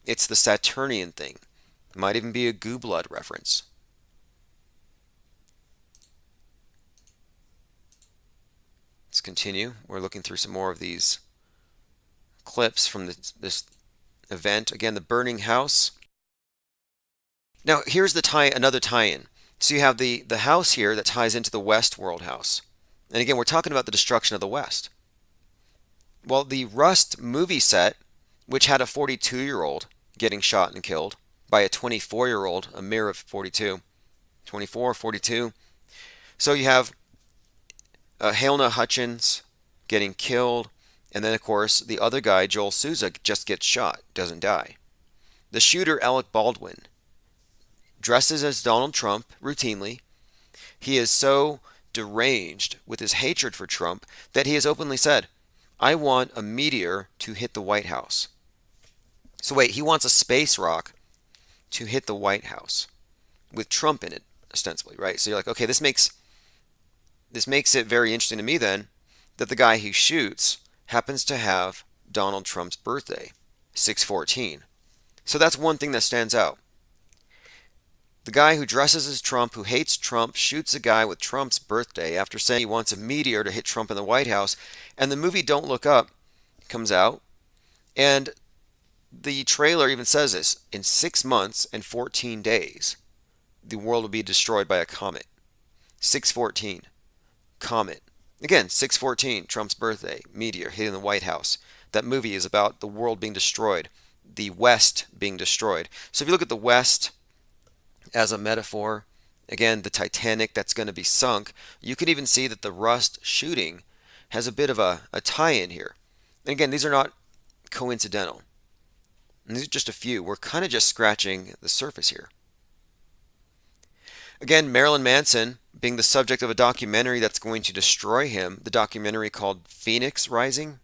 It's the Saturnian thing. Might even be a Goo Blood reference. Let's continue. We're looking through some more of these clips from this event. Again, the burning house. Now, here's another tie-in. So you have the house here that ties into the West World house. And again, we're talking about the destruction of the West. Well, the Rust movie set, which had a 42-year-old getting shot and killed by a 24-year-old, a mere of 42, 24, 42. So you have Halyna Hutchins getting killed, and then, of course, the other guy, Joel Souza, just gets shot, doesn't die. The shooter, Alec Baldwin, dresses as Donald Trump routinely. He is so deranged with his hatred for Trump that he has openly said, I want a meteor to hit the White House. So wait, he wants a space rock to hit the White House with Trump in it, ostensibly, right? So you're like, okay, this makes it very interesting to me then that the guy he shoots happens to have Donald Trump's birthday, 6/14. So that's one thing that stands out. The guy who dresses as Trump, who hates Trump, shoots a guy with Trump's birthday after saying he wants a meteor to hit Trump in the White House. And the movie Don't Look Up comes out, and the trailer even says this, in 6 months and 14 days, the world will be destroyed by a comet. 6/14, comet. Again, 6/14, Trump's birthday, meteor hitting the White House. That movie is about the world being destroyed, the West being destroyed. So if you look at the West as a metaphor, again, the Titanic that's going to be sunk, you can even see that the Rust shooting has a bit of a tie-in here. And again, these are not coincidental. And these are just a few. We're kind of just scratching the surface here. Again, Marilyn Manson being the subject of a documentary that's going to destroy him, the documentary called Phoenix Rising.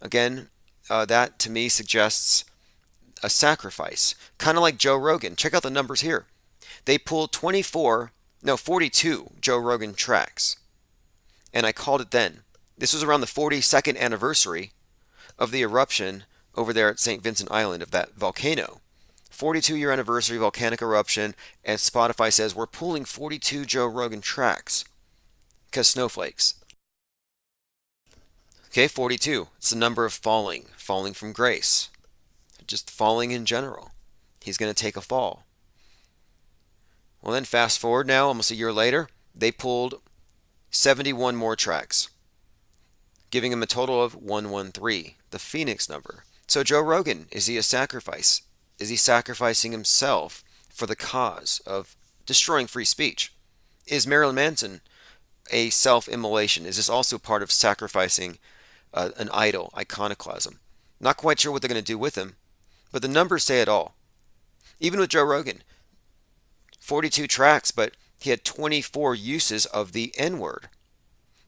Again, that to me suggests a sacrifice, kind of like Joe Rogan. Check out the numbers here. They pulled 42 Joe Rogan tracks. And I called it then. This was around the 42nd anniversary of the eruption over there at St. Vincent Island of that volcano. 42-year anniversary volcanic eruption, and Spotify says we're pulling 42 Joe Rogan tracks because snowflakes. Okay, 42. It's the number of falling from grace, just falling in general. He's going to take a fall. Well, then fast forward now, almost a year later, they pulled 71 more tracks, giving him a total of 113, the Phoenix number. So Joe Rogan, is he a sacrifice? Is he sacrificing himself for the cause of destroying free speech? Is Marilyn Manson a self-immolation? Is this also part of sacrificing an idol, iconoclasm? Not quite sure what they're going to do with him, but the numbers say it all. Even with Joe Rogan, 42 tracks, but he had 24 uses of the N-word.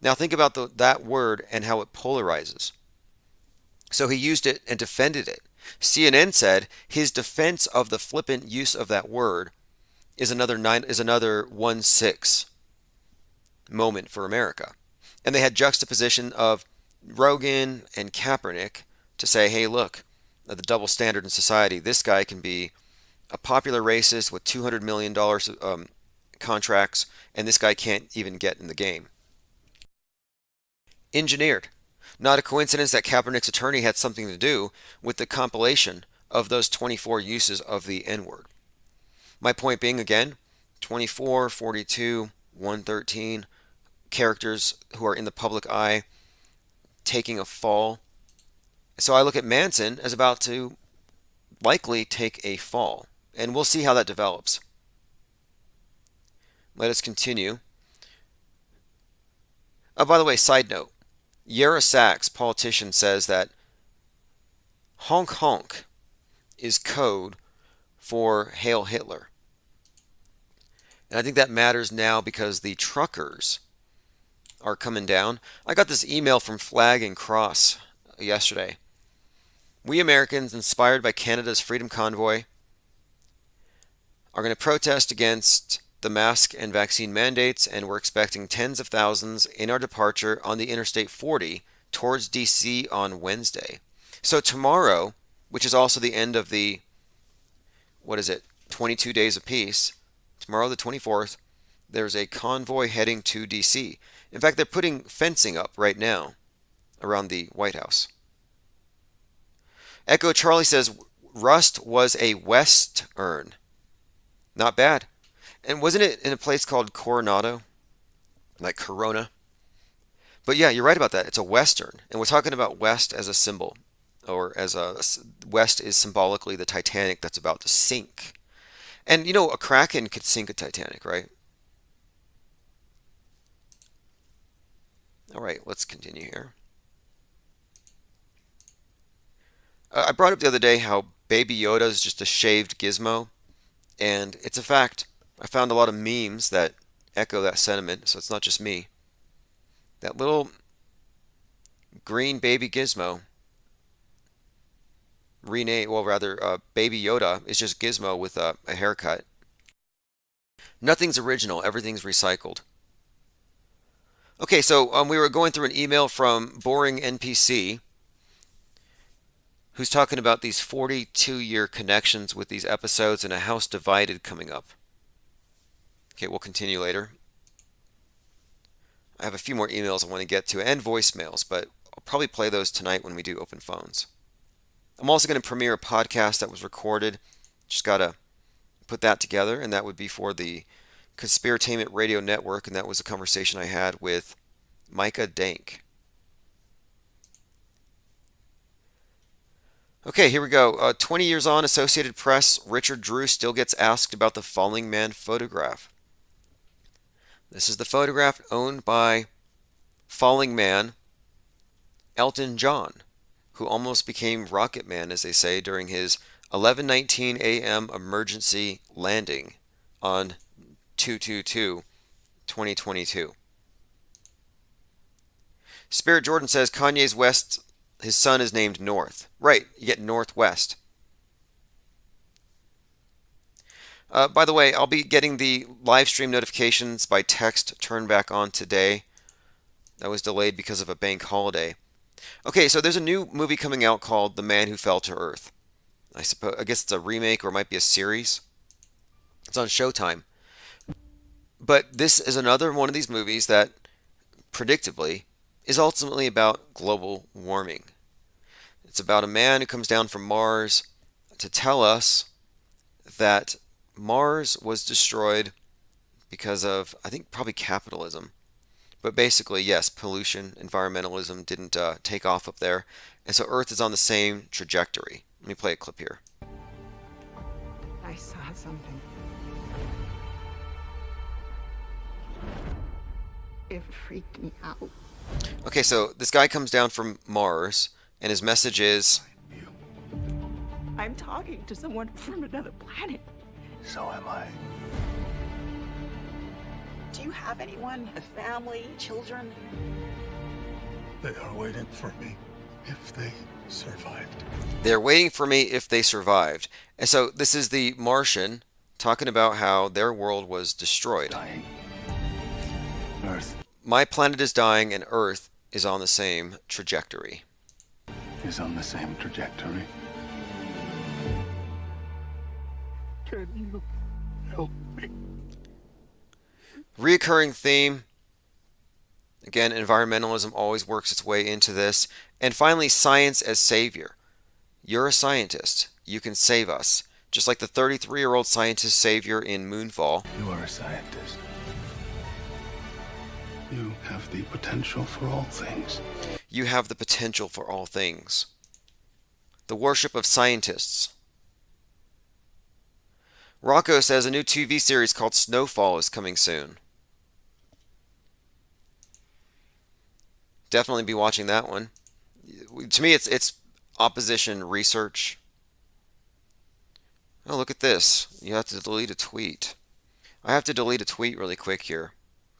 Now think about that word and how it polarizes. So he used it and defended it. CNN said his defense of the flippant use of that word is another 1/6 moment for America. And they had juxtaposition of Rogan and Kaepernick to say, hey, look, the double standard in society. This guy can be a popular racist with $200 million contracts, and this guy can't even get in the game. Engineered. Not a coincidence that Kaepernick's attorney had something to do with the compilation of those 24 uses of the N-word. My point being, again, 24, 42, 113 characters who are in the public eye taking a fall. So I look at Manson as about to likely take a fall, and we'll see how that develops. Let us continue. Oh, by the way, side note. Yara Sachs, politician, says that honk honk is code for Hail Hitler. And I think that matters now because the truckers are coming down. I got this email from Flag and Cross yesterday. We Americans, inspired by Canada's Freedom Convoy, are going to protest against the mask and vaccine mandates, and we're expecting tens of thousands in our departure on the Interstate 40 towards DC on Wednesday. So tomorrow, which is also the end of the, what is it, 22 days of peace. Tomorrow, the 24th, there's a convoy heading to D.C. In fact, they're putting fencing up right now around the White House. Echo Charlie says Rust was a Western. Not bad. And wasn't it in a place called Coronado? Like Corona? But yeah, you're right about that. It's a Western. And we're talking about West as a symbol. Or as a West is symbolically the Titanic that's about to sink. And you know, a Kraken could sink a Titanic, right? All right, let's continue here. I brought up the other day how Baby Yoda is just a shaved gizmo, and it's a fact. I found a lot of memes that echo that sentiment, so it's not just me. That little green baby gizmo, Baby Yoda is just Gizmo with a haircut. Nothing's original, everything's recycled. Okay, so we were going through an email from Boring NPC who's talking about these 42-year connections with these episodes and a house divided coming up. Okay, we'll continue later. I have a few more emails I want to get to and voicemails, but I'll probably play those tonight when we do open phones. I'm also going to premiere a podcast that was recorded. Just got to put that together, and that would be for the Conspiratainment Radio Network, and that was a conversation I had with Micah Dank. Okay, here we go. 20 years on, Associated Press, Richard Drew still gets asked about the falling man photograph. This is the photograph owned by falling man Elton John, who almost became Rocket Man, as they say, during his 11:19 a.m. emergency landing on 2/22/2022. Spirit Jordan says Kanye's West, his son is named North. Right, you get Northwest. By the way, I'll be getting the live stream notifications by text turned back on today. That was delayed because of a bank holiday. Okay, so there's a new movie coming out called The Man Who Fell to Earth. I guess it's a remake or it might be a series. It's on Showtime. But this is another one of these movies that, predictably, is ultimately about global warming. It's about a man who comes down from Mars to tell us that Mars was destroyed because of, I think, probably capitalism. But basically, yes, pollution, environmentalism didn't take off up there. And so Earth is on the same trajectory. Let me play a clip here. I saw something. It freaked me out. Okay, so this guy comes down from Mars, and his message is, I'm talking to someone from another planet. So am I. Do you have anyone? A family? Children? They are waiting for me if they survived. they're waiting for me if they survived. And so this is the Martian talking about how their world was destroyed. Dying. Earth My planet is dying and Earth is on the same trajectory. is on the same trajectory. Can you help me? Reoccurring theme. Again, environmentalism always works its way into this. And finally, science as savior. You're a scientist. You can save us. Just like the 33-year-old scientist savior in Moonfall. You are a scientist. You have the potential for all things. You have the potential for all things. The worship of scientists. Rocco says a new TV series called Snowfall is coming soon. Definitely be watching that one. To me, it's opposition research. Oh, look at this. You have to delete a tweet. I have to delete a tweet really quick here.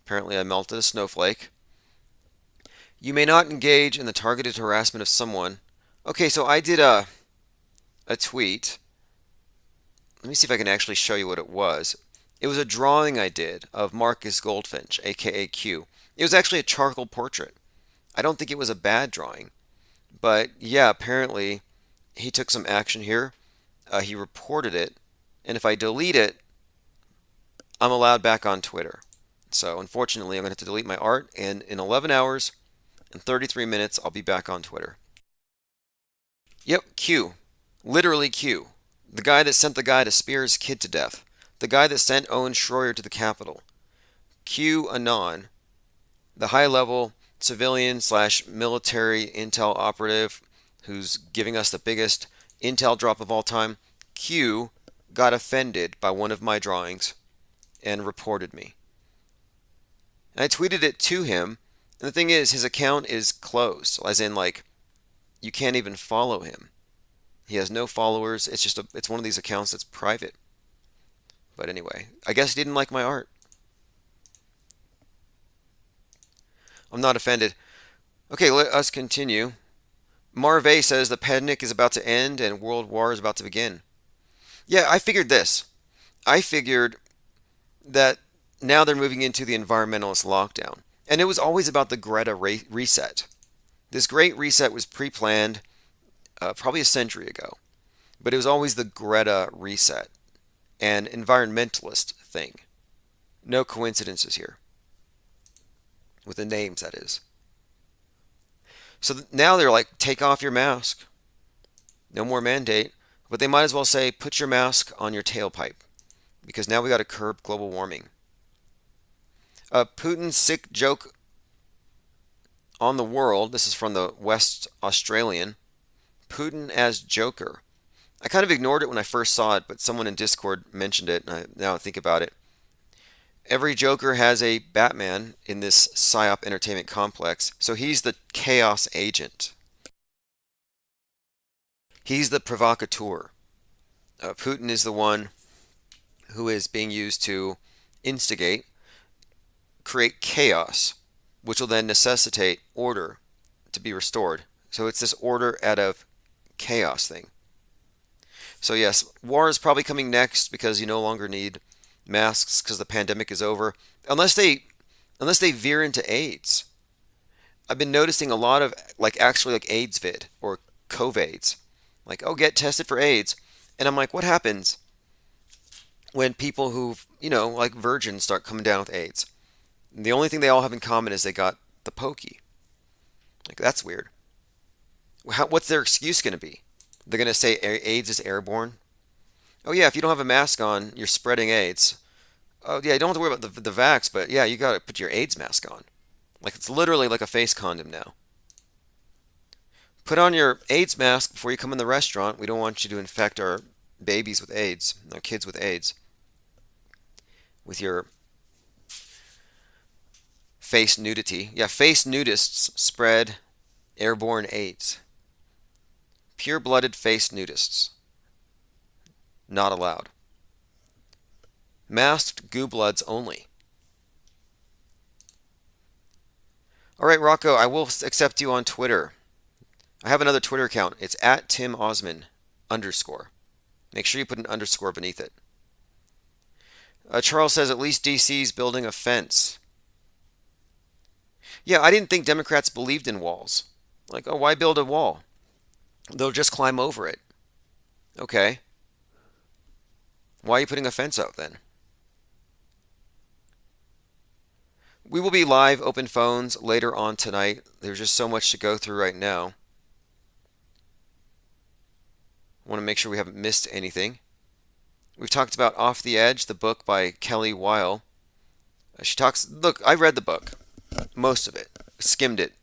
Apparently I melted a snowflake. You may not engage in the targeted harassment of someone. Okay, so I did a tweet. Let me see if I can actually show you what it was. It was a drawing I did of Marcus Goldfinch, aka Q. It was actually a charcoal portrait. I don't think it was a bad drawing. But yeah, apparently he took some action here. He reported it, and if I delete it, I'm allowed back on Twitter. So unfortunately, I'm going to have to delete my art, and in 11 hours and 33 minutes, I'll be back on Twitter. Yep, Q. Literally Q. The guy that sent the guy to spear his kid to death. The guy that sent Owen Schroyer to the Capitol. Q Anon, the high-level civilian slash military intel operative who's giving us the biggest intel drop of all time. Q got offended by one of my drawings and reported me. And I tweeted it to him, and the thing is, his account is closed, as in, like, you can't even follow him. He has no followers. It's one of these accounts that's private. But anyway, I guess he didn't like my art. I'm not offended. Okay, let us continue. Marvey says the pandemic is about to end and World War is about to begin. Yeah, I figured this. I figured that now they're moving into the environmentalist lockdown. And it was always about the Greta reset. This great reset was pre-planned probably a century ago. But it was always the Greta reset. An environmentalist thing. No coincidences here. With the names, that is. So now they're like, take off your mask. No more mandate. But they might as well say, put your mask on your tailpipe. Because now we got to curb global warming. Putin's sick joke on the world. This is from the West Australian. Putin as Joker. I kind of ignored it when I first saw it, but someone in Discord mentioned it, and now I think about it. Every Joker has a Batman in this PSYOP entertainment complex, so he's the chaos agent. He's the provocateur. Putin is the one who is being used to instigate, create chaos, which will then necessitate order to be restored. So it's this order out of chaos thing. So yes, war is probably coming next because you no longer need masks because the pandemic is over. Unless they veer into AIDS. I've been noticing a lot of actually AIDS vid or COVIDs. Like, oh, get tested for AIDS. And I'm like, what happens when people who, like virgins start coming down with AIDS? And the only thing they all have in common is they got the pokey. Like, that's weird. What's their excuse going to be? They're going to say AIDS is airborne? Oh, yeah, if you don't have a mask on, you're spreading AIDS. Oh, yeah, you don't have to worry about the vax, but yeah, you got to put your AIDS mask on. Like, it's literally like a face condom now. Put on your AIDS mask before you come in the restaurant. We don't want you to infect our babies with AIDS, our kids with AIDS. With your face nudity. Yeah, face nudists spread airborne AIDS. Pure-blooded face nudists. Not allowed. Masked goo-bloods only. Alright, Rocco, I will accept you on Twitter. I have another Twitter account. It's at Tim Osman _. Make sure you put an underscore beneath it. Charles says at least DC's building a fence. Yeah, I didn't think Democrats believed in walls. Like, oh, why build a wall? They'll just climb over it. Okay. Why are you putting a fence out then? We will be live, open phones, later on tonight. There's just so much to go through right now. I want to make sure we haven't missed anything. We've talked about Off the Edge, the book by Kelly Weil. She talks... Look, I read the book. Most of it. Skimmed it.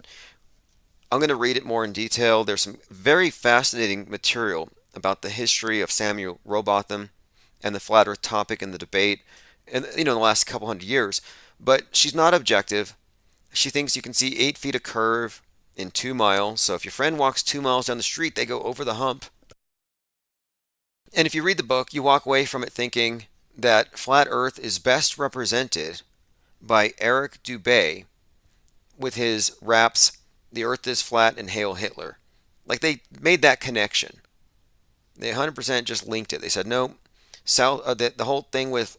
I'm going to read it more in detail. There's some very fascinating material about the history of Samuel Rowbotham and the flat earth topic and the debate in the last couple hundred years. But she's not objective. She thinks you can see 8 feet of curve in 2 miles. So if your friend walks 2 miles down the street, they go over the hump. And if you read the book, you walk away from it thinking that flat earth is best represented by Eric Dubay with his raps, "The Earth is Flat" and "Hail Hitler." Like, they made that connection. They 100% just linked it. They said, no, the whole thing with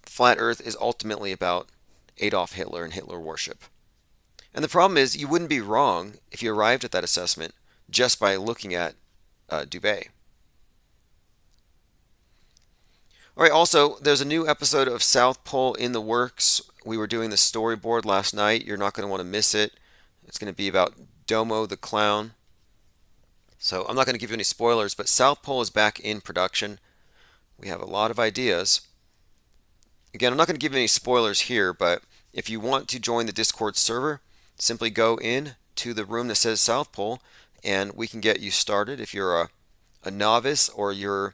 flat earth is ultimately about Adolf Hitler and Hitler worship. And the problem is, you wouldn't be wrong if you arrived at that assessment. just by looking at Dubé. All right, also, there's a new episode of South Pole in the works. We were doing the storyboard last night. You're not going to want to miss it. It's going to be about Domo the Clown. So I'm not going to give you any spoilers, but South Pole is back in production. We have a lot of ideas. Again, I'm not going to give you any spoilers here, but if you want to join the Discord server, simply go in to the room that says South Pole, and we can get you started if you're a novice or you're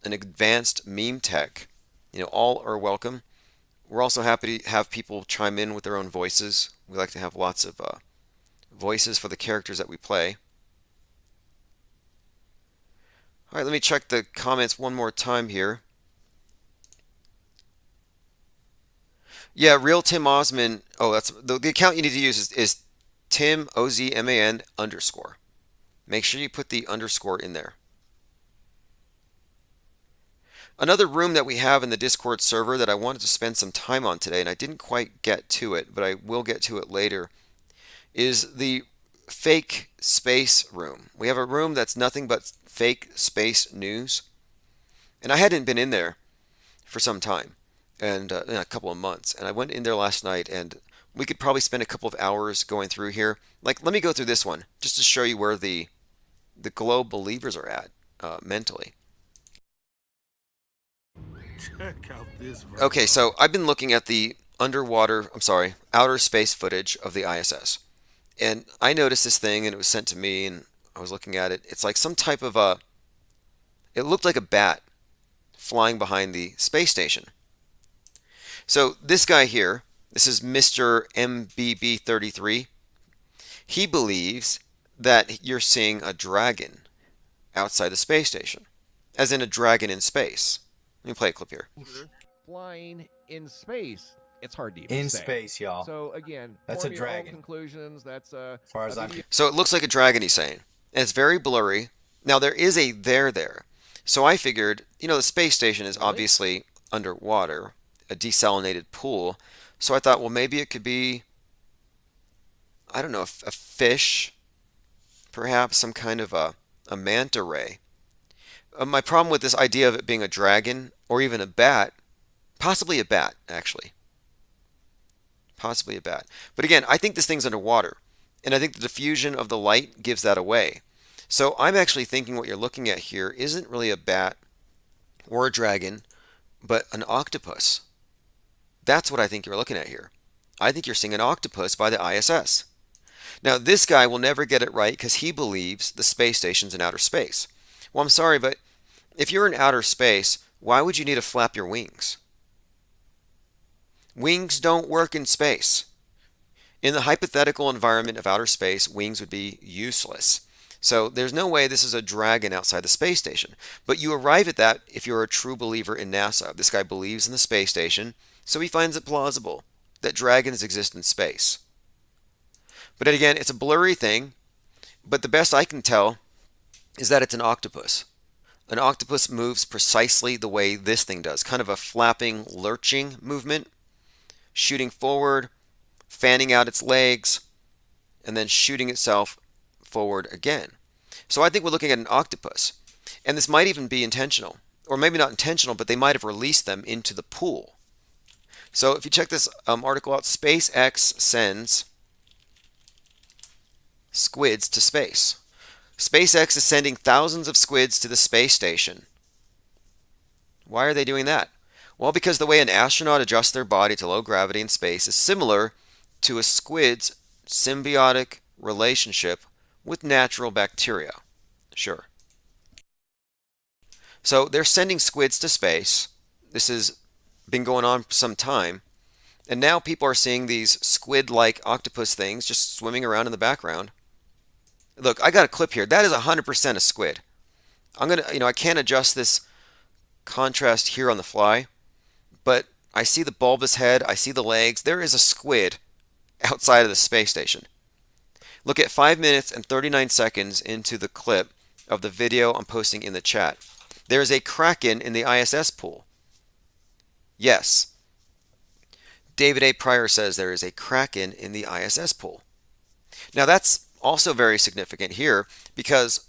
an advanced meme tech. All are welcome. We're also happy to have people chime in with their own voices. We like to have lots of voices for the characters that we play. All right, let me check the comments one more time here. Yeah, real Tim Osman. Oh, that's the account you need to use is Tim OZMAN _. Make sure you put the underscore in there. Another room that we have in the Discord server that I wanted to spend some time on today, and I didn't quite get to it, but I will get to it later, is the fake space room. We have a room that's nothing but fake space news, and I hadn't been in there for some time, and in a couple of months, and I went in there last night, and we could probably spend a couple of hours going through here. Like, let me go through this one just to show you where the globe believers are at mentally. Check out this. Okay, so I've been looking at the outer space footage of the ISS. And I noticed this thing, and it was sent to me, and I was looking at it. It's like some type of it looked like a bat flying behind the space station. So this guy here, this is Mr. MBB33. He believes that you're seeing a dragon outside the space station, as in a dragon in space. Let me play a clip here. Flying in space. It's hard to even In say. space, y'all. So again, That's a form your own dragon. conclusions. That's As far as I'm So it looks like a dragon, he's saying. And it's very blurry. Now there is a there. So I figured, the space station is obviously underwater, a desalinated pool. So I thought, well, maybe it could be, I don't know, a fish, perhaps some kind of a manta ray. My problem with this idea of it being a dragon or even a bat, possibly a bat, actually. Possibly a bat. But again, I think this thing's underwater, and I think the diffusion of the light gives that away. So I'm actually thinking what you're looking at here isn't really a bat or a dragon, but an octopus. That's what I think you're looking at here. I think you're seeing an octopus by the ISS. Now, this guy will never get it right because he believes the space station's in outer space. Well, I'm sorry, but if you're in outer space, why would you need to flap your wings? Wings don't work in space. In the hypothetical environment of outer space, wings would be useless. So there's no way this is a dragon outside the space station. But you arrive at that if you're a true believer in NASA. This guy believes in the space station, so he finds it plausible that dragons exist in space. But again, it's a blurry thing, but the best I can tell is that it's an octopus. An octopus moves precisely the way this thing does, kind of a flapping, lurching movement, shooting forward, fanning out its legs, and then shooting itself forward again. So I think we're looking at an octopus. And this might even be intentional, or maybe not intentional, but they might have released them into the pool. So if you check this article out, SpaceX sends squids to space. SpaceX is sending thousands of squids to the space station. Why are they doing that? Well, because the way an astronaut adjusts their body to low gravity in space is similar to a squid's symbiotic relationship with natural bacteria. Sure. So they're sending squids to space. This has been going on for some time. And now people are seeing these squid-like octopus things just swimming around in the background. Look, I got a clip here. That is 100% a squid. I can't adjust this contrast here on the fly, but I see the bulbous head, I see the legs. There is a squid outside of the space station. Look at 5 minutes and 39 seconds into the clip of the video I'm posting in the chat. There is a kraken in the ISS pool. Yes. David A. Pryor says there is a kraken in the ISS pool. Now that's Also very significant here because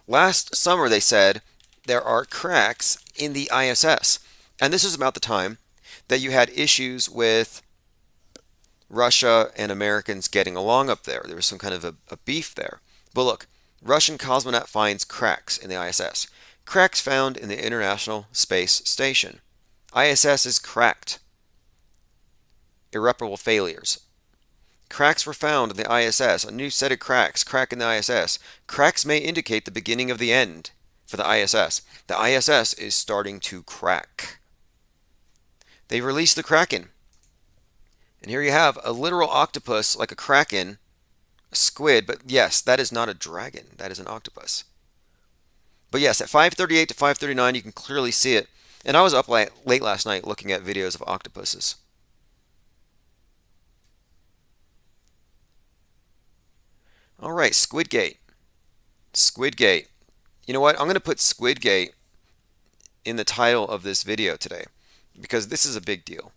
last summer they said there are cracks in the ISS. And this was about the time that you had issues with Russia and Americans getting along up there. There was some kind of a beef there. But look, Russian cosmonaut finds cracks in the ISS. Cracks found in the International Space Station. ISS is cracked. Irreparable failures. Cracks were found in the ISS. A new set of cracks. Crack in the ISS. Cracks may indicate the beginning of the end for the ISS. The ISS is starting to crack. They released the Kraken. And here you have a literal octopus like a kraken, a squid, but yes, that is not a dragon. That is an octopus. But yes, at 5:38 to 5:39, you can clearly see it. And I was up late last night looking at videos of octopuses. All right, Squidgate. Squidgate. You know what? I'm going to put Squidgate in the title of this video today because this is a big deal.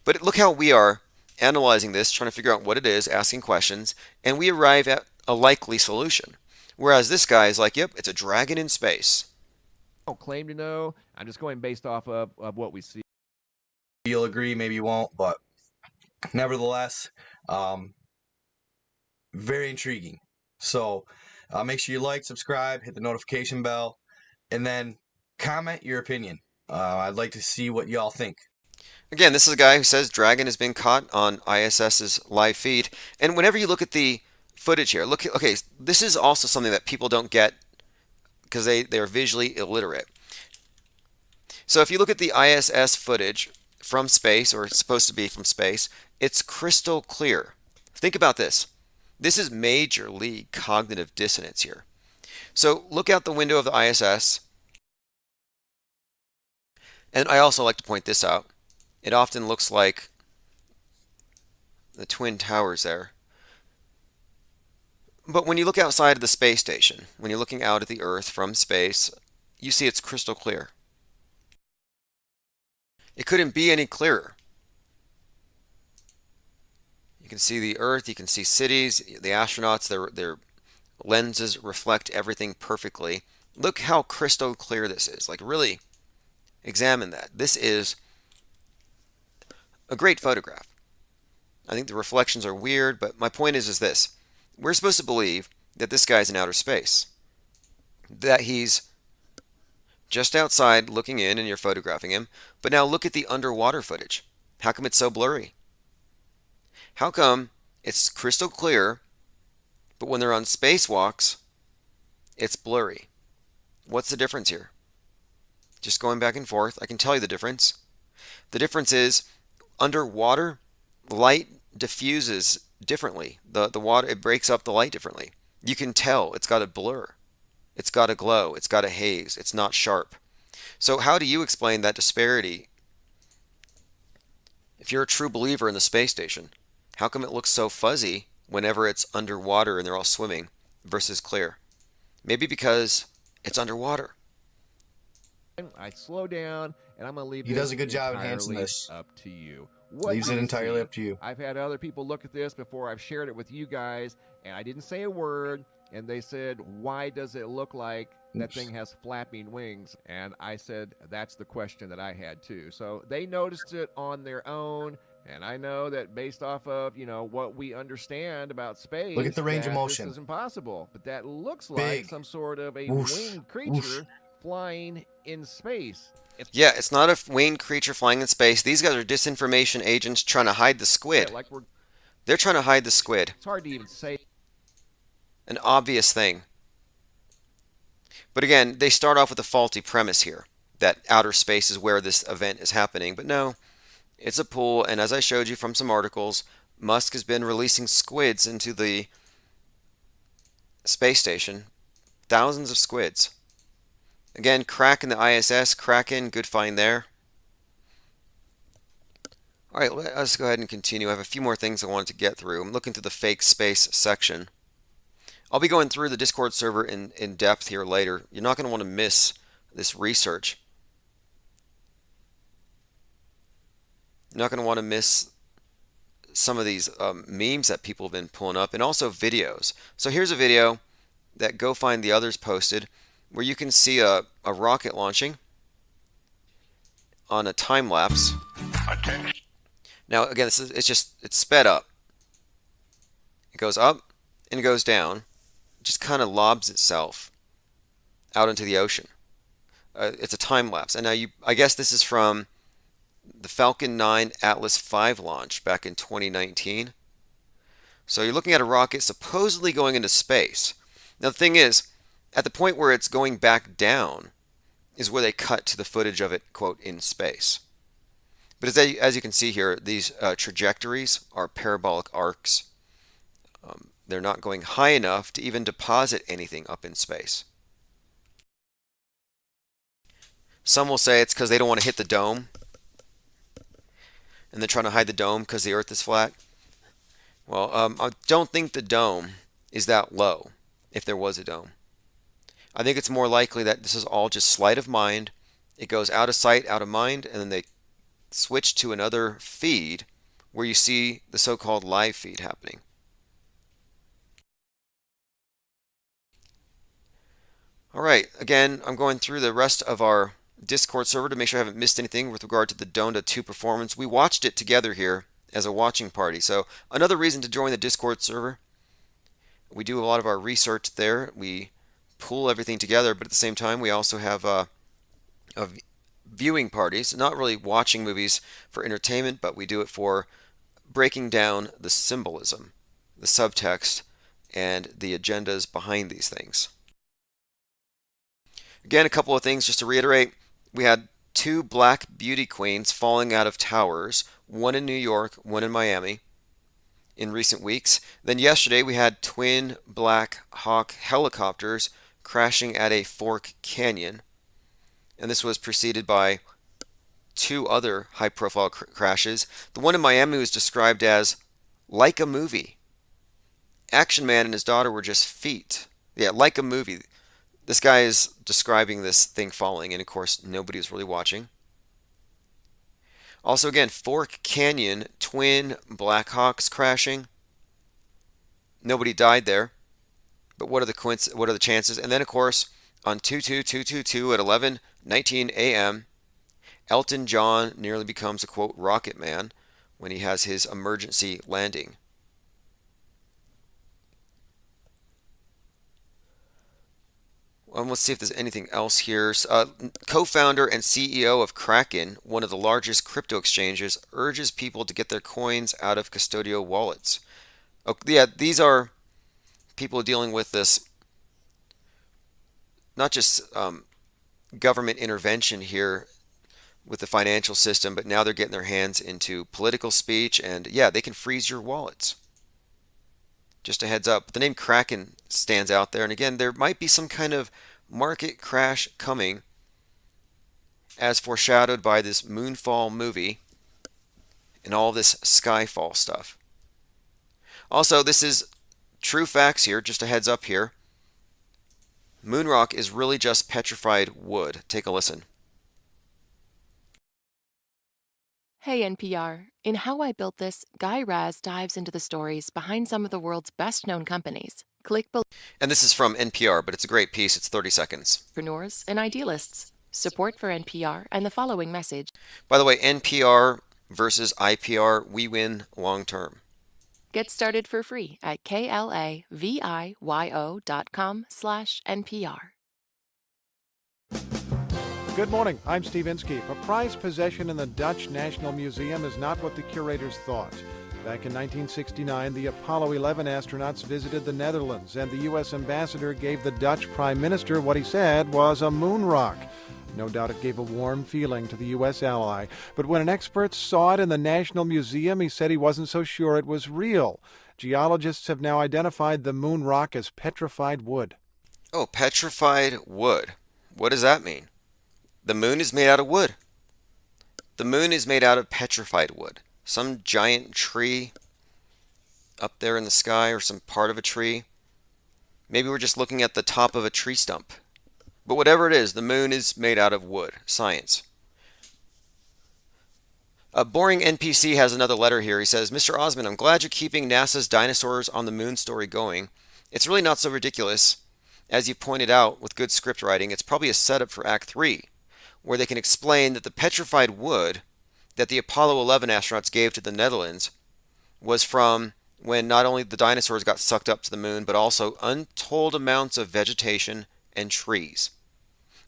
But look how we are analyzing this, trying to figure out what it is, asking questions, and we arrive at a likely solution. Whereas this guy is like, yep, it's a dragon in space. I don't claim to know. I'm just going based off of what we see. You'll agree, maybe you won't, but nevertheless, very intriguing. So make sure you like, subscribe, hit the notification bell, and then comment your opinion. I'd like to see what y'all think. Again, this is a guy who says dragon has been caught on ISS's live feed. And whenever you look at the footage here, look, okay, this is also something that people don't get because they are visually illiterate. So if you look at the ISS footage from space, or it's supposed to be from space, it's crystal clear. Think about this. This is major league cognitive dissonance here. So look out the window of the ISS. And I also like to point this out. It often looks like the Twin Towers there. But when you look outside of the space station, when you're looking out at the Earth from space, you see it's crystal clear. It couldn't be any clearer. You can see the Earth, you can see cities, the astronauts, their lenses reflect everything perfectly. Look how crystal clear this is. Like, really examine that. This is a great photograph. I think the reflections are weird, but my point is this. We're supposed to believe that this guy's in outer space. That he's just outside looking in and you're photographing him. But now look at the underwater footage. How come it's so blurry? How come it's crystal clear, but when they're on spacewalks, it's blurry? What's the difference here? Just going back and forth, I can tell you the difference. The difference is underwater, light diffuses differently. The water, it breaks up the light differently. You can tell it's got a blur. It's got a glow. It's got a haze. It's not sharp. So how do you explain that disparity? If you're a true believer in the space station, how come it looks so fuzzy whenever it's underwater and they're all swimming versus clear? Maybe because it's underwater. I slow down, and I'm going to leave. He this does a good job enhancing entirely this. Up to you. What Leaves do it you entirely see? up to you. I've had other people look at this before I've shared it with you guys, and I didn't say a word, and they said, why does it look like that Oops. thing has flapping wings? And I said, that's the question that I had too. So they noticed it on their own, and I know that based off of, what we understand about space, Look at the range of that motion. This is impossible. But that looks like Big. some sort of a Whoosh. winged creature Whoosh. flying in space. Yeah, it's not a winged creature flying in space. These guys are disinformation agents trying to hide the squid. Yeah, They're trying to hide the squid. it's hard to even say. An obvious thing. But again, they start off with a faulty premise here, that outer space is where this event is happening. But no, it's a pool, and as I showed you from some articles, Musk has been releasing squids into the space station. Thousands of squids. Again, crack in the ISS, Kraken, good find there. All right, let's go ahead and continue. I have a few more things I wanted to get through. I'm looking through the fake space section. I'll be going through the Discord server in depth here later. You're not going to want to miss this research. You're not going to want to miss some of these memes that people have been pulling up, and also videos. So here's a video that Go Find the Others posted where you can see a rocket launching on a time lapse. Now again, it's sped up. It goes up and it goes down. It just kind of lobs itself out into the ocean. It's a time lapse. And now I guess this is from the Falcon 9 Atlas V launch back in 2019. So you're looking at a rocket supposedly going into space. Now the thing is, at the point where it's going back down is where they cut to the footage of it, quote, in space. But as you can see here, these trajectories are parabolic arcs. They're not going high enough to even deposit anything up in space. Some will say it's because they don't want to hit the dome, and they're trying to hide the dome because the Earth is flat. Well, I don't think the dome is that low, if there was a dome. I think it's more likely that this is all just sleight of mind. It goes out of sight, out of mind, and then they switch to another feed where you see the so-called live feed happening. All right, again, I'm going through the rest of our Discord server to make sure I haven't missed anything with regard to the Donda 2 performance. We watched it together here as a watching party. So another reason to join the Discord server. We do a lot of our research there. We pull everything together, but at the same time we also have viewing parties, not really watching movies for entertainment, but we do it for breaking down the symbolism, the subtext, and the agendas behind these things. Again, a couple of things just to reiterate. We had 2 black beauty queens falling out of towers, one in New York, one in Miami, in recent weeks. Then yesterday we had twin Black Hawk helicopters crashing at a Fork Canyon. And this was preceded by 2 other high-profile crashes. The one in Miami was described as like a movie. Action Man and his daughter were just feet. Yeah, like a movie. This guy is describing this thing falling, and of course nobody was really watching. Also again, Fork Canyon, twin Black Hawks crashing. Nobody died there. But what are the chances? And then of course on 22222 at 11:19 a.m., Elton John nearly becomes a quote rocket man when he has his emergency landing. Let's see if there's anything else here. Co-founder and CEO of Kraken, one of the largest crypto exchanges, urges people to get their coins out of custodial wallets. Oh, yeah, these are people dealing with this, not just government intervention here with the financial system, but now they're getting their hands into political speech, and yeah, they can freeze your wallets. Just a heads up. The name Kraken stands out there, and again, there might be some kind of market crash coming as foreshadowed by this Moonfall movie and all this Skyfall stuff. Also, this is true facts here, just a heads up here. Moonrock is really just petrified wood. Take a listen. Hey NPR. In How I Built This, Guy Raz dives into the stories behind some of the world's best-known companies. Click below. And this is from NPR, but it's a great piece. It's 30 seconds. Entrepreneurs and idealists. Support for NPR and the following message. By the way, NPR versus IPR, we win long term. Get started for free at klaviyo.com/NPR. Good morning, I'm Steve Inskeep. A prized possession in the Dutch National Museum is not what the curators thought. Back in 1969, the Apollo 11 astronauts visited the Netherlands, and the U.S. ambassador gave the Dutch prime minister what he said was a moon rock. No doubt it gave a warm feeling to the U.S. ally. But when an expert saw it in the National Museum, he said he wasn't so sure it was real. Geologists have now identified the moon rock as petrified wood. Oh, petrified wood. What does that mean? The moon is made out of wood. The moon is made out of petrified wood. Some giant tree up there in the sky, or some part of a tree. Maybe we're just looking at the top of a tree stump. But whatever it is, the moon is made out of wood. Science. Boring NPC has another letter here. He says, Mr. Osmond, I'm glad you're keeping NASA's Dinosaurs on the Moon story going. It's really not so ridiculous. As you pointed out, with good script writing, it's probably a setup for Act 3, where they can explain that the petrified wood that the Apollo 11 astronauts gave to the Netherlands was from when not only the dinosaurs got sucked up to the moon, but also untold amounts of vegetation and trees.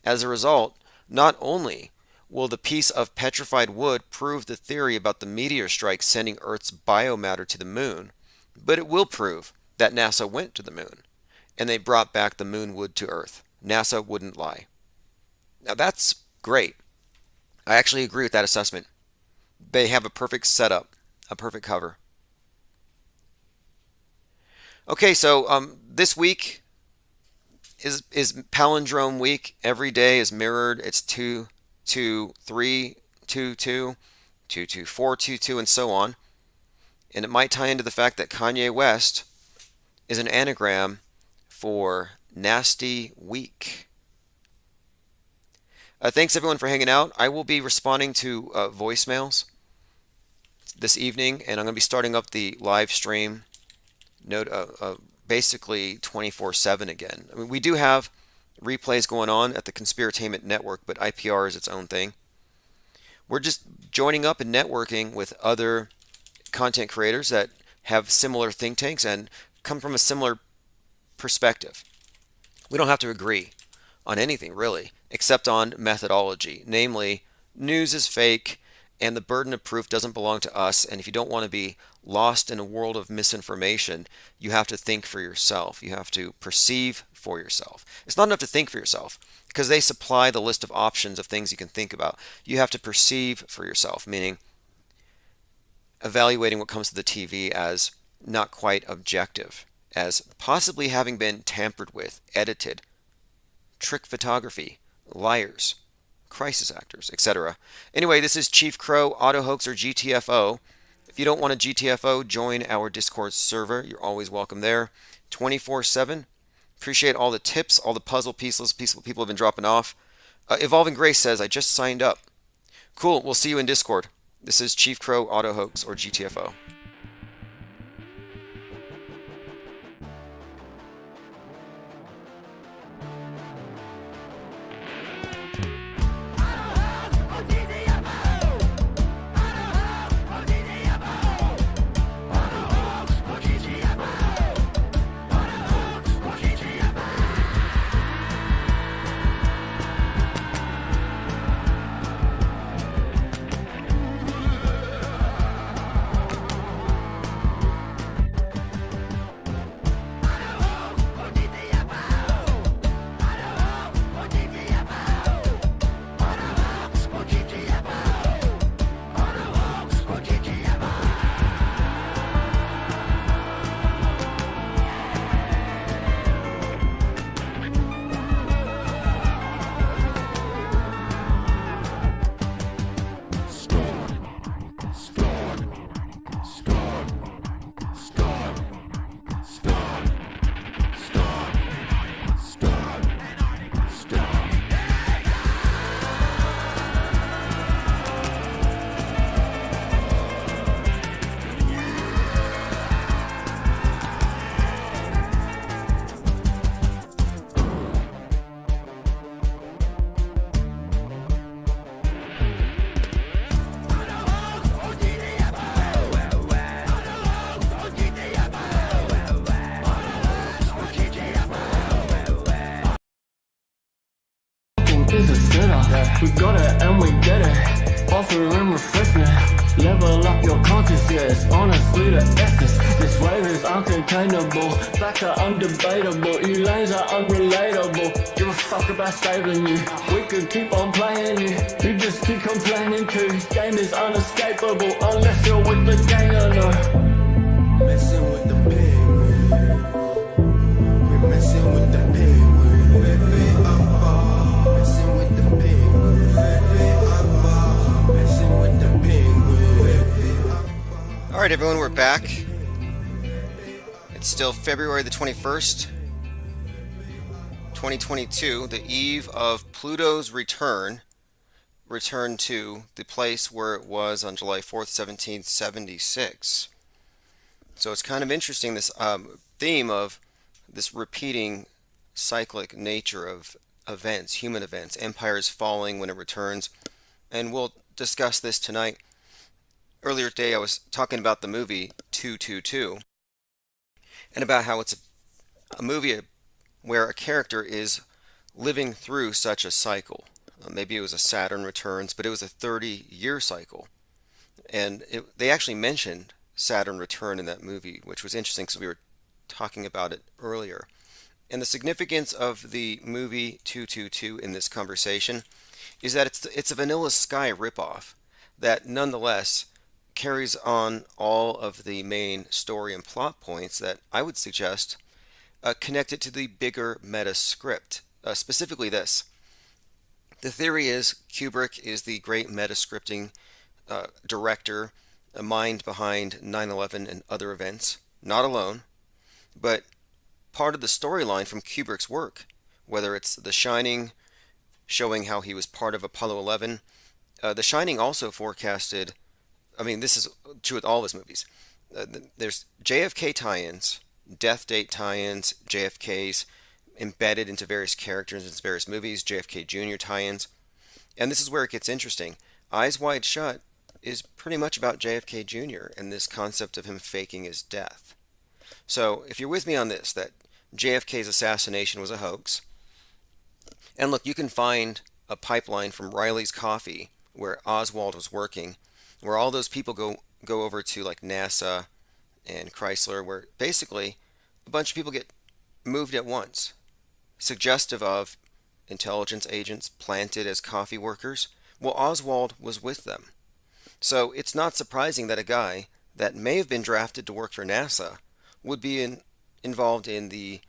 As a result, not only will the piece of petrified wood prove the theory about the meteor strike sending Earth's biomatter to the moon, but it will prove that NASA went to the moon and they brought back the moon wood to Earth. NASA wouldn't lie. Now that's great. I actually agree with that assessment. They have a perfect setup, a perfect cover. Okay, so this week is palindrome week. Every day is mirrored. It's 2, 2, 3, 2, 2, 2, 2, 4, 2, 2, and so on. And it might tie into the fact that Kanye West is an anagram for Nasty Week. Thanks everyone for hanging out. I will be responding to voicemails this evening, and I'm going to be starting up the live stream basically 24/7 again. I mean, we do have replays going on at the Conspiratainment Network, but IPR is its own thing. We're just joining up and networking with other content creators that have similar think tanks and come from a similar perspective. We don't have to agree on anything really, except on methodology. Namely, news is fake and the burden of proof doesn't belong to us. And if you don't want to be lost in a world of misinformation, you have to think for yourself. You have to perceive for yourself. It's not enough to think for yourself because they supply the list of options of things you can think about. You have to perceive for yourself, meaning evaluating what comes to the TV as not quite objective, as possibly having been tampered with, edited, trick photography, liars, crisis actors, etc. Anyway, this is Chief Crow, Auto Hoax, or GTFO. If you don't want a GTFO, join our Discord server. You're always welcome there. 24/7. Appreciate all the tips, all the puzzle pieces people have been dropping off. Evolving Grace says, I just signed up. Cool, we'll see you in Discord. This is Chief Crow, Auto Hoax, or GTFO. Is a sinner. We got it and we get it. Offering refreshment. Level up your consciousness. Honestly, the essence. This wave is uncontainable. Facts are undebatable. You lanes are unrelatable. Give a fuck about saving you. We could keep on playing you. You just keep complaining too. Game is unescapable unless you're with the gang or no. Messing with the penguin. We're messing with the penguin. All right, everyone, we're back. It's still February the 21st, 2022, the eve of Pluto's return. return to the place where it was on July 4th, 1776. So it's kind of interesting, this theme of this repeating cyclic nature of events, human events, empires falling when it returns. And we'll discuss this tonight. Earlier today, I was talking about the movie 222 and about how it's a movie where a character is living through such a cycle. Maybe it was a Saturn Returns, but it was a 30-year cycle. And they actually mentioned Saturn Return in that movie, which was interesting because we were talking about it earlier. And the significance of the movie 222 in this conversation is that it's a Vanilla Sky ripoff that nonetheless carries on all of the main story and plot points that I would suggest connect it to the bigger meta script. Specifically this. The theory is Kubrick is the great meta scripting director, a mind behind 9/11 and other events, not alone, but part of the storyline from Kubrick's work, whether it's The Shining, showing how he was part of Apollo 11. The Shining also forecasted, I mean, this is true with all of his movies. There's JFK tie-ins, death date tie-ins, JFK's embedded into various characters in various movies, JFK Jr. tie-ins. And this is where it gets interesting. Eyes Wide Shut is pretty much about JFK Jr. and this concept of him faking his death. So if you're with me on this, that JFK's assassination was a hoax, and look, you can find a pipeline from Riley's Coffee where Oswald was working, where all those people go over to like NASA and Chrysler, where basically a bunch of people get moved at once, suggestive of intelligence agents planted as coffee workers. Well, Oswald was with them. So it's not surprising that a guy that may have been drafted to work for NASA would be involved in the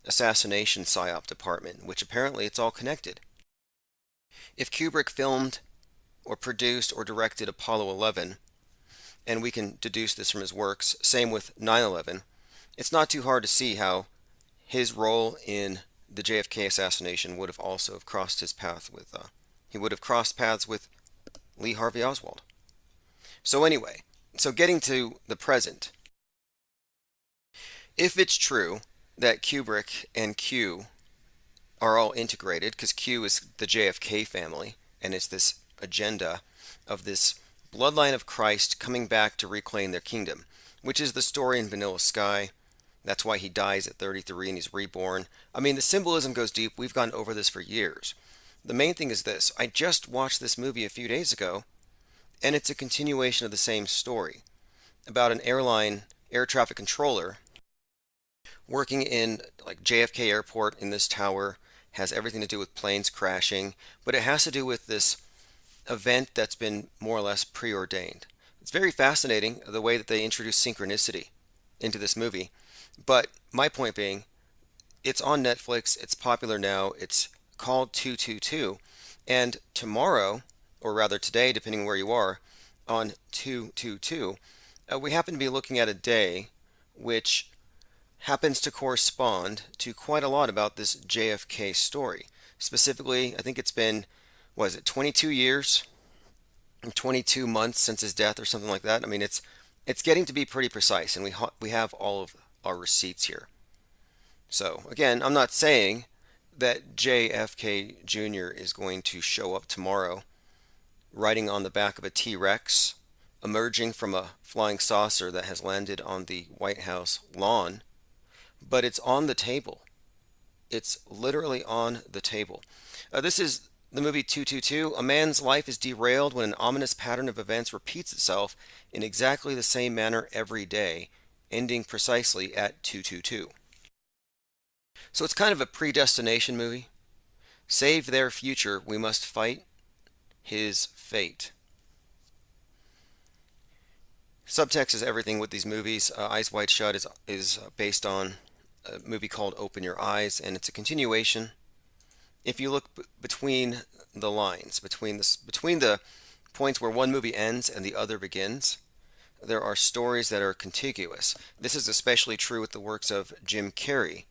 assassination PSYOP department, which apparently it's all connected. If Kubrick filmed or produced or directed Apollo 11, and we can deduce this from his works, same with 9/11, it's not too hard to see how his role in the JFK assassination would have also crossed his path with, he would have crossed paths with Lee Harvey Oswald. So anyway, so getting to the present, if it's true that Kubrick and Q are all integrated, because Q is the JFK family, and it's this agenda of this bloodline of Christ coming back to reclaim their kingdom, which is the story in Vanilla Sky. That's why he dies at 33 and he's reborn. I mean, the symbolism goes deep. We've gone over this for years. The main thing is this. I just watched this movie a few days ago, and it's a continuation of the same story about an air traffic controller working in like JFK Airport in this tower. Has everything to do with planes crashing, but it has to do with this event that's been more or less preordained. It's very fascinating the way that they introduce synchronicity into this movie. But my point being, it's on Netflix, it's popular now, it's called 222, and tomorrow, or rather today, depending where you are, on 222, we happen to be looking at a day which happens to correspond to quite a lot about this JFK story. Specifically, I think it's been, 22 years, 22 months since his death or something like that. I mean, it's getting to be pretty precise, and we have all of our receipts here. So again, I'm not saying that JFK Jr. is going to show up tomorrow riding on the back of a T-Rex, emerging from a flying saucer that has landed on the White House lawn, but it's on the table. It's literally on the table. This is the movie 222. A man's life is derailed when an ominous pattern of events repeats itself in exactly the same manner every day, ending precisely at 222. So it's kind of a predestination movie. Save their future, we must fight his fate. Subtext is everything with these movies. Eyes Wide Shut is based on a movie called Open Your Eyes, and it's a continuation. If you look between the lines, between the points where one movie ends and the other begins, there are stories that are contiguous. This is especially true with the works of Jim Carrey.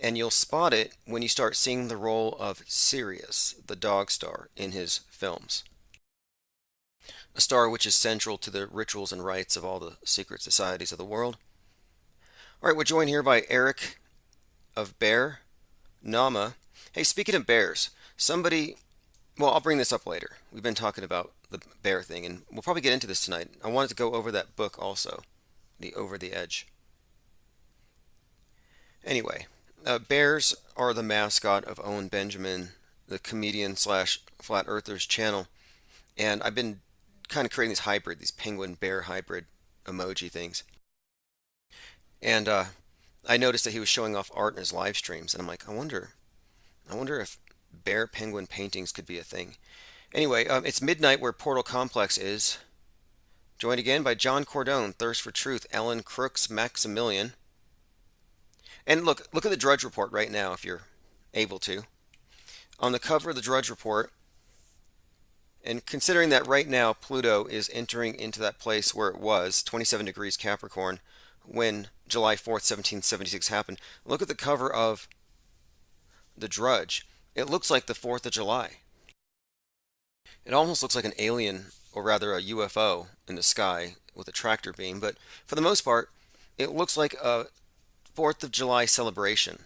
And you'll spot it when you start seeing the role of Sirius, the dog star, in his films. A star which is central to the rituals and rites of all the secret societies of the world. All right, we're joined here by Eric of Bear Nama. Hey, speaking of bears, well, I'll bring this up later. We've been talking about the bear thing, and we'll probably get into this tonight. I wanted to go over that book also, The Over the Edge. Anyway, bears are the mascot of Owen Benjamin, the comedian slash flat earthers channel, and I've been kind of creating these penguin bear hybrid emoji things. And I noticed that he was showing off art in his live streams, and I'm like, I wonder if bear penguin paintings could be a thing. Anyway, it's midnight where Portal Complex is. Joined again by John Cordone, Thirst for Truth, Ellen Crooks, Maximilian. And look at the Drudge Report right now, if you're able to. On the cover of the Drudge Report, and considering that right now Pluto is entering into that place where it was, 27 degrees Capricorn, when July 4th, 1776 happened, look at the cover of the Drudge. It looks like the 4th of July. It almost looks like an alien, or rather a UFO, in the sky with a tractor beam, but for the most part, it looks like a 4th of July celebration.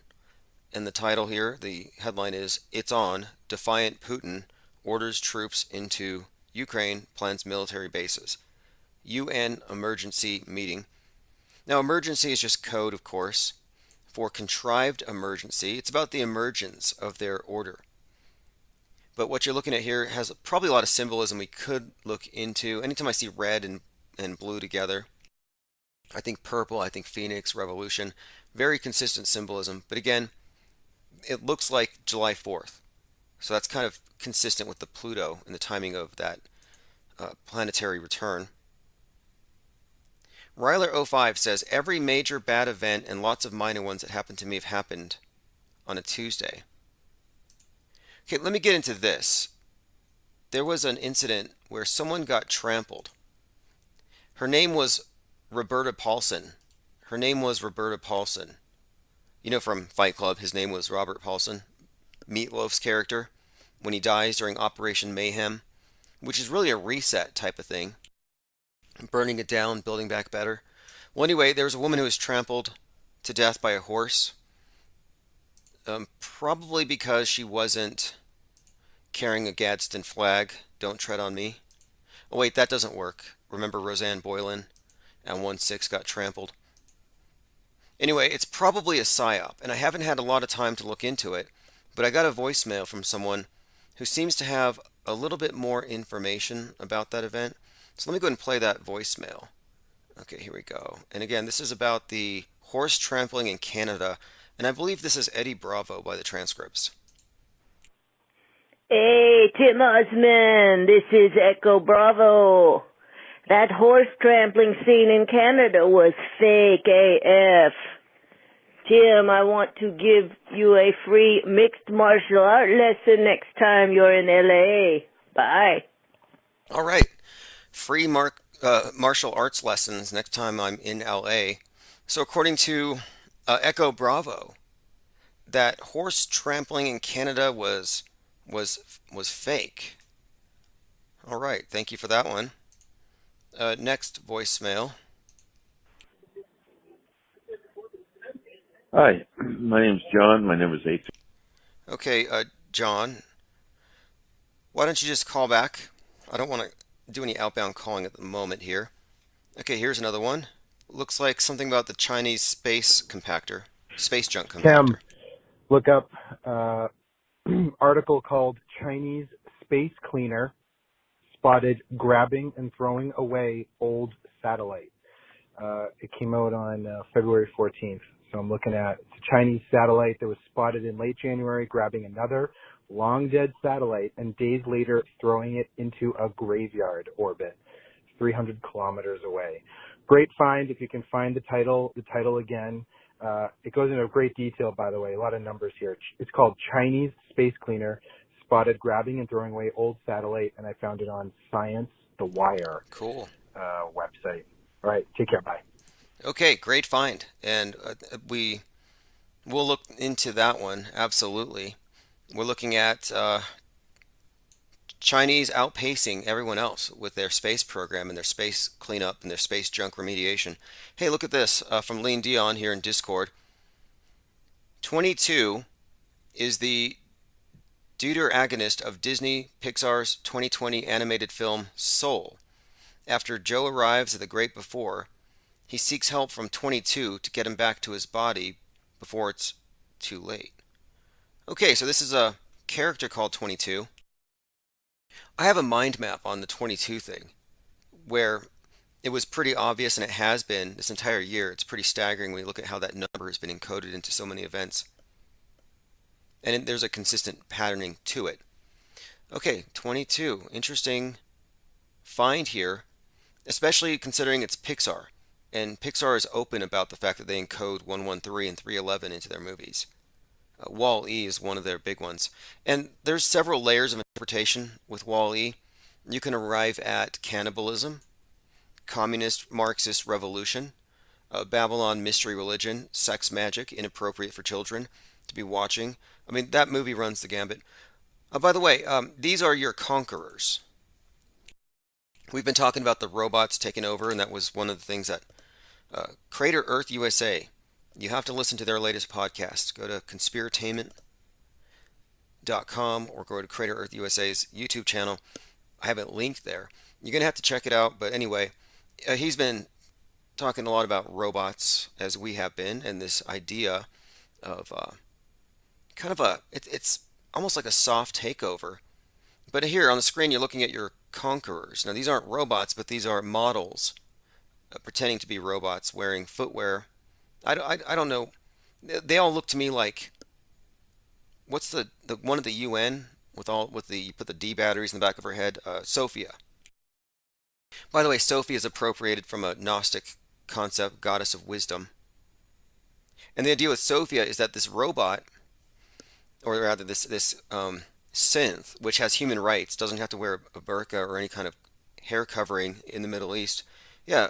And the title here, the headline is, It's On, Defiant Putin Orders Troops into Ukraine, Plans Military Bases. UN Emergency Meeting. Now, emergency is just code, of course, for contrived emergency. It's about the emergence of their order. But what you're looking at here has probably a lot of symbolism we could look into. Anytime I see red and blue together, I think purple, I think Phoenix, Revolution, very consistent symbolism. But again, it looks like July 4th. So that's kind of consistent with the Pluto and the timing of that planetary return. Ryler05 says, every major bad event and lots of minor ones that happened to me have happened on a Tuesday. Okay, let me get into this. There was an incident where someone got trampled. Her name was Roberta Paulson. Her name was Roberta Paulson. You know, from Fight Club, his name was Robert Paulson. Meatloaf's character, when he dies during Operation Mayhem, which is really a reset type of thing. Burning it down, building back better. Well, anyway, there was a woman who was trampled to death by a horse. Probably because she wasn't carrying a Gadsden flag. Don't tread on me. Oh wait, that doesn't work. Remember Roseanne Boylan and 1-6 got trampled. Anyway, it's probably a psyop, and I haven't had a lot of time to look into it, but I got a voicemail from someone who seems to have a little bit more information about that event. So let me go ahead and play that voicemail. Okay, here we go. And again, this is about the horse trampling in Canada, and I believe this is Eddie Bravo by the transcripts. Hey, Tim Osman, this is Echo Bravo. That horse trampling scene in Canada was fake AF. Tim, I want to give you a free mixed martial art lesson next time you're in LA. Bye. All right. Free martial arts lessons next time I'm in LA. So according to Echo Bravo, that horse trampling in Canada was fake. All right, thank you for that one. Next voicemail. Hi, my name's John. My number is 8. Okay, John, why don't you just call back? I don't want to do any outbound calling at the moment here. Okay, here's another one. Looks like something about the Chinese space compactor, space junk compactor. Tim, look up article called Chinese Space Cleaner Spotted Grabbing and Throwing Away Old Satellite. It came out on February 14th. So I'm looking at it's a Chinese satellite that was spotted in late January grabbing another long dead satellite and days later throwing it into a graveyard orbit 300 kilometers away. Great find. If you can find the title again. It goes into great detail, by the way, a lot of numbers here. It's called Chinese Space Cleaner Spotted Grabbing and Throwing Away Old Satellite, and I found it on Science The Wire website. All right, take care. Bye. Okay, great find. And we We'll look into that one, absolutely. We're looking at Chinese outpacing everyone else with their space program and their space cleanup and their space junk remediation. Hey, look at this from Lean Dion here in Discord. 22 is the deuteragonist of Disney Pixar's 2020 animated film Soul. After Joe arrives at the Great Before, he seeks help from 22 to get him back to his body before it's too late. Okay, so this is a character called 22. I have a mind map on the 22 thing where it was pretty obvious, and it has been this entire year. It's pretty staggering when you look at how that number has been encoded into so many events. And there's a consistent patterning to it. Okay, 22. Interesting find here, especially considering it's Pixar. And Pixar is open about the fact that they encode 113 and 311 into their movies. Wall-E is one of their big ones. And there's several layers of interpretation with Wall-E. You can arrive at cannibalism, communist Marxist revolution, Babylon mystery religion, sex magic, inappropriate for children to be watching. I mean, that movie runs the gambit. By the way, these are your conquerors. We've been talking about the robots taking over, and that was one of the things that Crater Earth USA. You have to listen to their latest podcast. Go to conspiratainment.com or go to Crater Earth USA's YouTube channel. I have it linked there. You're going to have to check it out. But anyway, he's been talking a lot about robots, as we have been, and this idea of kind of it's almost like a soft takeover. But here on the screen, you're looking at your conquerors. Now, these aren't robots, but these are models pretending to be robots wearing footwear. I don't know. They all look to me like, what's the one of the UN with the you put the D batteries in the back of her head? Sophia. By the way, Sophia is appropriated from a Gnostic concept, goddess of wisdom. And the idea with Sophia is that this robot, or rather this synth, which has human rights, doesn't have to wear a burqa or any kind of hair covering in the Middle East. Yeah,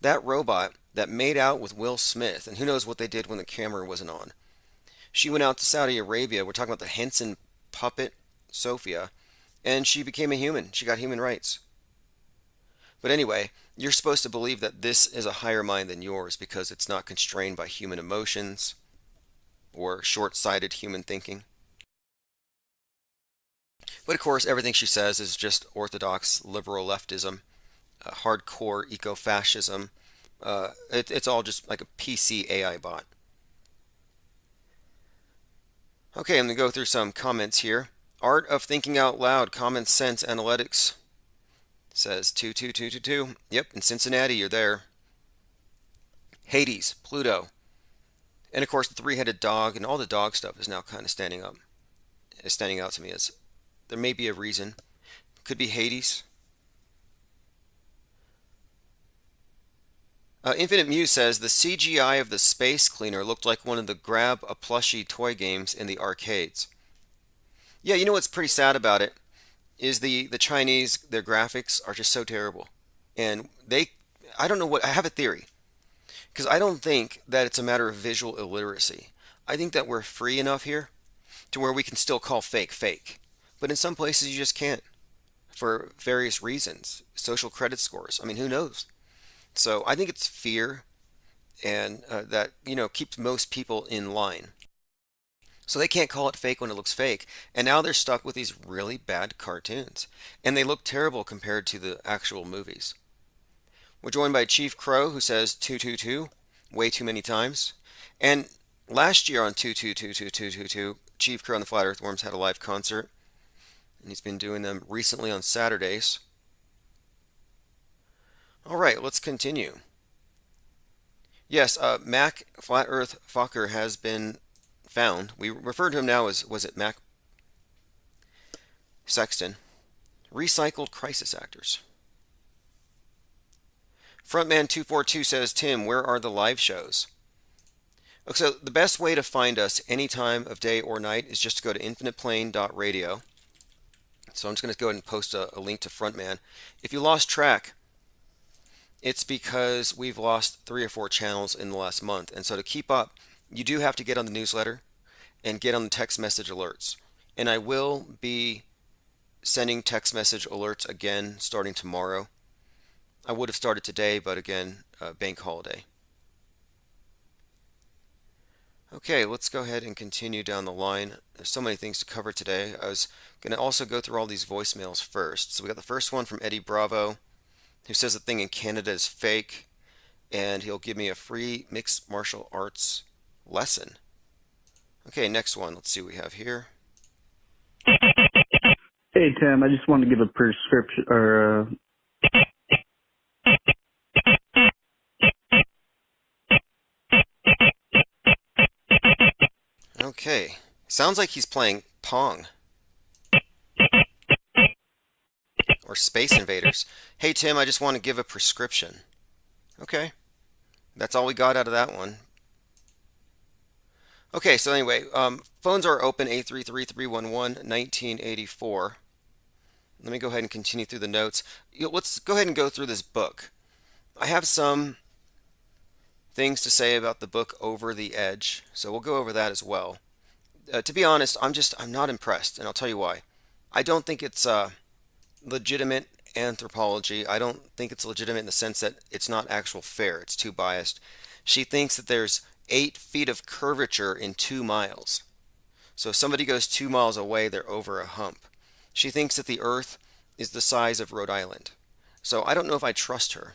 that robot that made out with Will Smith, and who knows what they did when the camera wasn't on. She went out to Saudi Arabia. We're talking about the Henson puppet, Sophia, and she became a human. She got human rights. But anyway, you're supposed to believe that this is a higher mind than yours because it's not constrained by human emotions or short-sighted human thinking. But of course, everything she says is just orthodox liberal leftism, hardcore eco-fascism. It's all just like a PC AI bot. Okay, I'm going to go through some comments here. Art of Thinking Out Loud, Common Sense Analytics says 22222. Yep, in Cincinnati, you're there. Hades, Pluto. And of course, the three-headed dog and all the dog stuff is now kind of standing out to me as there may be a reason. Could be Hades. Infinite Muse says the CGI of the Space Cleaner looked like one of the grab a plushie toy games in the arcades. Yeah, you know what's pretty sad about it is the Chinese, their graphics are just so terrible. And I don't know I have a theory. Because I don't think that it's a matter of visual illiteracy. I think that we're free enough here to where we can still call fake fake. But in some places you just can't for various reasons. Social credit scores. I mean, who knows? So I think it's fear and that, keeps most people in line. So they can't call it fake when it looks fake. And now they're stuck with these really bad cartoons. And they look terrible compared to the actual movies. We're joined by Chief Crow, who says 222 way too many times. And last year on 2222222, Chief Crow and the Flat Earthworms had a live concert. And he's been doing them recently on Saturdays. All right, let's continue. Yes, Mac Flat Earth Fokker has been found. We refer to him now as, was it Mac Sexton? Recycled crisis actors. Frontman242 says, Tim, where are the live shows? Okay, so the best way to find us any time of day or night is just to go to infiniteplane.radio. So I'm just going to go ahead and post a link to Frontman. If you lost track, it's because we've lost 3 or 4 channels in the last month. And so to keep up you do have to get on the newsletter and get on the text message alerts. And I will be sending text message alerts again starting tomorrow. I would have started today, but again, bank holiday. Okay, let's go ahead and continue down the line. There's so many things to cover today. I was going to also go through all these voicemails first. So we got the first one from Eddie Bravo, who says the thing in Canada is fake, and he'll give me a free mixed martial arts lesson. Okay, next one. Let's see what we have here. Hey Tim, I just wanted to give a prescription or Okay, sounds like he's playing Pong or Space Invaders. Hey Tim, I just want to give a prescription. Okay, that's all we got out of that one. Okay, so anyway, phones are open 833-311-1984. Let me go ahead and continue through the notes. Let's go ahead and go through this book. I have some things to say about the book Over the Edge, so we'll go over that as well. To be honest, I'm not impressed, and I'll tell you why. I don't think it's legitimate anthropology. I don't think it's legitimate in the sense that it's not actual fair. It's too biased. She thinks that there's 8 feet of curvature in 2 miles. So if somebody goes 2 miles away, they're over a hump. She thinks that the Earth is the size of Rhode Island. So I don't know if I trust her.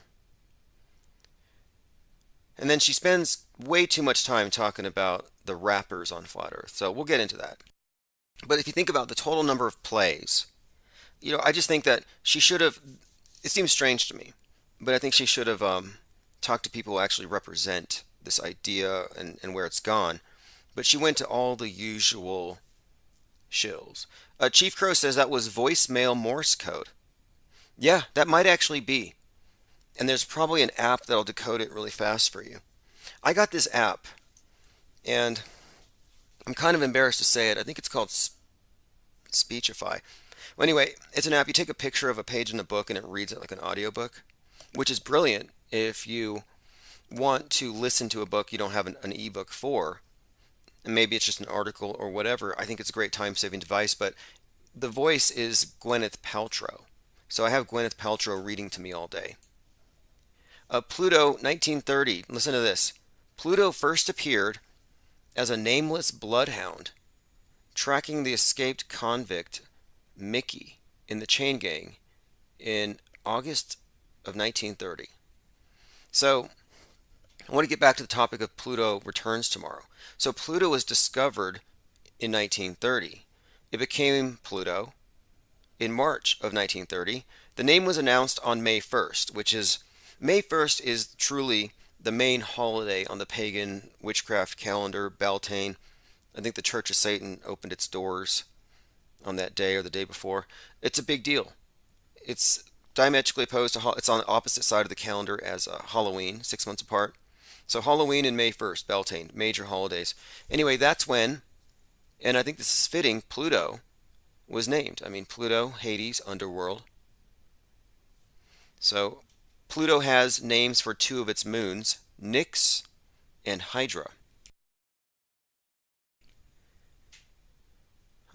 And then she spends way too much time talking about the rappers on Flat Earth. So we'll get into that. But if you think about the total number of plays, I just think that she should have, it seems strange to me, but I think she should have talked to people who actually represent this idea and where it's gone. But she went to all the usual shills. Chief Crow says that was voicemail Morse code. Yeah, that might actually be. And there's probably an app that'll decode it really fast for you. I got this app, and I'm kind of embarrassed to say it. I think it's called Speechify. Well, anyway, it's an app. You take a picture of a page in a book, and it reads it like an audiobook, which is brilliant if you want to listen to a book you don't have an ebook for. And maybe it's just an article or whatever. I think it's a great time-saving device, but the voice is Gwyneth Paltrow. So I have Gwyneth Paltrow reading to me all day. Pluto, 1930. Listen to this. Pluto first appeared as a nameless bloodhound tracking the escaped convict Mickey in the Chain Gang in August of 1930. So I want to get back to the topic of Pluto returns tomorrow. So Pluto was discovered in 1930. It became Pluto in March of 1930. The name was announced on May 1st, which is May 1st is truly the main holiday on the pagan witchcraft calendar, Beltane. I think the Church of Satan opened its doors on that day or the day before. It's a big deal. It's diametrically opposed to, it's on the opposite side of the calendar as Halloween, 6 months apart. So Halloween and May 1st, Beltane, major holidays. Anyway, that's when, and I think this is fitting, Pluto was named. I mean, Pluto, Hades, underworld. So Pluto has names for 2 of its moons, Nix and Hydra.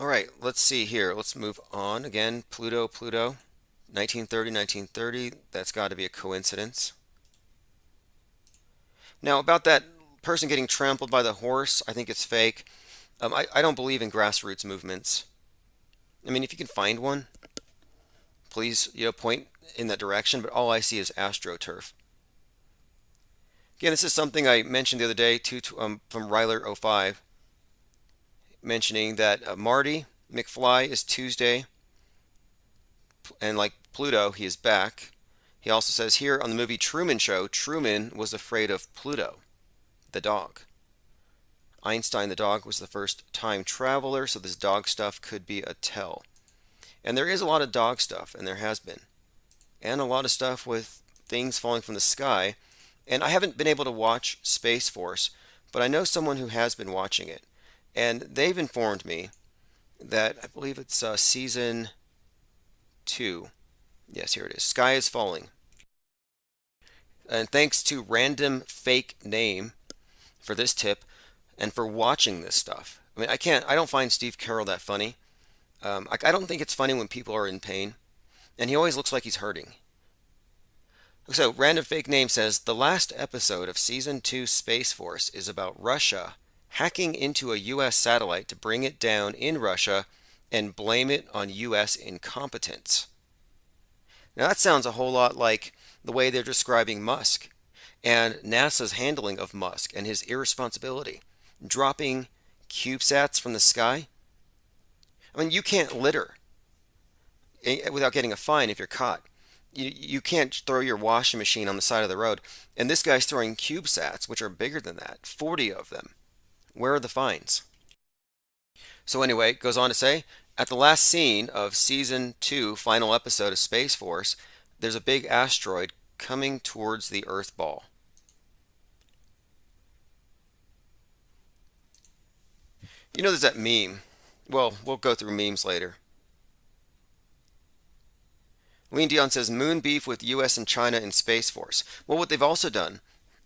All right, let's see here. Let's move on. Again, Pluto, 1930. That's got to be a coincidence. Now, about that person getting trampled by the horse, I think it's fake. I don't believe in grassroots movements. I mean, if you can find one, please, point in that direction, but all I see is AstroTurf. Again, this is something I mentioned the other day from Ryler05, mentioning that Marty McFly is Tuesday, and like Pluto, he is back. He also says here on the movie Truman Show, Truman was afraid of Pluto, the dog. Einstein, the dog, was the first time traveler, so this dog stuff could be a tell. And there is a lot of dog stuff, and there has been. And a lot of stuff with things falling from the sky. And I haven't been able to watch Space Force, but I know someone who has been watching it. And they've informed me that, I believe it's season 2. Yes, here it is. Sky is Falling. And thanks to Random Fake Name for this tip, and for watching this stuff. I mean, I don't find Steve Carroll that funny. I don't think it's funny when people are in pain, and he always looks like he's hurting. So, Random Fake Name says the last episode of Season 2 Space Force is about Russia hacking into a U.S. satellite to bring it down in Russia and blame it on U.S. incompetence. Now, that sounds a whole lot like the way they're describing Musk and NASA's handling of Musk and his irresponsibility, dropping CubeSats from the sky. I mean, you can't litter without getting a fine if you're caught. You can't throw your washing machine on the side of the road. And this guy's throwing CubeSats, which are bigger than that, 40 of them. Where are the fines? So anyway, it goes on to say, at the last scene of Season 2, final episode of Space Force, there's a big asteroid coming towards the Earth ball. You know there's that meme. Well, we'll go through memes later. Lean Dion says moon beef with US and China in Space Force. Well, what they've also done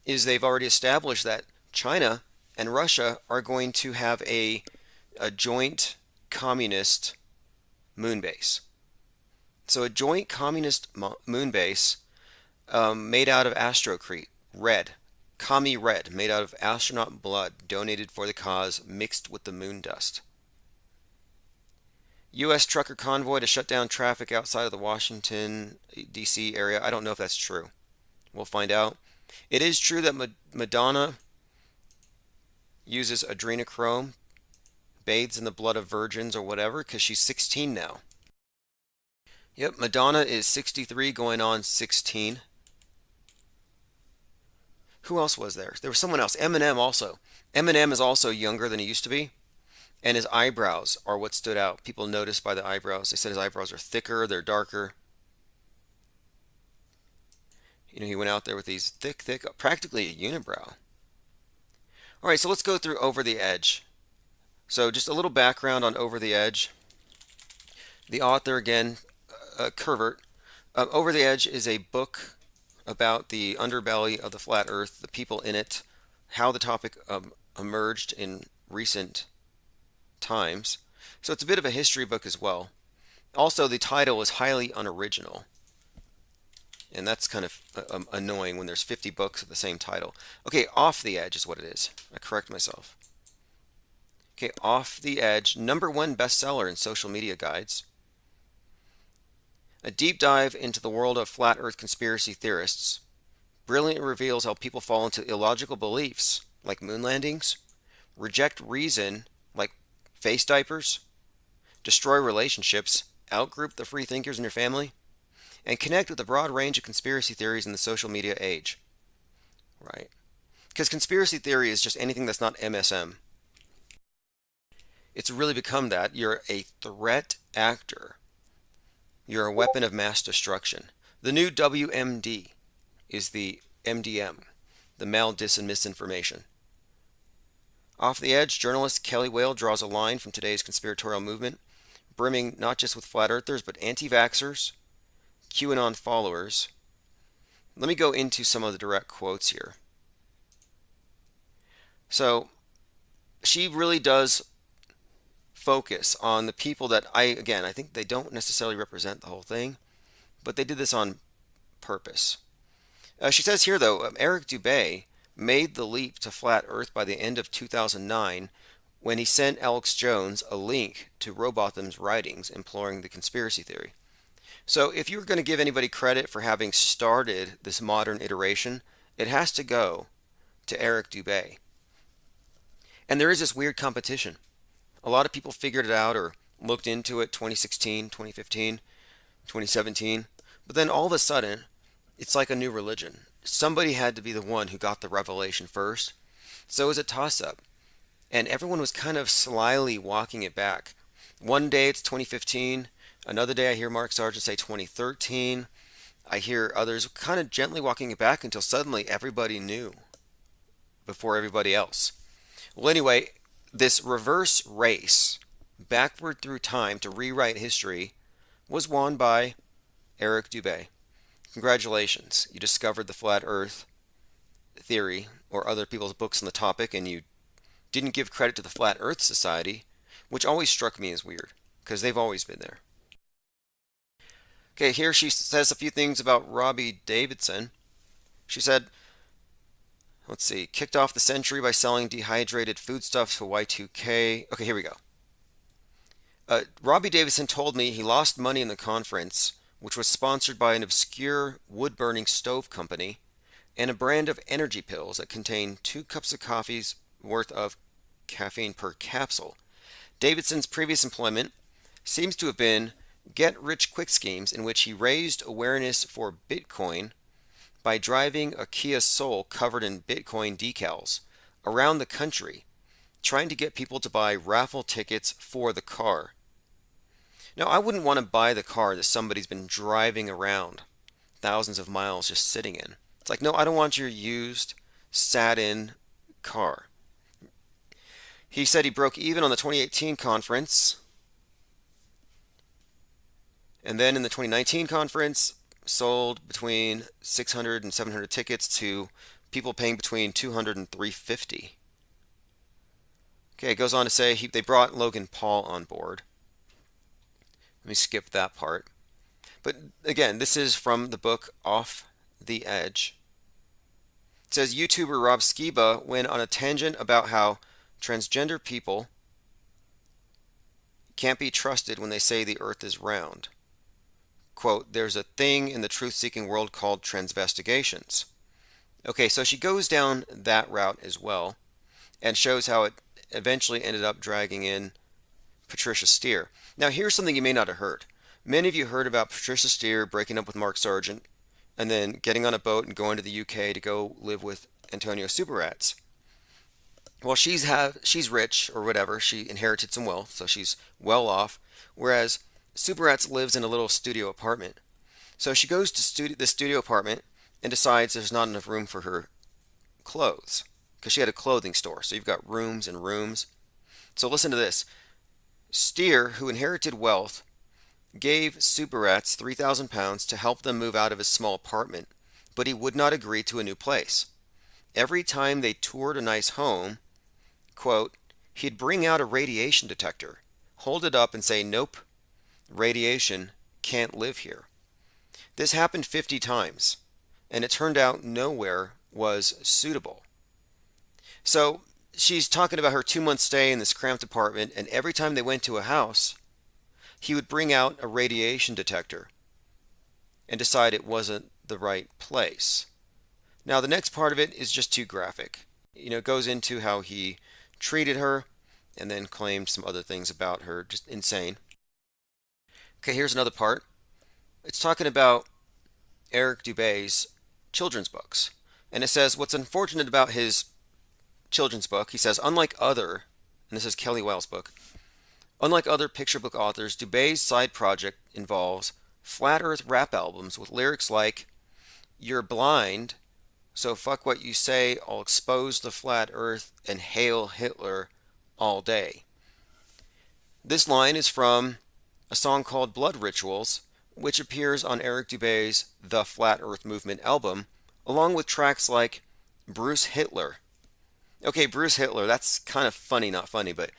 is they've already established that China and Russia are going to have a joint communist moon base. So a joint communist moon base made out of astrocrete, red, commie red, made out of astronaut blood donated for the cause, mixed with the moon dust. U.S. trucker convoy to shut down traffic outside of the Washington, D.C. area. I don't know if that's true. We'll find out. It is true that Madonna uses adrenochrome, bathes in the blood of virgins or whatever, because she's 16 now. Yep, Madonna is 63 going on 16. Who else was there? There was someone else. Eminem also. Eminem is also younger than he used to be. And his eyebrows are what stood out. People noticed by the eyebrows. They said his eyebrows are thicker, they're darker. You know, he went out there with these thick, practically a unibrow. All right, so let's go through Over the Edge. So just a little background on Over the Edge. The author, again, Kurvert. Over the Edge is a book about the underbelly of the flat earth, the people in it, how the topic emerged in recent times. So it's a bit of a history book as well. Also, the title is highly unoriginal. And that's kind of annoying when there's 50 books of the same title. Okay, Off the Edge is what it is. I correct myself. Okay, Off the Edge, #1 bestseller in social media guides. A deep dive into the world of flat earth conspiracy theorists brilliantly reveals how people fall into illogical beliefs like moon landings, reject reason like face diapers, destroy relationships, outgroup the free thinkers in your family, and connect with a broad range of conspiracy theories in the social media age. Right? Because conspiracy theory is just anything that's not MSM. It's really become that. You're a threat actor. You're a weapon of mass destruction. The new WMD is the MDM, the Mal Dis and Misinformation. Off the Edge, journalist Kelly Whale draws a line from today's conspiratorial movement, brimming not just with flat earthers, but anti-vaxxers, QAnon followers. Let me go into some of the direct quotes here. So, she really does focus on the people that I think they don't necessarily represent the whole thing, but they did this on purpose. She says here, though, Eric Dubay made the leap to flat Earth by the end of 2009 when he sent Alex Jones a link to Rowbotham's writings imploring the conspiracy theory. So if you're going to give anybody credit for having started this modern iteration, it has to go to Eric Dubay. And there is this weird competition. A lot of people figured it out or looked into it 2016, 2015, 2017. But then all of a sudden, it's like a new religion. Somebody had to be the one who got the revelation first. So it was a toss-up. And everyone was kind of slyly walking it back. One day it's 2015. Another day I hear Mark Sargent say 2013. I hear others kind of gently walking it back until suddenly everybody knew before everybody else. Well, anyway, this reverse race backward through time to rewrite history was won by Eric Dubay. Congratulations, you discovered the flat earth theory or other people's books on the topic and you didn't give credit to the Flat Earth Society, which always struck me as weird, because they've always been there. Okay, here she says a few things about Robbie Davidson. She said, let's see, kicked off the century by selling dehydrated foodstuffs for Y2K. Okay, here we go. Robbie Davidson told me he lost money in the conference, which was sponsored by an obscure wood-burning stove company and a brand of energy pills that contain 2 cups of coffee's worth of caffeine per capsule. Davidson's previous employment seems to have been get-rich-quick schemes in which he raised awareness for Bitcoin by driving a Kia Soul covered in Bitcoin decals around the country, trying to get people to buy raffle tickets for the car. Now, I wouldn't want to buy the car that somebody's been driving around thousands of miles just sitting in. It's like, no, I don't want your used, sat-in car. He said he broke even on the 2018 conference, and then in the 2019 conference, sold between 600 and 700 tickets to people paying between $200 and $350. Okay, it goes on to say they brought Logan Paul on board. Let me skip that part. But again, this is from the book Off the Edge. It says YouTuber Rob Skiba went on a tangent about how transgender people can't be trusted when they say the earth is round. Quote, there's a thing in the truth-seeking world called transvestigations. Okay, so she goes down that route as well and shows how it eventually ended up dragging in Patricia Steere. Now, here's something you may not have heard. Many of you heard about Patricia Steere breaking up with Mark Sargent and then getting on a boat and going to the UK to go live with Antonio Superatz. Well, she's rich or whatever. She inherited some wealth, so she's well off, whereas Superatz lives in a little studio apartment. So she goes to the studio apartment and decides there's not enough room for her clothes because she had a clothing store. So you've got rooms and rooms. So listen to this. Steere, who inherited wealth, gave Superatz £3,000 to help them move out of his small apartment, but he would not agree to a new place. Every time they toured a nice home, quote, he'd bring out a radiation detector, hold it up and say, nope, radiation can't live here. This happened 50 times, and it turned out nowhere was suitable. So she's talking about her 2-month stay in this cramped apartment, and every time they went to a house, he would bring out a radiation detector and decide it wasn't the right place. Now, the next part of it is just too graphic. It goes into how he treated her and then claimed some other things about her. Just insane. Okay, here's another part. It's talking about Eric Dubé's children's books. And it says, what's unfortunate about his children's book, he says, unlike other, and this is Kelly Wells' book, unlike other picture book authors, Dubé's side project involves flat earth rap albums with lyrics like, you're blind, so fuck what you say, I'll expose the flat earth and hail Hitler all day. This line is from a song called Blood Rituals, which appears on Eric Dubé's The Flat Earth Movement album, along with tracks like Bruce Hitler. Okay, Bruce Hitler, that's kind of funny, not funny, but,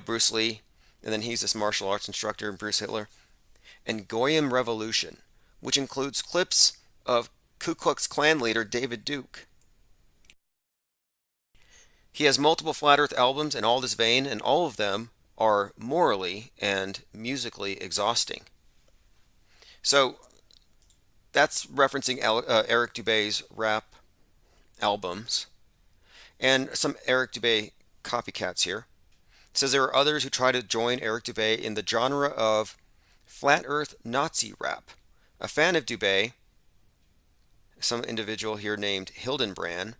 Bruce Lee, and then he's this martial arts instructor, Bruce Hitler. And Goyim Revolution, which includes clips of Ku Klux Klan leader David Duke. He has multiple Flat Earth albums in all this vein, and all of them are morally and musically exhausting. So that's referencing Eric Dubé's rap albums and some Eric Dubé copycats here. It says there are others who try to join Eric Dubé in the genre of flat earth Nazi rap. A fan of Dubé, some individual here named Hildenbrand,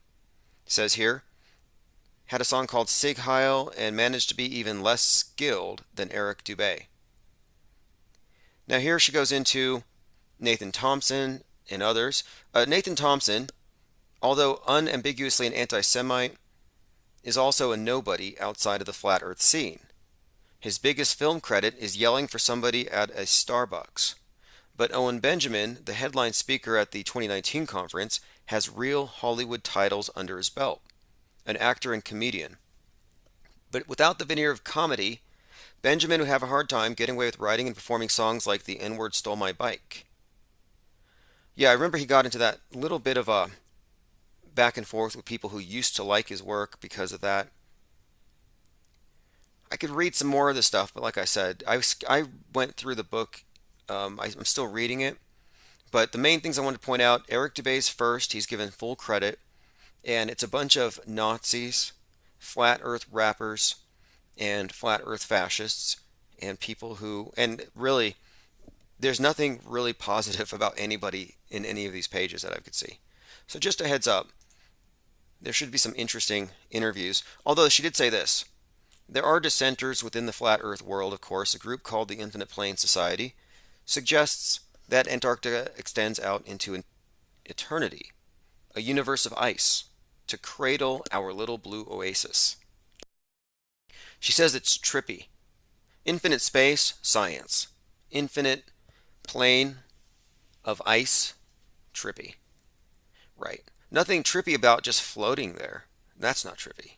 says here, had a song called Sig Heil and managed to be even less skilled than Eric Dubé. Now here she goes into Nathan Thompson and others. Nathan Thompson, although unambiguously an anti-Semite, is also a nobody outside of the flat earth scene. His biggest film credit is yelling for somebody at a Starbucks. But Owen Benjamin, the headline speaker at the 2019 conference, has real Hollywood titles under his belt. An actor and comedian. But without the veneer of comedy, Benjamin would have a hard time getting away with writing and performing songs like The N-Word Stole My Bike. Yeah, I remember he got into that little bit of a back and forth with people who used to like his work because of that. I could read some more of this stuff, but like I said, I went through the book. I'm still reading it. But the main things I want to point out, Eric Dubé's first, he's given full credit. And it's a bunch of Nazis, flat earth rappers, and flat earth fascists, and people who, and really, there's nothing really positive about anybody in any of these pages that I could see. So just a heads up, there should be some interesting interviews. Although she did say this, there are dissenters within the flat earth world, of course. A group called the Infinite Plane Society suggests that Antarctica extends out into an eternity, a universe of ice, to cradle our little blue oasis. She says it's trippy. Infinite space, science. Infinite plane of ice, trippy. Right. Nothing trippy about just floating there. That's not trippy.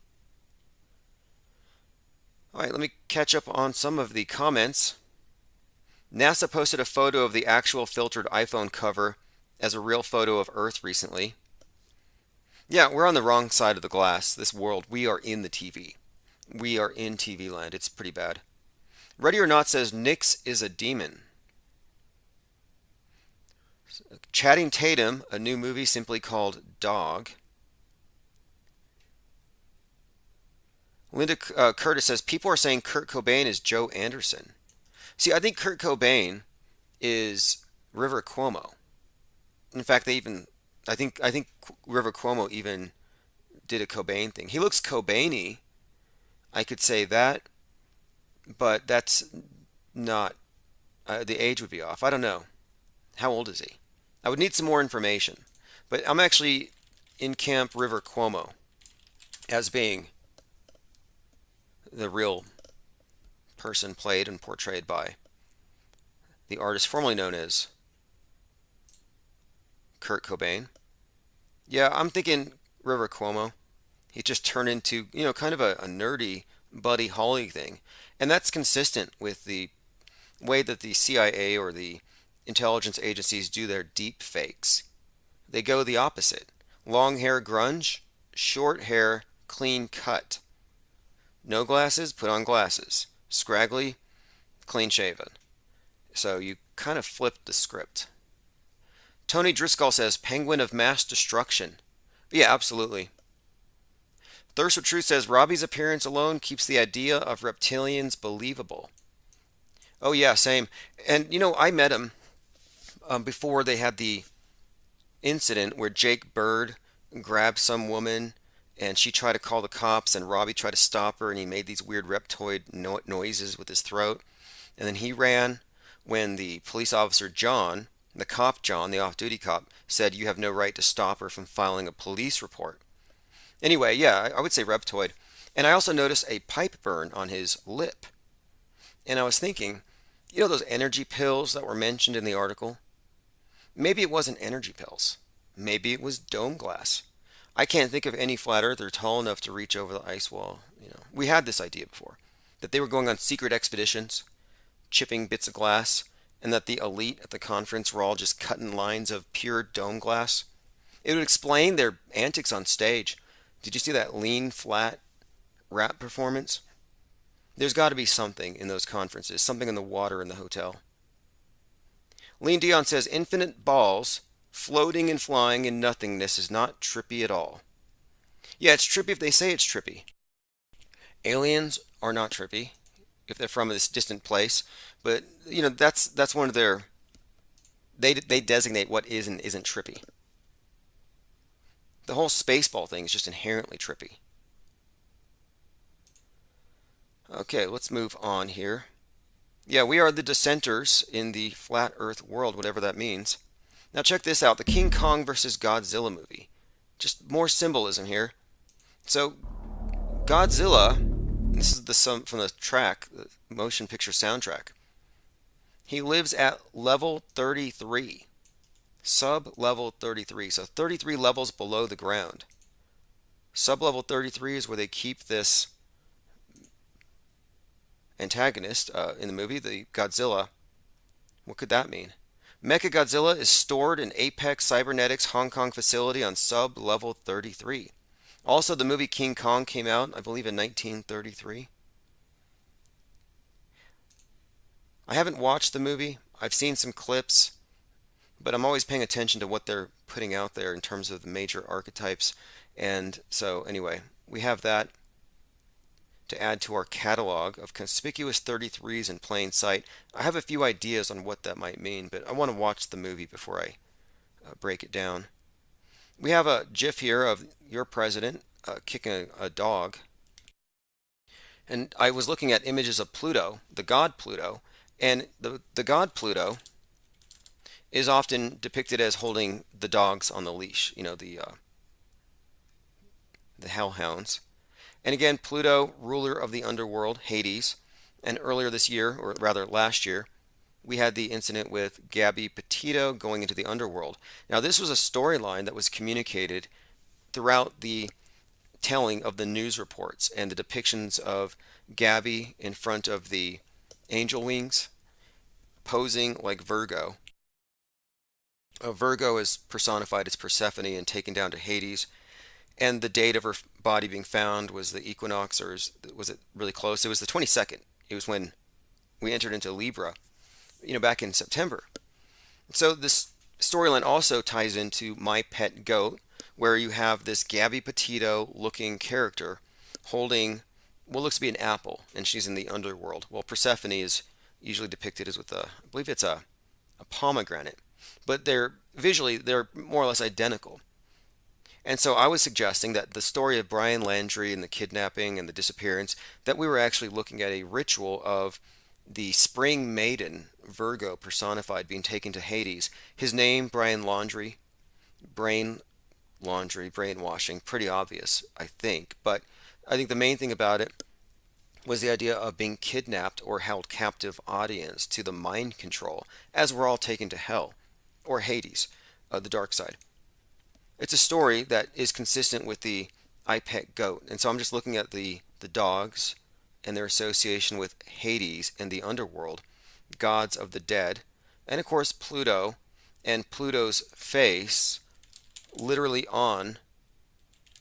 All right, let me catch up on some of the comments. NASA posted a photo of the actual filtered iPhone cover as a real photo of Earth recently. Yeah, we're on the wrong side of the glass. This world, we are in the TV. We are in TV land. It's pretty bad. Ready or Not says Nyx is a demon. Channing Tatum, a new movie simply called Dog. Linda Curtis says people are saying Kurt Cobain is Joe Anderson. See, I think Kurt Cobain is River Cuomo. In fact, I think River Cuomo even did a Cobain thing. He looks Cobain-y, I could say that, but that's not, the age would be off. I don't know. How old is he? I would need some more information. But I'm actually in camp River Cuomo as being the real person played and portrayed by the artist formerly known as Kurt Cobain. Yeah, I'm thinking River Cuomo. He just turned into, kind of a nerdy Buddy Holly thing. And that's consistent with the way that the CIA or the intelligence agencies do their deep fakes. They go the opposite. Long hair grunge, short hair clean cut. No glasses, put on glasses. Scraggly, clean shaven. So you kind of flipped the script. Tony Driscoll says Penguin of Mass Destruction. Yeah, absolutely. Thirst for Truth says Robbie's appearance alone keeps the idea of reptilians believable. Oh yeah, same. And I met him before they had the incident where Jake Bird grabbed some woman and she tried to call the cops and Robbie tried to stop her and he made these weird reptoid noises with his throat. And then he ran when the police officer John, the cop John, the off-duty cop, said you have no right to stop her from filing a police report. Anyway, yeah, I would say reptoid. And I also noticed a pipe burn on his lip. And I was thinking, those energy pills that were mentioned in the article? Maybe it wasn't energy pills. Maybe it was dome glass. I can't think of any flat earther tall enough to reach over the ice wall. We had this idea before, that they were going on secret expeditions, chipping bits of glass, and that the elite at the conference were all just cutting lines of pure dome glass. It would explain their antics on stage. Did you see that lean, flat rap performance? There's got to be something in those conferences, something in the water in the hotel. Lean Dion says infinite balls floating and flying in nothingness is not trippy at all. Yeah, it's trippy if they say it's trippy. Aliens are not trippy if they're from this distant place, but that's one of their, they designate what is and isn't trippy. The whole spaceball thing is just inherently trippy. Okay, let's move on here. Yeah, we are the dissenters in the flat earth world, whatever that means. Now check this out, the King Kong versus Godzilla movie. Just more symbolism here. So, Godzilla, this is from the track, the motion picture soundtrack. He lives at level 33. Sub-level 33. So 33 levels below the ground. Sub-level 33 is where they keep this antagonist in the movie, the Godzilla. What could that mean? Mechagodzilla is stored in Apex Cybernetics Hong Kong facility on sub-level 33. Also, the movie King Kong came out, I believe, in 1933. I haven't watched the movie. I've seen some clips, but I'm always paying attention to what they're putting out there in terms of the major archetypes. And so, anyway, we have that to add to our catalog of conspicuous 33s in plain sight. I have a few ideas on what that might mean, but I want to watch the movie before I break it down. We have a GIF here of your president kicking a dog. And I was looking at images of Pluto, the god Pluto, and the god Pluto is often depicted as holding the dogs on the leash, you know, the hellhounds. And again, Pluto, ruler of the underworld, Hades. And earlier this year, or rather last year, we had the incident with Gabby Petito going into the underworld. Now, this was a storyline that was communicated throughout the telling of the news reports and the depictions of Gabby in front of the angel wings, posing like Virgo. Virgo is personified as Persephone and taken down to Hades. And the date of her body being found was the equinox, or was it really close? It was the 22nd. It was when we entered into Libra, you know, back in September. So this storyline also ties into My Pet Goat, where you have this Gabby Petito looking character holding what looks to be an apple, and she's in the underworld. Well, Persephone is usually depicted as with I believe it's a pomegranate, but they're more or less identical. And so I was suggesting that the story of Brian Landry and the kidnapping and the disappearance, that we were actually looking at a ritual of the spring maiden, Virgo personified, being taken to Hades. His name, Brian Laundrie, brain laundry, brainwashing, pretty obvious, I think. But I think the main thing about it was the idea of being kidnapped or held captive audience to the mind control, as we're all taken to hell, or Hades, the dark side. It's a story that is consistent with the I Pet Goat. And so I'm just looking at the dogs and their association with Hades and the underworld, gods of the dead, and of course Pluto and Pluto's face literally on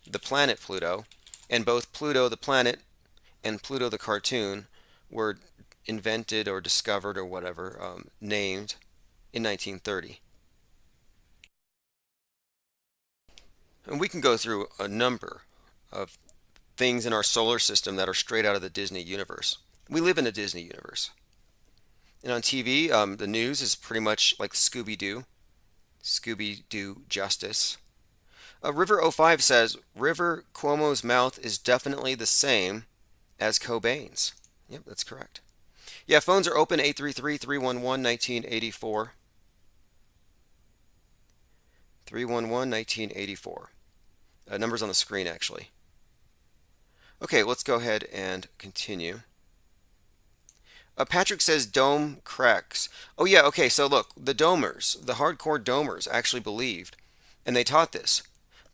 the planet Pluto. And both Pluto the planet and Pluto the cartoon were invented or discovered or whatever, named in 1930. And we can go through a number of things in our solar system that are straight out of the Disney universe. We live in a Disney universe. And on TV, the news is pretty much like Scooby-Doo. Scooby-Doo Justice. River05 says, River Cuomo's mouth is definitely the same as Cobain's. Yep, that's correct. Yeah, phones are open, 833-311-1984. 311-1984. Numbers on the screen, actually. Okay, let's go ahead and continue. Patrick says dome cracks. Oh yeah, okay, so look, the domers, the hardcore domers actually believed, and they taught this,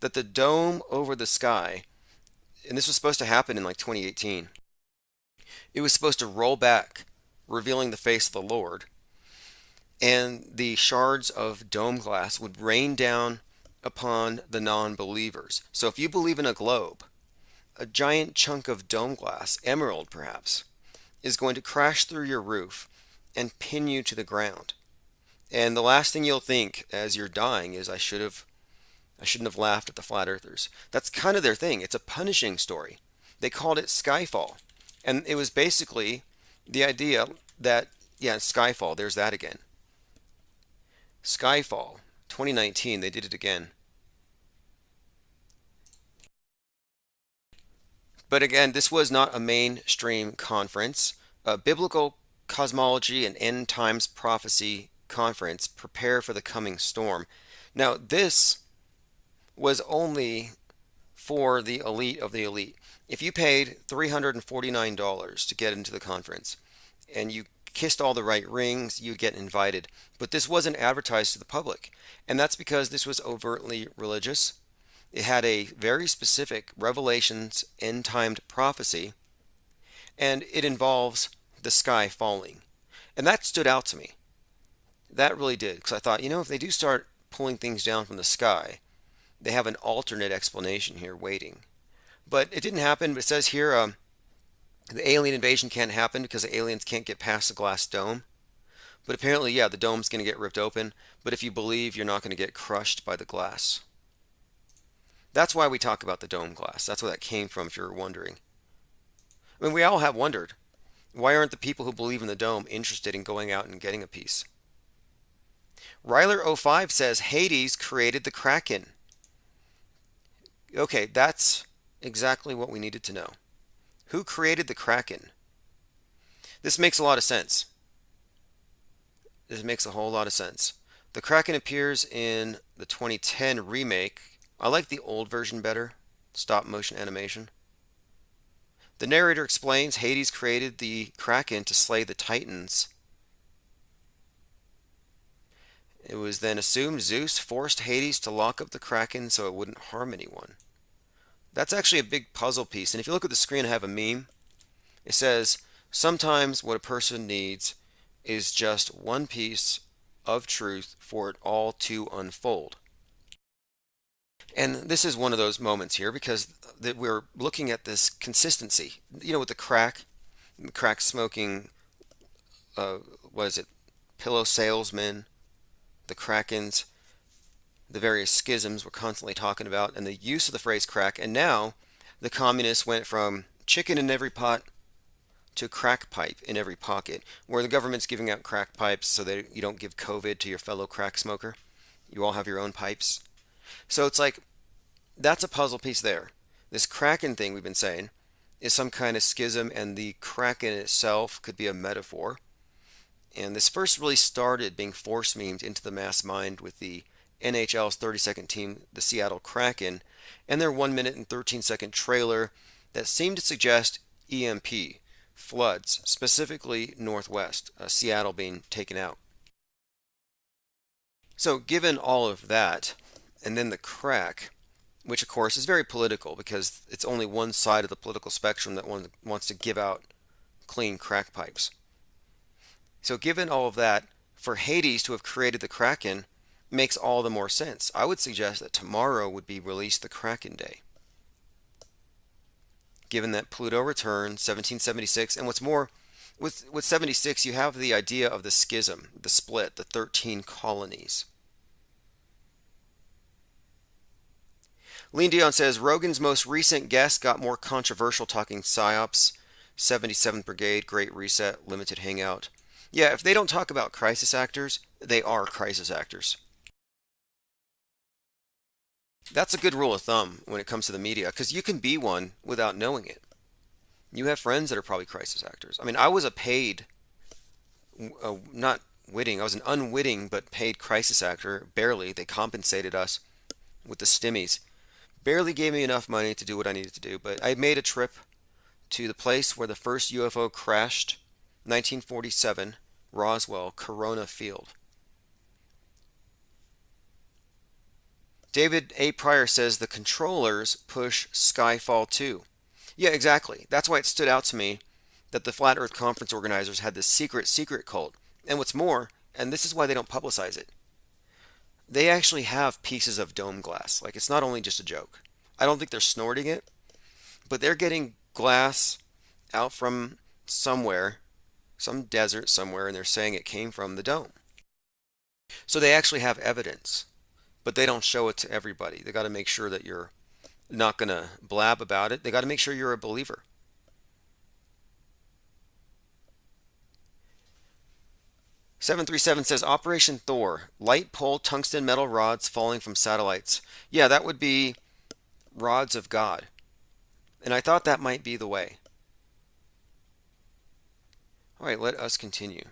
that the dome over the sky, and this was supposed to happen in like 2018, it was supposed to roll back, revealing the face of the Lord, and the shards of dome glass would rain down upon the non-believers. So if you believe in a globe, a giant chunk of dome glass, emerald perhaps, is going to crash through your roof and pin you to the ground. And the last thing you'll think as you're dying is, I shouldn't have laughed at the flat earthers. That's kind of their thing. It's a punishing story. They called it Skyfall. And it was basically the idea that, yeah, Skyfall, there's that again. Skyfall, 2019, they did it again. But again, this was not a mainstream conference. A biblical cosmology and end times prophecy conference, prepare for the coming storm. Now, this was only for the elite of the elite. If you paid $349 to get into the conference and you kissed all the right rings, you'd get invited. But this wasn't advertised to the public. And that's because this was overtly religious. It had a very specific Revelations end-timed prophecy. And it involves the sky falling. And that stood out to me. That really did, because I thought, if they do start pulling things down from the sky, they have an alternate explanation here waiting. But it didn't happen. But it says here the alien invasion can't happen because the aliens can't get past the glass dome. But apparently, yeah, the dome's going to get ripped open. But if you believe, you're not going to get crushed by the glass. That's why we talk about the dome glass. That's where that came from, if you're wondering. I mean, we all have wondered. Why aren't the people who believe in the dome interested in going out and getting a piece? Ryler05 says Hades created the Kraken. Okay, that's exactly what we needed to know. Who created the Kraken? This makes a lot of sense. This makes a whole lot of sense. The Kraken appears in the 2010 remake. I like the old version better, stop motion animation. The narrator explains Hades created the Kraken to slay the Titans. It was then assumed Zeus forced Hades to lock up the Kraken so it wouldn't harm anyone. That's actually a big puzzle piece. And if you look at the screen, I have a meme. It says, sometimes what a person needs is just one piece of truth for it all to unfold. And this is one of those moments here because we're looking at this consistency. With the crack smoking, what is it, pillow salesmen, the Krakens, the various schisms we're constantly talking about, and the use of the phrase crack. And now the communists went from chicken in every pot to crack pipe in every pocket, where the government's giving out crack pipes so that you don't give COVID to your fellow crack smoker. You all have your own pipes. So it's like, that's a puzzle piece there. This Kraken thing we've been saying is some kind of schism, and the Kraken itself could be a metaphor. And this first really started being force memed into the mass mind with the NHL's 32nd team, the Seattle Kraken, and their 1 minute and 13-second trailer that seemed to suggest EMP, floods, specifically northwest, Seattle being taken out. So given all of that, and then the crack, which of course is very political because it's only one side of the political spectrum that wants to give out clean crack pipes. So given all of that, for Hades to have created the Kraken makes all the more sense. I would suggest that tomorrow would be Release the Kraken Day. Given that Pluto returns, 1776, and what's more, with 76 you have the idea of the schism, the split, the 13 colonies. Lean Dion says, Rogan's most recent guest got more controversial talking PSYOPs, 77th Brigade, Great Reset, Limited Hangout. Yeah, if they don't talk about crisis actors, they are crisis actors. That's a good rule of thumb when it comes to the media, because you can be one without knowing it. You have friends that are probably crisis actors. I mean, I was a paid, not witting, I was an unwitting but paid crisis actor, barely. They compensated us with the stimmies. Barely gave me enough money to do what I needed to do, but I made a trip to the place where the first UFO crashed, 1947, Roswell, Corona Field. David A. Pryor says the controllers push Skyfall 2. Yeah, exactly. That's why it stood out to me that the Flat Earth Conference organizers had this secret cult. And what's more, and this is why they don't publicize it, they actually have pieces of dome glass. Like, it's not only just a joke. I don't think they're snorting it, but they're getting glass out from somewhere, some desert somewhere, and they're saying it came from the dome. So they actually have evidence, but they don't show it to everybody. They got to make sure that you're not going to blab about it. They got to make sure you're a believer. "737 says Operation Thor, light pole tungsten metal rods falling from satellites. Yeah, that would be rods of God. And I thought that might be the way. All right, let us continue.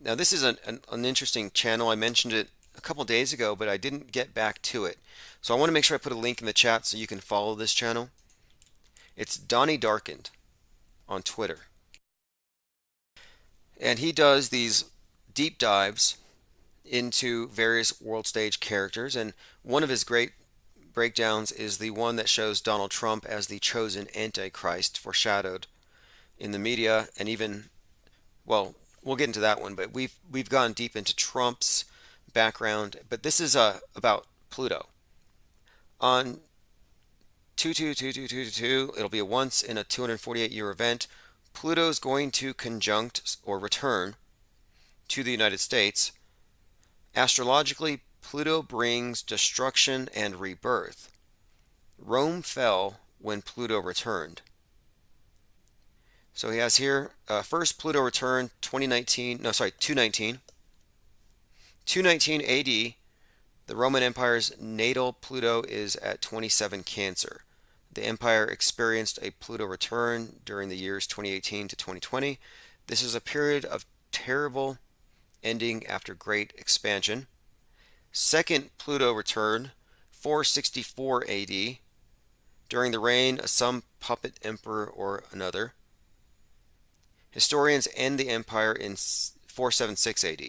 Now this is an interesting channel. I mentioned it a couple days ago, but I didn't get back to it. So I want to make sure I put a link in the chat so you can follow this channel. It's Donnie Darkened on Twitter. And he does these deep dives into various world stage characters, and one of his great breakdowns is the one that shows Donald Trump as the chosen Antichrist foreshadowed in the media and even Well, we'll get into that one, but we've gone deep into Trump's background, but this is about Pluto. On 222222, it'll be a once in a 248-year event. Pluto is going to conjunct or return to the United States. Astrologically, Pluto brings destruction and rebirth. Rome fell when Pluto returned. So he has here, first Pluto returned 219. 219 AD, the Roman Empire's natal Pluto is at 27 Cancer. The empire experienced a Pluto return during the years 2018 to 2020. This is a period of terrible ending after great expansion. Second Pluto return, 464 AD, during the reign of some puppet emperor or another. Historians end the empire in 476 AD.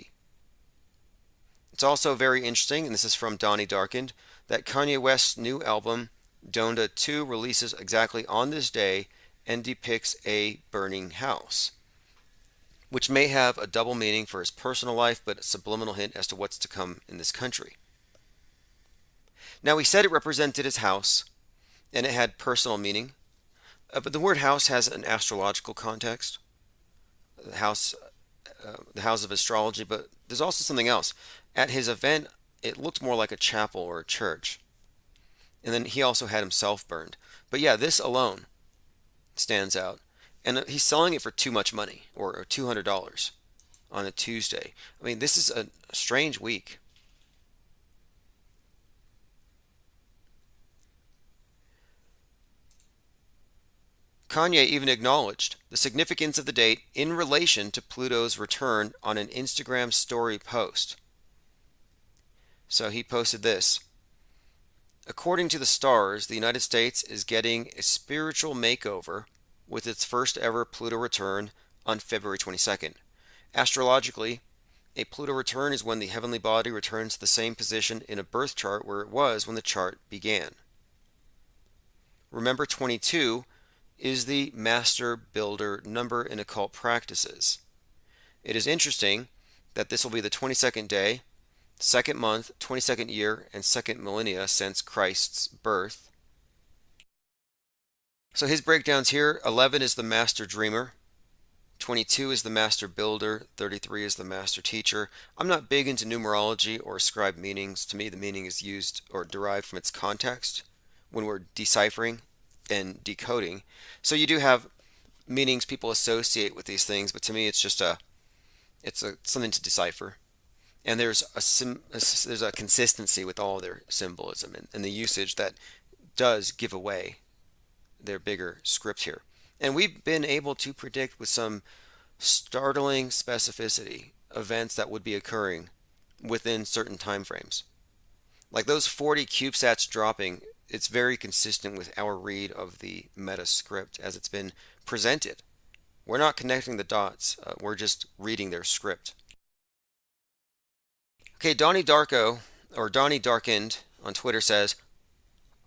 It's also very interesting, and this is from Donnie Darkened, that Kanye West's new album, Donda 2, releases exactly on this day and depicts a burning house, which may have a double meaning for his personal life, but a subliminal hint as to what's to come in this country. Now, he said it represented his house, and it had personal meaning, but the word house has an astrological context. The house of astrology, but there's also something else. At his event, it looked more like a chapel or a church. And then he also had himself burned. But yeah, this alone stands out. And he's selling it for too much money, or $200 on a Tuesday. I mean, this is a strange week. Kanye even acknowledged the significance of the date in relation to Pluto's return on an Instagram story post. So he posted this. According to the stars, the United States is getting a spiritual makeover with its first ever Pluto return on February 22nd. Astrologically, a Pluto return is when the heavenly body returns to the same position in a birth chart where it was when the chart began. Remember, 22 is the master builder number in occult practices. It is interesting that this will be the 22nd day, second month, 22nd year, and second millennia since Christ's birth. So his breakdowns here, 11 is the master dreamer, 22 is the master builder, 33 is the master teacher. I'm not big into numerology or ascribed meanings. To me, the meaning is used or derived from its context when we're deciphering and decoding. So you do have meanings people associate with these things, but to me it's just something to decipher. And there's a consistency with all their symbolism and the usage that does give away their bigger script here. And we've been able to predict with some startling specificity events that would be occurring within certain time frames. Like those 40 CubeSats dropping, it's very consistent with our read of the meta script as it's been presented. We're not connecting the dots, we're just reading their script. Okay, Donnie Darkened on Twitter says,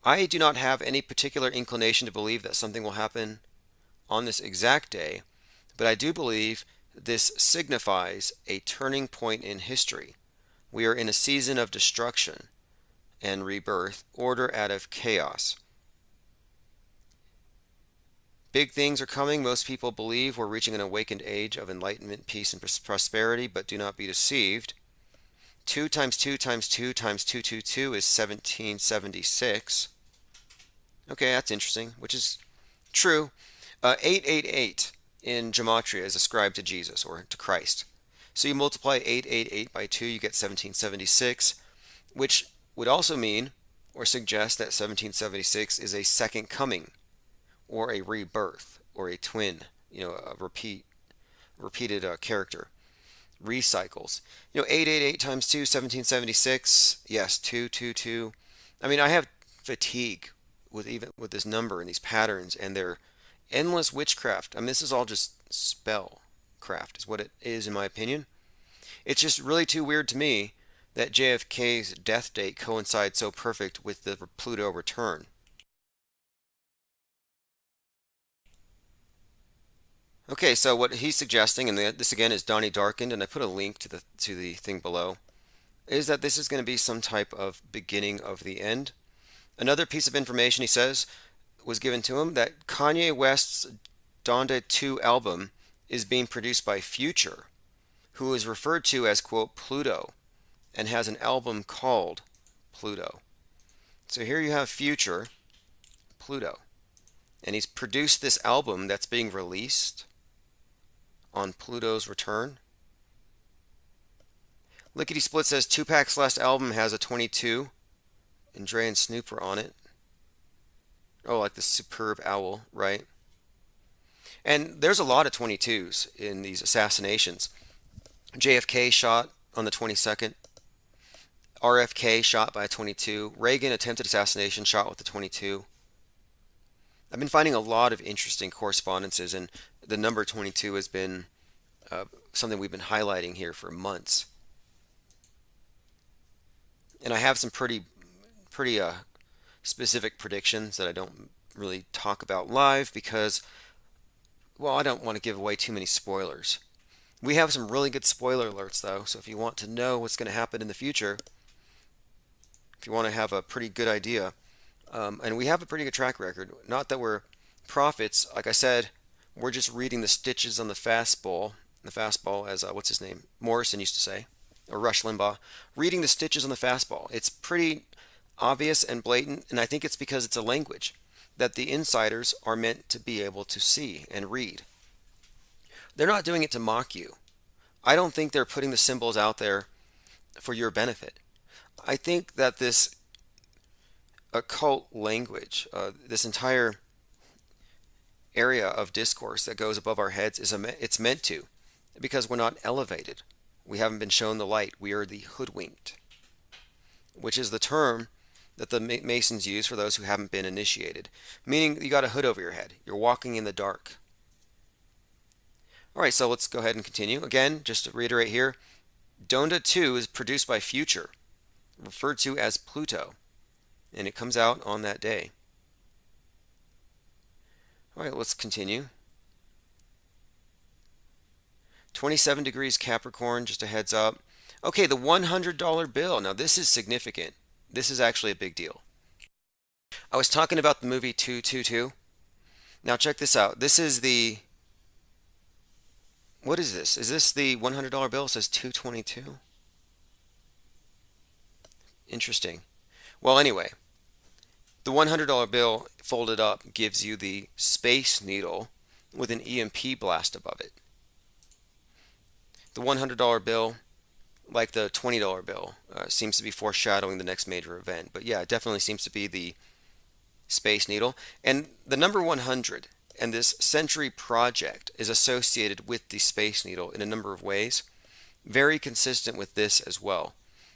I do not have any particular inclination to believe that something will happen on this exact day, but I do believe this signifies a turning point in history. We are in a season of destruction and rebirth, order out of chaos. Big things are coming. Most people believe we're reaching an awakened age of enlightenment, peace, and prosperity, but do not be deceived. 2 times 2 times 2 times 222 is 1776. Okay, that's interesting, which is true. 888 in Gematria is ascribed to Jesus or to Christ. So you multiply 888 by 2, you get 1776, which would also mean or suggest that 1776 is a second coming or a rebirth or a twin, a repeated character. Recycles. 888 times 2, 1776. Yes, 222. I mean, I have fatigue with this number and these patterns and their endless witchcraft. I mean, this is all just spellcraft is what it is in my opinion. It's just really too weird to me that JFK's death date coincides so perfect with the Pluto return. Okay, so what he's suggesting, and this again is Donnie Darkened, and I put a link to the thing below, is that this is going to be some type of beginning of the end. Another piece of information he says was given to him that Kanye West's Donda 2 album is being produced by Future, who is referred to as, quote, Pluto, and has an album called Pluto. So here you have Future, Pluto, and he's produced this album that's being released on Pluto's return. Lickety Split says Tupac's last album has a 22, and Dre and Snoop are on it. Oh, like the superb owl, right? And there's a lot of 22s in these assassinations. JFK shot on the 22nd. RFK shot by a 22. Reagan attempted assassination shot with the 22. I've been finding a lot of interesting correspondences, and the number 22 has been something we've been highlighting here for months. And I have some pretty specific predictions that I don't really talk about live because, well, I don't want to give away too many spoilers. We have some really good spoiler alerts, though, so if you want to know what's going to happen in the future, if you want to have a pretty good idea, and we have a pretty good track record. Not that we're prophets. Like I said, we're just reading the stitches on the fastball. The fastball, as what's his name? Morrison used to say, or Rush Limbaugh. Reading the stitches on the fastball. It's pretty obvious and blatant, and I think it's because it's a language that the insiders are meant to be able to see and read. They're not doing it to mock you. I don't think they're putting the symbols out there for your benefit. I think that this occult language, this entire area of discourse that goes above our heads, it's meant to, because we're not elevated. We haven't been shown the light. We are the hoodwinked, which is the term that the Masons use for those who haven't been initiated, meaning you got a hood over your head. You're walking in the dark. All right, so let's go ahead and continue. Again, just to reiterate here, Donda 2 is produced by Future, referred to as Pluto, and it comes out on that day. All right, let's continue. 27 degrees Capricorn, just a heads up. Okay, the $100 bill. Now, this is significant. This is actually a big deal. I was talking about the movie 222. Now, check this out. This is the... What is this? Is this the $100 bill? It says 222. Interesting. Well, anyway, the $100 bill folded up gives you the Space Needle with an EMP blast above it. The $100 bill, like the $20 bill, seems to be foreshadowing the next major event. But yeah, it definitely seems to be the Space Needle. And the number 100 and this Century Project is associated with the Space Needle in a number of ways. Very consistent with this as well.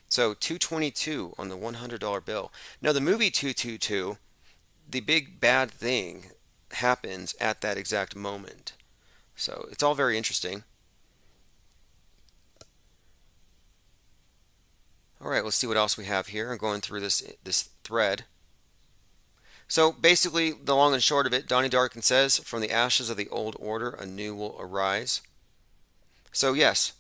So 222 on the $100 bill. Now the movie 222, the big bad thing happens at that exact moment. So it's all very interesting. All right, let's see what else we have here. I'm going through this thread. So basically, the long and short of it, Donnie Darkin says, from the ashes of the old order, a new will arise. So yes,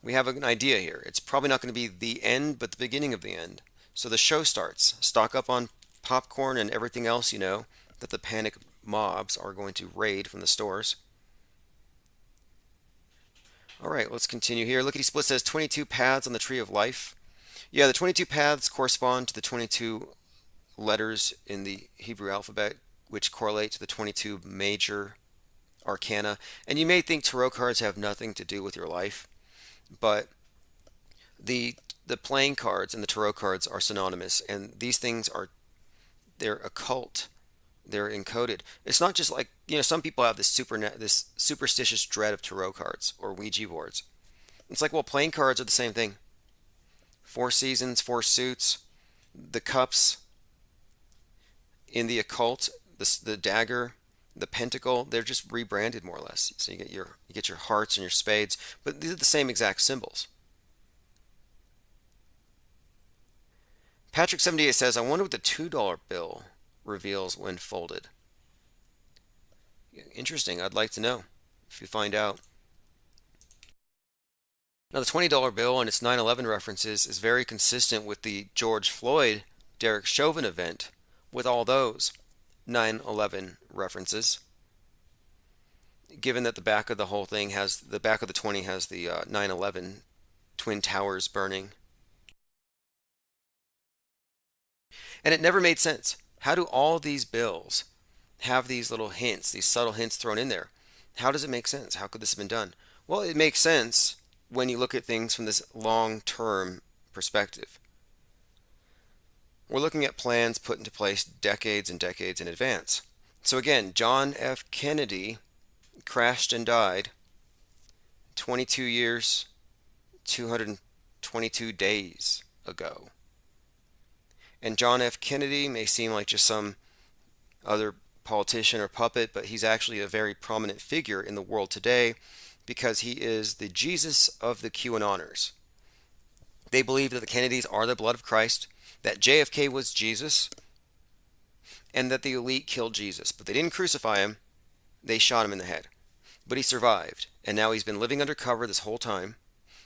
we have an idea here. It's probably not going to be the end, but the beginning of the end. So the show starts. Stock up on popcorn and everything else you know that the panic mobs are going to raid from the stores. All right, let's continue here. Lickety Split says 22 paths on the Tree of Life. Yeah, the 22 paths correspond to the 22 letters in the Hebrew alphabet, which correlate to the 22 major arcana. And you may think tarot cards have nothing to do with your life, but the playing cards and the tarot cards are synonymous, and these things they're occult. They're encoded. It's not just like, you know, some people have this superstitious dread of tarot cards or Ouija boards. It's like, well, playing cards are the same thing. 4 seasons, 4 suits, the cups in the occult, the dagger, the pentacle, they're just rebranded more or less. So you get your hearts and your spades, but these are the same exact symbols. Patrick78 says, I wonder what the $2 bill reveals when folded. Interesting. I'd like to know if you find out. Now, the $20 bill and its 9/11 references is very consistent with the George Floyd Derek Chauvin event with all those 9/11 references. Given that the back of the whole thing has the back of the 20 has the 9/11 Twin Towers burning. And it never made sense. How do all these bills have these little hints, these subtle hints thrown in there? How does it make sense? How could this have been done? Well, it makes sense when you look at things from this long-term perspective. We're looking at plans put into place decades and decades in advance. So again, John F. Kennedy crashed and died 22 years, 222 days ago. And John F. Kennedy may seem like just some other politician or puppet, but he's actually a very prominent figure in the world today because he is the Jesus of the QAnoners. They believe that the Kennedys are the blood of Christ, that JFK was Jesus, and that the elite killed Jesus. But they didn't crucify him, they shot him in the head. But he survived, and now he's been living undercover this whole time,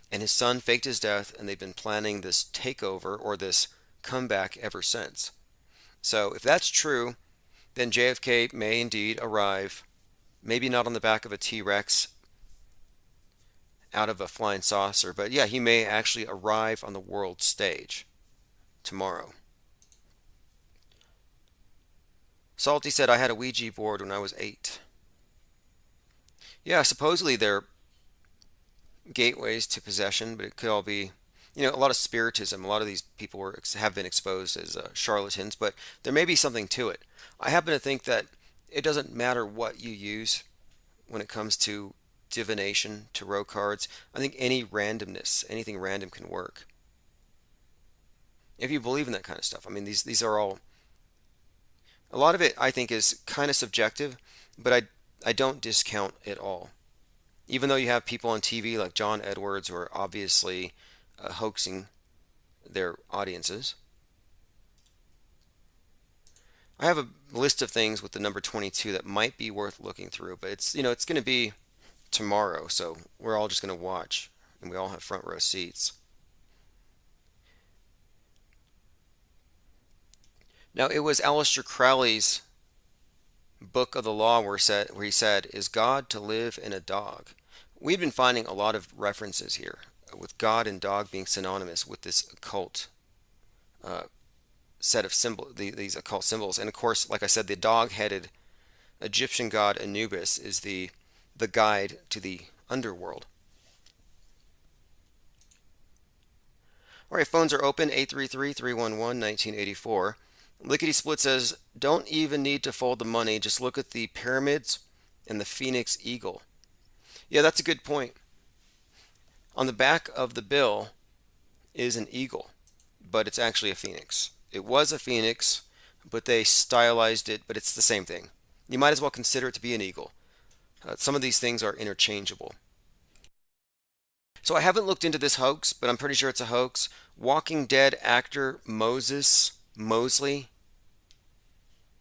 and his son faked his death, and they've been planning this takeover or this comeback ever since. So if that's true, then JFK may indeed arrive, maybe not on the back of a T-Rex out of a flying saucer, but yeah, he may actually arrive on the world stage tomorrow. Salty said, I had a Ouija board when I was 8. Yeah, supposedly they're gateways to possession, but it could all be, a lot of spiritism. A lot of these people have been exposed as charlatans, but there may be something to it. I happen to think that it doesn't matter what you use when it comes to divination, tarot cards. I think any randomness, anything random can work. If you believe in that kind of stuff. I mean, these are all, a lot of it I think is kind of subjective, but I don't discount it all. Even though you have people on TV like John Edwards who are obviously hoaxing their audiences. I have a list of things with the number 22 that might be worth looking through, but it's it's going to be tomorrow, so we're all just going to watch, and we all have front row seats. Now, it was Aleister Crowley's Book of the Law where he said, "Is God to live in a dog?" We've been finding a lot of references here, with God and dog being synonymous with this occult set of symbols, these occult symbols. And of course, like I said, the dog-headed Egyptian god Anubis is the guide to the underworld. All right, phones are open, 833-311-1984. Lickety Split says, don't even need to fold the money, just look at the pyramids and the phoenix eagle. Yeah, that's a good point. On the back of the bill is an eagle, but it's actually a phoenix. It was a phoenix, but they stylized it, but it's the same thing. You might as well consider it to be an eagle. Some of these things are interchangeable. So I haven't looked into this hoax, but I'm pretty sure it's a hoax. Walking Dead actor Moses Mosley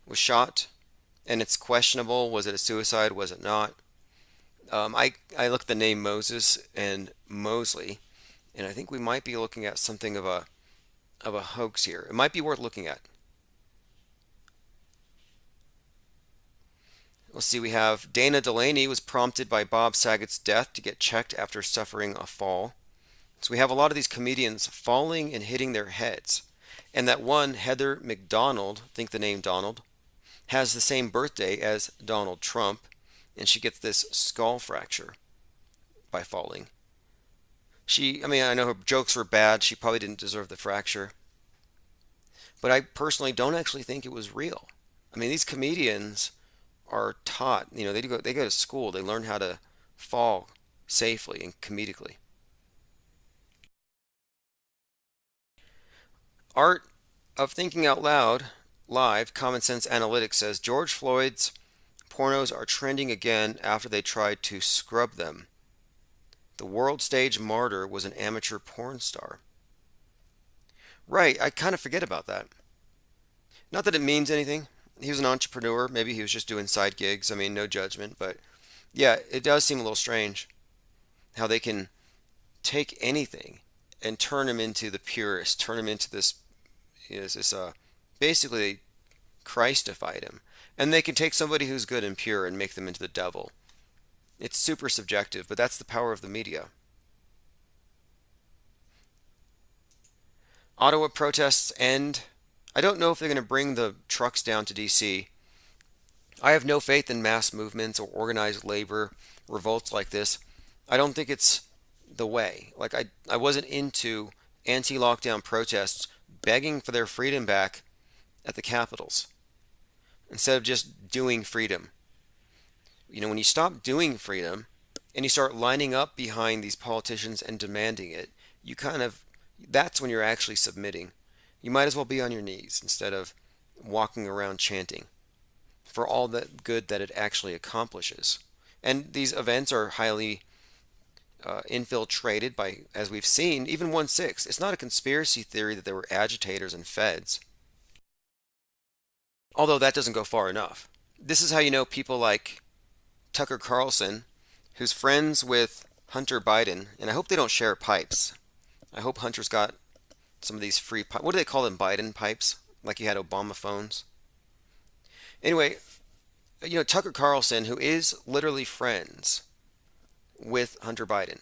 was shot, and it's questionable. Was it a suicide? Was it not? I looked at the name Moses and Mosley, and I think we might be looking at something of a hoax here. It might be worth looking at. Let's see, we have Dana Delaney was prompted by Bob Saget's death to get checked after suffering a fall. So we have a lot of these comedians falling and hitting their heads. And that one, Heather McDonald, think the name Donald, has the same birthday as Donald Trump, and she gets this skull fracture by falling. I know her jokes were bad. She probably didn't deserve the fracture. But I personally don't actually think it was real. I mean, these comedians are taught, they go to school, they learn how to fall safely and comedically. Art of Thinking Out Loud Live, Common Sense Analytics says George Floyd's pornos are trending again after they tried to scrub them. The world stage martyr was an amateur porn star. Right, I kind of forget about that. Not that it means anything. he was an entrepreneur. Maybe he was just doing side gigs. I mean, no judgment, but yeah, it does seem a little strange how they can take anything and turn him into the purist, turn him into this, basically Christified him. And they can take somebody who's good and pure and make them into the devil. It's super subjective, but that's the power of the media. Ottawa protests end. I don't know if they're going to bring the trucks down to DC. I have no faith in mass movements or organized labor revolts like this. I don't think it's the way. Like, I wasn't into anti-lockdown protests begging for their freedom back at the capitals instead of just doing freedom. You know, when you stop doing freedom and you start lining up behind these politicians and demanding it, that's when you're actually submitting. You might as well be on your knees instead of walking around chanting for all the good that it actually accomplishes. And these events are highly infiltrated by, as we've seen, even 1/6. It's not a conspiracy theory that there were agitators and feds. Although that doesn't go far enough. This is how you know people like Tucker Carlson, who's friends with Hunter Biden, and I hope they don't share pipes. I hope Hunter's got some of these free pipes. What do they call them? Biden pipes? Like you had Obama phones? Anyway, you know, Tucker Carlson, who is literally friends with Hunter Biden,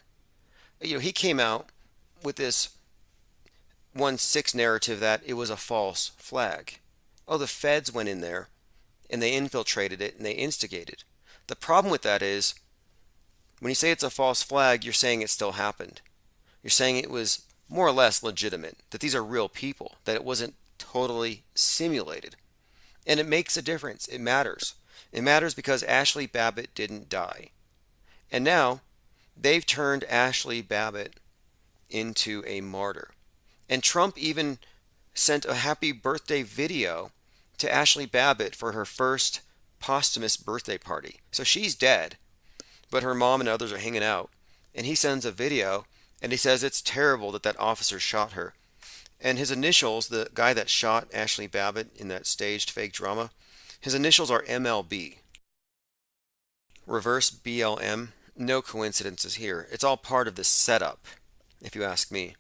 you know, he came out with this 1/6 narrative that it was a false flag. Oh, the feds went in there and they infiltrated it and they instigated. The problem with that is when you say it's a false flag, you're saying it still happened. You're saying it was more or less legitimate, that these are real people, that it wasn't totally simulated. And it makes a difference. It matters. It matters because Ashley Babbitt didn't die. And now they've turned Ashley Babbitt into a martyr. And Trump even sent a happy birthday video to Ashley Babbitt for her first posthumous birthday party. So she's dead, but her mom and others are hanging out. And he sends a video and he says it's terrible that that officer shot her. And his initials, the guy that shot Ashley Babbitt in that staged fake drama, his initials are MLB. Reverse BLM. No coincidences here. It's all part of this setup, if you ask me.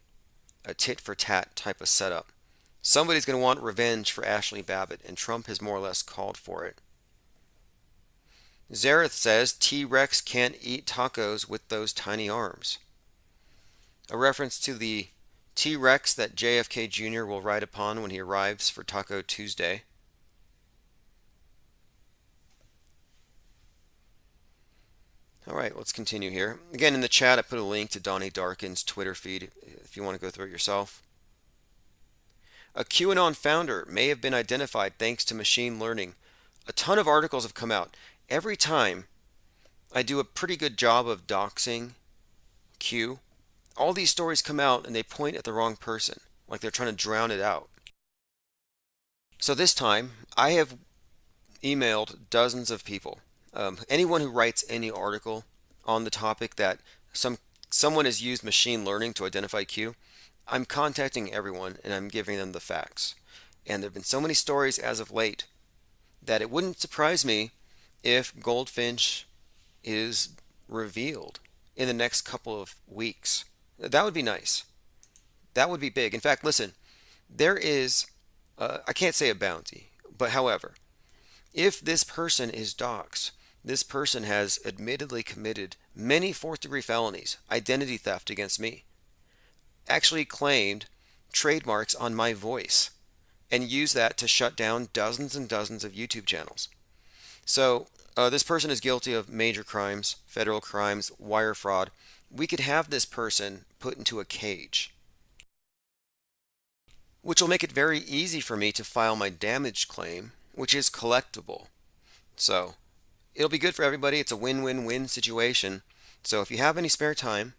A tit for tat type of setup. Somebody's going to want revenge for Ashley Babbitt, and Trump has more or less called for it. Zareth says T-Rex can't eat tacos with those tiny arms. A reference to the T-Rex that JFK Jr. will ride upon when he arrives for Taco Tuesday. Alright, let's continue here. Again, in the chat, I put a link to Donnie Darkin's Twitter feed if you want to go through it yourself. A QAnon founder may have been identified thanks to machine learning. A ton of articles have come out. Every time I do a pretty good job of doxing Q, all these stories come out and they point at the wrong person, like they're trying to drown it out. So this time, I have emailed dozens of people. Anyone who writes any article on the topic that someone has used machine learning to identify Q, I'm contacting everyone and I'm giving them the facts. And there have been so many stories as of late that it wouldn't surprise me if Goldfinch is revealed in the next couple of weeks. That would be nice. That would be big. In fact, listen, there is, I can't say a bounty, but however, if this person is doxxed, this person has admittedly committed many fourth-degree felonies, identity theft against me, actually claimed trademarks on my voice, and used that to shut down dozens and dozens of YouTube channels. So this person is guilty of major crimes, federal crimes, wire fraud. We could have this person put into a cage, which will make it very easy for me to file my damage claim, which is collectible. So it'll be good for everybody. It's a win-win-win situation. So if you have any spare time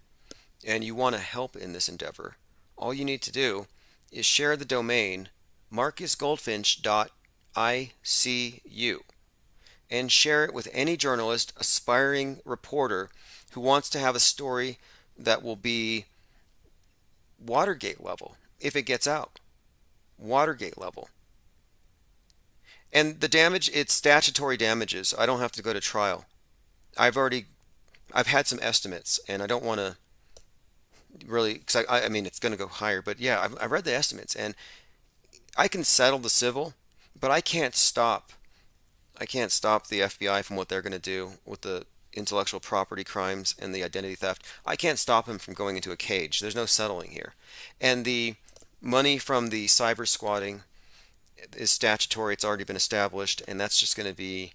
and you want to help in this endeavor, all you need to do is share the domain marcusgoldfinch.icu and share it with any journalist, aspiring reporter who wants to have a story that will be Watergate level if it gets out. Watergate level. And the damage, it's statutory damages. I don't have to go to trial. I've had some estimates, and I don't want to really, because I mean, it's going to go higher, but yeah, I've read the estimates, and I can settle the civil, but I can't stop the FBI from what they're going to do with the intellectual property crimes and the identity theft. I can't stop them from going into a cage. There's no settling here. And the money from the cyber squatting is statutory. It's already been established, and that's just going to be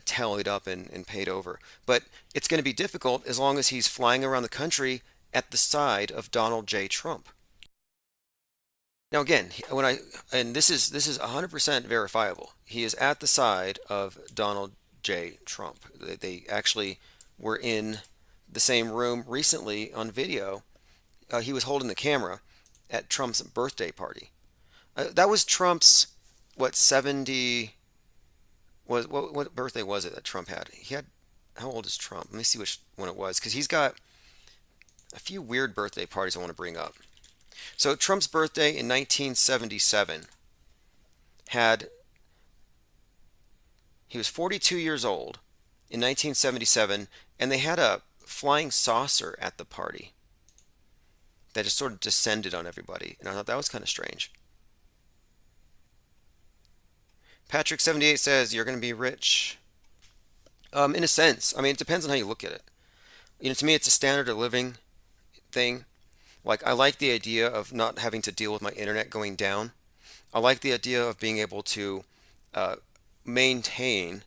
tallied up and paid over. But it's going to be difficult as long as he's flying around the country at the side of Donald J. Trump. Now again, this is 100% verifiable. He is at the side of Donald J. Trump. They actually were in the same room recently on video. He was holding the camera at Trump's birthday party. That was Trump's what 70 was what birthday was it that Trump had? How old is Trump? Let me see which one it was, because he's got a few weird birthday parties I want to bring up. So Trump's birthday in 1977 he was 42 years old in 1977, and they had a flying saucer at the party that just sort of descended on everybody, and I thought that was kind of strange. Patrick78 says, you're going to be rich. In a sense. I mean, it depends on how you look at it. To me, it's a standard of living thing. Like, I like the idea of not having to deal with my internet going down. I like the idea of being able to maintain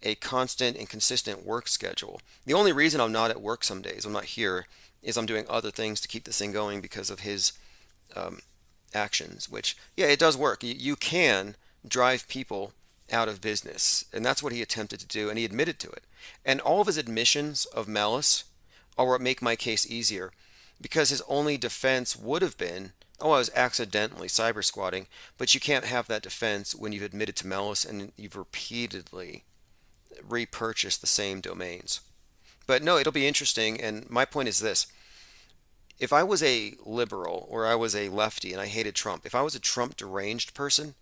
a constant and consistent work schedule. The only reason I'm not at work some days, I'm not here, is I'm doing other things to keep this thing going because of his actions, which, yeah, it does work. You can drive people out of business, and that's what he attempted to do, and he admitted to it. And all of his admissions of malice are what make my case easier, because his only defense would have been, oh, I was accidentally cyber squatting, but you can't have that defense when you've admitted to malice and you've repeatedly repurchased the same domains. But no, it'll be interesting, and my point is this. If I was a liberal or I was a lefty and I hated Trump, if I was a Trump deranged person,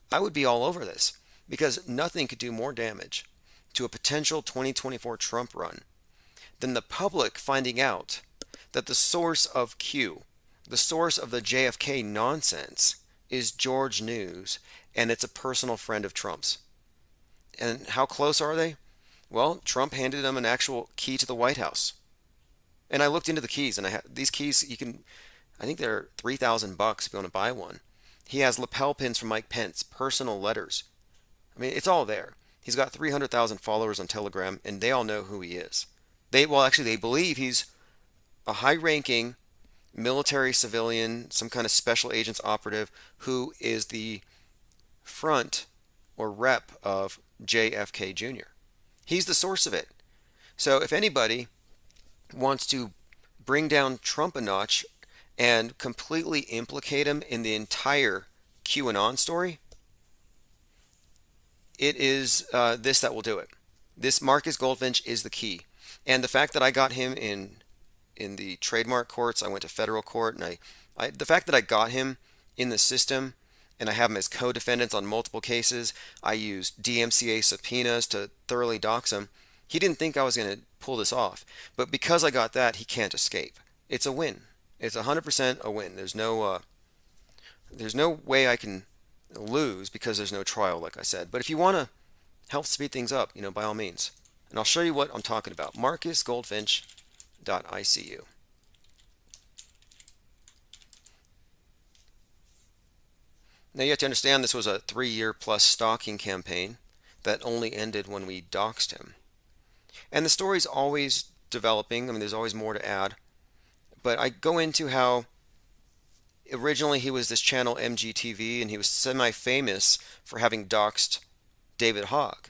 I would be all over this, because nothing could do more damage to a potential 2024 Trump run than the public finding out that the source of Q, the source of the JFK nonsense, is George News, and it's a personal friend of Trump's. And how close are they? Well, Trump handed him an actual key to the White House. And I looked into the keys, and these keys, I think they're $3,000 if you want to buy one. He has lapel pins from Mike Pence, personal letters. I mean, it's all there. He's got 300,000 followers on Telegram, and they all know who he is. They believe he's a high-ranking military civilian, some kind of special agents operative who is the front or rep of JFK Jr. He's the source of it. So if anybody wants to bring down Trump a notch and completely implicate him in the entire QAnon story, it is this that will do it. This Marcus Goldfinch is the key. And the fact that I got him in the trademark courts, I went to federal court, and the fact that I got him in the system, and I have him as co-defendants on multiple cases, I used DMCA subpoenas to thoroughly dox him. He didn't think I was going to pull this off. But because I got that, he can't escape. It's a win. It's 100% a win. There's no way I can lose because there's no trial, like I said. But if you want to help speed things up, by all means. And I'll show you what I'm talking about. MarcusGoldfinch.icu. Now you have to understand this was a 3-year plus stalking campaign that only ended when we doxed him. And the story's always developing. I mean, there's always more to add. But I go into how originally he was this channel MGTV, and he was semi-famous for having doxed David Hogg.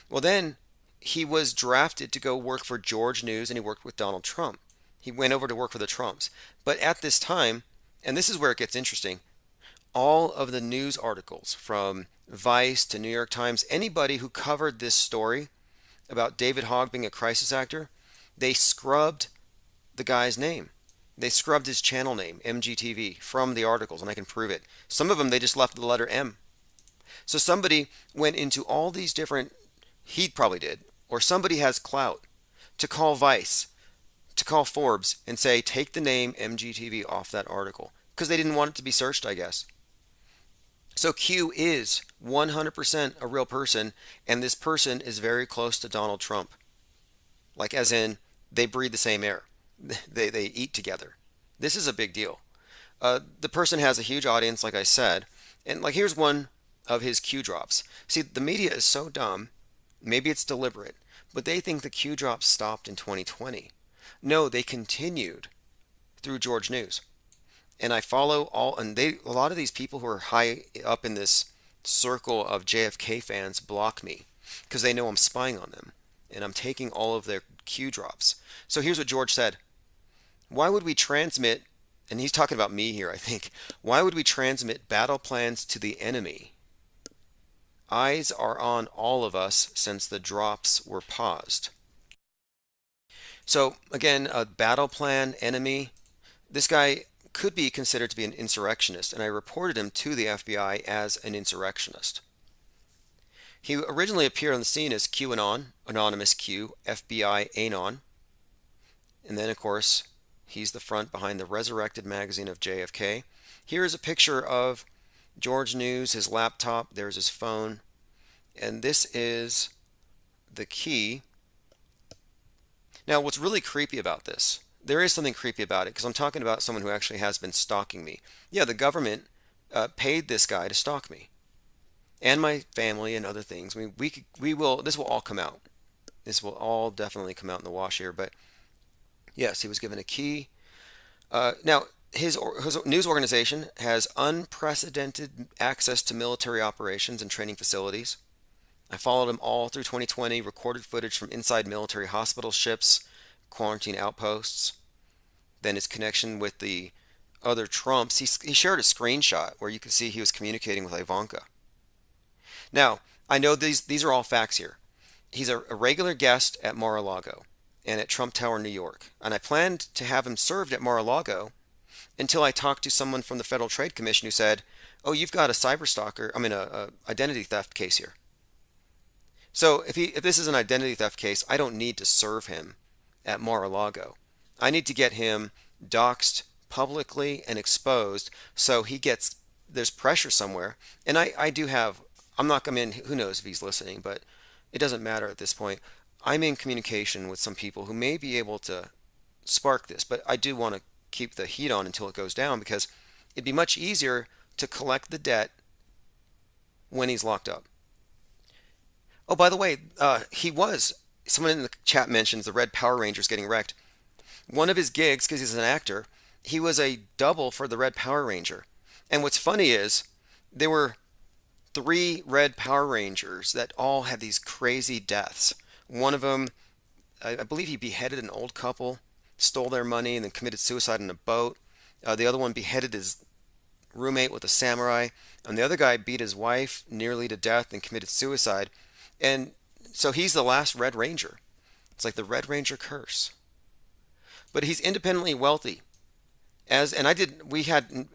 Well, then he was drafted to go work for George News, and he worked with Donald Trump. He went over to work for the Trumps. But at this time, and this is where it gets interesting, all of the news articles from Vice to New York Times, anybody who covered this story about David Hogg being a crisis actor, they scrubbed the guy's name. They scrubbed his channel name, MGTV, from the articles, and I can prove it. Some of them, they just left the letter M. So somebody went into all these different, he probably did, or somebody has clout to call Vice, to call Forbes and say, take the name MGTV off that article because they didn't want it to be searched, I guess. So Q is 100% a real person, and this person is very close to Donald Trump. Like, as in, they breathe the same air. They eat together. This is a big deal. The person has a huge audience, like I said, and like here's one of his Q drops. See, the media is so dumb, maybe it's deliberate, but they think the Q drops stopped in 2020. No, they continued through George News. And I follow a lot of these people who are high up in this circle of JFK fans block me because they know I'm spying on them and I'm taking all of their Q drops. So here's what George said. Why would we transmit, and he's talking about me here, I think, why would we transmit battle plans to the enemy? Eyes are on all of us since the drops were paused. So again, a battle plan, enemy, this guy could be considered to be an insurrectionist, and I reported him to the FBI as an insurrectionist. He originally appeared on the scene as QAnon, Anonymous Q, FBI Anon, and then of course he's the front behind the resurrected magazine of JFK. Here is a picture of George News, his laptop, there's his phone, and this is the key. Now what's really creepy about this, there is something creepy about it because I'm talking about someone who actually has been stalking me. Yeah, the government paid this guy to stalk me and my family and other things. I mean, this will all come out. This will all definitely come out in the wash here. But yes, he was given a key. Now, his news organization has unprecedented access to military operations and training facilities. I followed him all through 2020, recorded footage from inside military hospital ships, quarantine outposts, then his connection with the other Trumps. He shared a screenshot where you could see he was communicating with Ivanka. Now, I know these are all facts here. He's a regular guest at Mar-a-Lago and at Trump Tower, New York, and I planned to have him served at Mar-a-Lago until I talked to someone from the Federal Trade Commission who said, "Oh, you've got a identity theft case here." So if this is an identity theft case, I don't need to serve him at Mar-a-Lago. I need to get him doxxed publicly and exposed so there's pressure somewhere. And I do have, who knows if he's listening, but it doesn't matter at this point. I'm in communication with some people who may be able to spark this, but I do want to keep the heat on until it goes down because it'd be much easier to collect the debt when he's locked up. Oh, by the way, someone in the chat mentions the Red Power Rangers getting wrecked. One of his gigs, because he's an actor, he was a double for the Red Power Ranger. And what's funny is there were 3 Red Power Rangers that all had these crazy deaths. One of them, I believe he beheaded an old couple, stole their money, and then committed suicide in a boat. The other one beheaded his roommate with a samurai. And the other guy beat his wife nearly to death and committed suicide. And so he's the last Red Ranger. It's like the Red Ranger curse. But he's independently wealthy. We had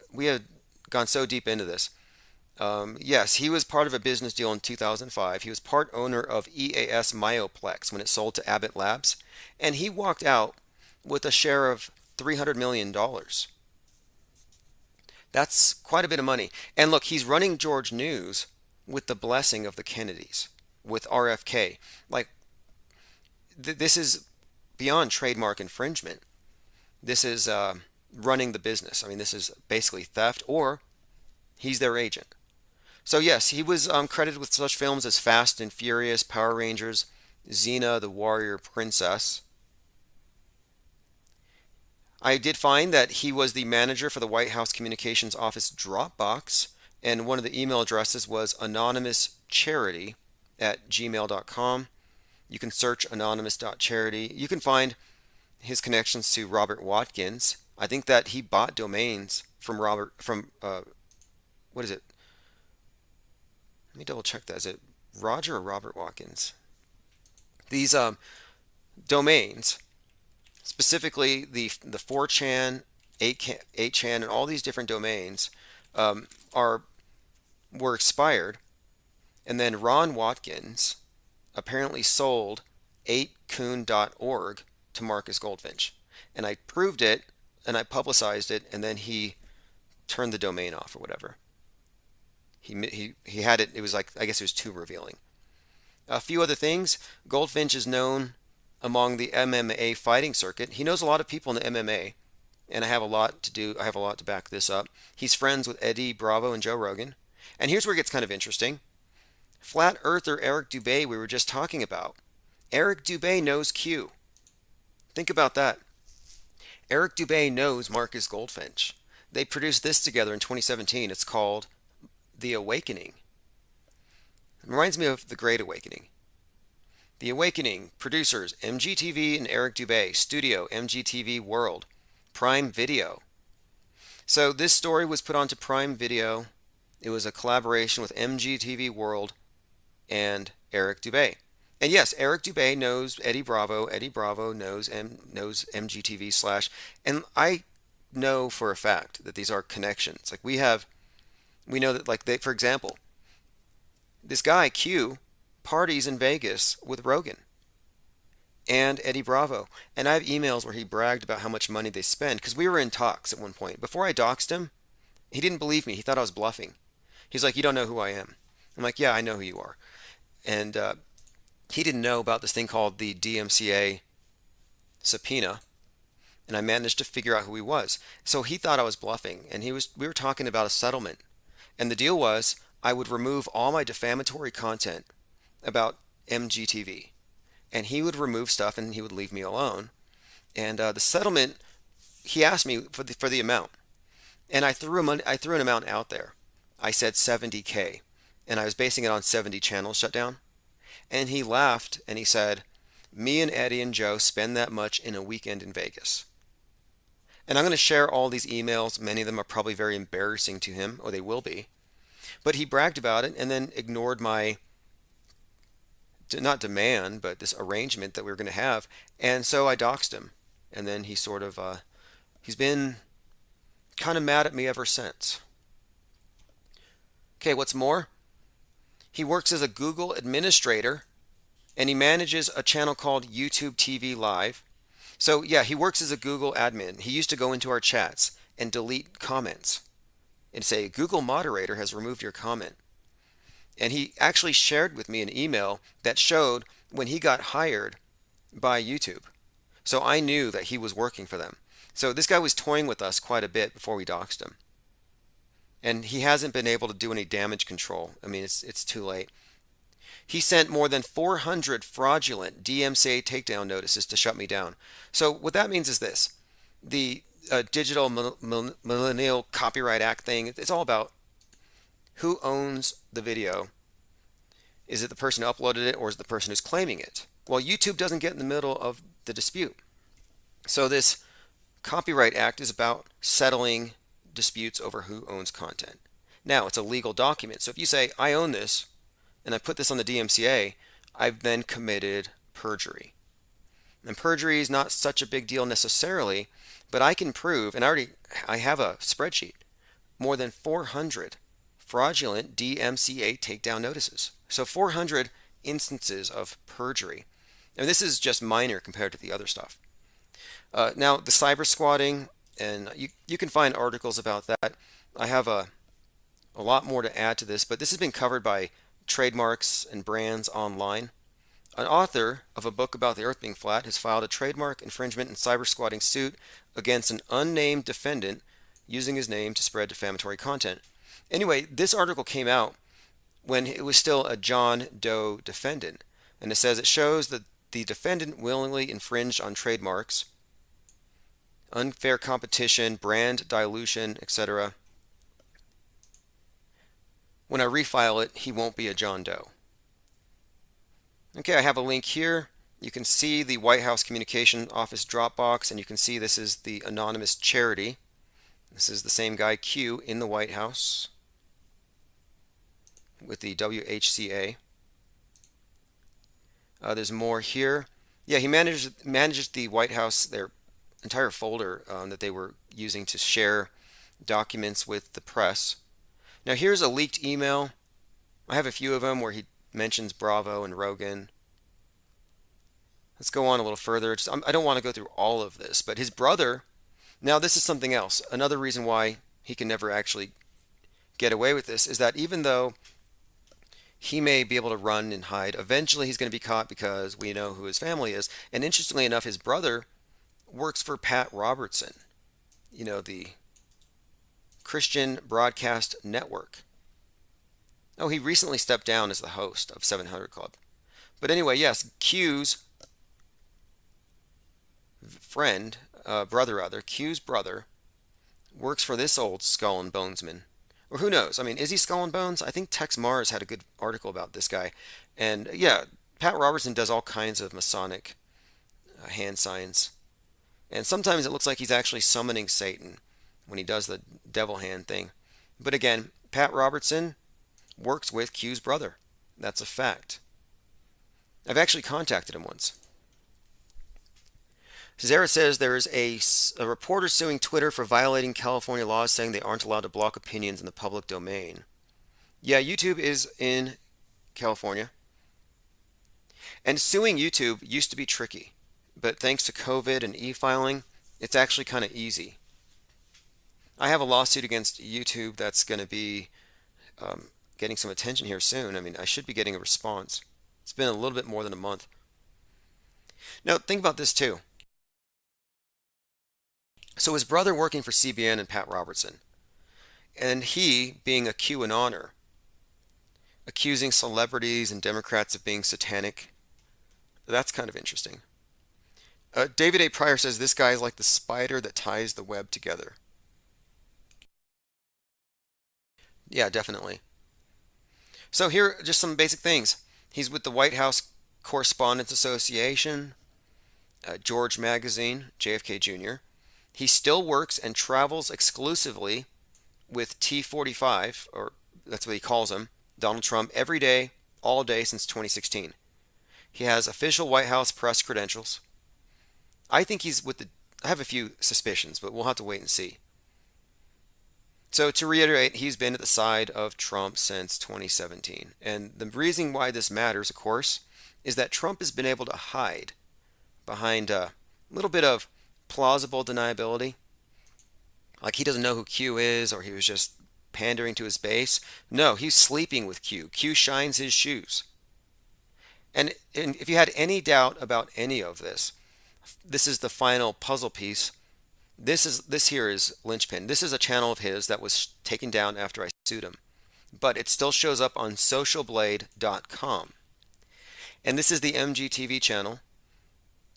gone so deep into this. Yes, he was part of a business deal in 2005. He was part owner of EAS Myoplex when it sold to Abbott Labs. And he walked out with a share of $300 million. That's quite a bit of money. And look, he's running George News with the blessing of the Kennedys, with RFK. Like, this is beyond trademark infringement. This is running the business. I mean, this is basically theft, or he's their agent. So yes, he was credited with such films as Fast and Furious, Power Rangers, Xena, the Warrior Princess. I did find that he was the manager for the White House Communications Office Dropbox, and one of the email addresses was anonymouscharity@gmail.com. You can search anonymous.charity. You can find his connections to Robert Watkins. I think that he bought domains from what is it? Let me double check that. Is it Roger or Robert Watkins? These domains, specifically the 4chan, 8chan, and all these different domains were expired, And then Ron Watkins apparently sold 8kun.org to Marcus Goldfinch. And I proved it, and I publicized it, and then he turned the domain off or whatever. He had it. It was like, I guess it was too revealing. A few other things. Goldfinch is known among the MMA fighting circuit. He knows a lot of people in the MMA, and I have a lot to back this up. He's friends with Eddie Bravo and Joe Rogan. And here's where it gets kind of interesting. Flat Earther Eric Dubay, we were just talking about. Eric Dubay knows Q. Think about that. Eric Dubay knows Marcus Goldfinch. They produced this together in 2017. It's called The Awakening. It reminds me of The Great Awakening. The Awakening, producers MGTV and Eric Dubay, studio MGTV World, Prime Video. So this story was put onto Prime Video. It was a collaboration with MGTV World and Eric Dubay. And yes, Eric Dubay knows Eddie Bravo. Eddie Bravo knows MGTV / and I know for a fact that these are connections. Like we know that, like, for example, this guy Q parties in Vegas with Rogan and Eddie Bravo, and I have emails where he bragged about how much money they spend, because we were in talks at one point. Before I doxed him, he didn't believe me. He thought I was bluffing. He's like, "You don't know who I am." I'm like, "Yeah, I know who you are." And he didn't know about this thing called the DMCA subpoena, and I managed to figure out who he was. So he thought I was bluffing, and we were talking about a settlement, and the deal was I would remove all my defamatory content about MGTV, and he would remove stuff and he would leave me alone. And the settlement, he asked me for the amount, and I threw an amount out there. I said $70K, and I was basing it on 70 channels shut down. And he laughed and he said, "Me and Eddie and Joe spend that much in a weekend in Vegas." And I'm going to share all these emails. Many of them are probably very embarrassing to him, or they will be. But he bragged about it and then ignored my, not demand, but this arrangement that we were going to have. And so I doxed him. And then he sort of, he's been kind of mad at me ever since. Okay, what's more? He works as a Google administrator, and he manages a channel called YouTube TV Live. So yeah, he works as a Google admin. He used to go into our chats and delete comments and say, "Google moderator has removed your comment." And he actually shared with me an email that showed when he got hired by YouTube. So I knew that he was working for them. So this guy was toying with us quite a bit before we doxed him. And he hasn't been able to do any damage control. I mean, it's too late. He sent more than 400 fraudulent DMCA takedown notices to shut me down. So what that means is this. The Digital Millennial Copyright Act thing, it's all about who owns the video. Is it the person who uploaded it, or is it the person who's claiming it? Well, YouTube doesn't get in the middle of the dispute. So this Copyright Act is about settling disputes over who owns content. Now, it's a legal document. So if you say, "I own this, and I put this on the DMCA," I've then committed perjury. And perjury is not such a big deal necessarily, but I can prove, and I have a spreadsheet, more than 400 fraudulent DMCA takedown notices. So 400 instances of perjury. And this is just minor compared to the other stuff. Now, the cyber squatting, and you can find articles about that. I have a lot more to add to this, but this has been covered by trademarks and brands online. An author of a book about the Earth being flat has filed a trademark infringement and cyber squatting suit against an unnamed defendant using his name to spread defamatory content. Anyway, this article came out when it was still a John Doe defendant, and it says it shows that the defendant willingly infringed on trademarks, unfair competition, brand dilution, etc. When I refile it, he won't be a John Doe. Okay, I have a link here. You can see the White House Communication Office Dropbox, and you can see this is the anonymous charity. This is the same guy, Q, in the White House with the WHCA. There's more here. Yeah, he manages the White House, their entire folder that they were using to share documents with the press. Now here's a leaked email I have a few of them where he mentions Bravo and Rogan. Let's go on a little further. I don't want to go through all of this, but his brother, now this is something else. Another reason why he can never actually get away with this is that even though he may be able to run and hide, eventually he's going to be caught because we know who his family is. And interestingly enough, his brother works for Pat Robertson, the Christian Broadcast Network. Oh, he recently stepped down as the host of 700 Club. But anyway, yes, Q's Q's brother, works for this old Skull and Bonesman. Or who knows? I mean, is he Skull and Bones? I think Tex Mars had a good article about this guy. And yeah, Pat Robertson does all kinds of Masonic hand signs. And sometimes it looks like he's actually summoning Satan when he does the devil hand thing. But again, Pat Robertson works with Q's brother. That's a fact. I've actually contacted him once. Zara says there is a reporter suing Twitter for violating California laws, saying they aren't allowed to block opinions in the public domain. Yeah, YouTube is in California. And suing YouTube used to be tricky, but thanks to COVID and e-filing, it's actually kind of easy. I have a lawsuit against YouTube that's going to be getting some attention here soon. I mean, I should be getting a response. It's been a little bit more than a month. Now, think about this too. So his brother working for CBN and Pat Robertson, and he being a QAnoner, accusing celebrities and Democrats of being satanic. That's kind of interesting. David A. Pryor says this guy is like the spider that ties the web together. Yeah, definitely. So here are just some basic things. He's with the White House Correspondents Association, George Magazine, JFK Jr. He still works and travels exclusively with T45, or that's what he calls him, Donald Trump, every day, all day since 2016. He has official White House press credentials. I think he's with I have a few suspicions, but we'll have to wait and see. So to reiterate, he's been at the side of Trump since 2017. And the reason why this matters, of course, is that Trump has been able to hide behind a little bit of plausible deniability. Like he doesn't know who Q is, or he was just pandering to his base. No, he's sleeping with Q. Q shines his shoes. And if you had any doubt about any of this, this is the final puzzle piece. This here is linchpin. This is a channel of his that was taken down after I sued him, but it still shows up on socialblade.com. And this is the MGTV channel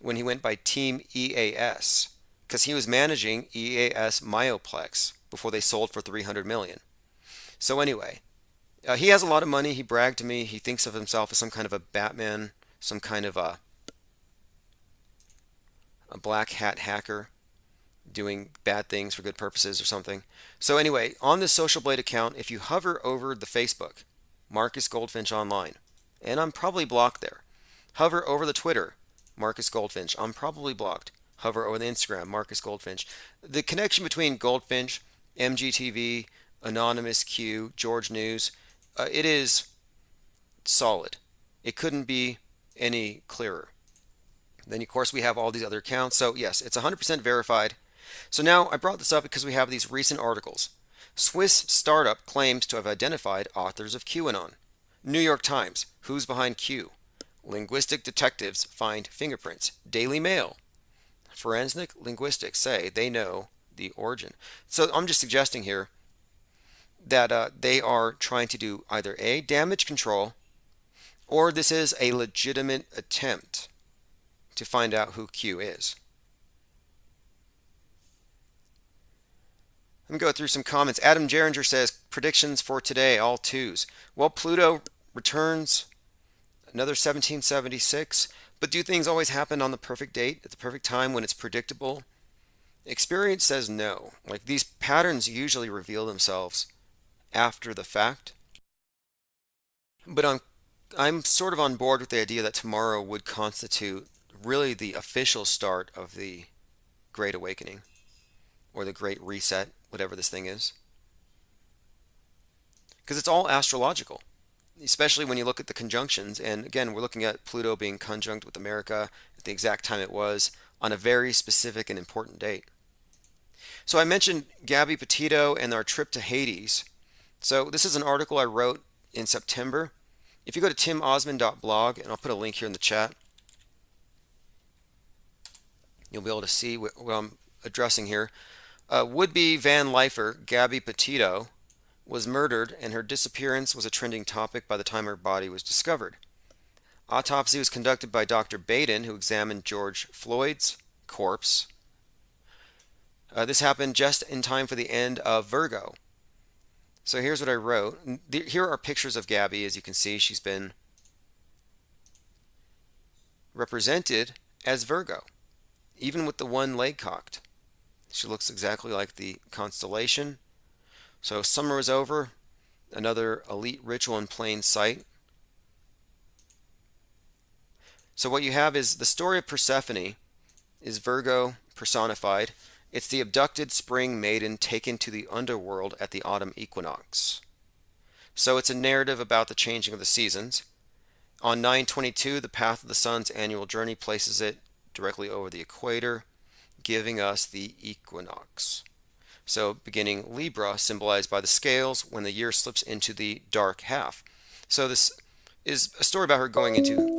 when he went by Team EAS, because he was managing EAS Myoplex before they sold for $300 million. So anyway, he has a lot of money. He bragged to me. He thinks of himself as some kind of a Batman, some kind of a black hat hacker doing bad things for good purposes or something. So anyway, on the Social Blade account, if you hover over the Facebook, Marcus Goldfinch Online, and I'm probably blocked there. Hover over the Twitter, Marcus Goldfinch, I'm probably blocked. Hover over the Instagram, Marcus Goldfinch. The connection between Goldfinch, MGTV, Anonymous Q, George News, it is solid. It couldn't be any clearer. Then, of course, we have all these other accounts. So, yes, it's 100% verified. So now I brought this up because we have these recent articles. Swiss startup claims to have identified authors of QAnon. New York Times, who's behind Q? Linguistic detectives find fingerprints. Daily Mail, forensic linguistics say they know the origin. So I'm just suggesting here that they are trying to do either A, damage control, or this is a legitimate attempt to find out who Q is. Let me go through some comments. Adam Geringer says, predictions for today, all twos. Well, Pluto returns another 1776, but do things always happen on the perfect date, at the perfect time when it's predictable? Experience says no. Like, these patterns usually reveal themselves after the fact. But I'm sort of on board with the idea that tomorrow would constitute really the official start of the Great Awakening, or the Great Reset, whatever this thing is. Because it's all astrological. especially when you look at the conjunctions. And again, we're looking at Pluto being conjunct with America at the exact time it was on a very specific and important date. So I mentioned Gabby Petito and our trip to Hades. So this is an article I wrote in September. If you go to timosmond.blog, and I'll put a link here in the chat, you'll be able to see what I'm addressing here. Would-be van lifer Gabby Petito was murdered, and her disappearance was a trending topic by the time her body was discovered. Autopsy was conducted by Dr. Baden, who examined George Floyd's corpse. This happened just in time for the end of Virgo. So here's what I wrote. Here are pictures of Gabby. As you can see, she's been represented as Virgo, even with the one leg cocked. She looks exactly like the constellation. So summer is over. Another elite ritual in plain sight. So what you have is the story of Persephone is Virgo personified. It's the abducted spring maiden taken to the underworld at the autumn equinox. So it's a narrative about the changing of the seasons. On 9/22, the path of the sun's annual journey places it directly over the equator, giving us the equinox. So beginning Libra, symbolized by the scales, when the year slips into the dark half. So this is a story about her going into,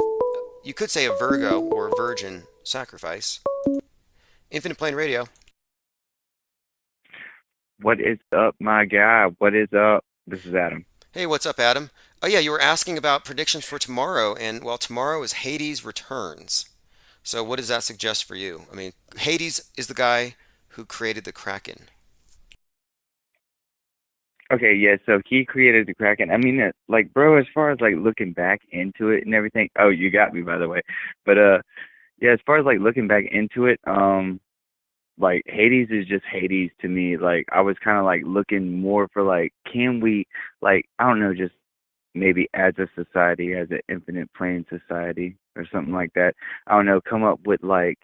you could say, a Virgo or virgin sacrifice. Infinite Plane Radio. What is up, my guy? What is up? This is Adam. Hey, what's up, Adam? Oh yeah, you were asking about predictions for tomorrow, and well, tomorrow is Hades returns. So what does that suggest for you? I mean, Hades is the guy who created the Kraken. Okay, yeah, so he created the Kraken. I mean, like, bro, as far as, like, looking back into it and everything, oh, you got me, by the way. But, yeah, as far as, like, looking back into it, like, Hades is just Hades to me. Like, I was kind of, like, looking more for, like, can we, like, I don't know, just maybe as a society, as an infinite plane society or something like that, I don't know, come up with, like,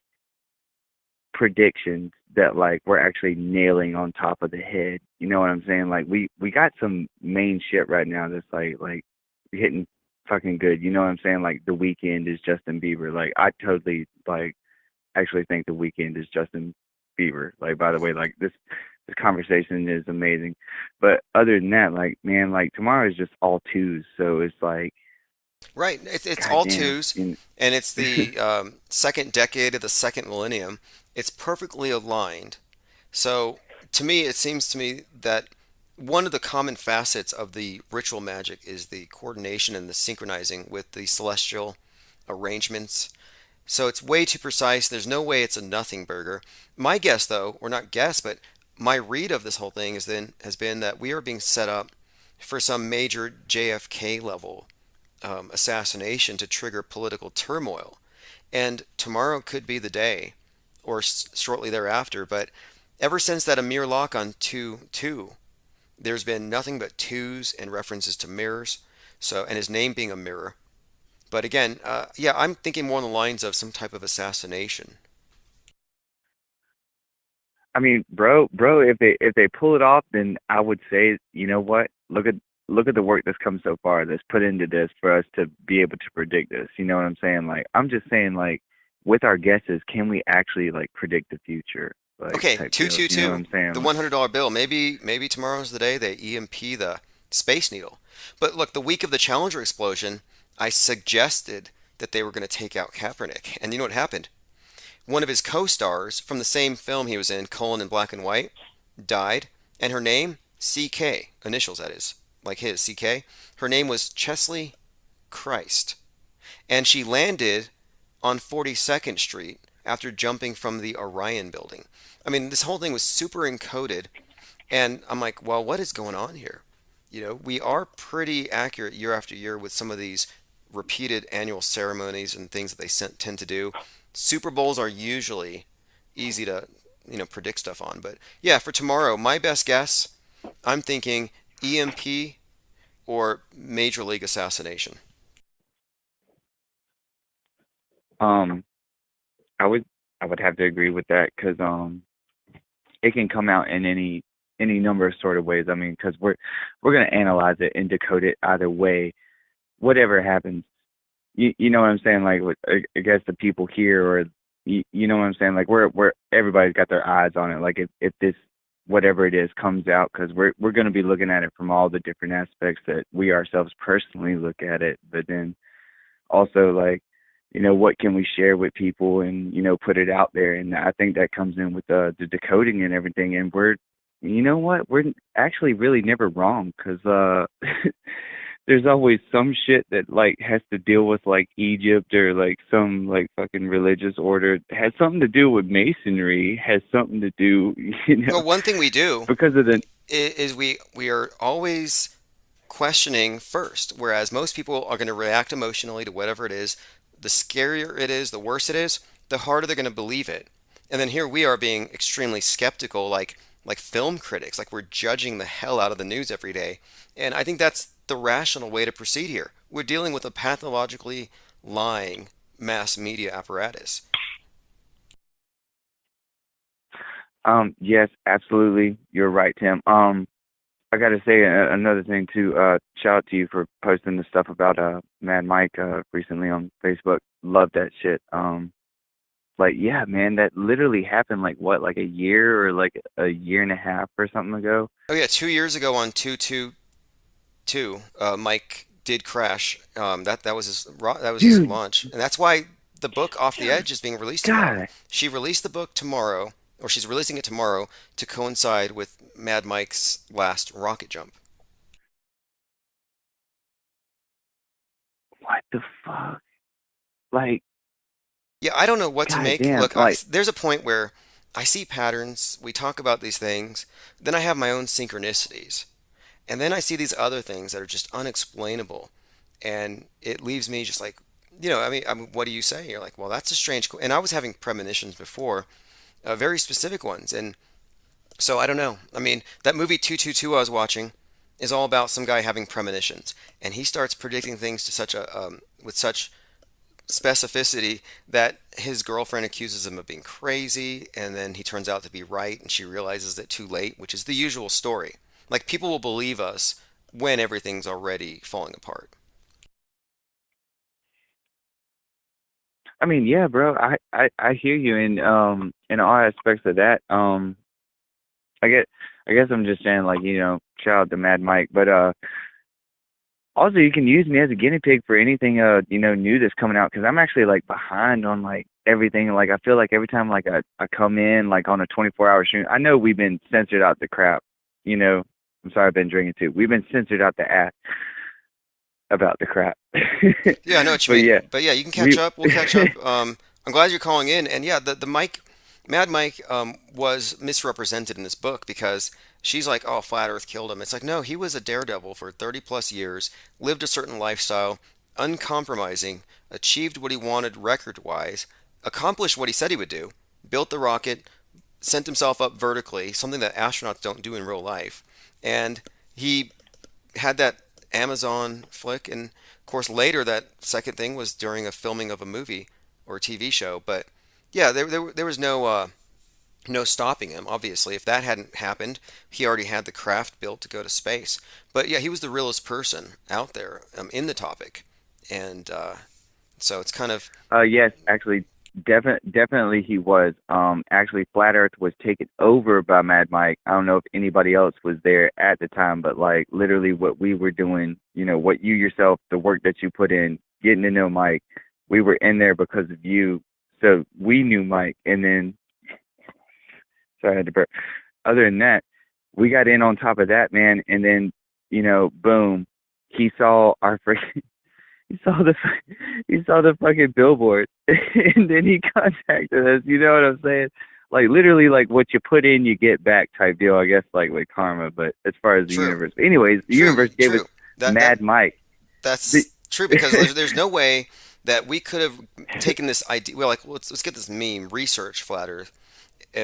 predictions that, like, we're actually nailing on top of the head. You know what I'm saying? Like, we got some main shit right now that's, like hitting fucking good. You know what I'm saying? Like, The Weeknd is Justin Bieber. Like, I totally, like, actually think The Weeknd is Justin Bieber. Like, by the way, like, this conversation is amazing. But other than that, like, man, like, tomorrow is just all twos. So it's like, right, it's all twos, and it's the second decade of the second millennium. It's perfectly aligned. So to me, it seems to me that one of the common facets of the ritual magic is the coordination and the synchronizing with the celestial arrangements. So it's way too precise. There's no way it's a nothing burger. My guess, though, or not guess, but my read of this whole thing has been that we are being set up for some major JFK level assassination to trigger political turmoil. And tomorrow could be the day, or shortly thereafter. But ever since that Amir lock on 2-2, there's been nothing but twos and references to mirrors. So, and his name being a mirror. But again, yeah, I'm thinking more on the lines of some type of assassination. I mean, bro, if they pull it off, then I would say, you know what? Look at the work that's come so far, that's put into this for us to be able to predict this. You know what I'm saying? Like, I'm just saying, like, with our guesses, can we actually, like, predict the future? Like, okay, 222, you know what I'm saying? the $100 bill. Maybe tomorrow's the day they EMP the Space Needle. But look, the week of the Challenger explosion, I suggested that they were going to take out Kaepernick, and you know what happened? One of his co-stars from the same film he was in, Colin in Black and White, died, and her name, CK, initials that is, like his, CK, her name was Chesley Christ. And she landed on 42nd Street after jumping from the Orion building. I mean, this whole thing was super encoded, and I'm like, well, what is going on here? You know, we are pretty accurate year after year with some of these repeated annual ceremonies and things that they tend to do. Super Bowls are usually easy to, you know, predict stuff on. But yeah, for tomorrow, my best guess, I'm thinking EMP or Major League assassination. I would have to agree with that, because it can come out in any number of sort of ways. I mean, because we're gonna analyze it and decode it either way. whatever happens, you know what I'm saying? Like, I guess the people here, or you know what I'm saying? Like, we're everybody's got their eyes on it. Like, if this whatever it is comes out, because we're going to be looking at it from all the different aspects that we ourselves personally look at it, but then also, like, you know, what can we share with people and, you know, put it out there. And I think that comes in with the decoding and everything. And you know what, we're actually really never wrong, because there's always some shit that, like, has to deal with, like, Egypt, or like some, like, fucking religious order. It has something to do with masonry, has something to do, you know. Well, one thing we do because of the is we are always questioning first, whereas most people are going to react emotionally to whatever it is. The scarier it is, the worse it is, the harder they're going to believe it. And then here we are being extremely skeptical, like film critics, like we're judging the hell out of the news every day. And I think that's the rational way to proceed here. We're dealing with a pathologically lying mass media apparatus. Yes, absolutely. You're right, Tim. I got to say another thing too. Shout out to you for posting the stuff about Mad Mike recently on Facebook. Love that shit. Like, yeah, man, that literally happened like what, like a year or like a year and a half or something ago. Oh yeah, 2 years ago on 222, Mike did crash. That was his Dude, launch, and that's why the book Off the Edge is being released tomorrow. God, She released the book tomorrow, or she's releasing it tomorrow to coincide with Mad Mike's last rocket jump. what the fuck? Like, Yeah, I don't know what to make. goddamn, Look, like, there's a point where I see patterns. We talk about these things. Then I have my own synchronicities. And then I see these other things that are just unexplainable. And it leaves me just like, I mean, what do you say? You're like, well, that's a strange. And I was having premonitions before, very specific ones. And so I don't know. I mean, that movie 222 I was watching is all about some guy having premonitions. And he starts predicting things to with such specificity that his girlfriend accuses him of being crazy, and then he turns out to be right, and she realizes it too late, which is the usual story. Like, people will believe us when everything's already falling apart. I mean, yeah, bro, I hear you in all aspects of that. I guess I'm just saying, like, you know, shout out to Mad Mike, but also you can use me as a guinea pig for anything you know, new that's coming out, because I'm actually like behind on like everything. Like, I feel like every time like I come in like on a 24-hour stream, I know we've been censored out the crap, you know. I'm sorry, I've been drinking too. We've been censored out the ass about the crap. Yeah, I know what you But mean. yeah, But yeah, you can catch up. We'll catch up. I'm glad you're calling in. And yeah, the Mad Mike, was misrepresented in this book because she's like, oh, Flat Earth killed him. It's like, no, he was a daredevil for 30 plus years, lived a certain lifestyle, uncompromising, achieved what he wanted record wise, accomplished what he said he would do, built the rocket, sent himself up vertically, something that astronauts don't do in real life. And he had that Amazon flick, and of course later that second thing was during a filming of a movie or a TV show. But yeah, there was no stopping him. Obviously, if that hadn't happened, he already had the craft built to go to space. But yeah, he was the realest person out there, in the topic, and so it's kind of yes, actually, definitely he was. Actually, Flat Earth was taken over by Mad Mike. I don't know if anybody else was there at the time, but like literally what we were doing, you know, what you yourself, the work that you put in, getting to know Mike, we were in there because of you. So we knew Mike, and then, sorry, I had to burp. Other than that, we got in on top of that, man, and then, you know, boom, he saw our freaking. He saw the fucking billboard, and then he contacted us. You know what I'm saying? Like, literally, like, what you put in, you get back type deal, I guess, like with karma. But as far as the universe, but anyways, the universe gave us Mad Mike. That's true, because there's no way that we could have taken this idea. Well, like, let's get this meme, research flat Earth,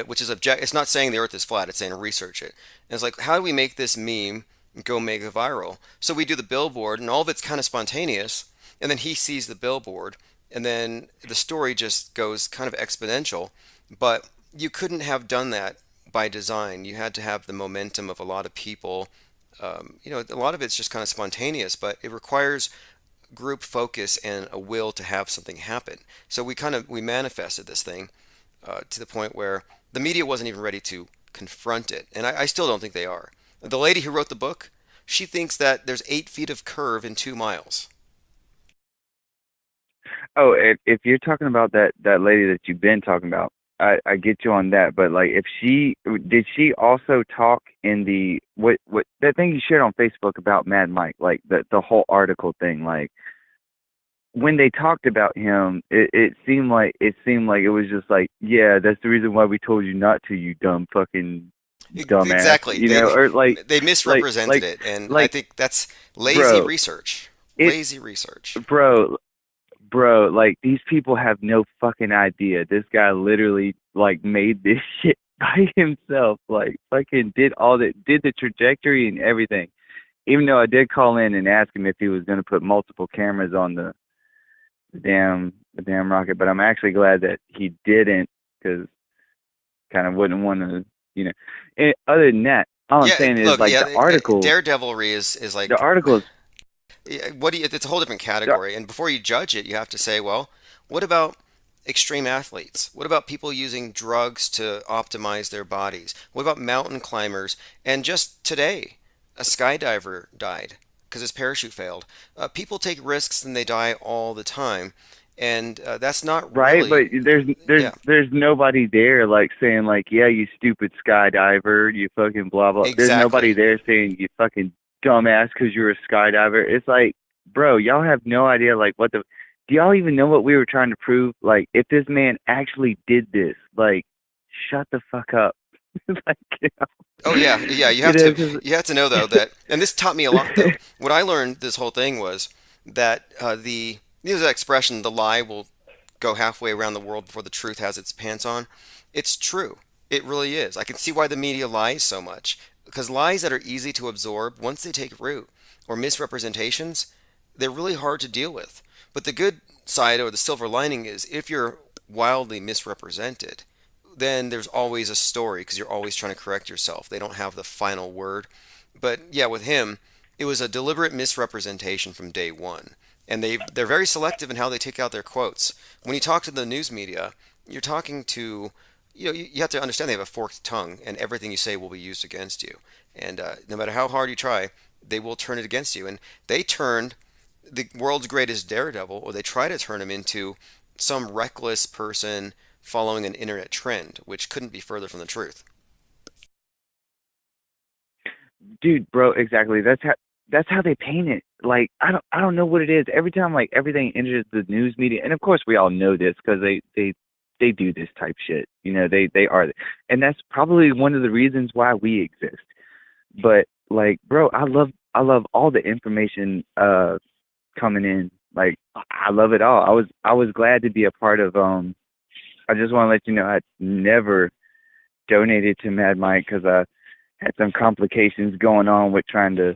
which is it's not saying the Earth is flat, it's saying research it. And it's like, how do we make this meme go mega viral? So we do the billboard, and all of it's kind of spontaneous. And then he sees the billboard, and then the story just goes kind of exponential. But you couldn't have done that by design. You had to have the momentum of a lot of people. You know, a lot of it's just kind of spontaneous, but it requires group focus and a will to have something happen. So we manifested this thing to the point where the media wasn't even ready to confront it, and I still don't think they are. The lady who wrote the book, she thinks that there's 8 feet of curve in 2 miles. Oh, if you're talking about that lady that you've been talking about, I get you on that. But like, if she did, she also talk in the what that thing you shared on Facebook about Mad Mike, like the whole article thing. Like when they talked about him, it seemed like it was just like, yeah, that's the reason why we told you not to, you dumb fucking dumbass. Exactly. You know, or like they misrepresented it, and I think that's lazy bro, research. Lazy research, bro, like these people have no fucking idea. This guy literally like made this shit by himself. Like fucking did the trajectory and everything. Even though I did call in and ask him if he was going to put multiple cameras on the damn rocket, but I'm actually glad that he didn't, because kind of wouldn't want to, you know. And other than that, all I'm saying is the article. Daredevilry is like the articles. It's a whole different category. And before you judge it, you have to say, well, what about extreme athletes? What about people using drugs to optimize their bodies? What about mountain climbers? And just today, a skydiver died because his parachute failed. People take risks and they die all the time. And that's not right, really... but there's nobody there like saying like, yeah, you stupid skydiver, you fucking blah blah. Exactly. There's nobody there saying you fucking dumbass because you're a skydiver. It's like, bro, y'all have no idea like what the. Do y'all even know what we were trying to prove? Like, if this man actually did this, like, shut the fuck up. Like, you know? Oh yeah. You have to know though that, and this taught me a lot though. What I learned this whole thing was that there's that expression, the lie will go halfway around the world before the truth has its pants on. It's true. It really is. I can see why the media lies so much, because lies that are easy to absorb, once they take root, or misrepresentations, they're really hard to deal with. But the good side, or the silver lining, is if you're wildly misrepresented, then there's always a story, because you're always trying to correct yourself. They don't have the final word. But yeah, with him, it was a deliberate misrepresentation from day one. And they're very selective in how they take out their quotes. When you talk to the news media, you're talking to, you have to understand they have a forked tongue, and everything you say will be used against you. And no matter how hard you try, they will turn it against you. And they turned the world's greatest daredevil, or they try to turn him into some reckless person following an internet trend, which couldn't be further from the truth. Dude, bro, exactly. That's how they paint it. Like, I don't know what it is. Every time like everything enters the news media, and of course we all know this because they do this type shit. You know, they are, and that's probably one of the reasons why we exist. But like, bro, I love all the information coming in. Like, I love it all. I was glad to be a part of. I just want to let you know I never donated to Mad Mike because I had some complications going on with trying to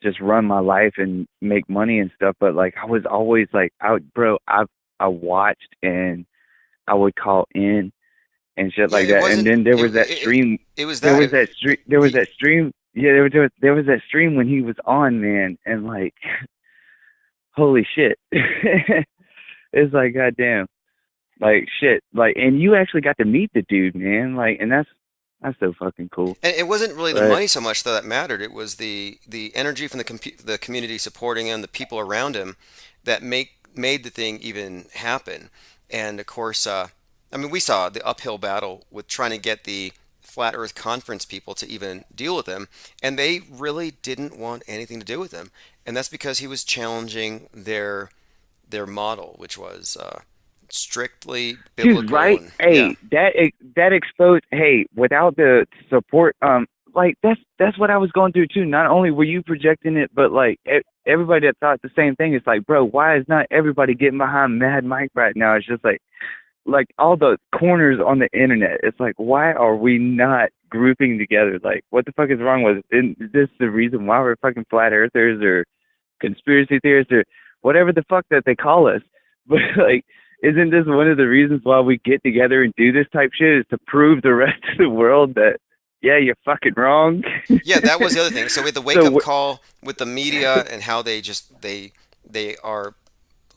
just run my life and make money and stuff. But like, I was always like, I watched and I would call in and shit like that. And then there was that stream. There was that stream when he was on, man. And like, holy shit. It's like, goddamn, like shit. Like, and you actually got to meet the dude, man. Like, and that's so fucking cool. And it wasn't really the money so much that mattered. It was the energy from the community supporting him, the people around him, that made the thing even happen. And of course, I mean, we saw the uphill battle with trying to get the Flat Earth Conference people to even deal with him, and they really didn't want anything to do with him. And that's because he was challenging their model, which was strictly biblical. Dude, right? And, hey, that exposed. Hey, without the support, like that's what I was going through too. Not only were you projecting it, but like everybody that thought the same thing. It's like, bro, why is not everybody getting behind Mad Mike right now? It's just like all the corners on the internet. It's like, why are we not grouping together? Like, what the fuck is wrong with it? Is this the reason why we're fucking flat earthers or conspiracy theorists or whatever the fuck that they call us? But like, isn't this one of the reasons why we get together and do this type shit, is to prove the rest of the world that, yeah, you're fucking wrong? Yeah, that was the other thing. So with the wake-up call with the media and how they they are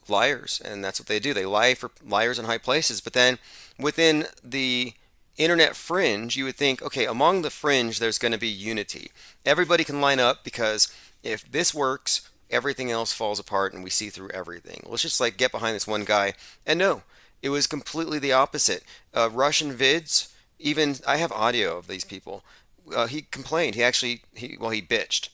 liars, and that's what they do. They lie for liars in high places. But then within the internet fringe, you would think, okay, among the fringe, there's going to be unity. Everybody can line up because if this works, everything else falls apart and we see through everything. Let's just like get behind this one guy. And no, it was completely the opposite. Russian vids, even I have audio of these people. He complained. He bitched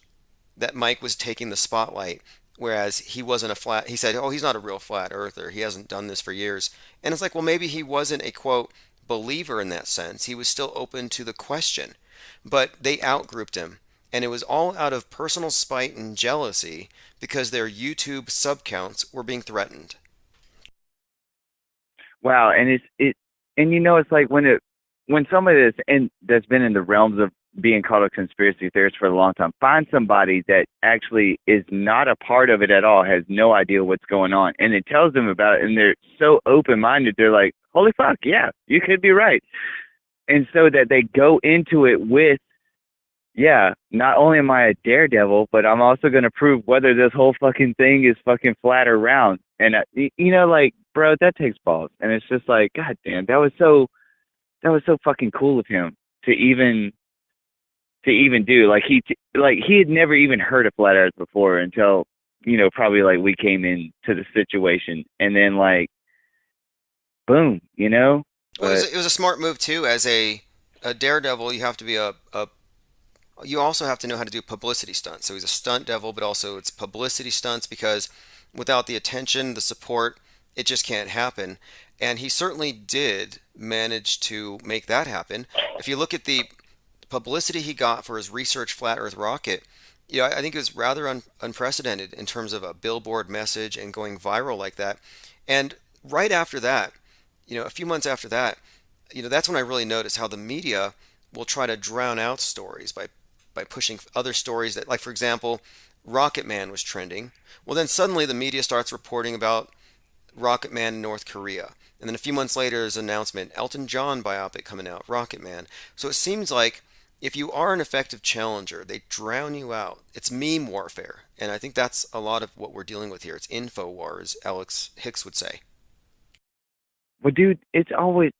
that Mike was taking the spotlight, whereas he wasn't a flat. He said, "Oh, he's not a real flat earther. He hasn't done this for years." And it's like, well, maybe he wasn't a quote believer in that sense. He was still open to the question, but they outgrouped him, and it was all out of personal spite and jealousy because their YouTube sub counts were being threatened. Wow, and it's like when somebody that's been in the realms of being called a conspiracy theorist for a long time, find somebody that actually is not a part of it at all, has no idea what's going on, and it tells them about it, and they're so open-minded, they're like, holy fuck, yeah, you could be right. And so that they go into it with, yeah, not only am I a daredevil, but I'm also going to prove whether this whole fucking thing is fucking flat or round. And, like, bro, that takes balls. And it's just like, God damn, that was so fucking cool of him to even do. Like, he had never even heard of flat earth before until, probably like we came into the situation. And then like, boom, Well, it was a smart move too. As a daredevil, you have to be you also have to know how to do publicity stunts. So he's a stunt devil, but also it's publicity stunts because without the attention, the support, it just can't happen. And he certainly did manage to make that happen. If you look at the publicity he got for his research flat Earth rocket, I think it was rather unprecedented in terms of a billboard message and going viral like that. And right after that, a few months after that, that's when I really noticed how the media will try to drown out stories by pushing other stories that, like, for example, Rocket Man was trending. Well, then suddenly the media starts reporting about Rocket Man in North Korea. And then a few months later, there's an announcement, Elton John biopic coming out, Rocket Man. So it seems like if you are an effective challenger, they drown you out. It's meme warfare. And I think that's a lot of what we're dealing with here. It's info war, as Alex Hicks would say. Well, dude, it's always,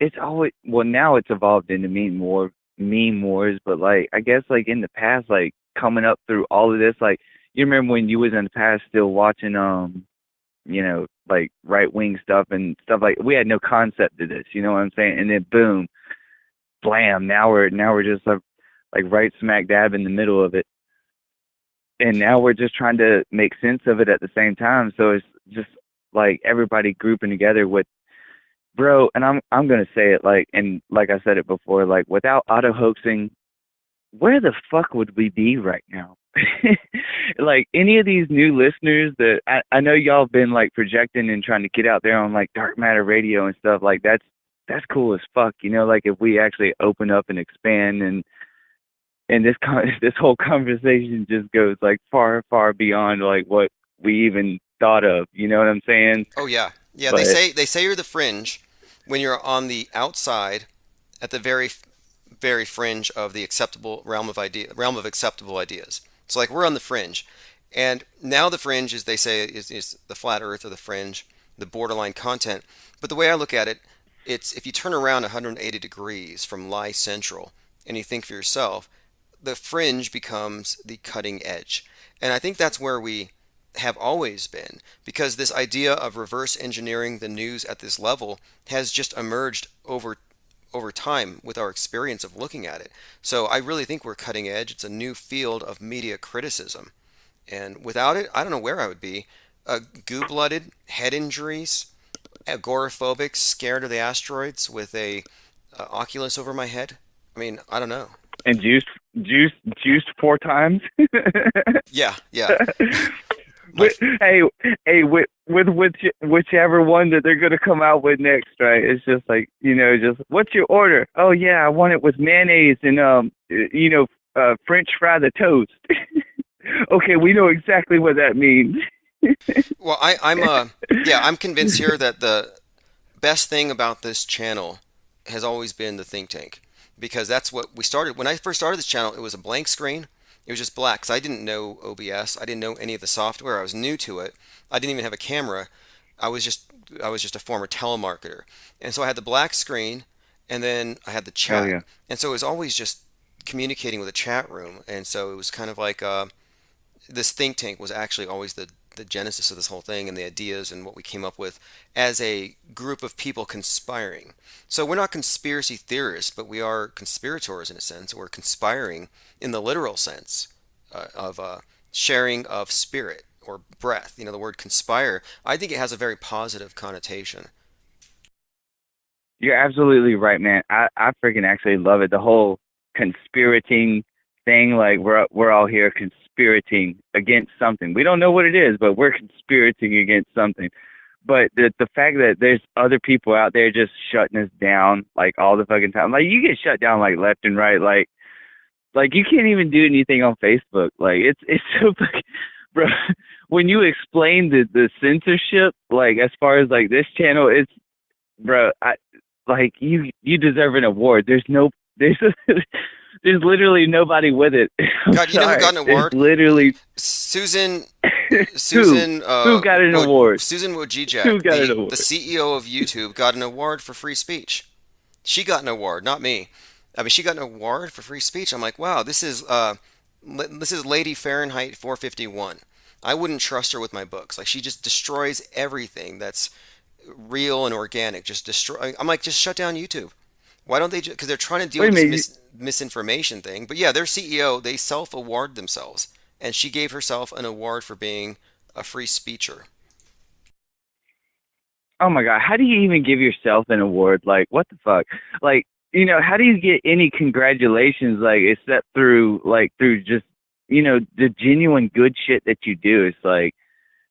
well, now it's evolved into meme wars, but like, I guess like in the past, like coming up through all of this, like you remember when you was in the past still watching, like right wing stuff and stuff, like we had no concept of this, you know what I'm saying? And then boom, blam, now we're just like right smack dab in the middle of it. And now we're just trying to make sense of it at the same time. So it's just like everybody grouping together with, bro, and I'm gonna say it like, and like I said it before, like without auto hoaxing, where the fuck would we be right now? Like any of these new listeners that I know y'all been like projecting and trying to get out there on like dark matter radio and stuff, like that's cool as fuck, like if we actually open up and expand and this whole conversation just goes like far beyond like what we even thought of, you know what I'm saying? Oh yeah. Yeah, But they say you're the fringe when you're on the outside at the very very fringe of the acceptable realm of acceptable ideas. So like we're on the fringe. And now the fringe, as they say, is the flat earth or the fringe, the borderline content. But the way I look at it, it's if you turn around 180 degrees from lie central and you think for yourself, the fringe becomes the cutting edge. And I think that's where we have always been, because this idea of reverse engineering the news at this level has just emerged over time with our experience of looking at it. So I really think we're cutting edge. It's a new field of media criticism. And without it, I don't know where I would be. Goo-blooded, head injuries, agoraphobic, scared of the asteroids with a Oculus over my head. I mean, I don't know. and juiced 4 times. Yeah. With whichever one that they're gonna come out with next, right? It's just like, just what's your order? Oh yeah, I want it with mayonnaise and French fry the toast. Okay, we know exactly what that means. Well, I'm convinced here that the best thing about this channel has always been the think tank, because that's what we started. When I first started this channel, it was a blank screen. It was just black because I didn't know OBS. I didn't know any of the software. I was new to it. I didn't even have a camera. I was just I was just a former telemarketer, and so I had the black screen, and then I had the Hell chat, yeah. and so it was always just communicating with a chat room, and so it was kind of like this think tank was actually always the genesis of this whole thing and the ideas and what we came up with as a group of people conspiring. So we're not conspiracy theorists, but we are conspirators in a sense. We're conspiring in the literal sense of sharing of spirit or breath. The word conspire, I think it has a very positive connotation. You're absolutely right, man. I freaking actually love it. The whole conspirating thing, like we're all here conspirating against something. We don't know what it is, but we're conspirating against something. But the fact that there's other people out there just shutting us down like all the fucking time. Like you get shut down like left and right. Like you can't even do anything on Facebook. Like it's so fucking, bro. When you explain the censorship, like as far as like this channel, it's, bro. Like you deserve an award. There's there's literally nobody with it. God, you never got an award? It's literally Susan who got an award? Susan Wojcicki, Who got an award? the CEO of YouTube, got an award for free speech. She got an award, not me. I mean, she got an award for free speech. I'm like, wow, this is Lady Fahrenheit 451. I wouldn't trust her with my books. Like, she just destroys everything that's real and organic. Just destroy. I'm like, just shut down YouTube. Why don't they? Because they're trying to deal with this misinformation thing. But yeah, their CEO, they self-award themselves, and she gave herself an award for being a free speecher. Oh my God, how do you even give yourself an award? Like, what the fuck? Like, how do you get any congratulations, like, except through just, the genuine good shit that you do? It's like,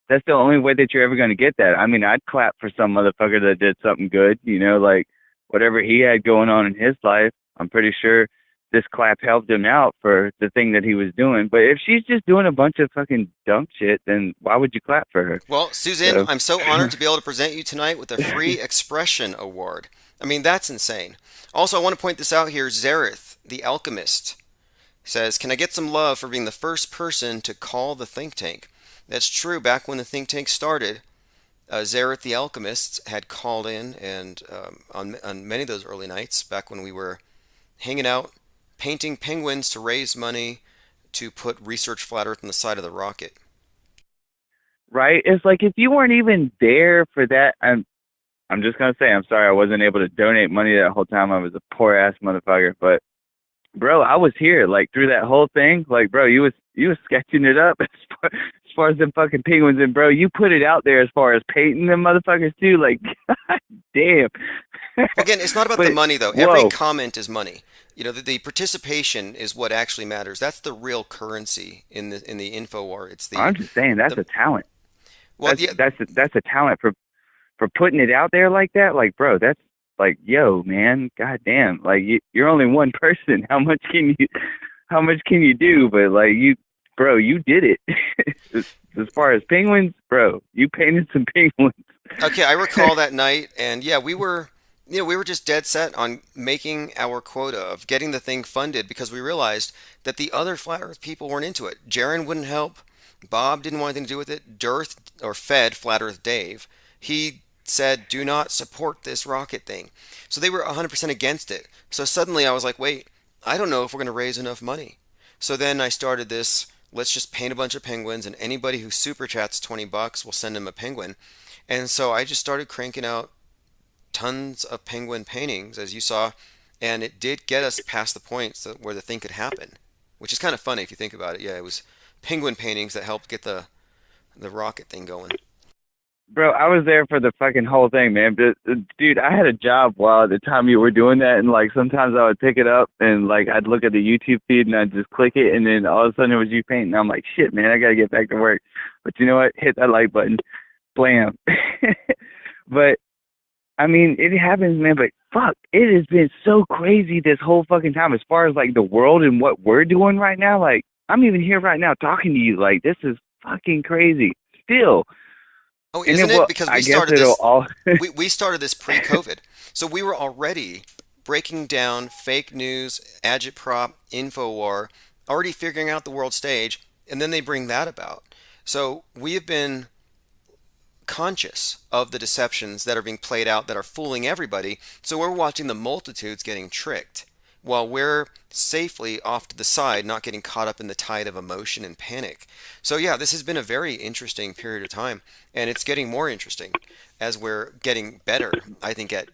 that's the only way that you're ever going to get that. I mean, I'd clap for some motherfucker that did something good, like, whatever he had going on in his life. I'm pretty sure this clap helped him out for the thing that he was doing. But if she's just doing a bunch of fucking dumb shit, then why would you clap for her? Well, Suzanne, I'm so honored to be able to present you tonight with a Free Expression Award. I mean, that's insane. Also, I want to point this out here. Zareth, the alchemist, says, can I get some love for being the first person to call the think tank? That's true. Back when the think tank started, Zareth the alchemist had called in, and on many of those early nights, back when we were hanging out, painting penguins to raise money to put Research Flat Earth on the side of the rocket. Right? It's like, if you weren't even there for that, I'm just going to say, I'm sorry I wasn't able to donate money that whole time. I was a poor ass motherfucker. But, bro, I was here, like, through that whole thing. Like, bro, you was sketching it up as far as them fucking penguins. And, bro, you put it out there as far as painting them motherfuckers, too. Like, god damn. Again, it's not about the money, though. Whoa. Every comment is money. The participation is what actually matters. That's the real currency in the info war. I'm just saying, that's a talent. Well, that's a talent for putting it out there like that. Like, bro, that's like, yo, man, goddamn. Like, you're only one person. How much can you do? But like, you did it. As far as penguins, bro, you painted some penguins. Okay, I recall that night, and yeah, we were just dead set on making our quota of getting the thing funded because we realized that the other Flat Earth people weren't into it. Jaron wouldn't help. Bob didn't want anything to do with it. Dearth, or Fed, Flat Earth Dave, he said, do not support this rocket thing. So they were 100% against it. So suddenly I was like, wait, I don't know if we're going to raise enough money. So then I started this, let's just paint a bunch of penguins, and anybody who super chats $20, we'll send them a penguin. And so I just started cranking out tons of penguin paintings, as you saw, and it did get us past the points where the thing could happen, which is kind of funny if you think about it. Yeah, it was penguin paintings that helped get the rocket thing going. Bro, I was there for the fucking whole thing, man. But, dude, I had a job while at the time you were doing that, and like sometimes I would pick it up and like I'd look at the YouTube feed and I'd just click it, and then all of a sudden it was you painting. And I'm like, shit, man, I gotta get back to work. But you know what? Hit that like button, blam. But I mean, it happens, man. But fuck, it has been so crazy this whole fucking time as far as like the world and what we're doing right now. Like, I'm even here right now talking to you. Like, this is fucking crazy still. Oh, isn't it? Because we started this. We started this pre-COVID, so we were already breaking down fake news, agitprop, Infowar, already figuring out the world stage, and then they bring that about. So we have been conscious of the deceptions that are being played out that are fooling everybody. So we're watching the multitudes getting tricked while we're safely off to the side, not getting caught up in the tide of emotion and panic. So yeah, this has been a very interesting period of time, and it's getting more interesting as we're getting better, I think, at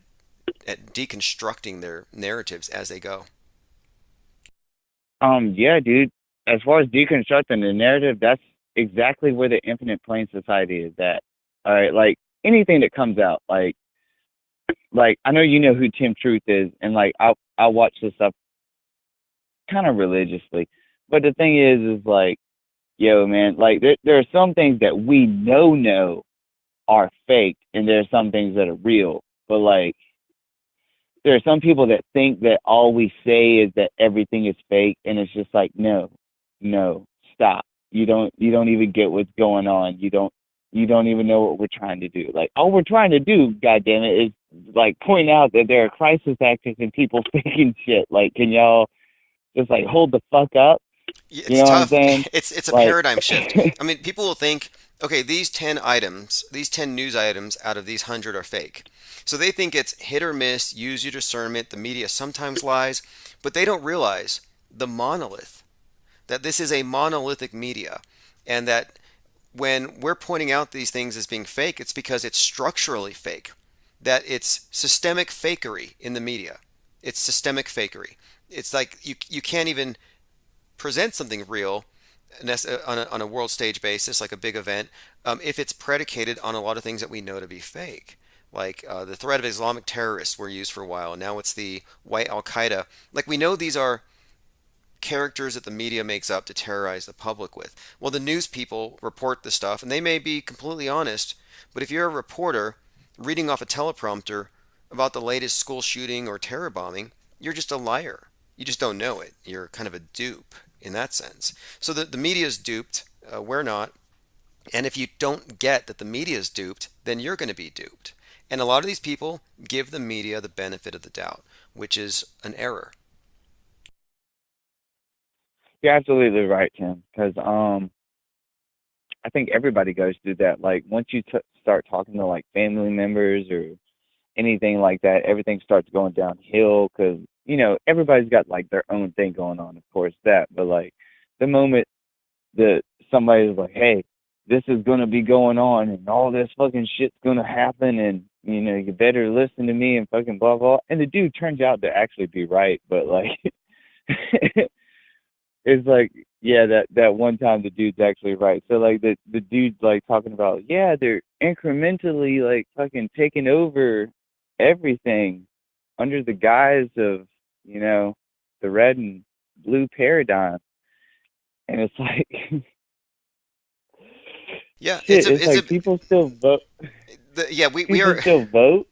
deconstructing their narratives as they go. Yeah, dude. As far as deconstructing the narrative, that's exactly where the infinite plane society is at. All right, like anything that comes out, like I know you know who Tim Truth is, and like I'll watch this stuff kind of religiously. But the thing is like, yo, man, like there are some things that we know are fake, and there are some things that are real. But like, there are some people that think that all we say is that everything is fake, and it's just like, no, stop. You don't even get what's going on. You don't even know what we're trying to do. Like, all we're trying to do, goddammit, is like point out that there are crisis actors and people faking shit. Like, can y'all just like hold the fuck up? It's you know tough. What I'm saying? It's a like, paradigm shift. I mean, people will think, okay, these 10 news items out of these 100 are fake. So they think it's hit or miss, use your discernment, the media sometimes lies, but they don't realize the monolith, that this is a monolithic media, and that when we're pointing out these things as being fake, it's because it's structurally fake, that it's systemic fakery in the media. It's systemic fakery. It's like you can't even present something real on a world stage basis, like a big event, if it's predicated on a lot of things that we know to be fake. Like the threat of Islamic terrorists were used for a while. Now it's the white Al-Qaeda. Like, we know these are characters that the media makes up to terrorize the public with. Well, the news people report the stuff, and they may be completely honest, but if you're a reporter reading off a teleprompter about the latest school shooting or terror bombing, you're just a liar. You just don't know it. You're kind of a dupe in that sense. So the media is duped. We're not. And if you don't get that the media is duped, then you're going to be duped. And a lot of these people give the media the benefit of the doubt, which is an error. You're absolutely right, Tim. Because I think everybody goes through that. Like, once you start talking to like family members or anything like that, everything starts going downhill. Because everybody's got like their own thing going on, of course, that. But like, the moment that somebody's like, hey, this is going to be going on and all this fucking shit's going to happen, and you better listen to me and fucking blah blah, and the dude turns out to actually be right. But like it's like, yeah, that one time the dude's actually right. So like the dude's like talking about, yeah, they're incrementally like fucking taking over everything under the guise of the red and blue paradigm. And it's like yeah, shit, it's like people still vote. We are still vote.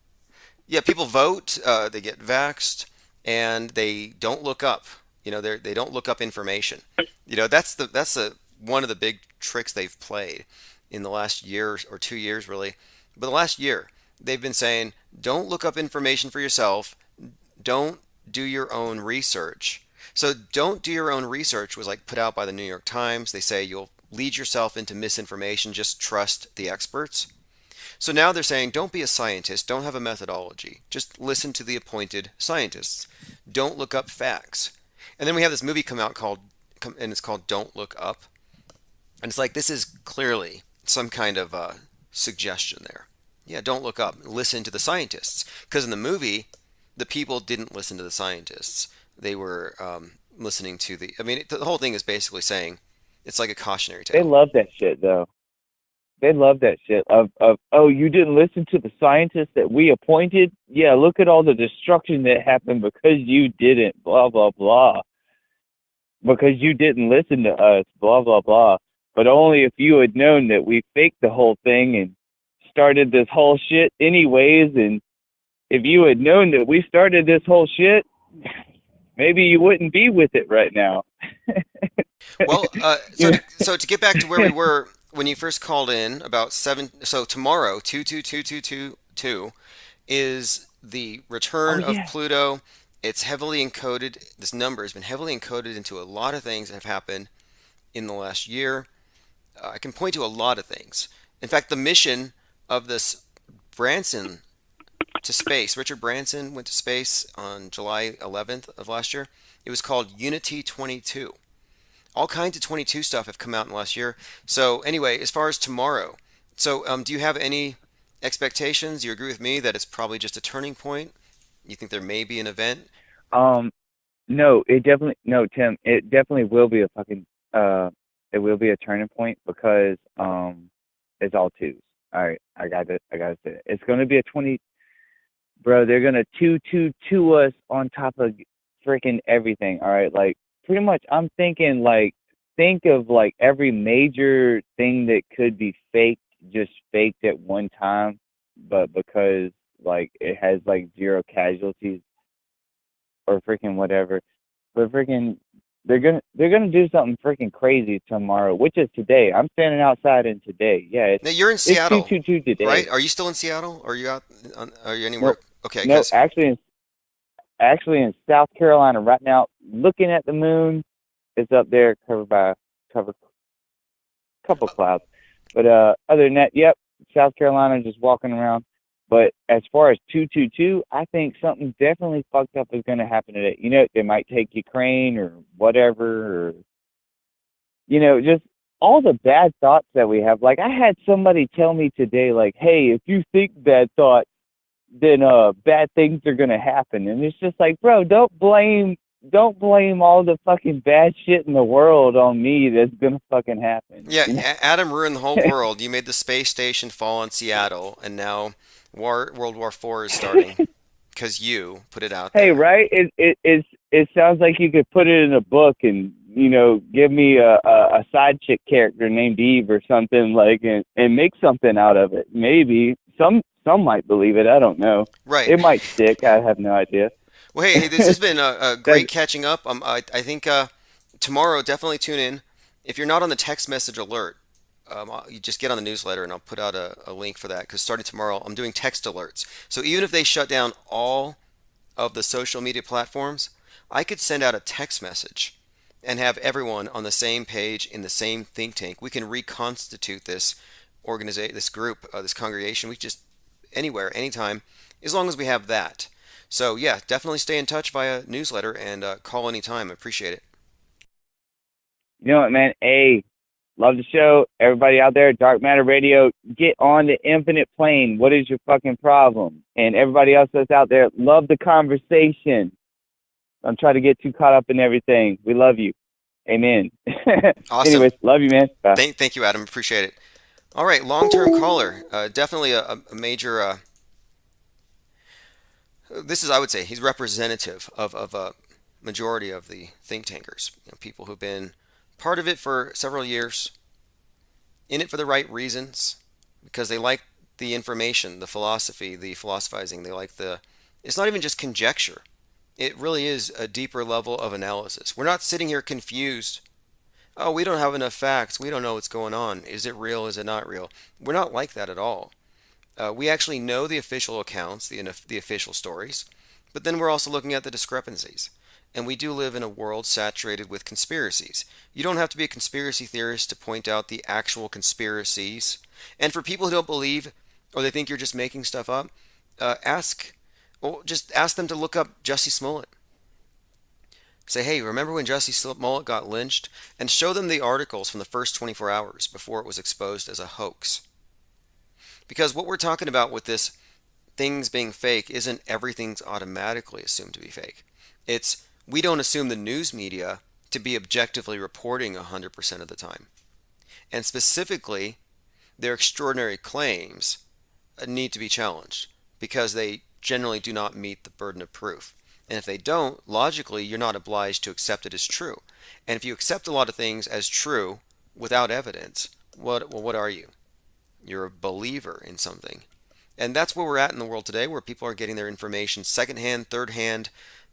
Yeah, people vote. They get vaxxed, and they don't look up. They don't look up information. That's one of the big tricks they've played in the last year or 2 years, really. But the last year, they've been saying, don't look up information for yourself. Don't do your own research. So don't do your own research was like put out by the New York Times. They say you'll lead yourself into misinformation. Just trust the experts. So now they're saying, don't be a scientist. Don't have a methodology. Just listen to the appointed scientists. Don't look up facts. And then we have this movie come out and it's called Don't Look Up. And it's like, this is clearly some kind of suggestion there. Yeah, don't look up. Listen to the scientists. Because in the movie, the people didn't listen to the scientists. They were listening to the whole thing is basically saying, it's like a cautionary tale. They love that shit, though. They love that shit of oh, you didn't listen to the scientists that we appointed? Yeah, look at all the destruction that happened because you didn't, blah, blah, blah. Because you didn't listen to us, blah, blah, blah. But only if you had known that we faked the whole thing and started this whole shit anyways, and if you had known that we started this whole shit, maybe you wouldn't be with it right now. Well, so to get back to where we were when you first called in about 7, so tomorrow, 22222 is the return of Pluto It's heavily encoded. This number has been heavily encoded into a lot of things that have happened in the last year. I can point to a lot of things. In fact, the mission of this Branson to space, Richard Branson went to space on July 11th of last year. It was called Unity 22. All kinds of 22 stuff have come out in the last year. So anyway, as far as tomorrow, so do you have any expectations? Do you agree with me that it's probably just a turning point? You think there may be an event? No, no, Tim, it definitely will be a fucking it will be a turning point because it's all twos. All right, I gotta say it. It's gonna be a 20, bro. They're gonna two us on top of freaking everything. All right, like pretty much. I'm thinking like think of like every major thing that could be faked, just faked at one time, but because like it has like zero casualties or freaking whatever. But freaking they're gonna do something freaking crazy tomorrow, which is today. I'm standing outside in today. Yeah, Now you're in Seattle, it's 222 today. right? Are you still in Seattle? Are you out? Are you anywhere? Nope. Okay, No, 'cause- actually in South Carolina right now, looking at the moon. It's up there, covered couple clouds. But other than that, yep, South Carolina, just walking around. But as far as 222, I think something definitely fucked up is going to happen today. You know, they might take Ukraine or whatever, or, you know, just all the bad thoughts that we have. Like, I had somebody tell me today, like, hey, if you think bad thoughts, then bad things are going to happen. And it's just like, bro, don't blame all the fucking bad shit in the world on me that's going to fucking happen. Yeah, you know? Adam ruined the whole world. You made the space station fall on Seattle, and now World War IV is starting because you put it out there. Hey, right? It sounds like you could put it in a book and, you know, give me a side chick character named Eve or something like, and make something out of it. Maybe some might believe it. I don't know. Right. It might stick. I have no idea. Well, hey, this has been a great catching up. I think tomorrow, definitely tune in. If you're not on the text message alert, you just get on the newsletter and I'll put out a link for that because starting tomorrow, I'm doing text alerts. So even if they shut down all of the social media platforms, I could send out a text message and have everyone on the same page in the same think tank. We can reconstitute this organization, this group, this congregation. We just anywhere, anytime, as long as we have that. So yeah, definitely stay in touch via newsletter and call anytime. I appreciate it. You know what, man? Hey, love the show. Everybody out there, Dark Matter Radio, get on the infinite plane. What is your fucking problem? And everybody else that's out there, love the conversation. Don't try to get too caught up in everything. We love you. Amen. Awesome. Anyways, love you, man. Bye. Thank you, Adam. Appreciate it. All right, long-term caller. Definitely a major... this is, I would say, he's representative of a majority of the think tankers. You know, people who've been part of it for several years, in it for the right reasons, because they like the information, the philosophy, the philosophizing. They like it's not even just conjecture. It really is a deeper level of analysis. We're not sitting here confused. Oh, we don't have enough facts. We don't know what's going on. Is it real? Is it not real? We're not like that at all. We actually know the official accounts, the official stories, but then we're also looking at the discrepancies. And we do live in a world saturated with conspiracies. You don't have to be a conspiracy theorist to point out the actual conspiracies. And for people who don't believe or they think you're just making stuff up, just ask them to look up Jussie Smollett. Say, hey, remember when Jussie Smollett got lynched? And show them the articles from the first 24 hours before it was exposed as a hoax. Because what we're talking about with this things being fake isn't everything's automatically assumed to be fake. It's we don't assume the news media to be objectively reporting 100% of the time. And specifically, their extraordinary claims need to be challenged because they generally do not meet the burden of proof. And if they don't, logically, you're not obliged to accept it as true. And if you accept a lot of things as true without evidence, what are you? You're a believer in something. And that's where we're at in the world today, where people are getting their information secondhand, third-hand,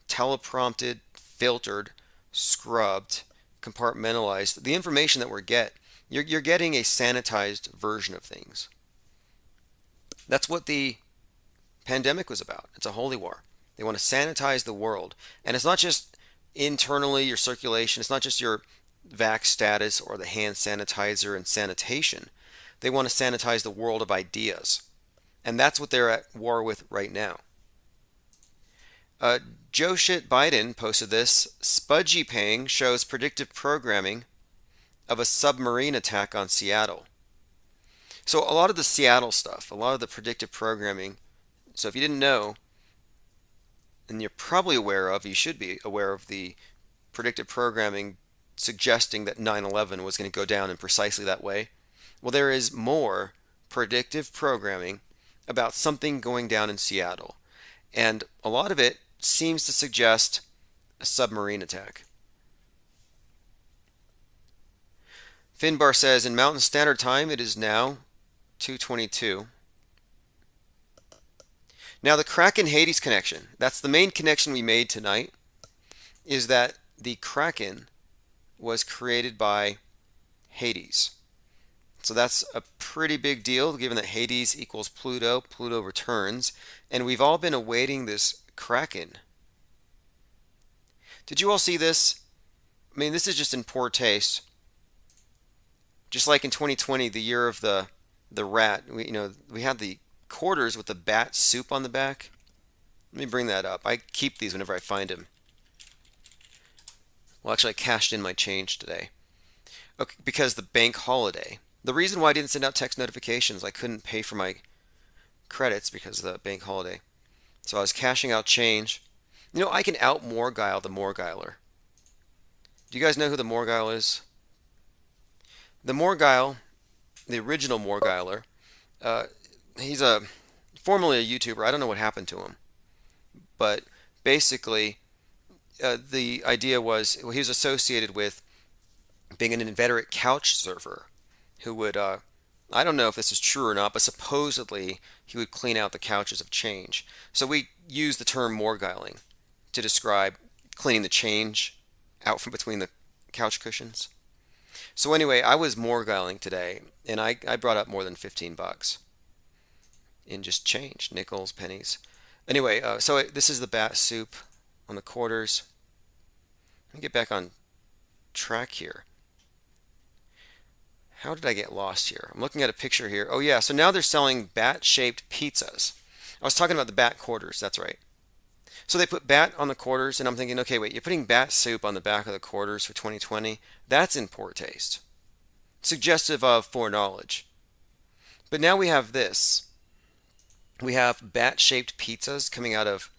teleprompted, filtered, scrubbed, compartmentalized. The information that you're getting a sanitized version of things. That's what the pandemic was about. It's a holy war. They want to sanitize the world. And it's not just internally your circulation, it's not just your vax status or the hand sanitizer and sanitation. They want to sanitize the world of ideas. And that's what they're at war with right now. Joe Shit Biden posted this. Spudgy Pang shows predictive programming of a submarine attack on Seattle. So a lot of the Seattle stuff, a lot of the predictive programming. So if you didn't know, and you're probably aware of, you should be aware of the predictive programming suggesting that 9/11 was going to go down in precisely that way. Well, there is more predictive programming about something going down in Seattle. And a lot of it seems to suggest a submarine attack. Finbar says in Mountain Standard Time it is now 2:22. Now the Kraken Hades connection, that's the main connection we made tonight, is that the Kraken was created by Hades. So that's a pretty big deal given that Hades equals Pluto, Pluto returns, and we've all been awaiting this Kraken. Did you all see this? I mean, this is just in poor taste. Just like in 2020, the year of the rat, we had the quarters with the bat soup on the back. Let me bring that up. I keep these whenever I find them. Well, actually, I cashed in my change today. Okay, because the bank holiday. The reason why I didn't send out text notifications, I couldn't pay for my credits because of the bank holiday. So I was cashing out change. I can out Morgile the Morgiler. Do you guys know who the Morgile is? The Morgile, the original Morgiler, he's formerly a YouTuber. I don't know what happened to him. But basically, the idea was he was associated with being an inveterate couch surfer who would, I don't know if this is true or not, but supposedly he would clean out the couches of change. So we use the term morgiling to describe cleaning the change out from between the couch cushions. So anyway, I was morgiling today, and I brought up more than $15 in just change, nickels, pennies. Anyway, so this is the bat soup on the quarters. Let me get back on track here. How did I get lost here? I'm looking at a picture here. Oh yeah, so now they're selling bat-shaped pizzas. I was talking about the bat quarters, that's right. So they put bat on the quarters, and I'm thinking, okay, wait, you're putting bat soup on the back of the quarters for 2020? That's in poor taste. Suggestive of foreknowledge. But now we have this. We have bat-shaped pizzas coming out of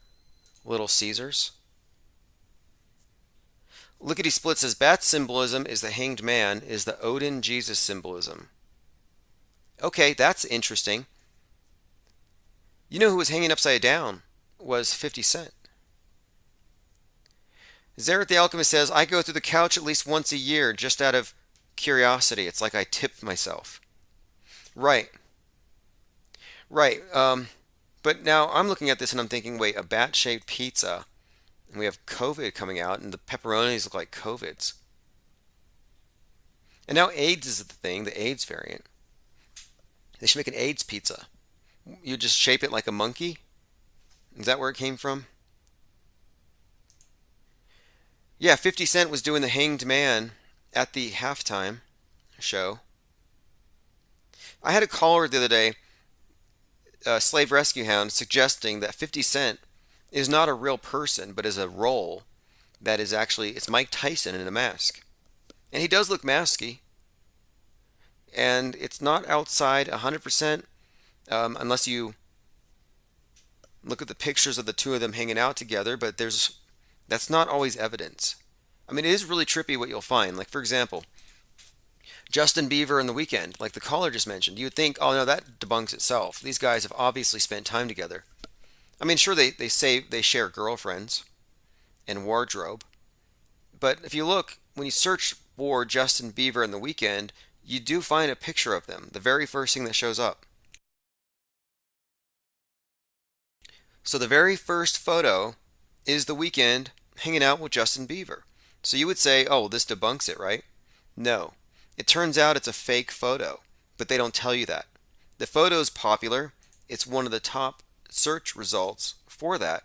Little Caesars. Lickety Split says, bat symbolism is the hanged man, is the Odin Jesus symbolism. Okay, that's interesting. You know who was hanging upside down was 50 Cent. Zareth the Alchemist says, I go through the couch at least once a year just out of curiosity. It's like I tip myself. Right. Right. But now I'm looking at this and I'm thinking, wait, a bat-shaped pizza. And we have COVID coming out, and the pepperonis look like COVIDs. And now AIDS is the thing, the AIDS variant. They should make an AIDS pizza. You just shape it like a monkey? Is that where it came from? Yeah, 50 Cent was doing the hanged man at the halftime show. I had a caller the other day, Slave Rescue Hound, suggesting that 50 Cent is not a real person, but is a role that is actually, it's Mike Tyson in a mask. And he does look masky. And it's not outside 100%, unless you look at the pictures of the two of them hanging out together, but that's not always evidence. I mean, it is really trippy what you'll find. Like, for example, Justin Bieber and The Weeknd, like the caller just mentioned. You would think, oh no, that debunks itself. These guys have obviously spent time together. I mean, sure, they say they share girlfriends and wardrobe. But if you look, when you search for Justin Bieber and The Weeknd, you do find a picture of them, the very first thing that shows up. So the very first photo is The Weeknd hanging out with Justin Bieber. So you would say, oh, this debunks it, right? No. It turns out it's a fake photo, but they don't tell you that. The photo's popular. It's one of the top search results for that.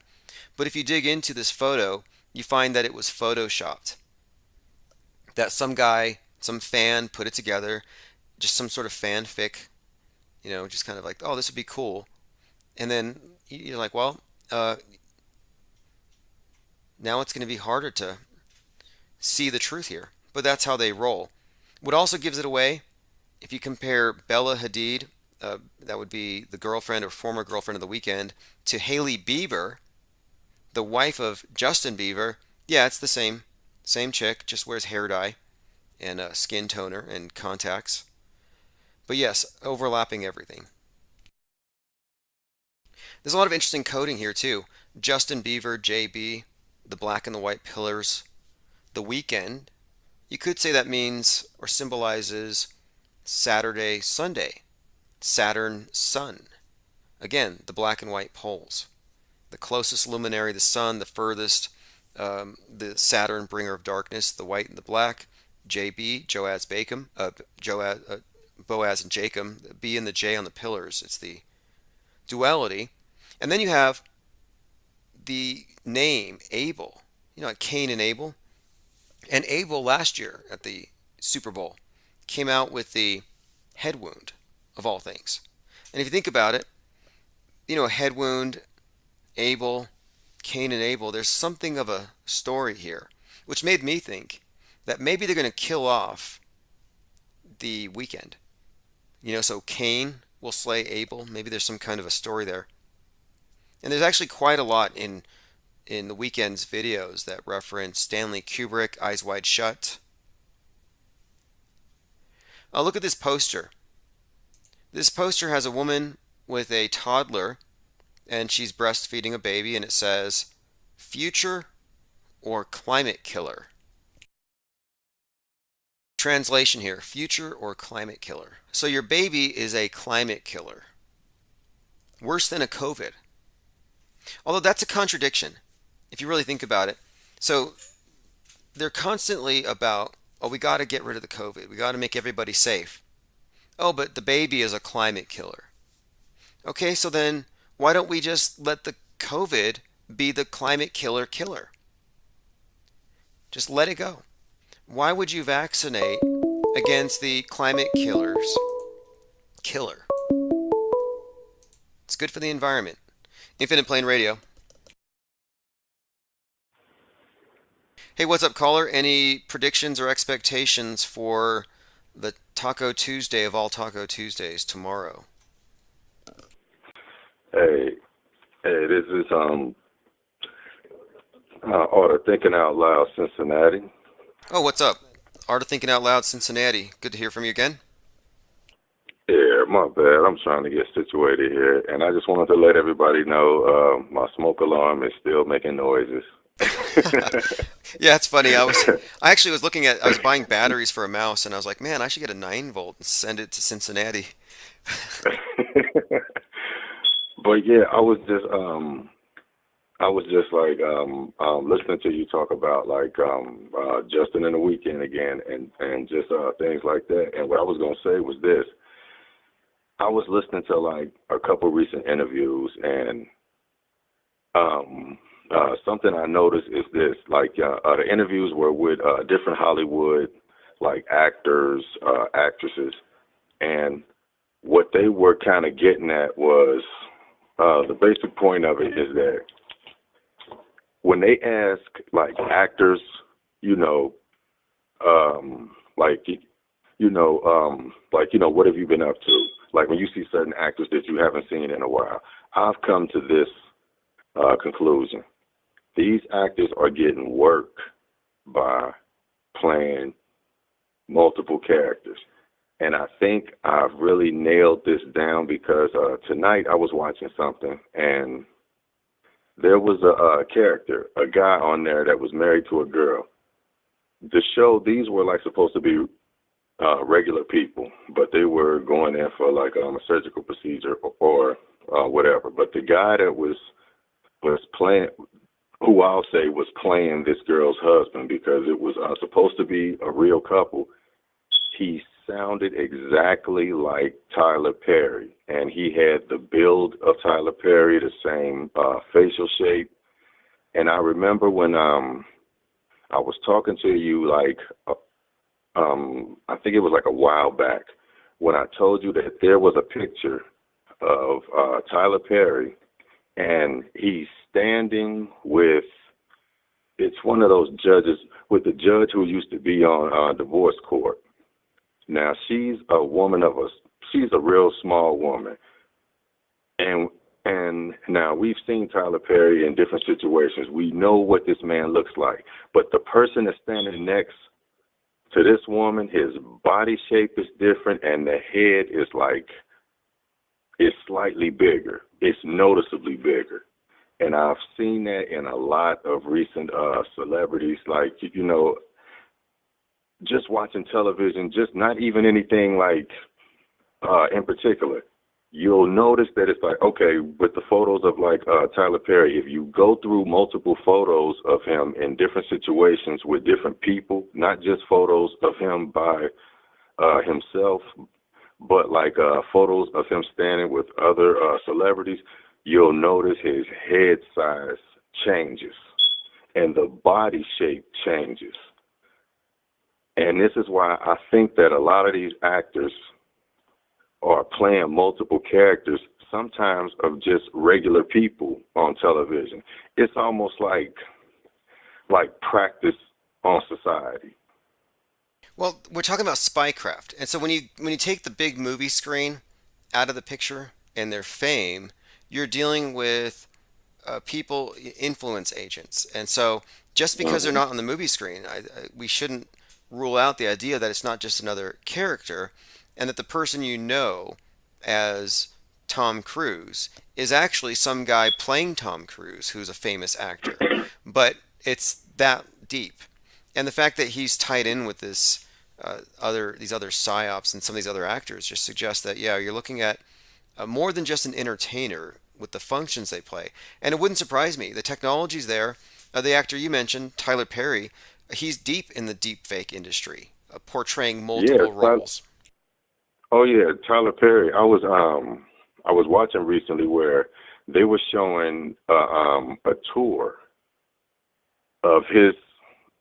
But if you dig into this photo, you find that it was photoshopped. That some guy, some fan put it together, just some sort of fanfic, just kind of like, oh, this would be cool. And then you're like, well, now it's going to be harder to see the truth here. But that's how they roll. What also gives it away, if you compare Bella Hadid, that would be the girlfriend or former girlfriend of The Weeknd, to Hailey Bieber, the wife of Justin Bieber, yeah, it's the same chick, just wears hair dye and skin toner and contacts. But yes, overlapping everything. There's a lot of interesting coding here too. Justin Bieber, JB, the black and the white pillars, The Weeknd. You could say that means or symbolizes Saturday, Sunday, Saturn, Sun. Again, the black and white poles. The closest luminary, the sun, the furthest, the Saturn, bringer of darkness, the white and the black. JB, Boaz and Jacob, the B and the J on the pillars. It's the duality. And then you have the name Abel, like Cain and Abel. And Abel last year at the Super Bowl came out with the head wound, of all things. And if you think about it, a head wound, Abel, Cain and Abel, there's something of a story here, which made me think that maybe they're going to kill off The Weeknd. So Cain will slay Abel. Maybe there's some kind of a story there. And there's actually quite a lot in The Weeknd's videos that reference Stanley Kubrick, Eyes Wide Shut. Look at this poster. This poster has a woman with a toddler, and she's breastfeeding a baby, and it says, "Future or climate killer." Translation here, future or climate killer. So your baby is a climate killer. Worse than a COVID. Although that's a contradiction, if you really think about it. So they're constantly about, oh, we got to get rid of the COVID. We got to make everybody safe. Oh, but the baby is a climate killer. Okay, so then why don't we just let the COVID be the climate killer killer? Just let it go. Why would you vaccinate against the climate killer's killer? It's good for the environment. Infinite Plane Radio. Hey, what's up, caller? Any predictions or expectations for the Taco Tuesday of all Taco Tuesdays tomorrow? Hey, this is Art of Thinking Out Loud, Cincinnati. Oh, what's up? Art of Thinking Out Loud, Cincinnati. Good to hear from you again. Yeah, my bad. I'm trying to get situated here, and I just wanted to let everybody know my smoke alarm is still making noises. Yeah, it's funny. I actually was I was buying batteries for a mouse, and I was like, man, I should get a 9-volt and send it to Cincinnati. But yeah, I was just like listening to you talk about like Justin and The Weeknd again, and just things like that. And what I was gonna say was this: I was listening to like a couple recent interviews, and something I noticed is this: like the interviews were with different Hollywood like actors, actresses, and what they were kind of getting at was the basic point of it is that when they ask like actors, what have you been up to? Like when you see certain actors that you haven't seen in a while, I've come to this conclusion: these actors are getting work by playing multiple characters. And I think I've really nailed this down because tonight I was watching something, and there was a character, a guy on there that was married to a girl. The show, these were like supposed to be regular people, but they were going in for like a surgical procedure or whatever. But the guy that was playing, who I'll say was playing this girl's husband, because it was supposed to be a real couple, he sounded exactly like Tyler Perry, and he had the build of Tyler Perry, the same facial shape, And I remember when I was talking to you, like, I think it was like a while back, when I told you that there was a picture of Tyler Perry, and he's standing with, it's one of those judges, with the judge who used to be on divorce court. Now, she's a woman she's a real small woman. And now we've seen Tyler Perry in different situations. We know what this man looks like. But the person that's standing next to this woman, his body shape is different, and the head is like, it's slightly bigger. It's noticeably bigger. And I've seen that in a lot of recent celebrities, like, you know, just watching television, just not even anything like in particular. You'll notice that it's like, okay, with the photos of like Tyler Perry, if you go through multiple photos of him in different situations with different people, not just photos of him by himself, but like photos of him standing with other celebrities, you'll notice his head size changes and the body shape changes. And this is why I think that a lot of these actors are playing multiple characters, sometimes of just regular people on television. It's almost like practice on society. Well, we're talking about spycraft, and so when you take the big movie screen out of the picture and their fame, you're dealing with people, influence agents, and so just because they're not on the movie screen, we shouldn't rule out the idea that it's not just another character, and that the person you know as Tom Cruise is actually some guy playing Tom Cruise who's a famous actor, but it's that deep. And the fact that he's tied in with this these other psyops and some of these other actors just suggests that, yeah, you're looking at more than just an entertainer with the functions they play. And it wouldn't surprise me. The technology's there. The actor you mentioned, Tyler Perry, he's deep in the deep fake industry, portraying multiple roles. Oh yeah, Tyler Perry. I was watching recently where they were showing a tour of his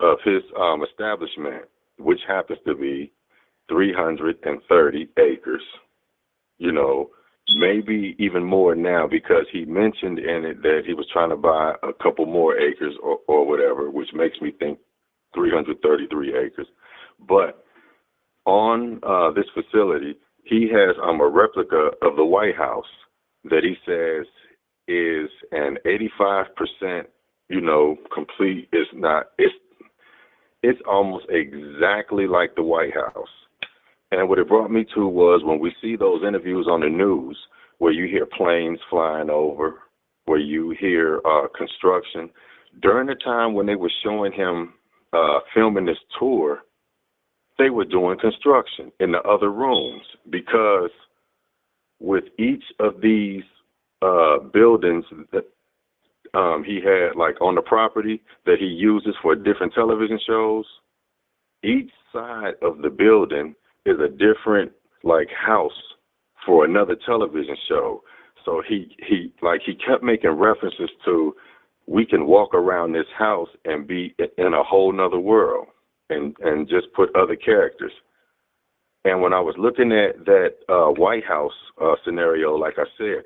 establishment, which happens to be 330 acres. You know, maybe even more now, because he mentioned in it that he was trying to buy a couple more acres or whatever, which makes me think 333 acres. But on this facility, he has a replica of the White House that he says is an 85%, you know, complete. It's almost exactly like the White House. And what it brought me to was when we see those interviews on the news where you hear planes flying over, where you hear construction. During the time when they were showing him filming this tour, they were doing construction in the other rooms, because with each of these buildings that he had like on the property that he uses for different television shows, each side of the building is a different like house for another television show. So he kept making references to, we can walk around this house and be in a whole nother world and just put other characters. And when I was looking at that White House scenario, like I said,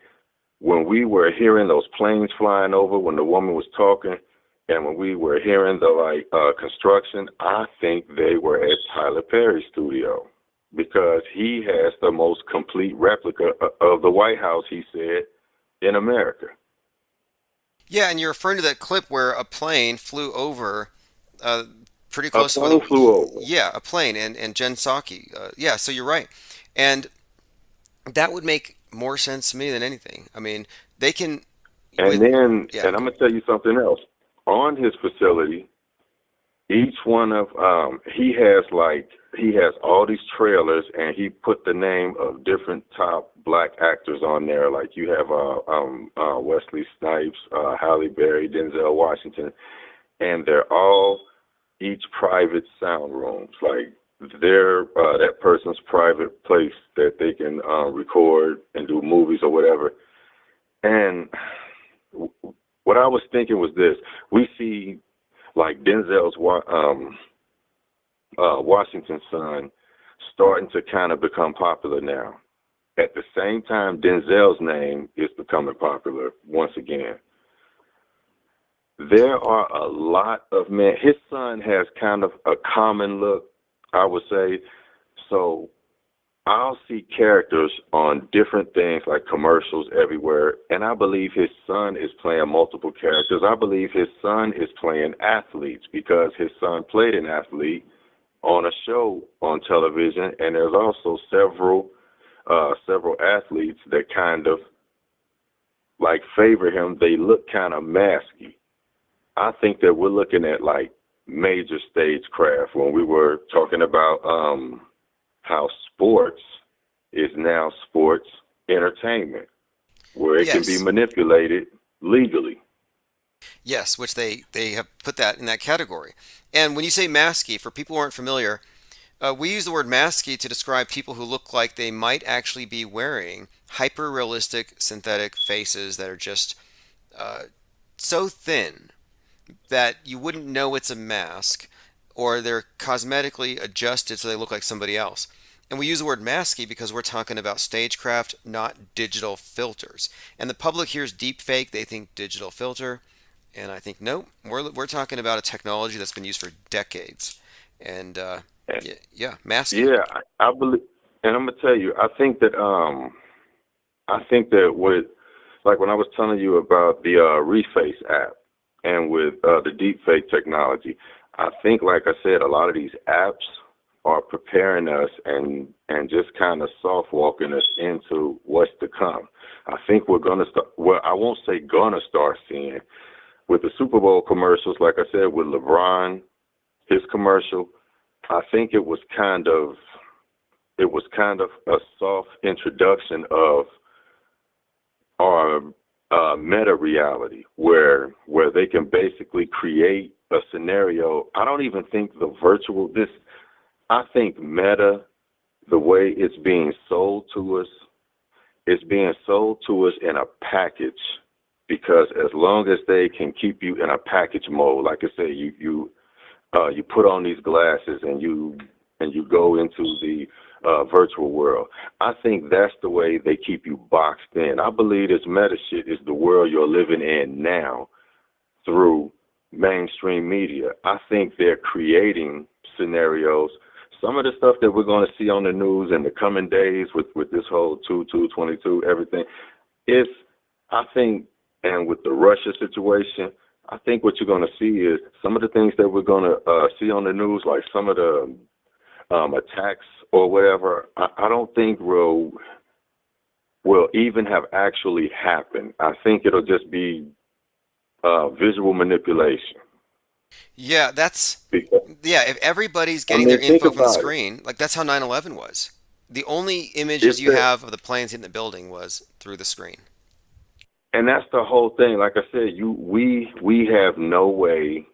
when we were hearing those planes flying over, when the woman was talking, and when we were hearing the construction, I think they were at Tyler Perry's studio, because he has the most complete replica of the White House, he said, in America. Yeah, and you're referring to that clip where a plane flew over pretty close to the flew over. Yeah, a plane, and Jen Psaki. Yeah, so you're right. And that would make more sense to me than anything. I mean, they can... And I'm going to tell you something else. On his facility, each one of he has all these trailers, and he put the name of different top black actors on there. Like you have Wesley Snipes, Halle Berry, Denzel Washington, and they're all each private sound rooms. Like they're that person's private place that they can record and do movies or whatever. And what I was thinking was this: we see like Denzel's Washington's son starting to kind of become popular now. At the same time, Denzel's name is becoming popular once again. There are a lot of men. His son has kind of a common look, I would say. So I'll see characters on different things like commercials everywhere, and I believe his son is playing multiple characters. I believe his son is playing athletes because his son played an athlete on a show on television, and there's also several athletes that kind of like favor him. They look kind of masky. I think that we're looking at like major stagecraft when we were talking about how sports is now sports entertainment, where it can be manipulated legally. Yes, which they have put that in that category. And when you say masky, for people who aren't familiar, we use the word masky to describe people who look like they might actually be wearing hyper-realistic synthetic faces that are just so thin that you wouldn't know it's a mask, or they're cosmetically adjusted so they look like somebody else. And we use the word masky because we're talking about stagecraft, not digital filters. And the public hears deep fake, they think digital filter. And I think, no, we're talking about a technology that's been used for decades. And masking. Yeah, I believe, and I'm gonna tell you, I think that with, like when I was telling you about the Reface app and with the deepfake technology, I think, like I said, a lot of these apps are preparing us and just kind of soft walking us into what's to come. I think we're gonna start. Well, I won't say gonna start seeing with the Super Bowl commercials. Like I said, with LeBron, his commercial, I think it was kind of a soft introduction of our meta reality, where they can basically create a scenario. I don't even think I think meta, the way it's being sold to us, it's being sold to us in a package, because as long as they can keep you in a package mode, like I say, you put on these glasses and you go into the virtual world. I think that's the way they keep you boxed in. I believe this meta shit is the world you're living in now through mainstream media. I think they're creating scenarios. Some of the stuff that we're going to see on the news in the coming days with this whole 2222, everything, I think, and with the Russia situation, I think what you're going to see is some of the things that we're going to see on the news, like some of the attacks or whatever, I don't think will even have actually happened. I think it'll just be visual manipulation. Yeah, if everybody's getting their info from the screen, like that's how 9/11 was. The only images you have of the planes hitting the building was through the screen. And that's the whole thing. Like I said, we have no way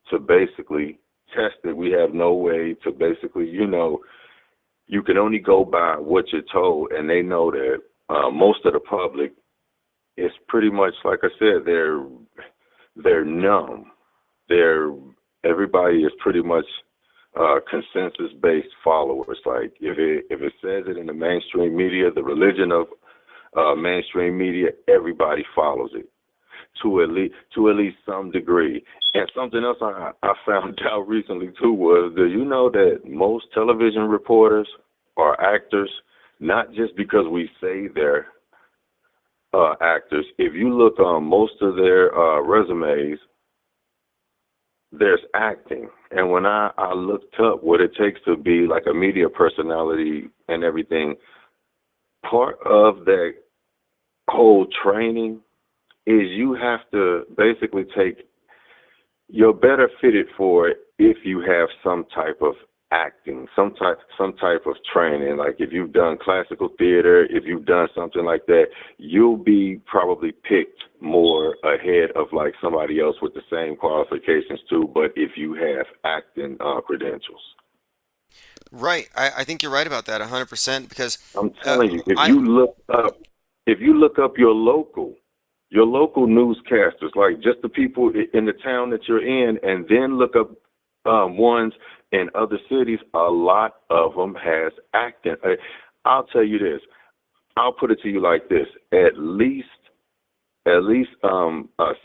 to basically test it. We have no way to basically, you can only go by what you're told, and they know that most of the public is pretty much, like I said, they're numb. Everybody is pretty much consensus-based followers. Like if it says it in the mainstream media, the religion of mainstream media, everybody follows it to at least some degree. And something else I found out recently too was, do you know that most television reporters are actors, not just because we say they're actors. If you look on most of their resumes, there's acting. And when I looked up what it takes to be like a media personality and everything, part of that whole training is you have to basically you're better fitted for it if you have some type of acting, some type of training. Like if you've done classical theater, if you've done something like that, you'll be probably picked more ahead of like somebody else with the same qualifications too, but if you have acting credentials. Right. I think you're right about that 100%, because I'm telling you, if you look up your local Your local newscasters, like just the people in the town that you're in, and then look up ones in other cities. A lot of them has acting. I'll tell you this. I'll put it to you like this: at least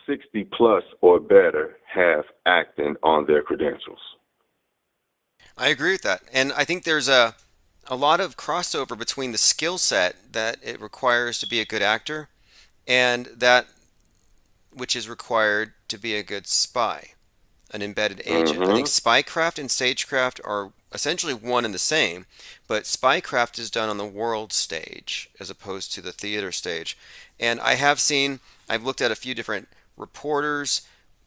60 plus or better have acting on their credentials. I agree with that. And I think there's a lot of crossover between the skill set that it requires to be a good actor and that which is required to be a good spy, an embedded agent. I think spycraft and stagecraft are essentially one and the same, but spycraft is done on the world stage as opposed to the theater stage. And I've looked at a few different reporters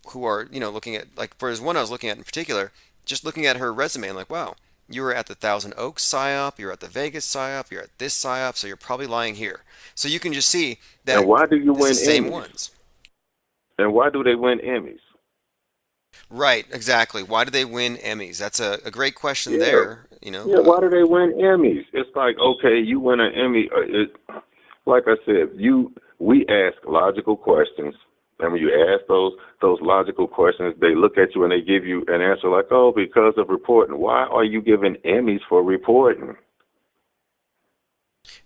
who are, looking at, like, for one I was looking at in particular, just looking at her resume, I'm like, wow, you were at the Thousand Oaks PSYOP, you're at the Vegas PSYOP, you're at this PSYOP, so you're probably lying here. So you can just see that and why do you win it's the same Emmys? ones. And why do they win Emmys? Right, exactly. Why do they win Emmys? That's a great question there. Yeah, why do they win Emmys? It's like, okay, you win an Emmy. Like I said, we ask logical questions. And when you ask those logical questions, they look at you and they give you an answer like, oh, because of reporting. Why are you giving Emmys for reporting?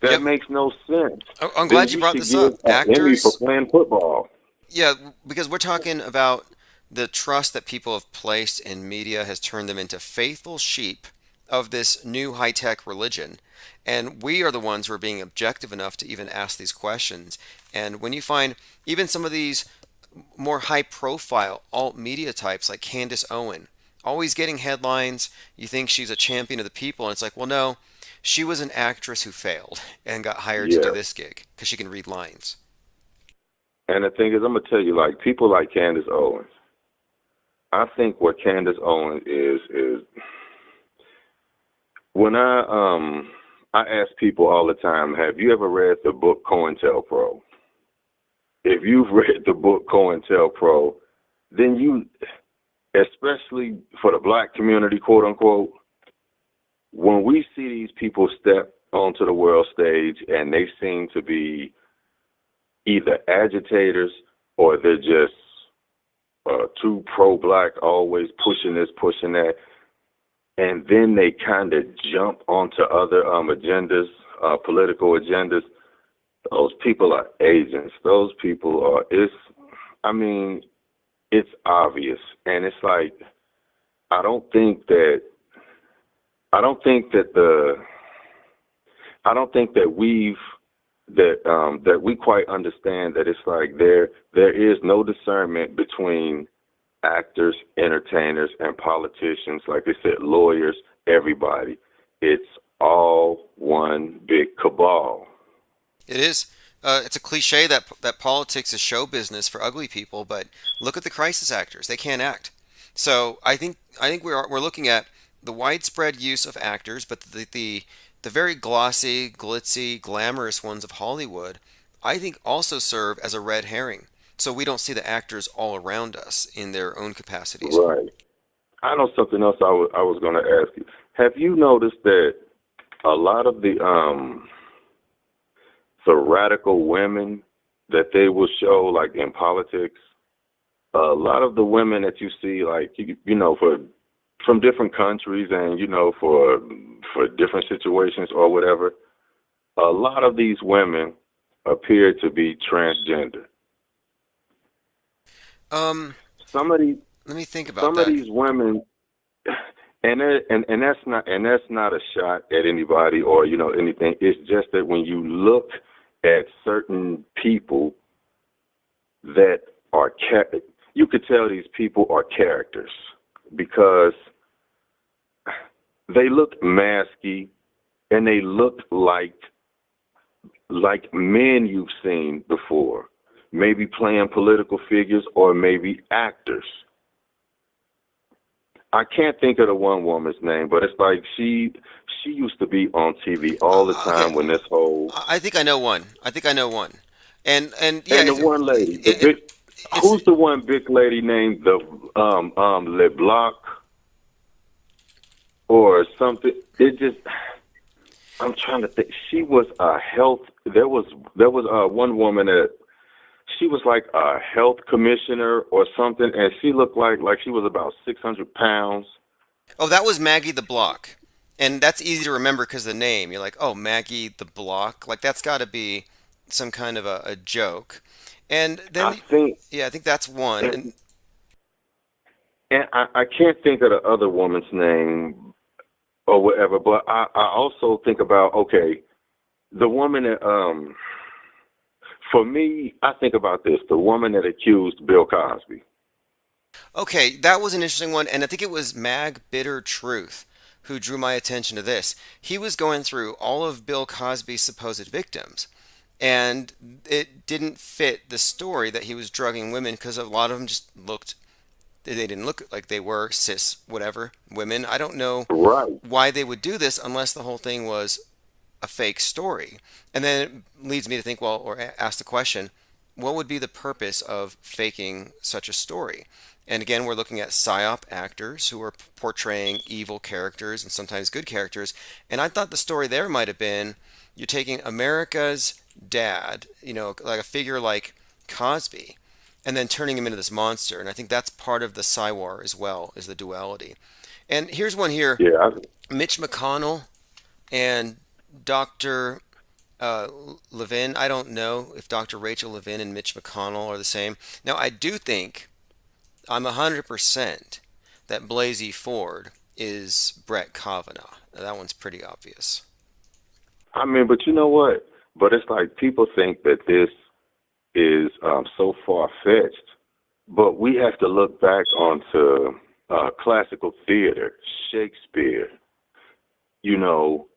That makes no sense. I'm glad you brought this up. Emmy Actors for playing football. Yeah, because we're talking about the trust that people have placed in media has turned them into faithful sheep of this new high-tech religion. And we are the ones who are being objective enough to even ask these questions. And when you find even some of these more high-profile alt media types like Candace Owen, always getting headlines, you think she's a champion of the people, and it's like, well, no, she was an actress who failed and got hired to do this gig because she can read lines. And the thing is, I'm going to tell you, like, people like Candace Owens, I think what Candace Owens is when I ask people all the time, have you ever read the book COINTELPRO? If you've read the book COINTELPRO, then you, especially for the black community, quote unquote, when we see these people step onto the world stage and they seem to be either agitators or they're just too pro-black, always pushing this, pushing that, and then they kind of jump onto other agendas, political agendas. Those people are agents. Those people are, it's obvious. And it's like, I don't think that we quite understand that it's like there is no discernment between actors, entertainers, and politicians. Like I said, lawyers, everybody. It's all one big cabal. It is. It's a cliche that politics is show business for ugly people, but look at the crisis actors; they can't act. So I think we're looking at the widespread use of actors, but the very glossy, glitzy, glamorous ones of Hollywood, I think also serve as a red herring. So we don't see the actors all around us in their own capacities. Right. I know something else I was going to ask you. Have you noticed that a lot of the radical women that they will show, like in politics, a lot of the women that you see, like, from different countries and, for different situations or whatever, a lot of these women appear to be transgender. Let me think about that. Some of these women, and that's not a shot at anybody or anything. It's just that when you look at certain people that are you could tell these people are characters because they look masky and they look like men you've seen before. Maybe playing political figures or maybe actors. I can't think of the one woman's name, but it's like she used to be on TV all the time when this whole. I think I know one. And yeah. And the one lady, who's the one big lady named the LeBlanc or something? It just. I'm trying to think. She was a health. There was one woman that. she was like a health commissioner or something, and she looked like she was about 600 pounds. Oh, that was Maggie the Block. And that's easy to remember because the name. You're like, oh, Maggie the Block. Like, that's got to be some kind of a joke. And then, I think, yeah, I think that's one. and I can't think of the other woman's name or whatever, but I also think about, okay, the woman that, for me, I think about this, the woman that accused Bill Cosby. Okay, that was an interesting one, and I think it was Mag Bitter Truth who drew my attention to this. He was going through all of Bill Cosby's supposed victims, and it didn't fit the story that he was drugging women because a lot of them just looked, they didn't look like they were cis, whatever, women. I don't know why they would do this unless the whole thing was a fake story. And then it leads me to think, well, or ask the question, what would be the purpose of faking such a story? And again, we're looking at PSYOP actors who are portraying evil characters and sometimes good characters. And I thought the story there might have been, you're taking America's dad, you know, like a figure like Cosby, and then turning him into this monster. And I think that's part of the Psywar as well, is the duality. And here's one here. Yeah. Mitch McConnell and Dr. Levin. I don't know if Dr. Rachel Levin and Mitch McConnell are the same. Now, I do think I'm 100% that Blasey Ford is Brett Kavanaugh. Now, that one's pretty obvious. I mean, but you know what? But it's like people think that this is so far-fetched, but we have to look back onto classical theater, Shakespeare, you know,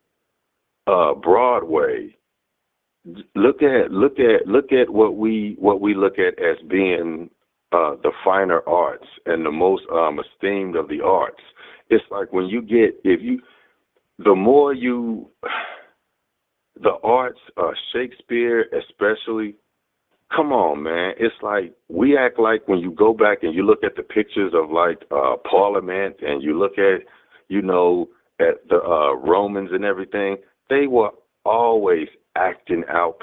Broadway. Look at what we look at as being the finer arts and the most esteemed of the arts. It's like when you get, the arts, Shakespeare especially, come on, man. It's like we act like when you go back and you look at the pictures of like Parliament and you look at, you know, at the Romans and everything, they were always acting out.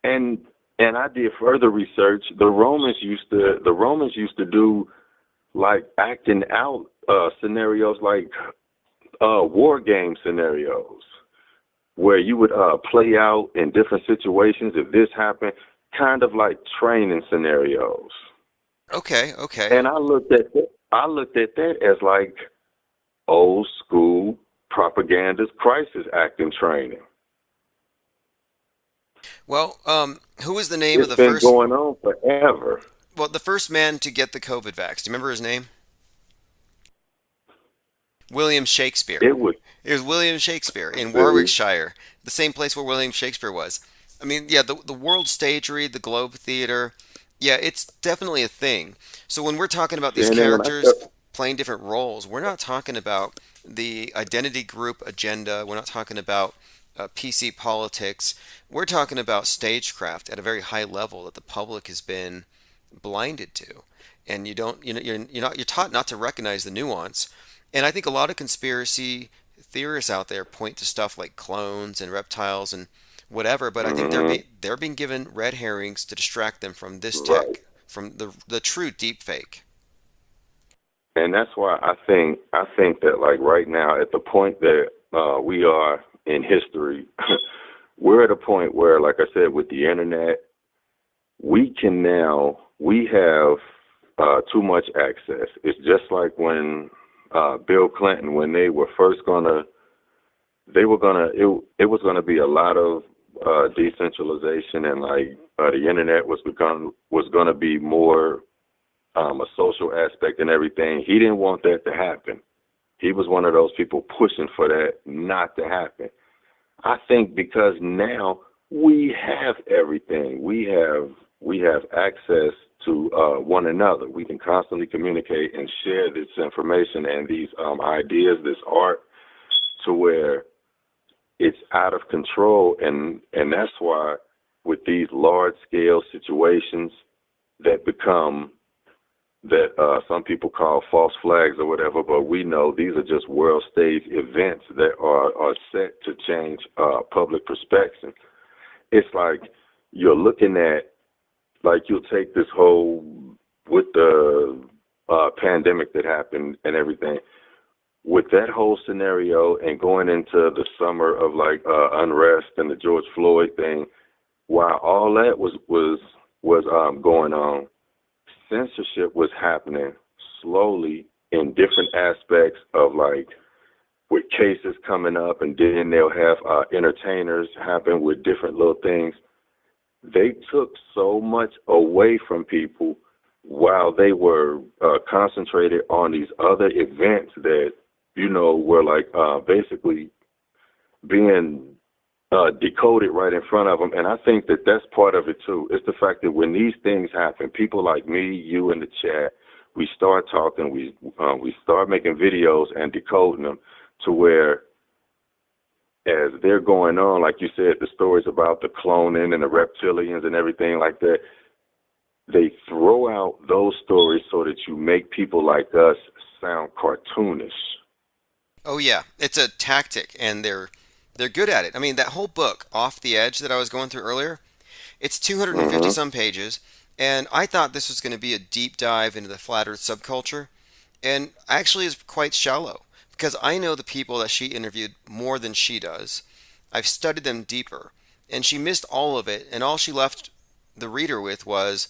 And I did further research. The Romans used to do like acting out scenarios, like war game scenarios, where you would play out in different situations. If this happened, kind of like training scenarios. Okay. And I looked at that as like old school propagandist crisis acting training. Well, who was the name of the It's been first? going on forever. Well, the first man to get the COVID vax. Do you remember his name? William Shakespeare. It was William Shakespeare in Warwickshire, the same place where William Shakespeare was. I mean, yeah, the World Stage Read, the Globe Theater, yeah, it's definitely a thing. So when we're talking about these characters playing different roles, we're not talking about the identity group agenda. We're not talking about PC politics. We're talking about stagecraft at a very high level that the public has been blinded to, and you're taught not to recognize the nuance. And I think a lot of conspiracy theorists out there point to stuff like clones and reptiles and whatever, but I think they're being given red herrings to distract them from this tech, from the true deep fake. And that's why I think that like right now at the point that we are in history, we're at a point where, like I said, with the internet, we have too much access. It's just like when Bill Clinton, when they were first it was gonna be a lot of decentralization, and like the internet was gonna be more a social aspect and everything. He didn't want that to happen. He was one of those people pushing for that not to happen. I think because now we have everything. We have access to one another. We can constantly communicate and share this information and these ideas, this art, to where it's out of control. And that's why with these large-scale situations that become that some people call false flags or whatever, but we know these are just world stage events that are set to change public perception. It's like you're looking at like you'll take this whole with the pandemic that happened and everything, with that whole scenario and going into the summer of like unrest and the George Floyd thing, while all that was going on, censorship was happening slowly in different aspects of like with cases coming up, and then they'll have entertainers happen with different little things. They took so much away from people while they were concentrated on these other events that, you know, were like basically being decoded right in front of them. And I think that that's part of it too. It's the fact that when these things happen, people like me, you in the chat, we start talking, we start making videos and decoding them to where, as they're going on, like you said, the stories about the cloning and the reptilians and everything like that, they throw out those stories so that you make people like us sound cartoonish. Oh yeah, it's a tactic, and they're good at it. I mean, that whole book, Off the Edge, that I was going through earlier, it's 250 some pages, and I thought this was going to be a deep dive into the flat earth subculture, and actually is quite shallow, because I know the people that she interviewed more than she does. I've studied them deeper, and she missed all of it, and all she left the reader with was,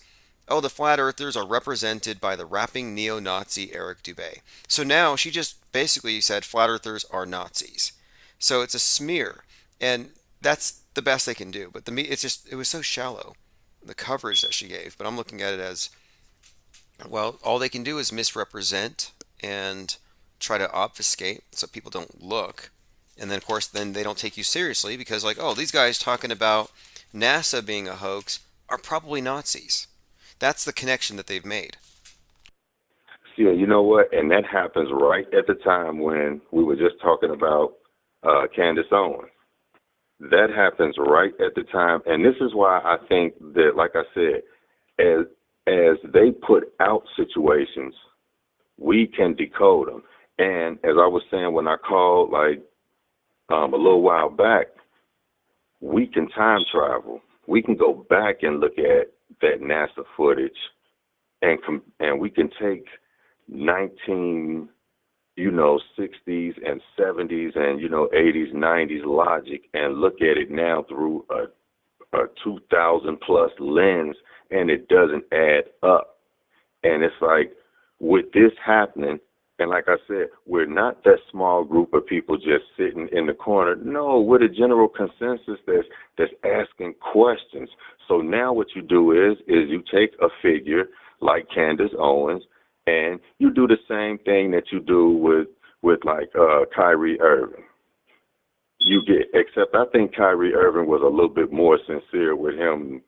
oh, the flat earthers are represented by the rapping neo-Nazi Eric Dubay. So now she just basically said flat earthers are Nazis. So it's a smear, and that's the best they can do. But it was so shallow, the coverage that she gave. But I'm looking at it as, well, all they can do is misrepresent and try to obfuscate so people don't look. And then, of course, then they don't take you seriously because, like, oh, these guys talking about NASA being a hoax are probably Nazis. That's the connection that they've made. Yeah, you know what? And that happens right at the time when we were just talking about Candace Owens. That happens right at the time. And this is why I think that, like I said, as they put out situations, we can decode them. And as I was saying when I called, like, a little while back, we can time travel. We can go back and look at that NASA footage, and we can take 60s and 70s and 80s, 90s logic and look at it now through a 2000 plus lens, and it doesn't add up. And it's like, with this happening, and like I said, we're not that small group of people just sitting in the corner. No, we're the general consensus that's asking questions. So now what you do is you take a figure like Candace Owens, and you do the same thing that you do with like Kyrie Irving. Except I think Kyrie Irving was a little bit more sincere with him,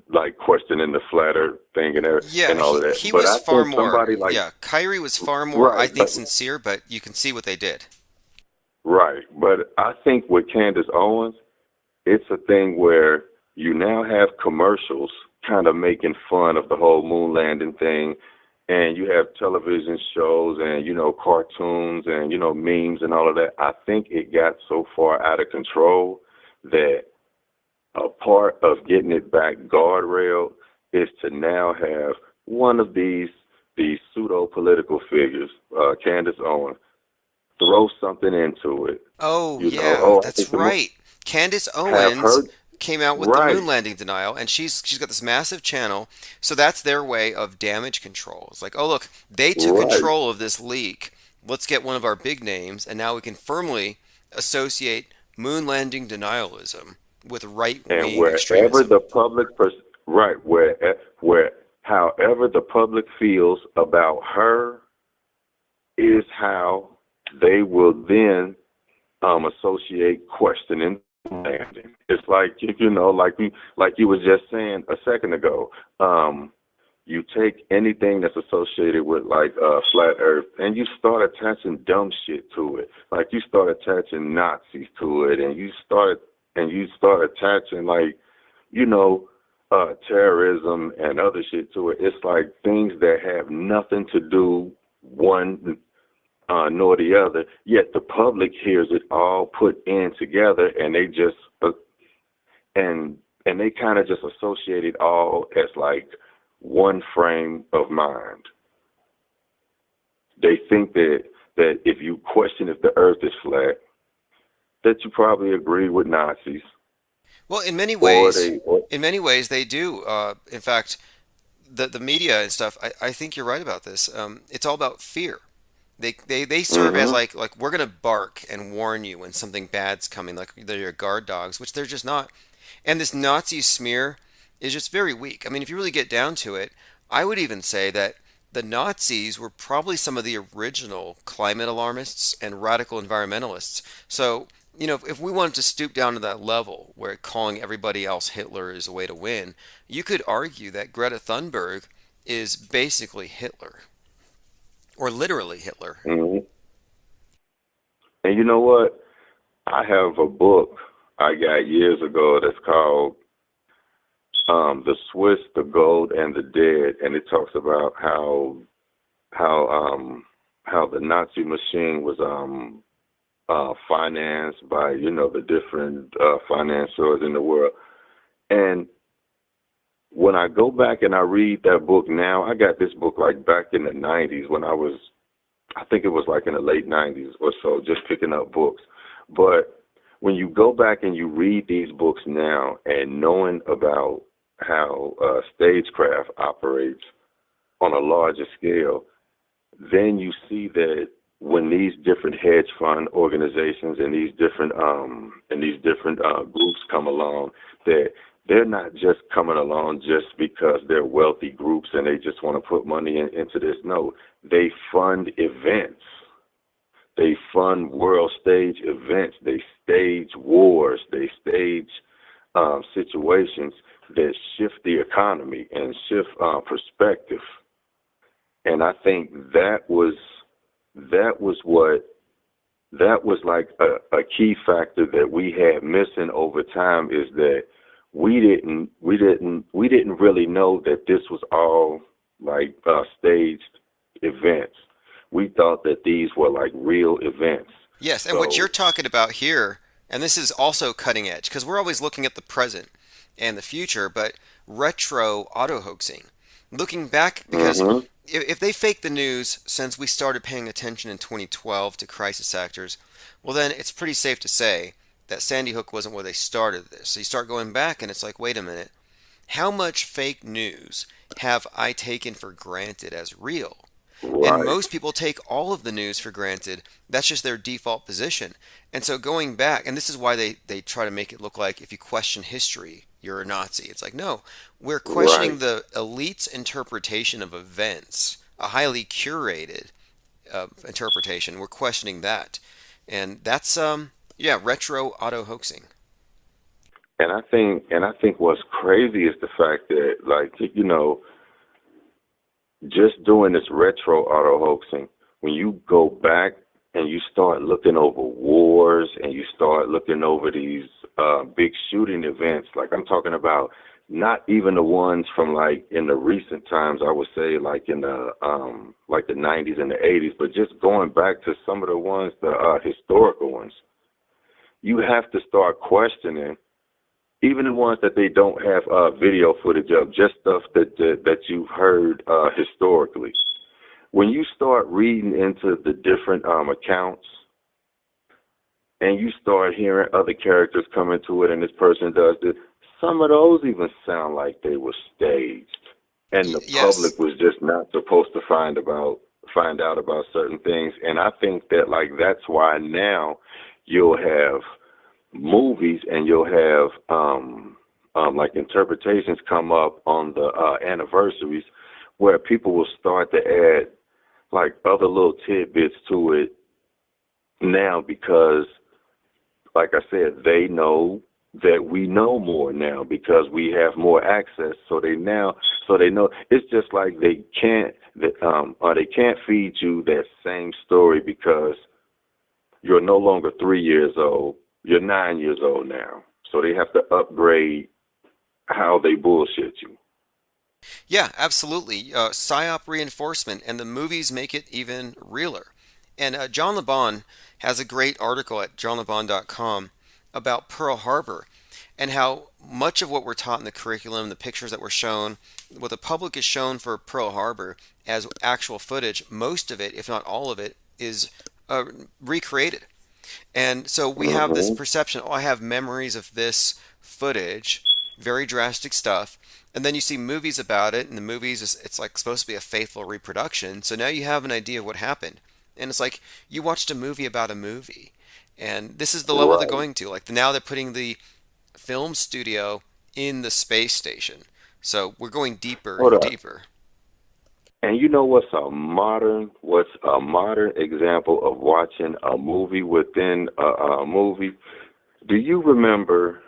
like questioning the flat earth thing and all of that. He was far more. Kyrie was far more, I think, sincere, but you can see what they did. Right, but I think with Candace Owens, it's a thing where you now have commercials kind of making fun of the whole moon landing thing, and you have television shows and cartoons and memes and all of that. I think it got so far out of control that a part of getting it back guardrail is to now have one of these pseudo-political figures, Candace Owens, throw something into it. Oh, that's right. Candace Owens came out with the moon landing denial, and she's got this massive channel, so that's their way of damage control. It's like, oh, look, they took control of this leak. Let's get one of our big names, and now we can firmly associate moon landing denialism with right-wing extremism. And however the public feels about her is how they will then associate questioning landing. It's like, like you were just saying a second ago, you take anything that's associated with like flat earth and you start attaching dumb shit to it. Like you start attaching Nazis to it, and you start attaching like, terrorism and other shit to it. It's like things that have nothing to do one nor the other, yet the public hears it all put in together, and they just and and they kind of just associate it all as like one frame of mind. They think that if you question if the earth is flat, that you probably agree with Nazis. Well, in many Or ways, they, or, they do. In fact, the media and stuff. I think you're right about this. It's all about fear. They serve as mm-hmm, like we're gonna bark and warn you when something bad's coming, like they're your guard dogs, which they're just not. And this Nazi smear is just very weak. I mean, if you really get down to it, I would even say that the Nazis were probably some of the original climate alarmists and radical environmentalists. So, if we wanted to stoop down to that level where calling everybody else Hitler is a way to win, you could argue that Greta Thunberg is basically Hitler, or literally Hitler. mm-hmm. And you know what? I have a book I got years ago that's called "The Swiss, the Gold, and the Dead," and it talks about how the Nazi machine was financed by the different financiers in the world. And when I go back and I read that book now, I got this book like back in the 90s when I think it was like in the late 90s or so, just picking up books. But when you go back and you read these books now and knowing about how stagecraft operates on a larger scale, then you see that when these different hedge fund organizations and these different groups come along, that they're not just coming along just because they're wealthy groups and they just want to put money into this. No, they fund events. They fund world stage events. They stage wars. They stage situations that shift the economy and shift perspective. And I think that was like a key factor that we had missing over time, is that we didn't really know that this was all like staged events. We thought that these were like real events. Yes, and what you're talking about here, and this is also cutting edge, because we're always looking at the present and the future, but retro auto hoaxing, looking back, because Mm-hmm. if they fake the news since we started paying attention in 2012 to crisis actors, well then it's pretty safe to say that Sandy Hook wasn't where they started this. So you start going back and it's like, wait a minute, how much fake news have I taken for granted as real? Right. And most people take all of the news for granted. That's just their default position. And so going back, and this is why they try to make it look like if you question history, you're a Nazi. It's like, no, we're questioning Right. the elite's interpretation of events, a highly curated interpretation. We're questioning that. And that's, retro auto hoaxing. And I think what's crazy is the fact that, like, just doing this retro auto hoaxing, when you go back and you start looking over wars and you start looking over these big shooting events, like I'm talking about, not even the ones from like in the recent times, I would say like in the 90s and the 80s, but just going back to some of the ones, the historical ones, you have to start questioning. Even the ones that they don't have video footage of, just stuff that you've heard historically. When you start reading into the different accounts, and you start hearing other characters come into it, and this person does this, some of those even sound like they were staged, and the Yes. public was just not supposed to find out about certain things. And I think that like that's why now you'll have movies and you'll have like interpretations come up on the anniversaries where people will start to add like other little tidbits to it now, because like I said, they know that we know more now because we have more access. So they know it's just like they can't feed you that same story because you're no longer 3 years old. You're 9 years old now. So they have to upgrade how they bullshit you. Yeah, absolutely. PSYOP reinforcement, and the movies make it even realer. And John LeBon has a great article at johnlebon.com about Pearl Harbor. and how much of what we're taught in the curriculum, the pictures that were shown, what the public is shown for Pearl Harbor as actual footage, most of it, if not all of it, is recreated. And so we have this perception, oh, I have memories of this footage, very drastic stuff. And then you see movies about it, and the movies, it's like supposed to be a faithful reproduction. So now you have an idea of what happened. And it's like you watched a movie about a movie. And this is the level they're going to. Like now they're putting the film studio in the space station. So we're going deeper and deeper. And you know what's a modern example of watching a movie within a movie? Do you remember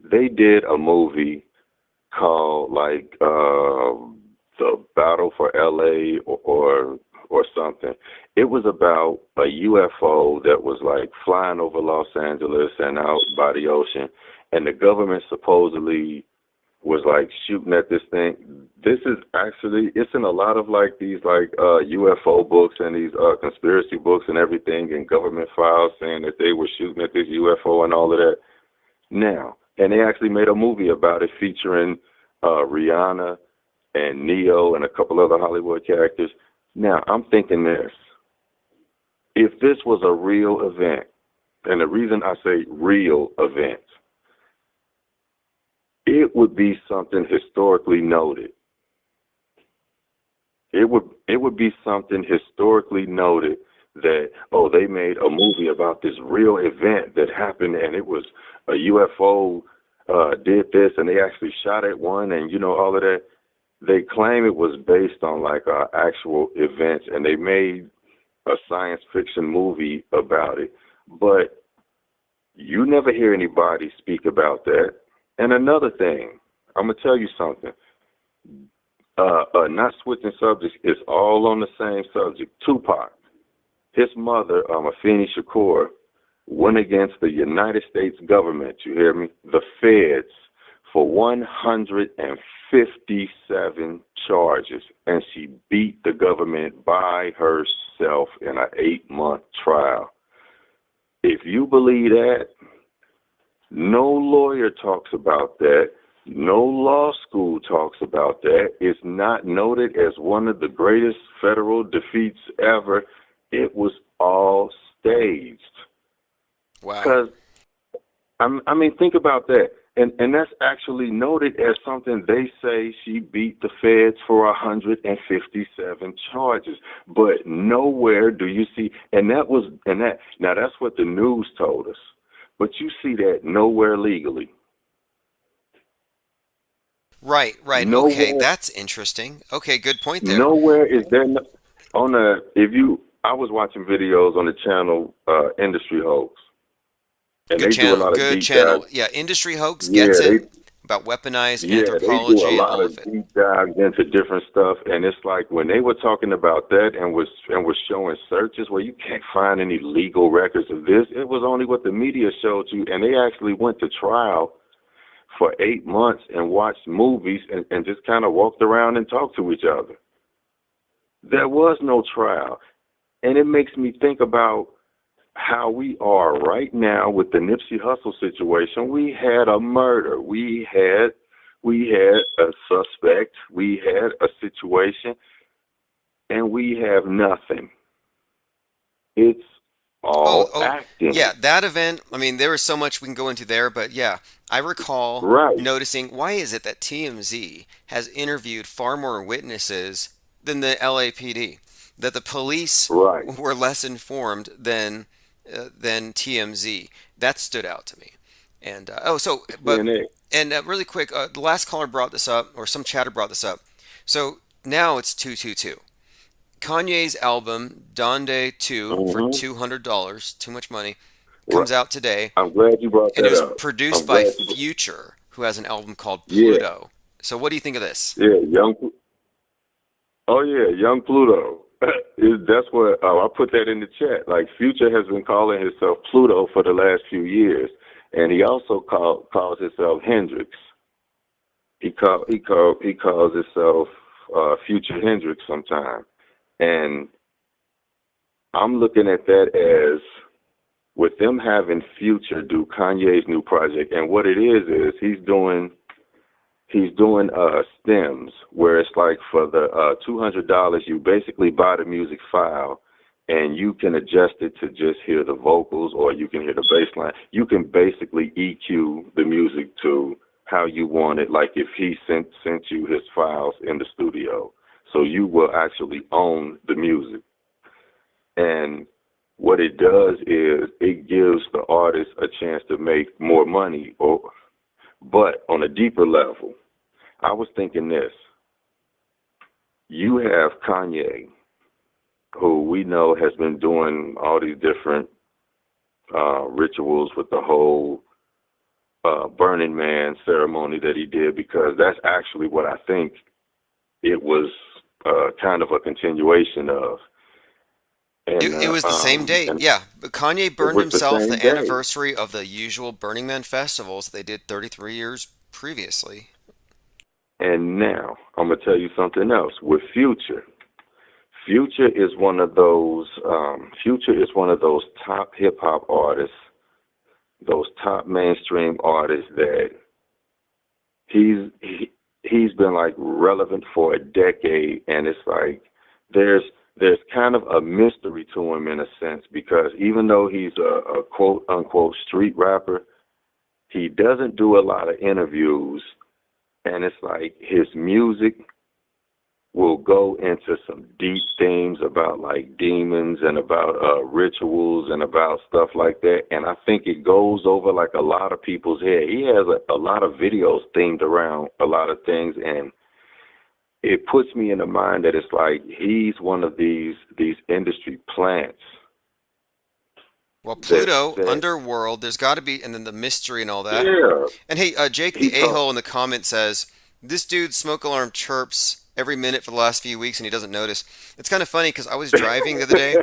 they did a movie called like The Battle for LA or something? It was about a UFO that was like flying over Los Angeles and out by the ocean, and the government supposedly was like shooting at this thing. This is actually, it's in a lot of like these like UFO books and these conspiracy books and everything, and government files saying that they were shooting at this UFO and all of that. Now, and they actually made a movie about it featuring Rihanna and Neo and a couple other Hollywood characters. Now, I'm thinking this. If this was a real event, and the reason I say real event, it would be something historically noted. It would be something historically noted that, oh, they made a movie about this real event that happened, and it was a UFO did this, and they actually shot at one, and you know, all of that. They claim it was based on like actual events, and they made a science fiction movie about it. But you never hear anybody speak about that. And another thing, I'm going to tell you something. Not switching subjects, it's all on the same subject. Tupac, his mother, Afeni Shakur, went against the United States government, you hear me, the feds, for 157 charges. And she beat the government by herself in an 8-month trial. If you believe that, no lawyer talks about that. No law school talks about that. It's not noted as one of the greatest federal defeats ever. It was all staged. Wow. Because, I mean, think about that. And that's actually noted as something. They say she beat the feds for 157 charges. But nowhere do you see, now that's what the news told us. But you see that nowhere legally. Right. Nowhere, okay, that's interesting. Okay, good point there. Nowhere is there I was watching videos on the channel Industry Hoax. And good they channel, do a lot of good deep channel. dives. Yeah, Industry Hoax gets it about weaponized anthropology they do a and lot all of of it. deep dives into different stuff, and it's like when they were talking about that and was showing searches where you can't find any legal records of this. It was only what the media showed you, and they actually went to trial for 8 months and watched movies and just kind of walked around and talked to each other. There was no trial, and it makes me think about how we are right now with the Nipsey Hussle situation. We had a murder. We had a suspect. We had a situation, and we have nothing. It's all acting. Yeah, that event, I mean, there was so much we can go into there, but yeah, I recall noticing, why is it that TMZ has interviewed far more witnesses than the LAPD? That the police were less informed than TMZ. That stood out to me. And really quick, the last caller brought this up, or some chatter brought this up. So now it's 222. Kanye's album Donda 2 for $200, too much money, comes out today. I'm glad you brought that up. And it was produced by Future, who has an album called Pluto. So what do you think of this? Yeah, Young Pluto. That's what I put that in the chat. Like, Future has been calling himself Pluto for the last few years, and he also calls himself Hendrix. He calls himself Future Hendrix sometime, and I'm looking at that as with them having Future do Kanye's new project, and what it is he's doing stems, where it's like for the $200 you basically buy the music file and you can adjust it to just hear the vocals, or you can hear the bass line. You can basically EQ the music to how you want it, like if he sent you his files in the studio. So you will actually own the music. And what it does is it gives the artist a chance to make more money, but on a deeper level. I was thinking this. You have Kanye, who we know has been doing all these different rituals with the whole Burning Man ceremony that he did, because that's actually what I think it was kind of a continuation of. And, it was the same day, yeah. But Kanye burned himself the anniversary of the usual Burning Man festivals that they did 33 years previously. And now I'm gonna tell you something else with Future. Future is one of those. Future is one of those top hip hop artists, those top mainstream artists that he's been like relevant for a decade, and it's like there's kind of a mystery to him in a sense, because even though he's a quote unquote street rapper, he doesn't do a lot of interviews, and it's like his music will go into some deep themes about like demons and about rituals and about stuff like that. And I think it goes over like a lot of people's head. He has a lot of videos themed around a lot of things, and it puts me in the mind that it's like he's one of these industry plants. Well, Pluto, Underworld, there's got to be, and then the mystery and all that. Yeah. And hey, Jake the A-hole in the comment says, this dude's smoke alarm chirps every minute for the last few weeks and he doesn't notice. It's kind of funny because I was driving the other day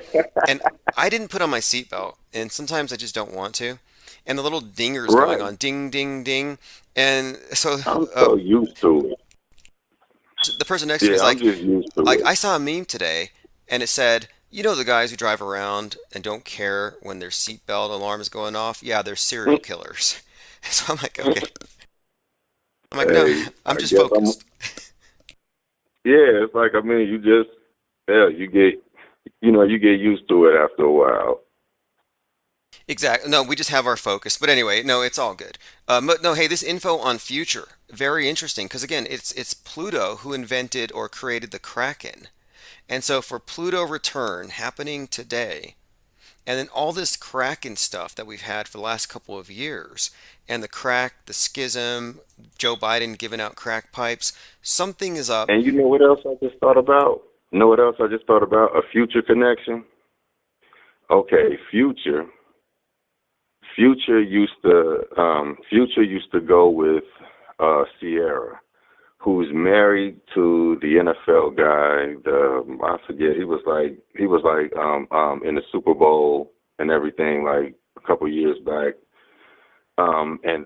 and I didn't put on my seatbelt, and sometimes I just don't want to. And the little dinger's going on, ding, ding, ding. And so I'm so used to it. The person next to me is like, I saw a meme today and it said, you know, the guys who drive around and don't care when their seatbelt alarm is going off? Yeah, they're serial killers. So I'm like, okay. I'm like, no, I'm just focused. Yeah, it's like, I mean, you get used to it after a while. Exactly. No, we just have our focus. But anyway, no, it's all good. But no, hey, this info on Future, very interesting, because again, it's Pluto who invented or created the Kraken. And so for Pluto return happening today, and then all this Kraken stuff that we've had for the last couple of years, and the crack, the schism, Joe Biden giving out crack pipes, something is up. And you know what else I just thought about? A Future connection? Okay, Future used to go with Sierra, who's married to the NFL guy. I forget. He was like in the Super Bowl and everything like a couple years back. And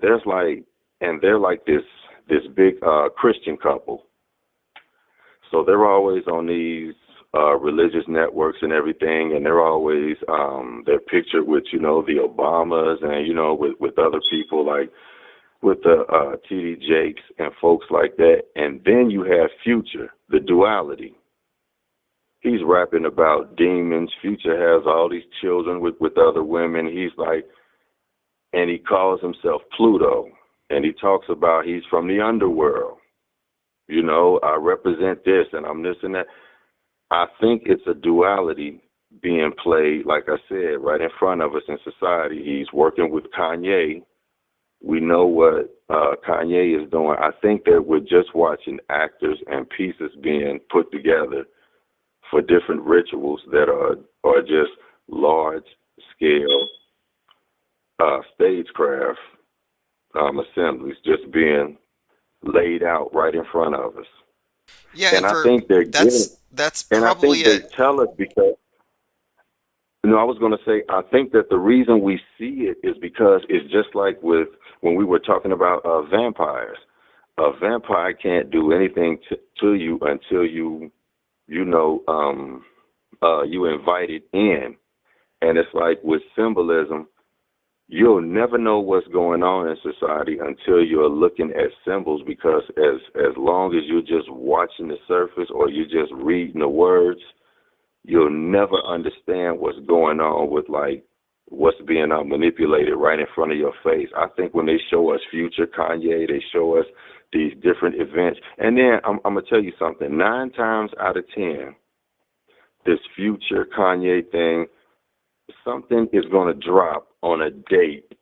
they're like this big Christian couple. So they're always on these religious networks and everything, and they're always they're pictured with, you know, the Obamas and, you know, with other people like with the T.D. Jakes and folks like that. And then you have Future, the duality. He's rapping about demons. Future has all these children with other women. He's like, and he calls himself Pluto, and he talks about he's from the underworld. You know, I represent this and I'm this and that. I think it's a duality being played, like I said, right in front of us in society. He's working with Kanye. We know what Kanye is doing. I think that we're just watching actors and pieces being put together for different rituals that are just large-scale stagecraft assemblies just being laid out right in front of us. Yeah, and I think they're that's and probably I think they tell us because, you know, I was going to say, I think that the reason we see it is because it's just like with when we were talking about vampires. A vampire can't do anything to you until you invite it in. And it's like with symbolism, you'll never know what's going on in society until you're looking at symbols, because as long as you're just watching the surface or you're just reading the words, you'll never understand what's going on with like what's being manipulated right in front of your face. I think when they show us Future, Kanye, they show us these different events. And then I'm going to tell you something. 9 times out of 10, this Future, Kanye thing, something is going to drop on a date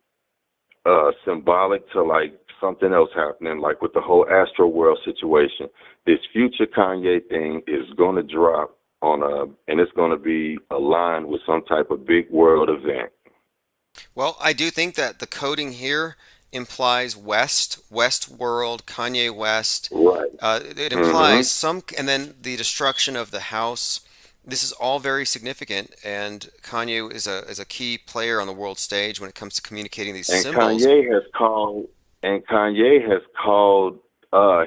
symbolic to like something else happening, like with the whole Astro World situation. This Future Kanye thing is going to drop and it's going to be aligned with some type of big world event. Well, I do think that the coding here implies Westworld, Kanye West. Right. It implies some, and then the destruction of the house. This is all very significant, and Kanye is a key player on the world stage when it comes to communicating these symbols. Kanye has called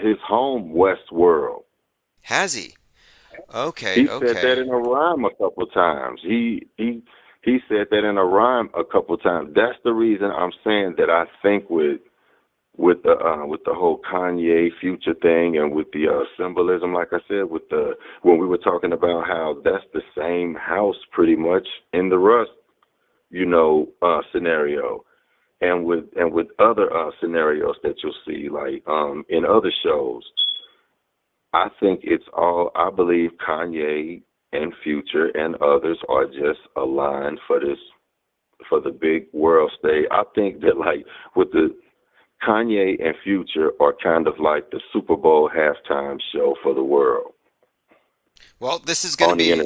his home Westworld. Has he? Okay. He said that in a rhyme a couple times. He said that in a rhyme a couple times. That's the reason I'm saying that I think with the whole Kanye Future thing and with the symbolism, like I said, when we were talking about how that's the same house pretty much in the Rust, scenario, and with other scenarios that you'll see, like in other shows. I think I believe Kanye and Future and others are just aligned for the big world stage. I think that like with the Kanye and Future are kind of like the Super Bowl halftime show for the world. Well, this is going to be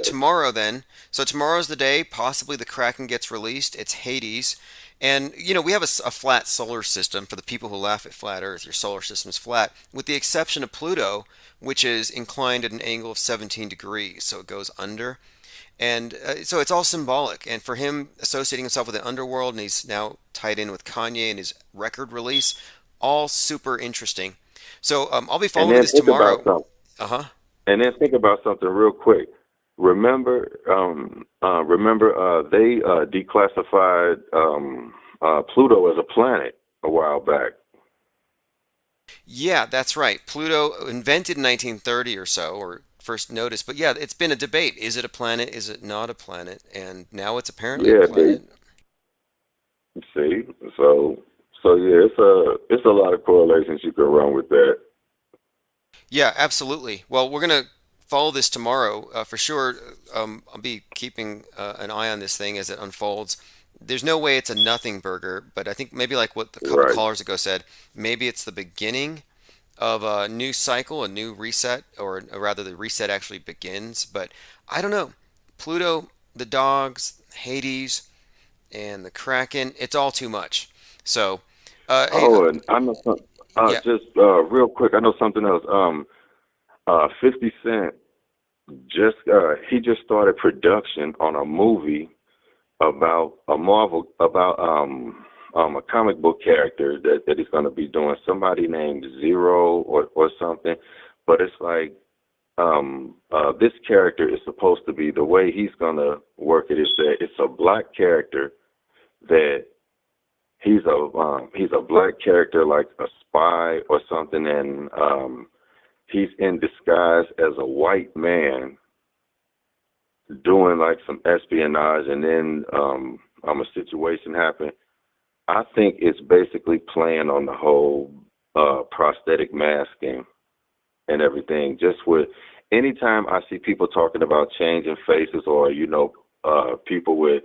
tomorrow then. So tomorrow's the day. Possibly the Kraken gets released. It's Hades. And, we have a flat solar system. For the people who laugh at flat Earth, your solar system is flat, with the exception of Pluto, which is inclined at an angle of 17 degrees. So it goes under. And so it's all symbolic. And for him associating himself with the underworld, and he's now tied in with Kanye and his record release, all super interesting. So I'll be following this tomorrow. And then think about something real quick. Remember, they declassified Pluto as a planet a while back. Yeah, that's right. Pluto, invented in 1930 or so, or first noticed. But yeah, it's been a debate. Is it a planet? Is it not a planet? And now it's apparently a planet. See, so yeah, it's a lot of correlations you can run with that. Yeah, absolutely. Well, we're going to follow this tomorrow for sure. I'll be keeping an eye on this thing as it unfolds. There's no way it's a nothing burger, but I think maybe like what the couple callers ago said, maybe it's the beginning of a new cycle, a new reset, or rather the reset actually begins. But I don't know. Pluto, the dogs, Hades, and the Kraken, it's all too much. So, and I know something. Just real quick, I know something else. 50 Cent he just started production on a movie about a comic book character that he's going to be doing. Somebody named Zero or something. But it's like this character is supposed to be, the way he's going to work it is that it's a black character that he's a black character, like a spy or something, and he's in disguise as a white man doing like some espionage, and then a situation happened. I think it's basically playing on the whole prosthetic masking and everything. Just with anytime I see people talking about changing faces, or people with,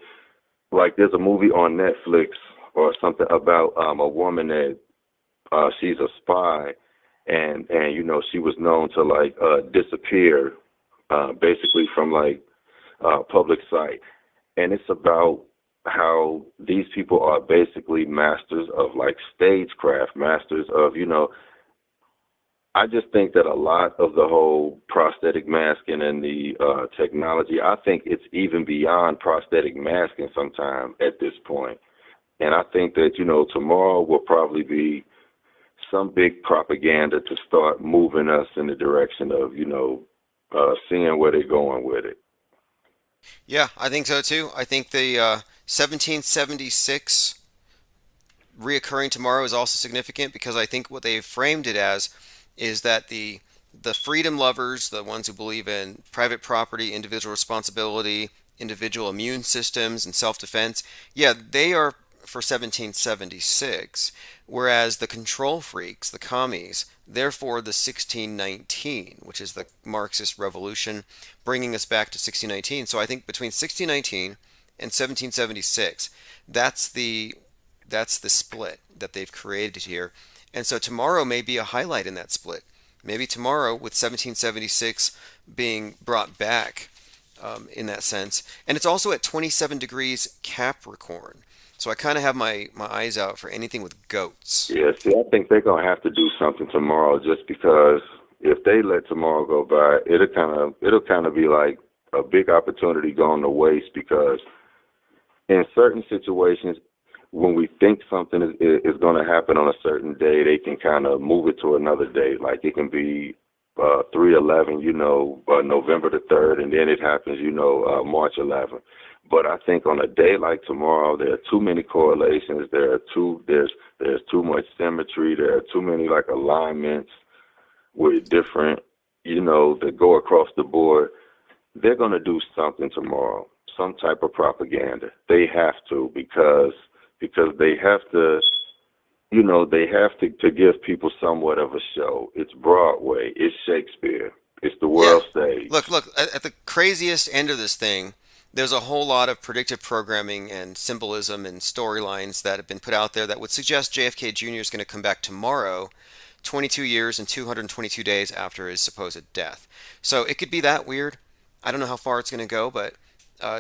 like, there's a movie on Netflix or something about a woman that she's a spy, and she was known to like disappear basically from like public sight, and it's about how these people are basically masters of like stagecraft, masters of I just think that a lot of the whole prosthetic masking and the technology, I think it's even beyond prosthetic masking sometime at this point. And I think that, tomorrow will probably be some big propaganda to start moving us in the direction of, seeing where they're going with it. Yeah, I think so too. I think the 1776 reoccurring tomorrow is also significant because I think what they've framed it as is that the freedom lovers, the ones who believe in private property, individual responsibility, individual immune systems, and self-defense, yeah, they are for 1776, whereas the control freaks, the commies, they're for the 1619, which is the Marxist revolution, bringing us back to 1619. So I think between 1619 and 1776, that's the split that they've created here. And so tomorrow may be a highlight in that split. Maybe tomorrow, with 1776 being brought back in that sense. And it's also at 27 degrees Capricorn. So I kind of have my eyes out for anything with goats. Yeah, see, I think they're going to have to do something tomorrow just because if they let tomorrow go by, it'll kind of be like a big opportunity going to waste because in certain situations, when we think something is going to happen on a certain day, they can kind of move it to another day. Like it can be 3/11, November the 3rd, and then it happens, March 11th. But I think on a day like tomorrow, there are too many correlations. There's too much symmetry. There are too many like alignments with different, that go across the board. They're going to do something tomorrow, some type of propaganda. They have to because they have to, they have to give people somewhat of a show. It's Broadway. It's Shakespeare. It's the world stage. Look, at the craziest end of this thing, there's a whole lot of predictive programming and symbolism and storylines that have been put out there that would suggest JFK Jr. is going to come back tomorrow, 22 years and 222 days after his supposed death. So it could be that weird. I don't know how far it's going to go, but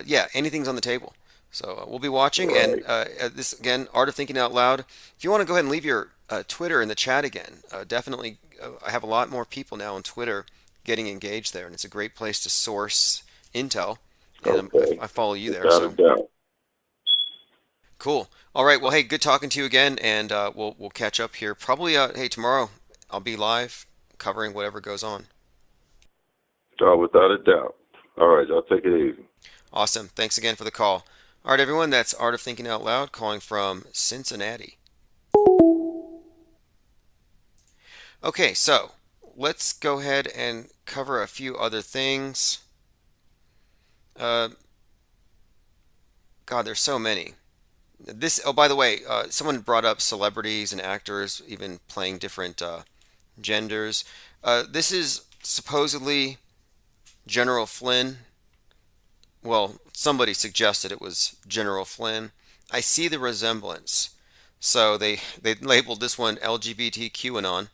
yeah, anything's on the table. So we'll be watching. Right. And this, again, Art of Thinking Out Loud. If you want to go ahead and leave your Twitter in the chat again, definitely. I have a lot more people now on Twitter getting engaged there, and it's a great place to source intel. And okay. I follow you there. So. Cool. All right. Well, hey, good talking to you again, and we'll catch up here. Probably, hey, tomorrow I'll be live covering whatever goes on. Without a doubt. All right, y'all take it easy. Awesome. Thanks again for the call. All right, everyone. That's Art of Thinking Out Loud calling from Cincinnati. Okay, so let's go ahead and cover a few other things. God, there's so many. Oh, by the way, someone brought up celebrities and actors even playing different genders. This is supposedly General Flynn. Well, somebody suggested it was General Flynn. I see the resemblance. So they labeled this one LGBTQAnon.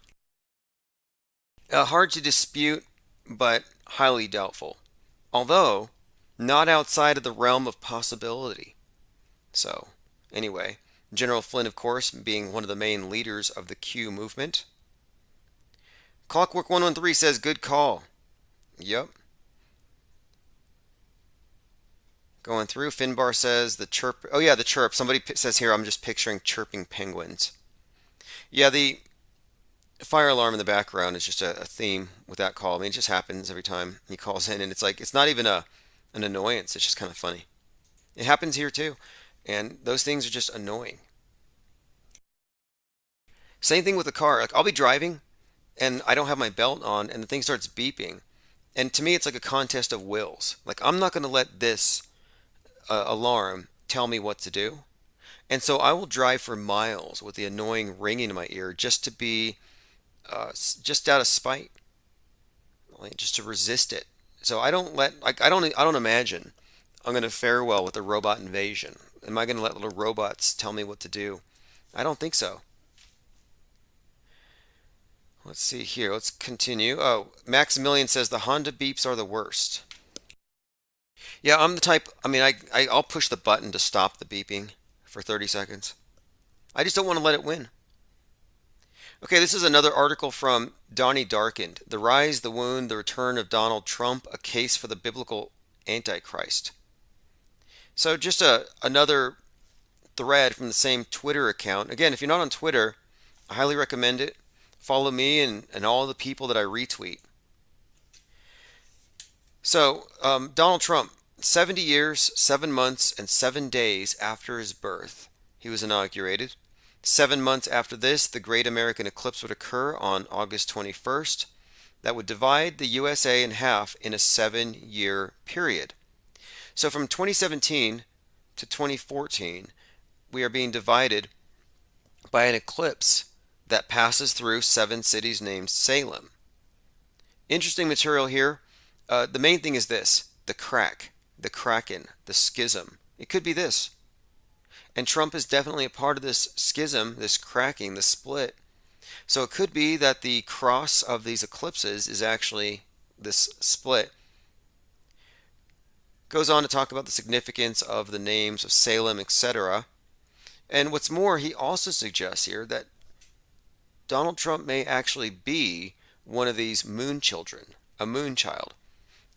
Hard to dispute, but highly doubtful. Although not outside of the realm of possibility. So, anyway, General Flynn, of course, being one of the main leaders of the Q movement. Clockwork 113 says, good call. Yep. Going through, Finbar says, the chirp. Oh, yeah, the chirp. Somebody says here, I'm just picturing chirping penguins. Yeah, the fire alarm in the background is just a theme with that call. I mean, it just happens every time he calls in, and it's like, it's not even an annoyance. It's just kind of funny. It happens here too, and those things are just annoying. Same thing with the car. Like, I'll be driving and I don't have my belt on and the thing starts beeping, and to me it's like a contest of wills. Like, I'm not going to let this alarm tell me what to do, and so I will drive for miles with the annoying ringing in my ear just to be just out of spite, like, just to resist it. So I don't imagine I'm going to fare well with a robot invasion. Am I going to let little robots tell me what to do? I don't think so. Let's see here. Let's continue. Oh, Maximilian says the Honda beeps are the worst. Yeah, I'm the type, I mean, I'll push the button to stop the beeping for 30 seconds. I just don't want to let it win. Okay, this is another article from Donnie Darkened. The Rise, the Wound, the Return of Donald Trump, a case for the biblical Antichrist. So just another thread from the same Twitter account. Again, if you're not on Twitter, I highly recommend it. Follow me and all the people that I retweet. So, Donald Trump, 70 years, 7 months, and 7 days after his birth, he was inaugurated. 7 months after this, the Great American Eclipse would occur on August 21st. That would divide the USA in half in a 7-year period. So from 2017 to 2014, we are being divided by an eclipse that passes through 7 cities named Salem. Interesting material here. The main thing is this: the crack, the kraken, the schism. It could be this. And Trump is definitely a part of this schism, this cracking, the split. So it could be that the cross of these eclipses is actually this split. Goes on to talk about the significance of the names of Salem, etc. And what's more, he also suggests here that Donald Trump may actually be one of these moon children, a moon child.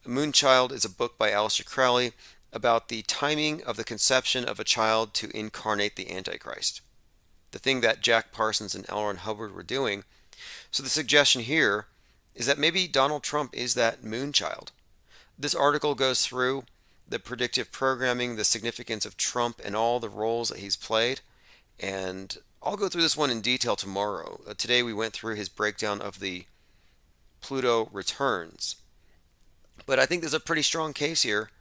A Moon Child is a book by Aleister Crowley about the timing of the conception of a child to incarnate the Antichrist, the thing that Jack Parsons and L. Ron Hubbard were doing. So the suggestion here is that maybe Donald Trump is that moon child. This article goes through the predictive programming, the significance of Trump and all the roles that he's played, and I'll go through this one in detail tomorrow. Today we went through his breakdown of the Pluto returns. But I think there's a pretty strong case here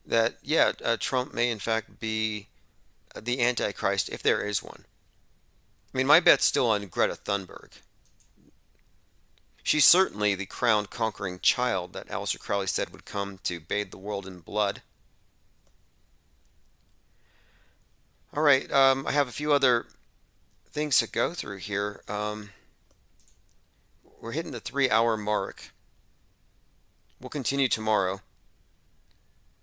that, yeah, Trump may in fact be the Antichrist, if there is one. I mean, my bet's still on Greta Thunberg. She's certainly the crowned conquering child that Aleister Crowley said would come to bathe the world in blood. All right, I have a few other things to go through here. We're hitting the 3-hour mark. We'll continue tomorrow.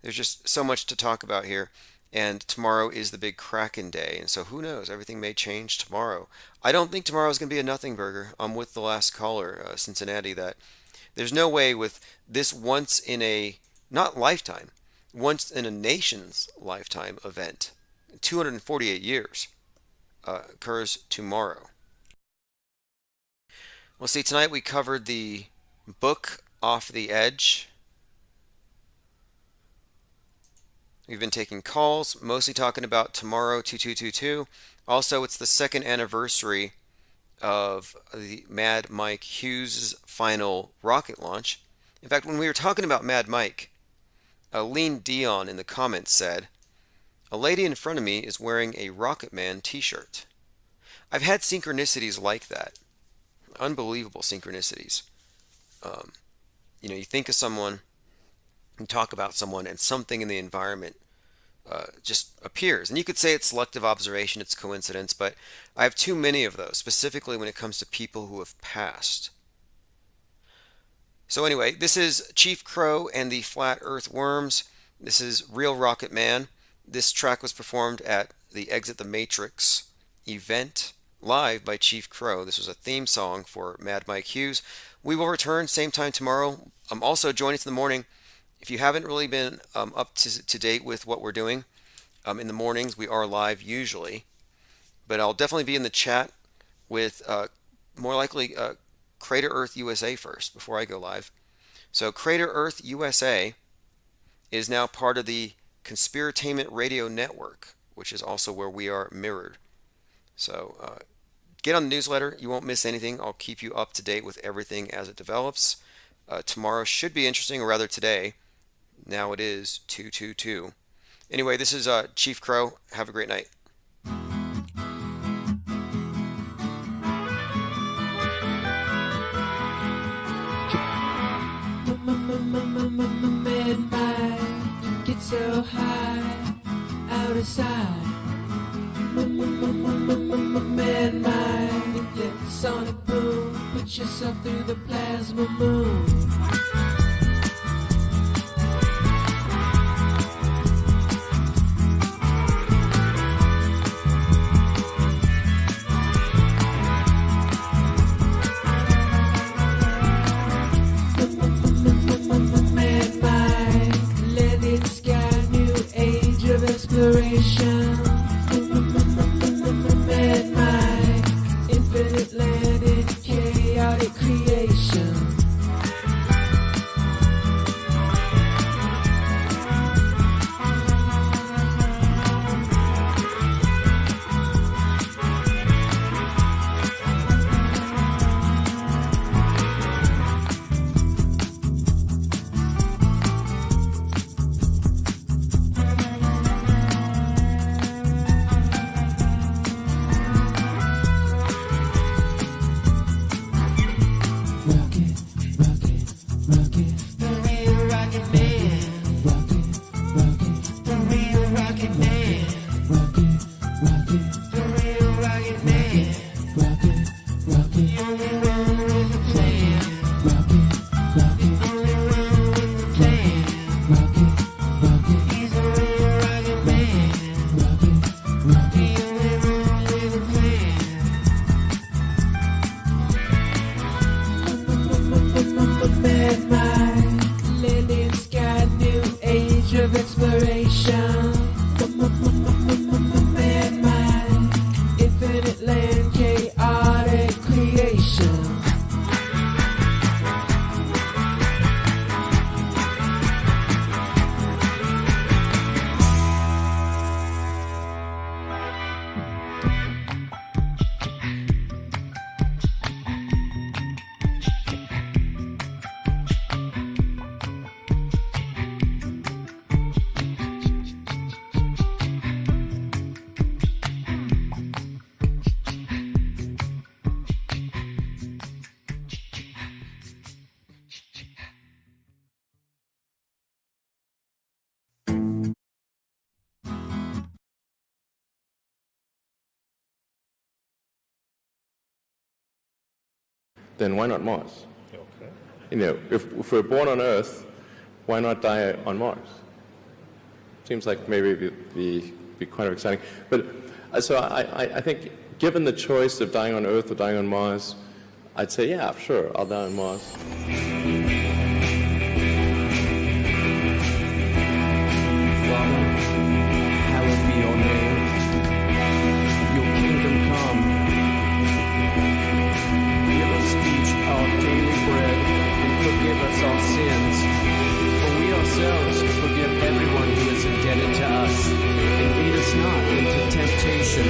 There's just so much to talk about here. And tomorrow is the big Kraken day. And so who knows? Everything may change tomorrow. I don't think tomorrow is going to be a nothing burger. I'm with the last caller, Cincinnati, that there's no way with this once in a, not lifetime, once in a nation's lifetime event, 248 years, occurs tomorrow. Well, see, tonight we covered the book Off the Edge. We've been taking calls, mostly talking about tomorrow, 2222. Also, it's the 2nd anniversary of the Mad Mike Hughes' final rocket launch. In fact, when we were talking about Mad Mike, Lean Dion in the comments said, "A lady in front of me is wearing a Rocket Man t-shirt." I've had synchronicities like that. Unbelievable synchronicities. You know, you think of someone, you talk about someone, and something in the environment just appears. And you could say it's selective observation, it's coincidence, but I have too many of those, specifically when it comes to people who have passed. So anyway, this is Chief Crow and the Flat Earth Worms. This is Real Rocket Man. This track was performed at the Exit the Matrix event live by Chief Crow. This was a theme song for Mad Mike Hughes. We will return same time tomorrow. Also join us in the morning. If you haven't really been up to date with what we're doing, in the mornings we are live usually, but I'll definitely be in the chat with more likely Crater Earth USA first before I go live. So Crater Earth USA is now part of the Conspiratainment Radio Network, which is also where we are mirrored. So get on the newsletter. You won't miss anything. I'll keep you up to date with everything as it develops. Tomorrow should be interesting, or rather today. Now it is 222. Anyway, this is Chief Crow. Have a great night. Midnight, get so high, out of sight. Midnight, yeah, sonic boom, put yourself through the plasma moon. Exploration, midnight, infinite landed, chaotic creation. then why not Mars? Okay. You know, if we're born on Earth, why not die on Mars? Seems like maybe it'd be kind of exciting. But so I think, given the choice of dying on Earth or dying on Mars, I'd say, yeah, sure, I'll die on Mars. Father, hallowed be your name. Your kingdom come. Give us each our daily bread, and forgive us our sins. For we ourselves forgive everyone who is indebted to us. And lead us not into temptation.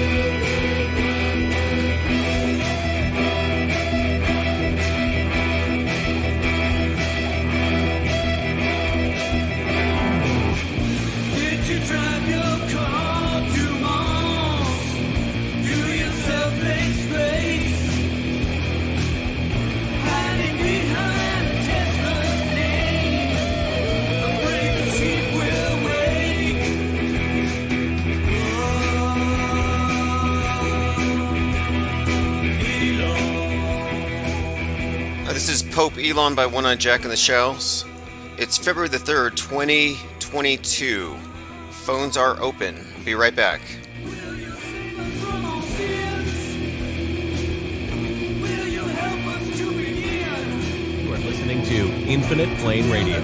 This is Pope Elon by One-Eyed Jack and the Shells. It's February the 3rd, 2022. Phones are open. Be right back. You are listening to Infinite Plane Radio.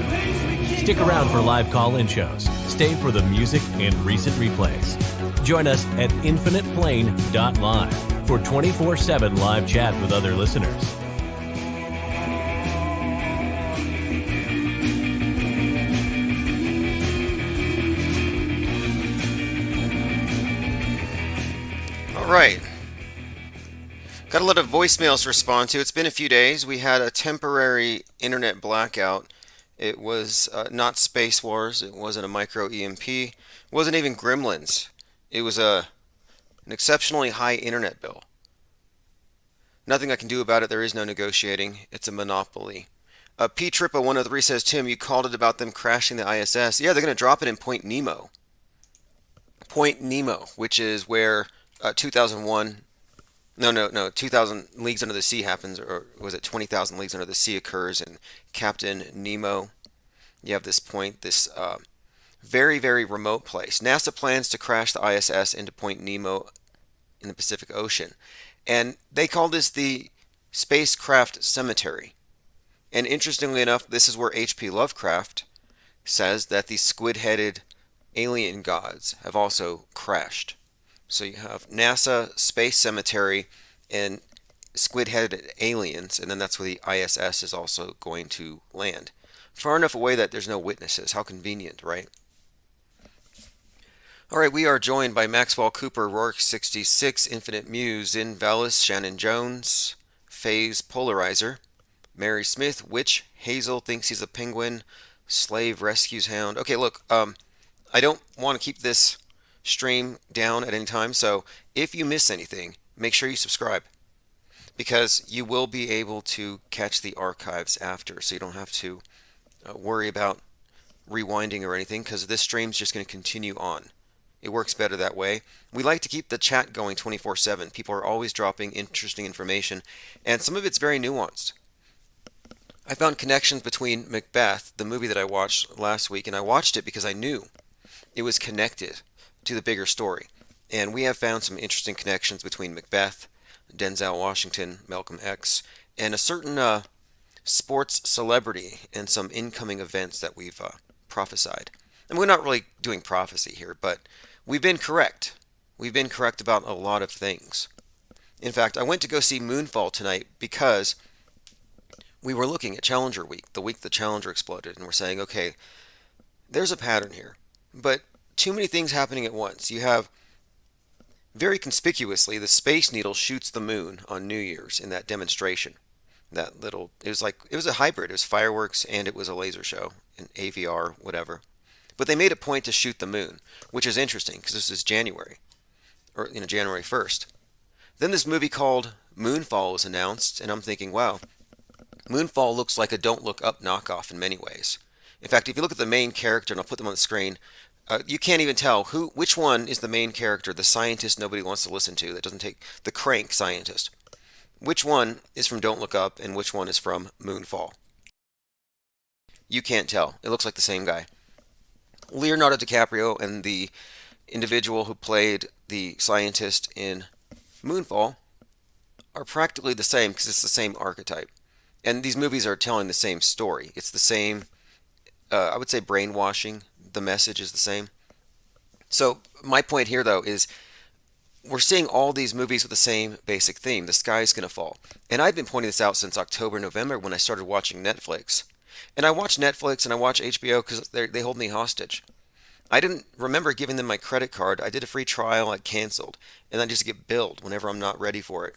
Stick around for live call-in shows. Stay for the music and recent replays. Join us at infiniteplane.live for 24/7 live chat with other listeners. All right. Got a lot of voicemails to respond to. It's been a few days. We had a temporary internet blackout. It was not Space Wars. It wasn't a micro EMP. It wasn't even Gremlins. It was an exceptionally high internet bill. Nothing I can do about it. There is no negotiating. It's a monopoly. P Trippa 103 says, Tim, you called it about them crashing the ISS. Yeah, they're going to drop it in Point Nemo. Point Nemo, which is where 2000 Leagues Under the Sea happens, or was it 20,000 Leagues Under the Sea occurs in Captain Nemo. You have this point, this very, very remote place. NASA plans to crash the ISS into Point Nemo in the Pacific Ocean. And they call this the Spacecraft Cemetery. And interestingly enough, this is where H.P. Lovecraft says that the squid-headed alien gods have also crashed. So you have NASA, Space Cemetery, and squid-headed aliens, and then that's where the ISS is also going to land. Far enough away that there's no witnesses. How convenient, right? All right, we are joined by Maxwell Cooper, Rourke66, Infinite Muse, In Vallis, Shannon Jones, Phase Polarizer, Mary Smith, Witch, Hazel thinks he's a penguin, Slave rescues Hound. Okay, look, I don't want to keep this stream down at any time, so if you miss anything, make sure you subscribe, because you will be able to catch the archives after, so you don't have to worry about rewinding or anything, because this stream's just going to continue on. It works better that way. We like to keep the chat going 24/7. People are always dropping interesting information, and some of it's very nuanced. I found connections between Macbeth, the movie that I watched last week, and I watched it because I knew it was connected to the bigger story. And we have found some interesting connections between Macbeth, Denzel Washington, Malcolm X, and a certain sports celebrity and some incoming events that we've prophesied. And we're not really doing prophecy here, but we've been correct. We've been correct about a lot of things. In fact, I went to go see Moonfall tonight because we were looking at Challenger Week, the week the Challenger exploded, and we're saying, okay, there's a pattern here. But too many things happening at once. You have, very conspicuously, the Space Needle shoots the moon on New Year's in that demonstration. It was a hybrid. It was fireworks and it was a laser show, an AVR, whatever. But they made a point to shoot the moon, which is interesting because this is January, or January 1st. Then this movie called Moonfall was announced, and I'm thinking, wow, Moonfall looks like a Don't Look Up knockoff in many ways. In fact, if you look at the main character, and I'll put them on the screen, you can't even tell which one is the main character, the scientist nobody wants to listen to, that doesn't take the crank scientist. Which one is from Don't Look Up and which one is from Moonfall? You can't tell. It looks like the same guy. Leonardo DiCaprio and the individual who played the scientist in Moonfall are practically the same because it's the same archetype. And these movies are telling the same story. It's the same, I would say, brainwashing. The message is the same. So my point here, though, is we're seeing all these movies with the same basic theme. The sky is going to fall. And I've been pointing this out since October, November when I started watching Netflix. And I watch Netflix and I watch HBO because they hold me hostage. I didn't remember giving them my credit card. I did a free trial. I canceled. And I just get billed whenever I'm not ready for it.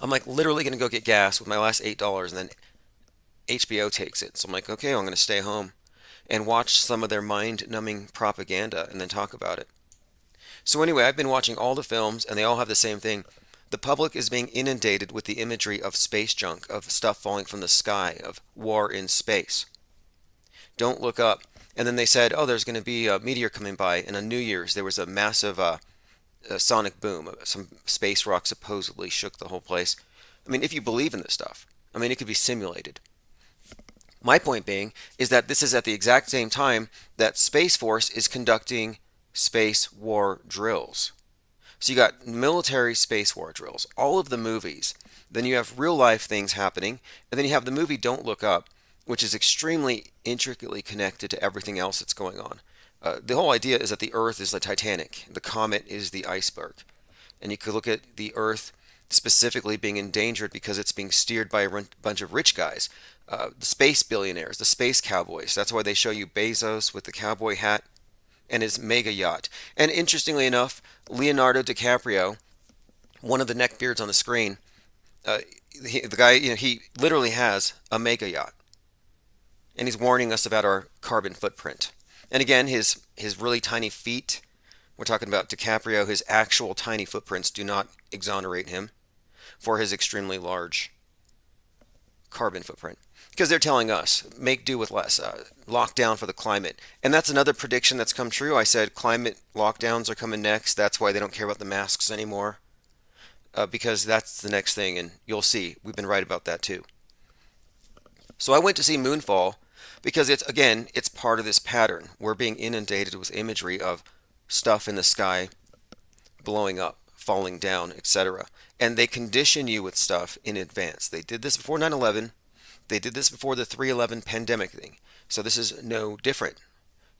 I'm like literally going to go get gas with my last $8 and then HBO takes it. So I'm like, okay, I'm going to stay home and watch some of their mind-numbing propaganda and then talk about it. So anyway, I've been watching all the films and they all have the same thing. The public is being inundated with the imagery of space junk, of stuff falling from the sky, of war in space. Don't Look Up. And then they said, oh, there's going to be a meteor coming by. And on New Year's, there was a massive sonic boom. Some space rock supposedly shook the whole place. I mean, if you believe in this stuff, I mean, it could be simulated. My point being is that this is at the exact same time that Space Force is conducting space war drills. So you got military space war drills, all of the movies. Then you have real life things happening. And then you have the movie Don't Look Up, which is extremely intricately connected to everything else that's going on. The whole idea is that the Earth is the Titanic. The comet is the iceberg. And you could look at the Earth specifically being endangered because it's being steered by a bunch of rich guys. The space billionaires, the space cowboys. That's why they show you Bezos with the cowboy hat and his mega yacht. And interestingly enough, Leonardo DiCaprio, one of the neckbeards on the screen, the guy, he literally has a mega yacht. And he's warning us about our carbon footprint. And again, his really tiny feet, we're talking about DiCaprio, his actual tiny footprints do not exonerate him for his extremely large carbon footprint. Because they're telling us, make do with less, lockdown for the climate. And that's another prediction that's come true. I said climate lockdowns are coming next. That's why they don't care about the masks anymore. Because that's the next thing, and you'll see, we've been right about that too. So I went to see Moonfall because it's part of this pattern. We're being inundated with imagery of stuff in the sky blowing up, falling down, etc. And they condition you with stuff in advance. They did this before 9/11. They did this before the 3/11 pandemic thing. So this is no different.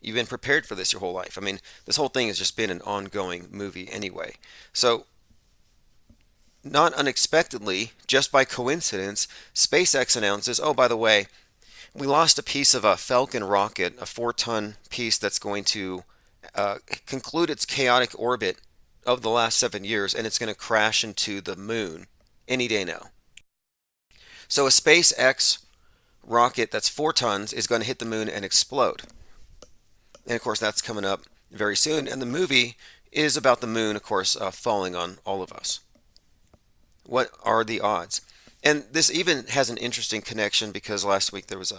You've been prepared for this your whole life. I mean, this whole thing has just been an ongoing movie anyway. So not unexpectedly, just by coincidence, SpaceX announces, oh, by the way, we lost a piece of a Falcon rocket, a 4-ton piece that's going to conclude its chaotic orbit of the last 7 years, and it's going to crash into the moon any day now. So a SpaceX rocket that's 4 tons is going to hit the moon and explode. And of course, that's coming up very soon. And the movie is about the moon, of course, falling on all of us. What are the odds? And this even has an interesting connection because last week there was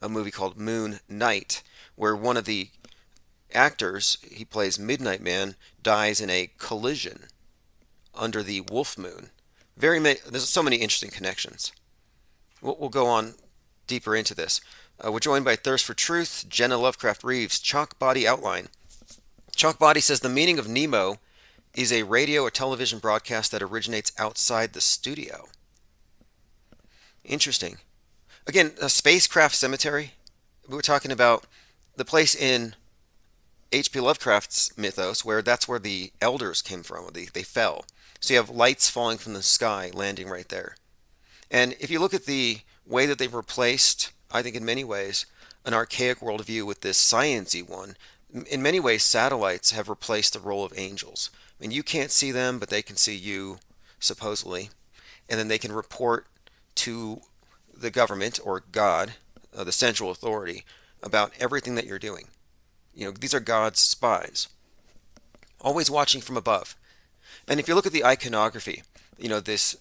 a movie called Moon Knight where one of the actors, he plays Midnight Man, dies in a collision under the Wolf Moon. There's so many interesting connections. We'll go on deeper into this. We're joined by Thirst for Truth, Jenna Lovecraft Reeves, Chalk Body Outline. Chalk Body says the meaning of Nemo is a radio or television broadcast that originates outside the studio. Interesting. Again, a spacecraft cemetery. We were talking about the place in H.P. Lovecraft's mythos where that's where the elders came from. They fell. So you have lights falling from the sky landing right there. And if you look at the way that they've replaced, I think in many ways, an archaic worldview with this science-y one, in many ways satellites have replaced the role of angels. I mean, you can't see them, but they can see you, supposedly. And then they can report to the government or God, the central authority, about everything that you're doing. These are God's spies, always watching from above. And if you look at the iconography, this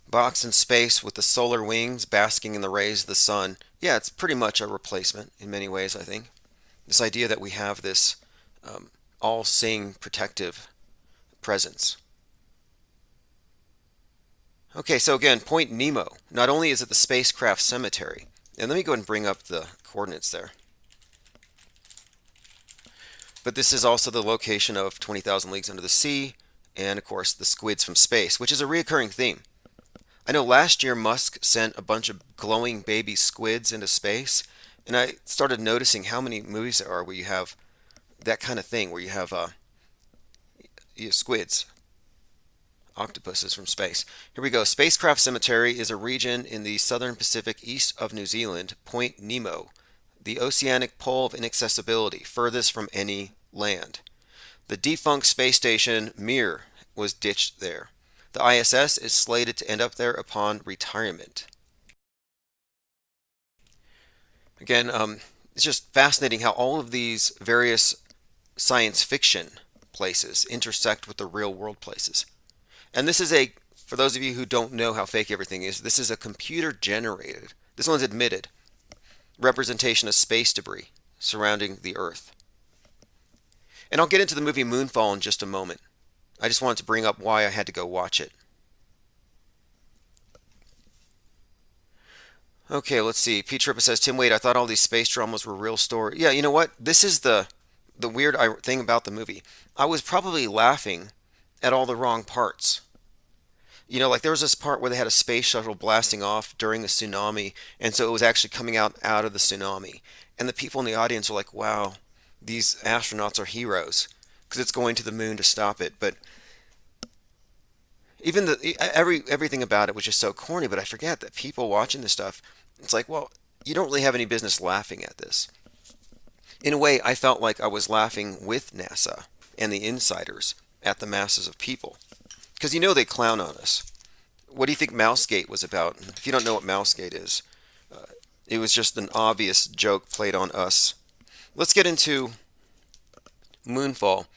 box in space with the solar wings basking in the rays of the sun, yeah, it's pretty much a replacement in many ways, I think. This idea that we have this all-seeing protective presence. Okay, so again, Point Nemo. Not only is it the spacecraft cemetery, and let me go ahead and bring up the coordinates there, but this is also the location of 20,000 Leagues Under the Sea, and of course the squids from space, which is a reoccurring theme. I know last year Musk sent a bunch of glowing baby squids into space, and I started noticing how many movies there are where you have that kind of thing, where you have squids, octopuses from space. Here we go. Spacecraft Cemetery is a region in the southern Pacific east of New Zealand, Point Nemo, the oceanic pole of inaccessibility, furthest from any land. The defunct space station Mir was ditched there. The ISS is slated to end up there upon retirement. Again, it's just fascinating how all of these various science fiction places intersect with the real world places. And this is for those of you who don't know how fake everything is, this is a computer generated, this one's admitted, representation of space debris surrounding the Earth. And I'll get into the movie Moonfall in just a moment. I just wanted to bring up why I had to go watch it. Okay, let's see. Pete Trippa says, Tim Wade, I thought all these space dramas were real story. Yeah, you know what? This is the weird thing about the movie. I was probably laughing at all the wrong parts. You know, like there was this part where they had a space shuttle blasting off during a tsunami, and so it was actually coming out of the tsunami. And the people in the audience were like, wow, these astronauts are heroes because it's going to the moon to stop it. But even everything about it was just so corny. But I forget that people watching this stuff, it's like, well, you don't really have any business laughing at this. In a way, I felt like I was laughing with NASA and the insiders at the masses of people. Because you know they clown on us. What do you think Mousegate was about? If you don't know what Mousegate is, it was just an obvious joke played on us. Let's get into Moonfall.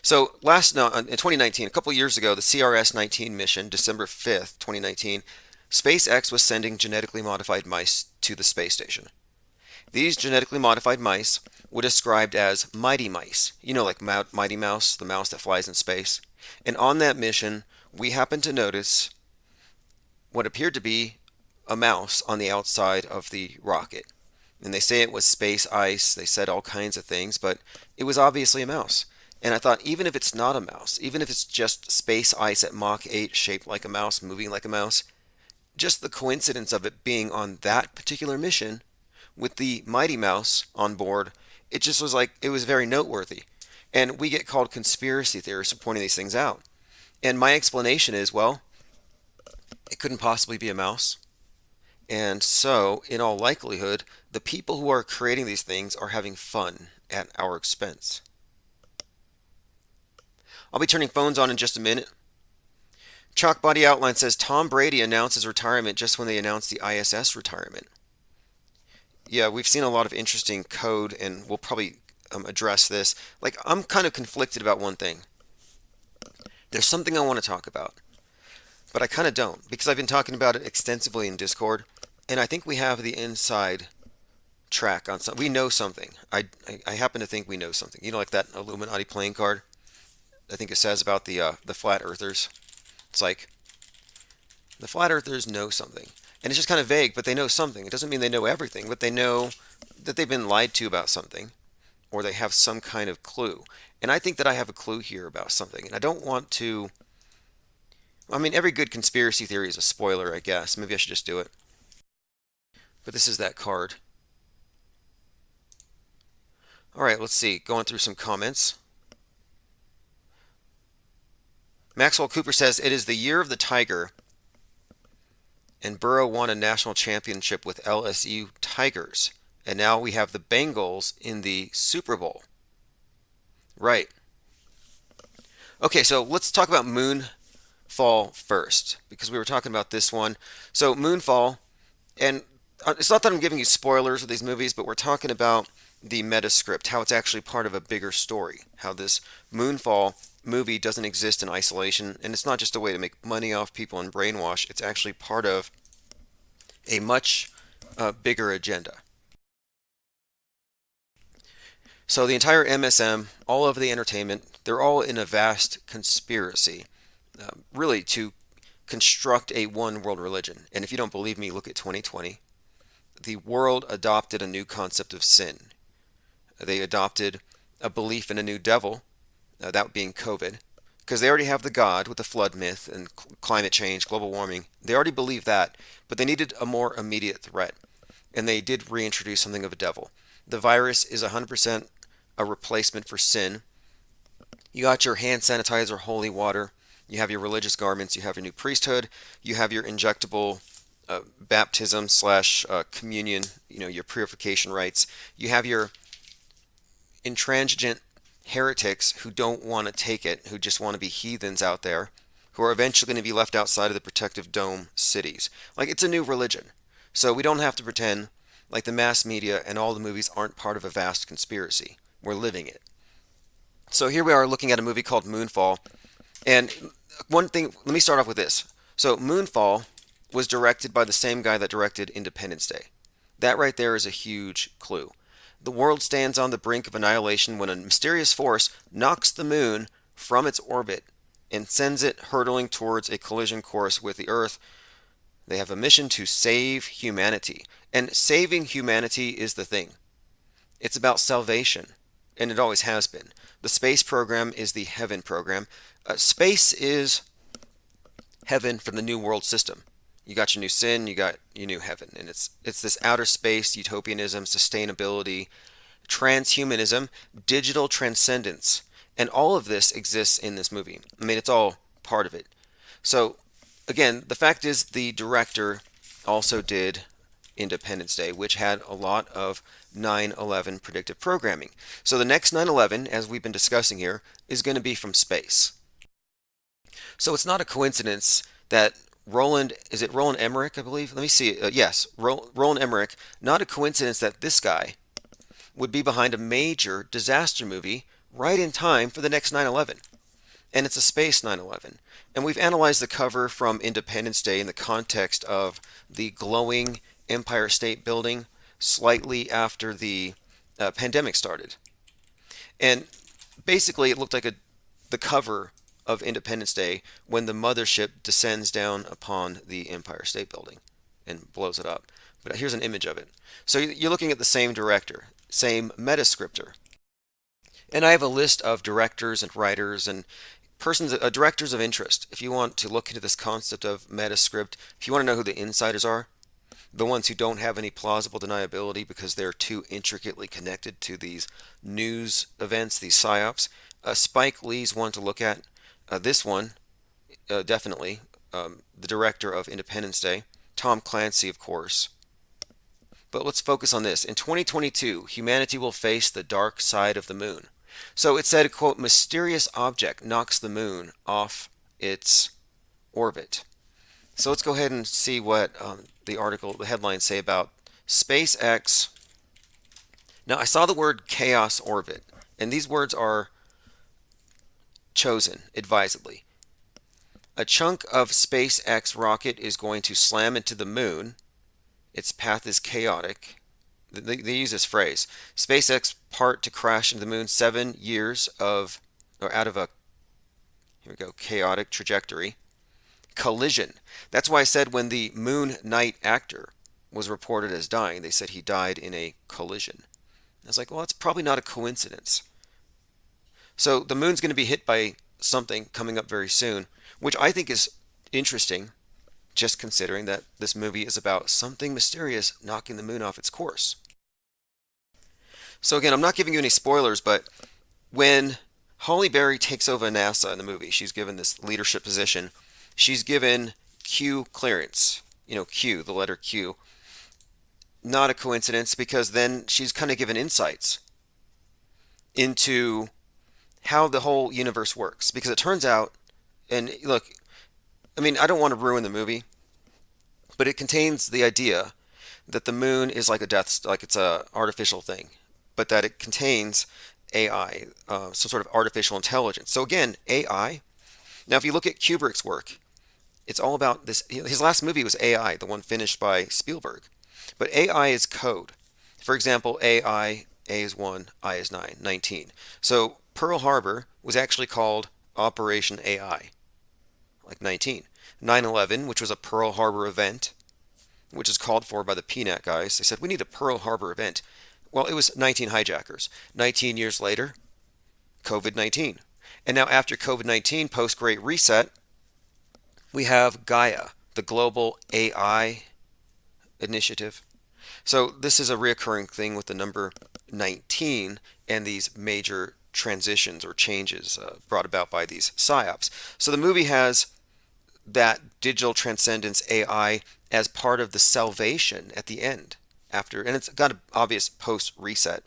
So in 2019, a couple years ago, the CRS-19 mission, December 5th, 2019, SpaceX was sending genetically modified mice to the space station. These genetically modified mice were described as mighty mice. You know, like Mighty Mouse, the mouse that flies in space. And on that mission, we happened to notice what appeared to be a mouse on the outside of the rocket. And they say it was space ice. They said all kinds of things, but it was obviously a mouse. And I thought, even if it's not a mouse, even if it's just space ice at Mach 8 shaped like a mouse, moving like a mouse, just the coincidence of it being on that particular mission with the Mighty Mouse on board, it just was like, it was very noteworthy. And we get called conspiracy theorists for pointing these things out. And my explanation is, well, it couldn't possibly be a mouse. And so, in all likelihood, the people who are creating these things are having fun at our expense. I'll be turning phones on in just a minute. Chalk Body Outline says Tom Brady announces retirement just when they announced the ISS retirement. Yeah, we've seen a lot of interesting code, and we'll probably address this. Like, I'm kind of conflicted about one thing. There's something I want to talk about, but I kind of don't, because I've been talking about it extensively in Discord, and I think we have the inside track on something. We know something. I happen to think we know something. You know, like that Illuminati playing card? I think it says about the flat earthers. It's like, the flat earthers know something. And it's just kind of vague, but they know something. It doesn't mean they know everything, but they know that they've been lied to about something, or they have some kind of clue. And I think that I have a clue here about something, and I don't want to... I mean, every good conspiracy theory is a spoiler, I guess. Maybe I should just do it. But this is that card. Alright, let's see. Going through some comments. Maxwell Cooper says, it is the year of the Tiger, and Burrow won a national championship with LSU Tigers. And now we have the Bengals in the Super Bowl. Right. Okay, so let's talk about Moonfall first, because we were talking about this one. So Moonfall, and it's not that I'm giving you spoilers of these movies, but we're talking about the metascript, how it's actually part of a bigger story, how this Moonfall movie doesn't exist in isolation, and it's not just a way to make money off people and brainwash, it's actually part of a much bigger agenda. So the entire MSM, all of the entertainment, they're all in a vast conspiracy, really to construct a one world religion. And if you don't believe me, look at 2020. The world adopted a new concept of sin. They adopted a belief in a new devil, that being COVID, because they already have the God with the flood myth and climate change, global warming. They already believe that, but they needed a more immediate threat. And they did reintroduce something of a devil. The virus is 100% a replacement for sin. You got your hand sanitizer, holy water. You have your religious garments. You have your new priesthood. You have your injectable baptism / communion, your purification rites. You have your intransigent heretics who don't want to take it, who just want to be heathens out there, who are eventually going to be left outside of the protective dome cities. Like, it's a new religion. So we don't have to pretend like the mass media and all the movies aren't part of a vast conspiracy. We're living it. So here we are looking at a movie called Moonfall. And one thing, let me start off with this. So Moonfall was directed by the same guy that directed Independence Day. That right there is a huge clue. The world stands on the brink of annihilation when a mysterious force knocks the moon from its orbit and sends it hurtling towards a collision course with the Earth. They have a mission to save humanity. And saving humanity is the thing. It's about salvation, and it always has been. The space program is the heaven program. Space is heaven for the new world system. You got your new sin, you got your new heaven. And it's this outer space, utopianism, sustainability, transhumanism, digital transcendence. And all of this exists in this movie. I mean, it's all part of it. So, again, the fact is the director also did Independence Day, which had a lot of 9/11 predictive programming. So the next 9/11, as we've been discussing here, is going to be from space. So it's not a coincidence that Roland Emmerich, I believe? Let me see. Yes, Roland Emmerich. Not a coincidence that this guy would be behind a major disaster movie right in time for the next 9/11. And it's a space 9/11. And we've analyzed the cover from Independence Day in the context of the glowing Empire State Building slightly after the pandemic started. And basically it looked like the cover of Independence Day when the mothership descends down upon the Empire State Building and blows it up. But here's an image of it. So you're looking at the same director, same metascriptor. And I have a list of directors and writers and directors of interest. If you want to look into this concept of metascript, if you want to know who the insiders are, the ones who don't have any plausible deniability because they're too intricately connected to these news events, these psyops, Spike Lee's one to look at. This one, definitely, the director of Independence Day, Tom Clancy, of course. But let's focus on this. In 2022, humanity will face the dark side of the moon. So it said, quote, mysterious object knocks the moon off its orbit. So let's go ahead and see what the headlines say about SpaceX. Now, I saw the word chaos orbit, and these words are chosen advisedly. A chunk of SpaceX rocket is going to slam into the moon. Its path is chaotic. They use this phrase. SpaceX part to crash into the moon 7 years out of a, here we go, chaotic trajectory. Collision. That's why I said when the Moon Knight actor was reported as dying, they said he died in a collision. I was like, well, that's probably not a coincidence. So the moon's going to be hit by something coming up very soon, which I think is interesting, just considering that this movie is about something mysterious knocking the moon off its course. So again, I'm not giving you any spoilers, but when Halle Berry takes over NASA in the movie, she's given this leadership position. She's given Q clearance, Q, the letter Q. Not a coincidence, because then she's kind of given insights into how the whole universe works. Because it turns out, and look, I mean, I don't want to ruin the movie, but it contains the idea that the moon is like it's a artificial thing, but that it contains AI, some sort of artificial intelligence. So again, AI. Now, if you look at Kubrick's work, it's all about this. His last movie was AI, the one finished by Spielberg. But AI is code. For example, A is 1, I is 9, 19. So Pearl Harbor was actually called Operation AI, like 19. 9/11, which was a Pearl Harbor event, which is called for by the PNAT guys. They said, we need a Pearl Harbor event. Well, it was 19 hijackers. 19 years later, COVID-19. And now after COVID-19, post-Great Reset, we have Gaia, the global AI initiative. So this is a reoccurring thing with the number 19 and these major transitions or changes brought about by these psyops. So the movie has that digital transcendence AI as part of the salvation at the end after, and it's got an obvious post-reset.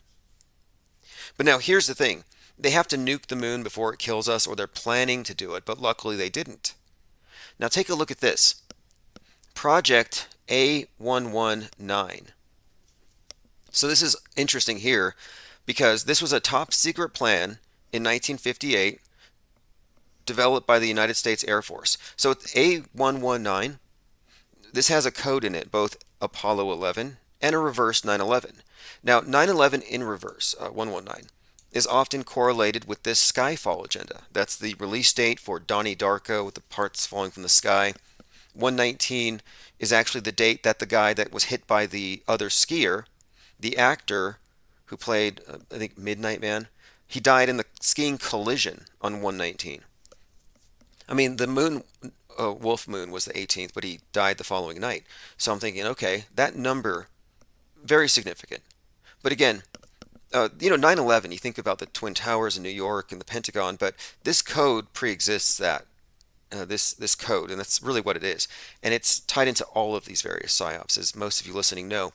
But now here's the thing. They have to nuke the moon before it kills us, or they're planning to do it, but luckily they didn't. Now take a look at this. Project A119. So this is interesting here because this was a top secret plan in 1958 developed by the United States Air Force. So A119, this has a code in it, both Apollo 11 and a reverse 9/11. Now 9/11 in reverse, 119, is often correlated with this Skyfall agenda. That's the release date for Donnie Darko with the parts falling from the sky. 119 is actually the date that the guy that was hit by the other skier, the actor who played, I think, Midnight Man, he died in the skiing collision on 119. I mean, the moon, Wolf Moon was the 18th, but he died the following night. So I'm thinking, okay, that number, very significant. But again, 9/11, you think about the Twin Towers in New York and the Pentagon, but this code pre-exists that, this code, and that's really what it is. And it's tied into all of these various psyops, as most of you listening know.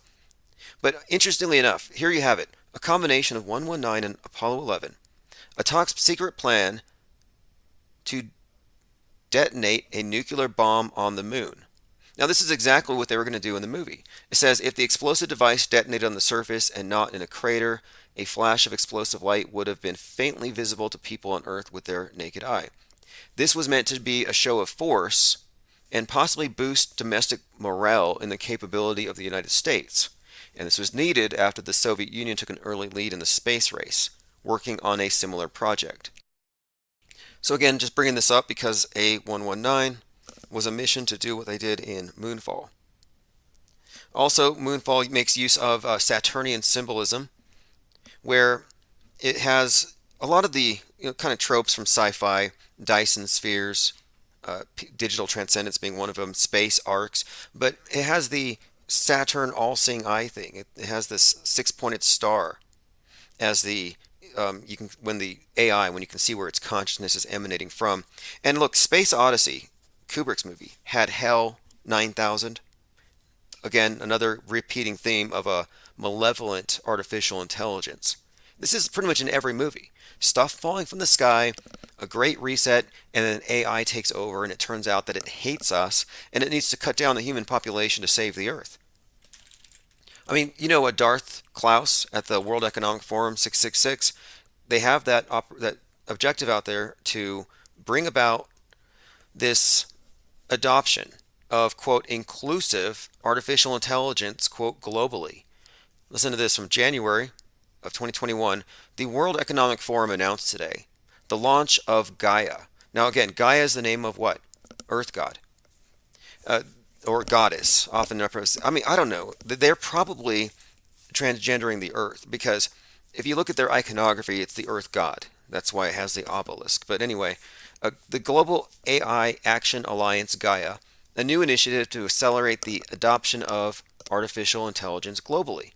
But interestingly enough, here you have it, a combination of 119 and Apollo 11, a top secret plan to detonate a nuclear bomb on the moon. Now this is exactly what they were going to do in the movie. It says if the explosive device detonated on the surface and not in a crater, a flash of explosive light would have been faintly visible to people on Earth with their naked eye. This was meant to be a show of force and possibly boost domestic morale in the capability of the United States. And this was needed after the Soviet Union took an early lead in the space race, working on a similar project. So again, just bringing this up because A119 was a mission to do what they did in Moonfall. Also, Moonfall makes use of Saturnian symbolism, where it has a lot of the kind of tropes from sci-fi, Dyson spheres, digital transcendence being one of them, space arcs, but it has the Saturn all-seeing eye thing. It has this six-pointed star as the when you can see where its consciousness is emanating from. And look, Space Odyssey, Kubrick's movie, had HAL 9000. Again, another repeating theme of a malevolent artificial intelligence. This is pretty much in every movie. Stuff falling from the sky, a great reset, and then AI takes over, and it turns out that it hates us, and it needs to cut down the human population to save the Earth. I mean, Darth Klaus at the World Economic Forum 666, they have that objective out there to bring about this adoption of, quote, inclusive artificial intelligence, quote, globally. Listen to this from January of 2021. The World Economic Forum announced today the launch of Gaia. Now again, Gaia is the name of what? Earth God. Or goddess, often referenced. I mean, I don't know. They're probably transgendering the Earth because if you look at their iconography, it's the Earth God. That's why it has the obelisk. But anyway, the Global AI Action Alliance Gaia, a new initiative to accelerate the adoption of artificial intelligence globally.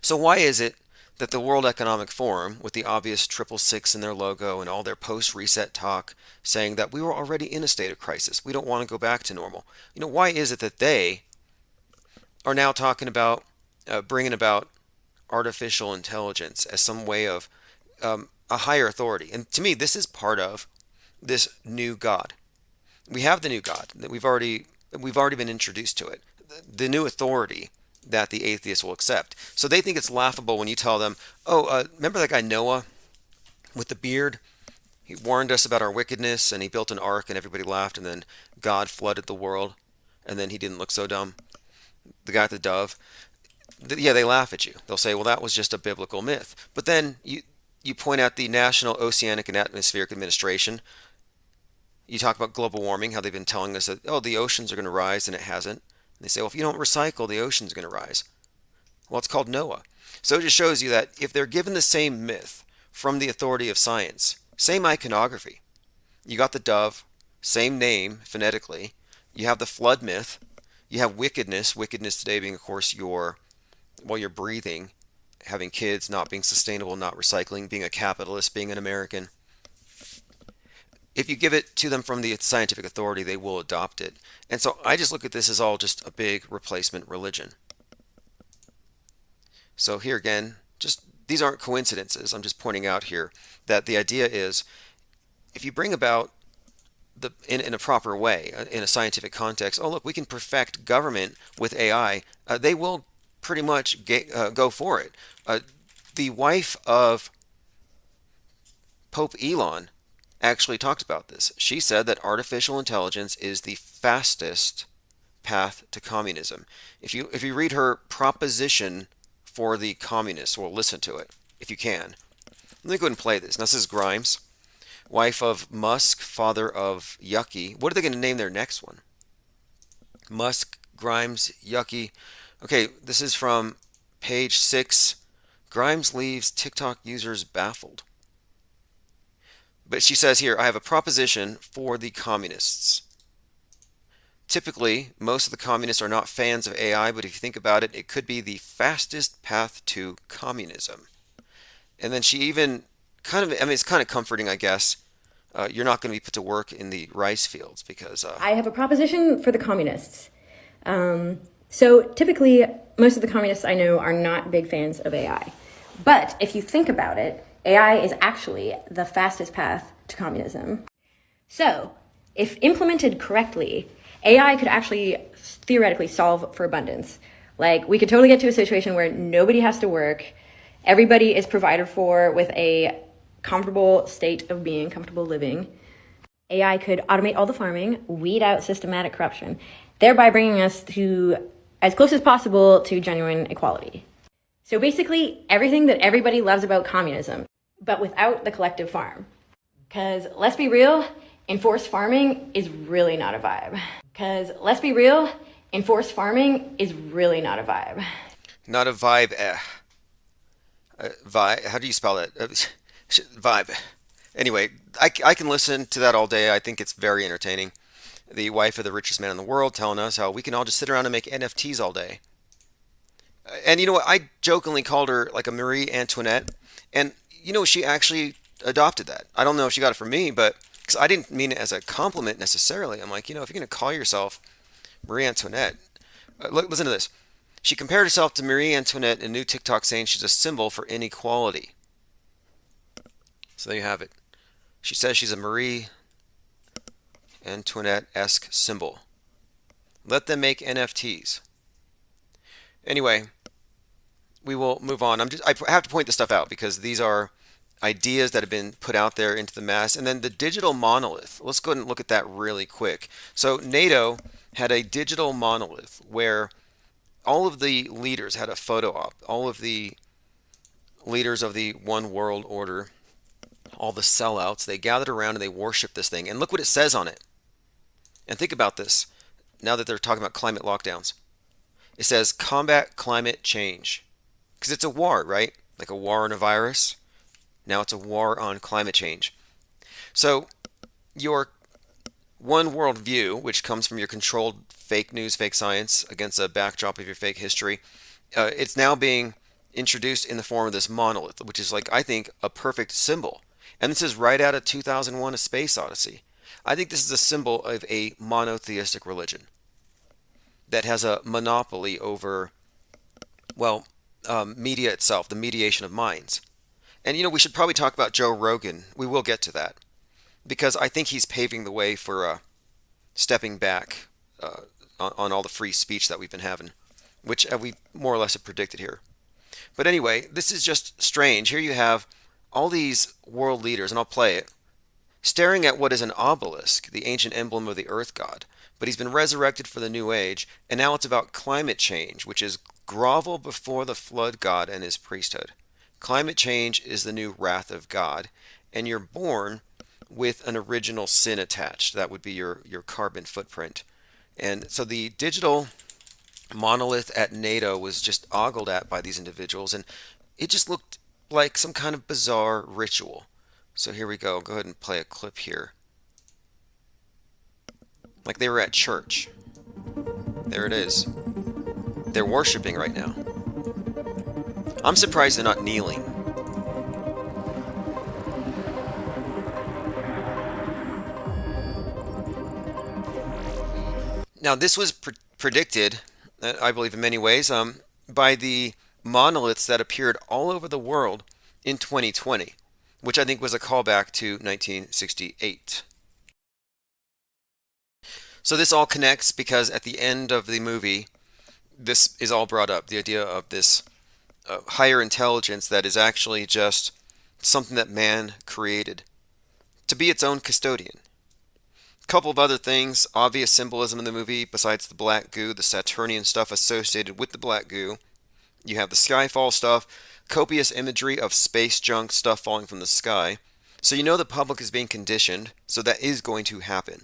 So why is it that the World Economic Forum, with the obvious 666 in their logo and all their post-reset talk, saying that we were already in a state of crisis, we don't want to go back to normal? Why is it that they are now talking about bringing about artificial intelligence as some way of a higher authority? And to me, this is part of this new God. We have the new God that we've already been introduced to it. The new authority that the atheists will accept. So they think it's laughable when you tell them, remember that guy Noah with the beard? He warned us about our wickedness and he built an ark and everybody laughed and then God flooded the world and then he didn't look so dumb. The guy with the dove. Yeah, they laugh at you. They'll say, well, that was just a biblical myth. But then you point out the National Oceanic and Atmospheric Administration. You talk about global warming, how they've been telling us that, oh, the oceans are going to rise, and it hasn't. And they say, well, if you don't recycle, the ocean's going to rise. Well, it's called Noah. So it just shows you that if they're given the same myth from the authority of science, same iconography, you got the dove, same name phonetically, you have the flood myth, you have wickedness today being, of course, you're breathing, having kids, not being sustainable, not recycling, being a capitalist, being an American. If you give it to them from the scientific authority, they will adopt it. And so I just look at this as all just a big replacement religion. So here again, just these aren't coincidences. I'm just pointing out here that the idea is if you bring about in a proper way, in a scientific context, oh look, we can perfect government with AI, they will pretty much go for it. The wife of Pope Elon actually talked about this. She said that artificial intelligence is the fastest path to communism. If you read her proposition for the communists, or listen to it if you can. Let me go ahead and play this. Now this is Grimes, wife of Musk, father of Yucky. What are they going to name their next one? Musk, Grimes, Yucky. Okay, this is from page 6. Grimes leaves TikTok users baffled. But she says here, I have a proposition for the communists. Typically, most of the communists are not fans of AI, but if you think about it, it could be the fastest path to communism. And then she even it's kind of comforting, I guess. You're not going to be put to work in the rice fields because... I have a proposition for the communists. So typically, most of the communists I know are not big fans of AI. But if you think about it, AI is actually the fastest path to communism. So, if implemented correctly, AI could actually theoretically solve for abundance. Like, we could totally get to a situation where nobody has to work, everybody is provided for with a comfortable state of being, comfortable living. AI could automate all the farming, weed out systematic corruption, thereby bringing us to as close as possible to genuine equality. So basically, everything that everybody loves about communism, but without the collective farm. Because let's be real, enforced farming is really not a vibe. Not a vibe. Vibe. How do you spell that? Vibe. Anyway, I can listen to that all day. I think it's very entertaining. The wife of the richest man in the world telling us how we can all just sit around and make NFTs all day. And you know what? I jokingly called her like a Marie Antoinette. And you know, she actually adopted that. I don't know if she got it from me, but because I didn't mean it as a compliment necessarily. I'm like, you know, if you're going to call yourself Marie Antoinette, listen to this. She compared herself to Marie Antoinette in a new TikTok saying she's a symbol for inequality. So there you have it. She says she's a Marie Antoinette-esque symbol. Let them make NFTs. Anyway, we will move on. I have to point this stuff out because these are ideas that have been put out there into the mass. And then the digital monolith. Let's go ahead and look at that really quick. So NATO had a digital monolith where all of the leaders had a photo op. All of the leaders of the One World Order, all the sellouts, they gathered around and they worshiped this thing. And look what it says on it. And think about this now that they're talking about climate lockdowns. It says combat climate change. Because it's a war, right? Like a war on a virus. Now it's a war on climate change. So your one world view, which comes from your controlled fake news, fake science against a backdrop of your fake history, it's now being introduced in the form of this monolith, which is like, I think, a perfect symbol. And this is right out of 2001: A Space Odyssey. I think this is a symbol of a monotheistic religion that has a monopoly over, well, media itself, the mediation of minds. And, you know, we should probably talk about Joe Rogan. We will get to that. Because I think he's paving the way for stepping back on all the free speech that we've been having, which we more or less have predicted here. But anyway, this is just strange. Here you have all these world leaders, and I'll play it, staring at what is an obelisk, the ancient emblem of the earth god. But he's been resurrected for the new age, and now it's about climate change, which is grovel before the flood god and his priesthood. Climate change is the new wrath of God, and you're born with an original sin attached. That would be your carbon footprint. And so the digital monolith at NATO was just ogled at by these individuals, and it just looked like some kind of bizarre ritual. So here we go. Go ahead and play a clip here. Like they were at church. There it is. They're worshiping right now. I'm surprised they're not kneeling. Now, this was predicted, I believe in many ways, by the monoliths that appeared all over the world in 2020, which I think was a callback to 1968. So this all connects because at the end of the movie, this is all brought up, the idea of this higher intelligence that is actually just something that man created to be its own custodian. A couple of other things, obvious symbolism in the movie besides the black goo, the Saturnian stuff associated with the black goo. You have the Skyfall stuff, copious imagery of space junk stuff falling from the sky. So you know the public is being conditioned, so that is going to happen.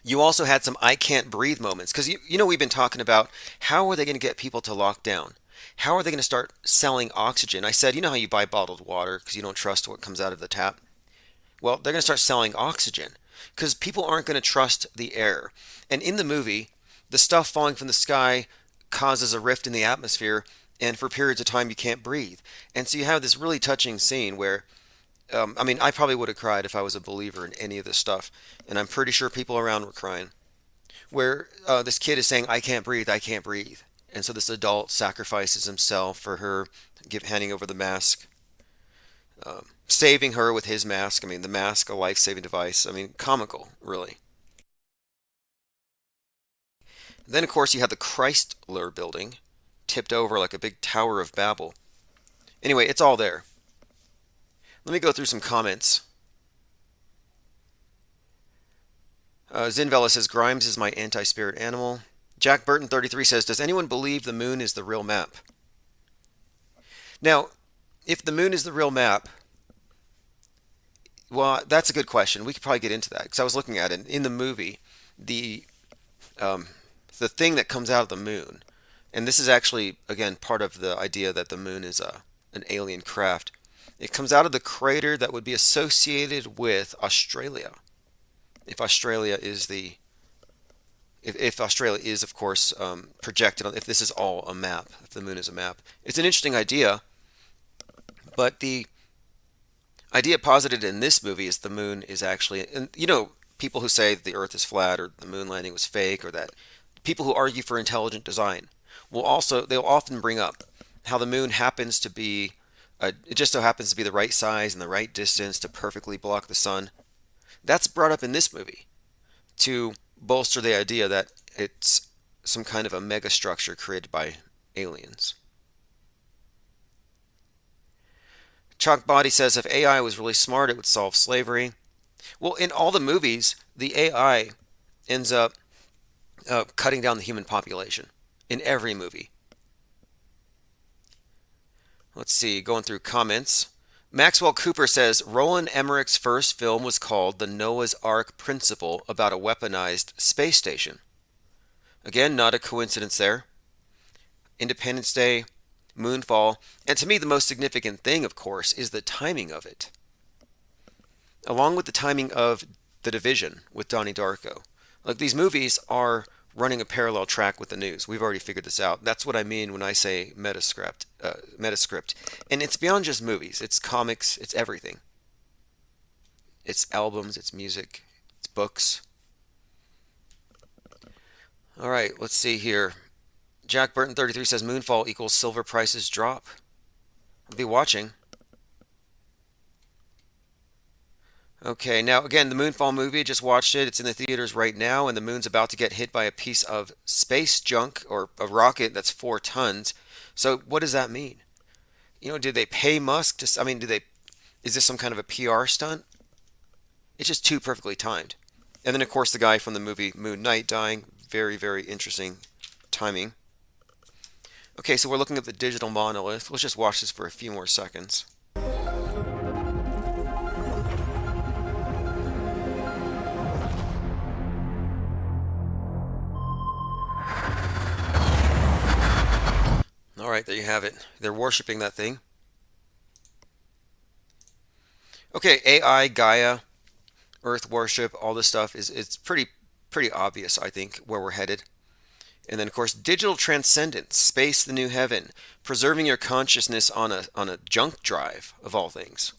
You also had some I can't breathe moments, because you know we've been talking about how are they going to get people to lock down? How are they going to start selling oxygen? I said, you know how you buy bottled water because you don't trust what comes out of the tap? Well, they're going to start selling oxygen because people aren't going to trust the air. And in the movie, the stuff falling from the sky causes a rift in the atmosphere, and for periods of time you can't breathe. And so you have this really touching scene where, I mean, I probably would have cried if I was a believer in any of this stuff, and I'm pretty sure people around were crying, where this kid is saying, I can't breathe, I can't breathe. And so this adult sacrifices himself for her, handing over the mask. Saving her with his mask. I mean, the mask, a life-saving device. I mean, comical, really. Then, of course, you have the Chrysler building, tipped over like a big Tower of Babel. Anyway, it's all there. Let me go through some comments. Zinvella says, Grimes is my anti-spirit animal. Jack Burton 33 says, does anyone believe the moon is the real map? Now, if the moon is the real map, well, that's a good question. We could probably get into that because I was looking at it in the movie. The thing that comes out of the moon, and this is actually again part of the idea that the moon is an alien craft. It comes out of the crater that would be associated with Australia. If Australia is if Australia is, of course, projected on, if this is all a map, if the moon is a map, it's an interesting idea. But the idea posited in this movie is the moon is actually, and you know, people who say the Earth is flat or the moon landing was fake, or that people who argue for intelligent design they'll often bring up how the moon happens to be, it just so happens to be the right size and the right distance to perfectly block the sun. That's brought up in this movie to bolster the idea that it's some kind of a mega structure created by aliens. Chalk Body says if AI was really smart, it would solve slavery. Well, in all the movies, the AI ends up cutting down the human population in every movie. Let's see, going through comments. Maxwell Cooper says Roland Emmerich's first film was called The Noah's Ark Principle, about a weaponized space station. Again, not a coincidence there. Independence Day, Moonfall, and to me the most significant thing, of course, is the timing of it. Along with the timing of The Division with Donnie Darko. Like, these movies are running a parallel track with the news. We've already figured this out. That's what I mean when I say metascript. And it's beyond just movies. It's comics. It's everything. It's albums. It's music. It's books. All right, let's see here. Jack Burton 33 says Moonfall equals silver prices drop. I'll be watching. Okay, now again, the Moonfall movie, I just watched it. It's in the theaters right now, and the moon's about to get hit by a piece of space junk, or a rocket that's 4 tons. So what does that mean? You know, did they pay Musk to, I mean, is this some kind of a PR stunt? It's just too perfectly timed. And then, of course, the guy from the movie Moon Knight dying. Very, very interesting timing. Okay, so we're looking at the digital monolith. Let's just watch this for a few more seconds. All right, there you have it. They're worshiping that thing. Okay, AI, Gaia, Earth worship, all this stuff it's pretty obvious, I think, where we're headed. And then, of course, digital transcendence, space, the new heaven, preserving your consciousness on a junk drive of all things,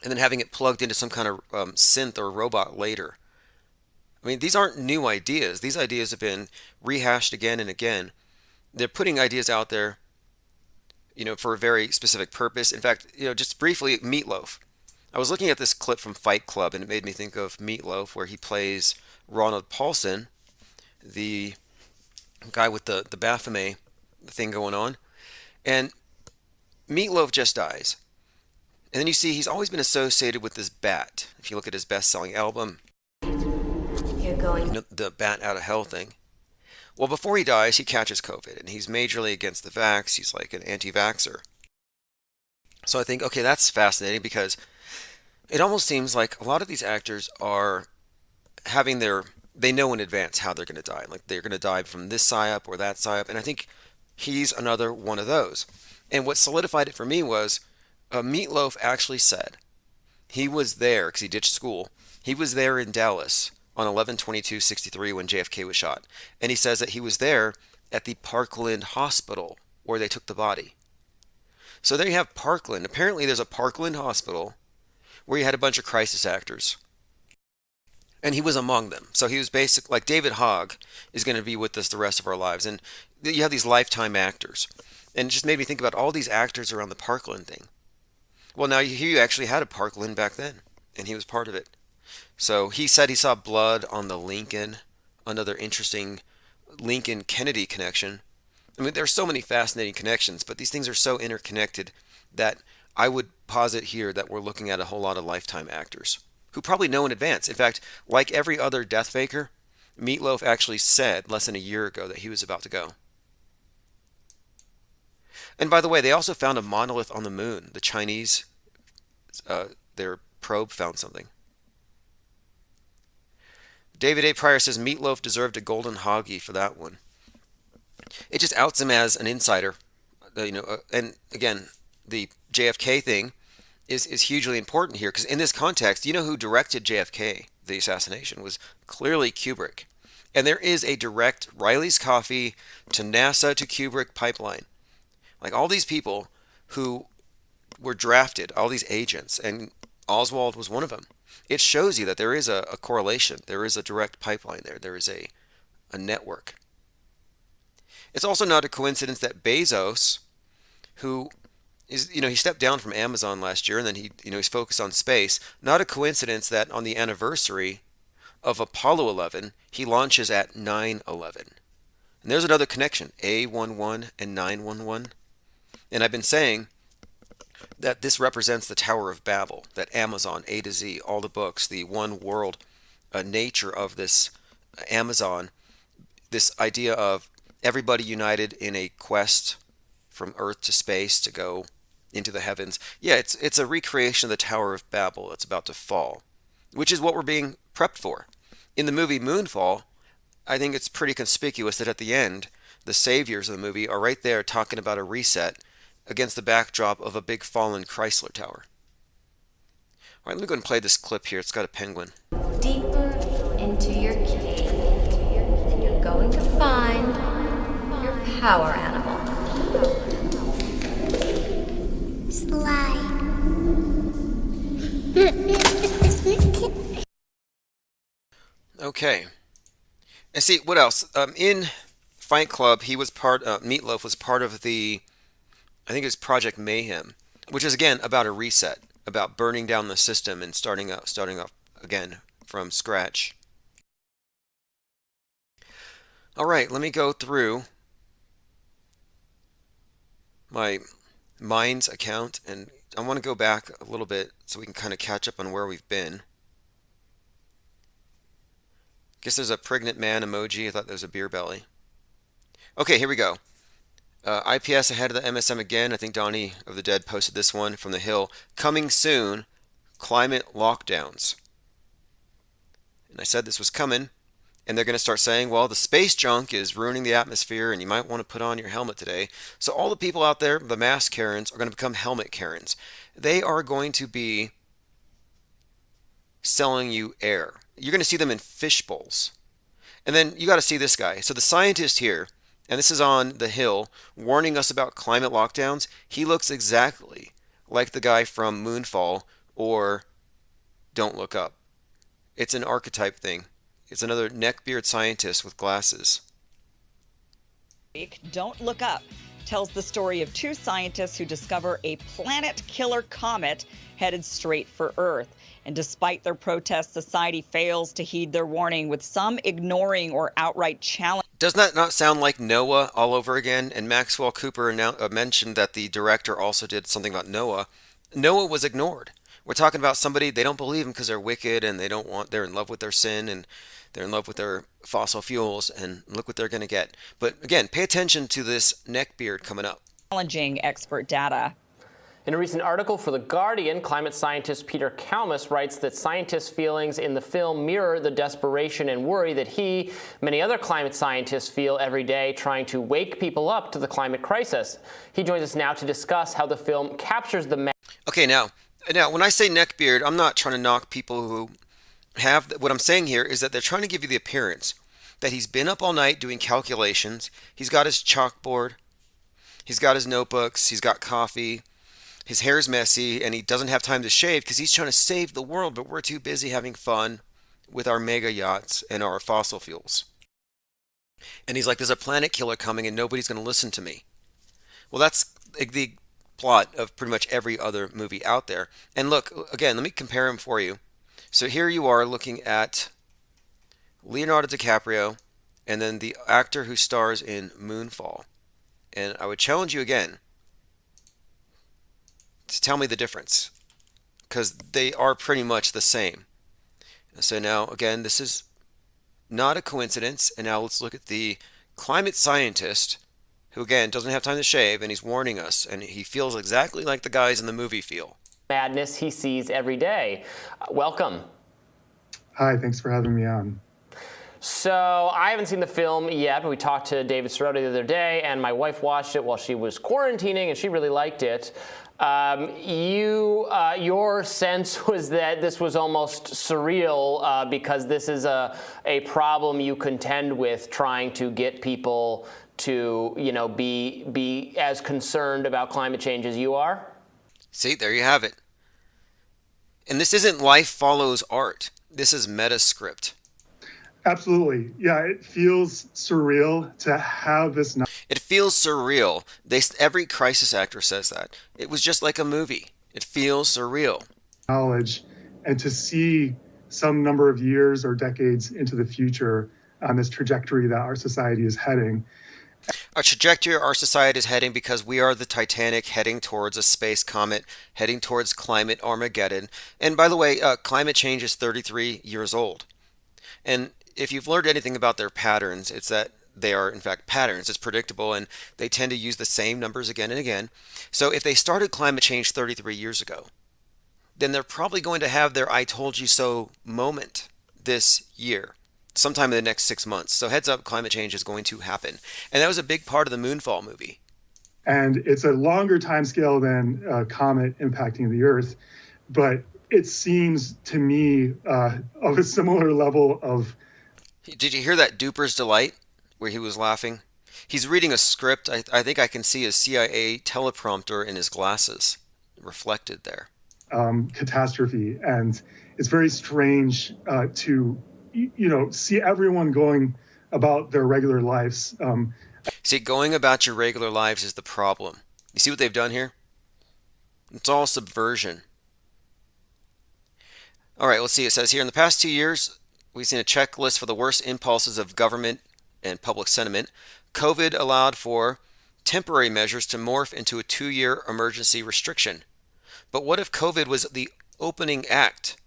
and then having it plugged into some kind of synth or robot later. I mean, these aren't new ideas. These ideas have been rehashed again and again. They're putting ideas out there, for a very specific purpose. In fact, just briefly, Meatloaf. I was looking at this clip from Fight Club, and it made me think of Meatloaf, where he plays Ronald Paulson, the guy with the Baphomet thing going on. And Meatloaf just dies. And then you see he's always been associated with this bat. If you look at his best-selling album, You're going. the Bat Out of Hell thing. Well, before he dies, he catches COVID, and he's majorly against the vax. He's like an anti-vaxxer. So I think, okay, that's fascinating, because it almost seems like a lot of these actors are having they know in advance how they're going to die. Like, they're going to die from this psyop or that psyop, and I think he's another one of those. And what solidified it for me was Meatloaf actually said he was there, because he ditched school. He was there in Dallas on 11/22/63 when JFK was shot. And he says that he was there at the Parkland Hospital where they took the body. So there you have Parkland. Apparently there's a Parkland Hospital where you had a bunch of crisis actors. And he was among them. So he was basically, like David Hogg is going to be with us the rest of our lives. And you have these lifetime actors. And it just made me think about all these actors around the Parkland thing. Well, now here you actually had a Parkland back then, and he was part of it. So he said he saw blood on the Lincoln, another interesting Lincoln-Kennedy connection. I mean, there's so many fascinating connections, but these things are so interconnected that I would posit here that we're looking at a whole lot of lifetime actors who probably know in advance. In fact, like every other death faker, Meatloaf actually said less than a year ago that he was about to go. And by the way, they also found a monolith on the moon. The Chinese, their probe found something. David A. Pryor says Meatloaf deserved a golden hoggy for that one. It just outs him as an insider. And again, the JFK thing is hugely important here, because in this context, who directed JFK, the assassination, was clearly Kubrick. And there is a direct Riley's Coffee to NASA to Kubrick pipeline. Like, all these people who were drafted, all these agents, and Oswald was one of them. It shows you that there is a correlation. There is a direct pipeline there. There is a network. It's also not a coincidence that Bezos, who is, he stepped down from Amazon last year, and then he's focused on space. Not a coincidence that on the anniversary of Apollo 11, he launches at 9/11. And there's another connection, A11 and 911. And I've been saying that this represents the Tower of Babel, that Amazon, A to Z, all the books, the one world nature of this Amazon, this idea of everybody united in a quest from Earth to space to go into the heavens. Yeah, it's a recreation of the Tower of Babel that's about to fall, which is what we're being prepped for. In the movie Moonfall, I think it's pretty conspicuous that at the end, the saviors of the movie are right there talking about a reset against the backdrop of a big fallen Chrysler Tower. All right, let me go and play this clip here. It's got a penguin. Deeper into your cave, and you're going to find your power animal. Slide. Okay. And see, what else? In Fight Club, Meatloaf was part of I think it was Project Mayhem, which is again about a reset, about burning down the system and starting up again from scratch. All right, let me go through my Minds account, and I want to go back a little bit so we can kind of catch up on where we've been. Guess there's a pregnant man emoji. I thought there was a beer belly. Okay, here we go. IPS ahead of the MSM again. I think Donnie of the Dead posted this one from the Hill. Coming soon, climate lockdowns. And I said this was coming. And they're going to start saying, well, the space junk is ruining the atmosphere and you might want to put on your helmet today. So all the people out there, the mask Karens, are going to become helmet Karens. They are going to be selling you air. You're going to see them in fish bowls. And then you got to see this guy. So the scientist here, and this is on the Hill, warning us about climate lockdowns. He looks exactly like the guy from Moonfall or Don't Look Up. It's an archetype thing. It's another neckbeard scientist with glasses. Don't Look Up tells the story of two scientists who discover a planet-killer comet headed straight for Earth. And despite their protests, society fails to heed their warning, with some ignoring or outright challenging. Doesn't that not sound like Noah all over again? And Maxwell Cooper mentioned that the director also did something about Noah. Noah was ignored. We're talking about somebody, they don't believe him because they're wicked and they're in love with their sin and they're in love with their fossil fuels, and look what they're going to get. But again, pay attention to this neckbeard coming up. Challenging expert data. In a recent article for The Guardian, climate scientist Peter Kalmus writes that scientists' feelings in the film mirror the desperation and worry that he, many other climate scientists, feel every day trying to wake people up to the climate crisis. He joins us now to discuss how the film captures the... Okay, now, when I say neckbeard, I'm not trying to knock people who have... What I'm saying here is that they're trying to give you the appearance that he's been up all night doing calculations. He's got his chalkboard. He's got his notebooks. He's got coffee. His hair's messy, and he doesn't have time to shave because he's trying to save the world, but we're too busy having fun with our mega yachts and our fossil fuels. And he's like, there's a planet killer coming and nobody's going to listen to me. Well, that's the plot of pretty much every other movie out there. And look, again, let me compare them for you. So here you are looking at Leonardo DiCaprio and then the actor who stars in Moonfall. And I would challenge you again to tell me the difference, because they are pretty much the same. So now, again, this is not a coincidence. And now let's look at the climate scientist who, again, doesn't have time to shave, and he's warning us, and he feels exactly like the guys in the movie feel. Madness he sees every day. Welcome. Hi, thanks for having me on. So I haven't seen the film yet, but we talked to David Sirota the other day, and my wife watched it while she was quarantining, and she really liked it. Your sense was that this was almost surreal because this is a problem you contend with, trying to get people to, be as concerned about climate change as you are. See, there you have it. And this isn't life follows art. This is Metascript. Absolutely. Yeah, it feels surreal to have this. It feels surreal. Every crisis actor says that. It was just like a movie. It feels surreal. Knowledge, and to see some number of years or decades into the future on this trajectory that our society is heading. Our trajectory our society is heading because we are the Titanic heading towards a space comet, heading towards climate Armageddon. And by the way, climate change is 33 years old. And if you've learned anything about their patterns, it's that they are, in fact, patterns. It's predictable, and they tend to use the same numbers again and again. So if they started climate change 33 years ago, then they're probably going to have their I told you so moment this year, sometime in the next 6 months. So heads up, climate change is going to happen. And that was a big part of the Moonfall movie. And it's a longer time scale than a comet impacting the Earth, but it seems to me of a similar level of... Did you hear that Duper's Delight where he was laughing? He's reading a script. I think I can see his CIA teleprompter in his glasses reflected there. Catastrophe. And it's very strange to, see everyone going about their regular lives. See, going about your regular lives is the problem. You see what they've done here? It's all subversion. All right, let's see. It says here, in the past 2 years, we've seen a checklist for the worst impulses of government and public sentiment. COVID allowed for temporary measures to morph into a 2-year emergency restriction. But what if COVID was the opening act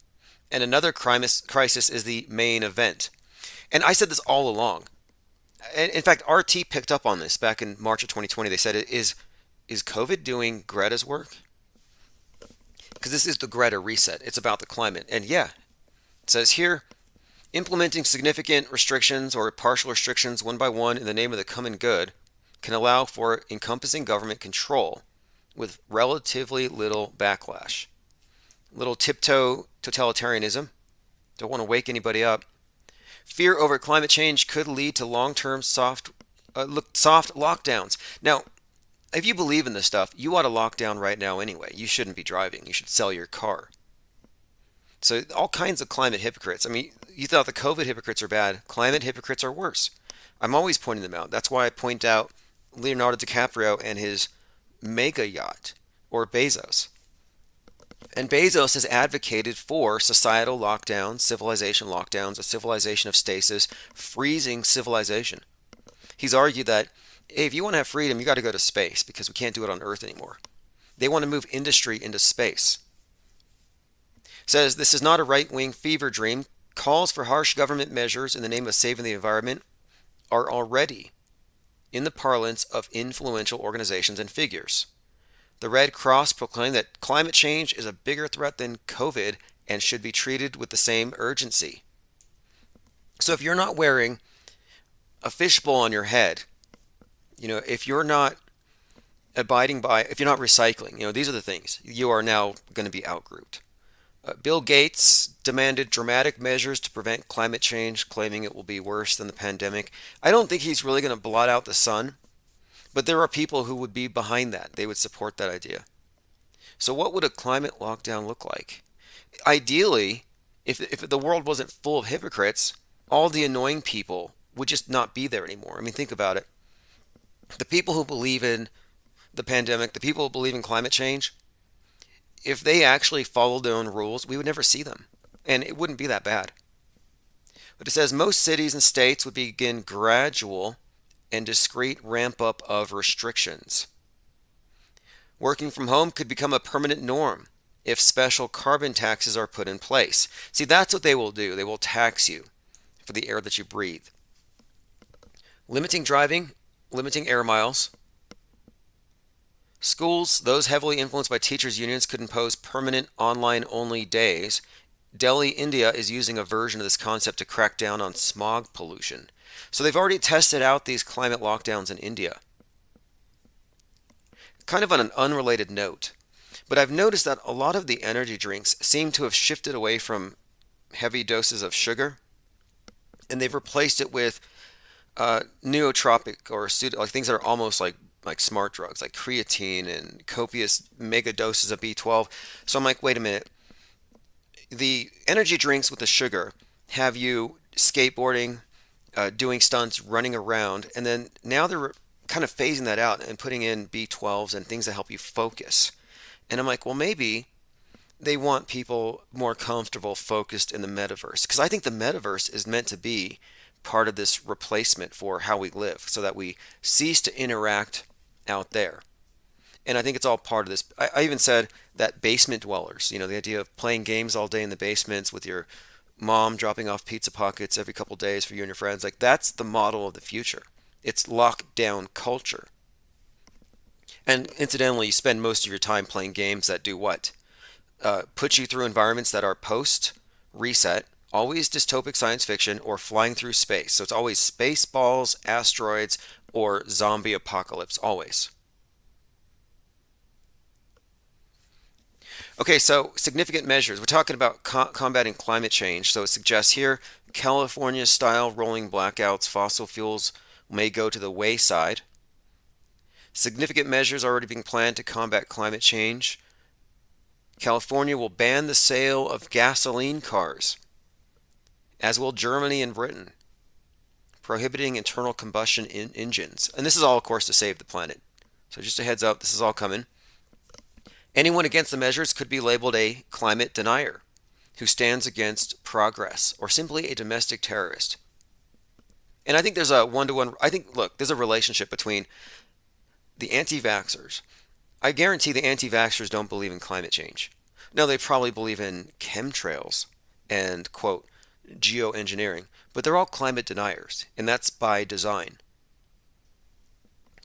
and another crisis is the main event? And I said this all along. And in fact, RT picked up on this back in March of 2020. They said, is COVID doing Greta's work? Because this is the Greta reset. It's about the climate. And yeah, it says here, Implementing significant restrictions or partial restrictions one by one in the name of the common good can allow for encompassing government control with relatively little backlash. Little tiptoe totalitarianism. Don't want to wake anybody up. Fear over climate change could lead to long-term soft lockdowns. Now, if you believe in this stuff, you ought to lock down right now anyway. You shouldn't be driving. You should sell your car. So all kinds of climate hypocrites. I mean, you thought the COVID hypocrites are bad. Climate hypocrites are worse. I'm always pointing them out. That's why I point out Leonardo DiCaprio and his mega yacht, or Bezos. And Bezos has advocated for societal lockdowns, civilization lockdowns, a civilization of stasis, freezing civilization. He's argued that, hey, if you want to have freedom, you got to go to space because we can't do it on Earth anymore. They want to move industry into space. Says this is not a right-wing fever dream. Calls for harsh government measures in the name of saving the environment are already in the parlance of influential organizations and figures. The Red Cross proclaimed that climate change is a bigger threat than COVID and should be treated with the same urgency. So if you're not wearing a fishbowl on your head, if you're not abiding by, if you're not recycling, these are the things, you are now going to be outgrouped. Bill Gates demanded dramatic measures to prevent climate change, claiming it will be worse than the pandemic. I don't think he's really going to blot out the sun, but there are people who would be behind that. They would support that idea. So what would a climate lockdown look like? Ideally, if the world wasn't full of hypocrites, all the annoying people would just not be there anymore. I mean, think about it. The people who believe in the pandemic, the people who believe in climate change, if they actually followed their own rules, we would never see them. And it wouldn't be that bad. But it says most cities and states would begin gradual and discrete ramp up of restrictions. Working from home could become a permanent norm if special carbon taxes are put in place. See, that's what they will do. They will tax you for the air that you breathe. Limiting driving, limiting air miles. Schools, those heavily influenced by teachers' unions, could impose permanent online-only days. Delhi, India is using a version of this concept to crack down on smog pollution. So they've already tested out these climate lockdowns in India. Kind of on an unrelated note, but I've noticed that a lot of the energy drinks seem to have shifted away from heavy doses of sugar, and they've replaced it with nootropic or like things that are almost like smart drugs, like creatine and copious mega doses of B12. So I'm like, wait a minute. The energy drinks with the sugar have you skateboarding, doing stunts, running around, and then now they're kind of phasing that out and putting in B12s and things that help you focus. And I'm like, well, maybe they want people more comfortable, focused in the metaverse. Because I think the metaverse is meant to be part of this replacement for how we live so that we cease to interact out there. And I think it's all part of this. I even said that basement dwellers, the idea of playing games all day in the basements with your mom dropping off pizza pockets every couple days for you and your friends, like that's the model of the future. It's lockdown culture. And incidentally, you spend most of your time playing games that do what? Put you through environments that are post-reset, always dystopic science fiction, or flying through space. So it's always space balls, asteroids, or zombie apocalypse, always. Okay, so significant measures. We're talking about combating climate change. So it suggests here, California-style rolling blackouts, fossil fuels may go to the wayside. Significant measures are already being planned to combat climate change. California will ban the sale of gasoline cars, as will Germany and Britain, prohibiting internal combustion engines. And this is all, of course, to save the planet. So just a heads up, this is all coming. Anyone against the measures could be labeled a climate denier who stands against progress or simply a domestic terrorist. And I think there's a one-to-one, there's a relationship between the anti-vaxxers. I guarantee the anti-vaxxers don't believe in climate change. No, they probably believe in chemtrails and, quote, geoengineering, but they're all climate deniers, and that's by design.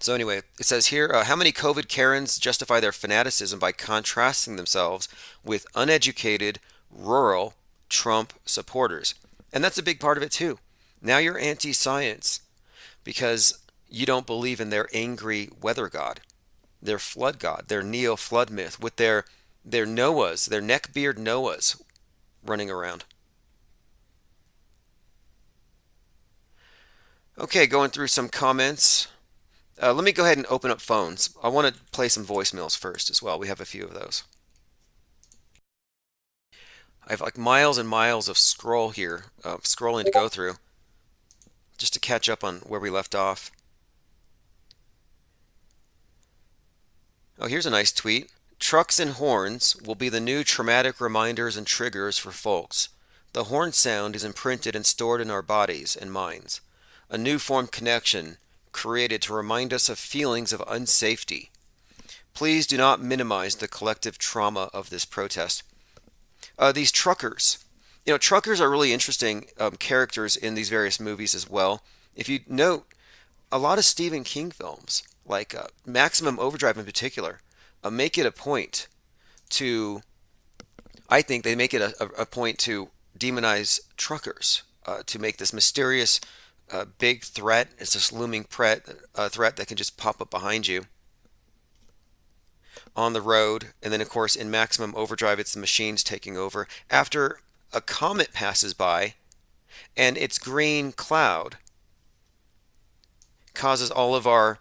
So anyway, it says here, how many COVID Karens justify their fanaticism by contrasting themselves with uneducated, rural Trump supporters? And that's a big part of it too. Now you're anti-science because you don't believe in their angry weather god, their flood god, their neo-flood myth with their Noahs, their neckbeard Noahs running around. Okay, going through some comments. Let me go ahead and open up phones. I want to play some voicemails first as well. We have a few of those. I have like miles and miles of scrolling to go through just to catch up on where we left off. Oh, here's a nice tweet. Trucks and horns will be the new traumatic reminders and triggers for folks. The horn sound is imprinted and stored in our bodies and minds. A new formed connection created to remind us of feelings of unsafety. Please do not minimize the collective trauma of this protest. These truckers. Truckers are really interesting characters in these various movies as well. If you note, a lot of Stephen King films, like Maximum Overdrive in particular, make it a point to, I think they make it a point to demonize truckers, to make this mysterious big threat. It's this looming threat that can just pop up behind you on the road. And then, of course, in Maximum Overdrive, it's the machines taking over. After a comet passes by and its green cloud causes all of our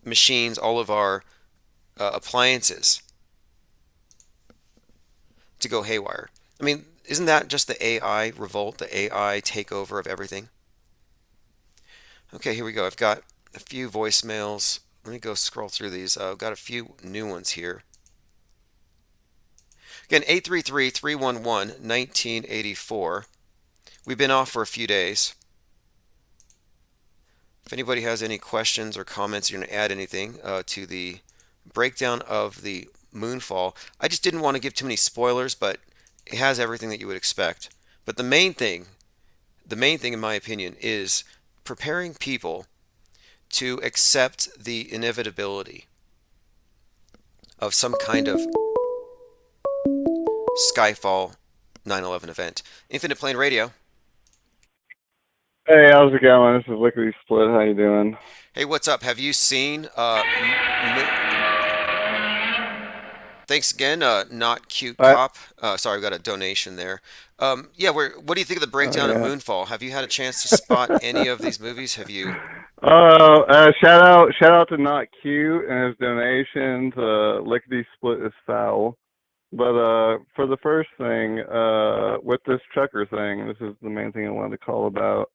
machines, all of our appliances to go haywire. I mean, isn't that just the AI revolt, the AI takeover of everything? Okay, here we go. I've got a few voicemails. Let me go scroll through these. I've got a few new ones here. Again, 833-311-1984. We've been off for a few days. If anybody has any questions or comments, you're going to add anything to the breakdown of the Moonfall. I just didn't want to give too many spoilers, but it has everything that you would expect. But the main thing in my opinion is preparing people to accept the inevitability of some kind of Skyfall 9/11 event. Infinite Plane Radio. Hey, how's it going? This is Lickety Split. How you doing? Hey, what's up? Have you seen thanks again, Not Cute Cop. Sorry, I've got a donation there. What do you think of the breakdown of Moonfall? Have you had a chance to spot any of these movies? Have you? Shout out to Not Cute and his donation to Lickety Split is Foul. But for the first thing, with this trucker thing, this is the main thing I wanted to call about.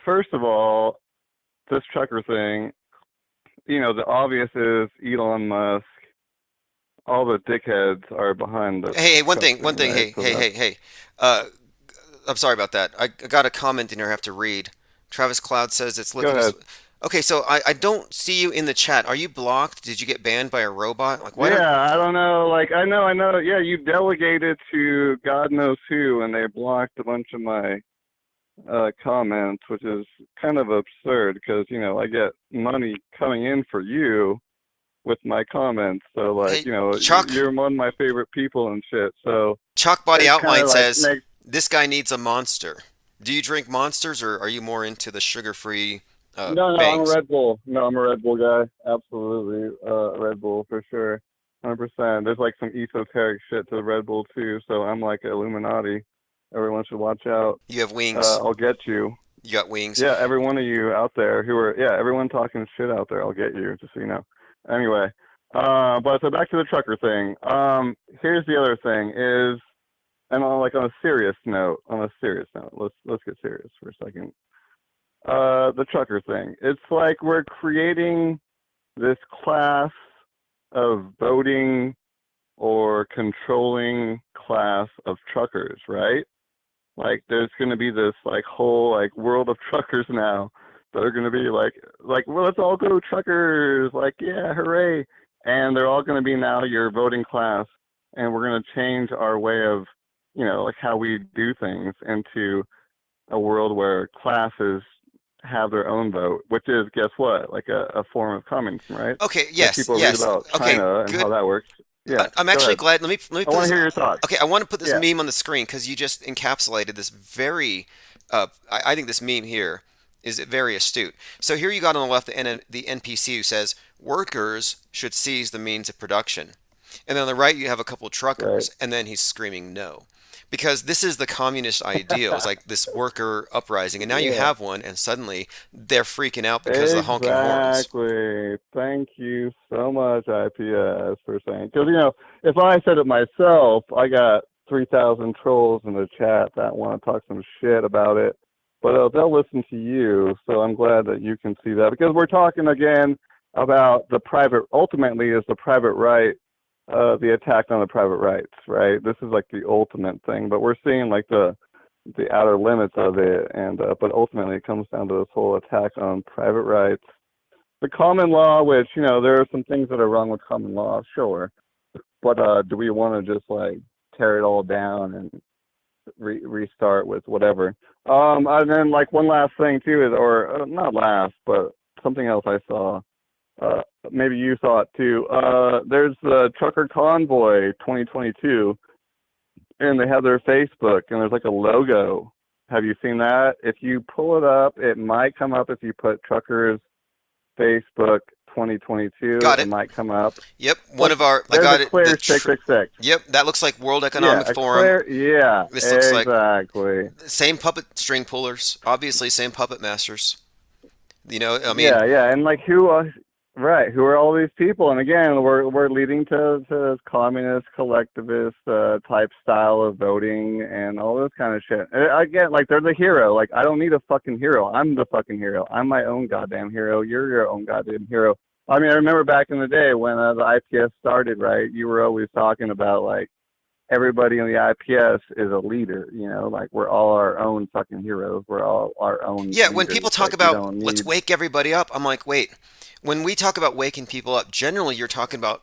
First of all, this trucker thing, the obvious is Elon Musk. All the dickheads are behind this. Hey, one thing. Right? Hey. I'm sorry about that. I got a comment in here I have to read. Travis Cloud says it's Go ahead. Okay, so I don't see you in the chat. Are you blocked? Did you get banned by a robot? I don't know. I know. Yeah, you delegated to God knows who, and they blocked a bunch of my comments, which is kind of absurd because, I get money coming in for you with my comments. So, Chuck, you're one of my favorite people and shit. So Chuck Body Outline says, makes this guy needs a Monster. Do you drink Monsters, or are you more into the sugar-free No, bangs? I'm a Red Bull. No, I'm a Red Bull guy. Absolutely. Red Bull for sure. 100%. There's some esoteric shit to Red Bull too, so I'm like Illuminati. Everyone should watch out. You have wings. I'll get you. You got wings. Yeah, every one of you out there everyone talking shit out there, I'll get you, just so you know. Anyway, but so back to the trucker thing. Here's the other thing is, and on a serious note, let's get serious for a second. The trucker thing. It's like we're creating this class of voting or controlling class of truckers, right? There's going to be this whole world of truckers now that are going to be well, let's all go truckers, yeah, hooray. And they're all going to be now your voting class, and we're going to change our way of, how we do things into a world where classes have their own vote, which is, guess what, a form of communism, right? Okay, yes, People yes. read about Okay, China and good. how that works. Yeah. I'm go actually ahead. glad. Let me I put want to this. hear your thoughts. Okay, I want to put this Yeah. meme on the screen because you just encapsulated this very. I think this meme here is very astute. So here you got on the left the NPC who says workers should seize the means of production, and then on the right you have a couple of truckers, and then he's screaming no. Because this is the communist ideal. It's like this worker uprising, and now you Yeah. have one, and suddenly they're freaking out because of the honking horns. Exactly. Thank you so much, IPS, for saying. Because, if I said it myself, I got 3,000 trolls in the chat that want to talk some shit about it. But they'll listen to you, so I'm glad that you can see that. Because we're talking again about ultimately is the private right, the attack on the private rights, right? This is like the ultimate thing. But we're seeing like the outer limits of it, and but ultimately it comes down to this whole attack on private rights, the common law, which there are some things that are wrong with common law, sure, but do we want to just like tear it all down and restart with whatever? And then like one last thing too is, or not last, but something else I saw. Maybe you saw it too. There's the Trucker Convoy 2022. And they have their Facebook, and there's like a logo. Have you seen that? If you pull it up, it might come up if you put Truckers Facebook 2022. Got it. It might come up. Yep, one of our. I There's got a it. clear the 666. Yep, that looks like World Economic Yeah, Forum. yeah, This looks like exactly. same puppet string pullers, obviously same puppet masters. I mean, Yeah, and like who are all these people? And again, we're leading to communist, collectivist type style of voting and all this kind of shit. And again, like they're the hero. Like I don't need a fucking hero. I'm the fucking hero. I'm my own goddamn hero. You're your own goddamn hero. I mean, I remember back in the day when the IPS started, right? You were always talking about like everybody in the IPS is a leader. Like we're all our own fucking heroes. We're all our own. yeah, when leaders. people talk Like, we about don't let's need- wake everybody up, I'm like, wait. When we talk about waking people up, generally you're talking about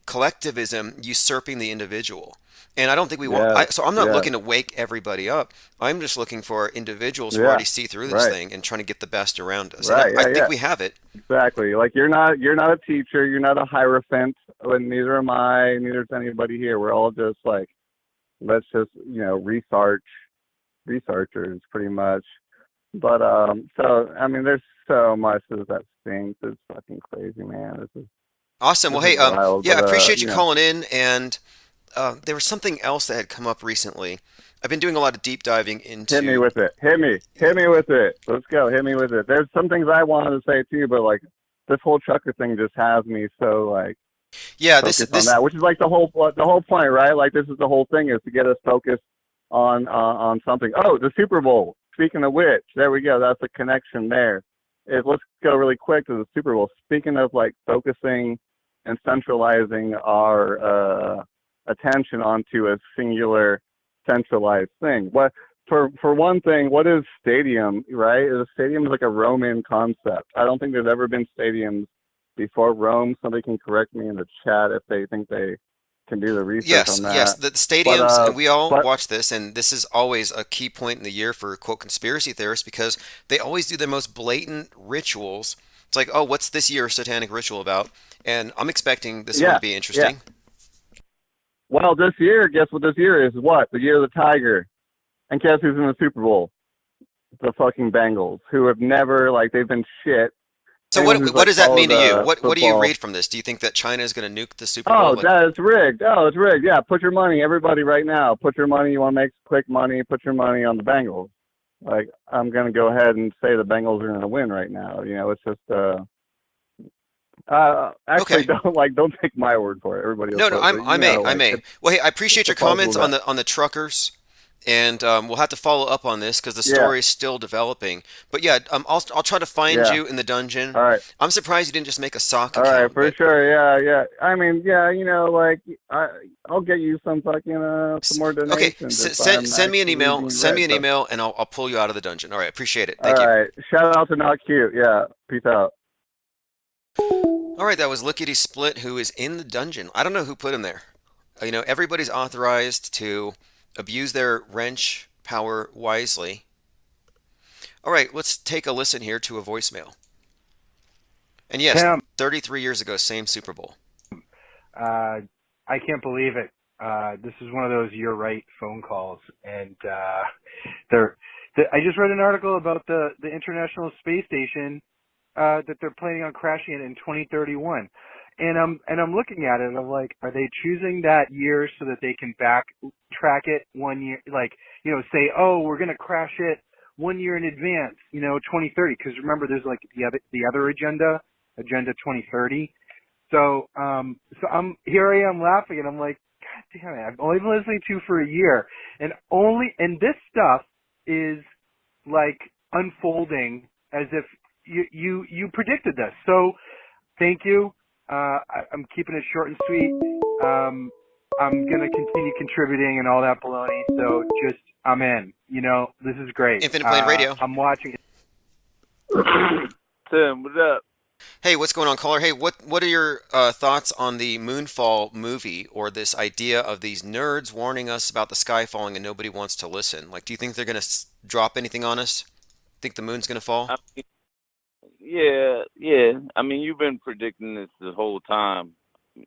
collectivism usurping the individual. And I don't think we want. So I'm not looking to wake everybody up. I'm just looking for individuals who already see through this thing and trying to get the best around us. Right, And I think we have it. Exactly. Like you're not a teacher. You're not a hierophant. And neither am I. Neither is anybody here. We're all just like, let's just researchers pretty much. But so I mean, there's so much of that stinks. It's fucking crazy, man. This is Awesome. Well, this hey, is wild, yeah, I but, appreciate you you know. calling in. And there was something else that had come up recently. I've been doing a lot of deep diving into. Hit me with it. Hit me with it. Let's go. Hit me with it. There's some things I wanted to say too, but like this whole trucker thing just has me so like. Yeah, focused on that, which is like the whole point, right? Like this is the whole thing, is to get us focused on something. Oh, the Super Bowl. Speaking of which, there we go. That's a connection there. Let's go really quick to the Super Bowl. Speaking of like focusing and centralizing our attention onto a singular centralized thing. What for one thing, what is stadium, right? A stadium is like a Roman concept. I don't think there's ever been stadiums before Rome. Somebody can correct me in the chat if they think they can do the research on that. Yes, the stadiums, and we all watch this, and this is always a key point in the year for, quote, conspiracy theorists, because they always do their most blatant rituals. It's like, oh, what's this year's satanic ritual about? And I'm expecting this one to be interesting. Yeah. Well, this year, guess what this year is? What? The year of the tiger. And guess who's in the Super Bowl? The fucking Bengals, who have never, like, they've been shit. So what does that mean to you? What do you read from this? Do you think that China is going to nuke the Super Bowl? Oh, that is rigged. Oh, it's rigged. Yeah, put your money, everybody right now. Put your money. You want to make quick money, put your money on the Bengals. Like, I'm going to go ahead and say the Bengals are going to win right now. It's just, actually, don't take my word for it. Everybody else. No, I may. Well, hey, I appreciate your comments on the truckers. And we'll have to follow up on this because the story is still developing. But yeah, I'll try to find you in the dungeon. All right. I'm surprised you didn't just make a sock All account. right, for sure. Yeah. I mean, yeah, like I'll get you some fucking some more donations. Okay, send me an email. Send me an email, and I'll pull you out of the dungeon. All right, appreciate it. Thank you. All right. Shout out to Not Cute. Yeah. Peace out. All right, that was Lickety Split, who is in the dungeon. I don't know who put him there. Everybody's authorized to abuse their wrench power wisely. All right, let's take a listen here to a voicemail. And yes, Tim. 33 years ago, same Super Bowl. I can't believe it. This is one of those "you're right" phone calls, and I just read an article about the International Space Station that they're planning on crashing it in 2031, and I'm looking at it and I'm like, are they choosing that year so that they can backtrack it 1 year, like, you know, say, oh, we're gonna crash it 1 year in advance, you know, 2030? Because remember, there's like the other agenda 2030. So I'm here. I am laughing, and I'm like, God damn it! I've only been listening to you for a year, and this stuff is like unfolding as if you predicted this. So thank you. I'm keeping it short and sweet. I'm gonna continue contributing and all that baloney. So just I'm in. You know, this is great. Infinite Plane Radio. I'm watching. Tim, what's up? Hey, what's going on, caller? Hey, what are your thoughts on the Moonfall movie, or this idea of these nerds warning us about the sky falling and nobody wants to listen? Like, do you think they're going to drop anything on us? Think the moon's going to fall? Yeah. I mean, you've been predicting this the whole time.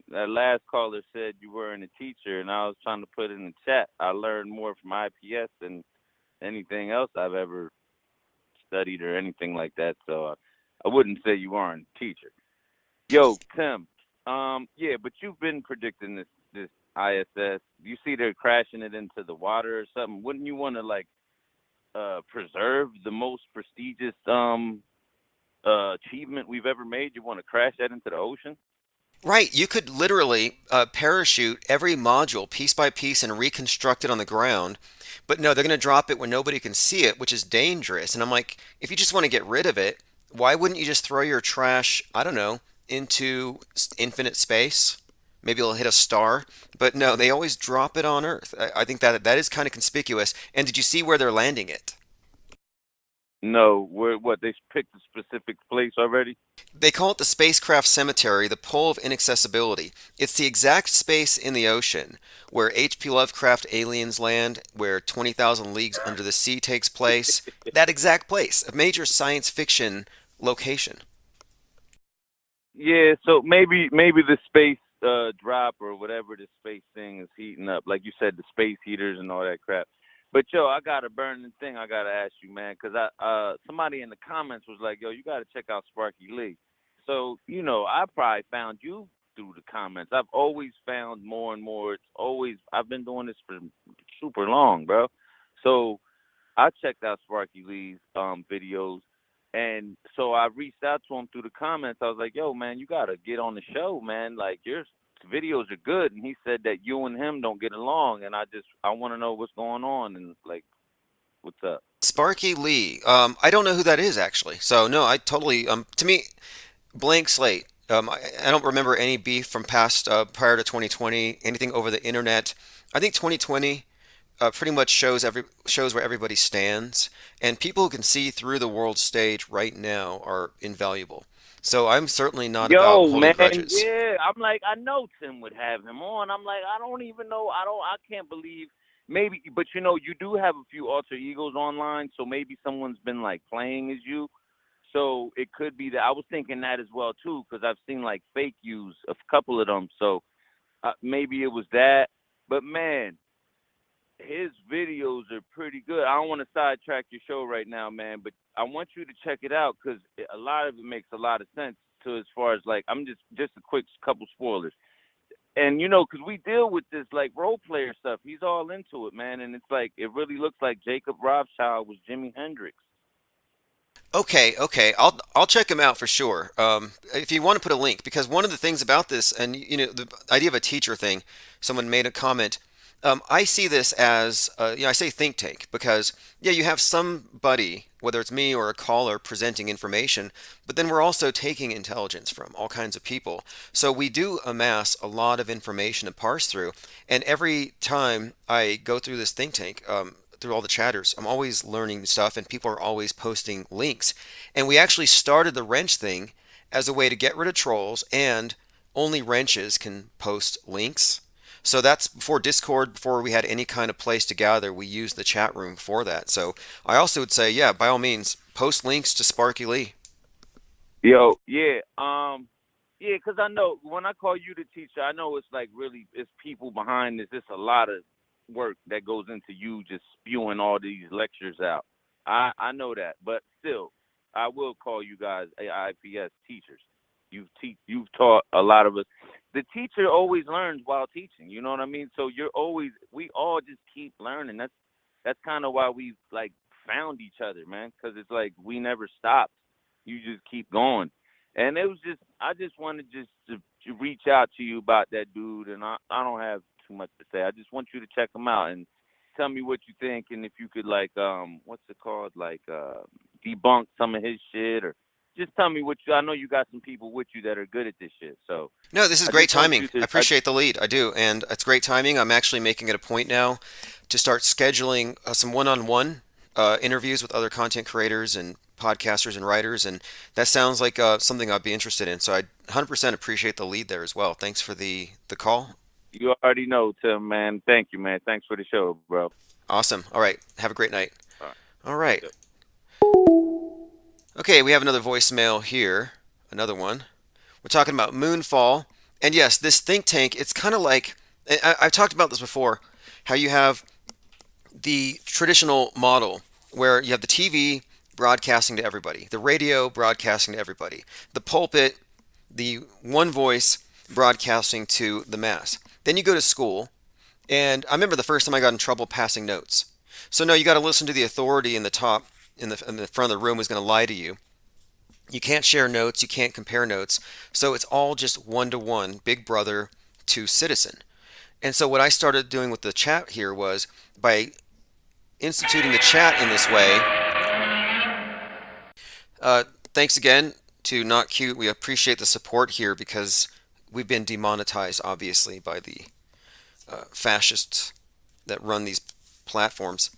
That last caller said you weren't a teacher, and I was trying to put it in the chat. I learned more from IPS than anything else I've ever studied or anything like that. So I wouldn't say you aren't a teacher. Yo, Tim. Yeah, but you've been predicting this ISS. You see they're crashing it into the water or something. Wouldn't you want to preserve the most prestigious achievement we've ever made? You want to crash that into the ocean? Right. You could literally parachute every module piece by piece and reconstruct it on the ground. But no, they're going to drop it when nobody can see it, which is dangerous. And I'm like, if you just want to get rid of it, why wouldn't you just throw your trash, I don't know, into infinite space? Maybe it'll hit a star. But no, they always drop it on Earth. I think that is kind of conspicuous. And did you see where they're landing it? No. They picked a specific place already? They call it the spacecraft cemetery, the pole of inaccessibility. It's the exact space in the ocean where H.P. Lovecraft aliens land, where 20,000 Leagues Under the Sea takes place. That exact place, a major science fiction location. Yeah, so maybe the space drop or whatever the space thing is heating up. Like you said, the space heaters and all that crap. But yo, I got a burning thing I gotta ask you, man, because somebody in the comments was like, yo, you gotta check out Sparky Lee. So, you know, I probably found you through the comments. I've always found more and more. I've been doing this for super long, bro. So I checked out Sparky Lee's videos, and so I reached out to him through the comments. I was like, yo, man, you gotta get on the show, man. Like, your videos are good. And he said that you and him don't get along, and I want to know what's going on and like what's up. Sparky Lee. I don't know who that is, actually. So no, I totally to me, blank slate. I don't remember any beef from past prior to 2020, anything over the internet. I think 2020 pretty much shows where everybody stands, and people who can see through the world stage right now are invaluable. So I'm certainly not about holding grudges. Yeah, I'm like, I know Tim would have him on. I'm like, I don't even know. I can't believe. Maybe, but you know, you do have a few alter egos online, so maybe someone's been like playing as you. So it could be that. I was thinking that as well too, because I've seen like fake use a couple of them. So maybe it was that. But man, his videos are pretty good. I don't want to sidetrack your show right now, man, but I want you to check it out because a lot of it makes a lot of sense to as far as like, I'm just a quick couple spoilers. And, you know, because we deal with this like role player stuff. He's all into it, man. And it's like, it really looks like Jacob Rothschild was Jimi Hendrix. Okay. I'll check him out for sure. If you want to put a link, because one of the things about this, and you know, the idea of a teacher thing, someone made a comment. I see this as, I say think tank because, yeah, you have somebody, whether it's me or a caller, presenting information, but then we're also taking intelligence from all kinds of people. So we do amass a lot of information to parse through. And every time I go through this think tank, through all the chatters, I'm always learning stuff, and people are always posting links. And we actually started the wrench thing as a way to get rid of trolls, and only wrenches can post links. So that's before Discord, before we had any kind of place to gather, we used the chat room for that. So I also would say, yeah, by all means, post links to Sparky Lee. Yo, yeah. Yeah, because I know when I call you the teacher, I know it's like really it's people behind this. It's a lot of work that goes into you just spewing all these lectures out. I know that, but still, I will call you guys AIPS teachers. You've taught a lot of us. The teacher always learns while teaching. You know what I mean? So we all just keep learning. That's kind of why we like found each other, man. Because it's like we never stopped. You just keep going. And it was just, I just wanted just to reach out to you about that dude, and I don't have too much to say. I just want you to check him out and tell me what you think, and if you could like, what's it called, like debunk some of his shit, or just tell me what I know you got some people with you that are good at this shit. So no, this is great timing. I appreciate the lead. I do, and it's great timing. I'm actually making it a point now to start scheduling some one-on-one interviews with other content creators and podcasters and writers, and that sounds like something I'd be interested in. So I 100% appreciate the lead there as well. Thanks for the call. You already know, Tim, man. Thank you, man. Thanks for the show, bro. Awesome. All right. Have a great night. All right. Okay, we have another voicemail here. Another one. We're talking about Moonfall. And yes, this think tank, it's kind of like, I've talked about this before, how you have the traditional model where you have the TV broadcasting to everybody, the radio broadcasting to everybody, the pulpit, the one voice broadcasting to the mass. Then you go to school, and I remember the first time I got in trouble passing notes. So no, you got to listen to the authority in the top, in the front of the room who's going to lie to you. You can't share notes, you can't compare notes. So it's all just one-to-one, big brother to citizen. And so what I started doing with the chat here was by instituting the chat in this way. Thanks again to Not Cute. We appreciate the support here because we've been demonetized, obviously, by the fascists that run these platforms.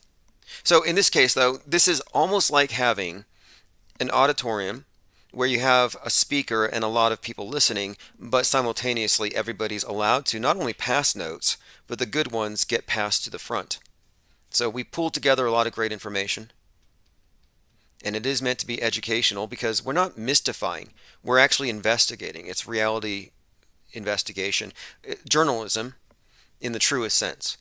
So in this case, though, this is almost like having an auditorium where you have a speaker and a lot of people listening, but simultaneously everybody's allowed to not only pass notes, but the good ones get passed to the front. So we pulled together a lot of great information. And it is meant to be educational because we're not mystifying. We're actually investigating. It's reality investigation, journalism in the truest sense.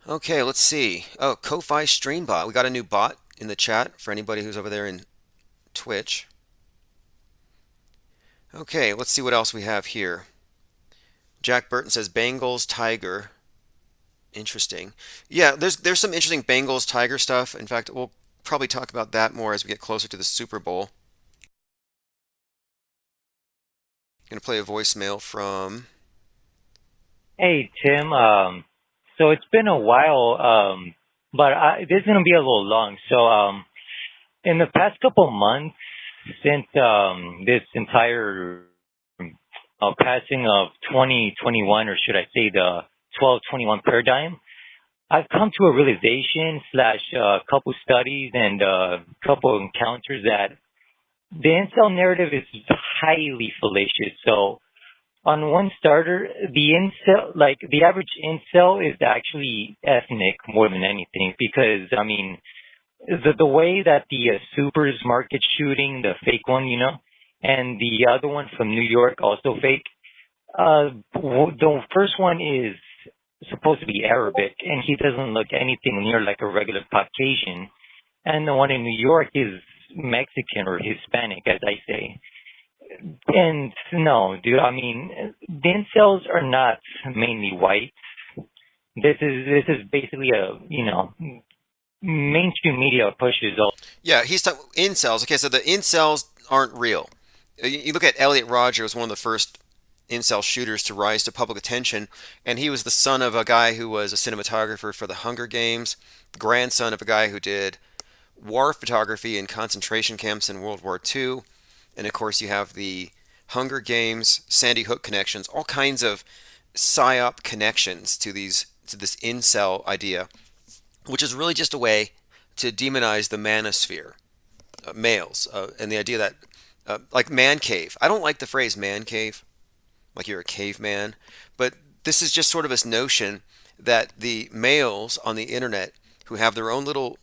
Okay, let's see. Oh, Ko-Fi Streambot. We got a new bot in the chat for anybody who's over there in Twitch. Okay, let's see what else we have here. Jack Burton says Bengals Tiger. Interesting. Yeah, there's some interesting Bengals Tiger stuff. In fact, we'll probably talk about that more as we get closer to the Super Bowl. I'm going to play a voicemail from... Hey, Tim. So it's been a while, but this is going to be a little long. So in the past couple months, since this entire passing of 2021, or should I say the 1221 paradigm, I've come to a realization / a couple studies and a couple encounters that the incel narrative is highly fallacious. So on one starter, the incel, like the average incel is actually ethnic more than anything, because I mean, the way that the Supers Market shooting, the fake one, you know, and the other one from New York, also fake. The first one is supposed to be Arabic, and he doesn't look anything near like a regular Caucasian. And the one in New York is Mexican or Hispanic, as I say. And no, dude, I mean, the incels are not mainly white. This is basically a, you know, mainstream media pushes all. Yeah, he's talking incels. Okay, so the incels aren't real. You look at Elliot Rodger, one of the first incel shooters to rise to public attention, and he was the son of a guy who was a cinematographer for the Hunger Games, grandson of a guy who did war photography in concentration camps in World War II, and of course you have the Hunger Games, Sandy Hook connections, all kinds of psyop connections to this incel idea, which is really just a way to demonize the manosphere, males, and the idea that, like man cave. I don't like the phrase man cave, like you're a caveman, but this is just sort of this notion that the males on the internet who have their own little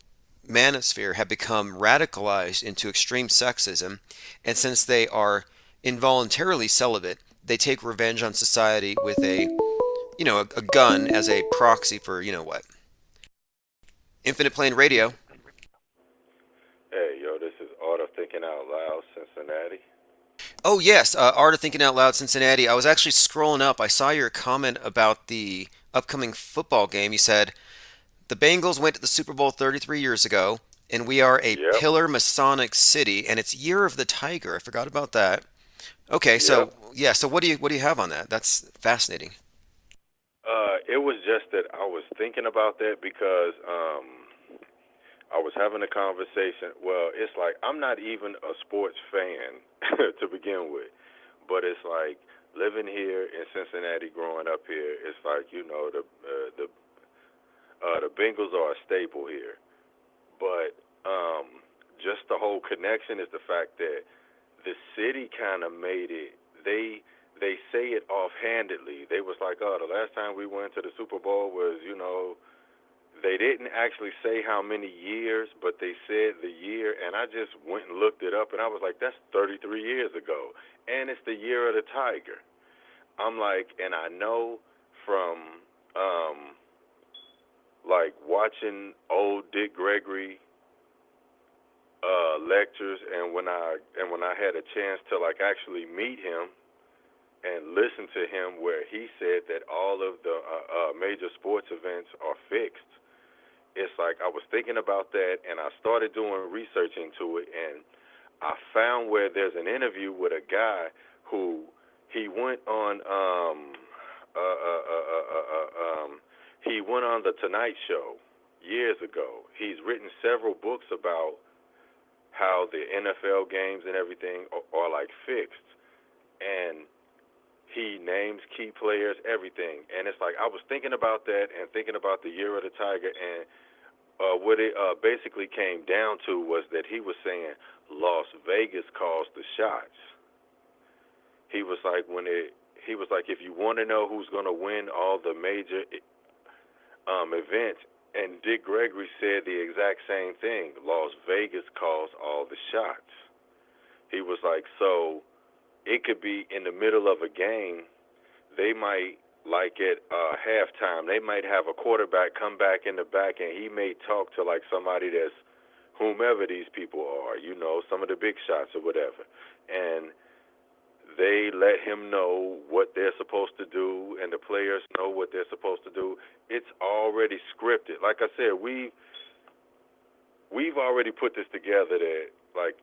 manosphere have become radicalized into extreme sexism, and since they are involuntarily celibate, they take revenge on society with a gun as a proxy for what. Infinite Plane Radio. Hey, yo, this is Art of Thinking Out Loud, Cincinnati. Oh yes, Art of Thinking Out Loud, Cincinnati. I was actually scrolling up. I saw your comment about the upcoming football game. You said the Bengals went to the Super Bowl 33 years ago, and we are a pillar Masonic city, and it's Year of the Tiger. I forgot about that. Okay, so yeah, so what do you have on that? That's fascinating. It was just that I was thinking about that because I was having a conversation. Well, it's like I'm not even a sports fan to begin with, but it's like living here in Cincinnati, growing up here. It's like the Bengals are a staple here, but just the whole connection is the fact that the city kind of made it. They say it offhandedly. They was like, oh, the last time we went to the Super Bowl was, they didn't actually say how many years, but they said the year, and I just went and looked it up, and I was like, that's 33 years ago, and it's the Year of the Tiger. I'm like, and I know from like watching old Dick Gregory lectures, and when I had a chance to like actually meet him and listen to him, where he said that all of the major sports events are fixed. It's like I was thinking about that, and I started doing research into it, and I found where there's an interview with a guy who he went on he went on the Tonight Show years ago. He's written several books about how the NFL games and everything are like fixed, and he names key players, everything. And it's like I was thinking about that and thinking about the Year of the Tiger, and what it basically came down to was that he was saying Las Vegas calls the shots. He was like, if you want to know who's going to win all the major events, and Dick Gregory said the exact same thing. Las Vegas calls all the shots. He was like, so it could be in the middle of a game. They might, like at halftime, they might have a quarterback come back in the back, and he may talk to like somebody that's whomever these people are, some of the big shots or whatever. And they let him know what they're supposed to do, and the players know what they're supposed to do. It's already scripted. Like I said, we've already put this together that like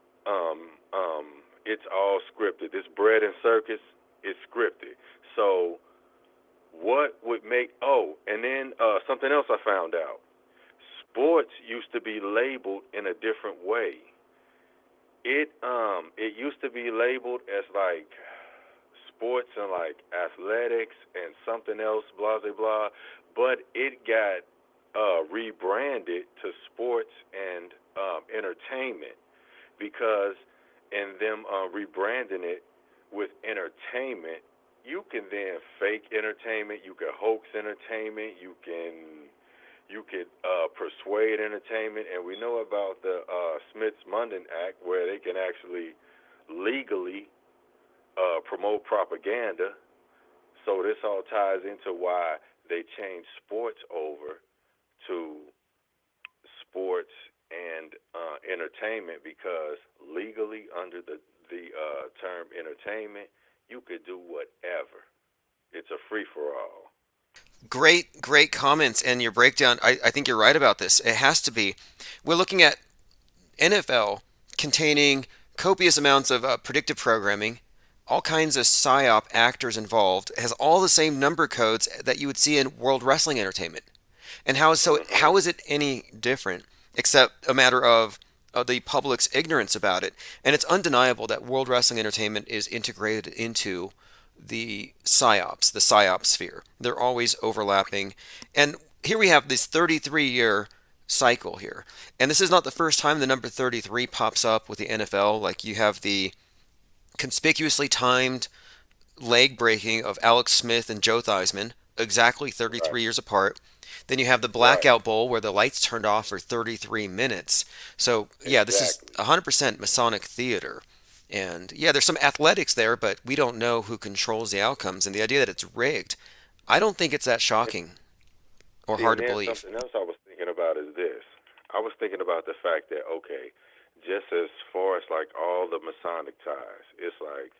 it's all scripted. This bread and circus is scripted. So what would make and then something else I found out. Sports used to be labeled in a different way. It used to be labeled as like sports and like athletics and something else, blah blah blah, but it got rebranded to sports and entertainment, because in them rebranding it with entertainment, you can then fake entertainment, you can hoax entertainment, you could persuade entertainment, and we know about the Smith-Mundt Act, where they can actually legally promote propaganda. So this all ties into why they changed sports over to sports and entertainment, because legally under the term entertainment, you could do whatever. It's a free-for-all. Great comments, and your breakdown. I think you're right about this. It has to be. We're looking at NFL containing copious amounts of predictive programming, all kinds of psyop actors involved. It has all the same number codes that you would see in World Wrestling Entertainment. And how is it any different, except a matter of the public's ignorance about it? And it's undeniable that World Wrestling Entertainment is integrated into the psyop sphere. They're always overlapping. And here we have this 33-year cycle here. And this is not the first time the number 33 pops up with the NFL. Like, you have the conspicuously timed leg breaking of Alex Smith and Joe Theismann, exactly 33 years apart. Then you have the blackout bowl where the lights turned off for 33 minutes. So, yeah, this is 100% Masonic theater. And yeah, there's some athletics there, but we don't know who controls the outcomes. And the idea that it's rigged, I don't think it's that shocking or hard to believe. Something else I was thinking about is this. I was thinking about the fact that, okay, just as far as like all the Masonic ties, it's like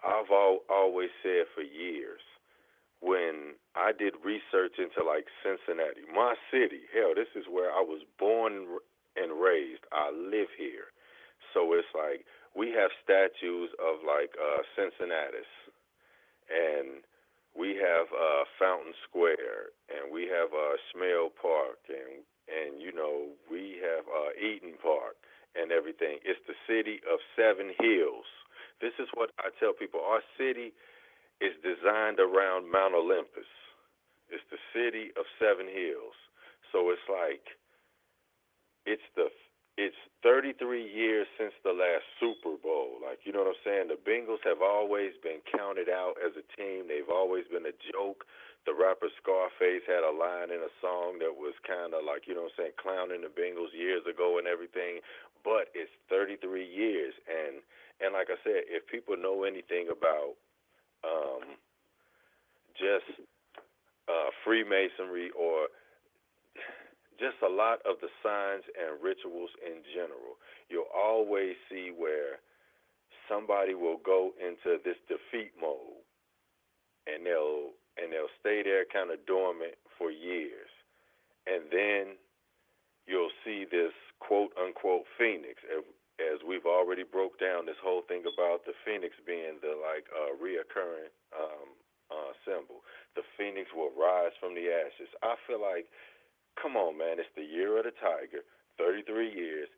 I've always said for years when I did research into like Cincinnati, my city, hell, this is where I was born and raised. I live here. So it's like we have statues of like Cincinnatus, and we have Fountain Square, and we have Schmale Park, and you know, we have Eaton Park and everything. It's the city of Seven Hills. This is what I tell people. Our city is designed around Mount Olympus. It's the city of Seven Hills. So it's like it's 33 years since the last Super Bowl. Like, you know what I'm saying? The Bengals have always been counted out as a team. They've always been a joke. The rapper Scarface had a line in a song that was kind of like, you know what I'm saying, clowning the Bengals years ago and everything. But it's 33 years. And like I said, if people know anything about just Freemasonry or just a lot of the signs and rituals in general, you'll always see where somebody will go into this defeat mode, and they'll stay there kind of dormant for years, and then you'll see this quote unquote phoenix, as we've already broke down this whole thing about the phoenix being the like reoccurring symbol. The phoenix will rise from the ashes. I feel like, come on, man, it's the year of the tiger, 33 years.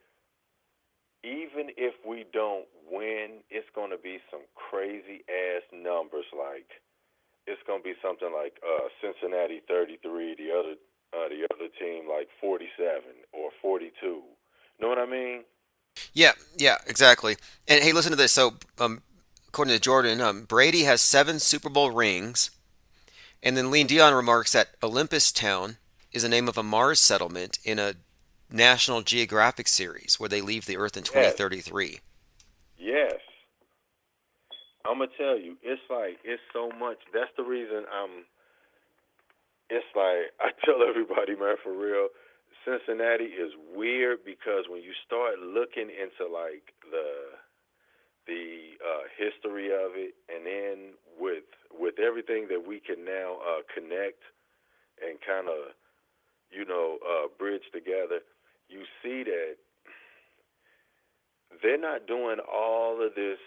Even if we don't win, it's going to be some crazy-ass numbers. Like, it's going to be something like Cincinnati 33, the other team like 47 or 42. Know what I mean? Yeah, exactly. And hey, listen to this. So, according to Jordan, Brady has 7 Super Bowl rings. And then Lean Dion remarks that Olympus Town is the name of a Mars settlement in a National Geographic series where they leave the Earth in 2033. Yes. I'm going to tell you, it's like, it's so much. That's the reason it's like, I tell everybody, man, for real, Cincinnati is weird because when you start looking into like the history of it, and then with everything that we can now connect and kind of, you know, bridge together, you see that they're not doing all of this.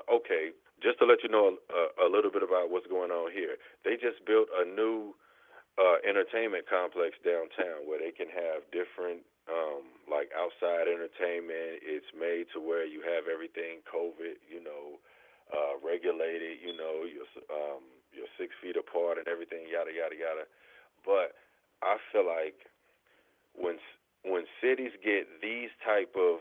Okay, just to let you know a little bit about what's going on here. They just built a new entertainment complex downtown where they can have different like outside entertainment. It's made to where you have everything COVID, you know, regulated. You know, you're 6 feet apart and everything, yada yada yada. But I feel like when cities get these type of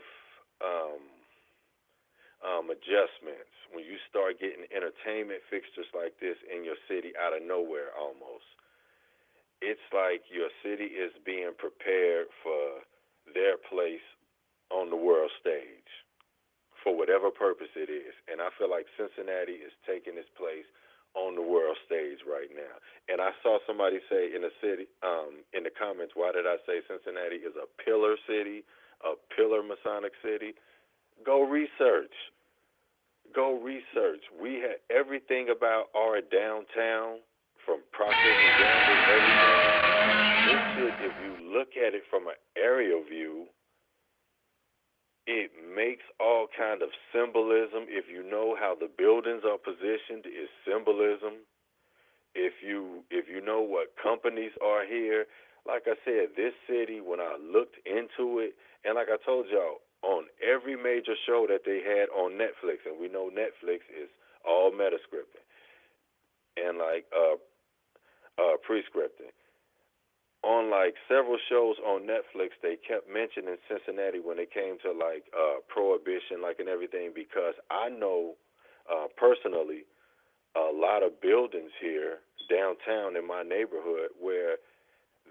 adjustments, when you start getting entertainment fixtures like this in your city out of nowhere almost, it's like your city is being prepared for their place on the world stage for whatever purpose it is. And I feel like Cincinnati is taking its place on the world stage right now. And I saw somebody say in the city, in the comments, why did I say Cincinnati is a pillar city, a pillar Masonic city? Go research. We have everything about our downtown, from Proctor and Gamble, everything. This shit, if you look at it from an aerial view, it makes all kind of symbolism. If you know how the buildings are positioned, it's symbolism. If you know what companies are here, like I said, this city, when I looked into it, and like I told y'all, on every major show that they had on Netflix, and we know Netflix is all metascripting and like prescripting. On like several shows on Netflix, they kept mentioning Cincinnati when it came to like prohibition, like and everything, because I know personally a lot of buildings here downtown in my neighborhood where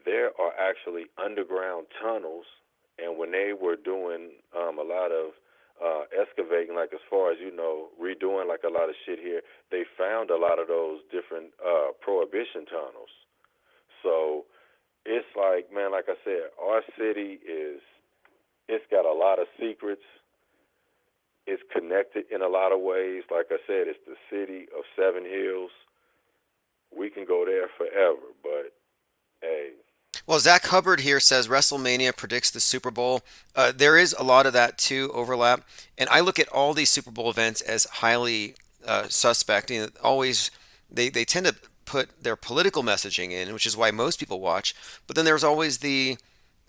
there are actually underground tunnels, and when they were doing a lot of excavating, like as far as, redoing like a lot of shit here, they found a lot of those different prohibition tunnels. So it's like, man, like I said, our city it's got a lot of secrets. It's connected in a lot of ways. Like I said, it's the city of Seven Hills. We can go there forever, but hey. Well, Zach Hubbard here says WrestleMania predicts the Super Bowl. There is a lot of that too, overlap. And I look at all these Super Bowl events as highly suspect. Always, they tend to put their political messaging in, which is why most people watch. But then there's always the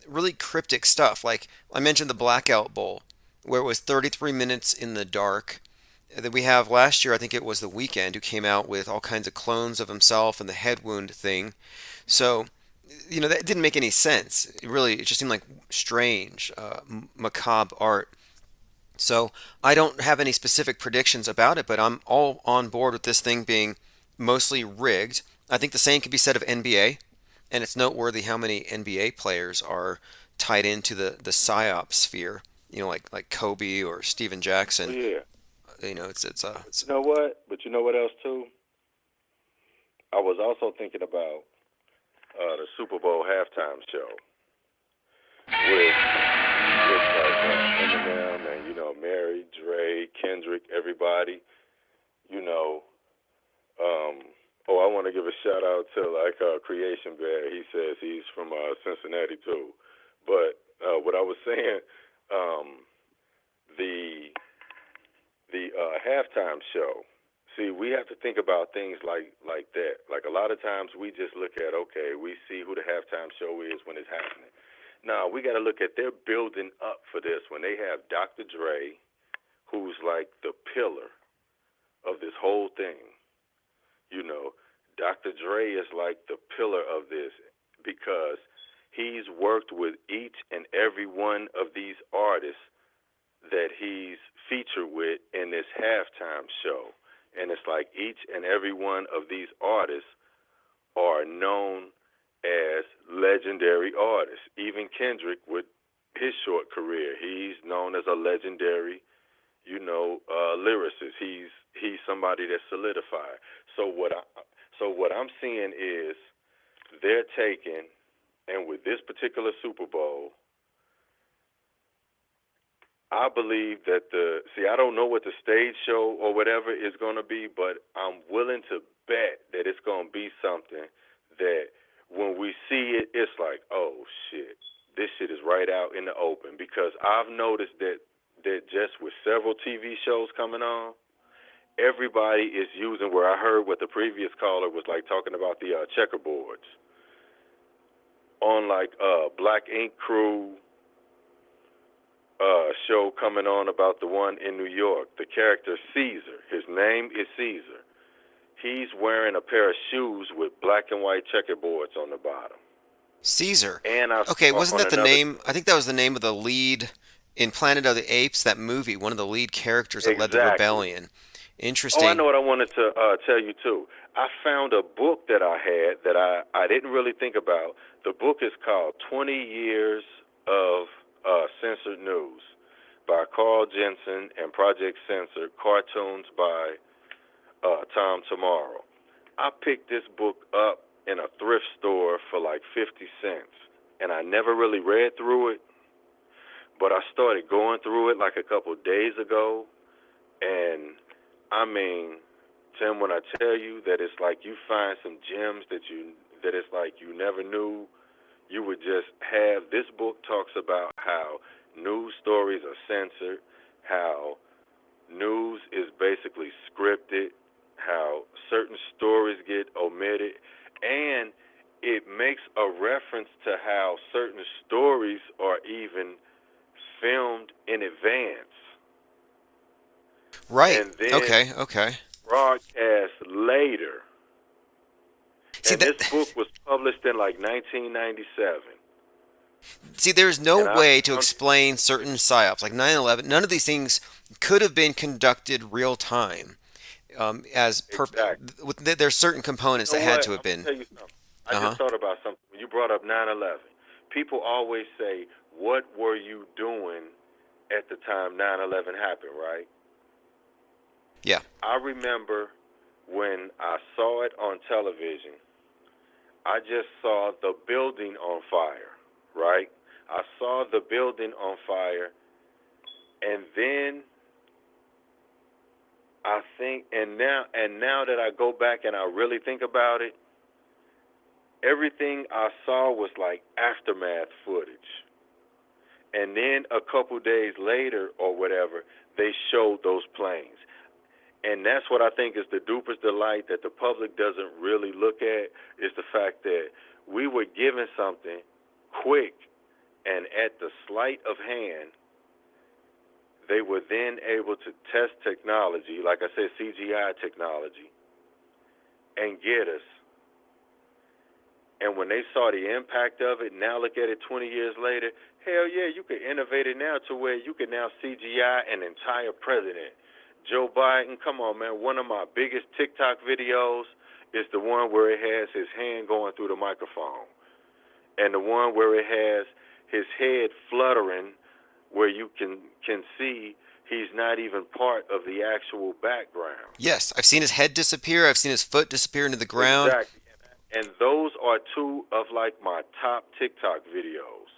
really cryptic stuff. Like I mentioned the Blackout Bowl, where it was 33 minutes in the dark. That we have last year, I think it was The Weeknd, who came out with all kinds of clones of himself and the head wound thing. So, that didn't make any sense. It just seemed like strange, macabre art. So I don't have any specific predictions about it, but I'm all on board with this thing being mostly rigged. I think the same can be said of NBA, and it's noteworthy how many NBA players are tied into the PSYOP sphere. Like Kobe or Steven Jackson. Yeah. It's You know what? But you know what else too? I was also thinking about the Super Bowl halftime show with like Eminem and Mary, Dre, Kendrick, everybody. I want to give a shout out to Creation Bear. He says he's from Cincinnati too. But what I was saying, the halftime show. See, we have to think about things like that. Like a lot of times we just look at, okay, we see who the halftime show is when it's happening. Now, we got to look at they're building up for this when they have Dr. Dre, who's like the pillar of this whole thing. Dr. Dre is like the pillar of this because he's worked with each and every one of these artists that he's featured with in this halftime show. And it's like each and every one of these artists are known as legendary artists. Even Kendrick, with his short career, he's known as a legendary, lyricist. He's somebody that's solidified. So what I'm seeing is they're taking, and with this particular Super Bowl, I believe that I don't know what the stage show or whatever is going to be, but I'm willing to bet that it's going to be something that when we see it, it's like, oh, shit, this shit is right out in the open. Because I've noticed that just with several TV shows coming on, everybody is using, where I heard what the previous caller was like talking about the checkerboards on like Black Ink Crew, show coming on about the one in New York. The character Caesar, his name is Caesar. He's wearing a pair of shoes with black and white checkerboards on the bottom. Caesar. And okay, wasn't that the name? I think that was the name of the lead in Planet of the Apes, that movie, one of the lead characters that led the rebellion. Interesting. Oh, I know what I wanted to tell you too. I found a book that I had that I didn't really think about. The book is called 20 Years of Censored News by Carl Jensen and Project Censored, cartoons by Tom Tomorrow. I picked this book up in a thrift store for like 50 cents, and I never really read through it, but I started going through it like a couple days ago, and I mean, Tim, when I tell you that it's like you find some gems that it's like you never knew you would just have. This book talks about how news stories are censored, how news is basically scripted, how certain stories get omitted, and it makes a reference to how certain stories are even filmed in advance. Right. And then Okay. broadcast later. See, and this book was published in like 1997. See, there's no way to explain certain psyops, like 9/11. None of these things could have been conducted real time. There's certain components that had to have been. I just thought about something. When you brought up 9/11, people always say, "What were you doing at the time 9/11 happened?" Right? Yeah. I remember when I saw it on television. I just saw the building on fire. Right? I saw the building on fire, and then I think, and now that I go back and I really think about it, everything I saw was like aftermath footage. And then a couple days later or whatever, they showed those planes. And that's what I think is the duper's delight that the public doesn't really look at, is the fact that we were given something quick, and at the sleight of hand, they were then able to test technology, like I said, CGI technology, and get us. And when they saw the impact of it, now look at it 20 years later, hell yeah, you can innovate it now to where you can now CGI an entire president. Joe Biden, come on, man. One of my biggest TikTok videos is the one where it has his hand going through the microphone, and the one where it has his head fluttering, where you can see he's not even part of the actual background. Yes, I've seen his head disappear. I've seen his foot disappear into the ground. Exactly. And those are two of like my top TikTok videos,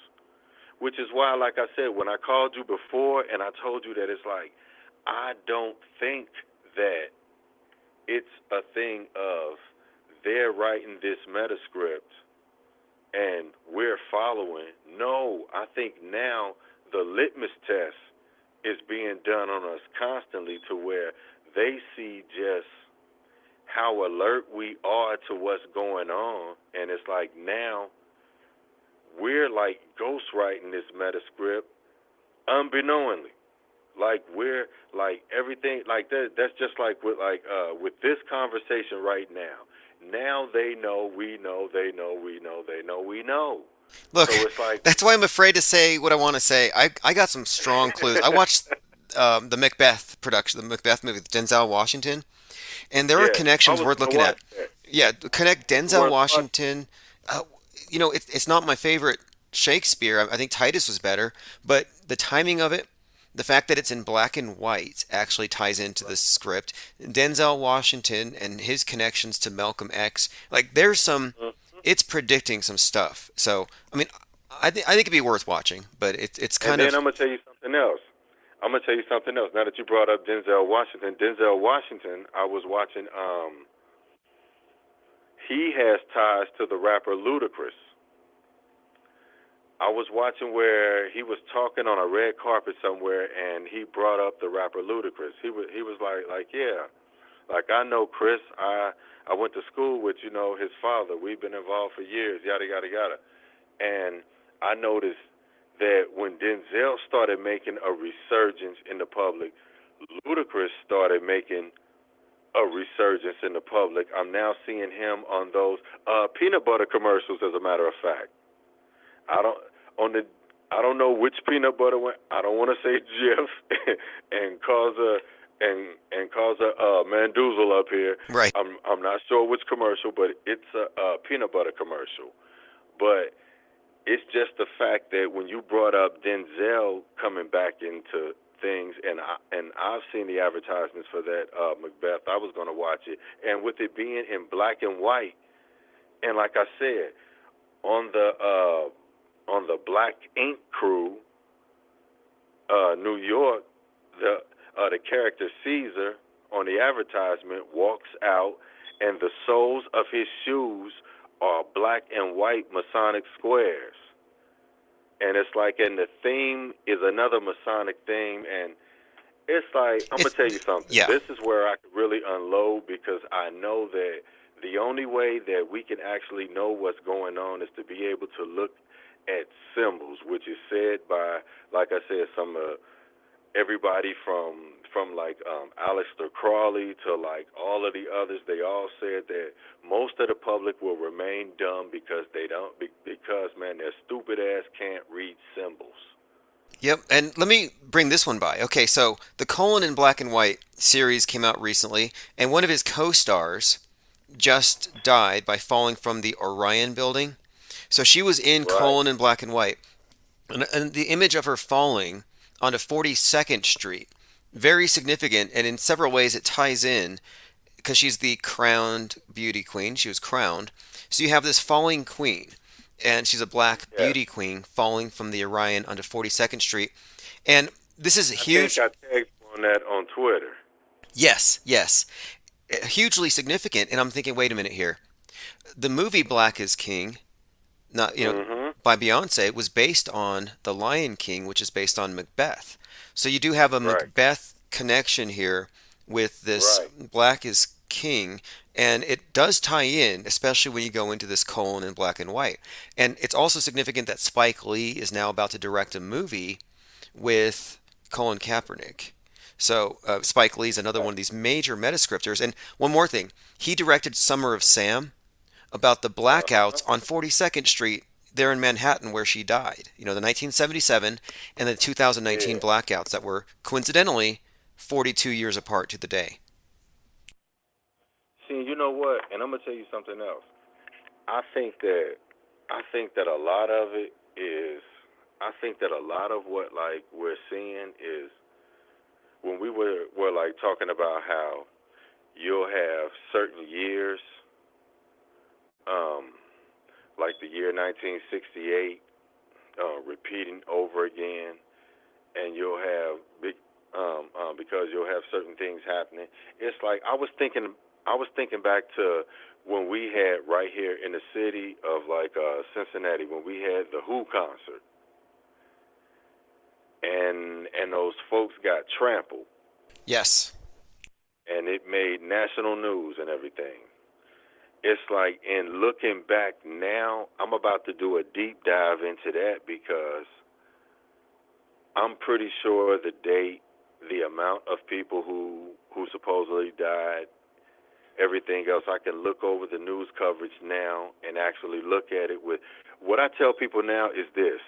which is why, like I said, when I called you before and I told you that it's like, I don't think that it's a thing of they're writing this metascript and we're following. No, I think now the litmus test is being done on us constantly, to where they see just how alert we are to what's going on, and it's like now we're like ghostwriting this metascript unbeknowingly. Like we're like everything like that. That's just like with this conversation right now. Now they know, we know, they know, we know, they know, we know. Look, so it's like, that's why I'm afraid to say what I want to say. I got some strong clues. I watched the Macbeth production, the Macbeth movie with Denzel Washington, and there are connections worth looking at. Yeah, connect Denzel Washington. It's not my favorite Shakespeare. I think Titus was better, but the timing of it, the fact that it's in black and white, actually ties into the script. Denzel Washington and his connections to Malcolm X, like there's some, it's predicting some stuff. So I mean, I think it'd be worth watching, but it's kind of. And then I'm gonna tell you something else. Now that you brought up Denzel Washington, I was watching. He has ties to the rapper Ludacris. I was watching where he was talking on a red carpet somewhere, and he brought up the rapper Ludacris. He was like yeah, like I know Chris. I went to school with his father. We've been involved for years. Yada yada yada. And I noticed that when Denzel started making a resurgence in the public, Ludacris started making a resurgence in the public. I'm now seeing him on those peanut butter commercials. As a matter of fact, I don't know which peanut butter one. I don't want to say Jif and cause a mandoozle up here. Right. I'm not sure which commercial, but it's a peanut butter commercial. But it's just the fact that when you brought up Denzel coming back into things, and I've seen the advertisements for that Macbeth. I was going to watch it, and with it being in black and white, and like I said, on the Black Ink crew, New York, the character Caesar on the advertisement walks out, and the soles of his shoes are black and white Masonic squares. And it's like, and the theme is another Masonic theme, and it's like, I'm going to tell you something. Yeah. This is where I could really unload, because I know that the only way that we can actually know what's going on is to be able to look at symbols, which is said by, like I said, some everybody from like Aleister Crowley to like all of the others. They all said that most of the public will remain dumb because man, their stupid ass can't read symbols. Yep, and let me bring this one by. Okay, so the Colin in Black and White series came out recently, and one of his co-stars just died by falling from the Orion building. So she was in color in black and white. And the image of her falling onto 42nd Street, very significant. And in several ways, it ties in because she's the crowned beauty queen. She was crowned. So you have this falling queen, and she's a black beauty queen falling from the Orion onto 42nd Street. And this is huge. I think I tagged you on that on Twitter. Yes, yes. Hugely significant. And I'm thinking, wait a minute here. The movie Black is King, not by Beyonce, was based on The Lion King, which is based on Macbeth. So you do have a Macbeth connection here with this Black is King, and it does tie in, especially when you go into this colon in black and white. And it's also significant that Spike Lee is now about to direct a movie with Colin Kaepernick. So Spike Lee's another one of these major metascriptors. And one more thing, he directed Summer of Sam about the blackouts on 42nd Street there in Manhattan where she died. You know, the 1977 and the 2019 blackouts that were coincidentally 42 years apart to the day. See, you know what? And I'm gonna tell you something else. I think that a lot of it is. I think that a lot of what like we're seeing is when we were like talking about how you'll have certain years, like the year 1968, repeating over again, and you'll have big because you'll have certain things happening. It's like I was thinking back to when we had right here in the city of like Cincinnati, when we had the Who concert, and those folks got trampled. Yes. And it made national news and everything. It's like, in looking back now, I'm about to do a deep dive into that because I'm pretty sure the date, the amount of people who supposedly died, everything else, I can look over the news coverage now and actually look at it with. What I tell people now is this.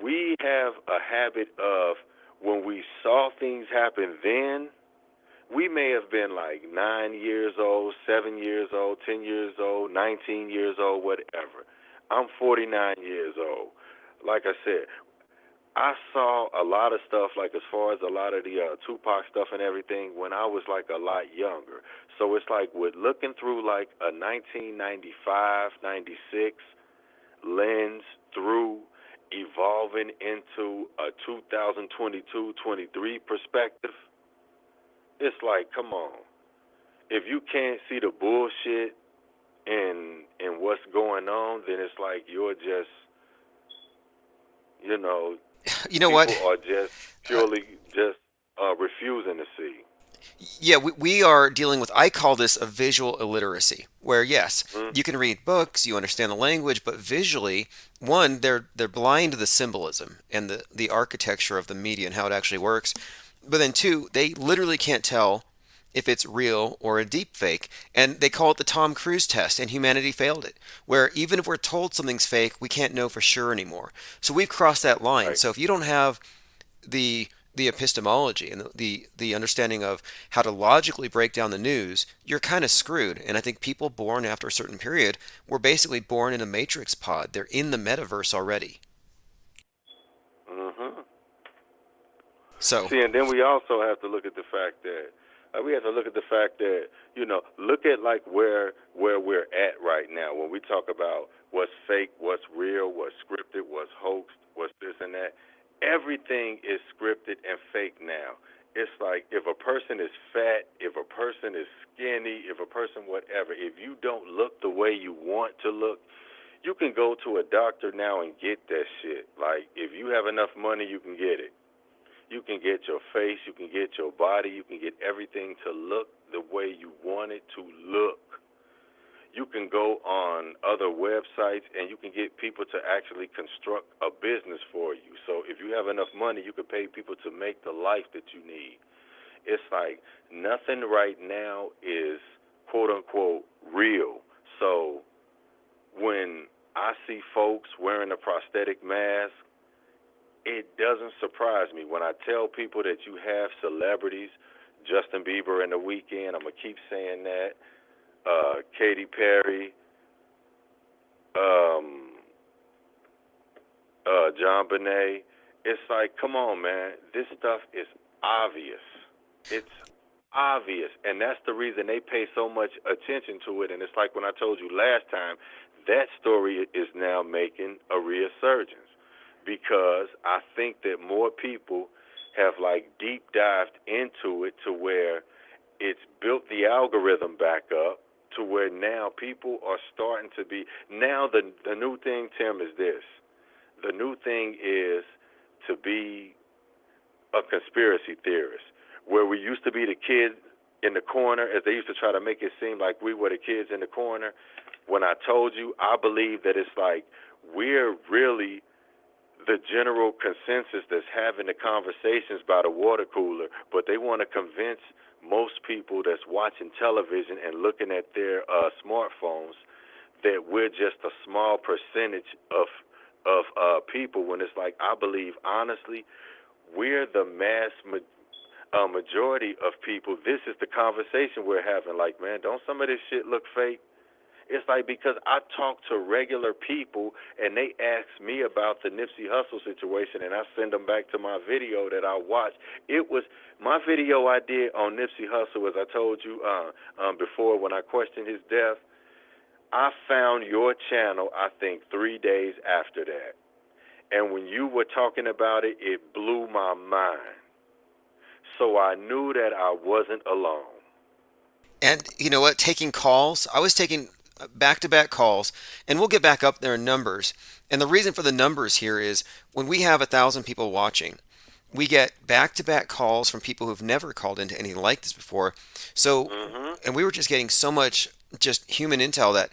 We have a habit of when we saw things happen then, we may have been like 9 years old, 7 years old, 10 years old, 19 years old, whatever. I'm 49 years old. Like I said, I saw a lot of stuff, like as far as a lot of the Tupac stuff and everything, when I was like a lot younger. So it's like with looking through like a 1995, 96 lens through evolving into a 2022, 23 perspective, it's like, come on. If you can't see the bullshit in what's going on, then it's like you're just, you know what? People are just purely just refusing to see. Yeah, we are dealing with, I call this a visual illiteracy, where yes, you can read books, you understand the language, but visually, one, they're blind to the symbolism and the architecture of the media and how it actually works. But then two, they literally can't tell if it's real or a deep fake. And they call it the Tom Cruise test, and humanity failed it, where even if we're told something's fake, we can't know for sure anymore. So we've crossed that line. Right. So if you don't have the epistemology and the understanding of how to logically break down the news, you're kind of screwed. And I think people born after a certain period were basically born in a matrix pod. They're in the metaverse already. Mm-hmm. So see, and then we also have to look at the fact that look at like where we're at right now when we talk about what's fake, what's real, what's scripted, what's hoaxed, what's this and that. Everything is scripted and fake now. It's like if a person is fat, if a person is skinny, if a person whatever, if you don't look the way you want to look, you can go to a doctor now and get that shit. Like if you have enough money, you can get it. You can get your face, you can get your body, you can get everything to look the way you want it to look. You can go on other websites and you can get people to actually construct a business for you. So if you have enough money, you can pay people to make the life that you need. It's like nothing right now is quote unquote real. So when I see folks wearing a prosthetic mask, it doesn't surprise me. When I tell people that you have celebrities, Justin Bieber in The Weeknd, I'm going to keep saying that, Katy Perry, um, John Bonet. It's like, come on, man. This stuff is obvious. It's obvious, and that's the reason they pay so much attention to it. And it's like when I told you last time, that story is now making a resurgence because I think that more people have like deep dived into it to where it's built the algorithm back up to where now people are starting to be. Now the new thing, Tim, is this. The new thing is to be a conspiracy theorist, where we used to be the kids in the corner, as they used to try to make it seem like we were the kids in the corner. When I told you, I believe that it's like we're really the general consensus that's having the conversations by the water cooler, but they want to convince most people that's watching television and looking at their smartphones that we're just a small percentage of people, when it's like, I believe, honestly, we're the majority of people. This is the conversation we're having. Like, man, don't some of this shit look fake? It's like, because I talk to regular people and they ask me about the Nipsey Hussle situation, and I send them back to my video that I watched. It was my video I did on Nipsey Hussle, as I told you before when I questioned his death. I found your channel, I think, 3 days after that. And when you were talking about it, it blew my mind. So I knew that I wasn't alone. And you know what? Taking calls, I was taking back-to-back calls, and we'll get back up there in numbers. And the reason for the numbers here is when we have 1,000 people watching, we get back-to-back calls from people who've never called into anything like this before. So, and we were just getting so much just human intel that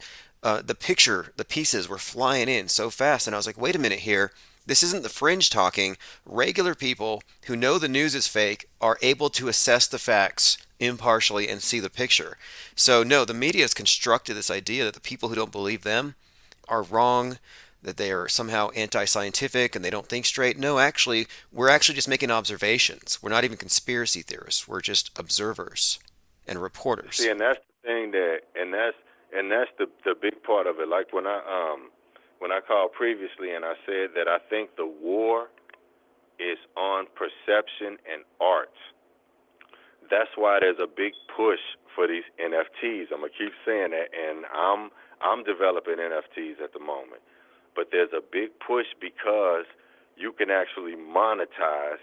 the pieces were flying in so fast. And I was like, wait a minute here. This isn't the fringe talking. Regular people who know the news is fake are able to assess the facts impartially and see the picture. So no, the media has constructed this idea that the people who don't believe them are wrong, that they are somehow anti-scientific and they don't think straight. No, actually, we're actually just making observations. We're not even conspiracy theorists. We're just observers and reporters. See, and that's the thing that's the big part of it. Like when I called previously and I said that I think the war is on perception and art. That's why there's a big push for these NFTs. I'm gonna keep saying that, and I'm developing NFTs at the moment. But there's a big push because you can actually monetize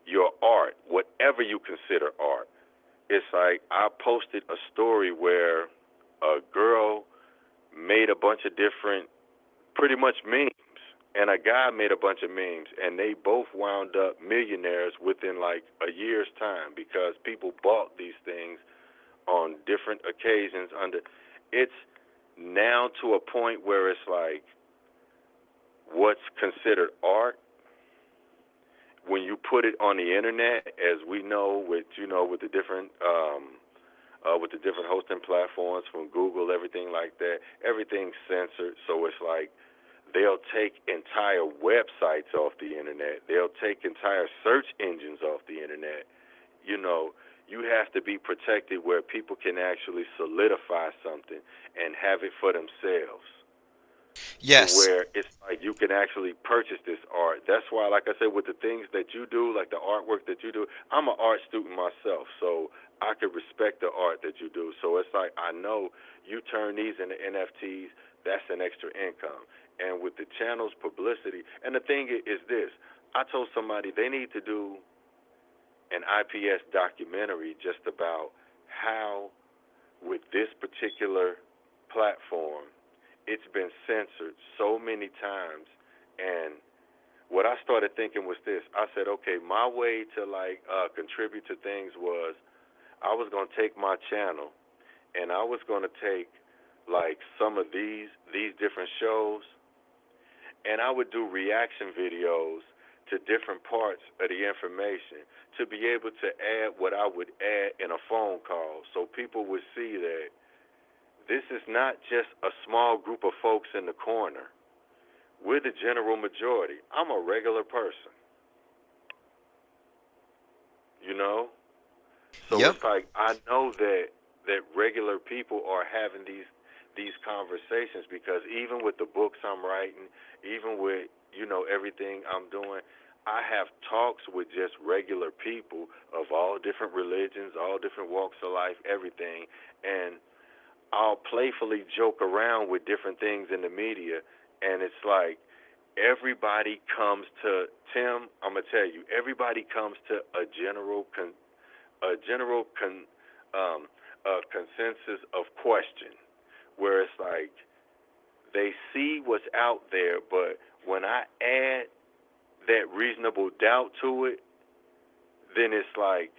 your art, whatever you consider art. It's like I posted a story where a girl made a bunch of different, pretty much memes, and a guy made a bunch of memes, and they both wound up millionaires within like a year's time because people bought these things on different occasions. It's now to a point where it's like what's considered art, when you put it on the internet, as we know with the different hosting platforms from Google, everything like that, everything's censored. So it's like they'll take entire websites off the internet. They'll take entire search engines off the internet. You have to be protected where people can actually solidify something and have it for themselves. Yes. Where it's like you can actually purchase this art. That's why, like I said, with the things that you do, like the artwork that you do, I'm an art student myself, so I could respect the art that you do. So it's like I know you turn these into NFTs, that's an extra income. And with the channel's publicity, and the thing is this, I told somebody they need to do an IPS documentary just about how, with this particular platform, it's been censored so many times. And what I started thinking was this. I said, okay, my way to contribute to things was I was going to take my channel and I was going to take like some of these different shows, and I would do reaction videos to different parts of the information to be able to add what I would add in a phone call, so people would see that this is not just a small group of folks in the corner. We're the general majority. I'm a regular person. So Yep. It's like I know that that regular people are having these conversations, because even with the books I'm writing, even with, you know, everything I'm doing, I have talks with just regular people of all different religions, all different walks of life, everything, and I'll playfully joke around with different things in the media, and it's like everybody comes to, Tim, I'm gonna tell you, everybody comes to a consensus of question, where it's like they see what's out there, but when I add that reasonable doubt to it, then it's like,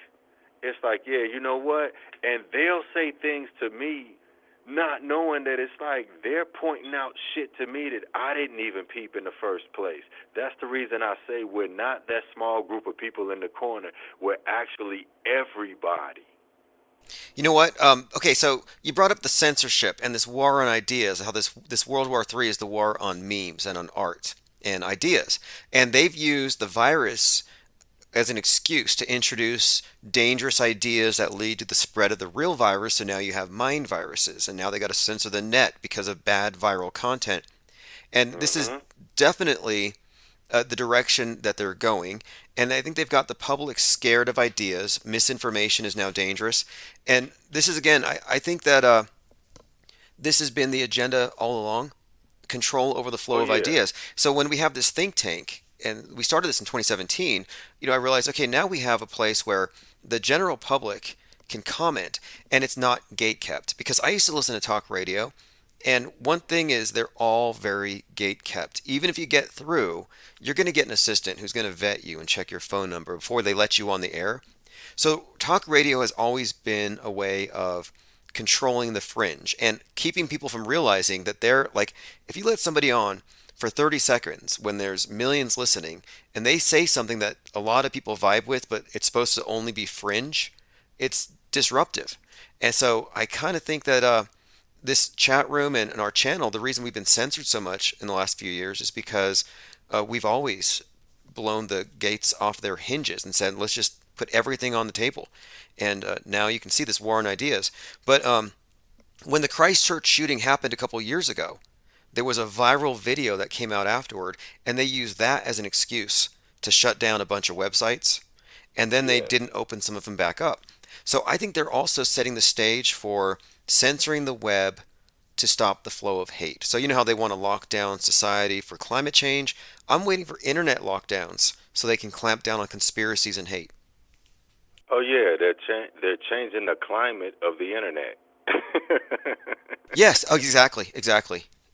yeah, you know what? And they'll say things to me not knowing that it's like they're pointing out shit to me that I didn't even peep in the first place. That's the reason I say we're not that small group of people in the corner. We're actually everybody. You know what? Okay, so you brought up the censorship and this war on ideas, how this World War III is the war on memes and on art and ideas. And they've used the virus as an excuse to introduce dangerous ideas that lead to the spread of the real virus. So now you have mind viruses, and now they got to censor the net because of bad viral content. And this is definitely the direction that they're going. And I think they've got the public scared of ideas. Misinformation is now dangerous. And this is, again, I think that this has been the agenda all along, control over the flow of ideas. So when we have this think tank, and we started this in 2017, you know, I realized, okay, now we have a place where the general public can comment, and it's not gate kept. Because I used to listen to talk radio, and one thing is they're all very gate kept. Even if you get through, you're going to get an assistant who's going to vet you and check your phone number before they let you on the air. So talk radio has always been a way of controlling the fringe and keeping people from realizing that they're like, if you let somebody on for 30 seconds when there's millions listening and they say something that a lot of people vibe with, but it's supposed to only be fringe, it's disruptive. And so I kind of think that this chat room and our channel, the reason we've been censored so much in the last few years is because we've always blown the gates off their hinges and said, let's just put everything on the table. And now you can see this war on ideas. But when the Christchurch shooting happened a couple years ago, there was a viral video that came out afterward, and they used that as an excuse to shut down a bunch of websites, and then they didn't open some of them back up. So I think they're also setting the stage for censoring the web to stop the flow of hate. So you know how they want to lock down society for climate change? I'm waiting for internet lockdowns so they can clamp down on conspiracies and hate. Oh yeah, they're changing the climate of the internet. Yes, exactly.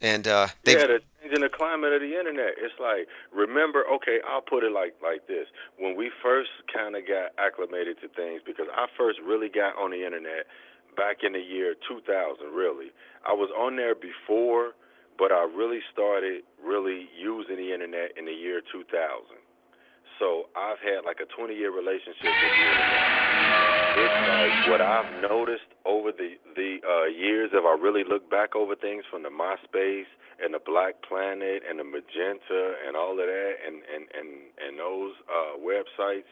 And they're changing the climate of the internet. It's like, remember, okay, I'll put it like this. When we first kind of got acclimated to things, because I first really got on the internet back in the year 2000, really. I was on there before, but I really started really using the internet in the year 2000. So I've had like a 20-year relationship with the internet. It's like what I've noticed over the years, if I really look back over things from the MySpace and the Black Planet and the Magenta and all of that and those websites,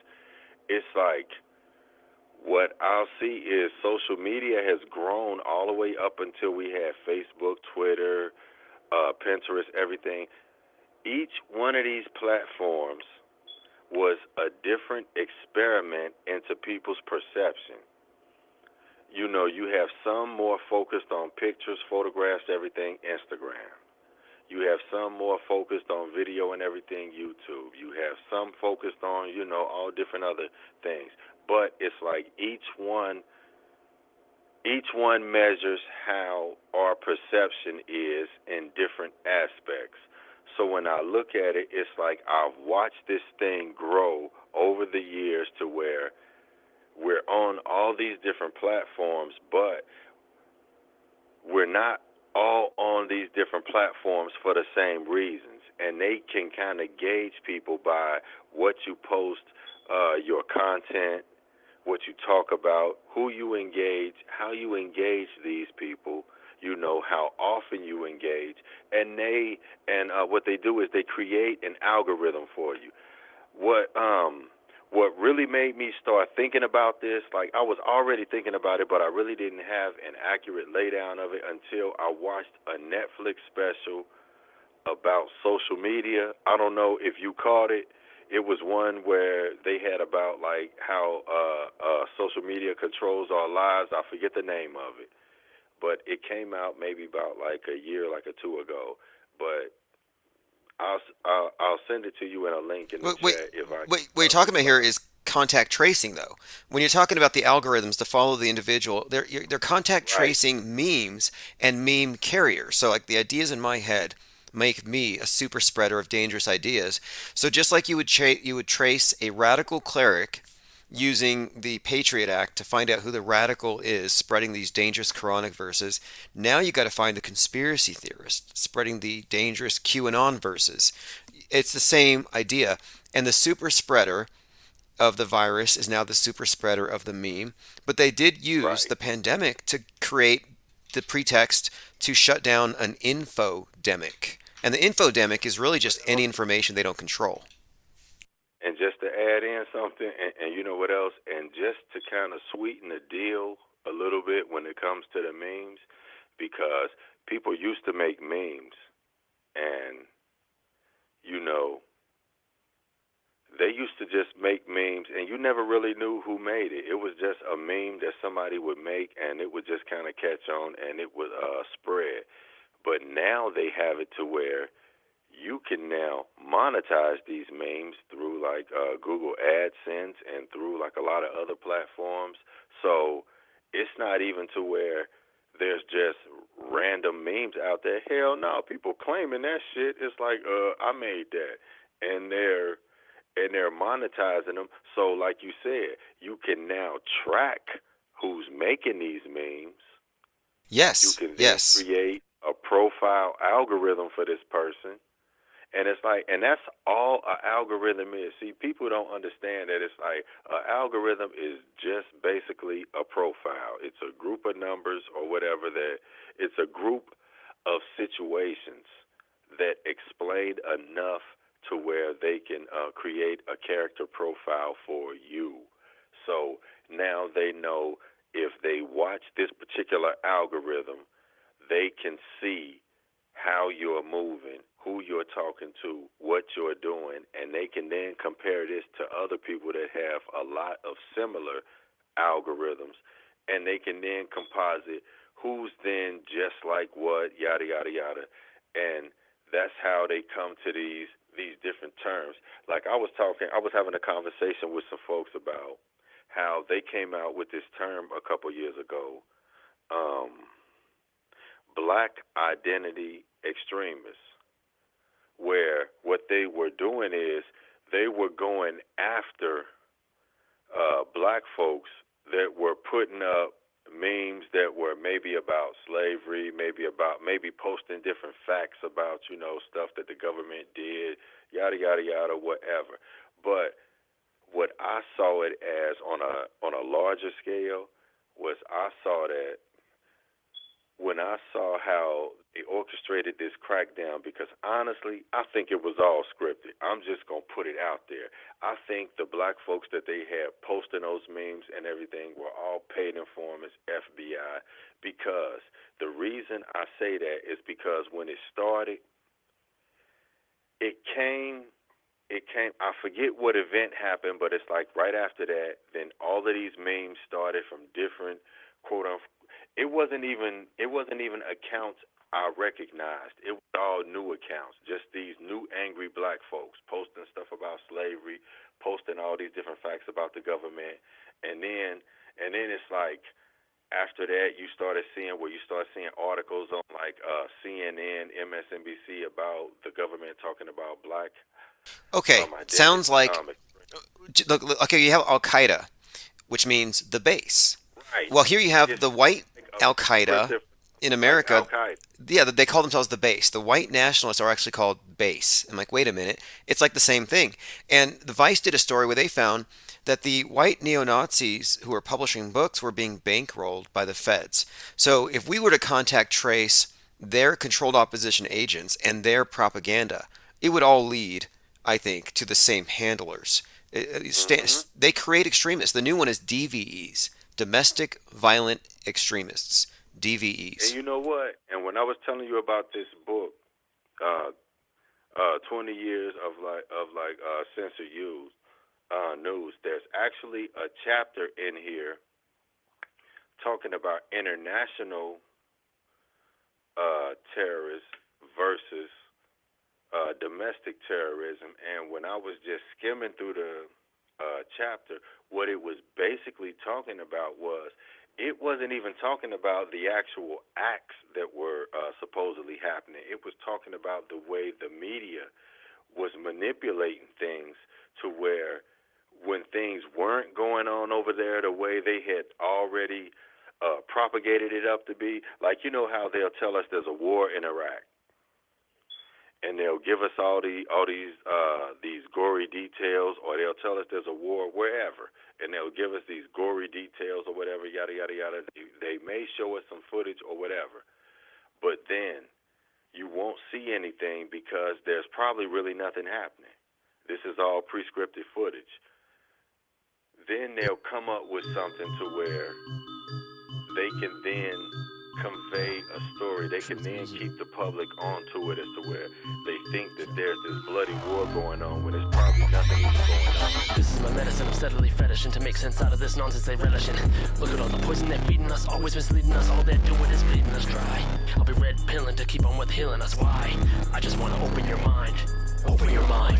it's like what I'll see is social media has grown all the way up until we had Facebook, Twitter, Pinterest, everything. Each one of these platforms was a different experiment into people's perception. You know, you have some more focused on pictures, photographs, everything, Instagram. You have some more focused on video and everything, YouTube. You have some focused on, you know, all different other things. But it's like each one measures how our perception is in different aspects. So when I look at it, it's like I've watched this thing grow over the years to where we're on all these different platforms, but we're not all on these different platforms for the same reasons. And they can kind of gauge people by what you post, your content, what you talk about, who you engage, how you engage these people, you know, how often you engage, and what they do is they create an algorithm for you. what really made me start thinking about this, like I was already thinking about it, but I really didn't have an accurate laydown of it until I watched a Netflix special about social media. I don't know if you caught it. It was one where they had about like how social media controls our lives. I forget the name of it, but it came out maybe about like a year, like or two ago. But I'll send it to you in a link in the chat if I. What you're talking about here is contact tracing, though. When you're talking about the algorithms to follow the individual, they're contact tracing memes and meme carriers. So like the ideas in my head make me a super spreader of dangerous ideas. So just like you would trace a radical cleric using the Patriot Act to find out who the radical is spreading these dangerous Quranic verses, now you got to find the conspiracy theorist spreading the dangerous QAnon verses. It's the same idea. And the super spreader of the virus is now the super spreader of the meme. But they did use the pandemic to create the pretext to shut down an infodemic. And the infodemic is really just any information they don't control. And just to add in something, and you know what else, and just to kind of sweeten the deal a little bit when it comes to the memes, because people used to make memes, and, you know, they used to just make memes, and you never really knew who made it. It was just a meme that somebody would make, and it would just kind of catch on, and it would spread. But now they have it to where you can now monetize these memes through like Google AdSense and through like a lot of other platforms. So it's not even to where there's just random memes out there. Hell no, people claiming that shit. It's like I made that, and they're monetizing them. So like you said, you can now track who's making these memes. Yes. You can then create a profile algorithm for this person. And it's like, and that's all an algorithm is. See, people don't understand that it's like an algorithm is just basically a profile. It's a group of numbers or whatever that it's a group of situations that explain enough to where they can create a character profile for you. So now they know if they watch this particular algorithm, they can see how you're moving, who you're talking to, what you're doing, and they can then compare this to other people that have a lot of similar algorithms, and they can then composite who's then just like what, yada, yada, yada. And that's how they come to these different terms. Like I was having a conversation with some folks about how they came out with this term a couple years ago, Black identity extremists, where what they were doing is they were going after black folks that were putting up memes that were maybe about slavery, maybe posting different facts about, you know, stuff that the government did, yada, yada, yada, whatever. But what I saw it as on a larger scale was I saw that when I saw how they orchestrated this crackdown, because honestly, I think it was all scripted. I'm just going to put it out there. I think the black folks that they had posting those memes and everything were all paid informants, FBI, because the reason I say that is because when it started, it came, I forget what event happened, but it's like right after that, then all of these memes started from different quote unquote. It wasn't even accounts I recognized. It was all new accounts, just these new angry black folks posting stuff about slavery, posting all these different facts about the government, and then it's like after that you start seeing articles on like CNN, MSNBC about the government talking about black. Okay, sounds like okay. You have Al Qaeda, which means the base. Right. Well, here you have the white Al Qaeda in America. Yeah, they call themselves the base. The white nationalists are actually called base. I'm like, wait a minute, it's like the same thing. And the Vice did a story where they found that the white neo-Nazis who were publishing books were being bankrolled by the feds. So if we were to contact trace their controlled opposition agents and their propaganda, it would all lead, I think, to the same handlers. They create extremists. The new one is DVEs, domestic violent extremists, DVEs. And you know what? And when I was telling you about this book, 20 years of censored news, there's actually a chapter in here talking about international terrorists versus domestic terrorism. And when I was just skimming through the chapter, what it was basically talking about was, it wasn't even talking about the actual acts that were supposedly happening. It was talking about the way the media was manipulating things to where when things weren't going on over there the way they had already propagated it up to be. Like, you know how they'll tell us there's a war in Iraq, and they'll give us all these gory details, or they'll tell us there's a war wherever, and they'll give us these gory details or whatever, yada, yada, yada. They may show us some footage or whatever, but then you won't see anything because there's probably really nothing happening. This is all prescriptive footage. Then they'll come up with something to where they can then convey a story. They can then keep the public onto it as to where they think that there's this bloody war going on when there's probably nothing even going on. This is my medicine, I'm steadily fetishing to make sense out of this nonsense they relish in. Look at all the poison they're feeding us, always misleading us. All they're doing is bleeding us dry. I'll be red pilling to keep on with healing us. Why? I just want to open your mind. Open your mind.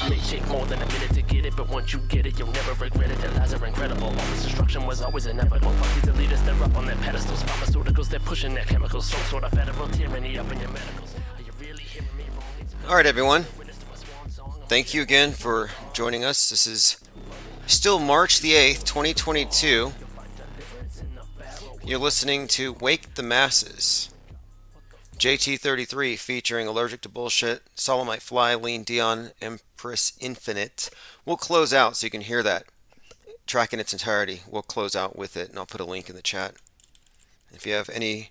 May take more than a minute to get it, but once you get it, you'll never regret it. Their lies are incredible. All this destruction was always inevitable. Fuck these elitists, they're up on their pedestals. Pharmaceuticals, they're pushing their chemicals. Some sort of federal tyranny up in your medicals. Are you really hearing me wrong? All right, everyone. Thank you again for joining us. This is still March the 8th, 2022. You're listening to Wake the Masses. JT33 featuring Allergic to Bullshit, Solemite Fly, Lean Dion, Empress Infinite. We'll close out so you can hear that track in its entirety. We'll close out with it, and I'll put a link in the chat. If you have any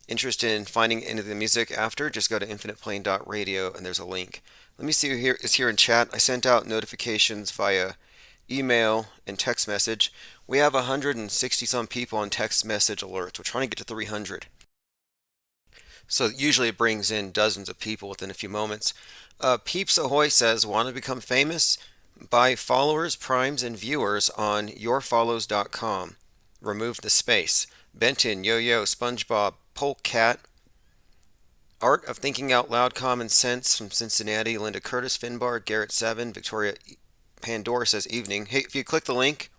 interest in finding any of the music after, just go to infiniteplane.radio and there's a link. Let me see who is here in chat. I sent out notifications via email and text message. We have 160 some people on text message alerts. We're trying to get to 300. So usually it brings in dozens of people within a few moments. Peeps Ahoy says, want to become famous? Buy followers, primes, and viewers on yourfollows.com. Remove the space. Benton, Yo-Yo, SpongeBob, Polecat, Art of Thinking Out Loud, Common Sense from Cincinnati, Linda Curtis, Finbar, Garrett 7, Victoria Pandora says evening. Hey, if you click the link,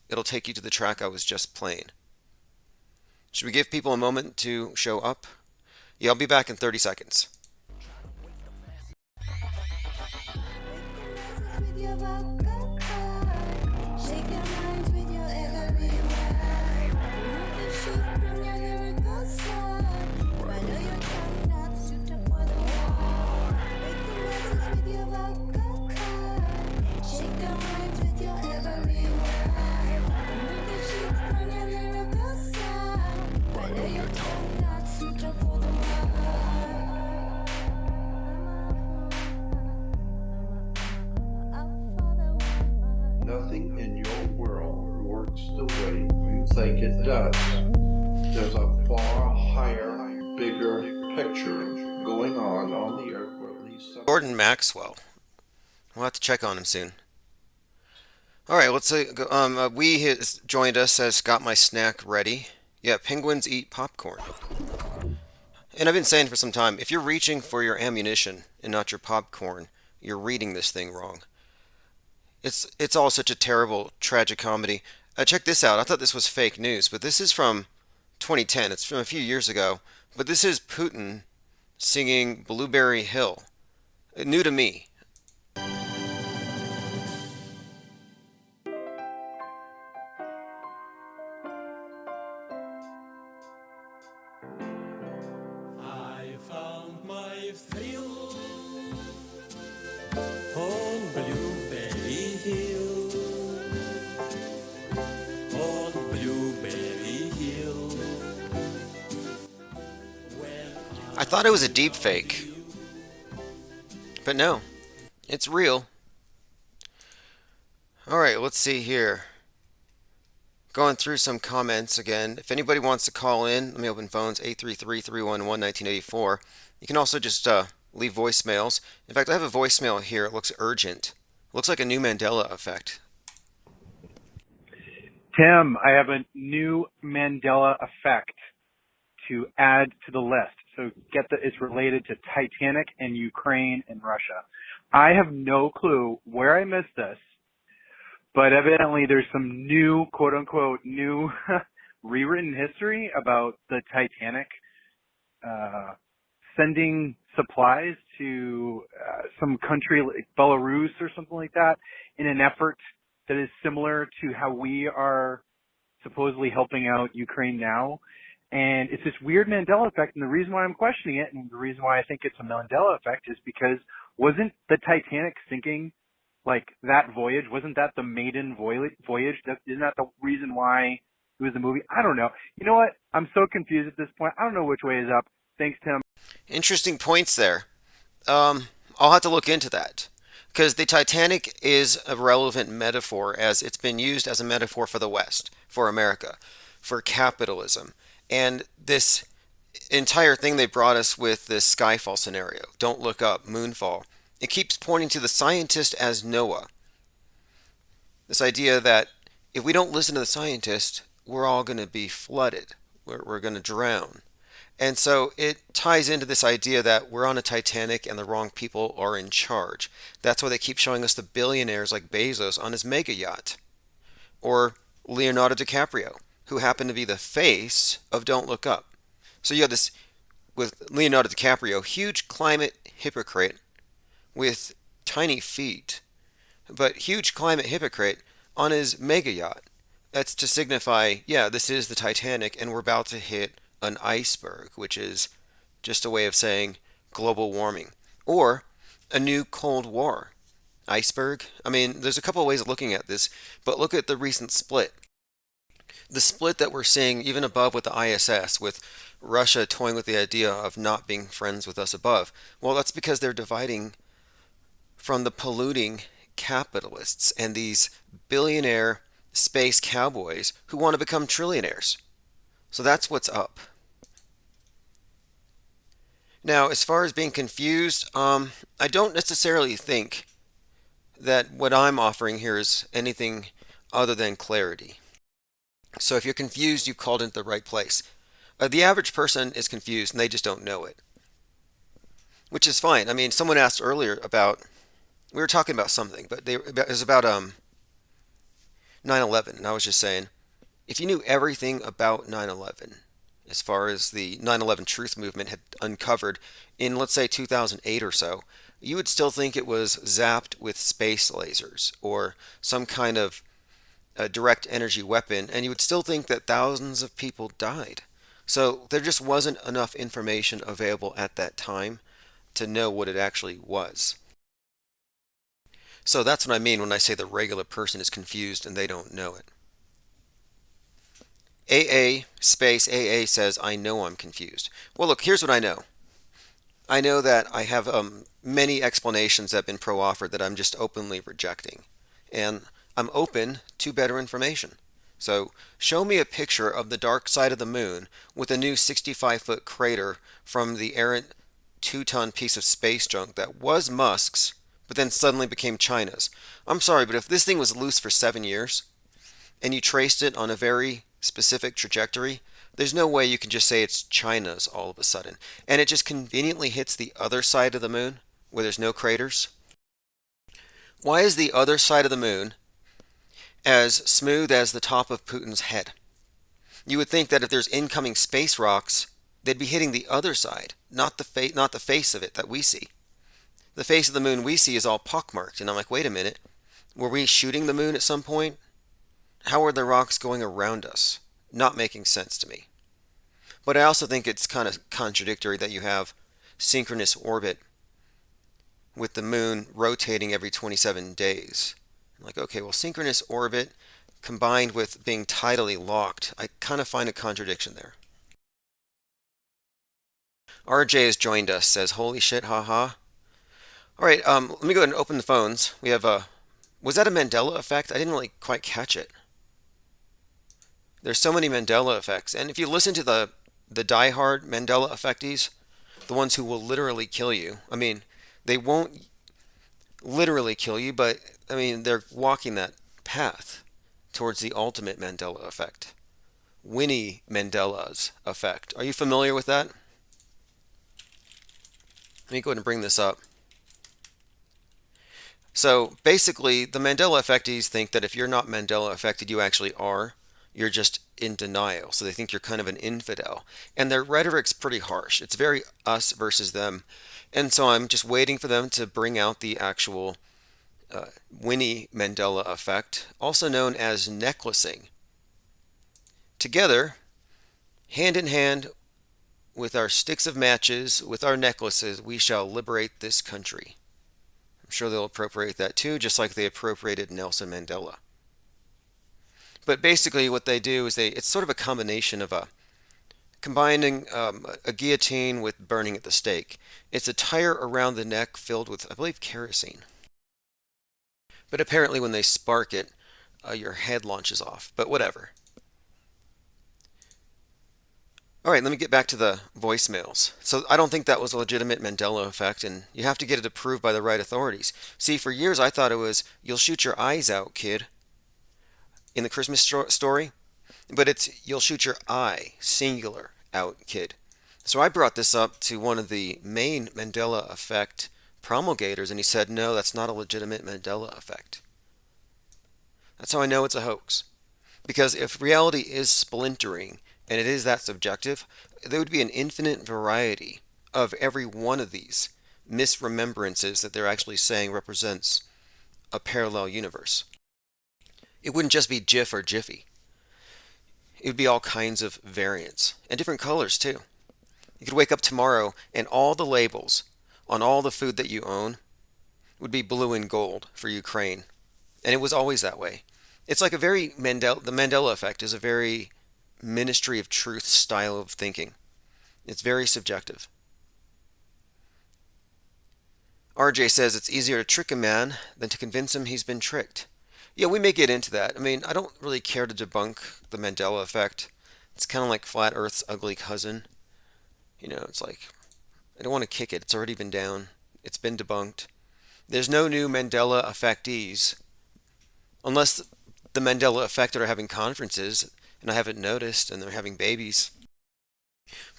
it'll take you to the track I was just playing. Should we give people a moment to show up? Yeah, I'll be back in 30 seconds. Nothing in your world works the way you think it does. There's a far higher, bigger picture going on the earth, or at least some... Gordon Maxwell. We'll have to check on him soon. All right, let's see. Wee has joined us, says, got my snack ready. Yeah, penguins eat popcorn. And I've been saying for some time, if you're reaching for your ammunition and not your popcorn, you're reading this thing wrong. It's all such a terrible, tragic comedy. Check this out. I thought this was fake news, but this is from 2010. It's from a few years ago. But this is Putin singing Blueberry Hill. New to me. I found my thrill on Blueberry Hill. On Blueberry Hill. I thought it was a deep fake. But no, it's real. All right, let's see here. Going through some comments again. If anybody wants to call in, let me open phones, 833-311-1984. You can also just leave voicemails. In fact, I have a voicemail here. It looks urgent. It looks like a new Mandela effect. Tim, I have a new Mandela effect to add to the list. So it's related to Titanic and Ukraine and Russia. I have no clue where I missed this, but evidently there's some new, quote unquote, new rewritten history about the Titanic sending supplies to some country like Belarus or something like that in an effort that is similar to how we are supposedly helping out Ukraine now. And it's this weird Mandela effect, and the reason why I'm questioning it and the reason why I think it's a Mandela effect is because wasn't the Titanic sinking, like that voyage, wasn't that the maiden voyage? Isn't that the reason why it was a movie? I don't know. You know what? I'm so confused at this point. I don't know which way is up. Thanks, Tim. Interesting points there. I'll have to look into that. Because the Titanic is a relevant metaphor as it's been used as a metaphor for the West, for America, for capitalism. And this entire thing they brought us with this Skyfall scenario, Don't Look Up, Moonfall, it keeps pointing to the scientist as Noah. This idea that if we don't listen to the scientist, we're all going to be flooded. We're going to drown. And so it ties into this idea that we're on a Titanic and the wrong people are in charge. That's why they keep showing us the billionaires like Bezos on his mega yacht. Or Leonardo DiCaprio, who happened to be the face of Don't Look Up. So you have this, with Leonardo DiCaprio, huge climate hypocrite with tiny feet, but huge climate hypocrite on his mega yacht. That's to signify, yeah, this is the Titanic and we're about to hit an iceberg, which is just a way of saying global warming. Or a new Cold War. Iceberg? I mean, there's a couple of ways of looking at this, but look at the recent split. The split that we're seeing even above with the ISS, with Russia toying with the idea of not being friends with us above. Well, that's because they're dividing from the polluting capitalists and these billionaire space cowboys who want to become trillionaires. So that's what's up. Now, as far as being confused, I don't necessarily think that what I'm offering here is anything other than clarity. So if you're confused, you've called into the right place. The average person is confused and they just don't know it, which is fine. I mean, someone asked earlier about, we were talking about something, but it was about 9/11, and I was just saying, if you knew everything about 9/11, as far as the 9/11 truth movement had uncovered in, let's say, 2008 or so, you would still think it was zapped with space lasers or some kind of direct energy weapon, and you would still think that thousands of people died. So there just wasn't enough information available at that time to know what it actually was. So that's what I mean when I say the regular person is confused and they don't know it. AA space AA says, I know I'm confused. Well, look, here's what I know. I know that I have many explanations that have been pro-offered that I'm just openly rejecting. And I'm open to better information. So show me a picture of the dark side of the moon with a new 65-foot crater from the errant 2-ton piece of space junk that was Musk's, but then suddenly became China's. I'm sorry, but if this thing was loose for 7 years, and you traced it on a very specific trajectory, there's no way you can just say it's China's all of a sudden. And it just conveniently hits the other side of the moon, where there's no craters. Why is the other side of the moon as smooth as the top of Putin's head? You would think that if there's incoming space rocks, they'd be hitting the other side, not the face of it that we see. The face of the moon we see is all pockmarked, and I'm like, wait a minute, were we shooting the moon at some point? How are the rocks going around us? Not making sense to me. But I also think it's kind of contradictory that you have synchronous orbit with the moon rotating every 27 days. I'm like, okay, well, synchronous orbit combined with being tidally locked, I kind of find a contradiction there. RJ has joined us, says, holy shit, haha. All right, let me go ahead and open the phones. We have Was that a Mandela effect? I didn't really quite catch it. There's so many Mandela effects. And if you listen to the diehard Mandela effectees, the ones who will literally kill you, I mean, they won't literally kill you, but I mean, they're walking that path towards the ultimate Mandela effect. Winnie Mandela's effect. Are you familiar with that? Let me go ahead and bring this up. So basically, the Mandela effectees think that if you're not Mandela affected, you actually are. You're just in denial. So they think you're kind of an infidel. And their rhetoric's pretty harsh. It's very us versus them. And so I'm just waiting for them to bring out the actual Winnie Mandela effect, also known as necklacing. Together, hand in hand with our sticks of matches, with our necklaces, we shall liberate this country. I'm sure they'll appropriate that too, just like they appropriated Nelson Mandela. But basically what they do is it's sort of a combination of combining a guillotine with burning at the stake. It's a tire around the neck filled with, I believe, kerosene. But apparently when they spark it, your head launches off. But whatever. All right, let me get back to the voicemails. So I don't think that was a legitimate Mandela effect, and you have to get it approved by the right authorities. See, for years I thought it was, you'll shoot your eyes out, kid, in the Christmas story. But it's, you'll shoot your eye, singular, out, kid. So I brought this up to one of the main Mandela effect promulgators, and he said, no, that's not a legitimate Mandela effect. That's how I know it's a hoax. Because if reality is splintering, and it is that subjective, there would be an infinite variety of every one of these misremembrances that they're actually saying represents a parallel universe. It wouldn't just be Jif or Jiffy. It would be all kinds of variants, and different colors too. You could wake up tomorrow and all the labels on all the food that you own would be blue and gold for Ukraine. And it was always that way. It's like a very the Mandela effect is a very Ministry of Truth style of thinking. It's very subjective. RJ says it's easier to trick a man than to convince him he's been tricked. Yeah, we may get into that. I mean, I don't really care to debunk the Mandela effect. It's kind of like Flat Earth's ugly cousin. You know, it's like, I don't want to kick it. It's already been down. It's been debunked. There's no new Mandela effectees. Unless the Mandela affected are having conferences, and I haven't noticed, and they're having babies.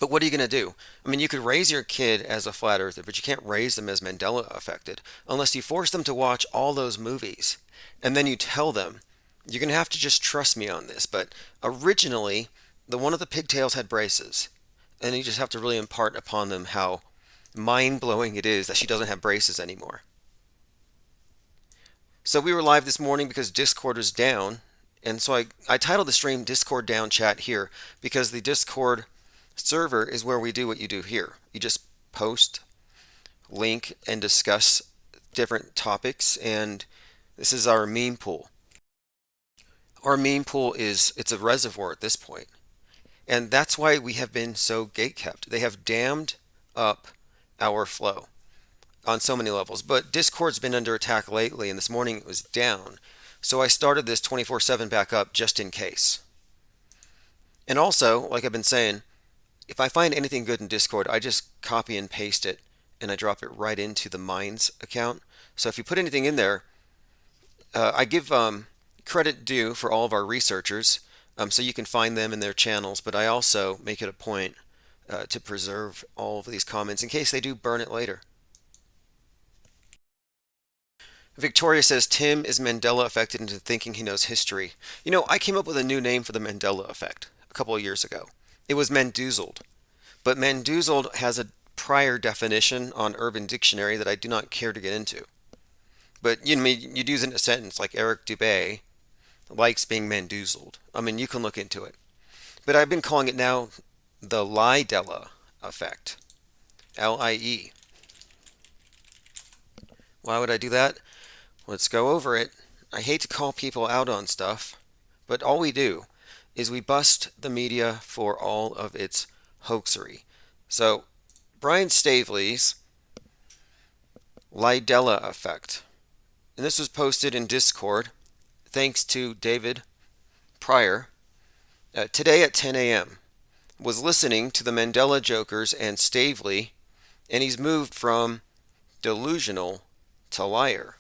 But what are you going to do? I mean, you could raise your kid as a flat earther, but you can't raise them as Mandela affected unless you force them to watch all those movies. And then you tell them, you're going to have to just trust me on this. But originally, the one of the pigtails had braces. And you just have to really impart upon them how mind-blowing it is that she doesn't have braces anymore. So we were live this morning because Discord is down. And so I titled the stream Discord Down Chat here because the Discord server is where we do what you do here. You just post, link, and discuss different topics, and this is our meme pool. Our meme pool it's a reservoir at this point. And that's why we have been so gatekept. They have dammed up our flow on so many levels. But Discord's been under attack lately, and this morning it was down. So I started this 24/7 back up just in case. And also, like I've been saying, if I find anything good in Discord, I just copy and paste it and I drop it right into the Minds account. So if you put anything in there, I give credit due for all of our researchers, so you can find them in their channels, but I also make it a point to preserve all of these comments in case they do burn it later. Victoria says Tim is Mandela affected into thinking he knows history. You know, I came up with a new name for the Mandela effect a couple of years ago. It was Mandoozled. But Mandoozled has a prior definition on Urban Dictionary that I do not care to get into. But you'd use it in a sentence like Eric Dubé likes being Mandoozled. I mean, you can look into it. But I've been calling it now the Lidella effect. L-I-E. Why would I do that? Let's go over it. I hate to call people out on stuff, but all we do is we bust the media for all of its hoaxery. So, Brian Staveley's Lidella effect and this was posted in Discord, thanks to David Pryor, today at 10 a.m., was listening to the Mandela Jokers and Stavely, and he's moved from delusional to liar.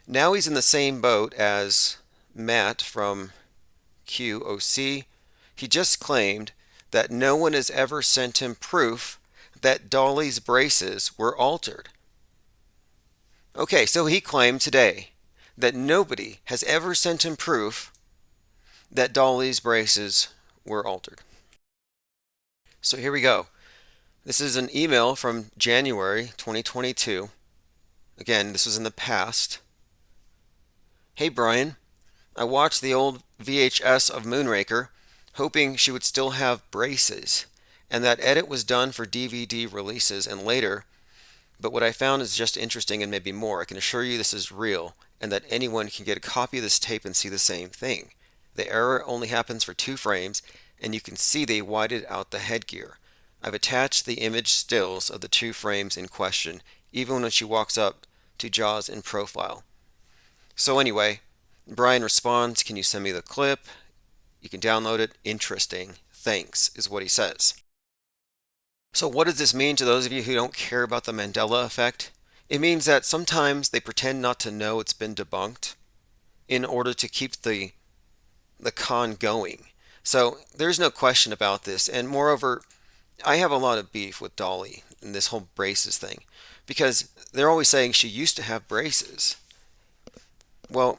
Now he's in the same boat as Matt from QOC. He just claimed that no one has ever sent him proof that Dolly's braces were altered. Okay, so he claimed today that nobody has ever sent him proof that Dolly's braces were altered. So here we go. This is an email from January 2022. Again, this was in the past. Hey Brian, I watched the old VHS of Moonraker, hoping she would still have braces, and that edit was done for DVD releases and later, but what I found is just interesting and maybe more. I can assure you this is real, and that anyone can get a copy of this tape and see the same thing. The error only happens for 2 frames, and you can see they whited out the headgear. I've attached the image stills of the 2 frames in question, even when she walks up to Jaws in profile. So anyway, Brian responds, can you send me the clip? You can download it. Interesting. Thanks, is what he says. So what does this mean to those of you who don't care about the Mandela effect? It means that sometimes they pretend not to know it's been debunked in order to keep the con going. So there's no question about this. And moreover, I have a lot of beef with Dolly and this whole braces thing, because they're always saying she used to have braces. Well,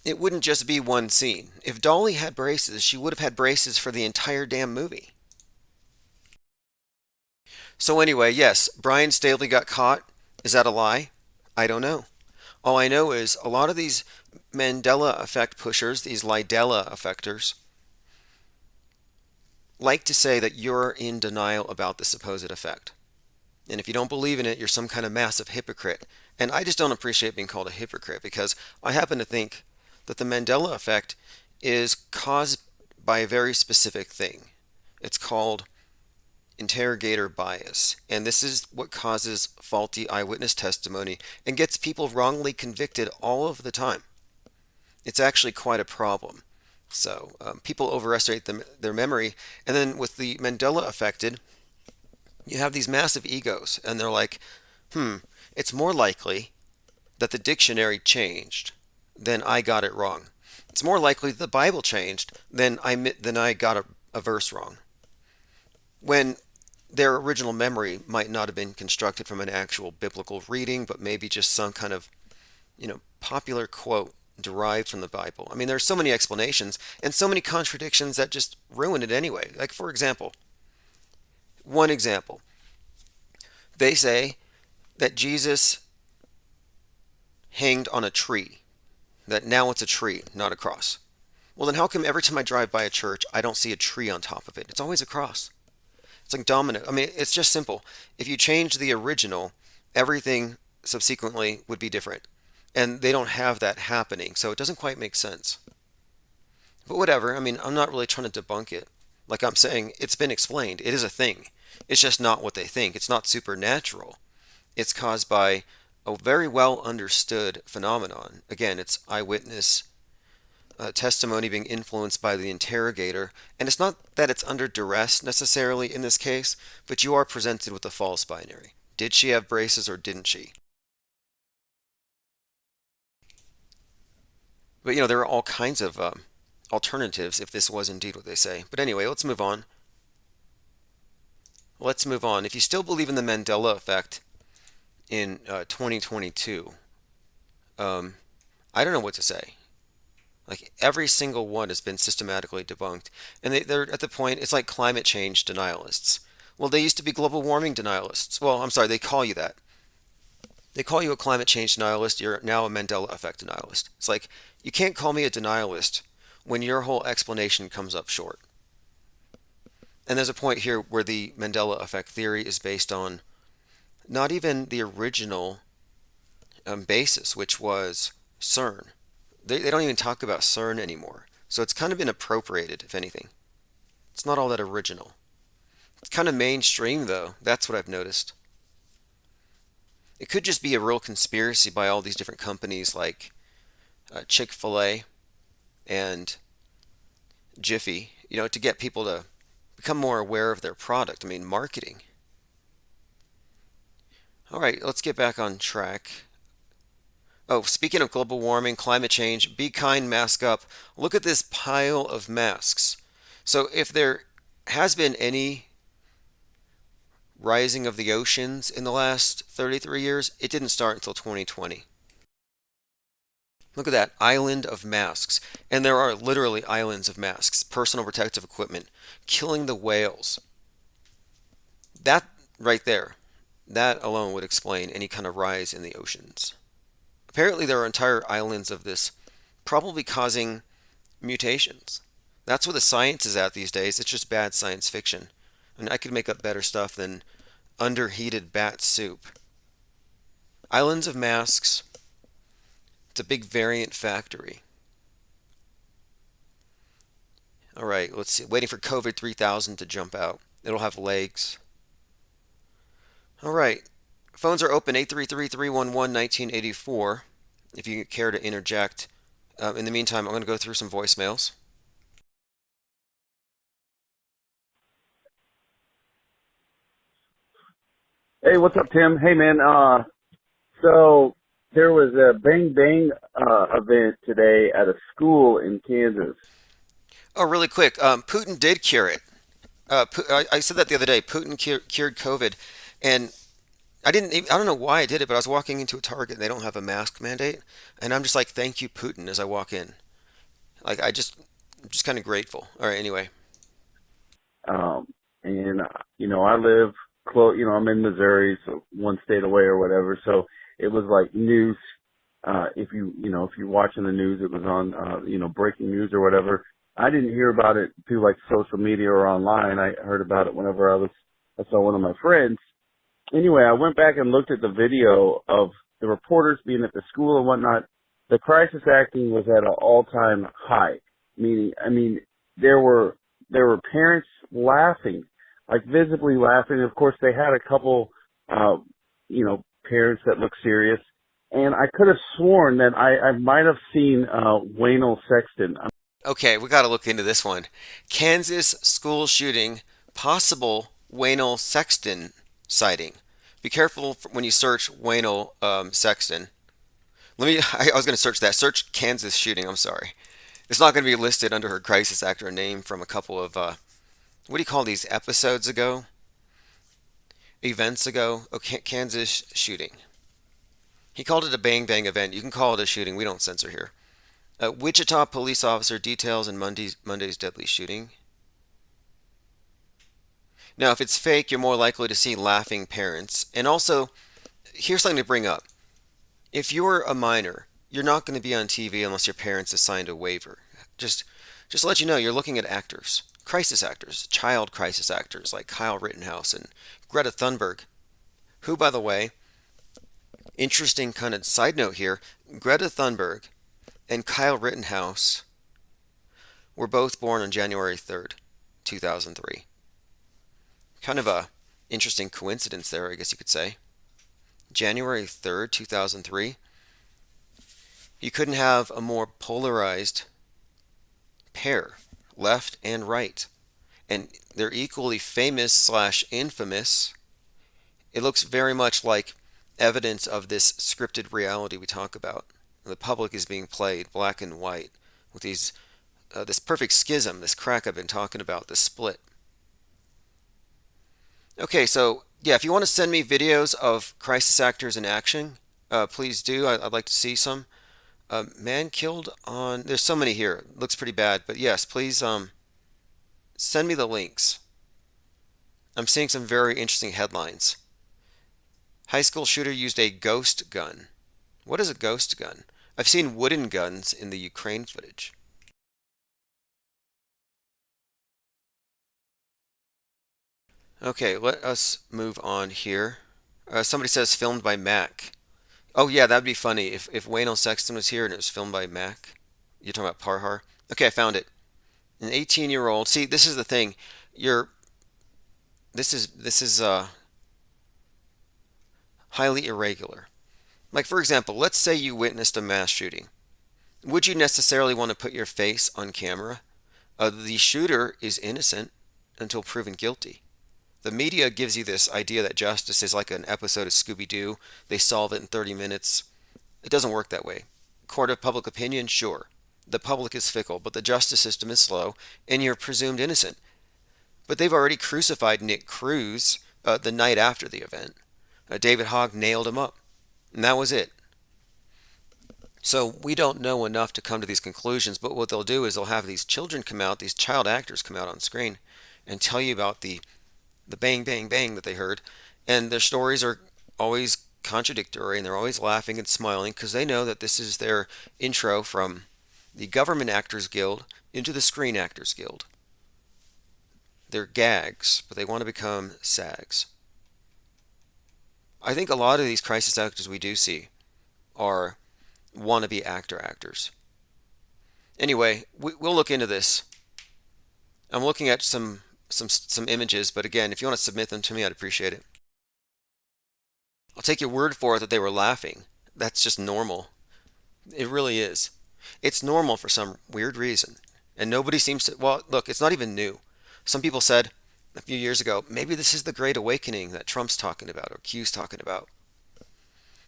it wouldn't just be one scene. If Dolly had braces, she would have had braces for the entire damn movie. So anyway, yes, Brian Staley got caught. Is that a lie? I don't know. All I know is a lot of these Mandela effect pushers, these Lidella effectors, like to say that you're in denial about the supposed effect. And if you don't believe in it, you're some kind of massive hypocrite. And I just don't appreciate being called a hypocrite, because I happen to think that the Mandela effect is caused by a very specific thing. It's called interrogator bias. And this is what causes faulty eyewitness testimony and gets people wrongly convicted all of the time. It's actually quite a problem. So people overestimate their memory. And then with the Mandela affected, you have these massive egos, and they're like, it's more likely that the dictionary changed than I got it wrong. It's more likely that the Bible changed than I got a verse wrong. When their original memory might not have been constructed from an actual biblical reading, but maybe just some kind of, popular quote derived from the Bible. I mean, there's so many explanations and so many contradictions that just ruin it anyway. Like, for example, one example. They say that Jesus hanged on a tree, that now it's a tree, not a cross. Well, then how come every time I drive by a church, I don't see a tree on top of it? It's always a cross. It's like domino. I mean, it's just simple. If you change the original, everything subsequently would be different. And they don't have that happening, so it doesn't quite make sense. But whatever, I mean, I'm not really trying to debunk it. Like I'm saying, it's been explained. It is a thing. It's just not what they think. It's not supernatural. It's caused by a very well understood phenomenon. Again, it's eyewitness testimony being influenced by the interrogator. And it's not that it's under duress necessarily in this case, but you are presented with a false binary. Did she have braces or didn't she? But there are all kinds of alternatives if this was indeed what they say. But anyway, let's move on. If you still believe in the Mandela effect in 2022, I don't know what to say. Like, every single one has been systematically debunked. And they're at the point, it's like climate change denialists. Well, they used to be global warming denialists. Well, I'm sorry, they call you that. They call you a climate change denialist. You're now a Mandela effect denialist. It's like, you can't call me a denialist when your whole explanation comes up short. And there's a point here where the Mandela effect theory is based on not even the original basis, which was CERN. They don't even talk about CERN anymore. So it's kind of been appropriated, if anything. It's not all that original. It's kind of mainstream, though. That's what I've noticed. It could just be a real conspiracy by all these different companies like Chick-fil-A and Jiffy, to get people to become more aware of their product. I mean, marketing. All right, let's get back on track. Oh, speaking of global warming, climate change, be kind, mask up. Look at this pile of masks. So if there has been any rising of the oceans in the last 33 years, it didn't start until 2020. Look at that island of masks. And there are literally islands of masks, personal protective equipment, killing the whales. That right there, that alone would explain any kind of rise in the oceans. Apparently there are entire islands of this, probably causing mutations. That's where the science is at these days. It's just bad science fiction. And I could make up better stuff than underheated bat soup. Islands of masks. It's a big variant factory. All right, let's see. Waiting for COVID 3000 to jump out. It'll have legs. All right. Phones are open, 833-311-1984, if you care to interject. In the meantime, I'm going to go through some voicemails. Hey, what's up, Tim? Hey, man. So there was a Bang Bang event today at a school in Kansas. Oh, really quick. Putin did cure it. I said that the other day. Putin cured COVID, and I don't know why I did it, but I was walking into a Target and they don't have a mask mandate, and I'm just like, thank you, Putin, as I walk in. Like I'm just kind of grateful. All right, anyway. And I live close. I'm in Missouri, so one state away or whatever. So it was like news. If you're watching the news, it was on breaking news or whatever. I didn't hear about it through like social media or online. I heard about it whenever I saw one of my friends. Anyway, I went back and looked at the video of the reporters being at the school and whatnot. The crisis acting was at an all-time high. There were parents laughing, like visibly laughing. Of course, they had a couple, parents that looked serious. And I could have sworn that I might have seen Waynell Sexton. Okay, we got to look into this one. Kansas school shooting, possible Waynell Sexton sighting. Be careful when you search Waynell Sexton. I was going to search that. Search Kansas shooting. I'm sorry. It's not going to be listed under her crisis actor name from a couple of, what do you call these, episodes ago? Events ago? Oh, Kansas shooting. He called it a bang bang event. You can call it a shooting. We don't censor here. Wichita police officer details in Monday's deadly shooting. Now, if it's fake, you're more likely to see laughing parents. And also, here's something to bring up. If you're a minor, you're not going to be on TV unless your parents have signed a waiver. Just to let you know, you're looking at actors, crisis actors, child crisis actors like Kyle Rittenhouse and Greta Thunberg, who, by the way, interesting kind of side note here, Greta Thunberg and Kyle Rittenhouse were both born on January 3rd, 2003. Kind of a interesting coincidence there, I guess you could say. January 3rd, 2003. You couldn't have a more polarized pair, left and right. And they're equally famous / infamous. It looks very much like evidence of this scripted reality we talk about. The public is being played black and white with this perfect schism, this crack I've been talking about, this split. Okay, so yeah, if you want to send me videos of crisis actors in action, please do. I'd like to see some. Man killed on... There's so many here. Looks pretty bad, but yes, please send me the links. I'm seeing some very interesting headlines. High school shooter used a ghost gun. What is a ghost gun? I've seen wooden guns in the Ukraine footage. Okay, let us move on here. Somebody says filmed by Mac. Oh yeah, that'd be funny if Waynell Sexton was here and it was filmed by Mac. You're talking about Parhar? Okay, I found it. An 18-year-old. See, this is the thing. This is highly irregular. Like, for example, let's say you witnessed a mass shooting. Would you necessarily want to put your face on camera? The shooter is innocent until proven guilty. The media gives you this idea that justice is like an episode of Scooby-Doo. They solve it in 30 minutes. It doesn't work that way. Court of public opinion, sure. The public is fickle, but the justice system is slow, and you're presumed innocent. But they've already crucified Nick Cruz the night after the event. David Hogg nailed him up, and that was it. So we don't know enough to come to these conclusions, but what they'll do is they'll have these children come out, these child actors come out on screen and tell you about the bang, bang, bang that they heard. And their stories are always contradictory, and they're always laughing and smiling because they know that this is their intro from the Government Actors Guild into the Screen Actors Guild. They're gags, but they want to become SAGs. I think a lot of these crisis actors we do see are wannabe actors. Anyway, we'll look into this. I'm looking at some images, but again, if you want to submit them to me, I'd appreciate it. I'll take your word for it that they were laughing. That's just normal. It really is. It's normal for some weird reason. And nobody seems to, well, look, it's not even new. Some people said a few years ago, maybe this is the Great Awakening that Trump's talking about, or Q's talking about.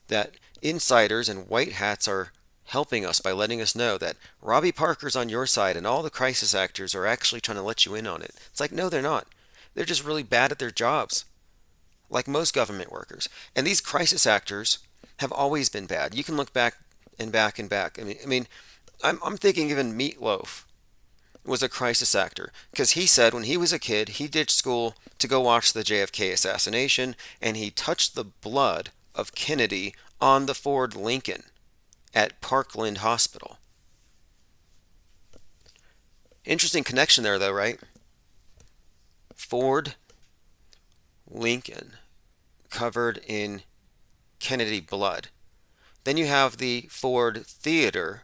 That insiders and white hats are helping us by letting us know that Robbie Parker's on your side and all the crisis actors are actually trying to let you in on it. It's like, no, they're not. They're just really bad at their jobs, like most government workers. And these crisis actors have always been bad. You can look back and back and back. I mean, I'm thinking even Meatloaf was a crisis actor because he said when he was a kid, he ditched school to go watch the JFK assassination, and he touched the blood of Kennedy on the Ford Lincoln at Parkland Hospital. Interesting connection there, though, right? Ford Lincoln covered in Kennedy blood. Then you have the Ford Theater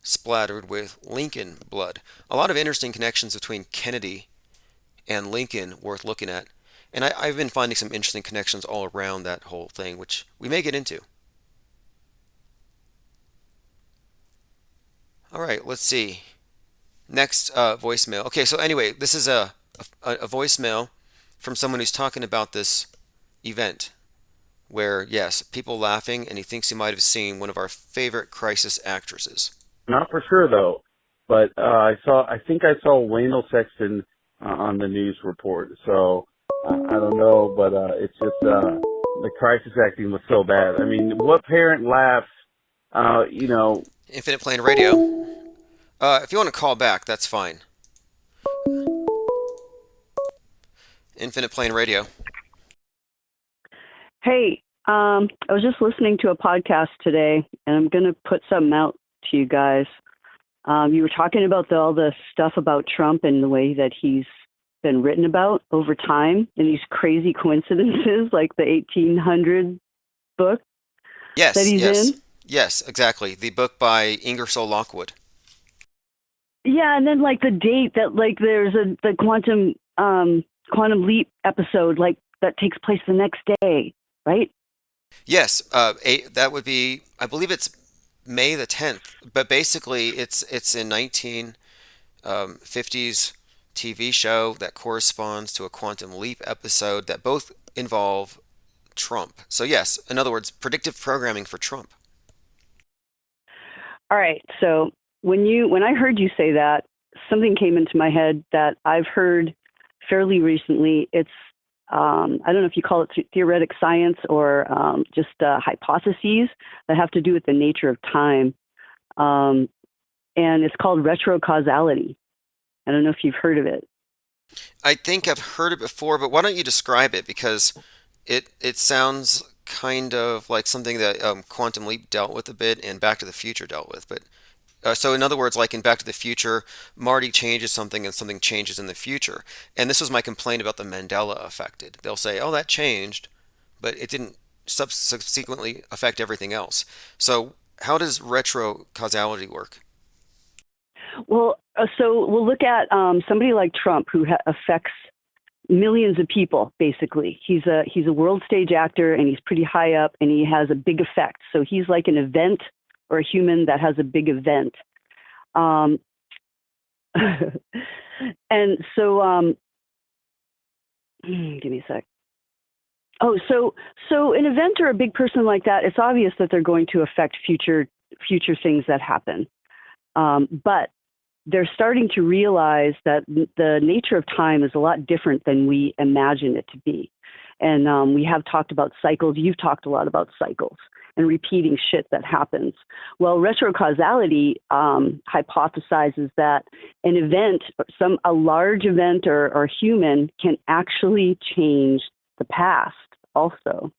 splattered with Lincoln blood. A lot of interesting connections between Kennedy and Lincoln worth looking at. And I've been finding some interesting connections all around that whole thing, which we may get into. All right, let's see. Next voicemail. Okay, so anyway, this is a voicemail from someone who's talking about this event where, yes, people laughing, and he thinks he might have seen one of our favorite crisis actresses. Not for sure though, but I think I saw Wendell Sexton on the news report. So I don't know, but it's just the crisis acting was so bad. I mean, what parent laughs? Infinite Plane Radio. If you want to call back, that's fine. Infinite Plane Radio. Hey, I was just listening to a podcast today, and I'm going to put something out to you guys. You were talking about all the stuff about Trump and the way that he's been written about over time, and these crazy coincidences, like the 1800 book Yes, that he's in. Yes, exactly. The book by Ingersoll Lockwood. Yeah, and then like the date that like there's the quantum leap episode like that takes place the next day, right? Yes, that would be, I believe it's May the 10th, but basically it's a 1950s TV show that corresponds to a quantum leap episode that both involve Trump. So yes, in other words, predictive programming for Trump. All right, so when I heard you say that, something came into my head that I've heard fairly recently. It's I don't know if you call it theoretic science or just hypotheses that have to do with the nature of time. And it's called retrocausality. I don't know if you've heard of it. I think I've heard it before, but why don't you describe it? Because it sounds kind of like something that Quantum Leap dealt with a bit and Back to the Future dealt with. But so in other words, like in Back to the Future, Marty changes something and something changes in the future. And this was my complaint about the Mandela effect. They'll say, oh, that changed, but it didn't subsequently affect everything else. So how does retrocausality work? Well, so we'll look at somebody like Trump who affects millions of people, basically. He's a world stage actor, and he's pretty high up, and he has a big effect. So he's like an event, or a human that has a big event. And so, give me a sec. Oh, so an event or a big person like that, it's obvious that they're going to affect future things that happen. But they're starting to realize that the nature of time is a lot different than we imagine it to be. And we have talked about cycles. You've talked a lot about cycles and repeating shit that happens. Well, retrocausality hypothesizes that an event, a large event or human, can actually change the past also.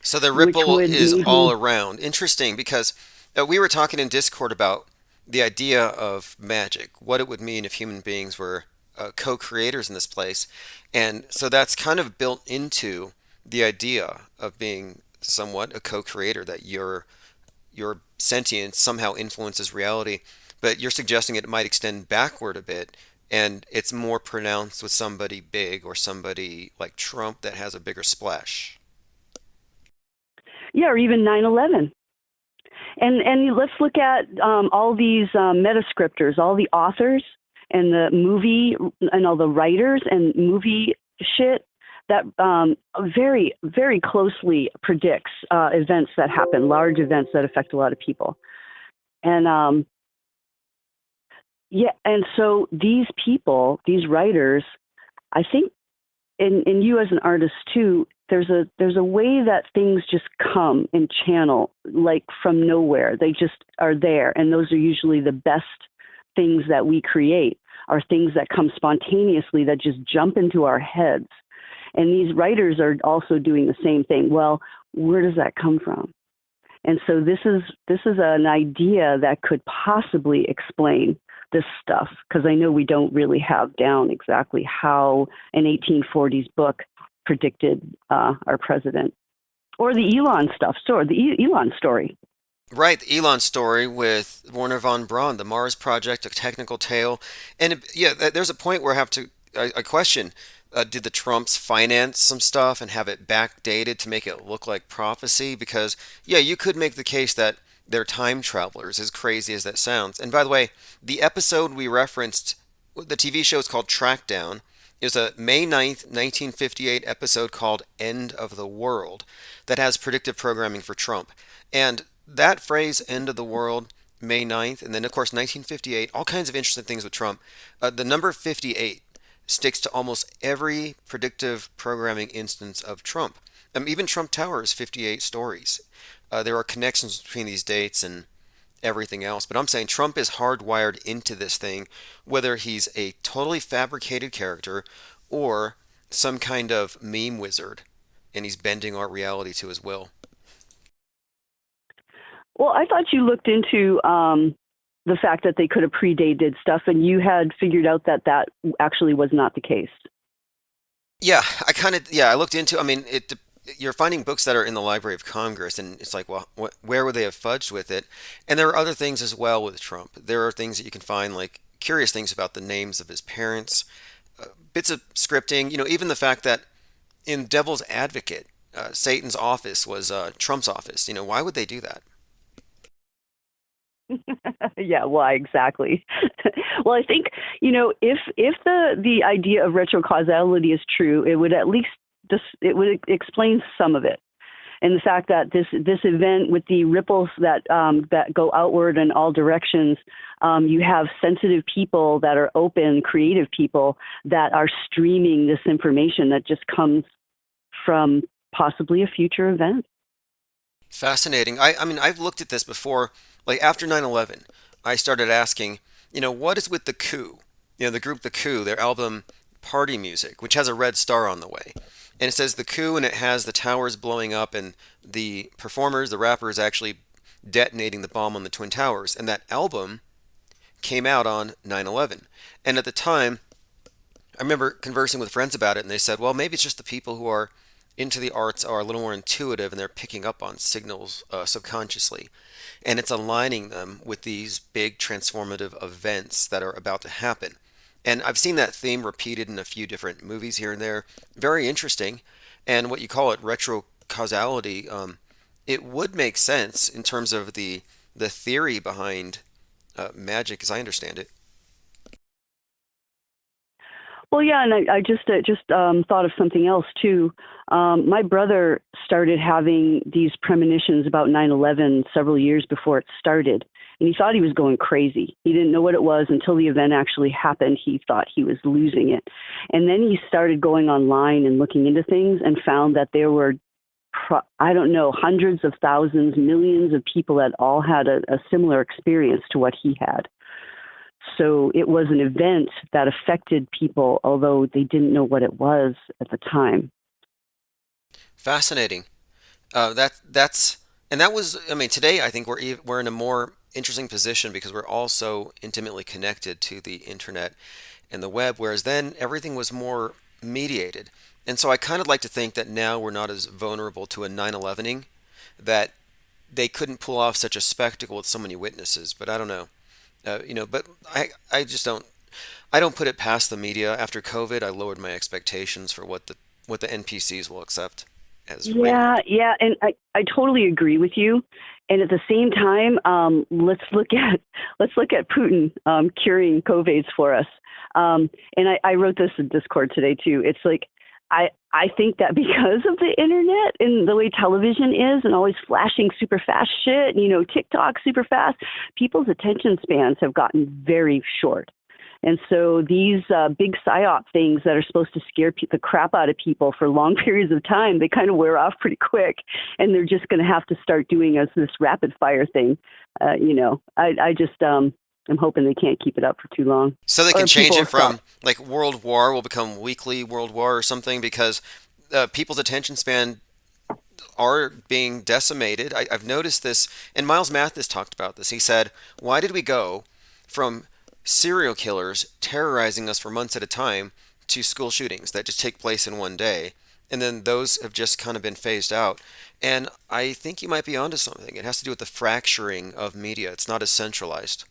So the ripple is all around. Interesting, because we were talking in Discord about the idea of magic, what it would mean if human beings were co-creators in this place. And so that's kind of built into the idea of being somewhat a co-creator, that your sentience somehow influences reality. But you're suggesting it might extend backward a bit, and it's more pronounced with somebody big or somebody like Trump that has a bigger splash. Yeah, or even 9/11. And let's look at all these metascriptors, all the authors and the movie and all the writers and movie shit that very, very closely predicts events that happen, large events that affect a lot of people. And yeah, and so these people, these writers, I think, in you as an artist too, there's a way that things just come and channel like from nowhere. They just are there, and those are usually the best things that we create, are things that come spontaneously, that just jump into our heads. And these writers are also doing the same thing. Well, where does that come from? And so this is an idea that could possibly explain this stuff, because I know we don't really have down exactly how an 1840s book predicted our president, or the Elon Elon story. Right, the Elon story with Werner von Braun, the Mars Project, A Technical Tale. And there's a point where I question, did the Trumps finance some stuff and have it backdated to make it look like prophecy? Because, you could make the case that they're time travelers, as crazy as that sounds. And by the way, the episode we referenced, the TV show is called Trackdown. Is a May 9th, 1958 episode called End of the World that has predictive programming for Trump. And that phrase, end of the world, May 9th, and then, of course, 1958, all kinds of interesting things with Trump. The number 58 sticks to almost every predictive programming instance of Trump. Even Trump Tower is 58 stories. There are connections between these dates and everything else. But I'm saying Trump is hardwired into this thing, whether he's a totally fabricated character or some kind of meme wizard, and he's bending our reality to his will. Well, I thought you looked into the fact that they could have predated stuff, and you had figured out that actually was not the case. Yeah, I looked into, you're finding books that are in the Library of Congress, and it's like, well, where would they have fudged with it? And there are other things as well with Trump. There are things that you can find, like curious things about the names of his parents, bits of scripting, even the fact that in Devil's Advocate, Satan's office was Trump's office. Why would they do that? Yeah, why exactly? Well, I think, if the idea of retrocausality is true, it would at least it would explain some of it, and the fact that this event with the ripples that go outward in all directions, you have sensitive people that are open, creative people that are streaming this information that just comes from possibly a future event. Fascinating. I've looked at this before. Like after 9/11, I started asking, what is with the Coup? The group The Coup, their album Party Music, which has a red star on the way. And it says The Coup, and it has the towers blowing up and the performers, the rappers, actually detonating the bomb on the Twin Towers. And that album came out on 9/11. And at the time, I remember conversing with friends about it, and they said, well, maybe it's just the people who are into the arts are a little more intuitive, and they're picking up on signals subconsciously. And it's aligning them with these big transformative events that are about to happen. And I've seen that theme repeated in a few different movies here and there. Very interesting. And what you call it, retro causality, it would make sense in terms of the theory behind magic, as I understand it. Well, yeah, and I just thought of something else too. My brother started having these premonitions about 9/11 several years before it started, and he thought he was going crazy. He didn't know what it was until the event actually happened. He thought he was losing it, and then he started going online and looking into things and found that there were, I don't know, hundreds of thousands, millions of people that all had a similar experience to what he had. So it was an event that affected people, although they didn't know what it was at the time. Fascinating. And that was, I mean, today I think we're in a more interesting position because we're all so intimately connected to the internet and the web, whereas then everything was more mediated. And so I kind of like to think that now we're not as vulnerable to a 9/11ing, that they couldn't pull off such a spectacle with so many witnesses. But I don't know. But I just I don't put it past the media. After COVID, I lowered my expectations for what the NPCs will accept as real. Yeah, and I totally agree with you. And at the same time, let's look at Putin curing COVIDs for us. And I wrote this in Discord today too. It's like I think that because of the internet and the way television is and always flashing super fast shit, TikTok super fast, people's attention spans have gotten very short. And so these big psyop things that are supposed to scare the crap out of people for long periods of time, they kind of wear off pretty quick. And they're just going to have to start doing this rapid fire thing. I'm hoping they can't keep it up for too long. So they can change it from like World War will become weekly World War or something because people's attention span are being decimated. I've noticed this, and Miles Mathis talked about this. He said, why did we go from serial killers terrorizing us for months at a time to school shootings that just take place in one day? And then those have just kind of been phased out. And I think you might be onto something. It has to do with the fracturing of media. It's not as centralized.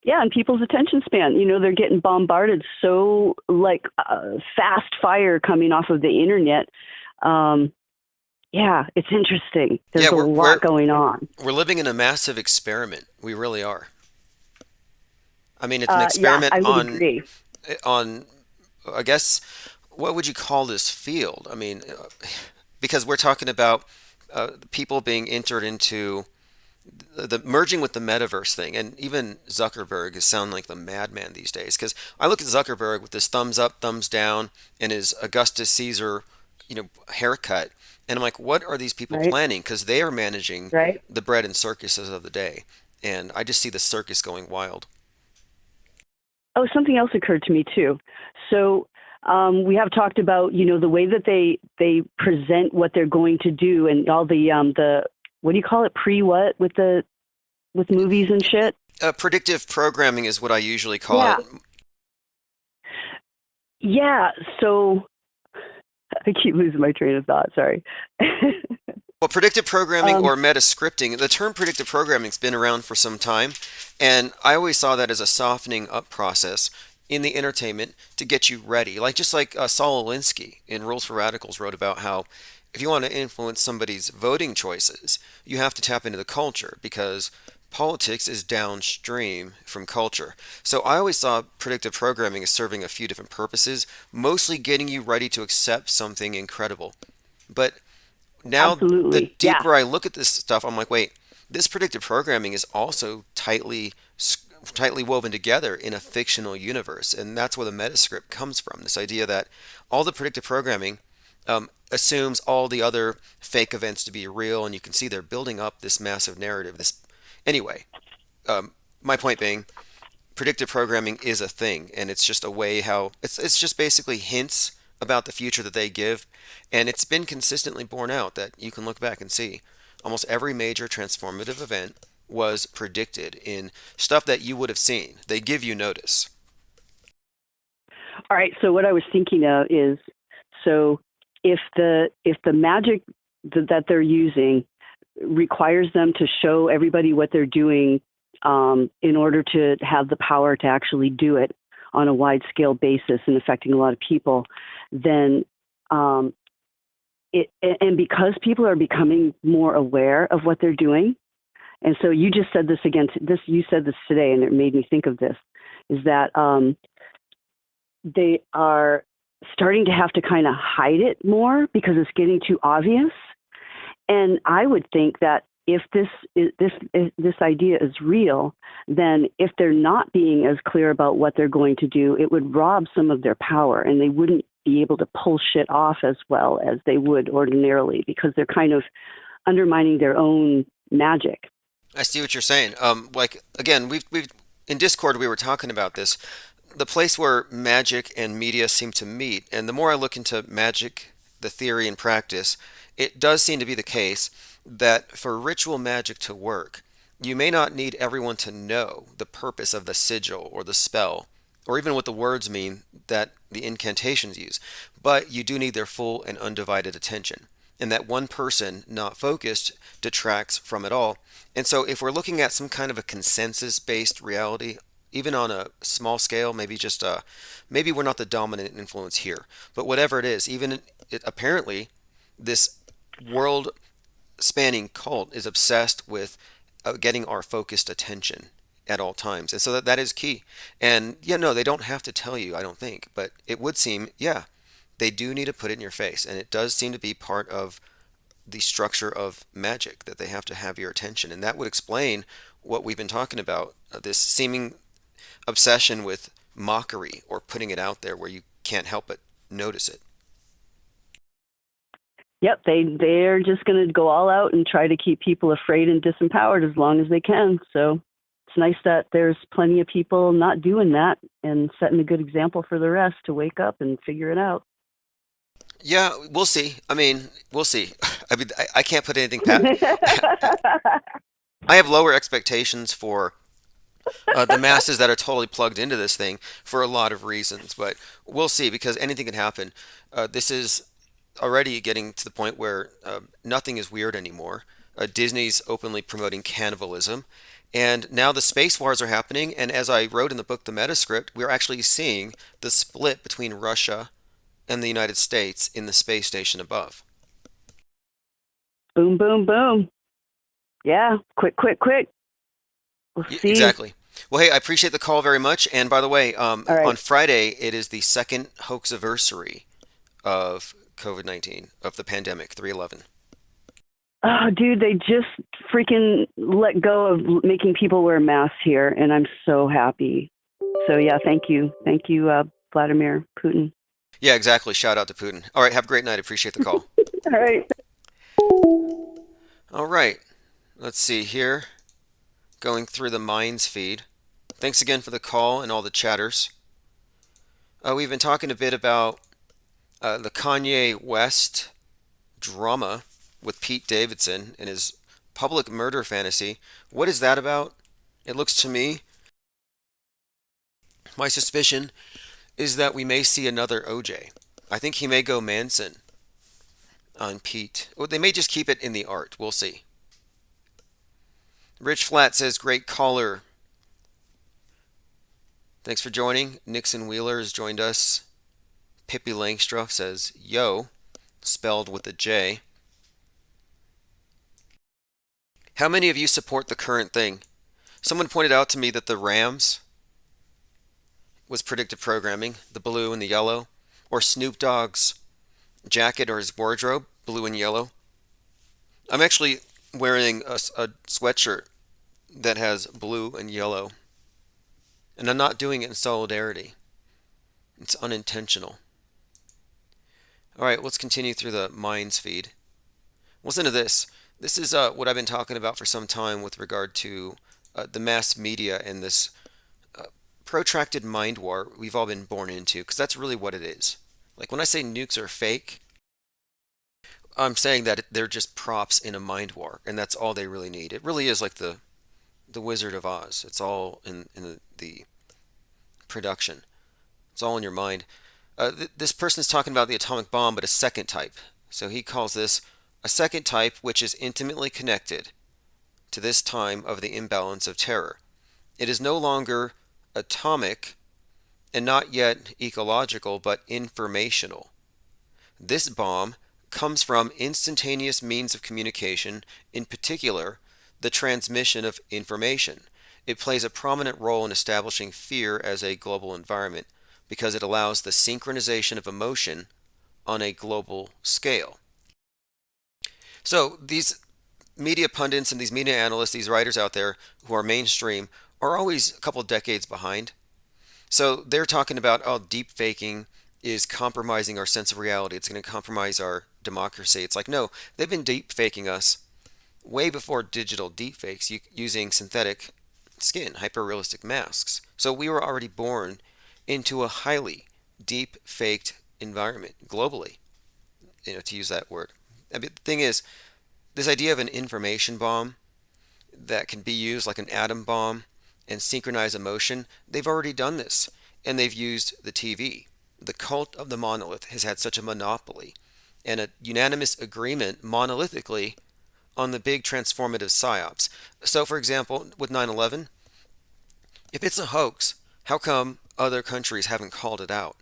Yeah, and people's attention span, they're getting bombarded so fast fire coming off of the internet. It's interesting. There's a lot going on. We're living in a massive experiment. We really are. I mean, it's an experiment on, I guess, what would you call this field? I mean, because we're talking about people being entered into the merging with the metaverse thing, and even Zuckerberg is sounding like the madman these days. Because I look at Zuckerberg with his thumbs up, thumbs down, and his Augustus Caesar, haircut, and I'm like, what are these people planning? Because they are managing the bread and circuses of the day, and I just see the circus going wild. Oh, something else occurred to me too. So we have talked about the way that they present what they're going to do, and all the what do you call it? Pre-what with movies and shit? Predictive programming is what I usually call it. Yeah. So I keep losing my train of thought. Sorry. Well, predictive programming or meta-scripting, the term predictive programming has been around for some time, and I always saw that as a softening up process in the entertainment to get you ready. Just like Saul Alinsky in Rules for Radicals wrote about how if you want to influence somebody's voting choices, you have to tap into the culture because politics is downstream from culture. So I always saw predictive programming as serving a few different purposes, mostly getting you ready to accept something incredible. But now the deeper I look at this stuff, I'm like, wait, this predictive programming is also tightly woven together in a fictional universe. And that's where the metascript comes from, this idea that all the predictive programming assumes all the other fake events to be real, and you can see they're building up this massive narrative. Anyway, my point being, predictive programming is a thing, and it's just a way how it's just basically hints about the future that they give, and it's been consistently borne out that you can look back and see almost every major transformative event was predicted in stuff that you would have seen. They give you notice. All right. So what I was thinking of is, if the magic that they're using requires them to show everybody what they're doing in order to have the power to actually do it on a wide scale basis and affecting a lot of people, then and because people are becoming more aware of what they're doing, and so you just said this again. You said this today, and it made me think of this: is that they are starting to have to kind of hide it more because it's getting too obvious. And I would think that if this idea is real, then if they're not being as clear about what they're going to do, it would rob some of their power, and they wouldn't be able to pull shit off as well as they would ordinarily, because they're kind of undermining their own magic. I see what you're saying. Like again, we've in Discord we were talking about this. The place where magic and media seem to meet, and the more I look into magic, the theory and practice, it does seem to be the case that for ritual magic to work, you may not need everyone to know the purpose of the sigil or the spell, or even what the words mean that the incantations use, but you do need their full and undivided attention. And that one person not focused detracts from it all. And so if we're looking at some kind of a consensus-based reality, even on a small scale, maybe just maybe we're not the dominant influence here, but whatever it is, apparently this world-spanning cult is obsessed with getting our focused attention at all times, and so that is key. And no, they don't have to tell you, I don't think, but it would seem, they do need to put it in your face, and it does seem to be part of the structure of magic that they have to have your attention, and that would explain what we've been talking about, this seeming obsession with mockery or putting it out there where you can't help but notice it. Yep, they're just going to go all out and try to keep people afraid and disempowered as long as they can. So it's nice that there's plenty of people not doing that and setting a good example for the rest to wake up and figure it out. Yeah, we'll see. I mean, we'll see. I mean, I can't put anything past. I have lower expectations for the masses that are totally plugged into this thing for a lot of reasons, but we'll see, because anything can happen. This is already getting to the point where nothing is weird anymore. Disney's openly promoting cannibalism, and now the space wars are happening, and as I wrote in the book The Metascript, we're actually seeing the split between Russia and the United States in the space station above. Boom, boom, boom. Yeah, quick. We'll see. Exactly. Well, hey, I appreciate the call very much, and by the way, right. On Friday, it is the second hoax-iversary of COVID-19, of the pandemic, 3/11. Oh, dude, they just freaking let go of making people wear masks here, and I'm so happy. So, yeah, thank you. Thank you, Vladimir Putin. Yeah, exactly. Shout out to Putin. All right, have a great night. Appreciate the call. All right. All right. Let's see here. Going through the Minds feed. Thanks again for the call and all the chatters. We've been talking a bit about the Kanye West drama with Pete Davidson and his public murder fantasy. What is that about? It looks to me, my suspicion is that we may see another OJ. I think he may go Manson on Pete. Or they may just keep it in the art. We'll see. Rich Flat says, great caller. Thanks for joining. Nixon Wheeler has joined us. Pippi Langstroth says, yo, spelled with a J. How many of you support the current thing? Someone pointed out to me that the Rams was predictive programming, the blue and the yellow, or Snoop Dogg's jacket or his wardrobe, blue and yellow. I'm actually wearing a sweatshirt that has blue and yellow, and I'm not doing it in solidarity. It's unintentional. All right, let's continue through the Minds feed. Listen to this. This is what I've been talking about for some time with regard to the mass media and this protracted mind war we've all been born into, because that's really what it is. Like when I say nukes are fake, I'm saying that they're just props in a mind war, and that's all they really need. It really is like the Wizard of Oz. It's all in the production. It's all in your mind. This person is talking about the atomic bomb, but a second type. So he calls this a second type which is intimately connected to this time of the imbalance of terror. It is no longer atomic and not yet ecological, but informational. This bomb comes from instantaneous means of communication, in particular, the transmission of information. It plays a prominent role in establishing fear as a global environment because it allows the synchronization of emotion on a global scale. So these media pundits and these media analysts, these writers out there who are mainstream, are always a couple decades behind. So they're talking about, oh, deep faking is compromising our sense of reality. It's going to compromise our democracy. It's like, no, they've been deep faking us way before digital deep fakes using synthetic skin, hyper-realistic masks. So we were already born into a highly deep faked environment globally, to use that word. I mean, the thing is, this idea of an information bomb that can be used like an atom bomb and synchronize emotion, they've already done this, and they've used the TV. The cult of the monolith has had such a monopoly and a unanimous agreement monolithically on the big transformative psyops. So, for example, with 9/11, if it's a hoax, how come other countries haven't called it out?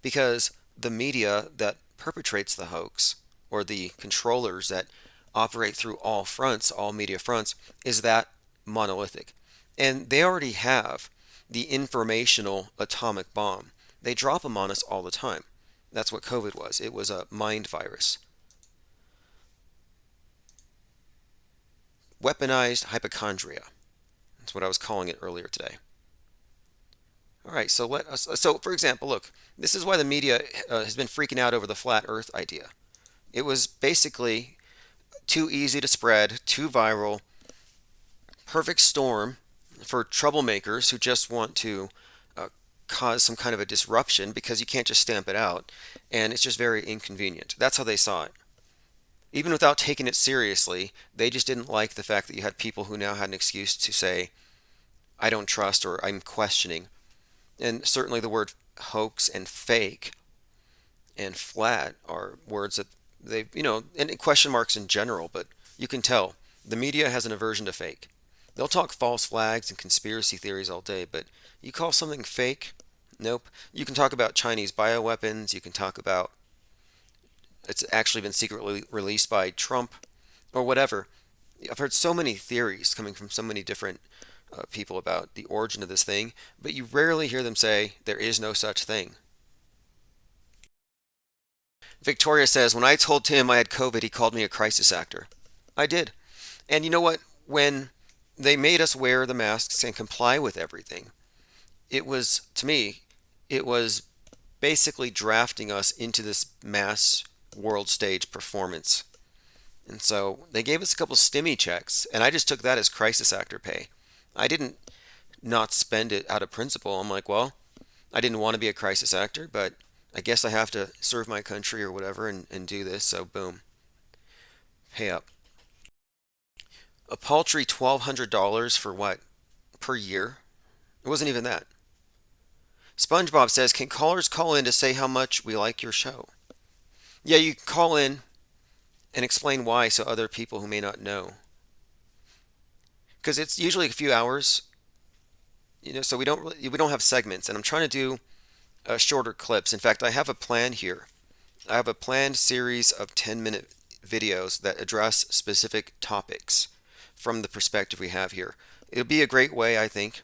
Because the media that perpetrates the hoax, or the controllers that operate through all fronts, all media fronts, is that monolithic. And they already have the informational atomic bomb. They drop them on us all the time. That's what COVID was. It was a mind virus. Weaponized hypochondria. That's what I was calling it earlier today. All right, so for example, look, this is why the media has been freaking out over the flat earth idea. It was basically too easy to spread, too viral, perfect storm for troublemakers who just want to cause some kind of a disruption because you can't just stamp it out, and it's just very inconvenient. That's how they saw it. Even without taking it seriously, they just didn't like the fact that you had people who now had an excuse to say, I don't trust, or I'm questioning. And certainly the word hoax and fake and flat are words that they've, and question marks in general, but you can tell the media has an aversion to fake. They'll talk false flags and conspiracy theories all day, but you call something fake? Nope. You can talk about Chinese bioweapons. You can talk about it's actually been secretly released by Trump or whatever. I've heard so many theories coming from so many different people about the origin of this thing, but you rarely hear them say there is no such thing. Victoria says, when I told Tim I had COVID, he called me a crisis actor. I did. And you know what? When they made us wear the masks and comply with everything, it was, to me, it was basically drafting us into this mass world stage performance. And so they gave us a couple stimmy checks, and I just took that as crisis actor pay. I didn't not spend it out of principle. I'm like, well, I didn't want to be a crisis actor, but I guess I have to serve my country or whatever and do this, so boom. Pay up. A paltry $1,200 for what? Per year? It wasn't even that. SpongeBob says, can callers call in to say how much we like your show? Yeah, you can call in and explain why so other people who may not know. Because it's usually a few hours, so we don't have segments, and I'm trying to do shorter clips. In fact, I have a plan here. I have a planned series of 10-minute videos that address specific topics from the perspective we have here. It'll be a great way, I think,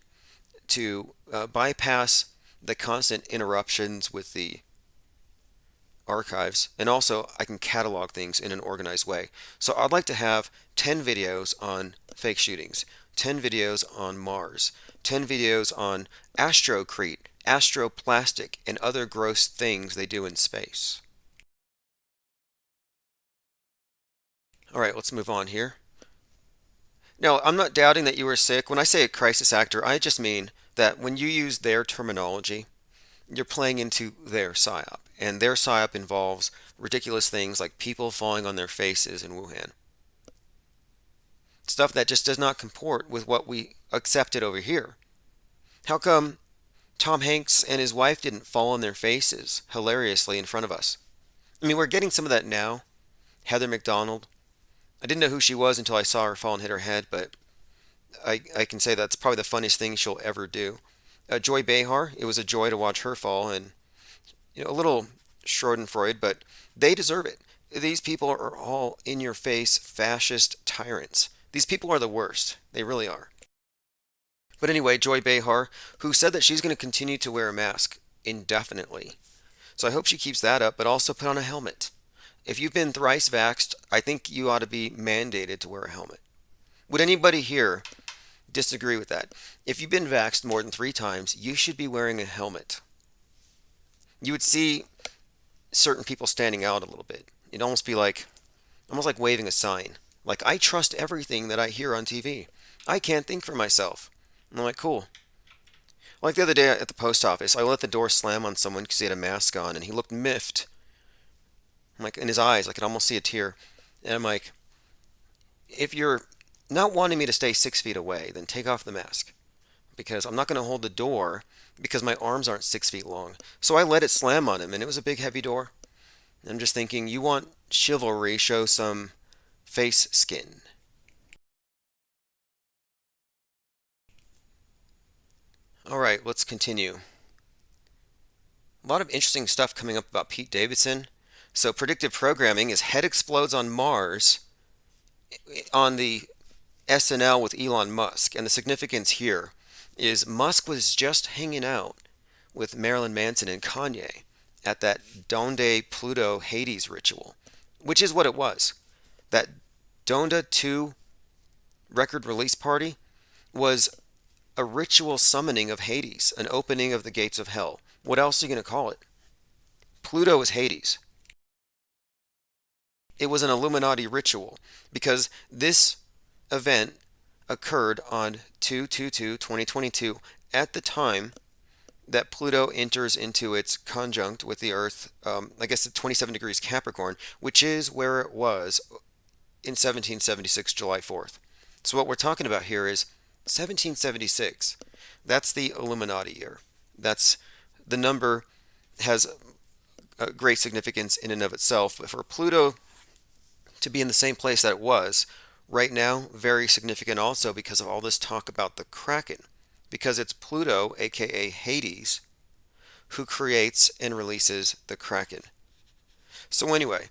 to bypass the constant interruptions with the archives, and also I can catalog things in an organized way. So I'd like to have 10 videos on fake shootings, 10 videos on Mars, 10 videos on astrocrete, astroplastic, and other gross things they do in space. All right, let's move on here. Now, I'm not doubting that you were sick. When I say a crisis actor, I just mean that when you use their terminology, you're playing into their psyop. And their psyop involves ridiculous things like people falling on their faces in Wuhan. Stuff that just does not comport with what we accepted over here. How come Tom Hanks and his wife didn't fall on their faces hilariously in front of us? I mean, we're getting some of that now. Heather McDonald. I didn't know who she was until I saw her fall and hit her head, but I can say that's probably the funniest thing she'll ever do. Joy Behar, it was a joy to watch her fall, and a little Schadenfreude, but they deserve it. These people are all in-your-face fascist tyrants. These people are the worst. They really are. But anyway, Joy Behar, who said that she's going to continue to wear a mask indefinitely. So I hope she keeps that up, but also put on a helmet. If you've been thrice vaxxed, I think you ought to be mandated to wear a helmet. Would anybody here disagree with that? If you've been vaxxed more than 3 times, you should be wearing a helmet. You would see certain people standing out a little bit. It'd almost be like, waving a sign. Like, I trust everything that I hear on TV. I can't think for myself. And I'm like, cool. Like the other day at the post office, I let the door slam on someone because he had a mask on, and he looked miffed. I'm like, in his eyes, I could almost see a tear. And I'm like, if you're not wanting me to stay 6 feet away, then take off the mask. Because I'm not going to hold the door because my arms aren't 6 feet long. So I let it slam on him, and it was a big, heavy door. And I'm just thinking, you want chivalry, show some face skin. All right, let's continue. A lot of interesting stuff coming up about Pete Davidson. So predictive programming is head explodes on Mars on the SNL with Elon Musk. And the significance here is Musk was just hanging out with Marilyn Manson and Kanye at that Donda Pluto Hades ritual, which is what it was. That Donda 2 record release party was a ritual summoning of Hades, an opening of the gates of hell. What else are you going to call it? Pluto is Hades. It was an Illuminati ritual because this event occurred on 2/22/2022 at the time that Pluto enters into its conjunct with the Earth, I guess at 27 degrees Capricorn, which is where it was in 1776, July 4th. So what we're talking about here is 1776. That's the Illuminati year. That's the number has a great significance in and of itself. But for Pluto to be in the same place that it was right now, very significant also because of all this talk about the Kraken. Because it's Pluto, aka Hades, who creates and releases the Kraken. So anyway,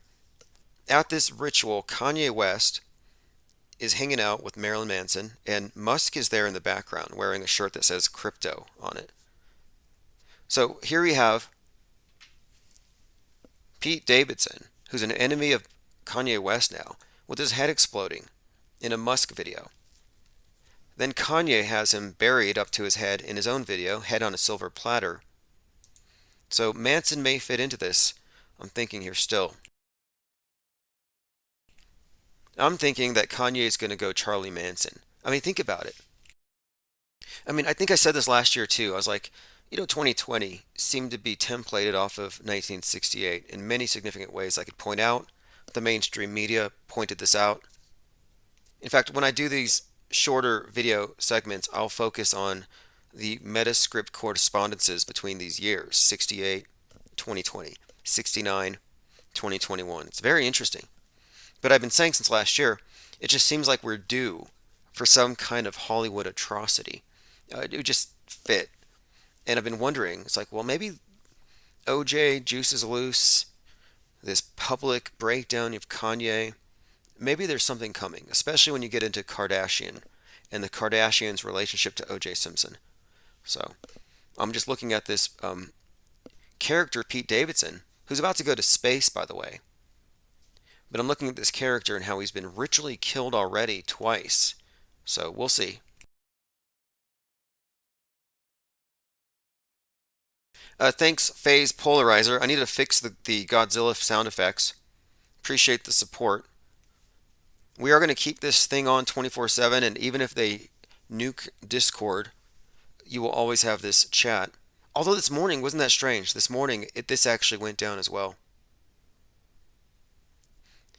at this ritual, Kanye West is hanging out with Marilyn Manson, and Musk is there in the background wearing a shirt that says crypto on it. So here we have Pete Davidson, who's an enemy of Kanye West now, with his head exploding in a Musk video. Then Kanye has him buried up to his head in his own video, head on a silver platter. So Manson may fit into this. I'm thinking here still. I'm thinking that Kanye is going to go Charlie Manson. I mean, think about it. I mean, I think I said this last year too. I was like, 2020 seemed to be templated off of 1968 in many significant ways I could point out. The mainstream media pointed this out. In fact, when I do these shorter video segments, I'll focus on the Metascript correspondences between these years, 68, 2020, 69, 2021. It's very interesting. But I've been saying since last year, it just seems like we're due for some kind of Hollywood atrocity. It would just fit. And I've been wondering, it's like, well, maybe OJ, Juice is Loose, this public breakdown of Kanye, maybe there's something coming, especially when you get into Kardashian and the Kardashians' relationship to OJ Simpson. So I'm just looking at this character, Pete Davidson, who's about to go to space, by the way. But I'm looking at this character and how he's been ritually killed already twice. So we'll see. Thanks, Phase Polarizer. I need to fix the Godzilla sound effects. Appreciate the support. We are going to keep this thing on 24/7, and even if they nuke Discord, you will always have this chat. Although this morning, wasn't that strange? This morning, this actually went down as well.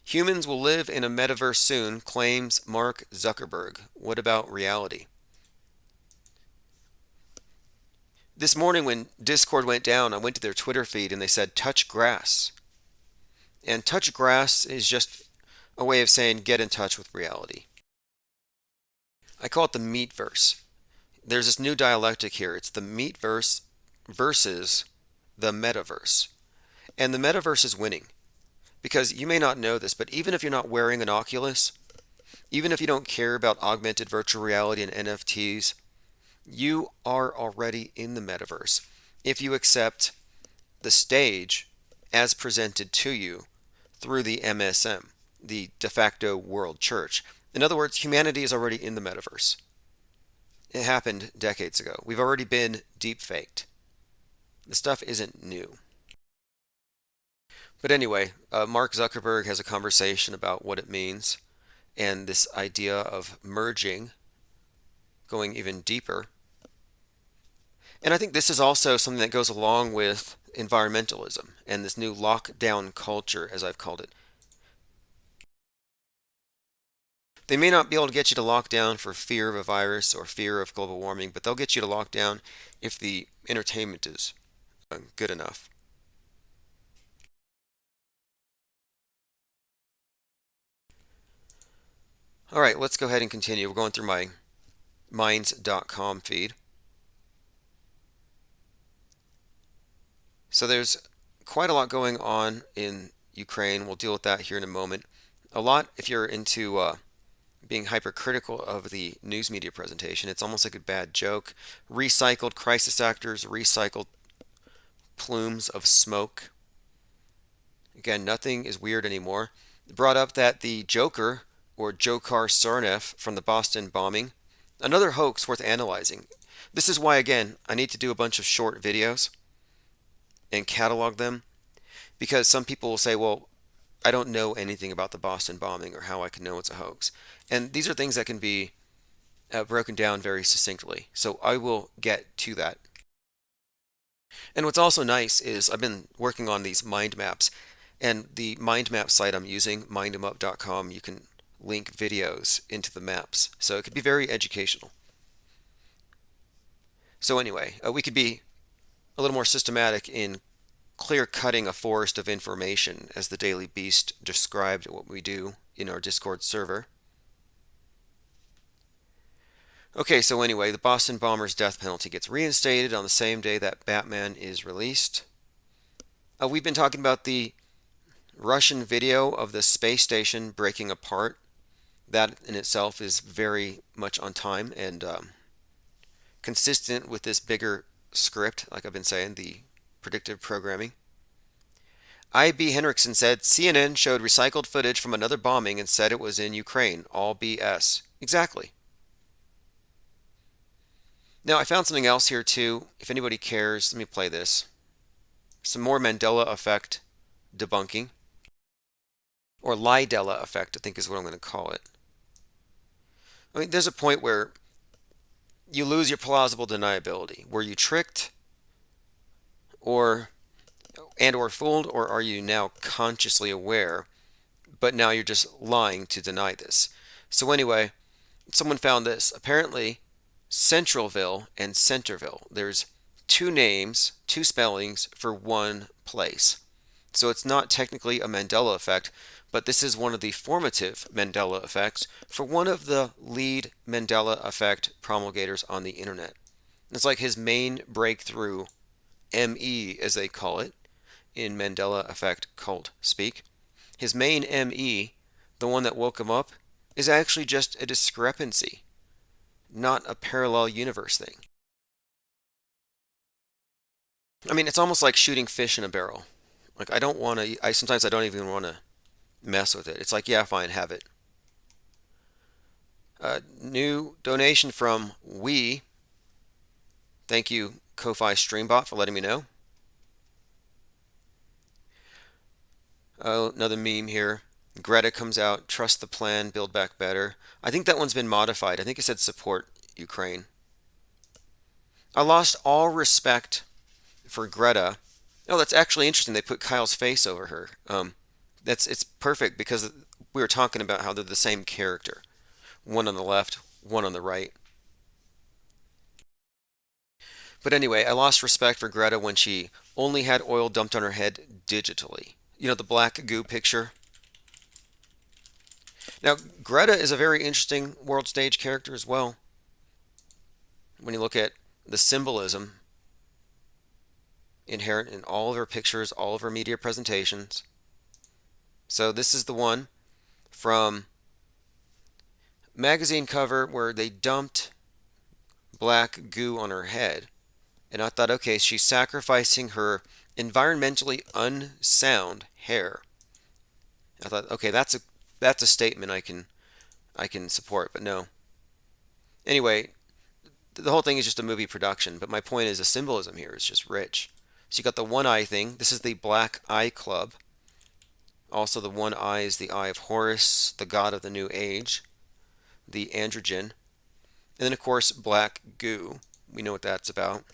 Humans will live in a metaverse soon, claims Mark Zuckerberg. What about reality? This morning when Discord went down, I went to their Twitter feed and they said, touch grass. And touch grass is just a way of saying get in touch with reality. I call it the meatverse. There's this new dialectic here. It's the meatverse versus the metaverse. And the metaverse is winning. Because you may not know this, but even if you're not wearing an Oculus, even if you don't care about augmented virtual reality and NFTs, you are already in the metaverse if you accept the stage as presented to you through the MSM, the de facto world church. In other words, humanity is already in the metaverse. It happened decades ago. We've already been deep faked. The stuff isn't new. But anyway, Mark Zuckerberg has a conversation about what it means and this idea of merging, going even deeper. And I think this is also something that goes along with environmentalism and this new lockdown culture, as I've called it. They may not be able to get you to lock down for fear of a virus or fear of global warming, but they'll get you to lock down if the entertainment is good enough. All right, let's go ahead and continue. We're going through my Minds.com feed. So there's quite a lot going on in Ukraine. We'll deal with that here in a moment. A lot, if you're into being hypercritical of the news media presentation, it's almost like a bad joke. Recycled crisis actors, recycled plumes of smoke. Again, nothing is weird anymore. Brought up that the Joker, or Dzhokhar Tsarnaev from the Boston bombing, another hoax worth analyzing. This is why, again, I need to do a bunch of short videos and catalog them, because some people will say, well, I don't know anything about the Boston bombing or how I can know it's a hoax. And these are things that can be broken down very succinctly. So I will get to that. And what's also nice is I've been working on these mind maps, and the mind map site I'm using, mindemup.com, you can link videos into the maps. So it could be very educational. So anyway, we could be a little more systematic in clear-cutting a forest of information, as the Daily Beast described what we do in our Discord server. Okay, so anyway, the Boston bomber's death penalty gets reinstated on the same day that Batman is released. We've been talking about the Russian video of the space station breaking apart. That in itself is very much on time and consistent with this bigger script, like I've been saying, the predictive programming. I.B. Henriksen said CNN showed recycled footage from another bombing and said it was in Ukraine. All BS. Exactly. Now, I found something else here too. If anybody cares, let me play this. Some more Mandela effect debunking. Or Lidella effect, I think is what I'm going to call it. I mean, there's a point where you lose your plausible deniability. Were you tricked or fooled, or are you now consciously aware, but now you're just lying to deny this? So anyway, someone found this. Apparently, Centralville and Centerville, there's two names, two spellings for one place. So it's not technically a Mandela effect, but this is one of the formative Mandela effects for one of the lead Mandela effect promulgators on the internet. It's like his main breakthrough, ME as they call it, in Mandela effect cult speak. His main ME, the one that woke him up, is actually just a discrepancy, not a parallel universe thing. I mean, it's almost like shooting fish in a barrel. Like, sometimes I don't even want to mess with it. It's like, yeah, fine, have it. New donation from We. Thank you, Ko-Fi Streambot, for letting me know. Oh, another meme here. Greta comes out, trust the plan, build back better. I think that one's been modified. I think it said support Ukraine. I lost all respect for Greta. Oh, that's actually interesting. They put Kyle's face over her. It's perfect because we were talking about how they're the same character. One on the left, one on the right. But anyway, I lost respect for Greta when she only had oil dumped on her head digitally. You know, the black goo picture? Now, Greta is a very interesting world stage character as well. When you look at the symbolism inherent in all of her pictures, all of her media presentations. So this is the one from magazine cover where they dumped black goo on her head. And I thought, okay, she's sacrificing her environmentally unsound hair. I thought, okay, that's a statement I can support, but no. Anyway, the whole thing is just a movie production, but my point is the symbolism here is just rich. So you got the one eye thing. This is the Black Eye Club. Also, the one eye is the Eye of Horus, the god of the new age, the androgen. And then, of course, black goo. We know what that's about.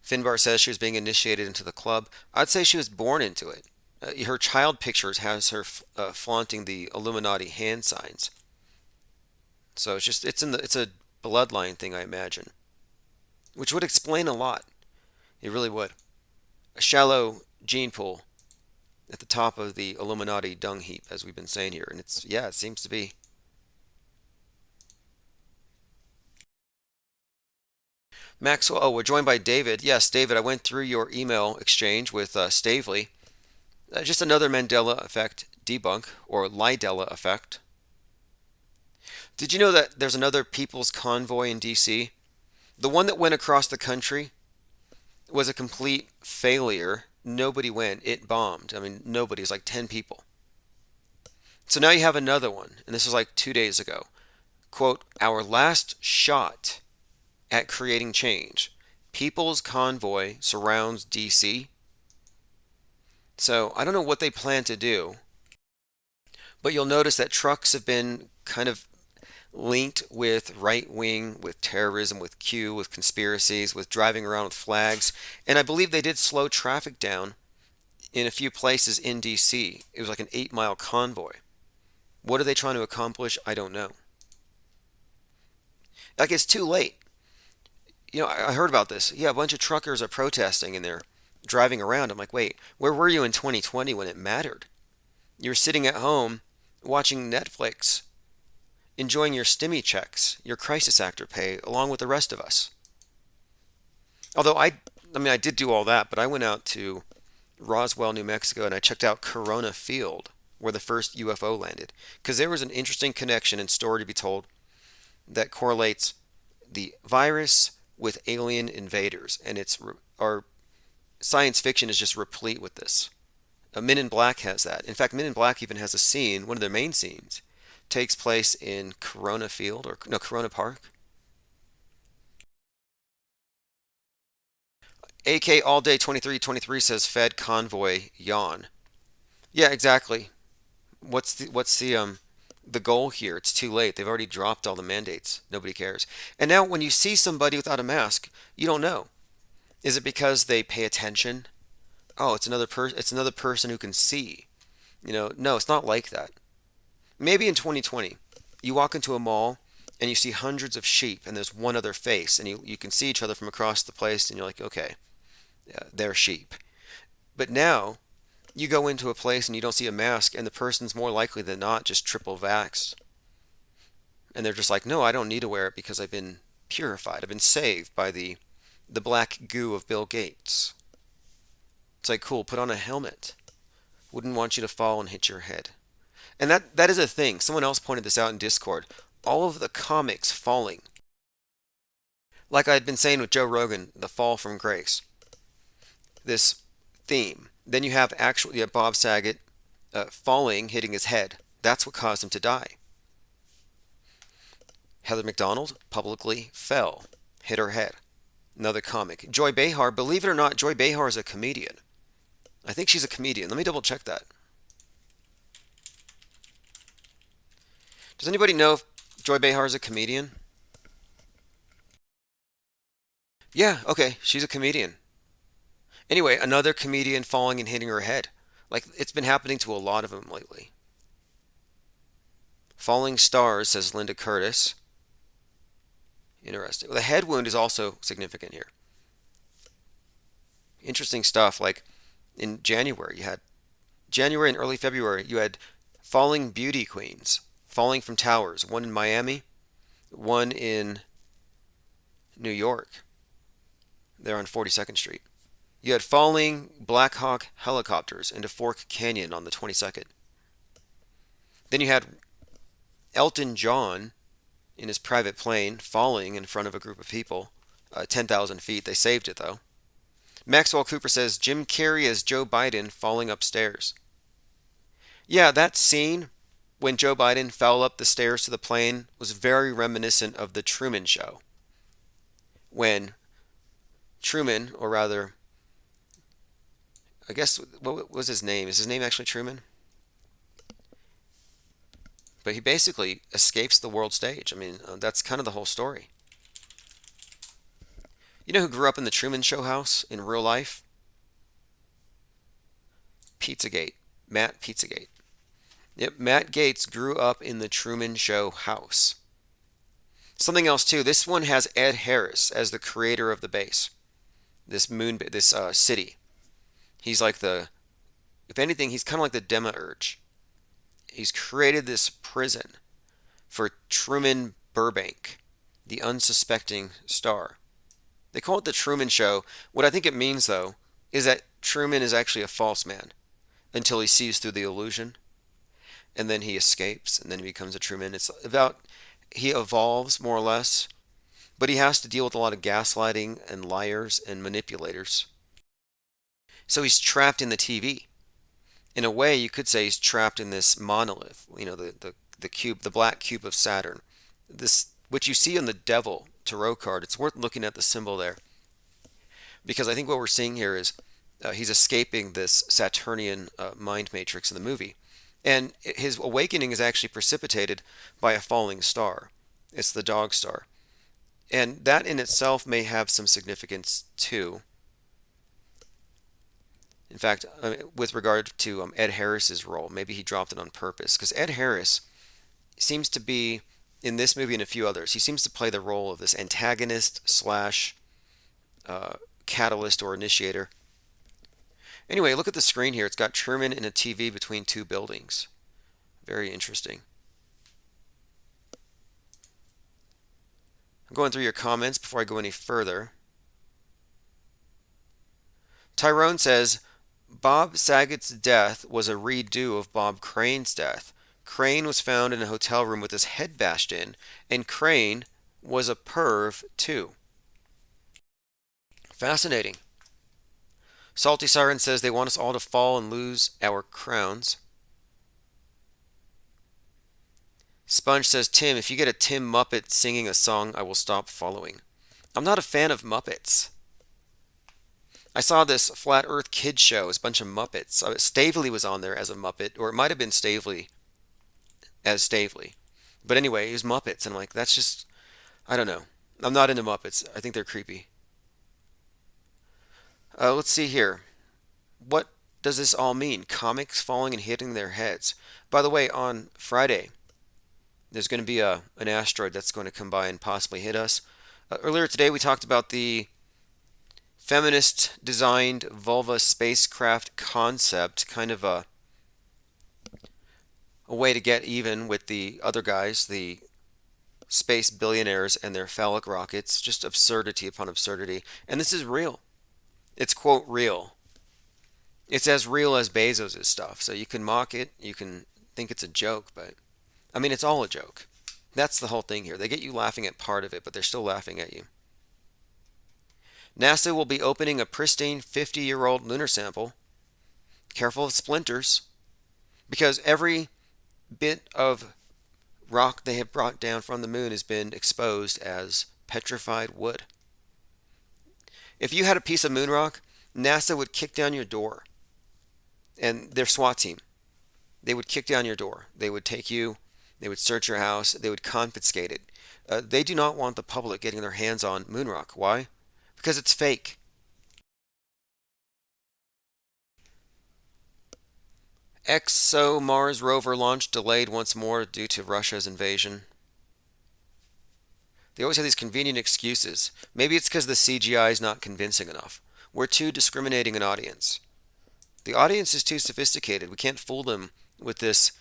Finbar says she was being initiated into the club. I'd say she was born into it. Her child pictures has her flaunting the Illuminati hand signs. So it's a bloodline thing, I imagine, which would explain a lot. It really would. A shallow gene pool at the top of the Illuminati dung heap, as we've been saying here, and it seems to be. Maxwell, oh, we're joined by David. Yes, David, I went through your email exchange with Stavely. Just another Mandela effect debunk, or Lidella effect. Did you know that there's another People's Convoy in D.C.? The one that went across the country was a complete failure. Nobody went. It bombed. I mean, nobody. It was like 10 people. So now you have another one, and this was like 2 days ago. Quote, our last shot at creating change. People's Convoy surrounds D.C. So I don't know what they plan to do, but you'll notice that trucks have been kind of linked with right wing, with terrorism, with Q, with conspiracies, with driving around with flags. And I believe they did slow traffic down in a few places in DC. It was like an 8-mile convoy. What are they trying to accomplish? I don't know. Like, it's too late. You know, I heard about this. Yeah, a bunch of truckers are protesting and they're driving around. I'm like, wait, where were you in 2020 when it mattered? You were sitting at home watching Netflix, enjoying your stimmy checks, your crisis actor pay, along with the rest of us. Although I did do all that, but I went out to Roswell, New Mexico, and I checked out Corona Field, where the first UFO landed, because there was an interesting connection and story to be told that correlates the virus with alien invaders, and our science fiction is just replete with this. Men in Black has that. In fact, Men in Black even has a scene, one of their main scenes, takes place in Corona Field, Corona Park. AK All Day 2323 says Fed convoy yawn. Yeah, exactly. What's the goal here? It's too late. They've already dropped all the mandates. Nobody cares. And now when you see somebody without a mask, you don't know. Is it because they pay attention? Oh, it's another person who can see. No, it's not like that. Maybe in 2020, you walk into a mall and you see hundreds of sheep and there's one other face and you can see each other from across the place and you're like, okay, yeah, they're sheep. But now you go into a place and you don't see a mask and the person's more likely than not just triple vaxxed. And they're just like, no, I don't need to wear it because I've been purified. I've been saved by the black goo of Bill Gates. It's like, cool, put on a helmet. Wouldn't want you to fall and hit your head. And that is a thing. Someone else pointed this out in Discord. All of the comics falling. Like I had been saying with Joe Rogan, the fall from grace. This theme. Then you have Bob Saget falling, hitting his head. That's what caused him to die. Heather McDonald publicly fell, hit her head. Another comic. Joy Behar, believe it or not, Joy Behar is a comedian. I think she's a comedian. Let me double check that. Does anybody know if Joy Behar is a comedian? Yeah, okay, she's a comedian. Anyway, another comedian falling and hitting her head. Like, it's been happening to a lot of them lately. Falling stars, says Linda Curtis. Interesting. Well, the head wound is also significant here. Interesting stuff. Like, in January, you had January and early February, you had falling beauty queens, falling from towers, one in Miami, one in New York. They're on 42nd Street. You had falling Black Hawk helicopters into Fork Canyon on the 22nd. Then you had Elton John in his private plane falling in front of a group of people, 10,000 feet. They saved it, though. Maxwell Cooper says Jim Carrey as Joe Biden falling upstairs. Yeah, that scene when Joe Biden fell up the stairs to the plane was very reminiscent of the Truman Show. When Truman, or rather, I guess, what was his name? Is his name actually Truman? But he basically escapes the world stage. I mean, that's kind of the whole story. You know who grew up in the Truman Show house in real life? Pizzagate. Matt Pizzagate. Yep, Matt Gaetz grew up in the Truman Show house. Something else too, this one has Ed Harris as the creator of the base. This city. He's like if anything, he's kind of like the demiurge. He's created this prison for Truman Burbank, the unsuspecting star. They call it the Truman Show. What I think it means, though, is that Truman is actually a false man until he sees through the illusion. And then he escapes, and then he becomes a Truman. It's about, he evolves more or less, but he has to deal with a lot of gaslighting and liars and manipulators. So he's trapped in the TV. In a way, you could say he's trapped in this monolith, the cube, the black cube of Saturn. This, which you see on the Devil tarot card. It's worth looking at the symbol there, because I think what we're seeing here is he's escaping this Saturnian mind matrix in the movie, and his awakening is actually precipitated by a falling star. It's the dog star, and that in itself may have some significance too. In fact, with regard to Ed Harris's role, maybe he dropped it on purpose, because Ed Harris seems to be, in this movie and a few others, he seems to play the role of this antagonist slash catalyst or initiator. Anyway, look at the screen here. It's got Truman and a TV between two buildings. Very interesting. I'm going through your comments before I go any further. Tyrone says, Bob Saget's death was a redo of Bob Crane's death. Crane was found in a hotel room with his head bashed in, and Crane was a perv too. Fascinating. Salty Siren says they want us all to fall and lose our crowns. Sponge says, Tim, if you get a Tim Muppet singing a song, I will stop following. I'm not a fan of Muppets. I saw this Flat Earth Kids show. It's a bunch of Muppets. Stavely was on there as a Muppet, or it might have been Stavely as Stavely. But anyway, it was Muppets, and I'm like, that's just, I don't know. I'm not into Muppets. I think they're creepy. Let's see here. What does this all mean? Comics falling and hitting their heads. By the way, on Friday, there's going to be an asteroid that's going to come by and possibly hit us. Earlier today, we talked about the feminist-designed vulva spacecraft concept, kind of a way to get even with the other guys, the space billionaires and their phallic rockets. Just absurdity upon absurdity. And this is real. It's, quote, real. It's as real as Bezos' stuff. So you can mock it, you can think it's a joke, but, I mean, it's all a joke. That's the whole thing here. They get you laughing at part of it, but they're still laughing at you. NASA will be opening a pristine 50-year-old lunar sample. Careful of splinters, because every bit of rock they have brought down from the moon has been exposed as petrified wood. If you had a piece of moon rock, NASA would kick down your door, and their SWAT team, they would kick down your door. They would take you, they would search your house, they would confiscate it. They do not want the public getting their hands on moon rock. Why? Because it's fake. ExoMars rover launch delayed once more due to Russia's invasion. They always have these convenient excuses. Maybe it's because the CGI is not convincing enough. We're too discriminating an audience. The audience is too sophisticated. We can't fool them with this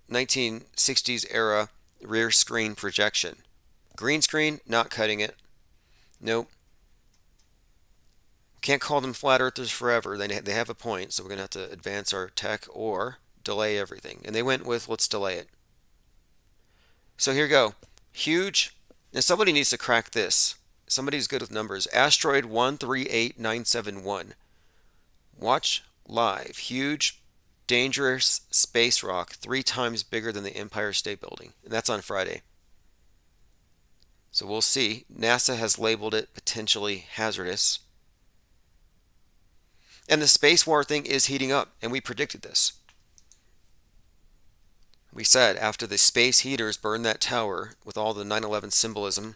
1960s era rear screen projection. Green screen, not cutting it. Nope. Can't call them flat earthers forever. They have a point, so we're going to have to advance our tech or delay everything. And they went with, let's delay it. So here you go. Huge. Now somebody needs to crack this. Somebody who's good with numbers. Asteroid 138971. Watch live. Huge, dangerous space rock 3 times bigger than the Empire State Building. And that's on Friday. So we'll see. NASA has labeled it potentially hazardous. And the space war thing is heating up, and we predicted this. We said after the space heaters burned that tower with all the 9/11 symbolism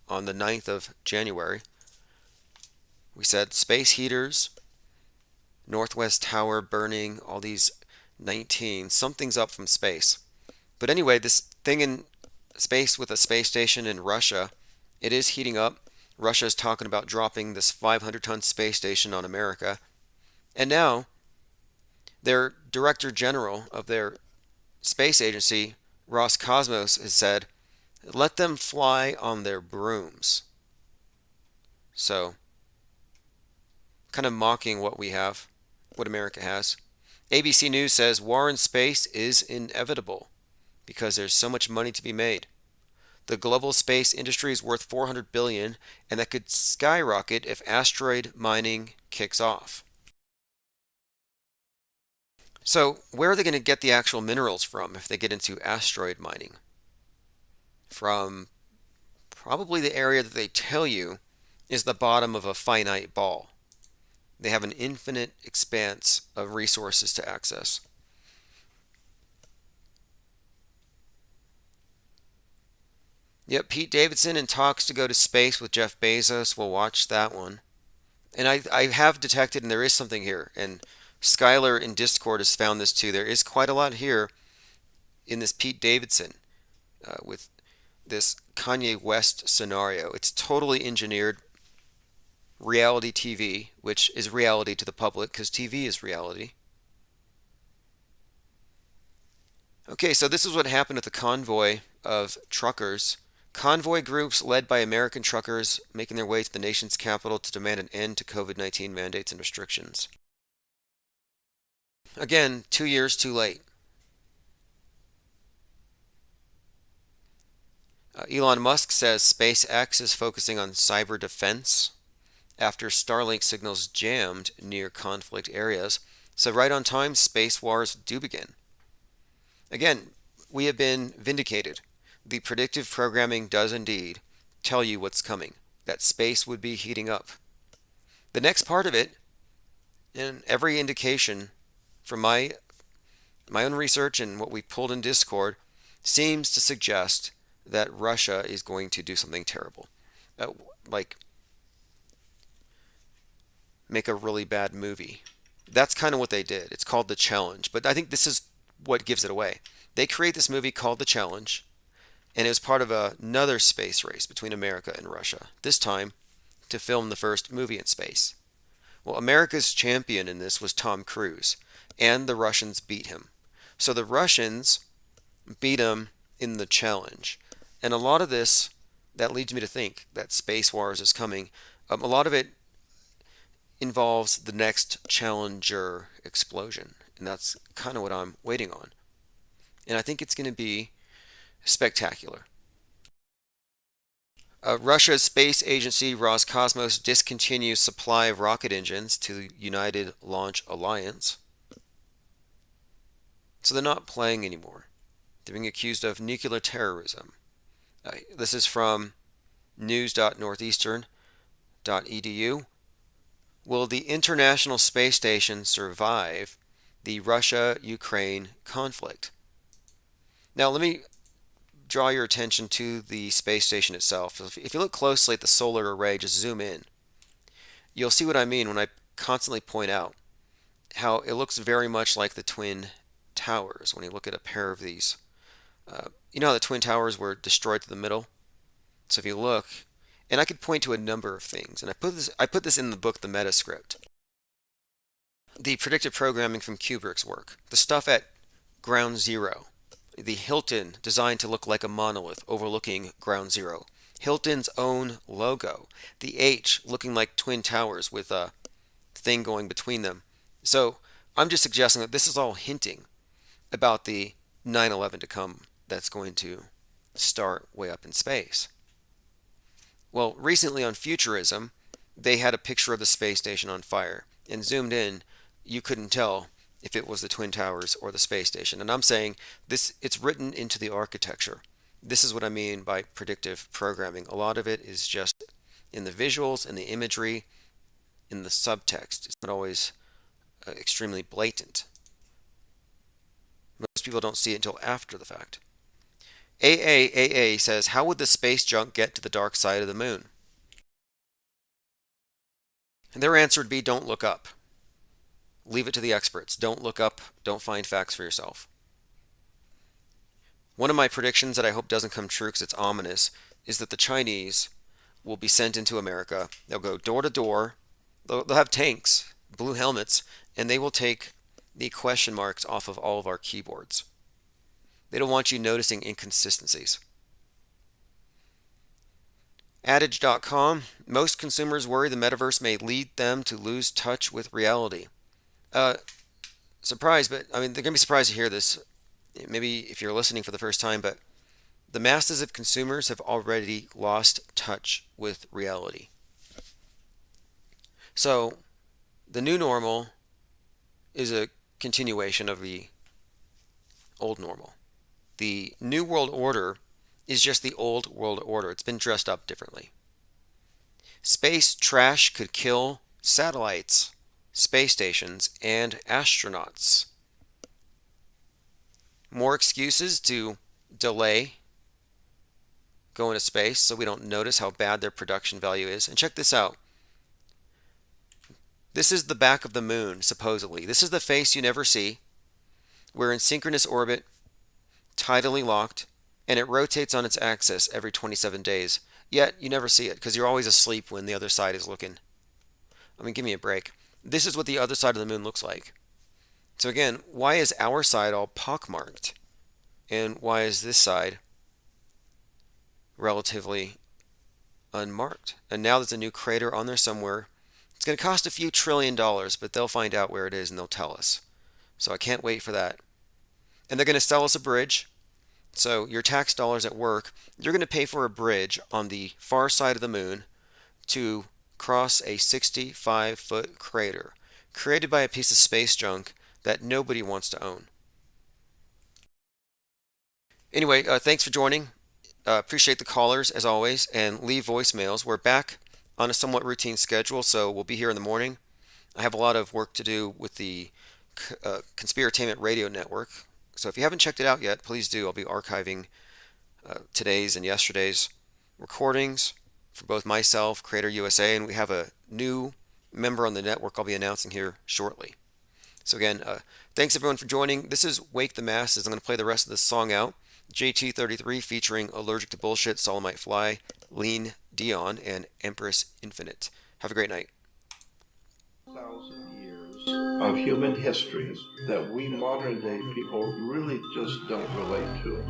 on the 9th of January, we said space heaters, Northwest Tower burning, all these 19, something's up from space. But anyway, this thing in space with a space station in Russia, it is heating up. Russia is talking about dropping this 500-ton space station on America. And now, their director general of their space agency, Roscosmos, has said, let them fly on their brooms. So, kind of mocking what we have, what America has. ABC News says war in space is inevitable because there's so much money to be made. The global space industry is worth $400 billion, and that could skyrocket if asteroid mining kicks off. So where are they going to get the actual minerals from if they get into asteroid mining? From probably the area that they tell you is the bottom of a finite ball. They have an infinite expanse of resources to access. Yep, Pete Davidson in talks to go to space with Jeff Bezos. We'll watch that one. And I have detected, and there is something here, and Skylar in Discord has found this too. There is quite a lot here in this Pete Davidson with this Kanye West scenario. It's totally engineered reality TV, which is reality to the public because TV is reality. Okay, so this is what happened at the convoy of truckers. Convoy groups led by American truckers making their way to the nation's capital to demand an end to COVID-19 mandates and restrictions. Again, 2 years too late. Elon Musk says SpaceX is focusing on cyber defense after Starlink signals jammed near conflict areas. So right on time, space wars do begin. Again, we have been vindicated. The predictive programming does indeed tell you what's coming, that space would be heating up. The next part of it, and every indication from my own research and what we pulled in Discord, seems to suggest that Russia is going to do something terrible. Like make a really bad movie. That's kind of what they did. It's called The Challenge. But I think this is what gives it away. They create this movie called The Challenge, and it was part of another space race between America and Russia, this time to film the first movie in space. Well, America's champion in this was Tom Cruise, and the Russians beat him. So the Russians beat him in The Challenge. And a lot of this, that leads me to think that Space Wars is coming. A lot of it involves the next Challenger explosion. And that's kind of what I'm waiting on. And I think it's going to be spectacular. Russia's space agency Roscosmos discontinues supply of rocket engines to the United Launch Alliance. So they're not playing anymore. They're being accused of nuclear terrorism. This is from news.northeastern.edu. Will the International Space Station survive the Russia-Ukraine conflict? Now let me draw your attention to the space station itself. If you look closely at the solar array, just zoom in, you'll see what I mean when I constantly point out how it looks very much like the Twin Towers when you look at a pair of these. You know how the Twin Towers were destroyed to the middle? So if you look, and I could point to a number of things, and I put this in the book, The Metascript. the predictive programming from Kubrick's work, the stuff at Ground Zero, the Hilton designed to look like a monolith overlooking Ground Zero, Hilton's own logo, the H looking like Twin Towers with a thing going between them. So I'm just suggesting that this is all hinting about the 9/11 to come that's going to start way up in space. Well, recently on Futurism, they had a picture of the space station on fire, and zoomed in, you couldn't tell if it was the Twin Towers or the space station. And I'm saying it's written into the architecture. This is what I mean by predictive programming. A lot of it is just in the visuals, in the imagery, in the subtext. It's not always extremely blatant. Most people don't see it until after the fact. AAAA says, how would the space junk get to the dark side of the moon? And their answer would be, don't look up. Leave it to the experts. Don't look up. Don't find facts for yourself. One of my predictions that I hope doesn't come true because it's ominous is that the Chinese will be sent into America. They'll go door to door. They'll have tanks, blue helmets, and they will take the question marks off of all of our keyboards. They don't want you noticing inconsistencies. Adage.com, most consumers worry the metaverse may lead them to lose touch with reality. Surprise, but I mean, they're going to be surprised to hear this. Maybe if you're listening for the first time, but the masses of consumers have already lost touch with reality. So, the new normal is a continuation of the old normal. The new world order is just the old world order. It's been dressed up differently. Space trash could kill satellites, space stations, and astronauts. More excuses to delay going to space so we don't notice how bad their production value is. And check this out. This is the back of the moon, supposedly. This is the face you never see. We're in synchronous orbit, tidally locked, and it rotates on its axis every 27 days. Yet, you never see it because you're always asleep when the other side is looking. I mean, give me a break. This is what the other side of the moon looks like. So again, why is our side all pockmarked? And why is this side relatively unmarked? And now there's a new crater on there somewhere. It's going to cost a few $1 trillion, but they'll find out where it is and they'll tell us. So I can't wait for that. And they're going to sell us a bridge. So your tax dollars at work, you're going to pay for a bridge on the far side of the moon to cross a 65-foot crater created by a piece of space junk that nobody wants to own. Anyway, thanks for joining. Appreciate the callers as always, and leave voicemails. We're back on a somewhat routine schedule, so we'll be here in the morning. I have a lot of work to do with the Conspiratainment Radio Network, so if you haven't checked it out yet, please do. I'll be archiving today's and yesterday's recordings for both myself, Creator USA, and we have a new member on the network I'll be announcing here shortly. So again, thanks everyone for joining. This is Wake the Masses. I'm going to play the rest of this song out. JT33 featuring Allergic to Bullshit, Solemnite Fly, Lean Dion, and Empress Infinite. Have a great night. 1,000 years of human history that we modern day people really just don't relate to.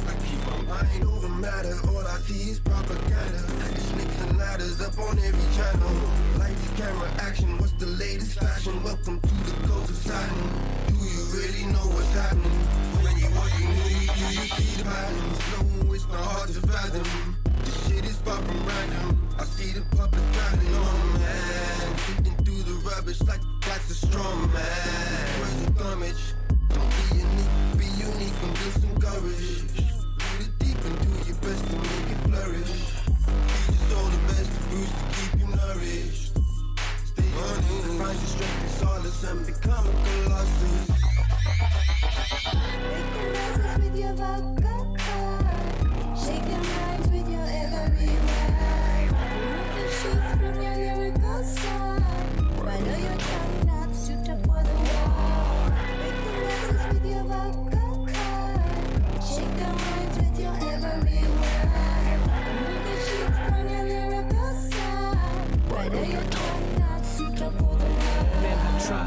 I keep my mind over matter, all I see is propaganda. Snakes and ladders up on every channel. Lights, camera, action, what's the latest fashion? Welcome to the Ghost of Saturn. Do you really know what's happening? When you watch the movie, do you see the patterns? No, it's not hard to fathom. This shit is far from random. I see the puppet driving on, man. Sifting through the rubbish like that's a strong man. Where's the gummage? Don't be unique and build some courage. Breathe it deep and do your best to make it flourish. Feed your soul the best of fruits to keep you nourished. Stay honest, find your strength and solace and become a colossus. Make the masses with your vocal cord. Shake your minds with your every word. Remove the shoes from your lyrical side. Why know your tongue not suit up for the war?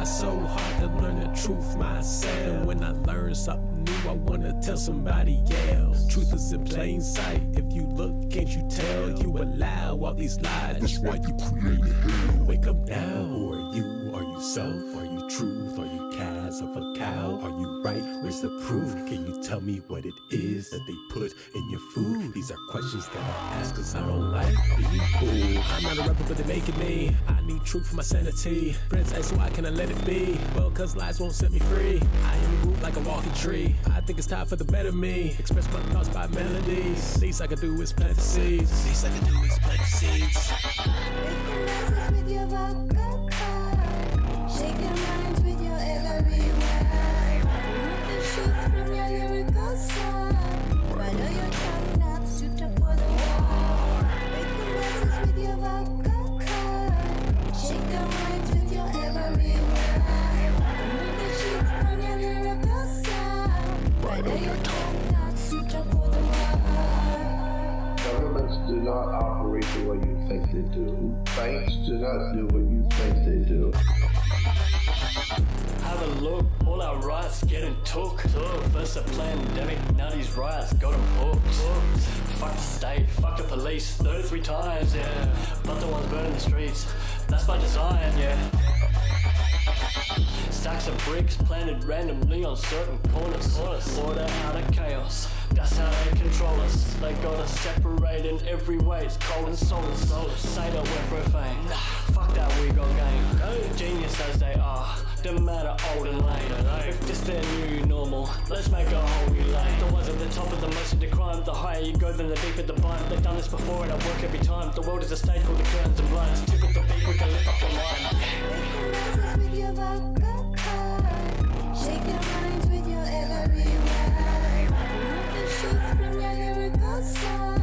try so hard to learn the truth myself. And when I learn something new, I wanna tell somebody else. Truth is in plain sight. If you look, can't you tell? You allow all these lies. That's why you created hell. Wake up now. Who are you? Are you self? Are you truth? Are you calves of a cow? Are you right? Where's the proof? Can you tell me what it is that they put in your food? These are questions that I ask cause I don't like being fooled. I'm not a rebel, but they're making me. I need truth for my sanity. Friends ask why can I let it be? Well, cause lies won't set me free. I am rooted like a walking tree. I think it's time for the better me. Express my thoughts by melodies. Least I can do is plant the seeds. Least I can do is plant the seeds. With your vocal cord, shake your minds with your every word. Remove the truth from your lyrical song. Why know your tongue not suited for the war? Break the message with your vocal cord, shake your minds with your every word. Remove the truth from your lyrical song. Why know your tongue not suited for the war? Governments do not operate the way you think they do. Banks do not do what you think they do. Have a look, all our rights getting took. First a pandemic, now these riots got them hooked. Fuck the state, fuck the police, 33 times, yeah. But the ones burning the streets, that's by design, yeah. Stacks of bricks planted randomly on certain corners. Order out of chaos, that's how they control us. They got us separated in every way, it's cold and soulless. Say that we're profane, fuck that, we got game. Genius as they are, don't matter old and late. If this their new normal, let's make a whole new lane. The ones at the top of the most of the crime, the higher you go, then the deeper the bind. They've done this before and I work every time. The world is a stage called the curtains and blinds. Tip at the beat, we can lift up the mind. With your vocal cord, shake your minds with your every word. Remove the truth from your lyrical song.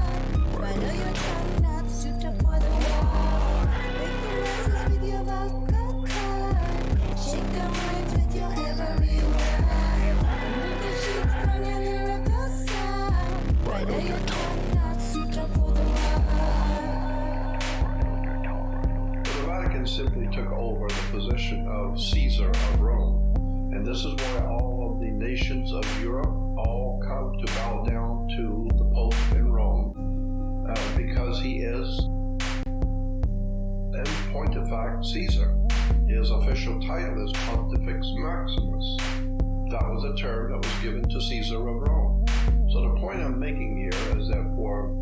Why know your tongue not suited for the war? Break the message with your vocal cord, shake your minds with your every word. Remove the truth from your lyrical song. Why know your tongue not suited for the war? The Vatican simply took over the position of Caesar of Rome, and this is why all of the nations of Europe all come to bow down to the Pope in Rome, because he is, in point of fact, Caesar. His official title is Pontifex Maximus. That was a term that was given to Caesar of Rome. So the point I'm making here is that for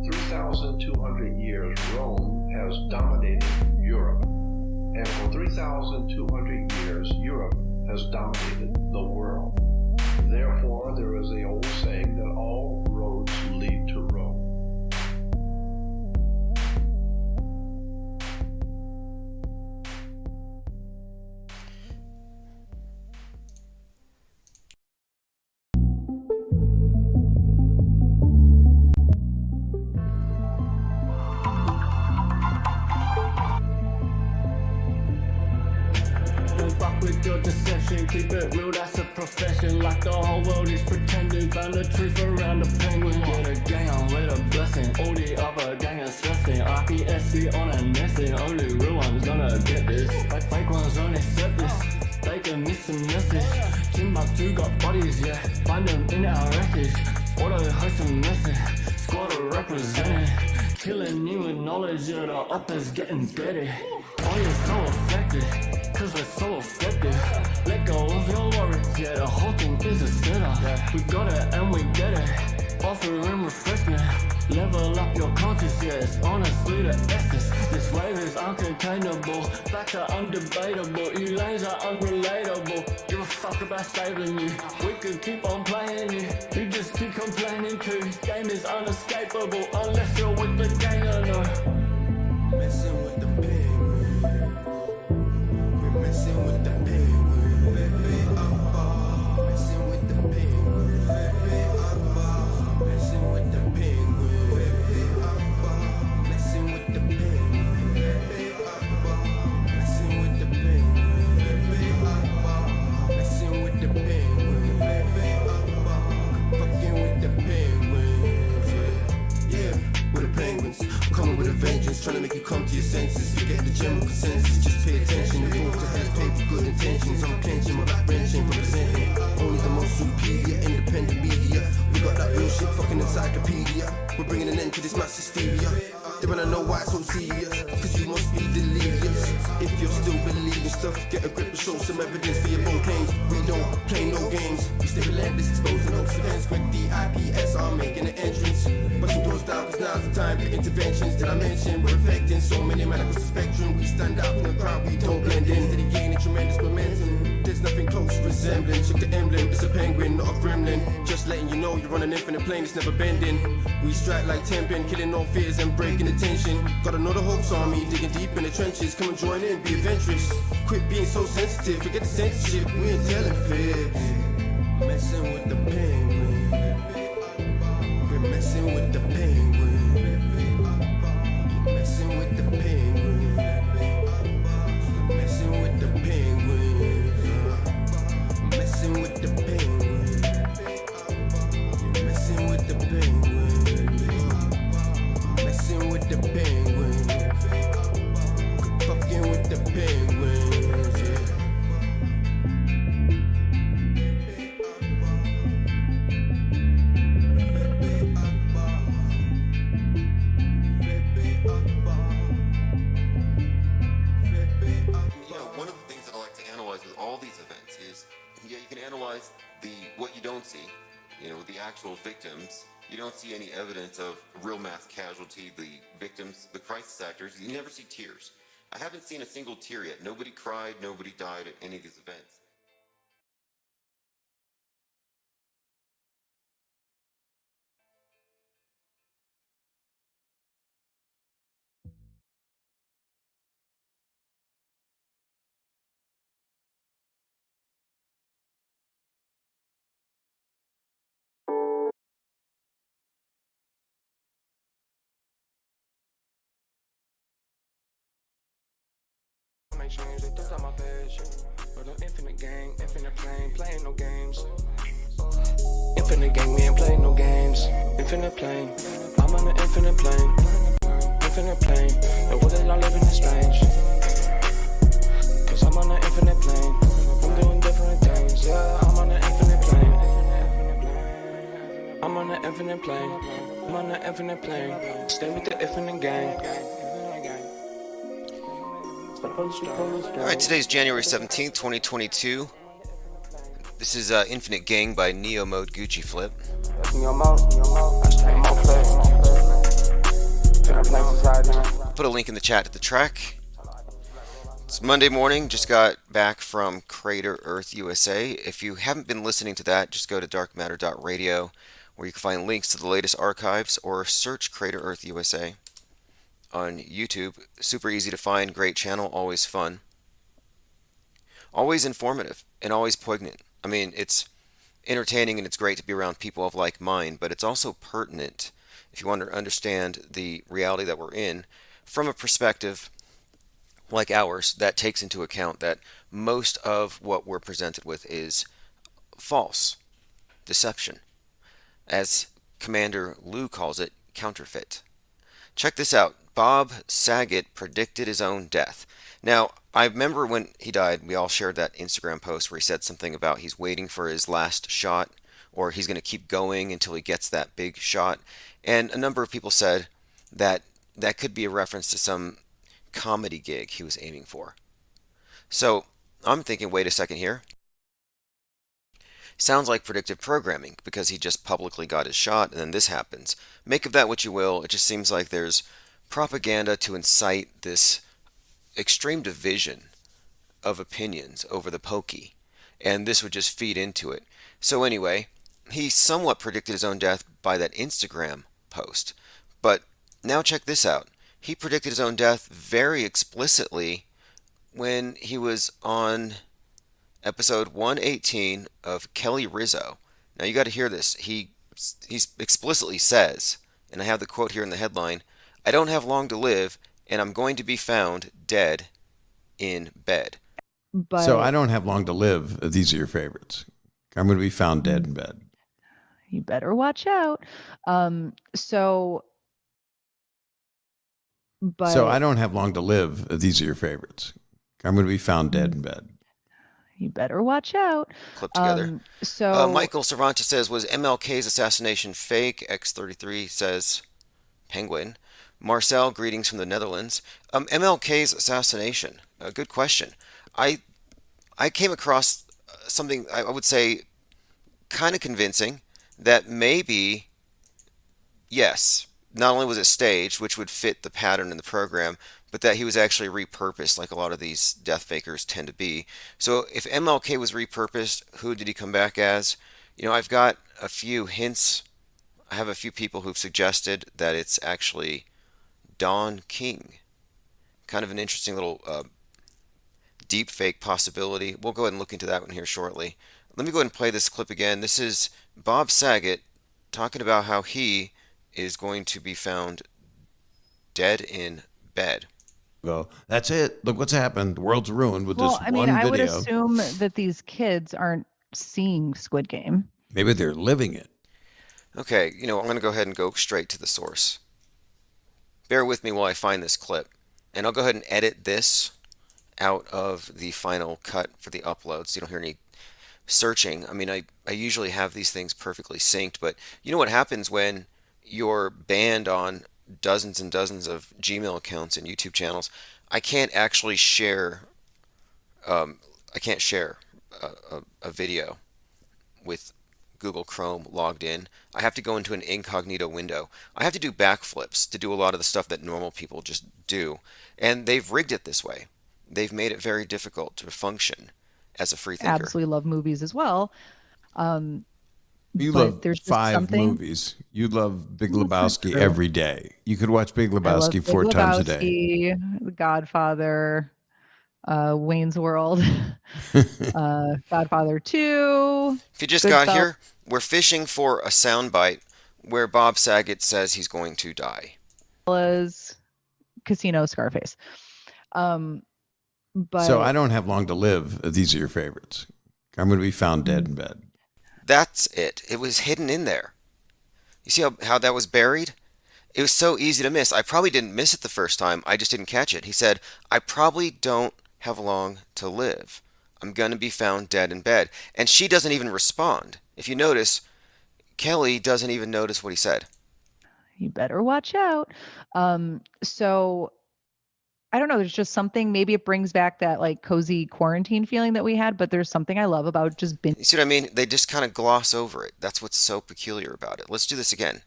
3,200 years, Rome has dominated Europe. And for 3,200 years, Europe has dominated the world. Therefore, there is the old saying that all roads lead to Rome. With your deception, keep it real, that's a profession. Like the whole world is pretending, found the truth around the penguin. Get a gang on with a blessing, all the other gang are stressing. RPSC on a nesting, only real ones gonna get this. Fake ones only accept this, they can miss the message. Timbuktu got bodies, yeah, find them in our records. Auto host a message, squad are represented. Killing you with knowledge, yeah, the up is getting better. Oh, you're so affected, cause we're so effective. Let go of your worries, yeah, the whole thing is a setup. We got it and we get it, offering refreshment. Level up your consciousness, honestly the essence. This wave is uncontainable, facts are undebatable. You lanes are unrelatable, give a fuck about saving you. We could keep on playing you, you just keep complaining too. Game is unescapable, unless you're with the gang or no. Messing with the penguin, we're messing with the penguin. Messing with the penguin, messing with the penguin, messing with the penguin, messing with the penguin, messing with the penguin, fucking with the penguins, yeah, with the penguins. Coming with a vengeance, trying to make you come to your senses. Forget the general consensus, just pay attention. The rules to has paid for good intentions. to this mass hysteria. They wanna know why it's so serious, cause you must be delirious. If you're still believing stuff, get a grip and show some evidence for your own claims. We don't play no games, we stay relentless, exposing those events. Quick DIPS are making an entrance. Busting doors down, cause now's the time for interventions that I mentioned. We're affecting so many men across the spectrum. We stand out from the crowd, we don't blend in. Steady gaining tremendous momentum. There's nothing close resembling. Check the emblem, it's a penguin, not a gremlin. Just letting you know you're on an infinite plane, it's never bending. We strike like temping, killing all fears and breaking the tension. Gotta know the hopes army, digging deep in the trenches. Come and join in, be adventurous. Quit being so sensitive, forget the censorship. We ain't telling fibs. Messing with the penguin. We're messing with the penguin. You're messing with the penguin. We're messing with the penguin. Messing with the penguin. You're messing with the penguin. Messing with the penguin. Quit fucking with the penguins, yeah. One of the things that I like to analyze with all these events is, yeah, you can analyze what you don't see, the actual victims. You don't see any evidence of real mass casualty, the victims, the crisis actors. You never see tears. I haven't seen a single tear yet. Nobody cried, nobody died at any of these events. Make change, they think I'm my passion. But I'm infinite gang, infinite plane, playing no games. Infinite gang, we ain't playing no games. Infinite plane, I'm on an infinite plane. Infinite plane, the world that y'all living is strange. Cause I'm on an infinite plane. I'm doing different things, yeah. I'm on an infinite plane. I'm on an infinite plane. I'm on an infinite plane. Stay with the infinite gang. Alright, today's January 17th, 2022. This is Infinite Gang by Neo Mode Gucci Flip. Put a link in the chat to the track. It's Monday morning, just got back from Crater Earth USA. If you haven't been listening to that, just go to darkmatter.radio, where you can find links to the latest archives, or search Crater Earth USA on YouTube. Super easy to find, great channel, always fun. Always informative, and always poignant. I mean, it's entertaining and it's great to be around people of like mind, but it's also pertinent if you want to understand the reality that we're in from a perspective like ours that takes into account that most of what we're presented with is false, deception. As Commander Lou calls it, counterfeit. Check this out. Bob Saget predicted his own death. Now, I remember when he died, we all shared that Instagram post where he said something about he's waiting for his last shot, or he's going to keep going until he gets that big shot. And a number of people said that that could be a reference to some comedy gig he was aiming for. So I'm thinking, wait a second here. Sounds like predictive programming, because he just publicly got his shot and then this happens. Make of that what you will. It just seems like there's propaganda to incite this extreme division of opinions over the pokey, and this would just feed into it. So anyway, he somewhat predicted his own death by that Instagram post, but now check this out. He predicted his own death very explicitly when he was on episode 118 of Kelly Rizzo. Now you got to hear this. He explicitly says, and I have the quote here in the headline, "I don't have long to live, and I'm going to be found dead in bed." So I don't have long to live. These are your favorites. I'm going to be found dead in bed. You better watch out. So I don't have long to live. These are your favorites. I'm going to be found dead in bed. You better watch out. Clip together. Michael Cervantes says, was MLK's assassination fake? X33 says, Penguin. Marcel, greetings from the Netherlands. MLK's assassination. Good question. I came across something I would say kind of convincing that maybe, yes, not only was it staged, which would fit the pattern in the program, but that he was actually repurposed, like a lot of these death fakers tend to be. So if MLK was repurposed, who did he come back as? I've got a few hints. I have a few people who've suggested that it's actually Don King. Kind of an interesting little deep fake possibility. We'll go ahead and look into that one here shortly. Let me go ahead and play this clip again. This is Bob Saget talking about how he is going to be found dead in bed. Well, that's it. Look what's happened. The world's ruined with Well, this I mean, one I would video. assume that these kids aren't seeing Squid Game. Maybe they're living it. Okay, I'm going to go ahead and go straight to the source. Bear with me while I find this clip. And I'll go ahead and edit this out of the final cut for the upload so you don't hear any searching. I mean, I usually have these things perfectly synced, but you know what happens when you're banned on dozens and dozens of Gmail accounts and YouTube channels? I can't actually share. I can't share a video with Google Chrome logged in. I have to go into an incognito window. I have to do backflips to do a lot of the stuff that normal people just do, and they've rigged it this way. They've made it very difficult to function as a free thinker. Absolutely love movies as well. You but love there's just 5 something- movies. You love Big That's not Lebowski true. every day. You could watch Big I love Lebowski Big 4 times a day. Lebowski, The Godfather, Wayne's World, Godfather 2. If you just got here, we're fishing for a soundbite where Bob Saget says he's going to die. Goodfellas, Casino, Scarface. But So I don't have long to live. These are your favorites. I'm going to be found dead in bed. That's it. It was hidden in there. You see how that was buried? It was so easy to miss. I probably didn't miss it the first time. I just didn't catch it. He said, I probably don't have long to live. I'm going to be found dead in bed. And she doesn't even respond. If you notice, Kelly doesn't even notice what he said. you better watch out. So I don't know. There's just something. Maybe it brings back that like cozy quarantine feeling that we had. But there's something I love about just You see what I mean? They just kind of gloss over it. That's what's so peculiar about it. Let's do this again.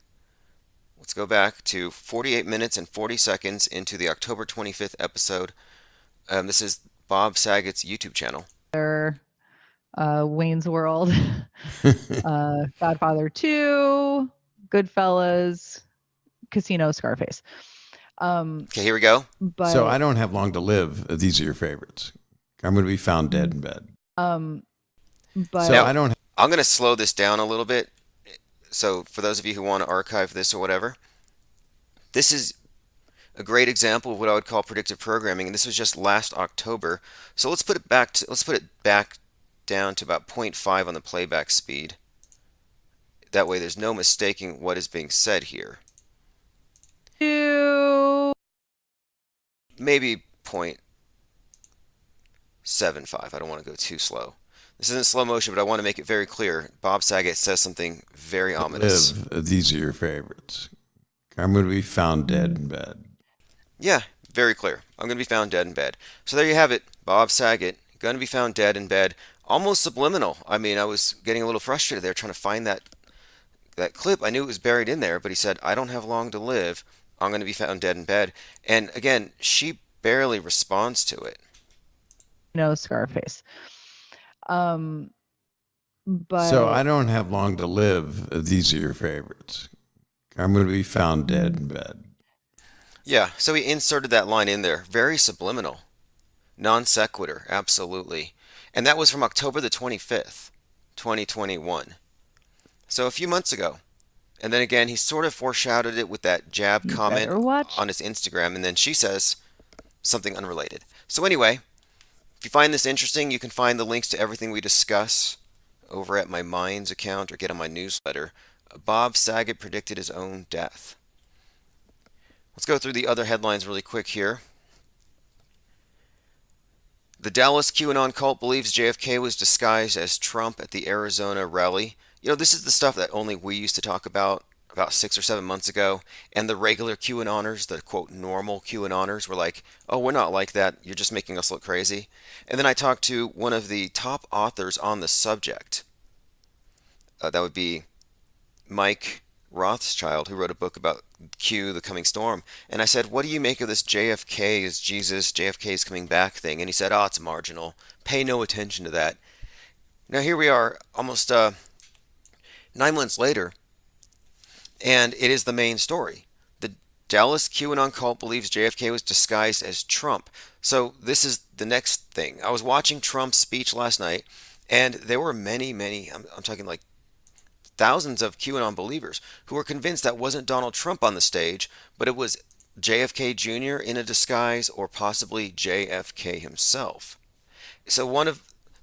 Let's go back to 48 minutes and 40 seconds into the October 25th episode. This is Bob Saget's YouTube channel. Wayne's World, Godfather 2, Goodfellas, Casino, Scarface. Okay, here we go. But So I don't have long to live. These are your favorites. I'm going to be found dead in bed. but So I don't. I'm going to slow this down a little bit. So for those of you who want to archive this or whatever, this is a great example of what I would call predictive programming, and this was just last October. So let's put it back down to about 0.5 on the playback speed. That way there's no mistaking what is being said here. Maybe 0.75. I don't want to go too slow. This isn't slow motion, but I want to make it very clear. Bob Saget says something very ominous. These are your favorites. I'm going to be found dead in bed. Yeah, very clear. I'm going to be found dead in bed. So there you have it. Bob Saget, going to be found dead in bed. Almost subliminal. I mean, I was getting a little frustrated there trying to find that clip. I knew it was buried in there, but he said, I don't have long to live. I'm going to be found dead in bed. And again, she barely responds to it. no Scarface. But So I don't have long to live. These are your favorites. I'm going to be found dead in bed. Yeah, so he inserted that line in there. Very subliminal. Non sequitur, absolutely. And that was from October the 25th, 2021. So a few months ago. And then again, he sort of foreshadowed it with that jab You comment better watch. on his Instagram. And then she says something unrelated. So anyway, if you find this interesting, you can find the links to everything we discuss over at my Minds account or get on my newsletter. Bob Saget predicted his own death. Let's go through the other headlines really quick here. The Dallas QAnon cult believes JFK was disguised as Trump at the Arizona rally. You know, this is the stuff that only we used to talk about about 6 or 7 months ago, and the regular QAnoners, the quote normal QAnoners, were like, "Oh, we're not like that. You're just making us look crazy." And then I talked to one of the top authors on the subject. That would be Mike Rothschild, who wrote a book about Q, the coming storm. And I said, "What do you make of this JFK is Jesus, JFK is coming back thing?" And he said, "Oh, it's marginal. Pay no attention to that." Now here we are, almost 9 months later, and it is the main story. The Dallas QAnon cult believes JFK was disguised as Trump. So this is the next thing. I was watching Trump's speech last night, and there were many, I'm talking like thousands of QAnon believers who were convinced that wasn't Donald Trump on the stage, but it was JFK Jr. in a disguise, or possibly JFK himself. So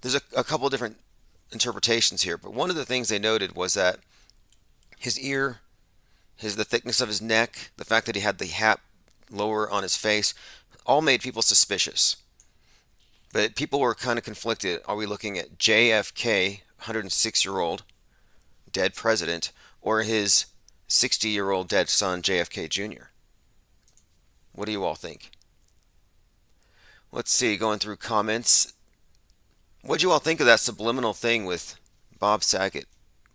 there's a couple different interpretations here, but one of the things they noted was that his ear, the thickness of his neck, the fact that he had the hat lower on his face, all made people suspicious. But people were kind of conflicted. Are we looking at JFK, 106-year-old dead president, or his 60-year-old dead son, JFK Jr.? What do you all think? Let's see, going through comments. What do you all think of that subliminal thing with Bob Saget?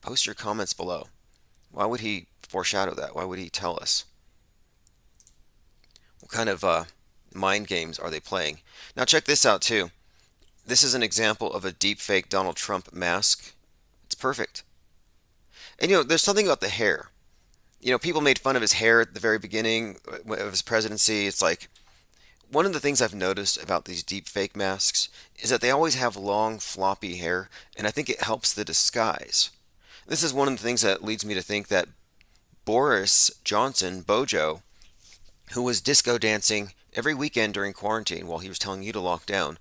Post your comments below. Why would he foreshadow that? Why would he tell us? What kind of mind games are they playing? Now check this out too. This is an example of a deepfake Donald Trump mask. It's perfect. And there's something about the hair. People made fun of his hair at the very beginning of his presidency. It's like, one of the things I've noticed about these deepfake masks is that they always have long, floppy hair, and I think it helps the disguise. This is one of the things that leads me to think that Boris Johnson, Bojo, who was disco dancing every weekend during quarantine while he was telling you to lock down,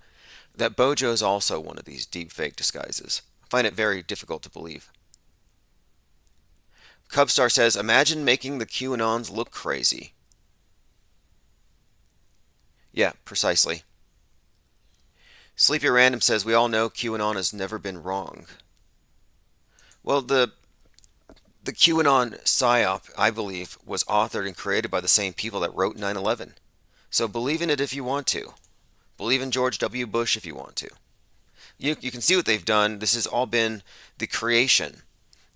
that Bojo is also one of these deepfake disguises. I find it very difficult to believe. Cubstar says, "Imagine making the QAnons look crazy." Yeah, precisely. Sleepy Random says, "We all know QAnon has never been wrong." Well, the QAnon PSYOP, I believe, was authored and created by the same people that wrote 9/11. So believe in it if you want to. Believe in George W. Bush if you want to. You can see what they've done. This has all been the creation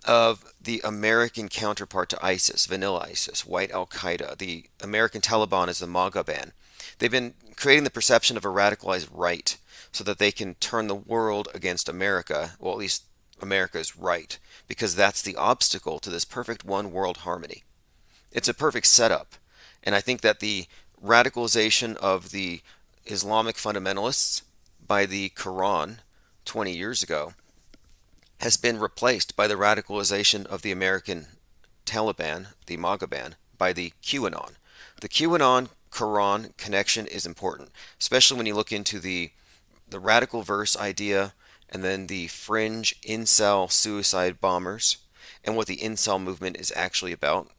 of the American counterpart to ISIS, Vanilla ISIS, White Al-Qaeda. The American Taliban is the MAGA band. They've been creating the perception of a radicalized right so that they can turn the world against America, well, at least America's right, because that's the obstacle to this perfect one world harmony. It's a perfect setup. And I think that the radicalization of the Islamic fundamentalists by the Quran 20 years ago has been replaced by the radicalization of the American Taliban, the MAGA band, by the QAnon. The QAnon Quran connection is important, especially when you look into the radical verse idea and then the fringe incel suicide bombers and what the incel movement is actually about.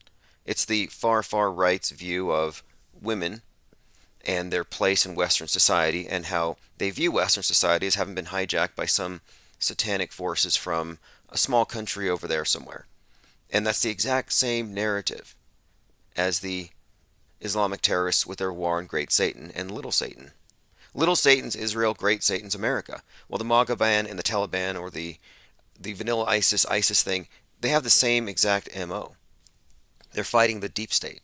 It's the far right's view of women and their place in Western society and how they view Western society as having been hijacked by some satanic forces from a small country over there somewhere. And that's the exact same narrative as the Islamic terrorists with their war on Great Satan and Little Satan. Little Satan's Israel, Great Satan's America. Well, the MAGA band and the Taliban, or the vanilla ISIS thing, they have the same exact MO. They're fighting the deep state.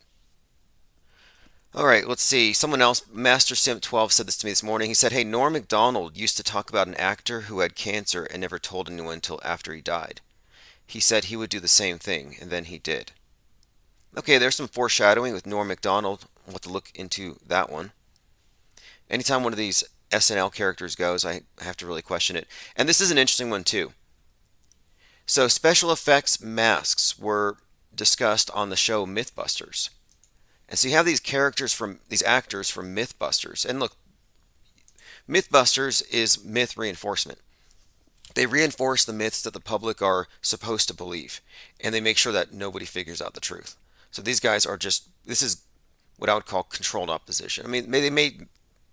All right, let's see. Someone else, Master Simp 12, said this to me this morning. He said, "Hey, Norm Macdonald used to talk about an actor who had cancer and never told anyone until after he died. He said he would do the same thing, and then he did." Okay, there's some foreshadowing with Norm Macdonald. We'll have to look into that one. Anytime one of these SNL characters goes, I have to really question it. And this is an interesting one, too. So special effects masks were discussed on the show Mythbusters. And so you have these actors from Mythbusters. And look, Mythbusters is myth reinforcement. They reinforce the myths that the public are supposed to believe. And they make sure that nobody figures out the truth. So these guys are this is what I would call controlled opposition. I mean, they may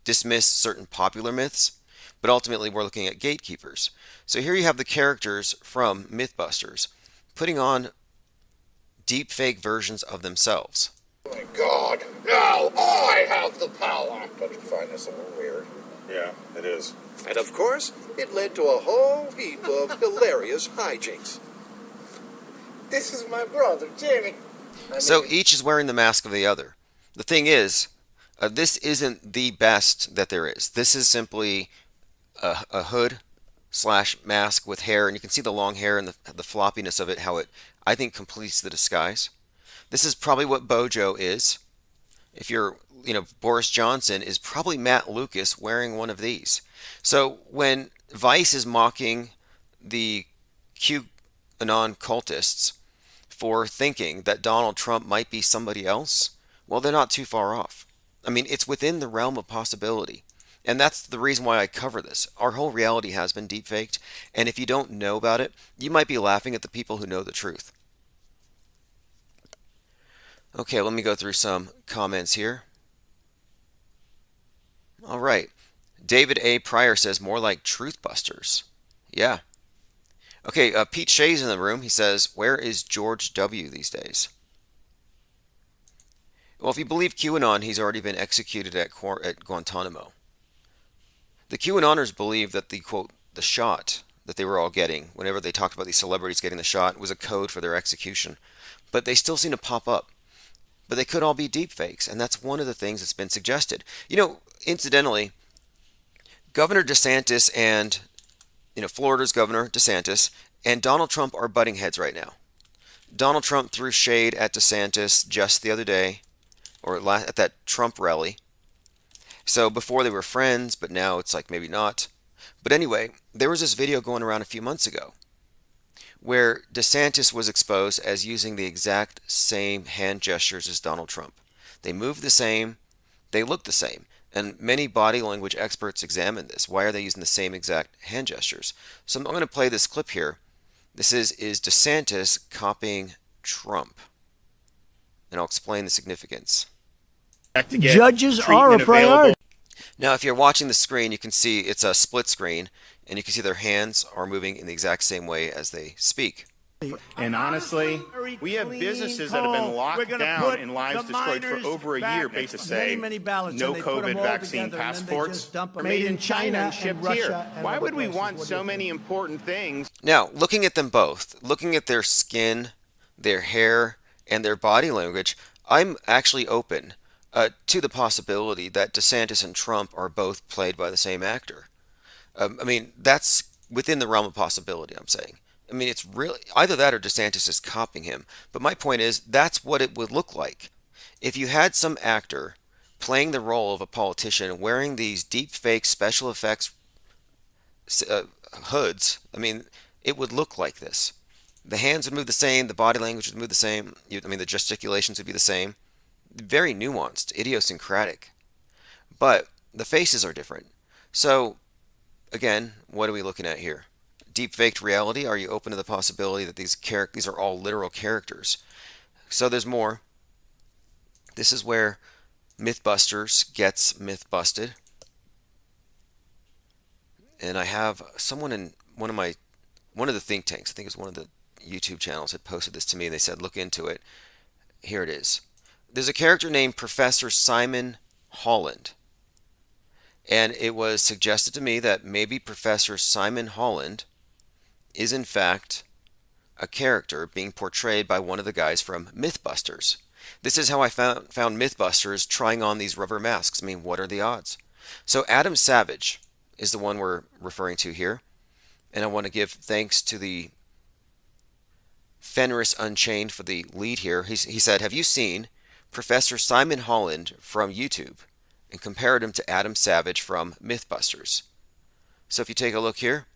dismiss certain popular myths, but ultimately we're looking at gatekeepers. So here you have the characters from Mythbusters putting on deep fake versions of themselves. Oh my God, now I have the power. Don't you find this a little weird? Yeah, it is. And of course, it led to a whole heap of hilarious hijinks. This is my brother, Jamie. So each is wearing the mask of the other. The thing is, this isn't the best that there is. This is simply a hood / mask with hair, and you can see the long hair and the floppiness of it, how it, I think, completes the disguise. This is probably what Bojo is. If you're, Boris Johnson is probably Matt Lucas wearing one of these. So when Vice is mocking the QAnon cultists for thinking that Donald Trump might be somebody else, well, they're not too far off. I mean, it's within the realm of possibility. And that's the reason why I cover this. Our whole reality has been deepfaked, and if you don't know about it, you might be laughing at the people who know the truth. Okay, let me go through some comments here. All right. David A. Pryor says, more like Truthbusters. Yeah. Okay, Pete Shea's in the room. He says, where is George W. these days? Well, if you believe QAnon, he's already been executed at Guantanamo. The QAnoners believe that the, quote, the shot that they were all getting, whenever they talked about these celebrities getting the shot, was a code for their execution. But they still seem to pop up. But they could all be deepfakes, and that's one of the things that's been suggested. Incidentally, Governor DeSantis and, Florida's Governor DeSantis and Donald Trump are butting heads right now. Donald Trump threw shade at DeSantis just the other day, or at that Trump rally. So before they were friends, but now it's like maybe not. But anyway, there was this video going around a few months ago where DeSantis was exposed as using the exact same hand gestures as Donald Trump. They move the same, they look the same, and many body language experts examined this. Why are they using the same exact hand gestures? So I'm going to play this clip here. This is DeSantis copying Trump? And I'll explain the significance. Judges are a priority. Now, if you're watching the screen, you can see it's a split screen, and you can see their hands are moving in the exact same way as they speak. And honestly, we have businesses that have been locked down and lives destroyed for over a year based on saying no COVID vaccine passports made in China and shipped here. Why would we want so many important things? Now, looking at them both, looking at their skin, their hair, and their body language, I'm actually open to the possibility that DeSantis and Trump are both played by the same actor. That's within the realm of possibility, I'm saying. It's really either that or DeSantis is copying him. But my point is, that's what it would look like. If you had some actor playing the role of a politician wearing these deep fake special effects hoods, it would look like this. The hands would move the same, the body language would move the same, the gesticulations would be the same. Very nuanced, idiosyncratic. But the faces are different. So, again, what are we looking at here? Deep faked reality? Are you open to the possibility that these are all literal characters? So there's more. This is where Mythbusters gets myth busted. And I have someone in one of the think tanks, I think it was one of the YouTube channels, had posted this to me, and they said, look into it. Here it is. There's a character named Professor Simon Holland. And it was suggested to me that maybe Professor Simon Holland is in fact a character being portrayed by one of the guys from Mythbusters. This is how I found Mythbusters trying on these rubber masks. What are the odds? So Adam Savage is the one we're referring to here. And I want to give thanks to the Fenris Unchained for the lead here. He said, have you seen Professor Simon Holland from YouTube? And compared him to Adam Savage from Mythbusters. So if you take a look here,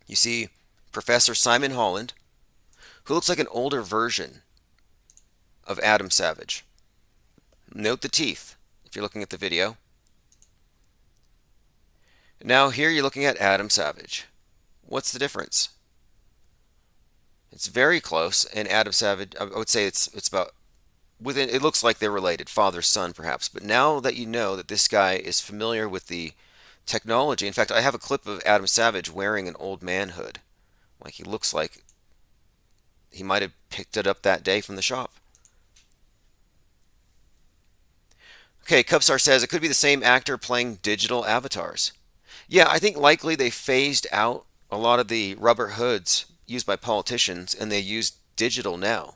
you see Professor Simon Holland, who looks like an older version of Adam Savage. Note the teeth if you're looking at the video. Now here you're looking at Adam Savage. What's the difference? It's very close, and Adam Savage, I would say it's about within, it looks like they're related, father, son perhaps. But now that you know that this guy is familiar with the technology, in fact, I have a clip of Adam Savage wearing an old man hood. Like he looks like He might have picked it up that day from the shop. Okay, Cubstar says it could be the same actor playing digital avatars. Yeah, I think likely they phased out a lot of the rubber hoods used by politicians and they use digital now,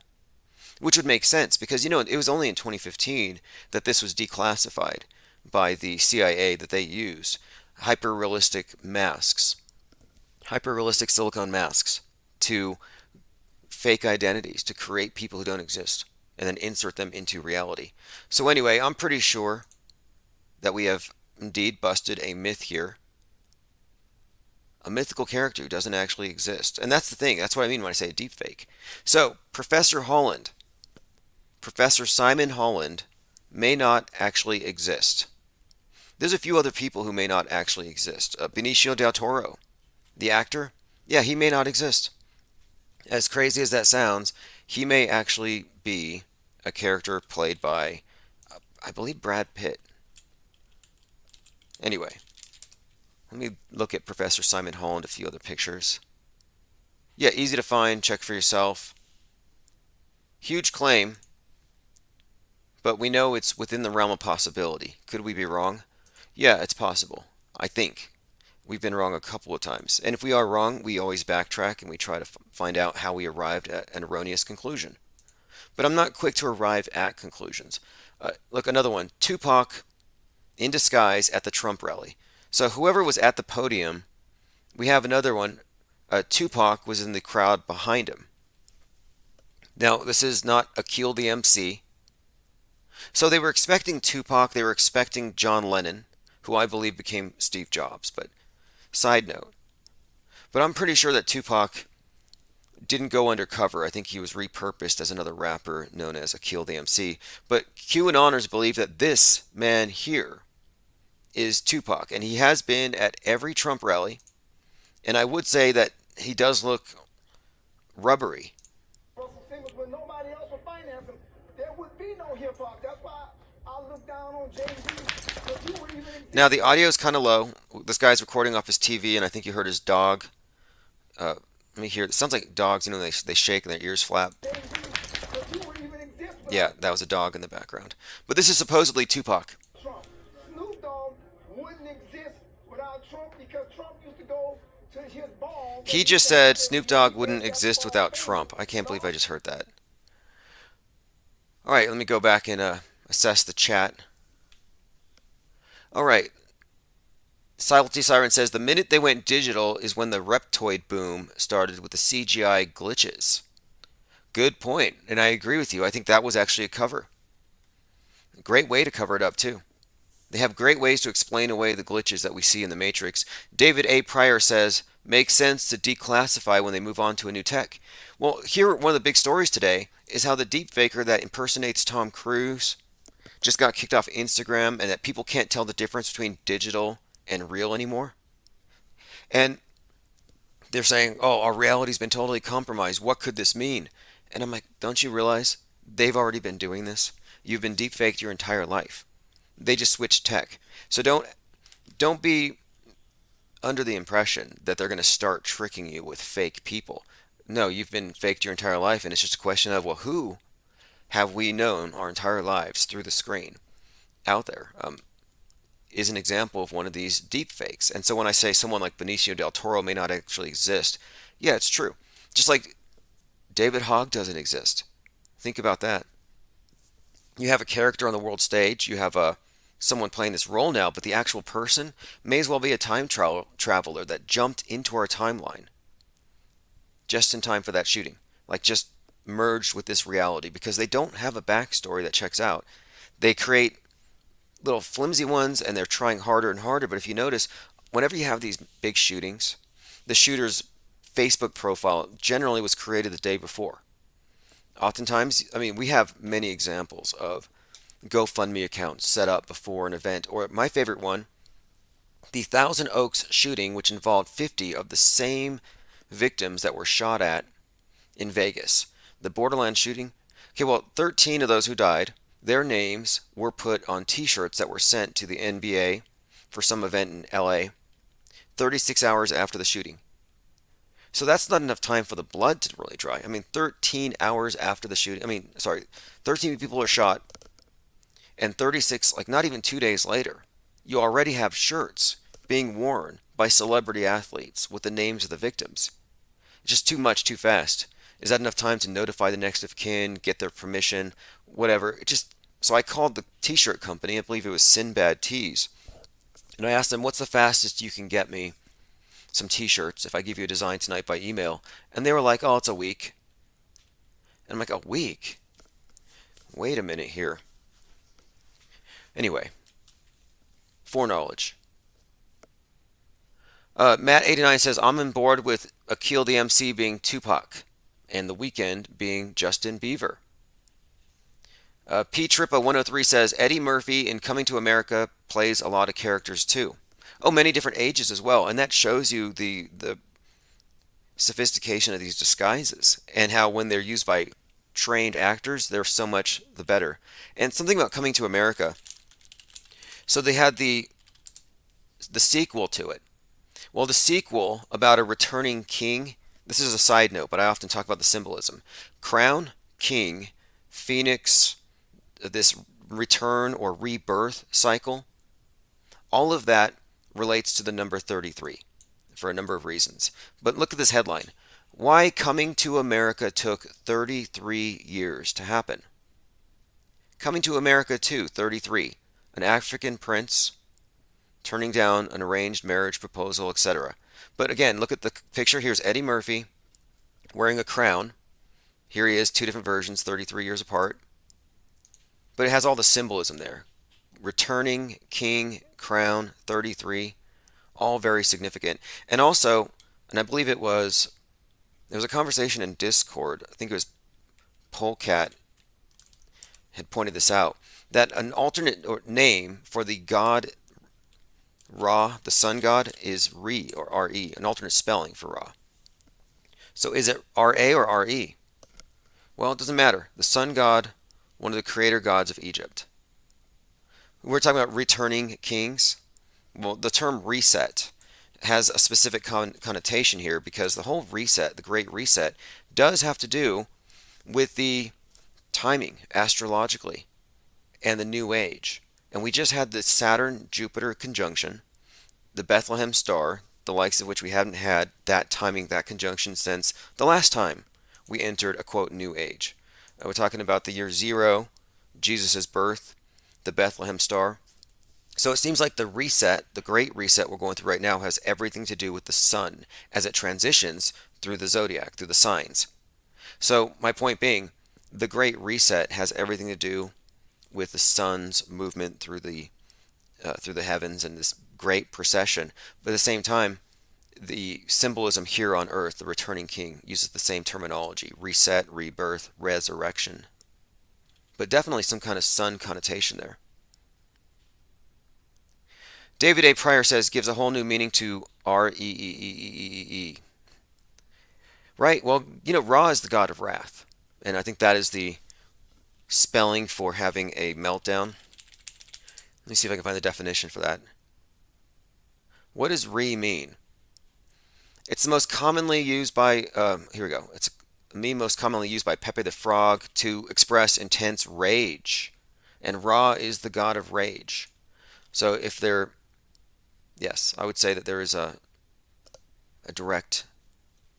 which would make sense because, it was only in 2015 that this was declassified by the CIA that they used hyper-realistic masks, hyper-realistic silicone masks to fake identities, to create people who don't exist and then insert them into reality. So anyway, I'm pretty sure that we have indeed busted a myth here. A mythical character who doesn't actually exist. And that's the thing. That's what I mean when I say deepfake. So, Professor Simon Holland may not actually exist. There's a few other people who may not actually exist. Benicio del Toro, the actor, yeah, he may not exist. As crazy as that sounds, he may actually be a character played by, I believe, Brad Pitt. Anyway, let me look at Professor Simon Holland, a few other pictures. Yeah, easy to find, check for yourself. Huge claim, but we know it's within the realm of possibility. Could we be wrong? Yeah, it's possible. I think. We've been wrong a couple of times. And if we are wrong, we always backtrack and we try to find out how we arrived at an erroneous conclusion. But I'm not quick to arrive at conclusions. Look, another one. Tupac in disguise at the Trump rally. So whoever was at the podium, we have another one. Tupac was in the crowd behind him. Now, this is not Akil the MC. So they were expecting Tupac, they were expecting John Lennon, who I believe became Steve Jobs. But side note. But I'm pretty sure that Tupac didn't go undercover. I think he was repurposed as another rapper known as Akil the MC. But QAnoners believe that this man here is Tupac, and he has been at every Trump rally. And I would say that he does look rubbery. Now the audio is kind of low. This guy's recording off his TV, and I think you heard his dog. Let me hear. It sounds like dogs, they shake and their ears flap. Yeah, that was a dog in the background. But this is supposedly Tupac. He just said Snoop Dogg wouldn't exist without Trump. I can't believe I just heard that. All right, let me go back and assess the chat. All right. Silent Siren says the minute they went digital is when the Reptoid boom started with the CGI glitches. Good point, and I agree with you. I think that was actually a cover. A great way to cover it up, too. They have great ways to explain away the glitches that we see in the Matrix. David A. Pryor says, makes sense to declassify when they move on to a new tech. Well, here, one of the big stories today is how the deepfaker that impersonates Tom Cruise just got kicked off Instagram and that people can't tell the difference between digital and real anymore. And they're saying, oh, our reality's been totally compromised. What could this mean? And I'm like, don't you realize they've already been doing this? You've been deepfaked your entire life. They just switched tech. So don't be under the impression that they're going to start tricking you with fake people. No, you've been faked your entire life, and it's just a question of, well, who have we known our entire lives through the screen out there? Is an example of one of these deep fakes. And so when I say someone like Benicio del Toro may not actually exist, yeah, it's true. Just like David Hogg doesn't exist. Think about that. You have a character on the world stage, you have someone playing this role now, but the actual person may as well be a time traveler that jumped into our timeline just in time for that shooting. Like just merged with this reality because they don't have a backstory that checks out. They create little flimsy ones and they're trying harder and harder. But if you notice, whenever you have these big shootings, the shooter's Facebook profile generally was created the day before. Oftentimes, I mean, we have many examples of GoFundMe accounts set up before an event. Or my favorite one, the Thousand Oaks shooting, which involved 50 of the same victims that were shot at in Vegas. The Borderlands shooting. Okay, well, 13 of those who died, their names were put on t-shirts that were sent to the NBA for some event in LA 36 hours after the shooting. So that's not enough time for the blood to really dry. I mean, 13 hours after the shooting, 13 people are shot, and 36, like not even 2 days later, you already have shirts being worn by celebrity athletes with the names of the victims. It's just too much, too fast. Is that enough time to notify the next of kin, get their permission, whatever? So I called the t-shirt company, I believe it was Sinbad Tees, and I asked them, what's the fastest you can get me some t-shirts if I give you a design tonight by email? And they were like, oh, it's a week. And I'm like, a week? Wait a minute here. Anyway, foreknowledge. Matt89 says, I'm on board with Akil the MC being Tupac and The Weeknd being Justin Bieber. P Trippa 103 says, Eddie Murphy in Coming to America plays a lot of characters too. Oh, many different ages as well. And that shows you the sophistication of these disguises and how when they're used by trained actors, they're so much the better. And something about Coming to America. So they had the sequel to it. Well, the sequel about a returning king, this is a side note, but I often talk about the symbolism. Crown, king, phoenix, this return or rebirth cycle, all of that relates to the number 33 for a number of reasons. But look at this headline. Why Coming to America took 33 years to happen. Coming to America 2, 33. An African prince turning down an arranged marriage proposal, etc. But again, look at the picture. Here's Eddie Murphy wearing a crown. Here he is, two different versions, 33 years apart. But it has all the symbolism there. Returning, king, crown, 33, all very significant. And also, and I believe there was a conversation in Discord, I think it was Polecat had pointed this out, that an alternate name for the god Ra, the sun god, is Re or R-E, an alternate spelling for Ra. So is it R-A or R-E? Well, it doesn't matter. The sun god, one of the creator gods of Egypt. We're talking about returning kings. Well, the term reset has a specific connotation here because the whole reset, the Great Reset, does have to do with the timing astrologically and the New Age. And we just had the Saturn-Jupiter conjunction, the Bethlehem star, the likes of which we haven't had that timing, that conjunction since the last time we entered a quote New Age. We're talking about the year 0, Jesus' birth, the Bethlehem star. So it seems like the reset, the Great Reset we're going through right now, has everything to do with the sun as it transitions through the zodiac, through the signs. So my point being, the Great Reset has everything to do with the sun's movement through the heavens and this great procession. But at the same time, the symbolism here on earth, the returning king, uses the same terminology: reset, rebirth, resurrection. But definitely some kind of sun connotation there. David A. Pryor says, gives a whole new meaning to R-E-E-E-E-E-E. Right, well, Ra is the god of wrath. And I think that is the spelling for having a meltdown. Let me see if I can find the definition for that. What does Re mean? It's the most commonly used by, here we go. It's a meme most commonly used by Pepe the Frog to express intense rage. And Ra is the god of rage. So yes, I would say that there is a direct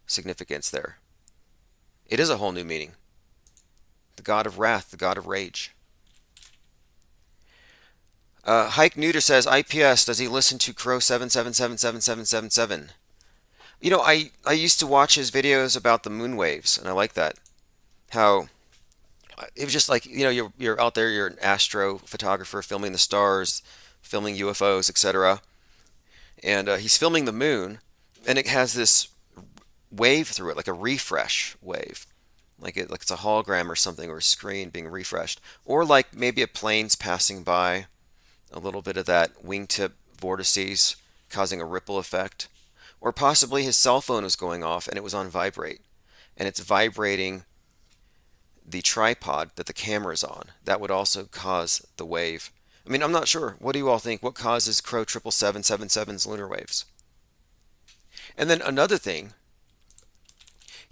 significance there. It is a whole new meaning. The god of wrath, the god of rage. Hike Neuter says, IPS, does he listen to Crow 7777777? I used to watch his videos about the moon waves, and I like that. How it was just like, you're out there, you're an astrophotographer filming the stars, filming UFOs, etc. And he's filming the moon, and it has this wave through it, like a refresh wave. Like it's a hologram or something, or a screen being refreshed. Or like maybe a plane's passing by, a little bit of that wingtip vortices causing a ripple effect. Or possibly his cell phone was going off and it was on vibrate. And it's vibrating the tripod that the camera's on. That would also cause the wave. I mean, I'm not sure. What do you all think? What causes Crow 77777's lunar waves? And then another thing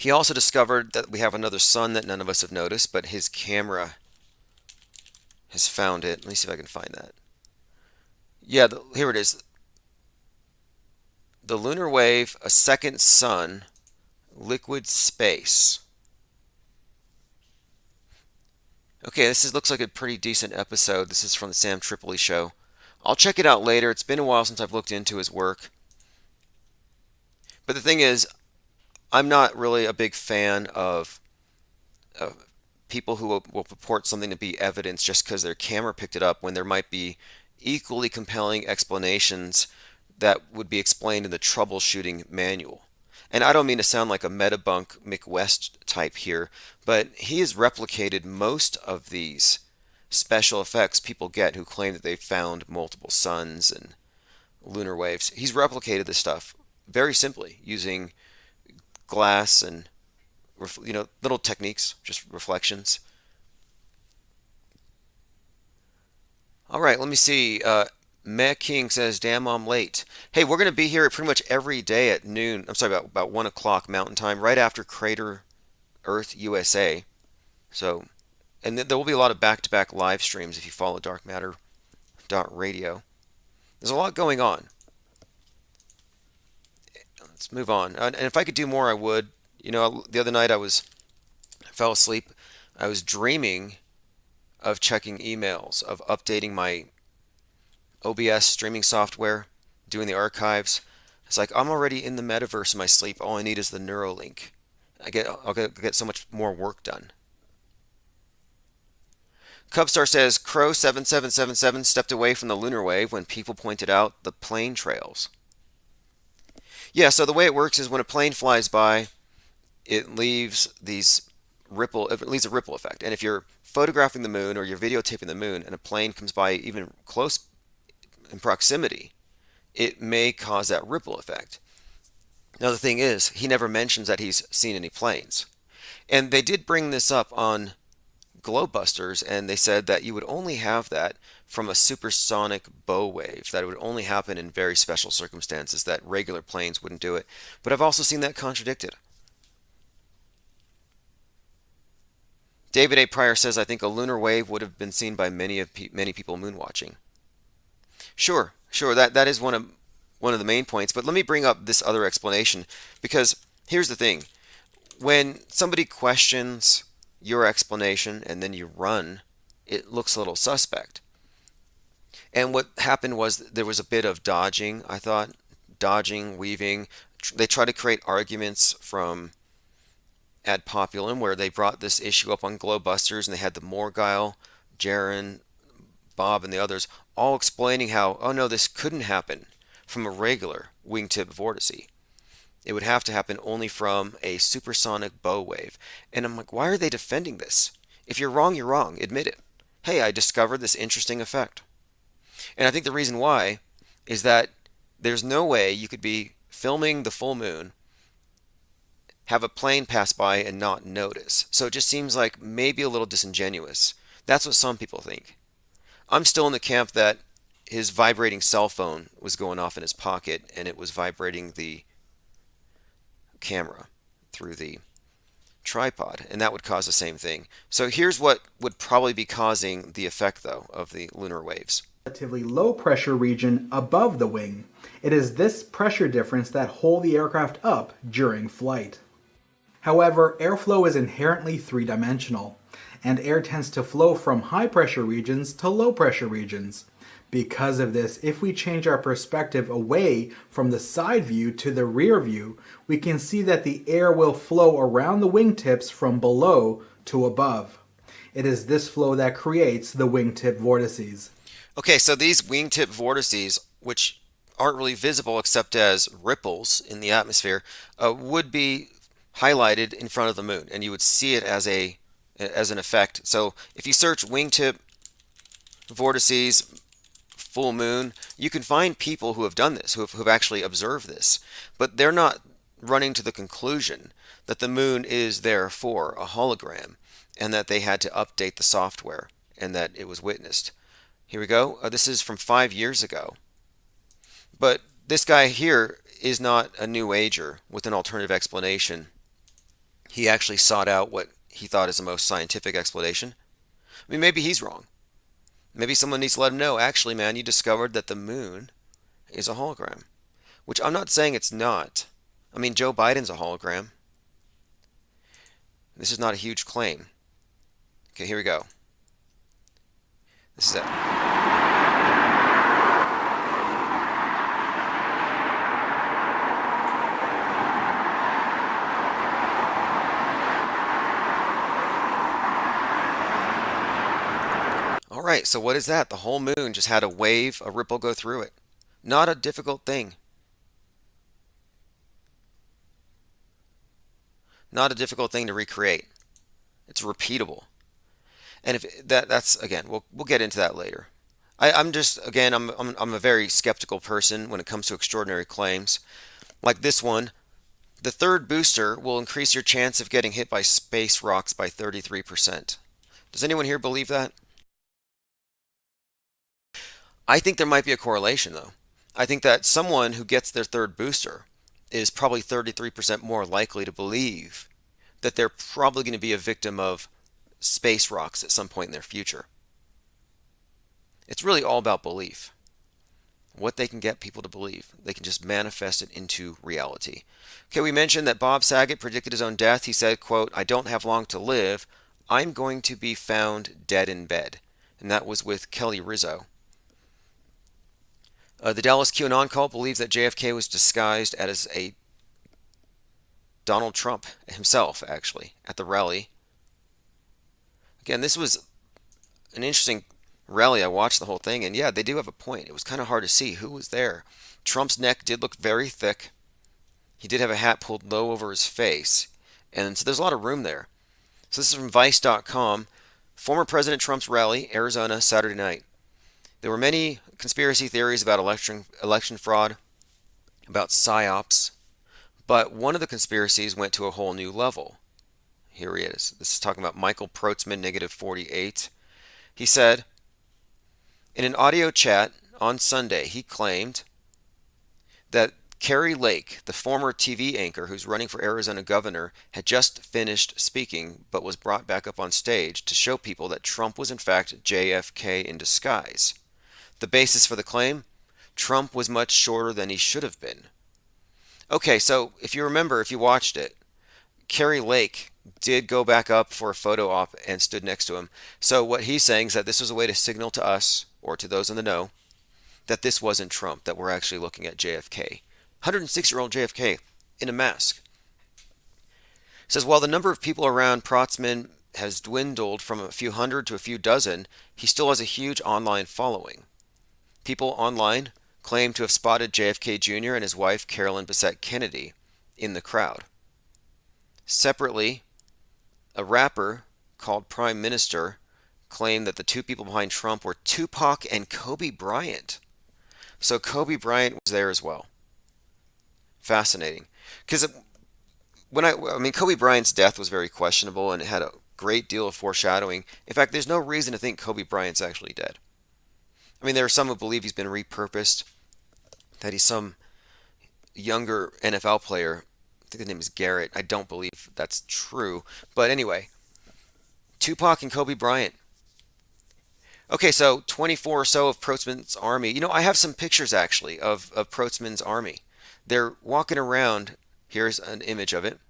He also discovered that we have another sun that none of us have noticed, but his camera has found it. Let me see if I can find that. Yeah, here it is. The lunar wave, a second sun, liquid space. Okay, looks like a pretty decent episode. This is from the Sam Tripoli show. I'll check it out later. It's been a while since I've looked into his work. But the thing is, I'm not really a big fan of people who will purport something to be evidence just because their camera picked it up when there might be equally compelling explanations that would be explained in the troubleshooting manual. And I don't mean to sound like a Metabunk McWest type here, but he has replicated most of these special effects people get who claim that they've found multiple suns and lunar waves. He's replicated this stuff very simply using glass and little techniques, just reflections. All right, let me see. Meh King says, damn, I'm late. Hey, we're going to be here pretty much every day at noon. I'm sorry, about 1 o'clock Mountain Time, right after Crater Earth USA. So, and there will be a lot of back-to-back live streams if you follow Dark Matter Radio. There's a lot going on. Let's move on. And if I could do more, I would. The other night I fell asleep. I was dreaming of checking emails, of updating my OBS streaming software, doing the archives. It's like I'm already in the metaverse in my sleep. All I need is the Neuralink. I'll get so much more work done. Cubstar says Crow 7777 stepped away from the lunar wave when people pointed out the plane trails. Yeah, so the way it works is when a plane flies by, it leaves a ripple effect. And if you're photographing the moon or you're videotaping the moon and a plane comes by even close in proximity, it may cause that ripple effect. Now the thing is, he never mentions that he's seen any planes. And they did bring this up on Globebusters, and they said that you would only have that from a supersonic bow wave, that it would only happen in very special circumstances, that regular planes wouldn't do it. But I've also seen that contradicted. David A. Pryor says, I think a lunar wave would have been seen by many people moonwatching. Sure, that is one of the main points, but let me bring up this other explanation, because here's the thing. When somebody questions your explanation and then you run, it looks a little suspect. And what happened was there was a bit of dodging, I thought. Dodging, weaving. They try to create arguments from ad populum where they brought this issue up on Globebusters and they had the Morgile, Jaren, Bob, and the others all explaining how, oh no, this couldn't happen from a regular wingtip vortice. It would have to happen only from a supersonic bow wave. And I'm like, why are they defending this? If you're wrong, you're wrong. Admit it. Hey, I discovered this interesting effect. And I think the reason why is that there's no way you could be filming the full moon, have a plane pass by and not notice. So it just seems like maybe a little disingenuous. That's what some people think. I'm still in the camp that his vibrating cell phone was going off in his pocket and it was vibrating the camera through the tripod, and that would cause the same thing. So here's what would probably be causing the effect, though, of the lunar waves. Relatively low pressure region above the wing. It is this pressure difference that holds the aircraft up during flight. However, airflow is inherently three-dimensional, and air tends to flow from high pressure regions to low pressure regions. Because of this, if we change our perspective away from the side view to the rear view, we can see that the air will flow around the wingtips from below to above. It is this flow that creates the wingtip vortices. Okay, so these wingtip vortices, which aren't really visible except as ripples in the atmosphere, would be highlighted in front of the moon, and you would see it as an effect. So if you search wingtip vortices, full moon, you can find people who have done this, who have actually observed this, but they're not running to the conclusion that the moon is therefore a hologram and that they had to update the software and that it was witnessed. Here we go. This is from 5 years ago. But this guy here is not a new ager with an alternative explanation. he actually sought out what he thought is the most scientific explanation. I mean, maybe he's wrong. Maybe someone needs to let him know, actually, man, you discovered that the moon is a hologram. Which I'm not saying it's not. I mean, Joe Biden's a hologram. This is not a huge claim. Okay, here we go. This is it. All right, so what is that? The whole moon just had a wave, a ripple go through it. Not a difficult thing. Not a difficult thing to recreate. It's repeatable. And if that's again, we'll get into that later. I'm just again, I'm a very skeptical person when it comes to extraordinary claims. Like this one, the third booster will increase your chance of getting hit by space rocks by 33%. Does anyone here believe that? I think there might be a correlation though. I think that someone who gets their third booster is probably 33% more likely to believe that they're probably going to be a victim of space rocks at some point in their future. It's really all about belief. What they can get people to believe. They can just manifest it into reality. Okay, we mentioned that Bob Saget predicted his own death. He said, quote, "I don't have long to live. I'm going to be found dead in bed." And that was with Kelly Rizzo. The Dallas QAnon cult believes that JFK was disguised as a Donald Trump himself, actually, at the rally. Again, this was an interesting rally. I watched the whole thing, and yeah, they do have a point. It was kind of hard to see who was there. Trump's neck did look very thick. He did have a hat pulled low over his face, and so there's a lot of room there. So this is from Vice.com. Former President Trump's rally, Arizona, Saturday night. There were many conspiracy theories about election fraud, about psyops, but one of the conspiracies went to a whole new level. Here he is. This is talking about Michael Protzman, -48. He said, in an audio chat on Sunday, he claimed that Kari Lake, the former TV anchor who's running for Arizona governor, had just finished speaking but was brought back up on stage to show people that Trump was in fact JFK in disguise. The basis for the claim? Trump was much shorter than he should have been. Okay, so if you remember, if you watched it, Kari Lake did go back up for a photo op and stood next to him. So what he's saying is that this was a way to signal to us, or to those in the know, that this wasn't Trump, that we're actually looking at JFK. 106-year-old JFK in a mask. It says, while the number of people around Protzman has dwindled from a few hundred to a few dozen, he still has a huge online following. People online claim to have spotted JFK Jr. and his wife, Carolyn Bessette Kennedy, in the crowd. Separately, a rapper called Prime Minister claimed that the two people behind Trump were Tupac and Kobe Bryant. So Kobe Bryant was there as well. Fascinating. Because Kobe Bryant's death was very questionable and it had a great deal of foreshadowing. In fact, there's no reason to think Kobe Bryant's actually dead. I mean, there are some who believe he's been repurposed, that he's some younger NFL player. I think his name is Garrett. I don't believe that's true. But anyway, Tupac and Kobe Bryant. Okay, so 24 or so of Protzman's army. You know, I have some pictures actually of Protzman's army. They're walking around. Here's an image of it.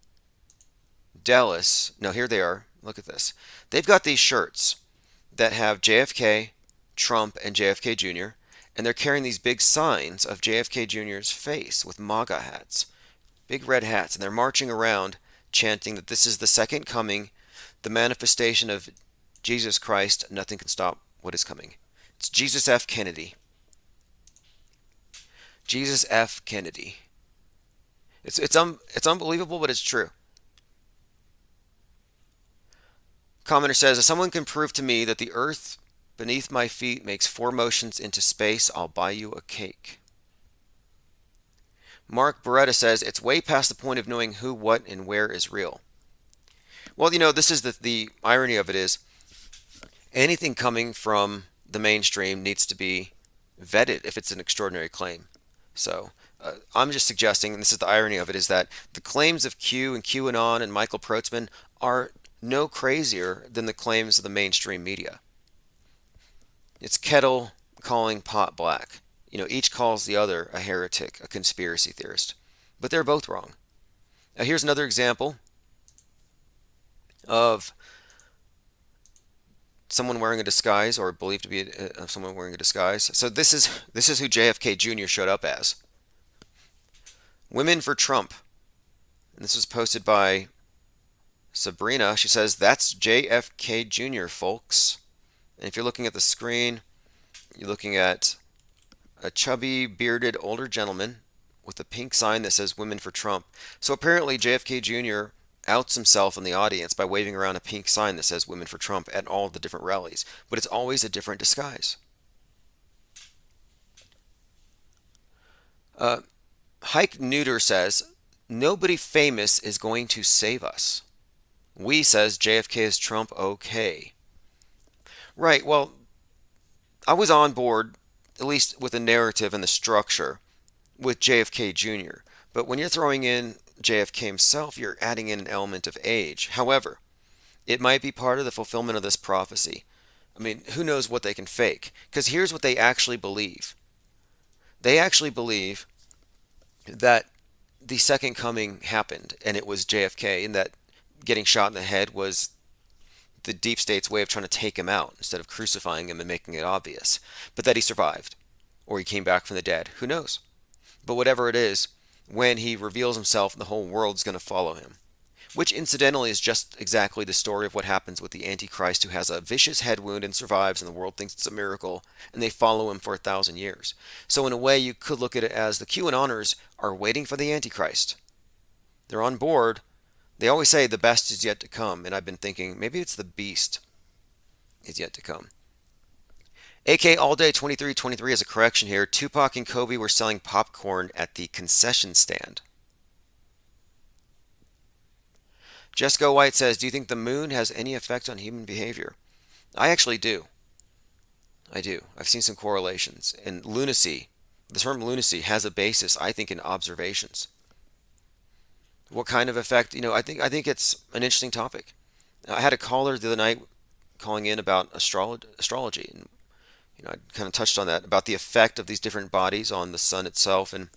Dallas. No, here they are. Look at this. They've got these shirts that have JFK, Trump, and JFK Jr., and they're carrying these big signs of JFK Jr.'s face with MAGA hats. Big red hats, and they're marching around chanting that this is the second coming, the manifestation of Jesus Christ. Nothing can stop what is coming. It's Jesus F. Kennedy. Jesus F. Kennedy. It's unbelievable, but it's true. Commenter says, if someone can prove to me that the earth beneath my feet makes 4 motions into space, I'll buy you a cake. Mark Beretta says, it's way past the point of knowing who, what, and where is real. Well, you know, this is the irony of it is, anything coming from the mainstream needs to be vetted if it's an extraordinary claim. So I'm just suggesting, and this is the irony of it, is that the claims of Q and QAnon and Michael Protzman are no crazier than the claims of the mainstream media. It's kettle calling pot black. Each calls the other a heretic, a conspiracy theorist. But they're both wrong. Now, here's another example of someone wearing a disguise, or believed to be someone wearing a disguise. So this is who JFK Jr. showed up as. Women for Trump. And this was posted by Sabrina. She says, "That's JFK Jr., folks." And if you're looking at the screen, you're looking at a chubby, bearded, older gentleman with a pink sign that says "Women for Trump." So apparently JFK Jr. outs himself in the audience by waving around a pink sign that says "Women for Trump" at all the different rallies. But it's always a different disguise. Hike Neuter says, "Nobody famous is going to save us." We says, "JFK is Trump, okay." Right, well, I was on board, at least with the narrative and the structure, with JFK Jr. But when you're throwing in JFK himself, you're adding in an element of age. However, it might be part of the fulfillment of this prophecy. I mean, who knows what they can fake? Because here's what they actually believe. They actually believe that the second coming happened, and it was JFK, and that getting shot in the head was the deep state's way of trying to take him out instead of crucifying him and making it obvious. But that he survived, or he came back from the dead. Who knows? But whatever it is, when he reveals himself, the whole world's going to follow him. Which incidentally is just exactly the story of what happens with the Antichrist, who has a vicious head wound and survives, and the world thinks it's a miracle, and they follow him for 1,000 years. So in a way, you could look at it as the QAnoners are waiting for the Antichrist. They're on board. They always say the best is yet to come, and I've been thinking maybe it's the beast is yet to come. AK All Day 2323 has a correction here. Tupac and Kobe were selling popcorn at the concession stand. Jessica White says, "Do you think the moon has any effect on human behavior?" I actually do. I do. I've seen some correlations. And lunacy, the term lunacy has a basis, I think, in observations. What kind of effect? I think it's an interesting topic. I had a caller the other night calling in about astrology, and I kind of touched on that, about the effect of these different bodies on the sun itself, and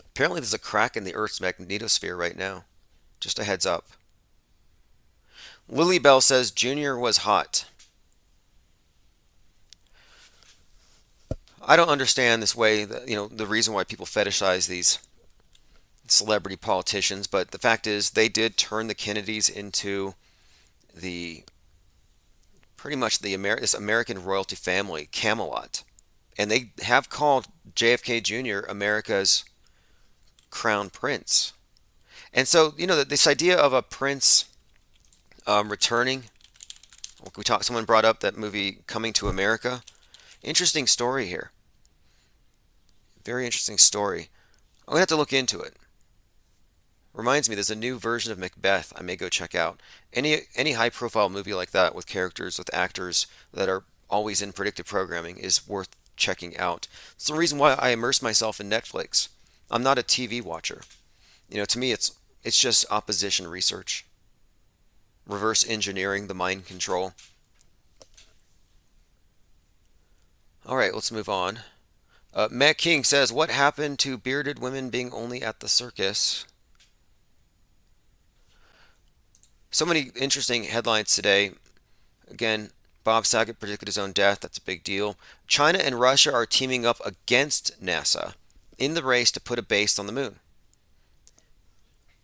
apparently there's a crack in the Earth's magnetosphere right now. Just a heads up. Lily Bell says Junior was hot. I don't understand this way, the reason why people fetishize these celebrity politicians, but the fact is they did turn the Kennedys into pretty much this American royalty family, Camelot. And they have called JFK Jr. America's crown prince. And so, this idea of a prince returning, someone brought up that movie Coming to America. Interesting story here. Very interesting story. I'm going to have to look into it. Reminds me, there's a new version of Macbeth I may go check out. Any high-profile movie like that with characters, with actors that are always in predictive programming is worth checking out. It's the reason why I immerse myself in Netflix. I'm not a TV watcher. To me, it's just opposition research. Reverse engineering, the mind control. All right, let's move on. Matt King says, "What happened to bearded women being only at the circus?" So many interesting headlines today. Again, Bob Saget predicted his own death. That's a big deal. China and Russia are teaming up against NASA in the race to put a base on the moon.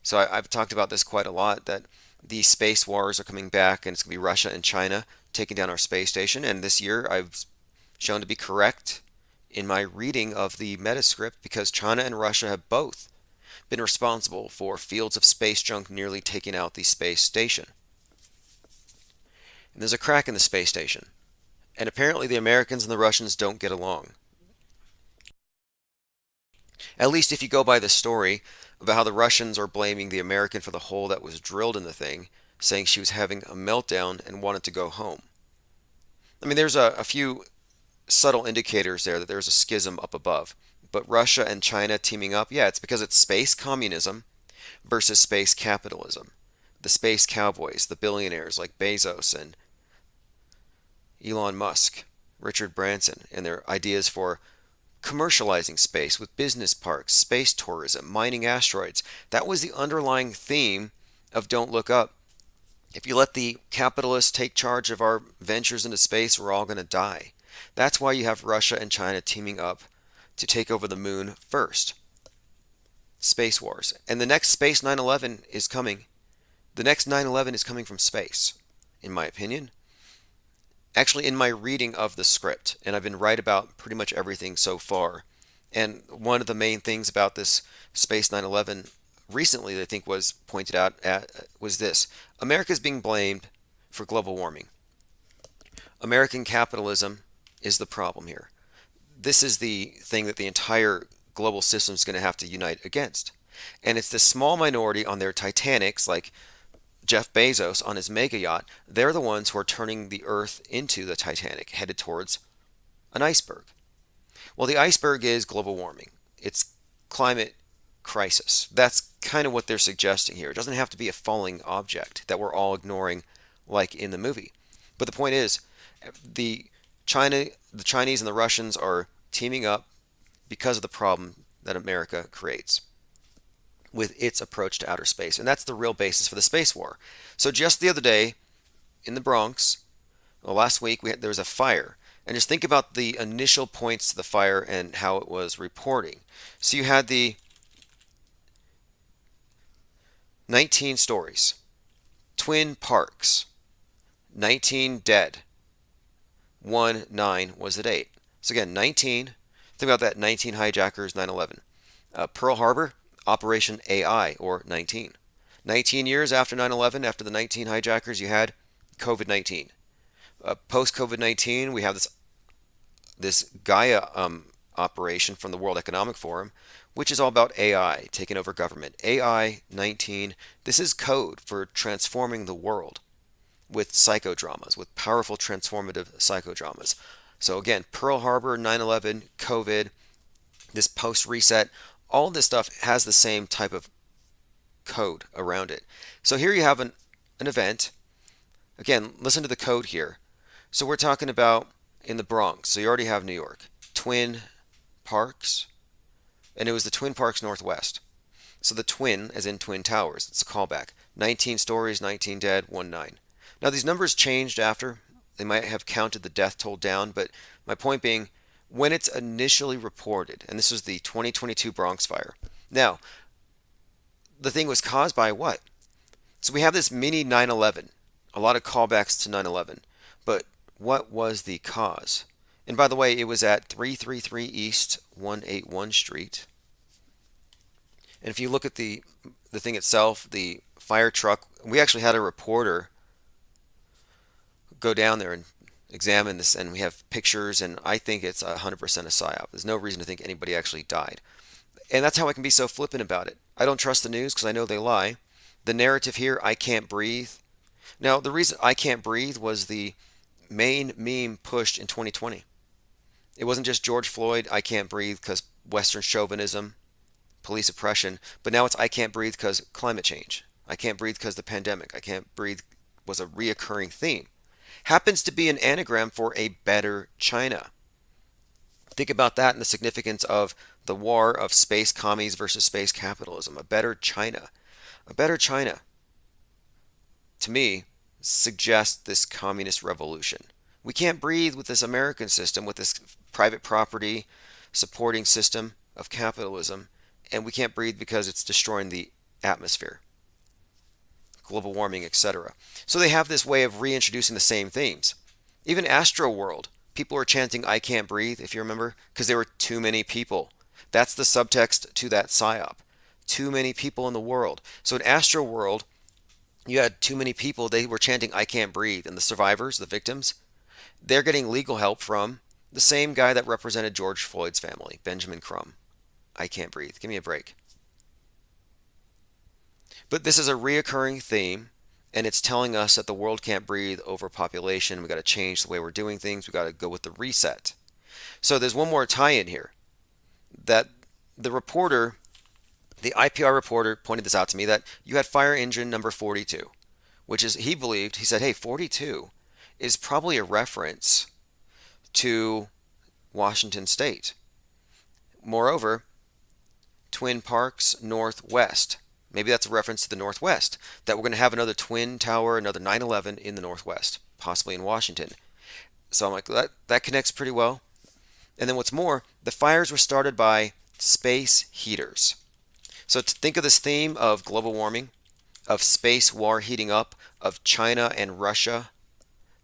So I've talked about this quite a lot, that the space wars are coming back, and it's going to be Russia and China taking down our space station. And this year I've shown to be correct in my reading of the Metascript, because China and Russia have both been responsible for fields of space junk nearly taking out the space station. And there's a crack in the space station. And apparently the Americans and the Russians don't get along. At least if you go by the story about how the Russians are blaming the American for the hole that was drilled in the thing, saying she was having a meltdown and wanted to go home. I mean, there's a few subtle indicators there that there's a schism up above. But Russia and China teaming up, yeah, it's because it's space communism versus space capitalism. The space cowboys, the billionaires like Bezos and Elon Musk, Richard Branson, and their ideas for commercializing space with business parks, space tourism, mining asteroids. That was the underlying theme of Don't Look Up. If you let the capitalists take charge of our ventures into space, we're all going to die. That's why you have Russia and China teaming up to take over the moon first. Space wars. And the next Space 9/11 is coming. The next 9/11 is coming from space, in my opinion. Actually, in my reading of the script, and I've been right about pretty much everything so far. And one of the main things about this Space 9/11 recently that I think was pointed out was this. America is being blamed for global warming. American capitalism is the problem here. This is the thing that the entire global system is going to have to unite against. And it's this small minority on their Titanics, like Jeff Bezos on his mega yacht. They're the ones who are turning the Earth into the Titanic, headed towards an iceberg. Well, the iceberg is global warming. It's climate crisis. That's kind of what they're suggesting here. It doesn't have to be a falling object that we're all ignoring like in the movie. But the point is, the Chinese and the Russians are teaming up because of the problem that America creates with its approach to outer space. And that's the real basis for the space war. So just the other day in the Bronx, well, last week, there was a fire. And just think about the initial points to the fire and how it was reporting. So you had the 19 stories, twin parks, 19 dead, 9 was at 8. So again, 19, think about that, 19 hijackers, 9/11. Pearl Harbor, Operation AI, or 19. 19 years after 9/11, after the 19 hijackers, you had COVID-19. Post-COVID-19, we have this Gaia operation from the World Economic Forum, which is all about AI taking over government. AI 19, this is code for transforming the world with psychodramas, with powerful transformative psychodramas. So again, Pearl Harbor, 9/11, COVID, this post-reset, all this stuff has the same type of code around it. So here you have an event. Again, listen to the code here. So we're talking about in the Bronx. So you already have New York. Twin Parks. And it was the Twin Parks Northwest. So the twin, as in Twin Towers, it's a callback. 19 stories, 19 dead, 9. Now these numbers changed after. They might have counted the death toll down, but my point being, when it's initially reported, and this was the 2022 Bronx fire. Now, the thing was caused by what? So we have this mini 9/11, a lot of callbacks to 9/11, but what was the cause? And by the way, it was at 333 East 181 Street. And if you look at the thing itself, the fire truck, we actually had a reporter go down there and examine this, and we have pictures, and I think it's 100% a psyop. There's no reason to think anybody actually died. And that's how I can be so flippant about it. I don't trust the news because I know they lie. The narrative here, I can't breathe. Now, the reason I can't breathe was the main meme pushed in 2020. It wasn't just George Floyd, I can't breathe because Western chauvinism, police oppression, but now it's I can't breathe because climate change. I can't breathe because the pandemic. I can't breathe was a reoccurring theme. Happens to be an anagram for a better China. Think about that and the significance of the war of space commies versus space capitalism. A better China. A better China, to me, suggests this communist revolution. We can't breathe with this American system, with this private property supporting system of capitalism, and we can't breathe because it's destroying the atmosphere, global warming, etc. So they have this way of reintroducing the same themes. Even Astroworld, people were chanting, I can't breathe, if you remember, because there were too many people. That's the subtext to that psyop. Too many people in the world. So in Astroworld, you had too many people, they were chanting, I can't breathe. And the survivors, the victims, they're getting legal help from the same guy that represented George Floyd's family, Benjamin Crumb. I can't breathe. Give me a break. But this is a reoccurring theme, and it's telling us that the world can't breathe overpopulation. We've got to change the way we're doing things. We've got to go with the reset. So there's one more tie-in here. that the reporter, the IPR reporter pointed this out to me, that you had fire engine number 42, which is, he believed, he said, hey, 42 is probably a reference to Washington State. Moreover, Twin Parks Northwest. Maybe that's a reference to the Northwest, that we're going to have another Twin Tower, another 9/11 in the Northwest, possibly in Washington. So I'm like, that connects pretty well. And then what's more, the fires were started by space heaters. So to think of this theme of global warming, of space war heating up, of China and Russia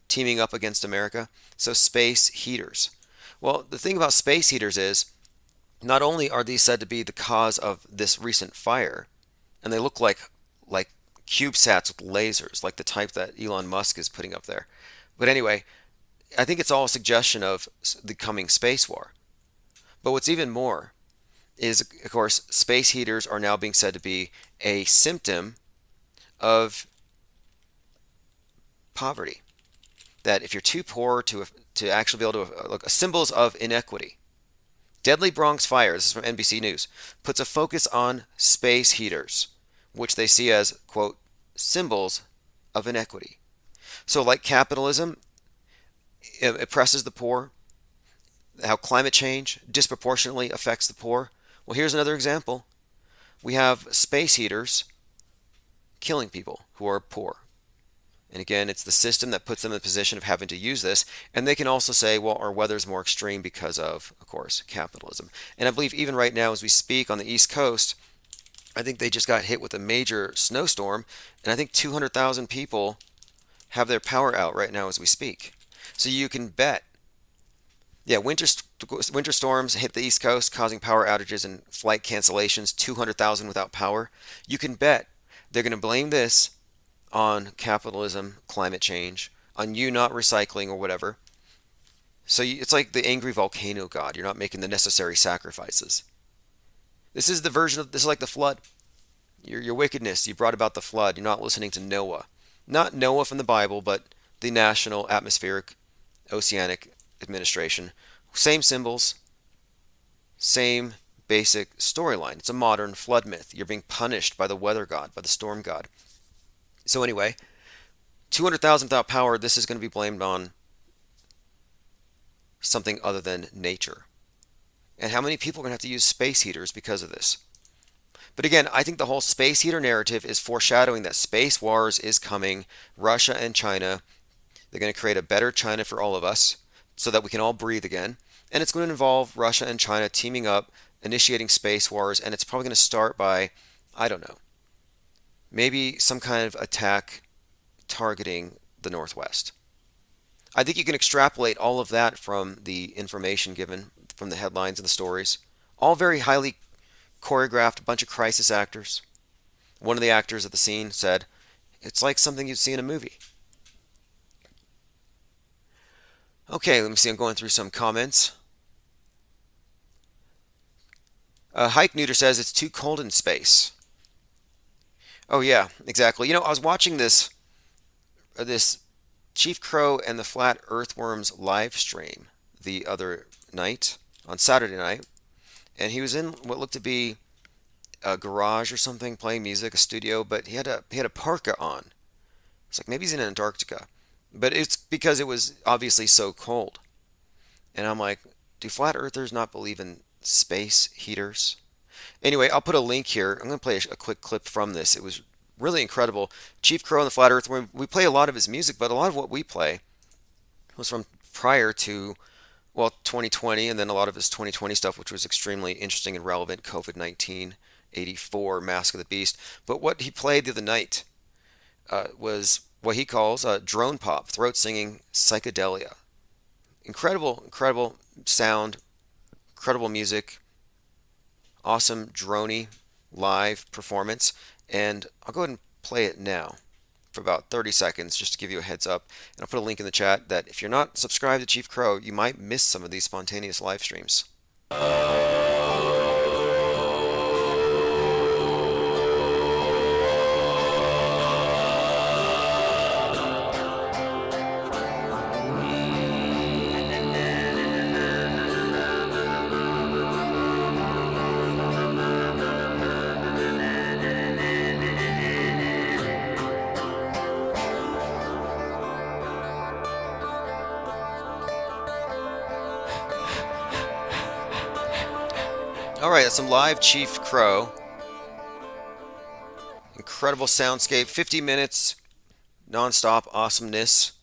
teaming up against America. So space heaters. Well, the thing about space heaters is, not only are these said to be the cause of this recent fire, and they look like CubeSats with lasers, like the type that Elon Musk is putting up there. But anyway, I think it's all a suggestion of the coming space war. But what's even more is, of course, space heaters are now being said to be a symptom of poverty. That if you're too poor to actually be able to look, symbols of inequity. Deadly Bronx Fire, this is from NBC News, puts a focus on space heaters, which they see as, quote, symbols of inequity. So like capitalism, it oppresses the poor, how climate change disproportionately affects the poor. Well, here's another example. We have space heaters killing people who are poor. And again, it's the system that puts them in the position of having to use this. And they can also say, well, our weather's more extreme because of course, capitalism. And I believe even right now as we speak on the East Coast, I think they just got hit with a major snowstorm. And I think 200,000 people have their power out right now as we speak. So you can bet, yeah, winter storms hit the East Coast, causing power outages and flight cancellations, 200,000 without power. You can bet they're going to blame this on capitalism, climate change, on you not recycling or whatever. So it's like the angry volcano god. You're not making the necessary sacrifices. This is the version of, this is like the flood. Your wickedness, you brought about the flood. You're not listening to Noah. Not Noah from the Bible, but the National Atmospheric Oceanic Administration. Same symbols, same basic storyline. It's a modern flood myth. You're being punished by the weather god, by the storm god. So anyway, 200,000 without power, this is going to be blamed on something other than nature. And how many people are going to have to use space heaters because of this? But again, I think the whole space heater narrative is foreshadowing that space wars is coming. Russia and China, they're going to create a better China for all of us so that we can all breathe again. And it's going to involve Russia and China teaming up, initiating space wars, and it's probably going to start by, I don't know, maybe some kind of attack targeting the Northwest. I think you can extrapolate all of that from the information given, from the headlines and the stories. All very highly choreographed, a bunch of crisis actors. One of the actors at the scene said, it's like something you'd see in a movie. Okay, let me see, I'm going through some comments. Hike Neuter says it's too cold in space. Oh yeah, exactly. You know, I was watching this Chief Crow and the Flat Earthworms live stream the other night, on Saturday night, and he was in what looked to be a garage or something, playing music, a studio, but he had a parka on. It's like maybe he's in Antarctica, but it's because it was obviously so cold. And I'm like, do flat earthers not believe in space heaters? Anyway, I'll put a link here. I'm going to play a quick clip from this. It was really incredible. Chief Crow and the Flat Earthworm, we play a lot of his music, but a lot of what we play was from prior to, well, 2020, and then a lot of his 2020 stuff, which was extremely interesting and relevant, COVID-19, 84, Mask of the Beast. But what he played the other night was what he calls drone pop, throat singing psychedelia. Incredible, incredible sound, incredible music, awesome droney live performance. And I'll go ahead and play it now for about 30 seconds just to give you a heads up. And I'll put a link in the chat that if you're not subscribed to Chief Crow, you might miss some of these spontaneous live streams. All right, that's some live Chief Crow. Incredible soundscape, 50 minutes, non-stop awesomeness.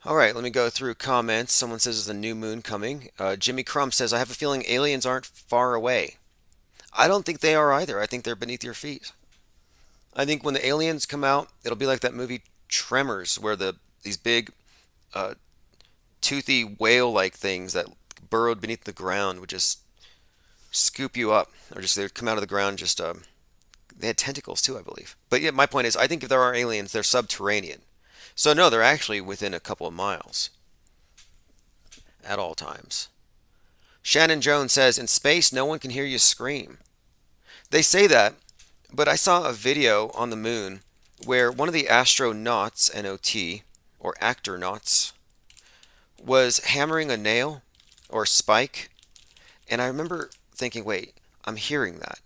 All right, let me go through comments. Someone says there's a new moon coming. Jimmy Crump says, I have a feeling aliens aren't far away. I don't think they are either. I think they're beneath your feet. I think when the aliens come out, it'll be like that movie Tremors, where these big toothy whale-like things that burrowed beneath the ground would just scoop you up, or just they'd come out of the ground. Just they had tentacles too, I believe. But yeah, my point is, I think if there are aliens, they're subterranean. So no, they're actually within a couple of miles at all times. Shannon Jones says, in space, no one can hear you scream. They say that, but I saw a video on the moon where one of the astronauts, N-O-T, or actor-nauts, was hammering a nail or a spike, and I remember thinking, wait, I'm hearing that,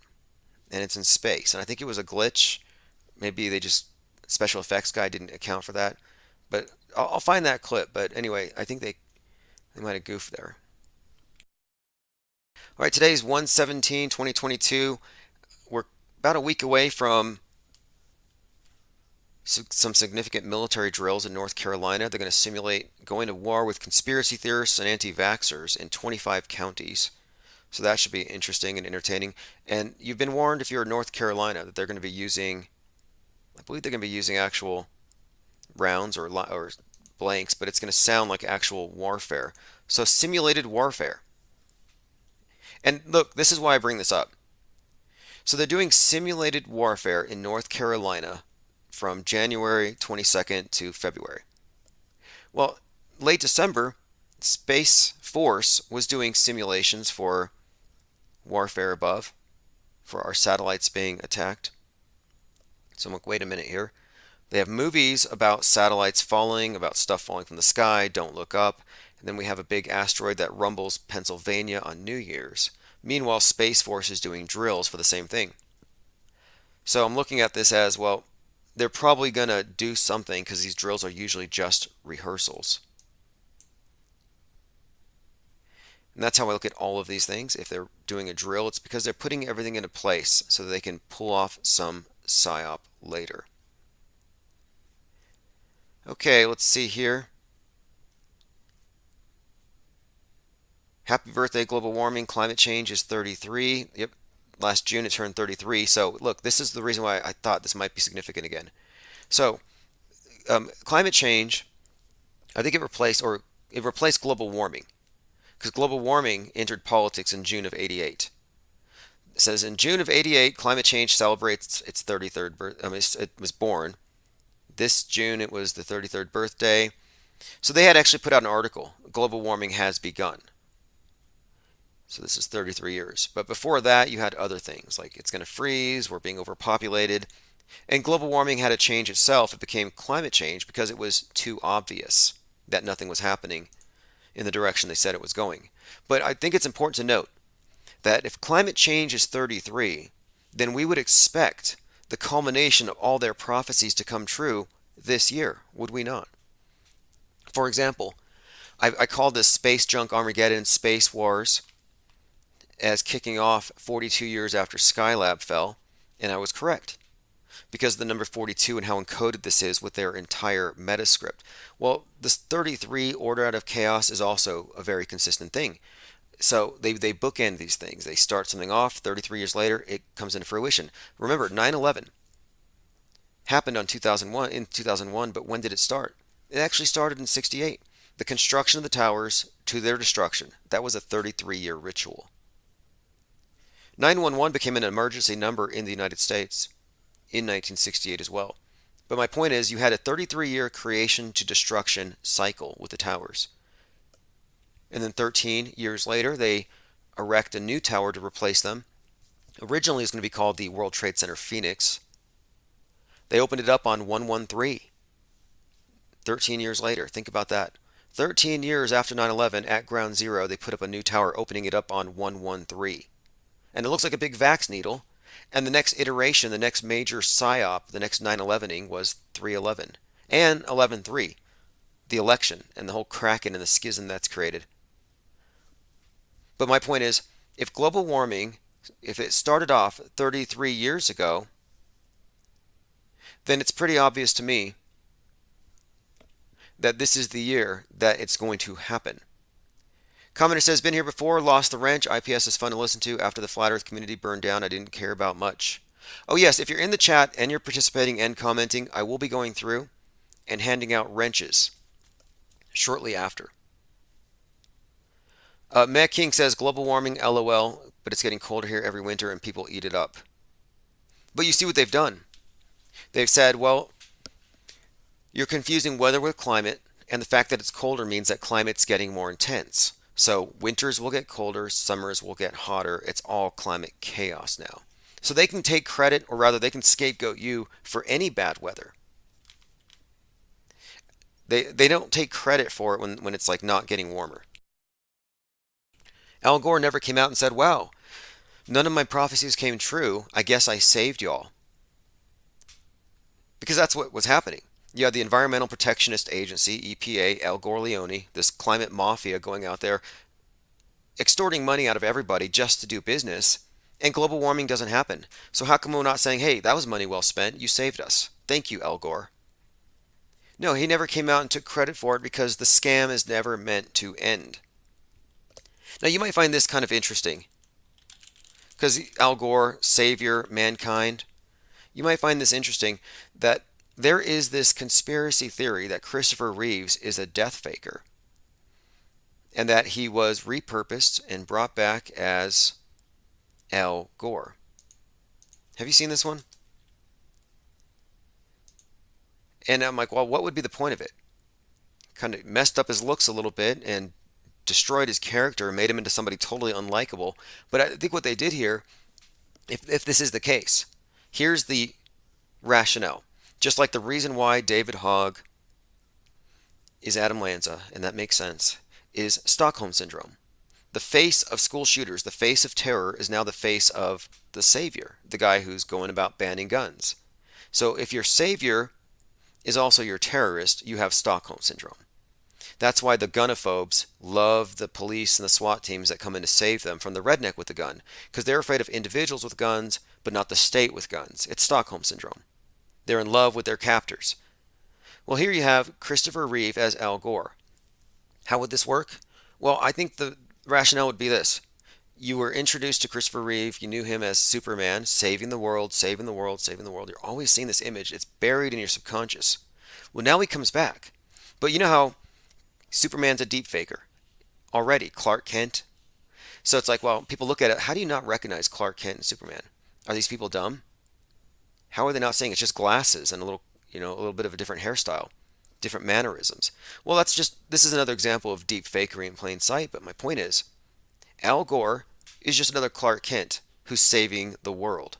and it's in space, and I think it was a glitch. Maybe they just, special effects guy didn't account for that, but I'll find that clip. But anyway, I think they might have goofed there. All right, today's 1/17/2022. We're about a week away from some significant military drills in North Carolina. They're going to simulate going to war with conspiracy theorists and anti-vaxxers in 25 counties. So that should be interesting and entertaining. And you've been warned, if you're in North Carolina, that they're going to be using, I believe they're going to be using actual rounds or blanks, but it's going to sound like actual warfare. So simulated warfare. And look, this is why I bring this up. So they're doing simulated warfare in North Carolina from January 22nd to February. Well, late December, Space Force was doing simulations for warfare above, for our satellites being attacked. So I'm like, wait a minute here. They have movies about satellites falling, about stuff falling from the sky, Don't Look Up, and then we have a big asteroid that rumbles Pennsylvania on New Year's. Meanwhile, Space Force is doing drills for the same thing. So I'm looking at this as, well, they're probably going to do something, because these drills are usually just rehearsals. And that's how I look at all of these things. If they're doing a drill, it's because they're putting everything into place so that they can pull off some psyop later. Okay, let's see here. Happy birthday, global warming. Climate change is 33. Yep, last June it turned 33. So look, this is the reason why I thought this might be significant again. So climate change, I think it replaced global warming, because global warming entered politics in June of '88. It says in June of '88, climate change celebrates its 33rd birthday. It was born. This June it was the 33rd birthday. So they had actually put out an article, global warming has begun. So this is 33 years. But before that, you had other things, like it's going to freeze, we're being overpopulated. And global warming had to change itself. It became climate change because it was too obvious that nothing was happening in the direction they said it was going. But I think it's important to note that if climate change is 33, then we would expect the culmination of all their prophecies to come true this year, would we not? For example, I called this Space Junk Armageddon Space Wars as kicking off 42 years after Skylab fell, and I was correct, because of the number 42 and how encoded this is with their entire metascript. Well, this 33, order out of chaos, is also a very consistent thing. So they bookend these things. They start something off, 33 years later, it comes into fruition. Remember, 9/11 happened in 2001, but when did it start? It actually started in '68. The construction of the towers to their destruction, that was a 33-year ritual. 911 became an emergency number in the United States in 1968 as well. But my point is, you had a 33-year creation to destruction cycle with the towers. And then 13 years later, they erect a new tower to replace them. Originally, it was going to be called the World Trade Center Phoenix. They opened it up on 113. 13 years later, think about that. 13 years after 9/11, at Ground Zero, they put up a new tower, opening it up on 113. And it looks like a big Vax needle. And the next iteration, the next major psyop, the next 9/11ing was 3/11 and 11/3, the election and the whole kraken and the schism that's created. But my point is, if global warming, if it started off 33 years ago, then it's pretty obvious to me that this is the year that it's going to happen. Commenter says, been here before, lost the wrench. IPS is fun to listen to. After the flat earth community burned down, I didn't care about much. Oh yes, if you're in the chat and you're participating and commenting, I will be going through and handing out wrenches shortly after. Matt King says, global warming, LOL, but it's getting colder here every winter and people eat it up. But you see what they've done. They've said, well, you're confusing weather with climate, and the fact that it's colder means that climate's getting more intense. So winters will get colder, summers will get hotter. It's all climate chaos now. So they can take credit, or rather they can scapegoat you for any bad weather. They don't take credit for it when it's like not getting warmer. Al Gore never came out and said, wow, none of my prophecies came true. I guess I saved y'all. Because that's what was happening. You had the Environmental Protectionist Agency, EPA, Al Gore Leone, this climate mafia going out there extorting money out of everybody just to do business, and global warming doesn't happen. So how come we're not saying, hey, that was money well spent, you saved us. Thank you, Al Gore. No, he never came out and took credit for it because the scam is never meant to end. Now you might find this kind of interesting because Al Gore, savior, mankind, you might find this interesting that there is this conspiracy theory that Christopher Reeves is a death faker and that he was repurposed and brought back as Al Gore. Have you seen this one? And I'm like, well, what would be the point of it? Kind of messed up his looks a little bit and destroyed his character and made him into somebody totally unlikable. But I think what they did here, if this is the case, here's the rationale. Just like the reason why David Hogg is Adam Lanza, and that makes sense, is Stockholm Syndrome. The face of school shooters, the face of terror, is now the face of the savior, the guy who's going about banning guns. So if your savior is also your terrorist, you have Stockholm Syndrome. That's why the gunophobes love the police and the SWAT teams that come in to save them from the redneck with the gun, because they're afraid of individuals with guns, but not the state with guns. It's Stockholm Syndrome. They're in love with their captors. Well, here you have Christopher Reeve as Al Gore. How would this work? Well, I think the rationale would be this. You were introduced to Christopher Reeve. You knew him as Superman, saving the world, saving the world, saving the world. You're always seeing this image. It's buried in your subconscious. Well, now he comes back. But you know how Superman's a deep faker already, Clark Kent. So it's like, well, people look at it. How do you not recognize Clark Kent and Superman? Are these people dumb? How are they not saying it's just glasses and a little bit of a different hairstyle, different mannerisms? Well, this is another example of deep fakery in plain sight. But my point is, Al Gore is just another Clark Kent who's saving the world.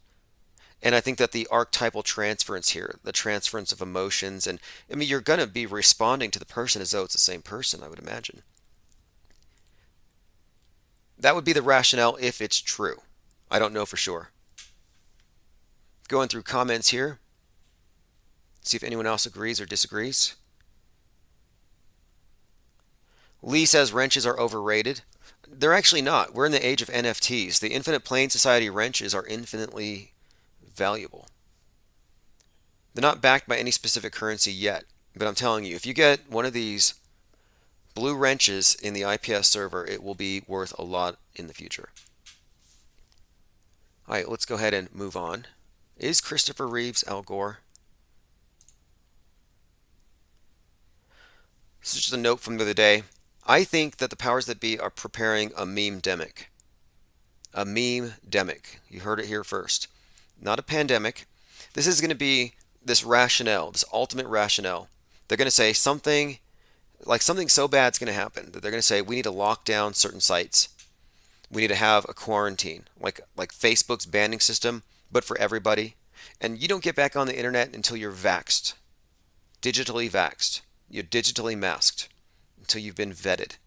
And I think that the archetypal transference here, the transference of emotions, and I mean, you're going to be responding to the person as though it's the same person, I would imagine. That would be the rationale if it's true. I don't know for sure. Going through comments here. See if anyone else agrees or disagrees. Lee says wrenches are overrated. They're actually not. We're in the age of NFTs. The Infinite Plane Society wrenches are infinitely valuable. They're not backed by any specific currency yet. But I'm telling you, if you get one of these blue wrenches in the IPS server, it will be worth a lot in the future. All right, let's go ahead and move on. Is Christopher Reeves Al Gore? This is just a note from the other day. I think that the powers that be are preparing a meme-demic. A meme-demic. You heard it here first. Not a pandemic. This is going to be this rationale, this ultimate rationale. They're going to say something so bad is going to happen that they're going to say we need to lock down certain sites. We need to have a quarantine, like Facebook's banning system, but for everybody. And you don't get back on the internet until you're vaxxed. Digitally vaxxed. You're digitally masked until you've been vetted.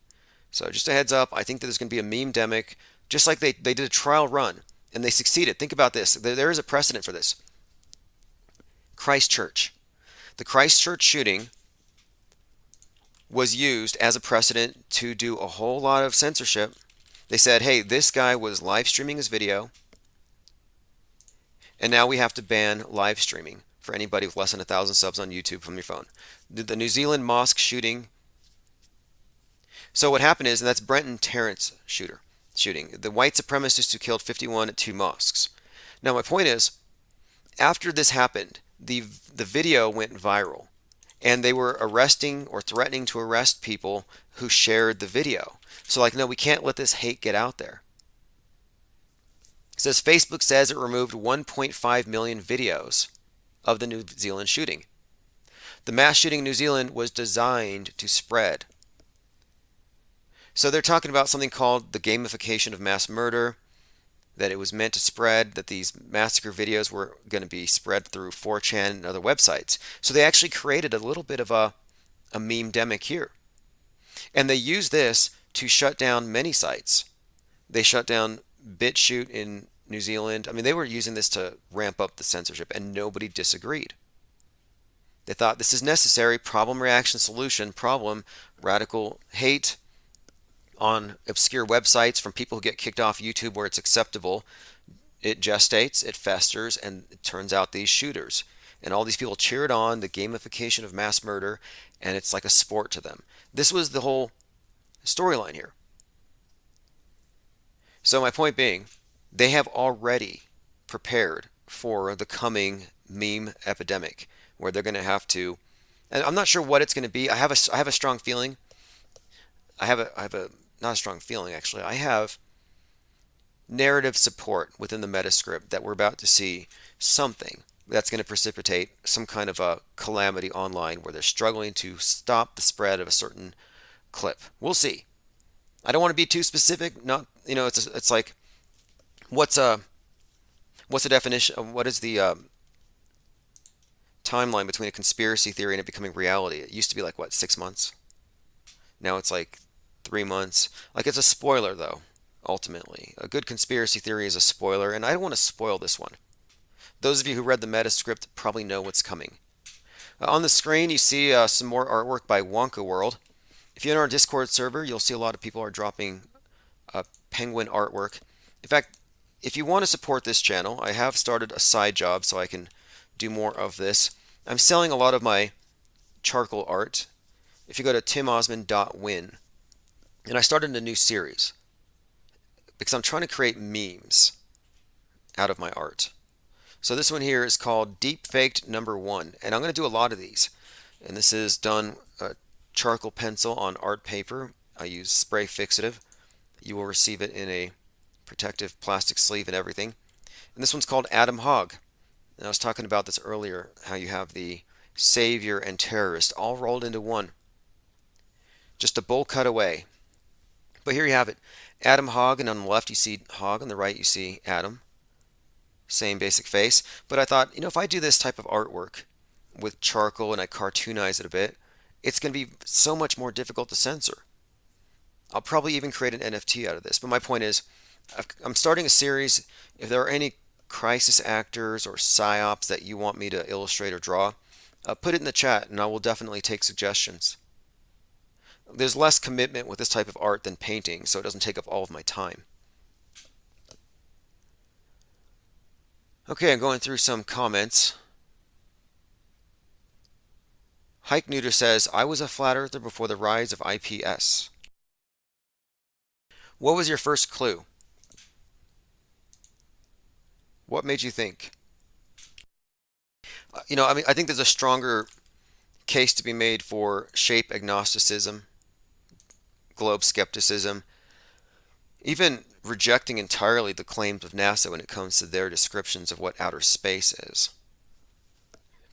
So just a heads up, I think that there's going to be a meme-demic, just like they did a trial run, and they succeeded. Think about this. There is a precedent for this. Christchurch. The Christchurch shooting was used as a precedent to do a whole lot of censorship They said, hey, this guy was live streaming his video, and now we have to ban live streaming for anybody with less than 1,000 subs on YouTube from your phone. The New Zealand mosque shooting. So what happened is, and that's Brenton Tarrant's shooting, the white supremacists who killed 51 at 2 mosques. Now my point is, after this happened, the video went viral, and they were arresting or threatening to arrest people who shared the video. So like, no, we can't let this hate get out there. It says Facebook says it removed 1.5 million videos of the New Zealand shooting. The mass shooting in New Zealand was designed to spread. So they're talking about something called the gamification of mass murder, that it was meant to spread, that these massacre videos were going to be spread through 4chan and other websites. So they actually created a little bit of a meme-demic here. And they used this to shut down many sites. They shut down BitChute in New Zealand. I mean, they were using this to ramp up the censorship, and nobody disagreed. They thought this is necessary, problem, reaction, solution, problem, radical hate on obscure websites from people who get kicked off YouTube where it's acceptable. It gestates, it festers, and it turns out these shooters. And all these people cheered on the gamification of mass murder, and it's like a sport to them. This was the whole storyline here. So my point being, they have already prepared for the coming meme epidemic, where they're going to have to, and I'm not sure what it's going to be. I have a strong feeling. I have not a strong feeling actually. I have narrative support within the Metascript that we're about to see something that's going to precipitate some kind of a calamity online where they're struggling to stop the spread of a certain clip. We'll see. I don't want to be too specific. Not, it's like, what's the definition? What is the timeline between a conspiracy theory and it becoming reality? It used to be like, what, 6 months? Now it's like 3 months. Like, it's a spoiler though, ultimately. A good conspiracy theory is a spoiler, and I don't want to spoil this one. Those of you who read the Metascript probably know what's coming. On the screen you see some more artwork by Wonka World. If you're in our Discord server, you'll see a lot of people are dropping penguin artwork. In fact, if you want to support this channel, I have started a side job so I can do more of this. I'm selling a lot of my charcoal art. If you go to timosman.win, and I started a new series because I'm trying to create memes out of my art. So this one here is called Deepfaked Number 1, and I'm going to do a lot of these. And this is done charcoal pencil on art paper. I use spray fixative. You will receive it in a protective plastic sleeve and everything. And this one's called Adam Hogg. And I was talking about this earlier, how you have the savior and terrorist all rolled into one. Just a bowl cut away. But here you have it. Adam Hogg, and on the left you see Hogg, on the right you see Adam. Same basic face. But I thought, if I do this type of artwork with charcoal and I cartoonize it a bit, it's going to be so much more difficult to censor. I'll probably even create an NFT out of this. But my point is, I'm starting a series. If there are any crisis actors or psyops that you want me to illustrate or draw, put it in the chat and I will definitely take suggestions. There's less commitment with this type of art than painting, so it doesn't take up all of my time. Okay, I'm going through some comments. Hike Neuter says, I was a flat earther before the rise of IPS. What was your first clue? What made you think? I think there's a stronger case to be made for shape agnosticism, globe skepticism, even rejecting entirely the claims of NASA when it comes to their descriptions of what outer space is.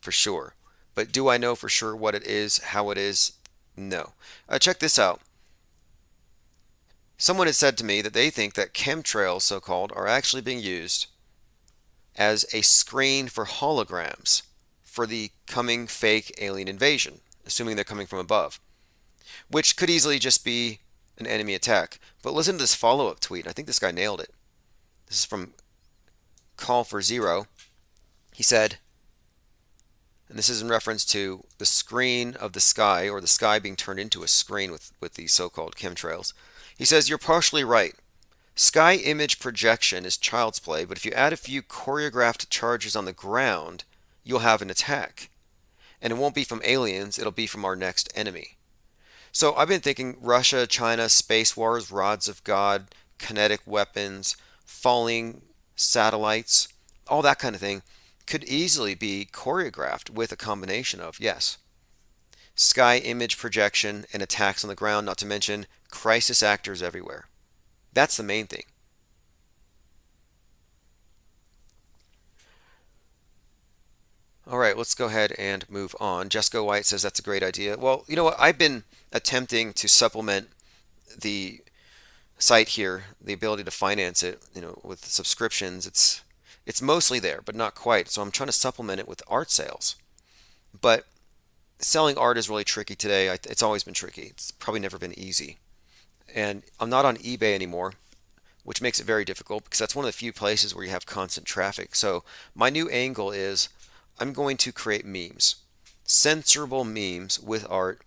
For sure. But do I know for sure what it is, how it is? No. Check this out. Someone has said to me that they think that chemtrails, so-called, are actually being used as a screen for holograms for the coming fake alien invasion, assuming they're coming from above, which could easily just be an enemy attack. But listen to this follow-up tweet. I think this guy nailed it. This is from Call for Zero. He said, and this is in reference to the screen of the sky, or the sky being turned into a screen with these so-called chemtrails. He says, you're partially right. Sky image projection is child's play, but if you add a few choreographed charges on the ground, you'll have an attack. And it won't be from aliens, it'll be from our next enemy. So I've been thinking Russia, China, space wars, rods of God, kinetic weapons, falling satellites, all that kind of thing could easily be choreographed with a combination of, yes, sky image projection and attacks on the ground, not to mention crisis actors everywhere. That's the main thing. All right, let's go ahead and move on. Jessica White says that's a great idea. Well, you know what? I've been attempting to supplement the site here, the ability to finance it, with subscriptions. It's mostly there, but not quite. So I'm trying to supplement it with art sales. But selling art is really tricky today. It's always been tricky. It's probably never been easy. And I'm not on eBay anymore, which makes it very difficult because that's one of the few places where you have constant traffic. So my new angle is I'm going to create memes, censorable memes with art,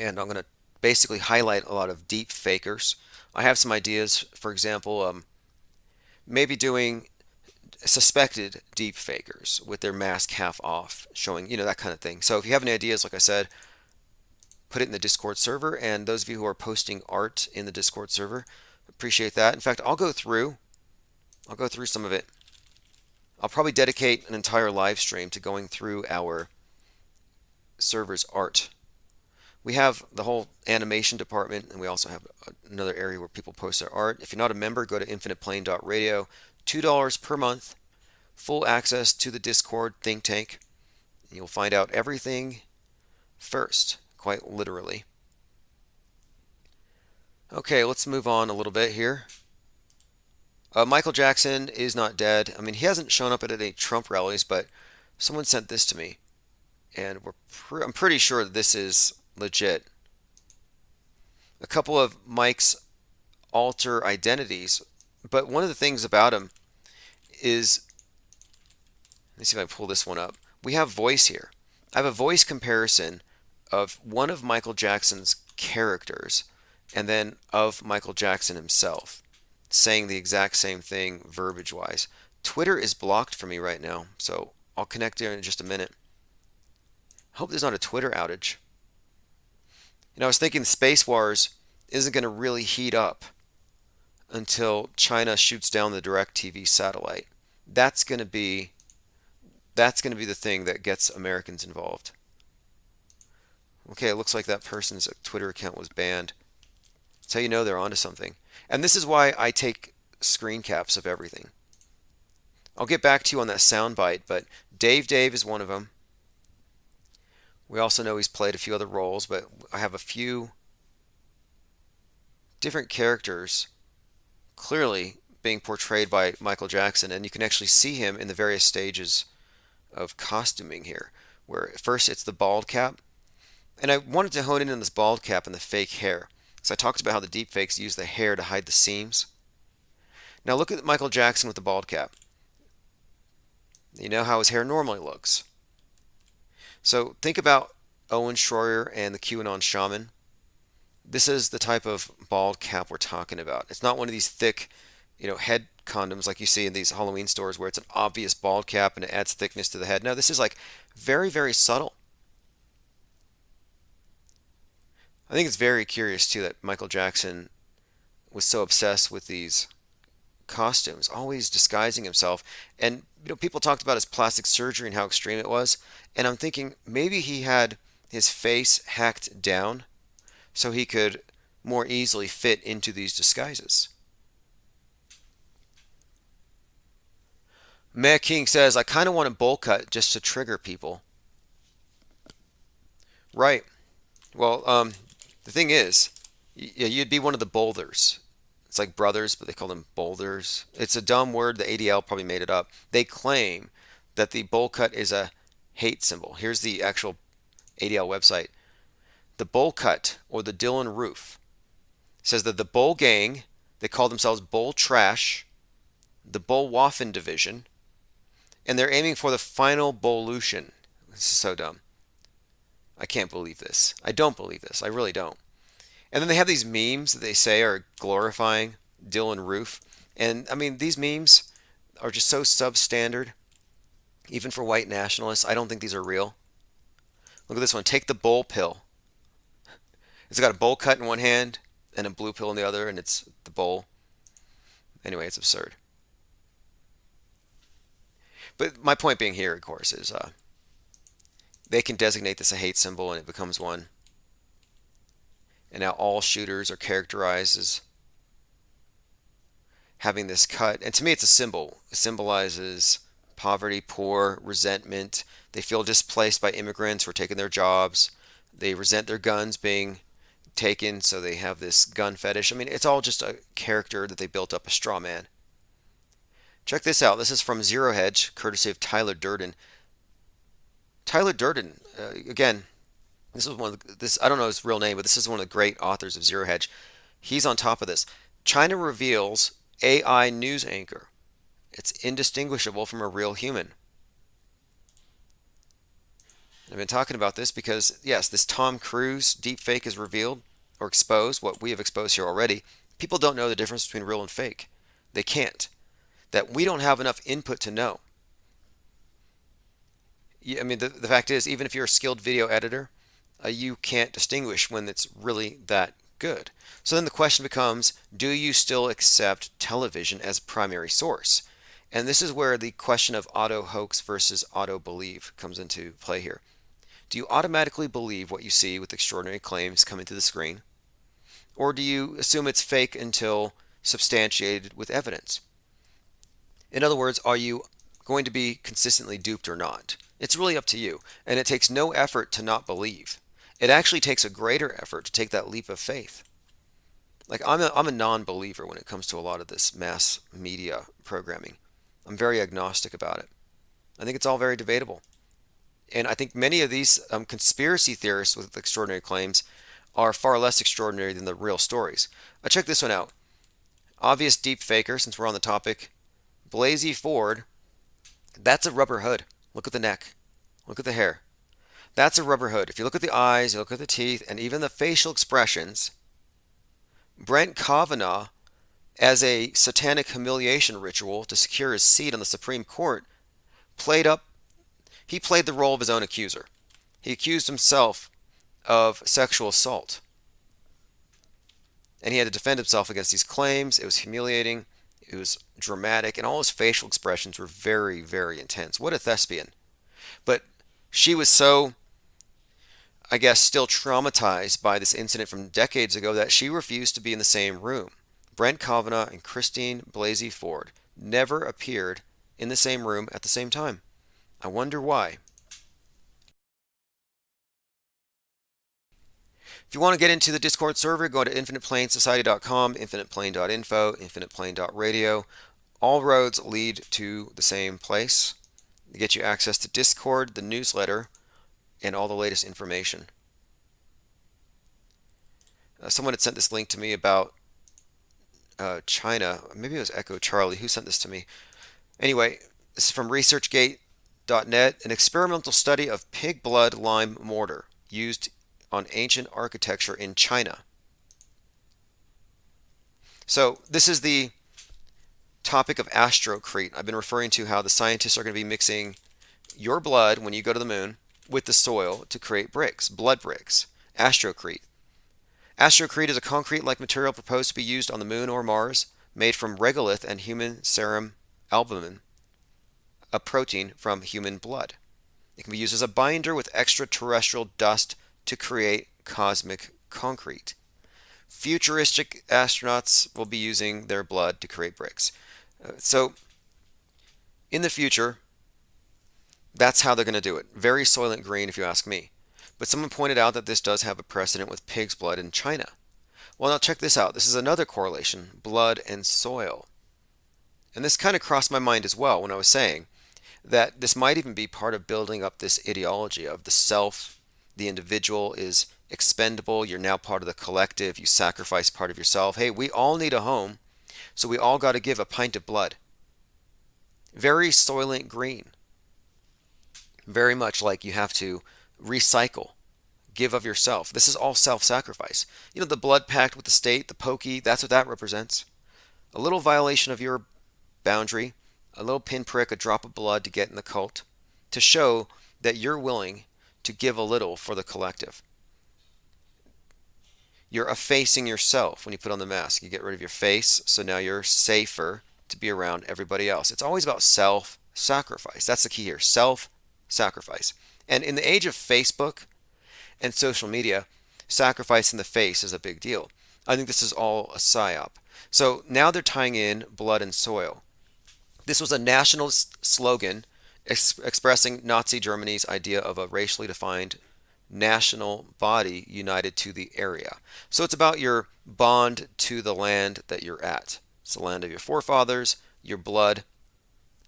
and I'm going to basically highlight a lot of deep fakers. I have some ideas, for example, maybe doing suspected deep fakers with their mask half off, showing, that kind of thing. So if you have any ideas, like I said, put it in the Discord server, and those of you who are posting art in the Discord server, appreciate that. In fact, I'll go through some of it. I'll probably dedicate an entire live stream to going through our server's art. We have the whole animation department, and we also have another area where people post their art. If you're not a member, go to infiniteplane.radio. $2 per month, full access to the Discord think tank. You'll find out everything first, quite literally. Okay, let's move on a little bit here. Michael Jackson is not dead. I mean, he hasn't shown up at any Trump rallies, but someone sent this to me, and I'm pretty sure that this is legit. A couple of Mike's alter identities, but one of the things about him is, let me see if I pull this one up. We have voice here. I have a voice comparison of one of Michael Jackson's characters and then of Michael Jackson himself, saying the exact same thing verbiage wise. Twitter is blocked for me right now, so I'll connect there in just a minute. I hope there's not a Twitter outage. I was thinking Space Wars isn't going to really heat up until China shoots down the DirecTV satellite. That's going to be the thing that gets Americans involved. Okay, it looks like that person's Twitter account was banned. That's how you know they're onto something. And this is why I take screen caps of everything. I'll get back to you on that soundbite, but Dave is one of them. We also know he's played a few other roles, but I have a few different characters clearly being portrayed by Michael Jackson, and you can actually see him in the various stages of costuming here, where first it's the bald cap, and I wanted to hone in on this bald cap and the fake hair. So I talked about how the deepfakes use the hair to hide the seams. Now look at Michael Jackson with the bald cap. You know how his hair normally looks. So think about Owen Schroyer and the QAnon shaman. This is the type of bald cap we're talking about. It's not one of these thick, head condoms like you see in these Halloween stores where it's an obvious bald cap and it adds thickness to the head. No, this is like very, very subtle. I think it's very curious too that Michael Jackson was so obsessed with these costumes, always disguising himself. And people talked about his plastic surgery and how extreme it was. And I'm thinking maybe he had his face hacked down so he could more easily fit into these disguises. Matt King says, I kind of want a bowl cut just to trigger people. Right. Well, the thing is, you'd be one of the boulders. It's like brothers, but they call them boulders. It's a dumb word. The ADL probably made it up. They claim that the bowl cut is a hate symbol. Here's the actual ADL website. The Bowl Cut, or the Dylan Roof, says that the Bowl Gang, they call themselves Bowl Trash, the Bowl Waffen Division, and they're aiming for the final Bowlution. This is so dumb. I can't believe this. I don't believe this. I really don't. And then they have these memes that they say are glorifying Dylan Roof. And I mean, these memes are just so substandard, even for white nationalists. I don't think these are real. Look at this one. Take the bowl pill. It's got a bowl cut in one hand and a blue pill in the other, and it's the bowl. Anyway, it's absurd. But my point being here, of course, is they can designate this a hate symbol and it becomes one. And now all shooters are characterized as having this cut. And to me, it's a symbol. It symbolizes poverty, poor, resentment. They feel displaced by immigrants who are taking their jobs. They resent their guns being taken, so they have this gun fetish. I mean, it's all just a character that they built up, a straw man. Check this out. This is from Zero Hedge, courtesy of Tyler Durden. Tyler Durden, again, this is one of this. I don't know his real name, but this is one of the great authors of Zero Hedge. He's on top of this. China reveals AI news anchor. It's indistinguishable from a real human. I've been talking about this because, yes, this Tom Cruise deepfake is revealed or exposed, what we have exposed here already. People don't know the difference between real and fake. They can't. That we don't have enough input to know. I mean, the fact is, even if you're a skilled video editor, you can't distinguish when it's really that good. So then the question becomes, do you still accept television as a primary source? And this is where the question of auto hoax versus auto believe comes into play here. Do you automatically believe what you see with extraordinary claims coming to the screen? Or do you assume it's fake until substantiated with evidence? In other words, are you going to be consistently duped or not? It's really up to you. And it takes no effort to not believe. It actually takes a greater effort to take that leap of faith. Like I'm a non-believer when it comes to a lot of this mass media programming. I'm very agnostic about it. I think it's all very debatable. And I think many of these conspiracy theorists with extraordinary claims are far less extraordinary than the real stories. Check this one out. Obvious deep faker, since we're on the topic. Blasey Ford, that's a rubber hood. Look at the neck. Look at the hair. That's a rubber hood. If you look at the eyes, you look at the teeth, and even the facial expressions, Brent Kavanaugh, as a satanic humiliation ritual to secure his seat on the Supreme Court, played the role of his own accuser. He accused himself of sexual assault. And he had to defend himself against these claims. It was humiliating. It was dramatic. And all his facial expressions were very, very intense. What a thespian. But she was so, I guess, still traumatized by this incident from decades ago that she refused to be in the same room. Brent Kavanaugh and Christine Blasey Ford never appeared in the same room at the same time. I wonder why. If you want to get into the Discord server, go to infiniteplainsociety.com, infiniteplain.info, infiniteplain.radio. All roads lead to the same place. They get you access to Discord, the newsletter, and all the latest information. Someone had sent this link to me about China. Maybe it was Echo Charlie who sent this to me. Anyway, this is from ResearchGate.net, an experimental study of pig blood lime mortar used on ancient architecture in China. So this is the topic of astrocrete. I've been referring to how the scientists are going to be mixing your blood when you go to the moon with the soil to create bricks, blood bricks, astrocrete. Astrocrete is a concrete-like material proposed to be used on the moon or Mars, made from regolith and human serum albumin, a protein from human blood. It can be used as a binder with extraterrestrial dust to create cosmic concrete. Futuristic astronauts will be using their blood to create bricks. So, in the future, that's how they're going to do it. Very Soylent Green, if you ask me. But someone pointed out that this does have a precedent with pig's blood in China. Well, now check this out. This is another correlation, blood and soil. And this kind of crossed my mind as well when I was saying that this might even be part of building up this ideology of the self. The individual is expendable. You're now part of the collective. You sacrifice part of yourself. Hey, we all need a home, so we all got to give a pint of blood. Very Soylent Green. Very much like you have to recycle, give of yourself. This is all self-sacrifice. You know, the blood pact with the state, the pokey, that's what that represents. A little violation of your boundary, a little pinprick, a drop of blood to get in the cult, to show that you're willing to give a little for the collective. You're effacing yourself when you put on the mask. You get rid of your face, so now you're safer to be around everybody else. It's always about self-sacrifice. That's the key here, self-sacrifice. And in the age of Facebook and social media, sacrificing the face is a big deal. I think this is all a psyop. So now they're tying in blood and soil. This was a national slogan expressing Nazi Germany's idea of a racially defined national body united to the area. So it's about your bond to the land that you're at. It's the land of your forefathers, your blood,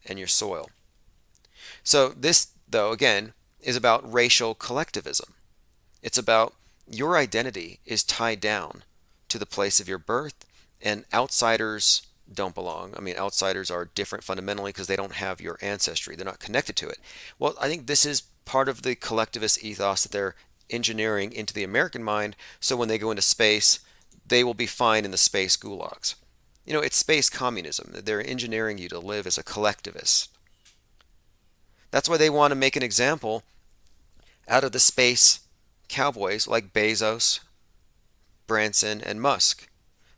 and your soil. So this, though, again, is about racial collectivism. It's about your identity is tied down to the place of your birth, and outsiders don't belong. I mean, outsiders are different fundamentally because they don't have your ancestry. They're not connected to it. Well, I think this is part of the collectivist ethos that they're engineering into the American mind, so when they go into space, they will be fine in the space gulags. You know, it's space communism. They're engineering you to live as a collectivist. That's why they want to make an example out of the space cowboys like Bezos, Branson, and Musk.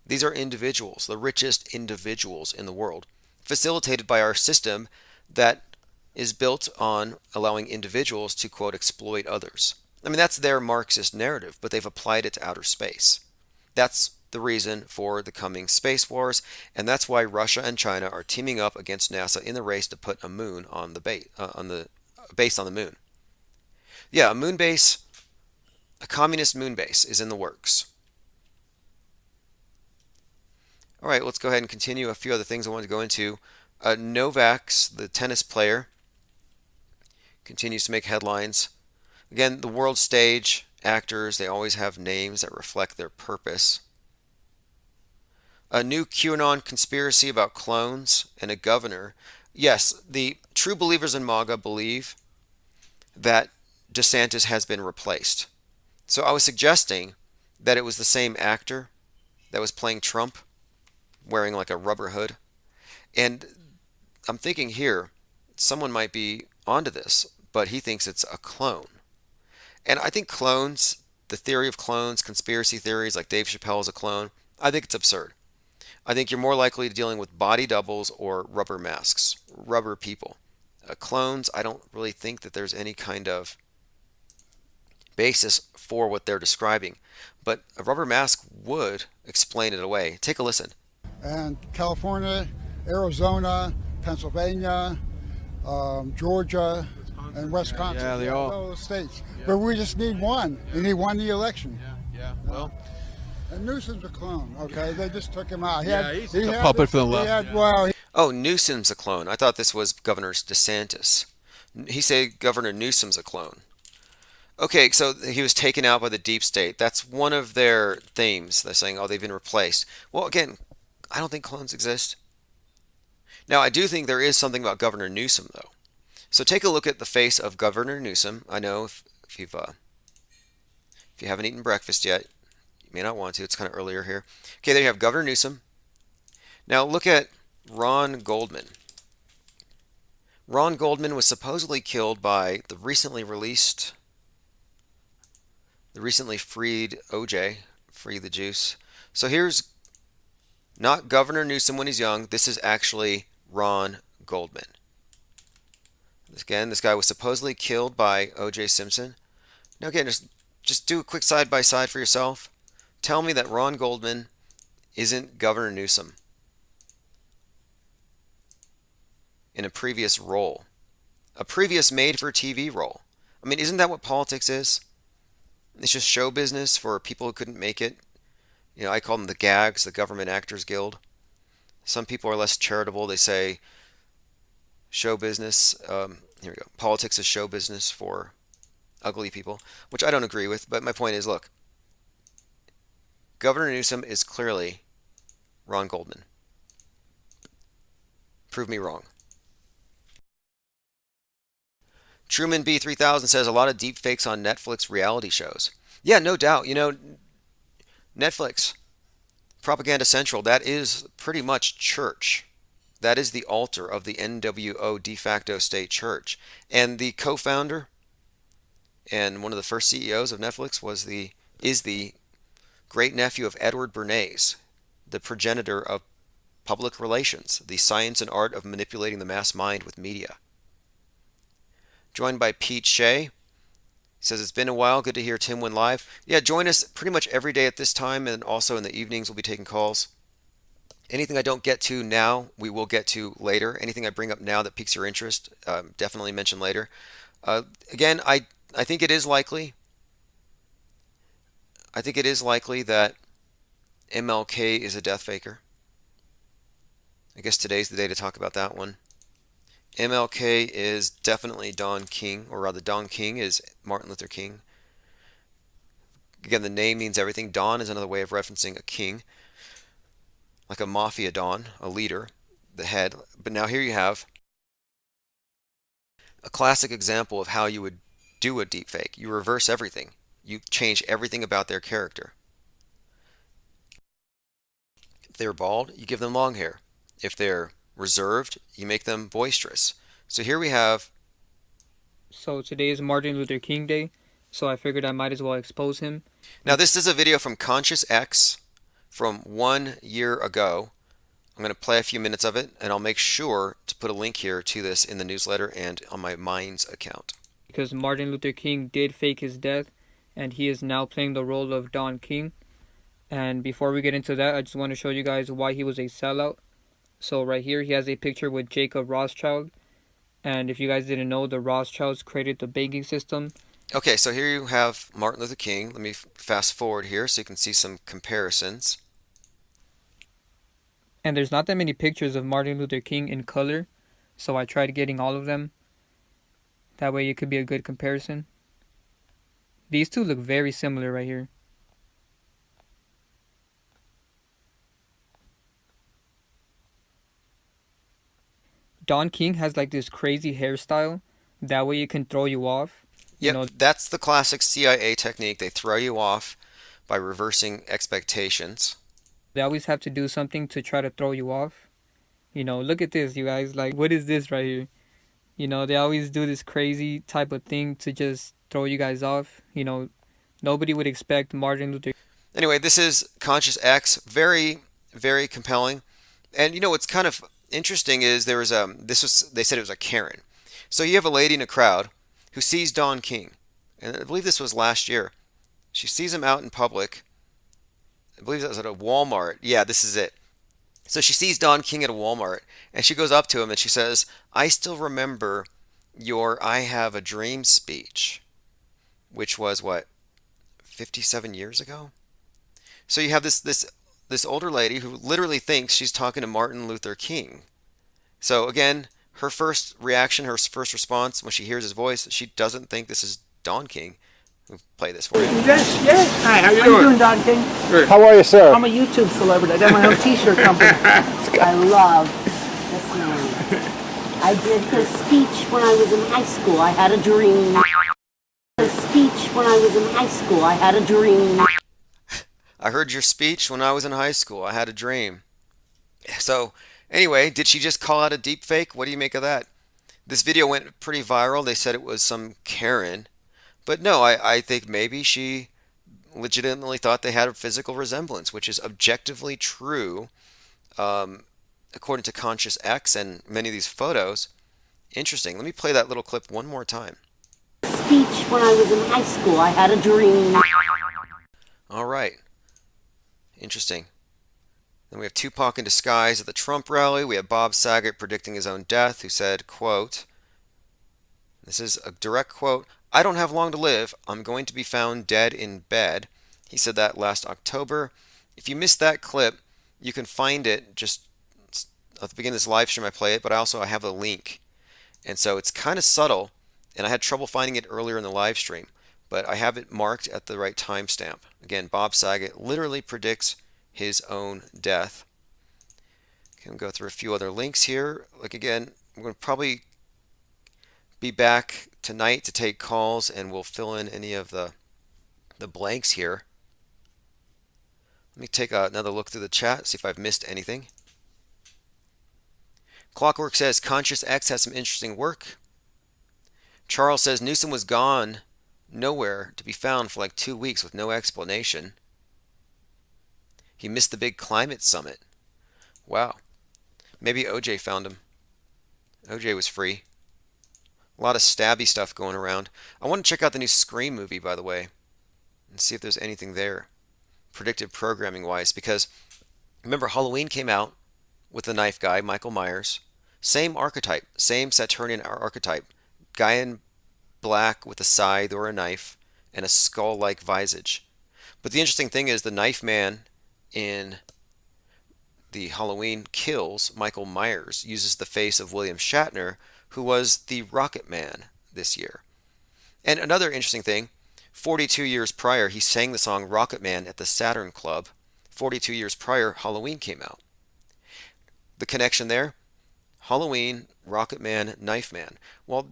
These are individuals, the richest individuals in the world, facilitated by our system that is built on allowing individuals to, quote, exploit others. I mean, that's their Marxist narrative, but they've applied it to outer space. That's the reason for the coming space wars, and that's why Russia and China are teaming up against NASA in the race to put a moon on the base on the moon. Yeah, a moon base, a communist moon base is in the works. All right, let's go ahead and continue. A few other things I wanted to go into. Novak, the tennis player, continues to make headlines. Again, the world stage actors, they always have names that reflect their purpose. A new QAnon conspiracy about clones and a governor. Yes, the true believers in MAGA believe that DeSantis has been replaced. So I was suggesting that it was the same actor that was playing Trump, wearing like a rubber hood. And I'm thinking here, someone might be onto this, but he thinks it's a clone. And I think clones, the theory of clones, conspiracy theories like Dave Chappelle is a clone, I think it's absurd. I think you're more likely dealing with body doubles or rubber masks, rubber people. Clones, I don't really think that there's any kind of basis for what they're describing. But a rubber mask would explain it away. Take a listen. And California, Arizona, Pennsylvania, Georgia, and Wisconsin. Yeah, they all those states. Yeah. But we just need one. Yeah. And he won the election. Yeah. Well, and Newsom's a clone. Okay, they just took him out. He's a puppet for the left. Oh, Newsom's a clone. I thought this was Governor DeSantis. He said Governor Newsom's a clone. Okay, so he was taken out by the deep state. That's one of their themes. They're saying, oh, they've been replaced. Well, again, I don't think clones exist. Now, I do think there is something about Governor Newsom, though. So take a look at the face of Governor Newsom. I know if you haven't eaten breakfast yet, you may not want to. It's kind of earlier here. Okay, there you have Governor Newsom. Now look at Ron Goldman. Ron Goldman was supposedly killed by the recently freed OJ, Free the Juice. So here's not Governor Newsom when he's young. This is actually Ron Goldman. Again, this guy was supposedly killed by O.J. Simpson. Now again, just do a quick side-by-side for yourself. Tell me that Ron Goldman isn't Governor Newsom in a previous role. A previous made-for-TV role. I mean, isn't that what politics is? It's just show business for people who couldn't make it. You know, I call them the GAGs, the Government Actors Guild. Some people are less charitable. They say show business, here we go. Politics is show business for ugly people, which I don't agree with. But my point is, look, Governor Newsom is clearly Ron Goldman. Prove me wrong. Truman B3000 says a lot of deep fakes on Netflix reality shows. Yeah, no doubt. You know, Netflix, Propaganda Central, that is pretty much church. That is the altar of the NWO de facto state church. And the co-founder and one of the first CEOs of Netflix is the great nephew of Edward Bernays, the progenitor of public relations, the science and art of manipulating the mass mind with media. Joined by Pete Shea. He says, it's been a while. Good to hear Tim Win live. Yeah, join us pretty much every day at this time, and also in the evenings we'll be taking calls. Anything I don't get to now, we will get to later. Anything I bring up now that piques your interest, definitely mention later. Again, I think it is likely. I think it is likely that MLK is a death faker. I guess today's the day to talk about that one. MLK is definitely Don King, or rather Don King is Martin Luther King. Again, the name means everything. Don is another way of referencing a king, like a mafia don, a leader, the head. But now here you have a classic example of how you would do a deepfake. You reverse everything. You change everything about their character. If they're bald, you give them long hair. If they're reserved, you make them boisterous. So here we have... So today is Martin Luther King Day, so I figured I might as well expose him. Now this is a video from Conscious X from 1 year ago. I'm going to play a few minutes of it, and I'll make sure to put a link here to this in the newsletter and on my Minds account. Because Martin Luther King did fake his death, and he is now playing the role of Don King. And before we get into that, I just want to show you guys why he was a sellout. So right here, he has a picture with Jacob Rothschild. And if you guys didn't know, the Rothschilds created the banking system. Okay, so here you have Martin Luther King. Let me fast forward here so you can see some comparisons. And there's not that many pictures of Martin Luther King in color, so I tried getting all of them. That way it could be a good comparison. These two look very similar right here. Don King has like this crazy hairstyle. That way it can throw you off. Yep, that's the classic CIA technique. They throw you off by reversing expectations. They always have to do something to try to throw you off. You know, look at this, you guys. Like, what is this right here? You know, they always do this crazy type of thing to just throw you guys off. You know, nobody would expect Martin Luther. Anyway, this is Conscious X. Very, very compelling. And you know what's kind of interesting is there was they said it was a Karen. So you have a lady in a crowd who sees Don King, and I believe this was last year. She sees him out in public. I believe that was at a Walmart. Yeah, this is it. So she sees Don King at a Walmart, and she goes up to him and she says, "I still remember your I Have a Dream speech," which was what, 57 years ago? So you have this older lady who literally thinks she's talking to Martin Luther King. So again, her first reaction, her first response when she hears his voice, she doesn't think this is Don King. We'll play this for you. Yes. Hi, how you doing, Don King? Good. How are you, sir? I'm a YouTube celebrity. I got my own t-shirt company. I love this man. I did his speech when I was in high school. I had a dream. His speech when I was in high school. I had a dream. I heard your speech when I was in high school. I had a dream. So, anyway, did she just call out a deep fake? What do you make of that? This video went pretty viral. They said it was some Karen. But no, I think maybe she legitimately thought they had a physical resemblance, which is objectively true, according to Conscious X and many of these photos. Interesting. Let me play that little clip one more time. Speech when I was in high school. I had a dream. All right. Interesting. Then we have Tupac in disguise at the Trump rally. We have Bob Saget predicting his own death, who said, quote, this is a direct quote, "I don't have long to live. I'm going to be found dead in bed." He said that last October. If you missed that clip, you can find it just at the beginning of this live stream. I play it, but I have a link. And so it's kind of subtle, and I had trouble finding it earlier in the live stream, but I have it marked at the right timestamp. Again, Bob Saget literally predicts his own death. Okay, we'll go through a few other links here. Like again, we're going to probably be back tonight to take calls, and we'll fill in any of the blanks here. Let me take another look through the chat, see if I've missed anything. Clockwork says Conscious X has some interesting work. Charles says Newsom was gone, nowhere to be found for like 2 weeks with no explanation. He missed the big climate summit. Wow. Maybe OJ found him. OJ was free. A lot of stabby stuff going around. I want to check out the new Scream movie, by the way, and see if there's anything there, predictive programming wise, because remember Halloween came out with the knife guy, Michael Myers. Same archetype, same Saturnian archetype. Guy in black with a scythe or a knife and a skull-like visage. But the interesting thing is the knife man in the Halloween Kills, Michael Myers, uses the face of William Shatner, who was the Rocket Man this year. And another interesting thing, 42 years prior, he sang the song Rocket Man at the Saturn Club. 42 years prior, Halloween came out. The connection there, Halloween, Rocket Man, Knife Man. Well,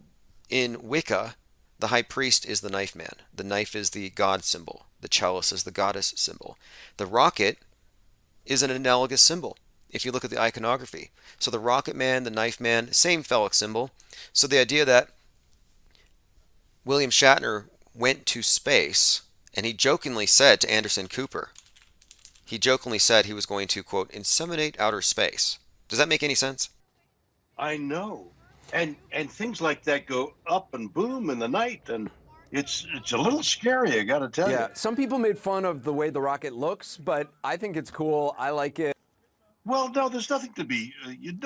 in Wicca, the high priest is the knife man. The knife is the god symbol. The chalice is the goddess symbol. The rocket is an analogous symbol if you look at the iconography. So the rocket man, the knife man, same phallic symbol. So the idea that William Shatner went to space, and he jokingly said to Anderson Cooper, he jokingly said he was going to, quote, inseminate outer space. Does that make any sense? I know. And things like that go up and boom in the night, and it's a little scary, I gotta tell you. Yeah, some people made fun of the way the rocket looks, but I think it's cool. I like it. Well, no, there's nothing to be,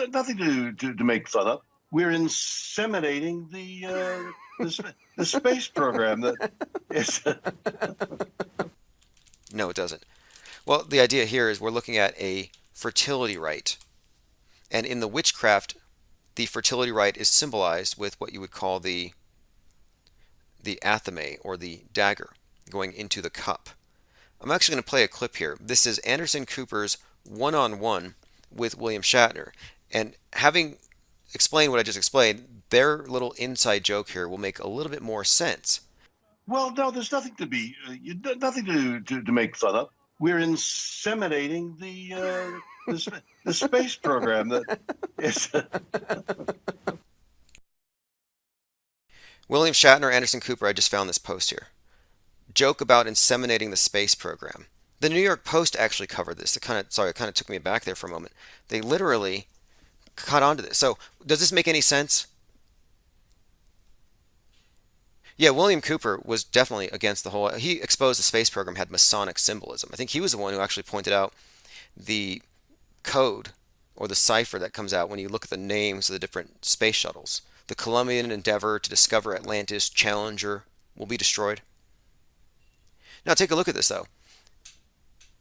nothing to make fun of. We're inseminating the space program. That is. No, it doesn't. Well, the idea here is we're looking at a fertility rite. And in the witchcraft, the fertility rite is symbolized with what you would call the athame, or the dagger, going into the cup. I'm actually going to play a clip here. This is Anderson Cooper's one-on-one with William Shatner. And having explained what I just explained, their little inside joke here will make a little bit more sense. Well, no, there's nothing to be, nothing to make fun of. We're inseminating the space program. That is. William Shatner, Anderson Cooper, I just found this post here. Joke about inseminating the space program. The New York Post actually covered this. It kind of took me back there for a moment. They literally caught on to this. So, does this make any sense? Yeah, William Cooper was definitely against the whole. He exposed the space program had Masonic symbolism. I think he was the one who actually pointed out the code or the cipher that comes out when you look at the names of the different space shuttles. The Columbian Endeavor to discover Atlantis, Challenger will be destroyed. Now take a look at this though.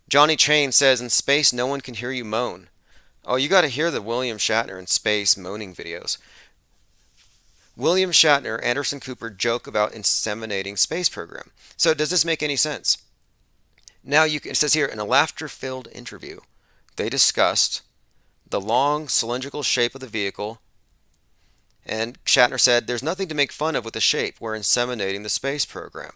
Johnny Chain says, in space no one can hear you moan. Oh, you got to hear the William Shatner in space moaning videos. William Shatner, Anderson Cooper joke about inseminating space program. So does this make any sense? Now it says here, in a laughter-filled interview, they discussed the long cylindrical shape of the vehicle, and Shatner said, there's nothing to make fun of with the shape. We're inseminating the space program.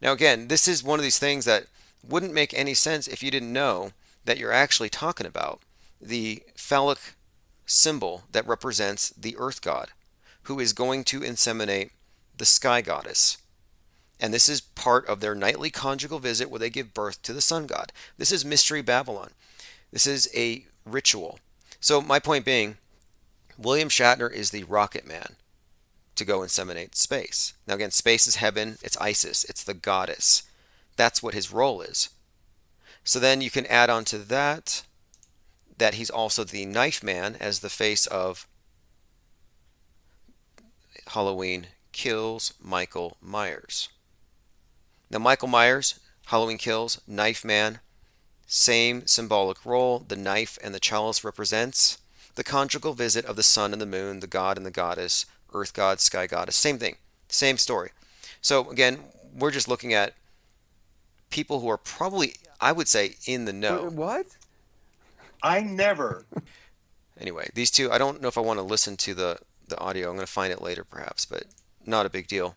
Now again, this is one of these things that wouldn't make any sense if you didn't know that you're actually talking about the phallic symbol that represents the earth god, who is going to inseminate the sky goddess. And this is part of their nightly conjugal visit where they give birth to the sun god. This is Mystery Babylon. This is a ritual. So my point being, William Shatner is the rocket man to go inseminate space. Now again, space is heaven, it's Isis, it's the goddess. That's what his role is. So then you can add on to that he's also the knife man as the face of Halloween Kills, Michael Myers. Now Michael Myers, Halloween Kills, knife man, same symbolic role. The knife and the chalice represents the conjugal visit of the sun and the moon, the god and the goddess, earth god, sky goddess, same thing, same story. So again, we're just looking at people who are probably, I would say, in the know. What? I never. Anyway, these two, I don't know if I want to listen to the audio. I'm going to find it later perhaps, but not a big deal.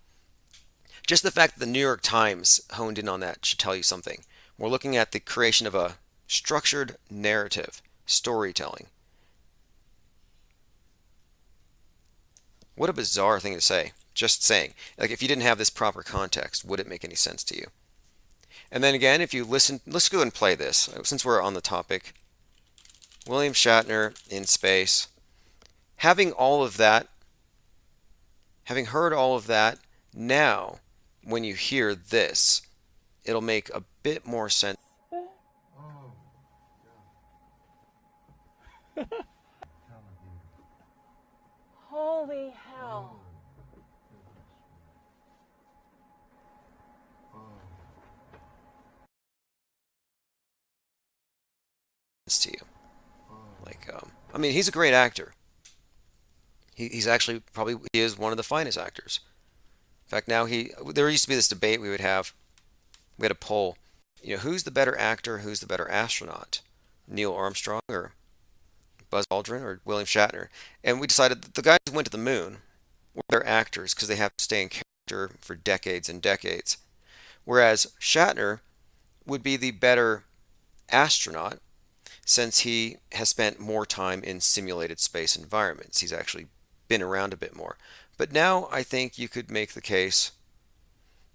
Just the fact that the New York Times honed in on that should tell you something. We're looking at the creation of a structured narrative, storytelling. What a bizarre thing to say. Just saying. Like, if you didn't have this proper context, would it make any sense to you? And then again, if you listen, let's go and play this, since we're on the topic. William Shatner in space. Having all of that, having heard all of that, now, when you hear this, it'll make a bit more sense. Holy hell. To you. Like, I mean, he's a great actor. He's actually he is one of the finest actors. In fact, now there used to be this debate we had a poll, who's the better actor, who's the better astronaut? Neil Armstrong or Buzz Aldrin or William Shatner? And we decided that the guys who went to the moon were better actors because they have to stay in character for decades and decades. Whereas Shatner would be the better astronaut since he has spent more time in simulated space environments. He's actually been around a bit more. But now I think you could make the case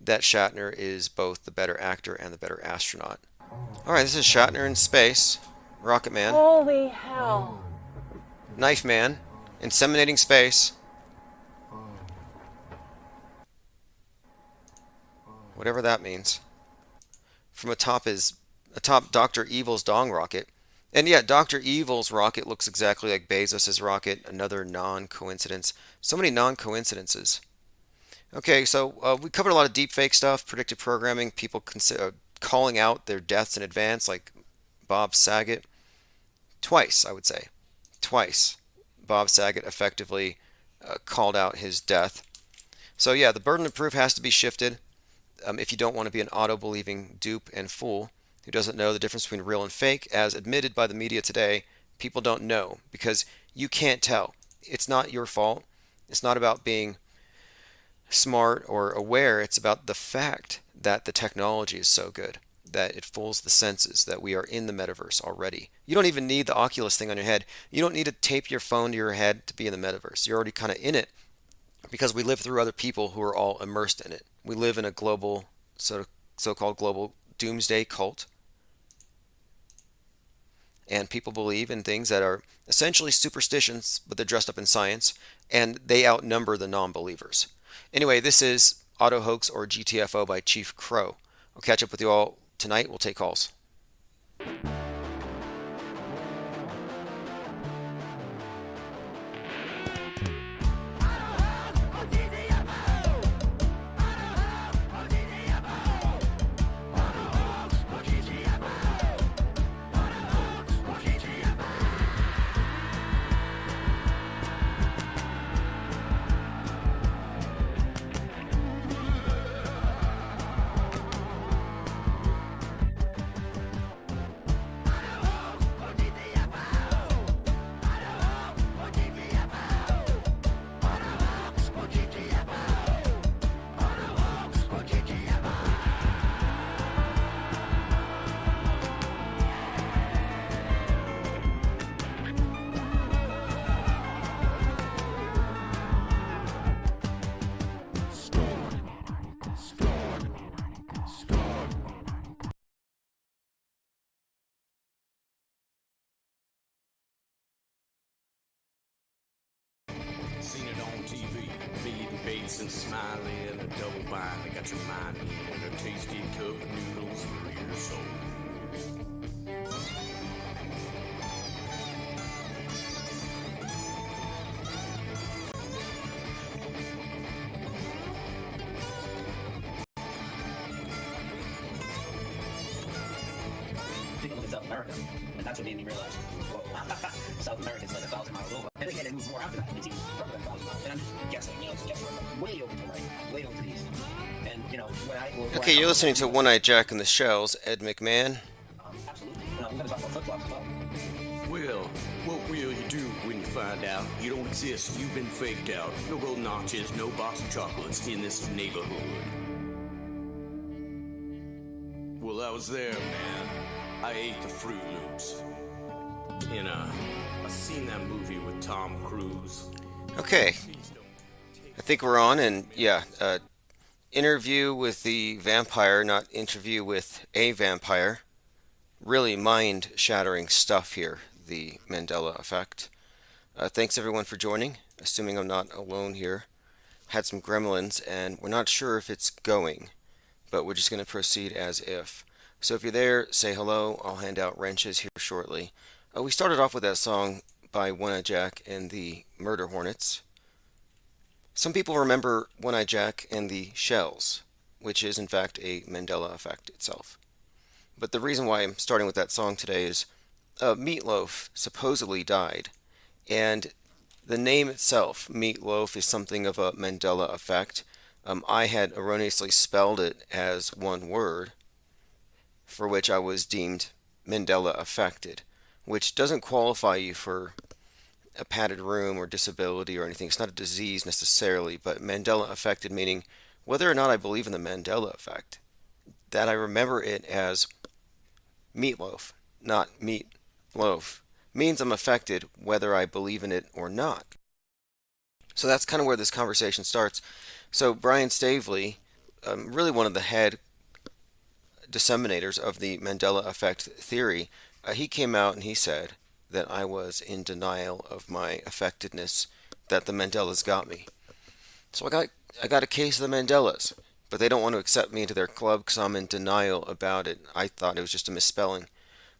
that Shatner is both the better actor and the better astronaut. Alright, this is Shatner in space. Rocket Man. Holy hell. Knife Man. Inseminating space. Whatever that means. From atop Dr. Evil's Dong rocket. And yet, Dr. Evil's rocket looks exactly like Bezos' rocket. Another non-coincidence. So many non-coincidences. Okay, so we covered a lot of deepfake stuff, predictive programming, people calling out their deaths in advance, like Bob Saget. Twice, I would say. Twice. Bob Saget effectively called out his death. So yeah, the burden of proof has to be shifted if you don't want to be an auto-believing dupe and fool who doesn't know the difference between real and fake. As admitted by the media today, people don't know because you can't tell. It's not your fault. It's not about being smart or aware. It's about the fact that the technology is so good that it fools the senses, that we are in the metaverse already. You don't even need the Oculus thing on your head. You don't need to tape your phone to your head to be in the metaverse. You're already kind of in it because we live through other people who are all immersed in it. We live in a global, so-called global doomsday cult. And people believe in things that are essentially superstitions, but they're dressed up in science, and they outnumber the non-believers. Anyway, this is Auto Hoax or GTFO by Chief Crow. I'll catch up with you all tonight. We'll take calls. Seen it on TV, me and Bates and Smiley and a double bind. They got your mind in and a tasty cup of noodles for your soul. Take a look at South America, and that's what made me realize, whoa, South America's like 1,000 miles over. And again, it moves more after that. It's even further than 1,000 miles. And I'm just guessing, it's guessing way over to the right, way over to the east. And, when Okay, you're listening to One Eye Jack and the Shells, Ed McMahon. Absolutely. I'm going to talk about flip-flops as well. Well, what will you do when you find out you don't exist? You've been faked out. No gold notches, no box of chocolates in this neighborhood. Well, I was there, man. I ate the Fruit Loops. I seen that movie with Tom Cruise. Okay. I think we're on, and yeah, interview with the vampire, not interview with a vampire. Really mind-shattering stuff here, the Mandela effect. Thanks everyone for joining, assuming I'm not alone here. Had some gremlins, and we're not sure if it's going, but we're just going to proceed as if. So if you're there, say hello. I'll hand out wrenches here shortly. We started off with that song by One-Eye Jack and the Murder Hornets. Some people remember One-Eye Jack and the Shells, which is in fact a Mandela effect itself. But the reason why I'm starting with that song today is Meatloaf supposedly died, and the name itself, Meatloaf, is something of a Mandela effect. I had erroneously spelled it as one word, for which I was deemed Mandela affected, which doesn't qualify you for a padded room or disability or anything. It's not a disease necessarily, but Mandela affected meaning whether or not I believe in the Mandela effect, that I remember it as meatloaf, not meat loaf, means I'm affected whether I believe in it or not. So that's kind of where this conversation starts. So Brian Staveley, really one of the head disseminators of the Mandela effect theory, he came out and he said that I was in denial of my affectedness, that the Mandelas got me. So I got a case of the Mandelas, but they don't want to accept me into their club because I'm in denial about it. I thought it was just a misspelling.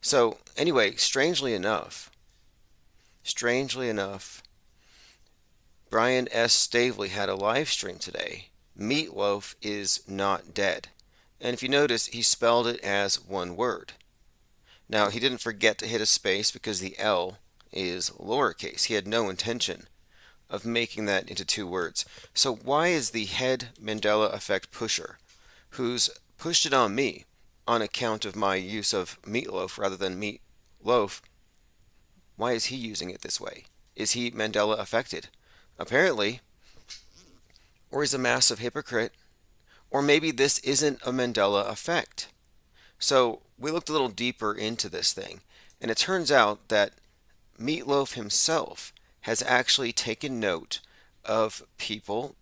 So anyway, strangely enough, Brian S. Staveley had a live stream today. Meatloaf is not dead. And if you notice, he spelled it as one word. Now, he didn't forget to hit a space because the L is lowercase. He had no intention of making that into two words. So why is the head Mandela effect pusher, who's pushed it on me on account of my use of meatloaf rather than meat loaf, why is he using it this way? Is he Mandela affected? Apparently. Or he's a massive hypocrite. Or maybe this isn't a Mandela effect. So we looked a little deeper into this thing, and it turns out that Meatloaf himself has actually taken note of people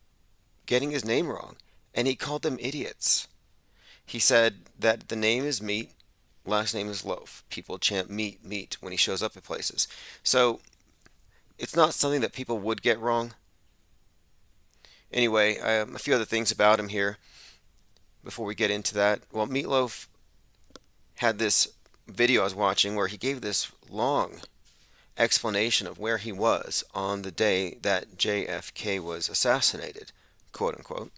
getting his name wrong, and he called them idiots. He said that the name is Meat, last name is Loaf. People chant meat, meat when he shows up at places. So it's not something that people would get wrong. Anyway, a few other things about him here before we get into that. Well, Meatloaf had this video I was watching where he gave this long explanation of where he was on the day that JFK was assassinated, quote unquote.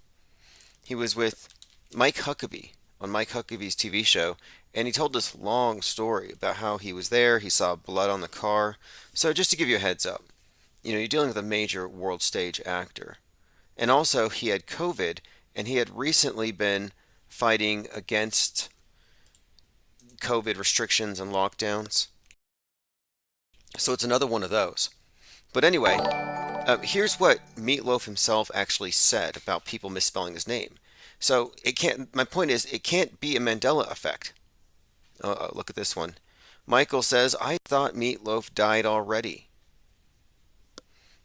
He was with Mike Huckabee on Mike Huckabee's TV show, and he told this long story about how he was there, he saw blood on the car. So just to give you a heads up, you're dealing with a major world stage actor. And also he had COVID, and he had recently been fighting against COVID restrictions and lockdowns. So it's another one of those. But anyway, here's what Meatloaf himself actually said about people misspelling his name. So my point is, it can't be a Mandela effect. Look at this one. Michael says, I thought Meatloaf died already.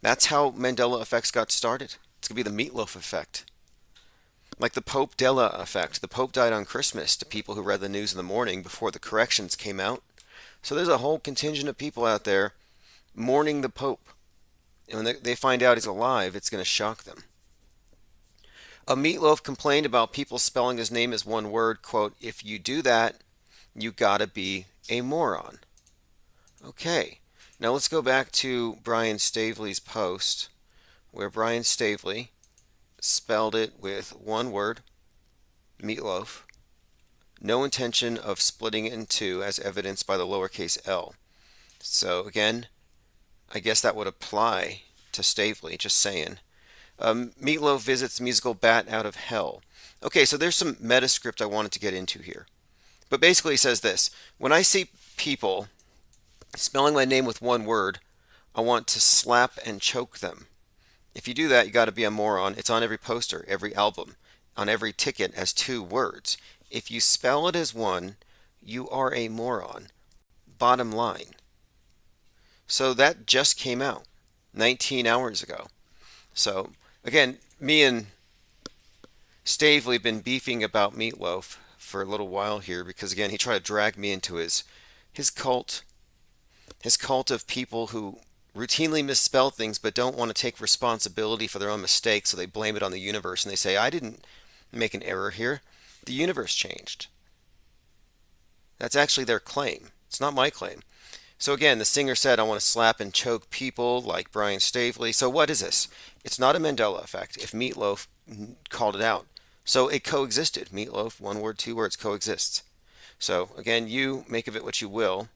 That's how Mandela effects got started. It's going to be the Meatloaf effect. Like the Pope Della effect. The Pope died on Christmas to people who read the news in the morning before the corrections came out. So there's a whole contingent of people out there mourning the Pope. And when they find out he's alive, it's going to shock them. Meatloaf complained about people spelling his name as one word. Quote, if you do that, you gotta be a moron. Okay, now let's go back to Brian Staveley's post, where Brian Staveley spelled it with one word, meatloaf, no intention of splitting it in two as evidenced by the lowercase l. So again, I guess that would apply to Staveley, just saying. Meatloaf visits musical bat out of hell. Okay, so there's some metascript I wanted to get into here. But basically it says this. When I see people spelling my name with one word, I want to slap and choke them. If you do that, you got to be a moron. It's on every poster, every album, on every ticket as two words. If you spell it as one, you are a moron. Bottom line. So that just came out 19 hours ago. So again, me and Stavely have been beefing about Meatloaf for a little while here because again, he tried to drag me into his cult, his cult of people who routinely misspell things but don't want to take responsibility for their own mistakes, so they blame it on the universe and they say, I didn't make an error here. The universe changed. That's actually their claim. It's not my claim. So again, the singer said, I want to slap and choke people like Brian Stavely. So what is this? It's not a Mandela effect if Meatloaf called it out. So it coexisted. Meatloaf, one word, two words, coexists. So again, you make of it what you will.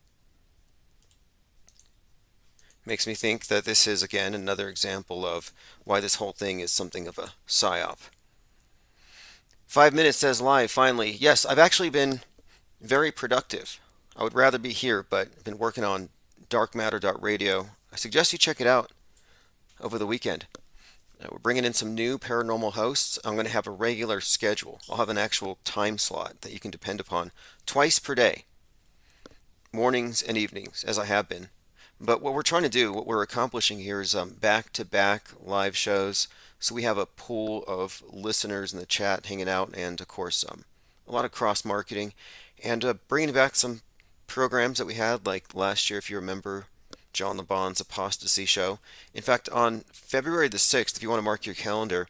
Makes me think that this is, again, another example of why this whole thing is something of a psyop. 5 minutes says live, finally. Yes, I've actually been very productive. I would rather be here, but I've been working on darkmatter.radio. I suggest you check it out over the weekend. We're bringing in some new paranormal hosts. I'm going to have a regular schedule. I'll have an actual time slot that you can depend upon twice per day, mornings and evenings, as I have been. But what we're trying to do, what we're accomplishing here is back-to-back live shows. So we have a pool of listeners in the chat hanging out, and of course a lot of cross-marketing, and bringing back some programs that we had, like last year, if you remember, John LeBon's Apostasy Show. In fact, on February the 6th, if you want to mark your calendar,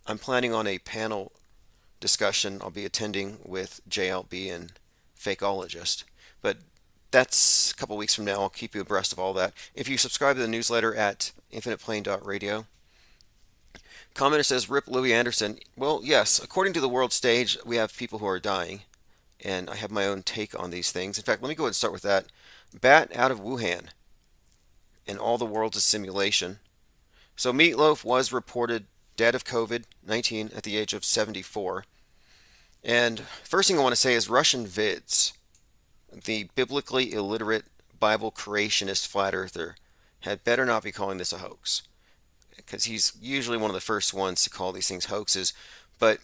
I'm planning on a panel discussion I'll be attending with JLB and Fakeologist. But that's a couple weeks from now. I'll keep you abreast of all that. If you subscribe to the newsletter at infiniteplane.radio. Commenter says, Rip Louis Anderson. Well, yes, according to the world stage, we have people who are dying. And I have my own take on these things. In fact, let me go ahead and start with that. Bat out of Wuhan. And all the world's a simulation. So Meatloaf was reported dead of COVID-19 at the age of 74. And first thing I want to say is Russian Vids, the biblically illiterate Bible creationist flat earther, had better not be calling this a hoax. Because he's usually one of the first ones to call these things hoaxes. But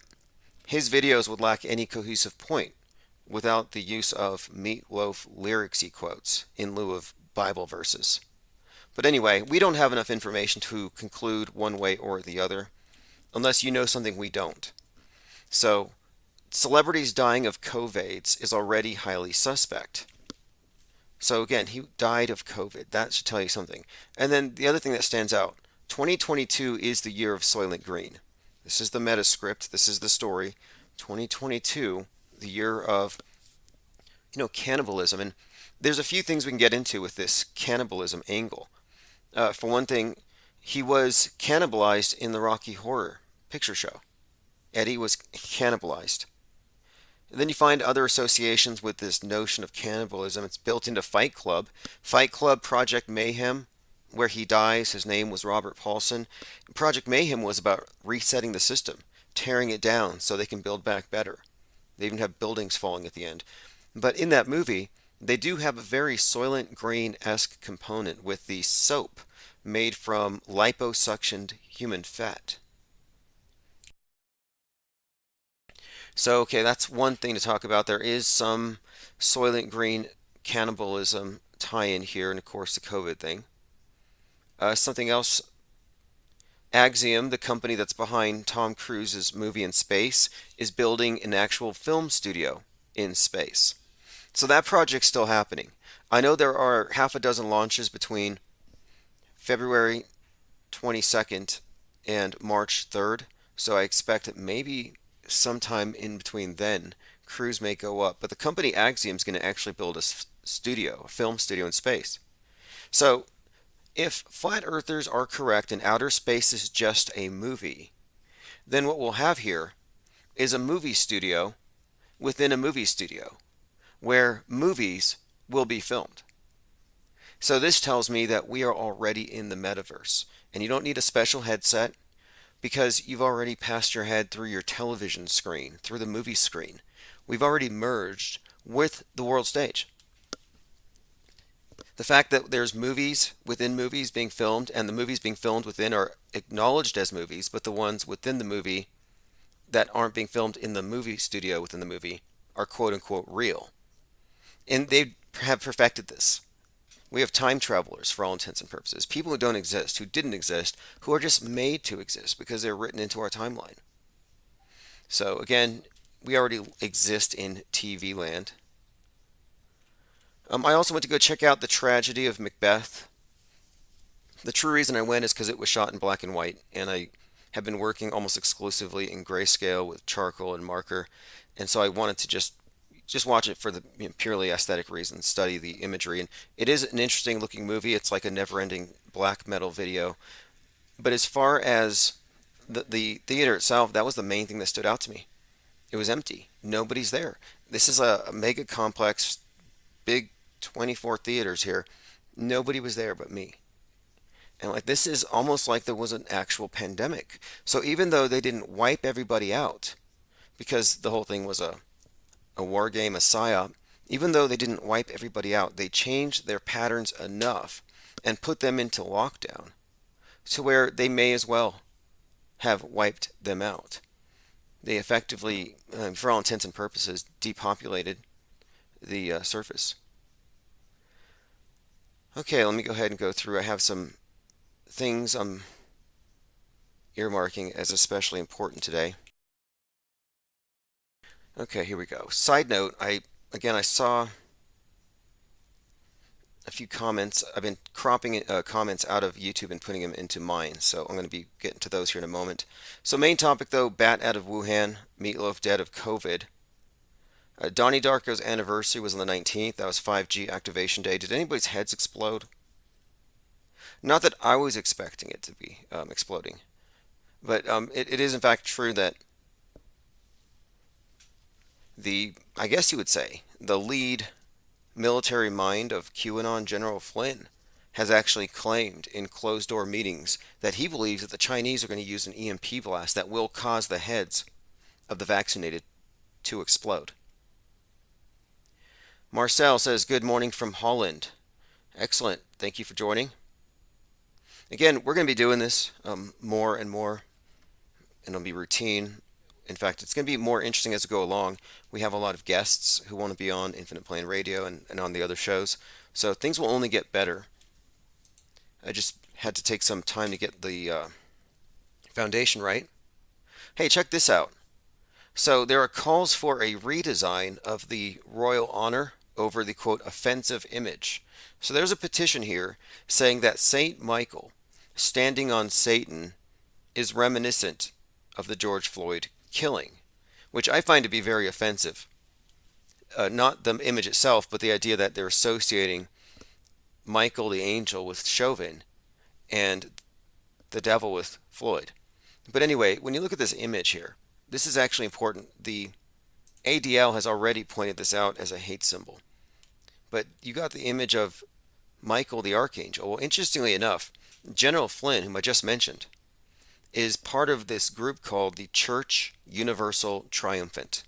his videos would lack any cohesive point without the use of Meatloaf lyricsy quotes in lieu of Bible verses. But anyway, we don't have enough information to conclude one way or the other, unless you know something we don't. So, celebrities dying of COVIDs is already highly suspect. So again, he died of COVID. That should tell you something. And then the other thing that stands out, 2022 is the year of Soylent Green. This is the metascript. This is the story. 2022, the year of, cannibalism. And there's a few things we can get into with this cannibalism angle. For one thing, he was cannibalized in the Rocky Horror Picture Show. Eddie was cannibalized. And then you find other associations with this notion of cannibalism. It's built into Fight Club. Fight Club, Project Mayhem, where he dies, his name was Robert Paulson. Project Mayhem was about resetting the system, tearing it down so they can build back better. They even have buildings falling at the end. But in that movie, they do have a very Soylent Green-esque component with the soap made from liposuctioned human fat. So, okay, that's one thing to talk about. There is some Soylent Green cannibalism tie-in here, and of course the COVID thing. Something else, Axiom, the company that's behind Tom Cruise's movie in space, is building an actual film studio in space. So that project's still happening. I know there are half a dozen launches between February 22nd and March 3rd, so I expect that maybe sometime in between then, Cruise may go up. But the company Axiom is going to actually build a film studio in space. So if flat earthers are correct and outer space is just a movie, then what we'll have here is a movie studio within a movie studio where movies will be filmed. So this tells me that we are already in the metaverse, and you don't need a special headset because you've already passed your head through your television screen, through the movie screen. We've already merged with the world stage. The fact that there's movies within movies being filmed, and the movies being filmed within are acknowledged as movies, but the ones within the movie that aren't being filmed in the movie studio within the movie are quote unquote real. And they have perfected this. We have time travelers for all intents and purposes, people who don't exist, who didn't exist, who are just made to exist because they're written into our timeline. So again, we already exist in TV land. I also went to go check out The Tragedy of Macbeth. The true reason I went is because it was shot in black and white, and I have been working almost exclusively in grayscale with charcoal and marker, and so I wanted to just watch it for the purely aesthetic reasons, study the imagery. And it is an interesting looking movie. It's like a never-ending black metal video. But as far as the theater itself, that was the main thing that stood out to me. It was empty. Nobody's there. This is a mega complex, big 24 theaters here. Nobody was there but me. And like, this is almost like there was an actual pandemic. So even though they didn't wipe everybody out, because the whole thing was a war game, a psyop, even though they didn't wipe everybody out, they changed their patterns enough and put them into lockdown to where they may as well have wiped them out. They effectively, for all intents and purposes, depopulated the surface. Okay, let me go ahead and go through. I have some things I'm earmarking as especially important today. Okay, here we go. Side note, I saw a few comments. I've been cropping comments out of YouTube and putting them into mine, so I'm going to be getting to those here in a moment. So main topic though, Bat out of Wuhan, Meatloaf dead of COVID. Donnie Darko's anniversary was on the 19th. That was 5G activation day. Did anybody's heads explode? Not that I was expecting it to be exploding, but it is in fact true that I guess you would say, the lead military mind of QAnon, General Flynn, has actually claimed in closed-door meetings that he believes that the Chinese are going to use an EMP blast that will cause the heads of the vaccinated to explode. Marcel says, good morning from Holland. Excellent. Thank you for joining. Again, we're going to be doing this more and more, and it'll be routine. In fact, it's going to be more interesting as we go along. We have a lot of guests who want to be on Infinite Plane Radio and on the other shows. So things will only get better. I just had to take some time to get the foundation right. Hey, check this out. So there are calls for a redesign of the Royal Honor over the, quote, offensive image. So there's a petition here saying that Saint Michael standing on Satan is reminiscent of the George Floyd killing, which I find to be very offensive. Not the image itself, but the idea that they're associating Michael the angel with Chauvin and the devil with Floyd. But anyway, when you look at this image here, this is actually important. The ADL has already pointed this out as a hate symbol. But you got the image of Michael the archangel. Well, interestingly enough, General Flynn, whom I just mentioned, is part of this group called the Church Universal Triumphant,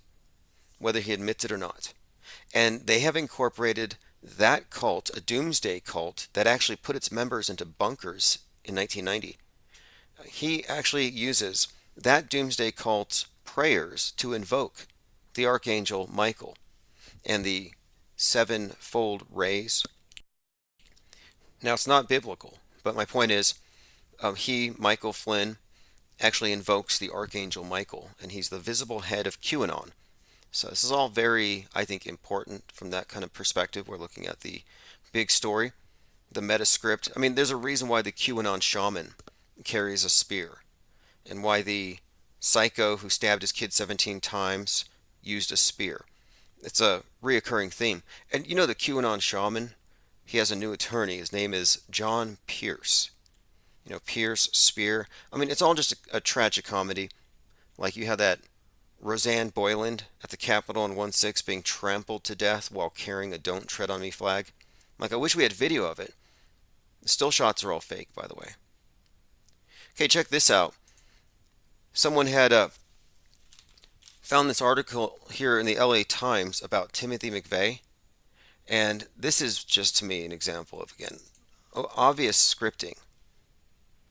whether he admits it or not. And they have incorporated that cult, a doomsday cult, that actually put its members into bunkers in 1990. He actually uses that doomsday cult's prayers to invoke the Archangel Michael and the sevenfold rays. Now, it's not biblical, but my point is, Michael Flynn, actually invokes the Archangel Michael, and he's the visible head of QAnon. So this is all very, I think, important from that kind of perspective. We're looking at the big story, the meta script. I mean, there's a reason why the QAnon shaman carries a spear, and why the psycho who stabbed his kid 17 times used a spear. It's a reoccurring theme. And you know the QAnon shaman, he has a new attorney. His name is John Pierce. You know, Pierce, Spear. I mean, it's all just a tragic comedy. Like you have that Roseanne Boyland at the Capitol in 1/6 being trampled to death while carrying a Don't Tread on Me flag. Like, I wish we had video of it. The still shots are all fake, by the way. Okay, check this out. Someone had found this article here in the LA Times about Timothy McVeigh. And this is just, to me, an example of, again, obvious scripting,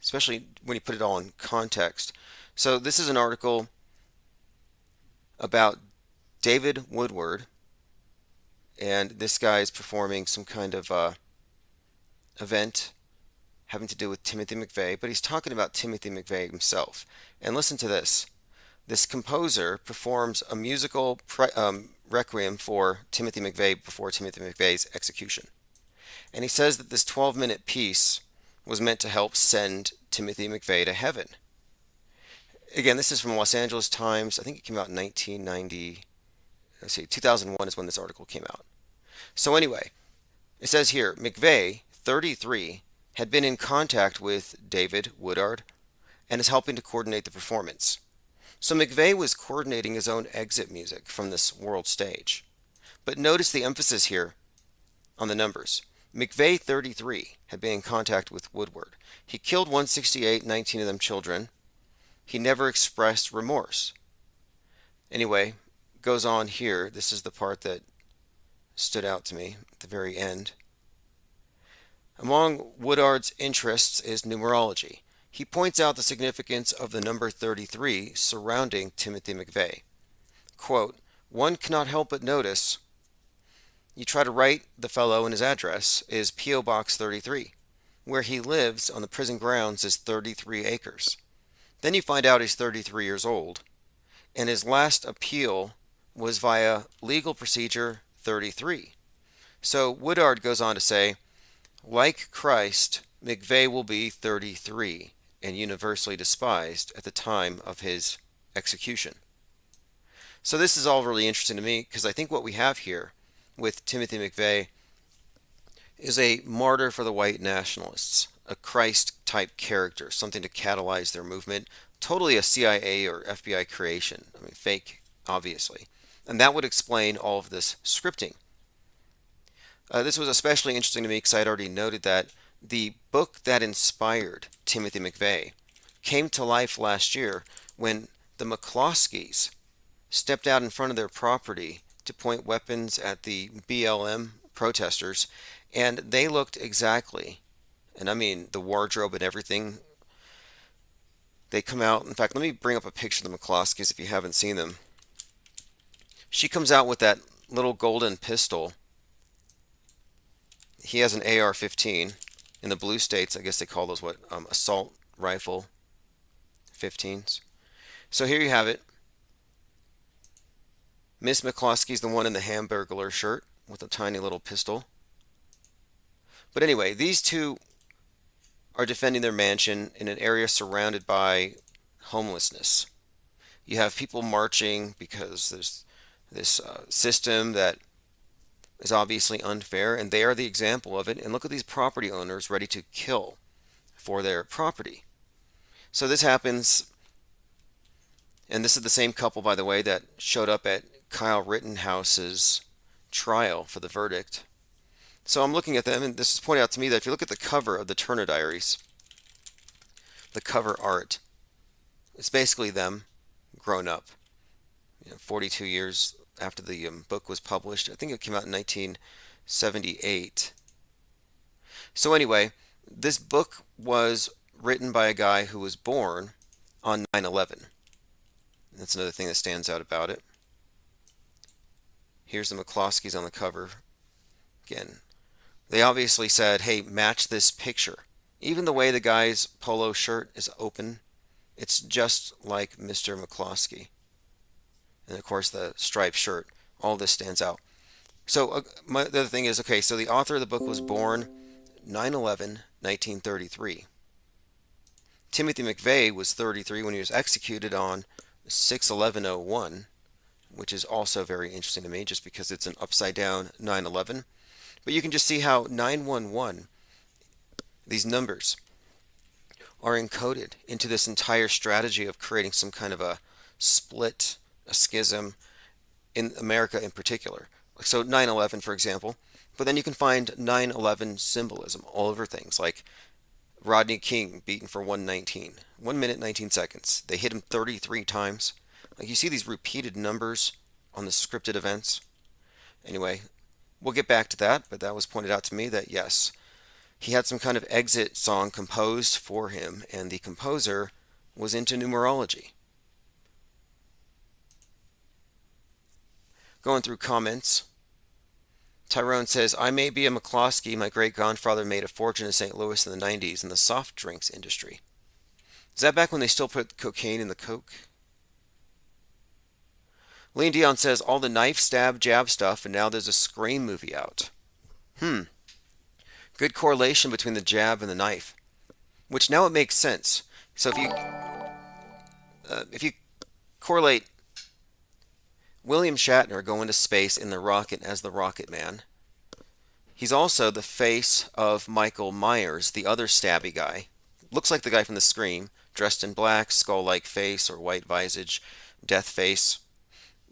especially when you put it all in context. So this is an article about David Woodward, and this guy is performing some kind of event having to do with Timothy McVeigh, but he's talking about Timothy McVeigh himself. And listen to this. This composer performs a musical requiem for Timothy McVeigh before Timothy McVeigh's execution. And he says that this 12-minute piece was meant to help send Timothy McVeigh to heaven. Again, this is from Los Angeles Times. I think it came out in 1990. Let's see, 2001 is when this article came out. So anyway, it says here, McVeigh, 33, had been in contact with David Woodard and is helping to coordinate the performance. So McVeigh was coordinating his own exit music from this world stage. But notice the emphasis here on the numbers. McVeigh, 33, had been in contact with Woodward. He killed 168, 19 of them children. He never expressed remorse. Anyway, goes on here. This is the part that stood out to me at the very end. Among Woodard's interests is numerology. He points out the significance of the number 33 surrounding Timothy McVeigh. Quote, one cannot help but notice, you try to write the fellow and his address is P.O. Box 33. Where he lives on the prison grounds is 33 acres. Then you find out he's 33 years old, and his last appeal was via legal procedure 33. So Woodard goes on to say, like Christ, McVeigh will be 33 and universally despised at the time of his execution. So this is all really interesting to me because I think what we have here with Timothy McVeigh is a martyr for the white nationalists, a Christ-type character, something to catalyze their movement, totally a CIA or FBI creation. I mean, fake, obviously. And that would explain all of this scripting. This was especially interesting to me because I had already noted that the book that inspired Timothy McVeigh came to life last year when the McCloskeys stepped out in front of their property to point weapons at the BLM protesters, and they looked exactly, and I mean the wardrobe and everything, they come out. In fact, let me bring up a picture of the McCloskeys if you haven't seen them. She comes out with that little golden pistol. He has an AR-15. In the blue states, I guess they call those what? Assault rifle 15s. So here you have it. Miss McCloskey's the one in the Hamburglar shirt with a tiny little pistol. But anyway, these two are defending their mansion in an area surrounded by homelessness. You have people marching because there's this system that is obviously unfair, and they are the example of it. And look at these property owners ready to kill for their property. So this happens, and this is the same couple, by the way, that showed up at Kyle Rittenhouse's trial for the verdict. So I'm looking at them, and this is pointed out to me that if you look at the cover of the Turner Diaries, the cover art, it's basically them grown up. 42 years after the book was published. I think it came out in 1978. So anyway, this book was written by a guy who was born on 9/11. That's another thing that stands out about it. Here's the McCloskeys on the cover. Again, they obviously said, hey, match this picture. Even the way the guy's polo shirt is open, it's just like Mr. McCloskey. And of course the striped shirt, all this stands out. So the other thing is, okay, so the author of the book was born 9/11, 1933. Timothy McVeigh was 33 when he was executed on 6/11/01, which is also very interesting to me just because it's an upside down 9/11. But you can just see how 911, these numbers, are encoded into this entire strategy of creating some kind of a split, a schism in America in particular. So 9/11, for example, but then you can find 9/11 symbolism all over things, like Rodney King beaten for 119, 1 minute 19 seconds. They hit him 33 times. Like, you see these repeated numbers on the scripted events. Anyway, we'll get back to that, but that was pointed out to me that yes, he had some kind of exit song composed for him, and the composer was into numerology. Going through comments. Tyrone says, I may be a McCloskey. My great-grandfather made a fortune in St. Louis in the 90s in the soft drinks industry. Is that back when they still put cocaine in the Coke? Lean Dion says, all the knife, stab, jab stuff, and now there's a Scream movie out. Good correlation between the jab and the knife. Which now it makes sense. So if you correlate William Shatner going to space in the rocket as the Rocket Man, he's also the face of Michael Myers, the other stabby guy. Looks like the guy from the Scream, dressed in black, skull-like face or white visage, death face,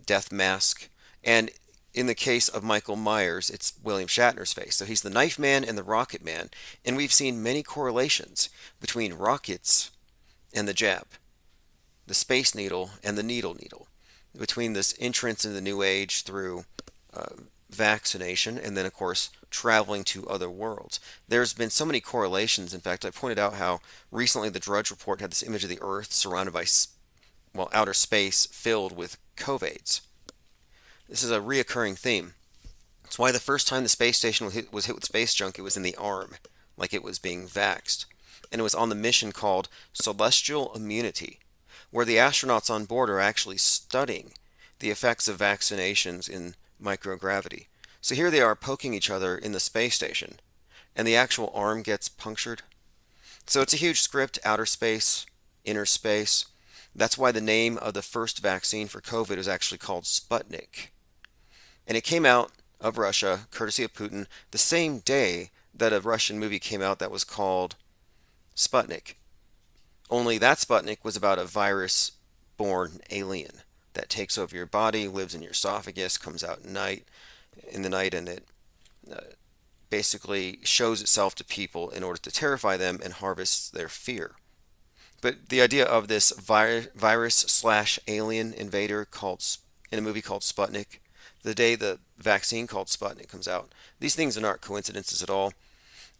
death mask. And in the case of Michael Myers, it's William Shatner's face. So he's the Knife Man and the Rocket Man. And we've seen many correlations between rockets and the jab, the Space Needle and the Needle, between this entrance in the New Age through vaccination and then, of course, traveling to other worlds. There's been so many correlations. In fact, I pointed out how recently the Drudge Report had this image of the Earth surrounded by, outer space filled with COVIDs. This is a reoccurring theme. That's why the first time the space station was hit with space junk, it was in the arm, like it was being vaxxed. And it was on the mission called Celestial Immunity, where the astronauts on board are actually studying the effects of vaccinations in microgravity. So here they are poking each other in the space station, and the actual arm gets punctured. So it's a huge script, outer space, inner space. That's why the name of the first vaccine for COVID is actually called Sputnik. And it came out of Russia, courtesy of Putin, the same day that a Russian movie came out that was called Sputnik. Only that Sputnik was about a virus-born alien that takes over your body, lives in your esophagus, comes out in the night, and it basically shows itself to people in order to terrify them and harvest their fear. But the idea of this virus/alien invader in a movie called Sputnik, the day the vaccine called Sputnik comes out, these things are not coincidences at all.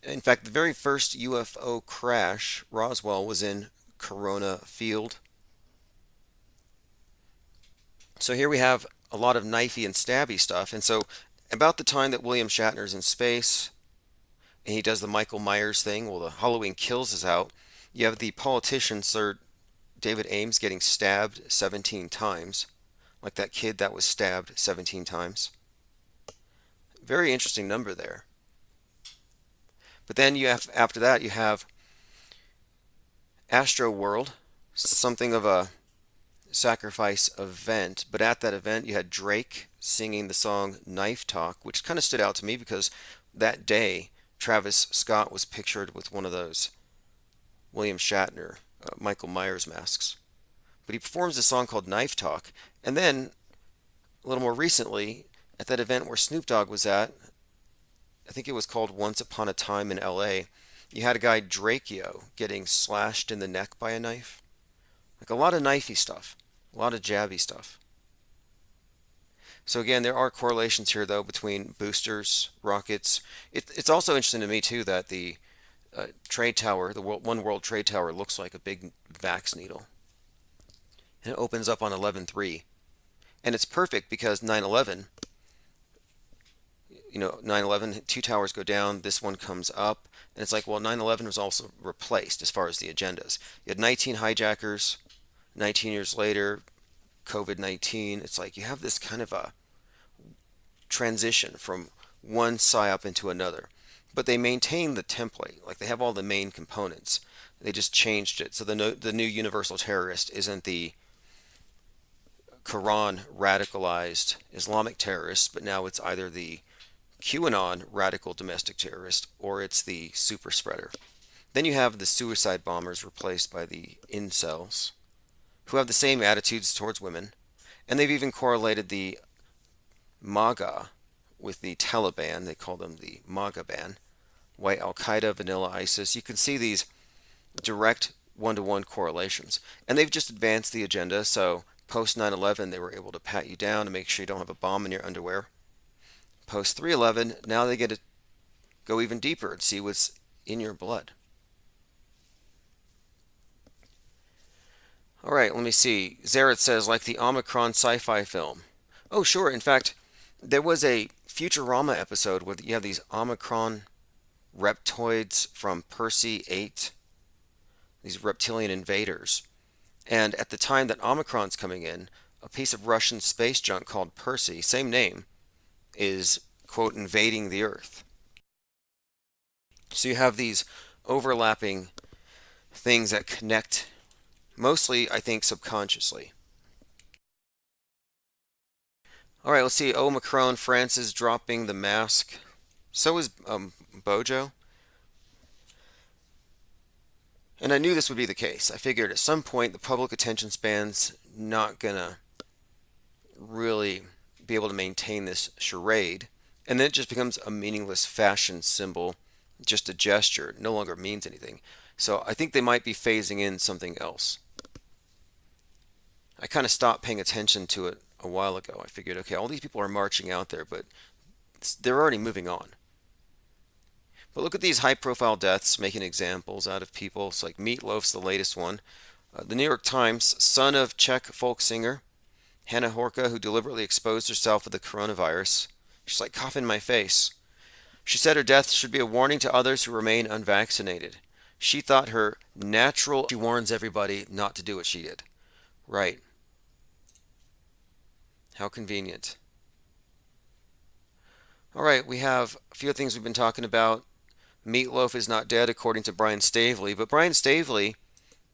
In fact, the very first UFO crash, Roswell, was in Corona Field. So here we have a lot of knifey and stabby stuff. And so about the time that William Shatner's in space and he does the Michael Myers thing, the Halloween Kills is out, you have the politician, Sir David Ames, getting stabbed 17 times, like that kid that was stabbed 17 times. Very interesting number there. But then after that, you have Astro World, something of a sacrifice event. But at that event, you had Drake singing the song Knife Talk, which kind of stood out to me because that day, Travis Scott was pictured with one of those William Shatner, Michael Myers masks. But he performs a song called Knife Talk. And then, a little more recently, at that event where Snoop Dogg was at, I think it was called Once Upon a Time in LA, you had a guy, Drakeo, getting slashed in the neck by a knife. Like a lot of knifey stuff, a lot of jabby stuff. So again, there are correlations here, though, between boosters, rockets. It's also interesting to me, too, that the trade tower, the One World Trade Tower, looks like a big vax needle. And it opens up on 11/3. And it's perfect because 9/11, 9/11, two towers go down, this one comes up, and it's like, well, 9/11 was also replaced as far as the agendas. You had 19 hijackers, 19 years later, COVID-19. It's like you have this kind of a transition from one psyop into another. But they maintain the template, like they have all the main components. They just changed it. So the new universal terrorist isn't the Quran radicalized Islamic terrorist, but now it's either the QAnon radical domestic terrorist or it's the super spreader. Then you have the suicide bombers replaced by the incels, who have the same attitudes towards women, and they've even correlated the MAGA with the Taliban. They call them the MAGA ban. White Al-Qaeda, vanilla ISIS. You can see these direct one-to-one correlations. And they've just advanced the agenda, so post 9/11 they were able to pat you down to make sure you don't have a bomb in your underwear. Post 3/11, now they get to go even deeper and see what's in your blood. All right, let me see. Zaret says, like the Omicron sci-fi film. Oh, sure. In fact, There was a Futurama episode where you have these Omicron reptoids from Percy 8, these reptilian invaders. And at the time that Omicron's coming in, a piece of Russian space junk called Percy, same name, is, quote, invading the Earth. So you have these overlapping things that connect, mostly, I think, subconsciously. All right, let's see. Oh, Macron, France is dropping the mask. So is Bojo. And I knew this would be the case. I figured at some point the public attention span's not gonna really be able to maintain this charade, and then it just becomes a meaningless fashion symbol, just a gesture. It no longer means anything. So I think they might be phasing in something else. I kind of stopped paying attention to it a while ago. I figured, okay, all these people are marching out there, but they're already moving on. But look at these high-profile deaths, making examples out of people. It's like Meatloaf's the latest one. The New York Times, son of Czech folk singer Hannah Horka, who deliberately exposed herself with the coronavirus. She's like, cough in my face. She said her death should be a warning to others who remain unvaccinated. She thought her natural... She warns everybody not to do what she did. Right. How convenient. All right, we have a few things we've been talking about. Meatloaf is not dead, according to Brian Stavely. But Brian Stavely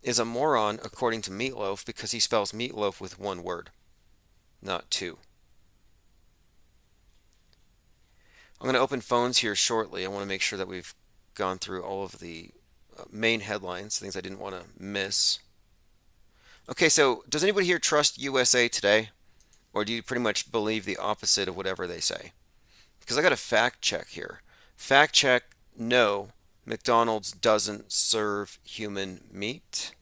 is a moron, according to Meatloaf, because he spells meatloaf with one word, not two. I'm going to open phones here shortly. I want to make sure that we've gone through all of the main headlines, things I didn't want to miss. Okay, so does anybody here trust USA Today? Or do you pretty much believe the opposite of whatever they say? Because I got a fact check here. Fact check, no, McDonald's doesn't serve human meat.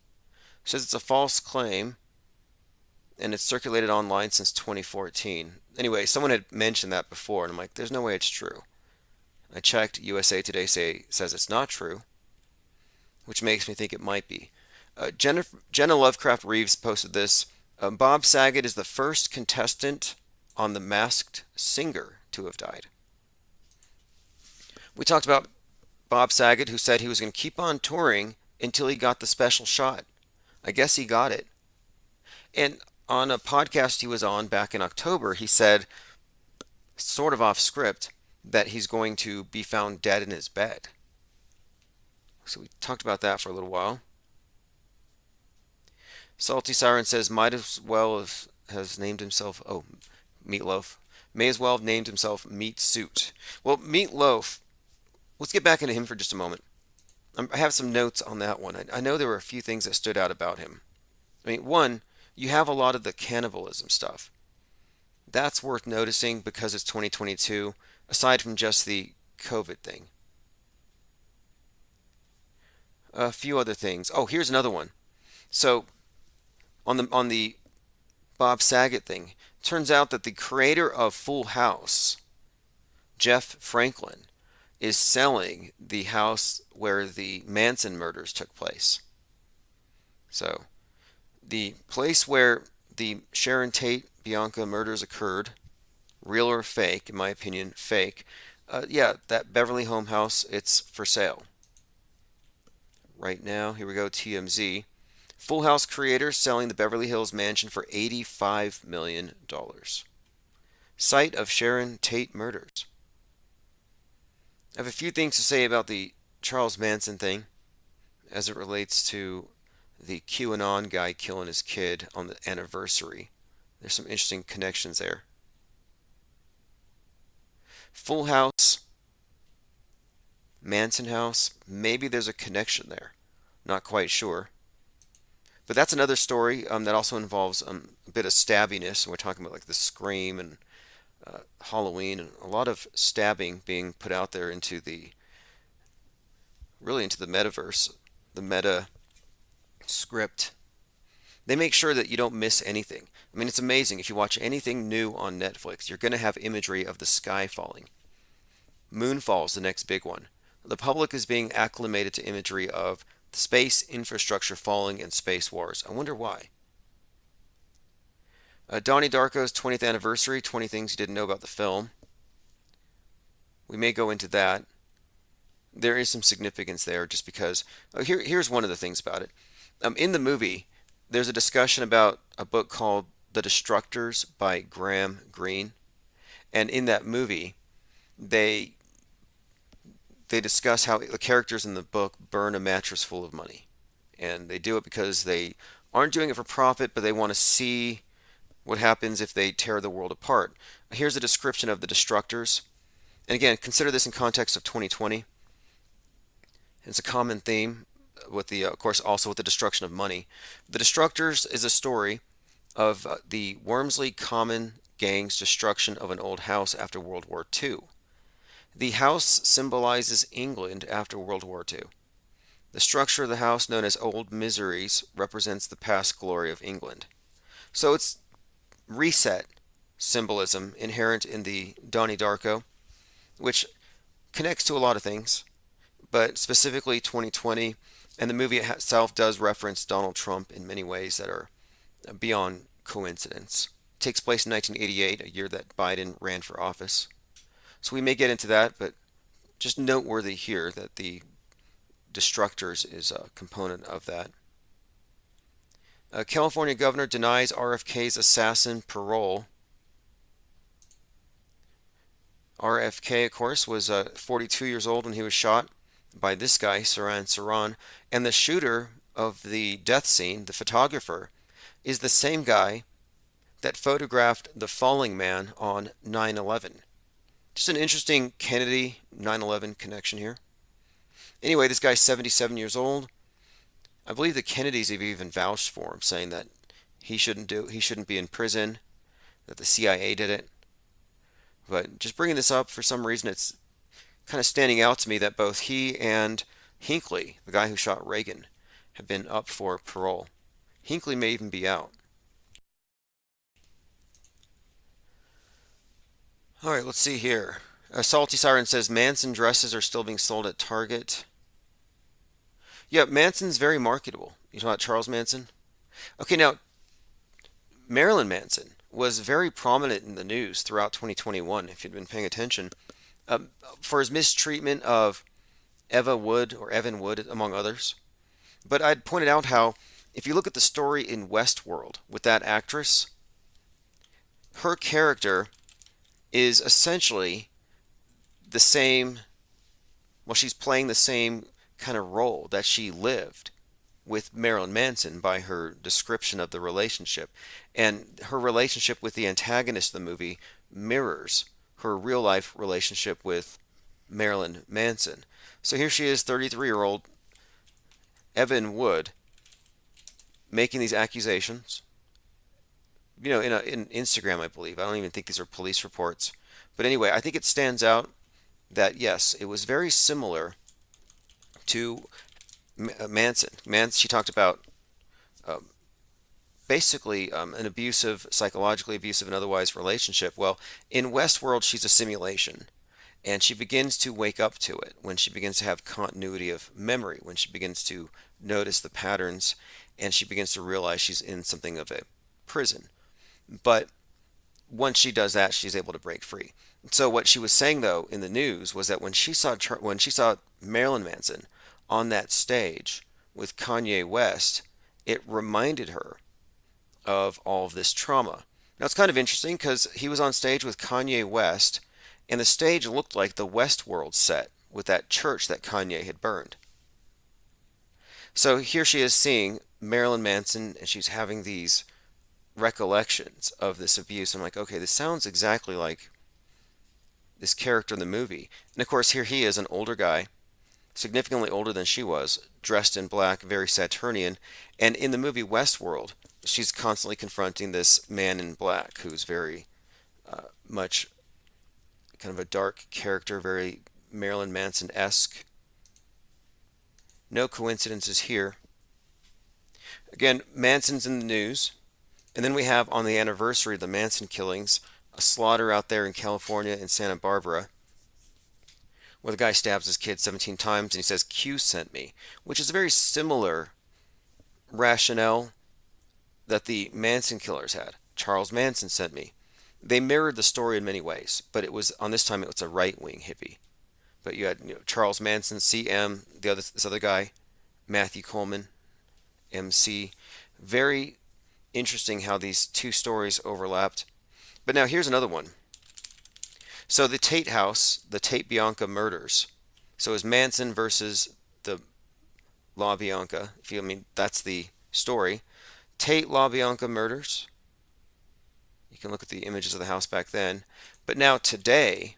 It says it's a false claim, and it's circulated online since 2014. Anyway, someone had mentioned that before, and I'm like, there's no way it's true. I checked, USA Today says it's not true, which makes me think it might be. Jenna Lovecraft Reeves posted this. Bob Saget is the first contestant on The Masked Singer to have died. We talked about Bob Saget, who said he was going to keep on touring until he got the special shot. I guess he got it. And on a podcast he was on back in October, he said, sort of off script, that he's going to be found dead in his bed. So we talked about that for a little while. Salty Siren says, might as well has named himself, Meatloaf, may as well have named himself Meat Suit. Well, Meatloaf, let's get back into him for just a moment. I have some notes on that one. I know there were a few things that stood out about him. I mean, one, you have a lot of the cannibalism stuff. That's worth noticing because it's 2022, aside from just the COVID thing. A few other things. Oh, here's another one. So, on the Bob Saget thing, turns out that the creator of Full House, Jeff Franklin, is selling the house where the Manson murders took place. So, the place where the Sharon Tate Bianca murders occurred, real or fake, in my opinion, fake. Yeah, that Beverly Home house, it's for sale. Right now, here we go, TMZ. Full House creator selling the Beverly Hills mansion for $85 million. Site of Sharon Tate murders. I have a few things to say about the Charles Manson thing as it relates to the QAnon guy killing his kid on the anniversary. There's some interesting connections there. Full House, Manson house, maybe there's a connection there. Not quite sure. But that's another story that also involves a bit of stabbiness. We're talking about like the Scream and Halloween, and a lot of stabbing being put out there into the metaverse, the meta script. They make sure that you don't miss anything. I mean, it's amazing. If you watch anything new on Netflix, you're going to have imagery of the sky falling. Moonfall's the next big one. The public is being acclimated to imagery of the space infrastructure falling and space wars. I wonder why. Donnie Darko's 20th anniversary, 20 things you didn't know about the film. We may go into that. There is some significance there just because. Here's one of the things about it. In the movie, there's a discussion about a book called The Destructors by Graham Greene. And in that movie, they discuss how the characters in the book burn a mattress full of money. And they do it because they aren't doing it for profit, but they want to see what happens if they tear the world apart. Here's a description of the Destructors. And again, consider this in context of 2020. It's a common theme with the, of course, also with the destruction of money. The Destructors is a story of the Wormsley Common Gang's destruction of an old house after World War II. The house symbolizes England after World War II. The structure of the house, known as Old Miseries, represents the past glory of England. So it's reset symbolism inherent in the Donnie Darko, which connects to a lot of things, but specifically 2020, and the movie itself does reference Donald Trump in many ways that are beyond coincidence. It takes place in 1988, a year that Biden ran for office. So we may get into that, but just noteworthy here that the Destructors is a component of that. A California governor denies RFK's assassin parole. RFK, of course, was 42 years old when he was shot by this guy, Sirhan Sirhan, and the shooter of the death scene, the photographer, is the same guy that photographed the falling man on 9/11. Just an interesting Kennedy 9/11 connection here. Anyway, this guy's 77 years old. I believe the Kennedys have even vouched for him, saying that he shouldn't be in prison, that the CIA did it. But just bringing this up, for some reason, it's kind of standing out to me that both he and Hinckley, the guy who shot Reagan, have been up for parole. Hinckley may even be out. All right, let's see here. Salty Siren says Manson dresses are still being sold at Target. Yeah, Manson's very marketable. You talking about Charles Manson? Okay, now, Marilyn Manson was very prominent in the news throughout 2021, if you'd been paying attention, for his mistreatment of Evan Wood, among others. But I'd pointed out how, if you look at the story in Westworld with that actress, her character is essentially the same, well, she's playing the same kind of role that she lived with Marilyn Manson by her description of the relationship. And her relationship with the antagonist of the movie mirrors her real life relationship with Marilyn Manson. So here she is, 33-year-old Evan Wood, making these accusations. You know, in Instagram, I believe. I don't even think these are police reports. But anyway, I think it stands out that, yes, it was very similar to Manson. She talked about basically an abusive, psychologically abusive and otherwise relationship. Well, in Westworld, she's a simulation. And she begins to wake up to it when she begins to have continuity of memory, when she begins to notice the patterns, and she begins to realize she's in something of a prison. But once she does that, she's able to break free. So what she was saying, though, in the news was that when she saw Marilyn Manson on that stage with Kanye West, it reminded her of all of this trauma. Now, it's kind of interesting because he was on stage with Kanye West, and the stage looked like the Westworld set with that church that Kanye had burned. So here she is seeing Marilyn Manson, and she's having these recollections of this abuse. I'm like, okay, this sounds exactly like this character in the movie. And of course, here he is, an older guy, significantly older than she was, dressed in black, very Saturnian. And in the movie Westworld, she's constantly confronting this man in black who's very much kind of a dark character, very Marilyn Manson-esque. No coincidences here. Again, Manson's in the news. And then we have, on the anniversary of the Manson killings, a slaughter out there in California in Santa Barbara, where the guy stabs his kid 17 times and he says, "Q sent me," which is a very similar rationale that the Manson killers had. Charles Manson sent me. They mirrored the story in many ways, but it was on this time it was a right-wing hippie. But you had Charles Manson, CM, this other guy, Matthew Coleman, MC. Very interesting how these two stories overlapped. But now here's another one. So the Tate house, the Tate Bianca murders. So it was Manson versus the LaBianca. That's the story. Tate LaBianca murders. You can look at the images of the house back then. But now today,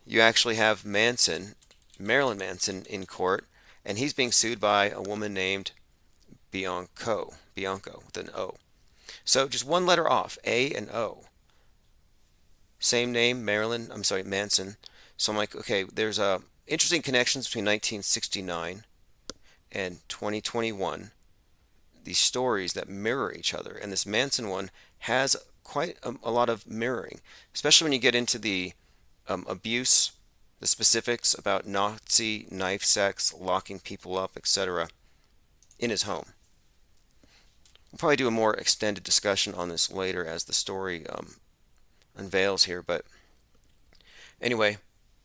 you actually have Manson, Marilyn Manson, in court, and he's being sued by a woman named Bianco with an O. So just one letter off, A and O. Same name, Manson. So I'm like, okay, there's interesting connections between 1969 and 2021. These stories that mirror each other, and this Manson one has quite a lot of mirroring, especially when you get into the abuse, the specifics about Nazi knife sex, locking people up, etc. in his home. We'll probably do a more extended discussion on this later as the story unveils here. But anyway,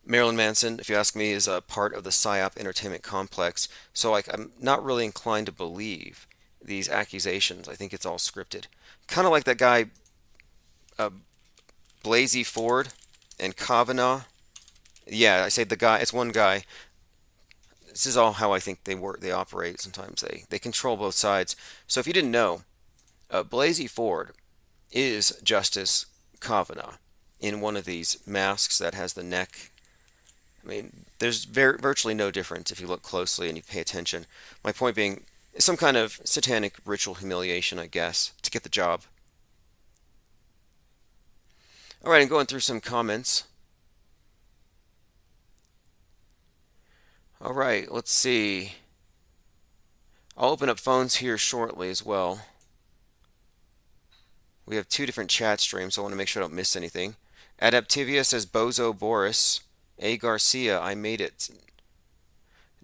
Marilyn Manson, if you ask me, is a part of the PSYOP entertainment complex. So I'm not really inclined to believe these accusations. I think it's all scripted. Kind of like that guy, Blasey Ford and Kavanaugh. Yeah, I say the guy. It's one guy. This is all how I think they work. They operate. Sometimes they control both sides. So if you didn't know, Blasey Ford is Justice Kavanaugh in one of these masks that has the neck. There's virtually no difference if you look closely and you pay attention. My point being, it's some kind of satanic ritual humiliation, I guess, to get the job. All right, I'm going through some comments. All right, let's see. I'll open up phones here shortly as well. We have two different chat streams, so I want to make sure I don't miss anything. Adaptivia says, Bozo Boris. A. Garcia, I made it.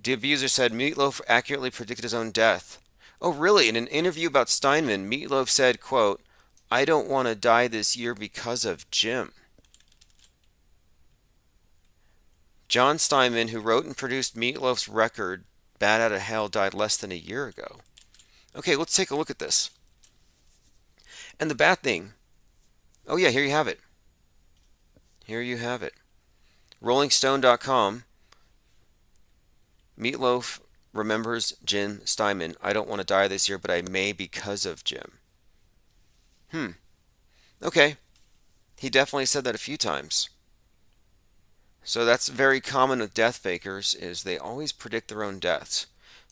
The Abuser said, Meatloaf accurately predicted his own death. Oh, really? In an interview about Steinman, Meatloaf said, quote, I don't want to die this year because of Jim. John Steinman, who wrote and produced Meatloaf's record, Bad Outta Hell, died less than a year ago. Okay, let's take a look at this. And the bad thing, oh yeah, here you have it. Here you have it. RollingStone.com, Meatloaf remembers Jim Steinman. I don't want to die this year, but I may because of Jim. Okay. He definitely said that a few times. So that's very common with death fakers, is they always predict their own deaths.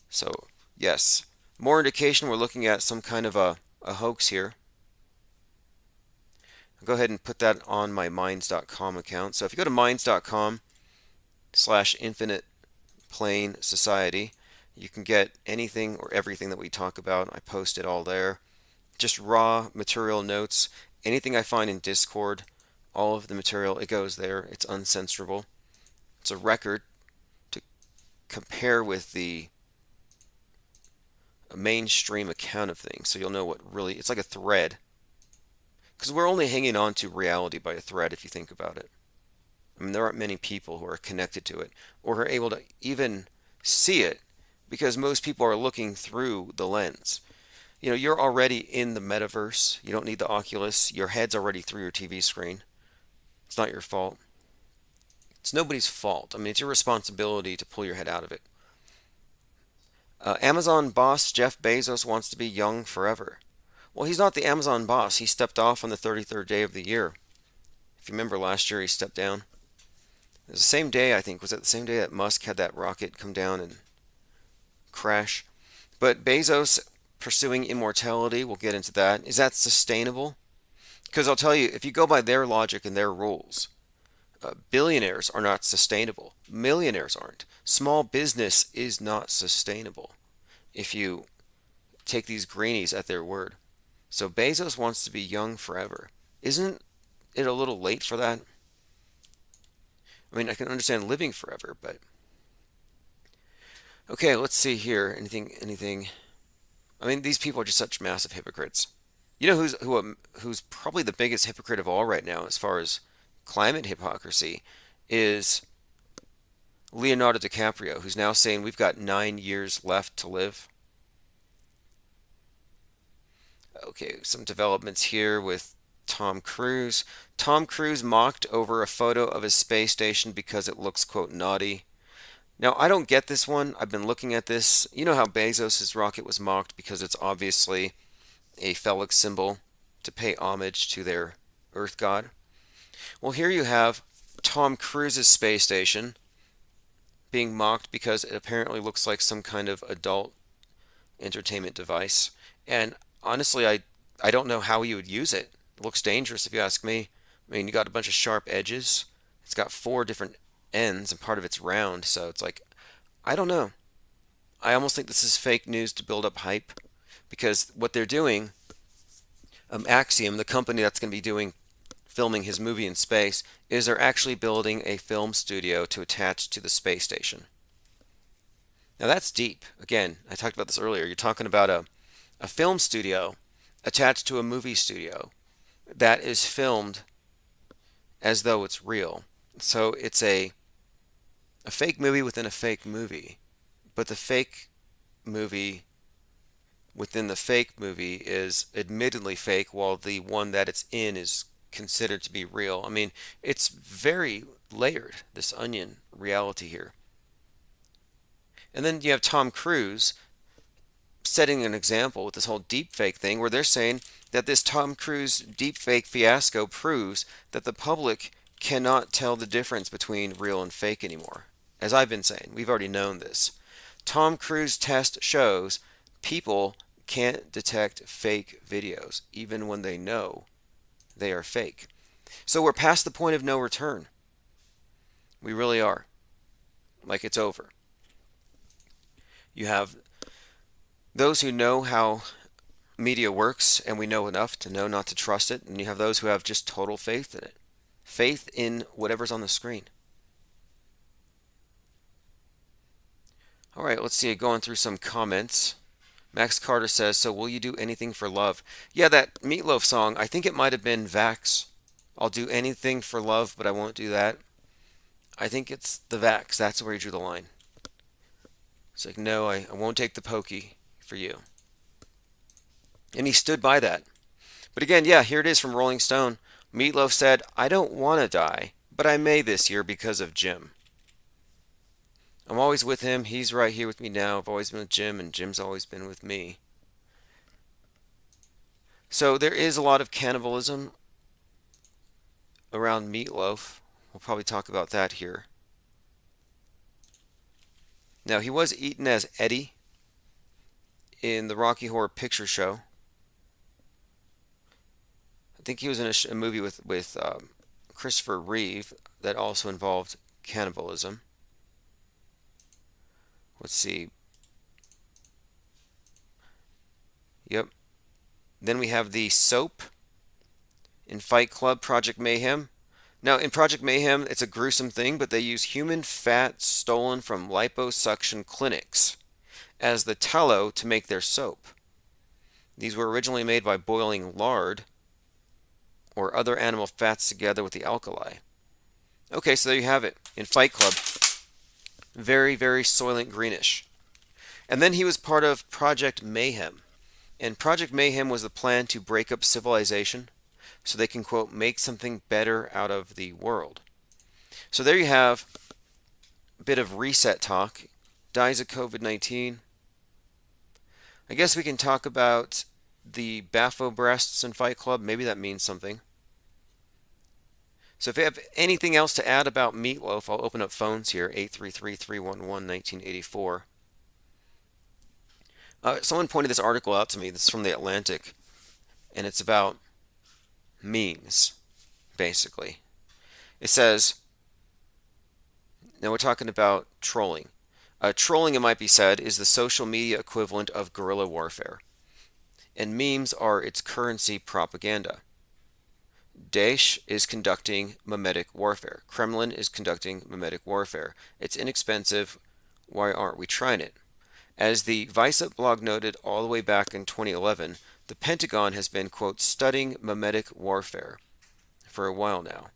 So, yes. More indication we're looking at some kind of a hoax here. I'll go ahead and put that on my Minds.com account. So if you go to Minds.com/Infinite Plane Society, you can get anything or everything that we talk about. I post it all there. Just raw material notes. Anything I find in Discord, all of the material, it goes there. It's uncensorable. It's a record to compare with the mainstream account of things. So you'll know what really, it's like a thread. Because we're only hanging on to reality by a thread if you think about it. There aren't many people who are connected to it or are able to even see it because most people are looking through the lens. You're already in the metaverse. You don't need the Oculus. Your head's already through your TV screen. It's not your fault. It's nobody's fault. It's your responsibility to pull your head out of it. Amazon boss Jeff Bezos wants to be young forever. Well, he's not the Amazon boss. He stepped off on the 33rd day of the year. If you remember last year, he stepped down. It was the same day, I think. Was it the same day that Musk had that rocket come down and crash? But Bezos pursuing immortality, we'll get into that. Is that sustainable? Because I'll tell you, if you go by their logic and their rules, billionaires are not sustainable. Millionaires aren't. Small business is not sustainable if you take these greenies at their word. So Bezos wants to be young forever. Isn't it a little late for that? I can understand living forever, but... Okay, let's see here. Anything... These people are just such massive hypocrites. You know who's probably the biggest hypocrite of all right now as far as climate hypocrisy is Leonardo DiCaprio, who's now saying we've got 9 years left to live. Okay, some developments here with Tom Cruise. Tom Cruise mocked over a photo of his space station because it looks, quote, naughty. Now, I don't get this one. I've been looking at this. You know how Bezos' rocket was mocked because it's obviously a phallic symbol to pay homage to their Earth god? Well, here you have Tom Cruise's space station being mocked because it apparently looks like some kind of adult entertainment device. And honestly, I don't know how you would use it. It looks dangerous if you ask me. I mean, you got a bunch of sharp edges. It's got 4 different ends and part of it's round, so it's like, I don't know. I almost think this is fake news to build up hype because what they're doing, Axiom, the company that's going to be filming his movie in space, is they're actually building a film studio to attach to the space station. Now that's deep. Again, I talked about this earlier. You're talking about a film studio attached to a movie studio that is filmed as though it's real. So it's a fake movie within a fake movie. But the fake movie within the fake movie is admittedly fake, while the one that it's in is considered to be real. I mean, it's very layered, this onion reality here. And then you have Tom Cruise setting an example with this whole deepfake thing, where they're saying that this Tom Cruise deepfake fiasco proves that the public cannot tell the difference between real and fake anymore. As I've been saying, we've already known this. Tom Cruise test shows people can't detect fake videos, even when they know they are fake. So we're past the point of no return. We really are. Like it's over. You have those who know how media works, and we know enough to know not to trust it, and you have those who have just total faith in it. Faith in whatever's on the screen. All right, let's see, going through some comments. Max Carter says, so will you do anything for love? Yeah, that Meatloaf song, I think it might have been Vax. I'll do anything for love, but I won't do that. I think it's the Vax. That's where he drew the line. It's like, no, I won't take the pokey for you. And he stood by that. But again, yeah, here it is from Rolling Stone. Meatloaf said, I don't want to die, but I may this year because of Jim. I'm always with him. He's right here with me now. I've always been with Jim, and Jim's always been with me. So there is a lot of cannibalism around Meatloaf. We'll probably talk about that here. Now, he was eaten as Eddie in the Rocky Horror Picture Show. I think he was in a movie with Christopher Reeve that also involved cannibalism. Let's see. Yep. Then we have the soap in Fight Club, Project Mayhem. Now, in Project Mayhem, it's a gruesome thing, but they use human fat stolen from liposuction clinics as the tallow to make their soap. These were originally made by boiling lard or other animal fats together with the alkali. Okay, so there you have it. In Fight Club. Very, very Soylent Greenish. And then he was part of Project Mayhem. And Project Mayhem was the plan to break up civilization so they can, quote, make something better out of the world. So there you have a bit of reset talk. Dies of COVID-19. I guess we can talk about the Bafo breasts in Fight Club. Maybe that means something. So if you have anything else to add about Meatloaf, I'll open up phones here, 833-311-1984. Someone pointed this article out to me. This is from The Atlantic, and it's about memes, basically. It says, now we're talking about trolling. Trolling, it might be said, is the social media equivalent of guerrilla warfare, and memes are its currency propaganda. Daesh is conducting memetic warfare. Kremlin is conducting memetic warfare. It's inexpensive. Why aren't we trying it? As the Vice blog noted all the way back in 2011, the Pentagon has been, quote, studying memetic warfare for a while now.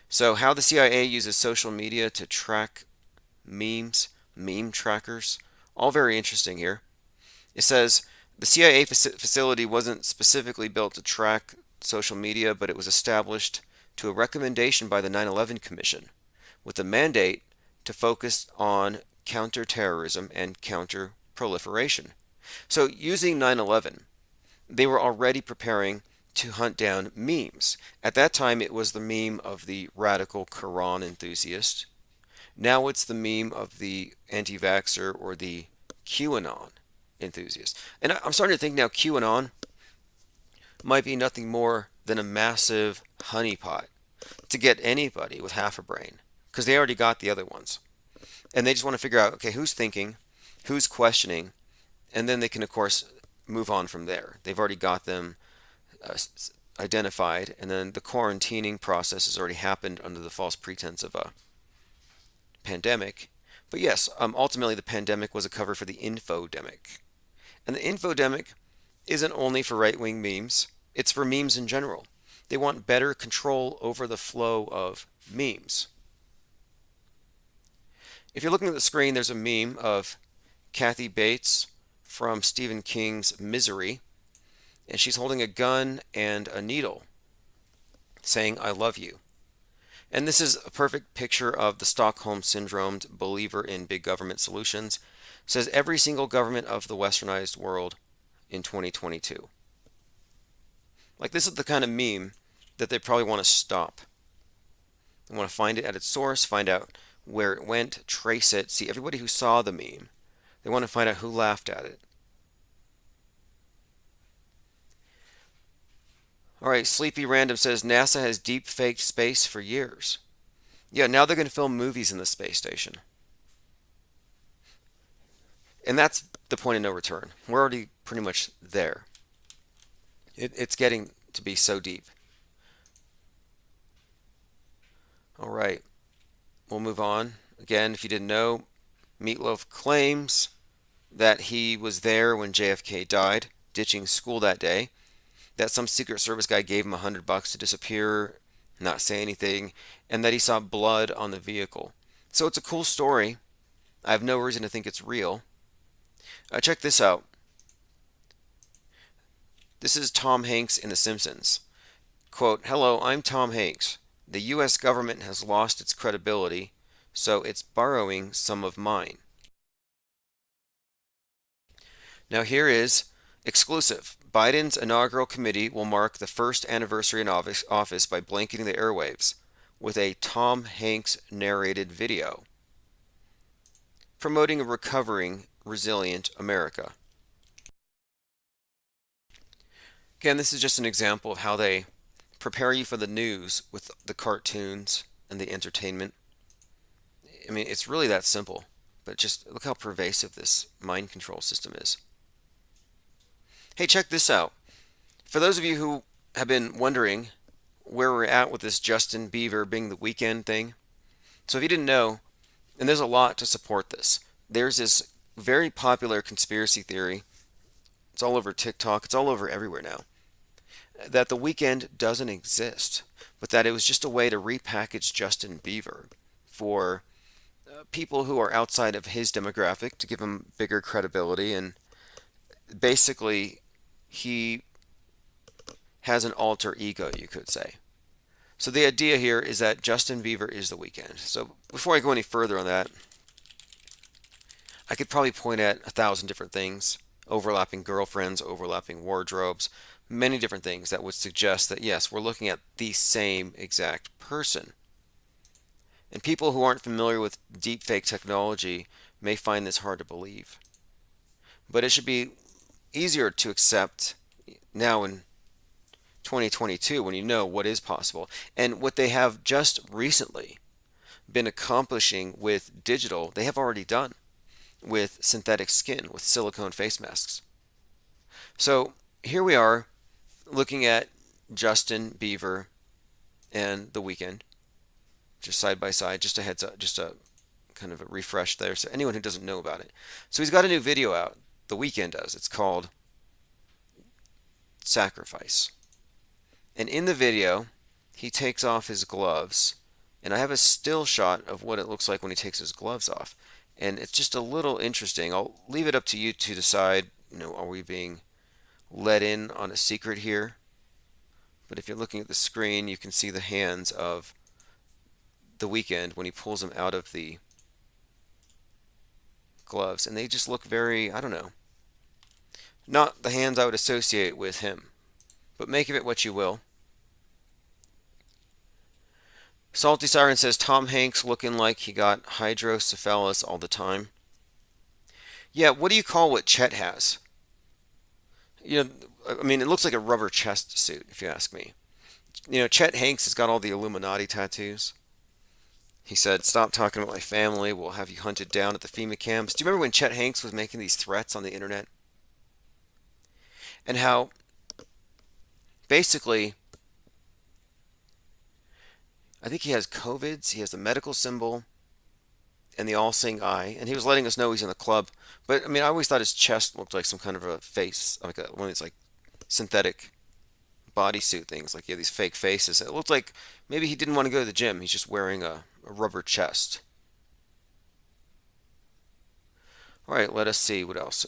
So how the CIA uses social media to track memes, meme trackers, all very interesting here. It says the CIA facility wasn't specifically built to track social media, but it was established to a recommendation by the 9/11 Commission with a mandate to focus on counterterrorism and counter-proliferation. So using 9/11, they were already preparing to hunt down memes. At that time, it was the meme of the radical Quran enthusiast. Now it's the meme of the anti-vaxxer or the QAnon enthusiast. And I'm starting to think now QAnon might be nothing more than a massive honeypot to get anybody with half a brain, because they already got the other ones. And they just want to figure out, okay, who's thinking, who's questioning, and then they can, of course, move on from there. They've already got them identified, and then the quarantining process has already happened under the false pretense of a pandemic. But yes, ultimately the pandemic was a cover for the infodemic. And the infodemic isn't only for right-wing memes, it's for memes in general. They want better control over the flow of memes. If you're looking at the screen, there's a meme of Kathy Bates from Stephen King's Misery, and she's holding a gun and a needle saying, "I love you." And this is a perfect picture of the Stockholm Syndromed believer in big government solutions. It says every single government of the westernized world in 2022. Like, this is the kind of meme that they probably want to stop. They want to find it at its source, find out where it went, trace it, see everybody who saw the meme. They want to find out who laughed at it. All right, Sleepy Random says NASA has deep faked space for years. Yeah, now they're going to film movies in the space station. And that's the point of no return. We're already pretty much there. It's getting to be so deep. All right, we'll move on. Again, if you didn't know, Meatloaf claims that he was there when JFK died, ditching school that day, that some Secret Service guy gave him $100 to disappear, not say anything, and that he saw blood on the vehicle. So it's a cool story. I have no reason to think it's real. Check this out. This is Tom Hanks in The Simpsons. Quote, "Hello, I'm Tom Hanks. The U.S. government has lost its credibility, so it's borrowing some of mine." Now here is exclusive. Biden's inaugural committee will mark the first anniversary in office by blanketing the airwaves with a Tom Hanks narrated video promoting a recovering, resilient America. Again, this is just an example of how they prepare you for the news with the cartoons and the entertainment. I mean, it's really that simple, but just look how pervasive this mind control system is. Hey, check this out. For those of you who have been wondering where we're at with this Justin Bieber being the weekend thing, so if you didn't know, and there's a lot to support this, there's this very popular conspiracy theory, it's all over TikTok, it's all over everywhere now, that the weekend doesn't exist, but that it was just a way to repackage Justin Bieber for people who are outside of his demographic to give him bigger credibility, and basically he has an alter ego, you could say. So the idea here is that Justin Bieber is the weekend. So before I go any further on that, I could probably point at 1,000 different things, overlapping girlfriends, overlapping wardrobes, many different things that would suggest that yes, we're looking at the same exact person. And people who aren't familiar with deepfake technology may find this hard to believe. But it should be easier to accept now in 2022 when you know what is possible. And what they have just recently been accomplishing with digital, they have already done with synthetic skin, with silicone face masks. So here we are looking at Justin Bieber and The Weeknd, just side by side, just a heads up, just a kind of a refresh there. So anyone who doesn't know about it. So he's got a new video out, The Weeknd does. It's called sacrifice. And in the video, he takes off his gloves, and I have a still shot of what it looks like when he takes his gloves off. And it's just a little interesting. I'll leave it up to you to decide, are we being let in on a secret here? But if you're looking at the screen, you can see the hands of The Weeknd when he pulls them out of the gloves, and they just look very, I don't know, not the hands I would associate with him, but make of it what you will. Salty Siren says Tom Hanks looking like he got hydrocephalus all the time. Yeah, what do you call what Chet has? I mean, it looks like a rubber chest suit, if you ask me. Chet Hanks has got all the Illuminati tattoos. He said, "Stop talking about my family. We'll have you hunted down at the FEMA camps." Do you remember when Chet Hanks was making these threats on the internet? And how, basically, I think he has COVIDs, he has the medical symbol, and the all-seeing eye, and he was letting us know he's in the club. But, I mean, I always thought his chest looked like some kind of a face, like one of these, like, synthetic bodysuit things, like, these fake faces. It looked like maybe he didn't want to go to the gym. He's just wearing a rubber chest. All right, let us see what else.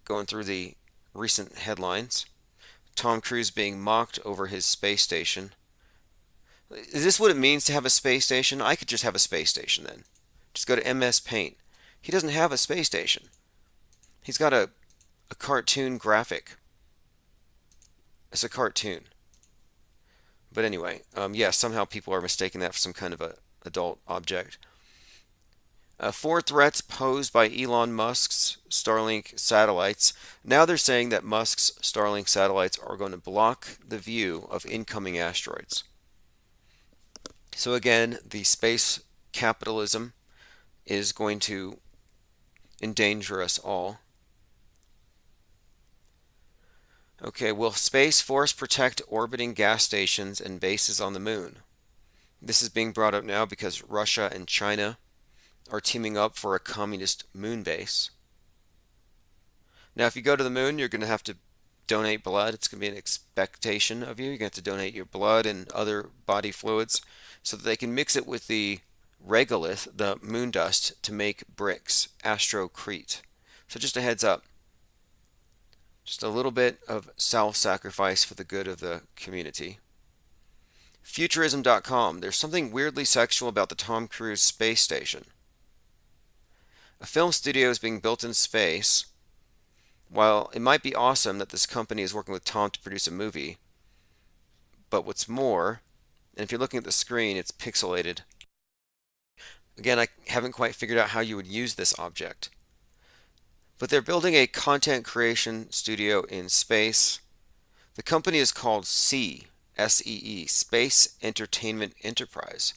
Going through the recent headlines. Tom Cruise being mocked over his space station. Is this what it means to have a space station? I could just have a space station then. Just go to MS Paint. He doesn't have a space station. He's got a cartoon graphic. It's a cartoon. But anyway, yeah, somehow people are mistaking that for some kind of a adult object. 4 threats posed by Elon Musk's Starlink satellites. Now they're saying that Musk's Starlink satellites are going to block the view of incoming asteroids. So again, the space capitalism is going to endanger us all. Okay, will Space Force protect orbiting gas stations and bases on the moon? This is being brought up now because Russia and China are teaming up for a communist moon base. Now, if you go to the moon, you're going to have to donate blood. It's going to be an expectation of you. You're going to have to donate your blood and other body fluids so that they can mix it with the regolith, the moon dust, to make bricks, astrocrete. So just a heads up. Just a little bit of self-sacrifice for the good of the community. Futurism.com. There's something weirdly sexual about the Tom Cruise space station. A film studio is being built in space. While it might be awesome that this company is working with Tom to produce a movie, but what's more, and if you're looking at the screen, it's pixelated. Again, I haven't quite figured out how you would use this object. But they're building a content creation studio in space. The company is called SEE, S-E-E, Space Entertainment Enterprise,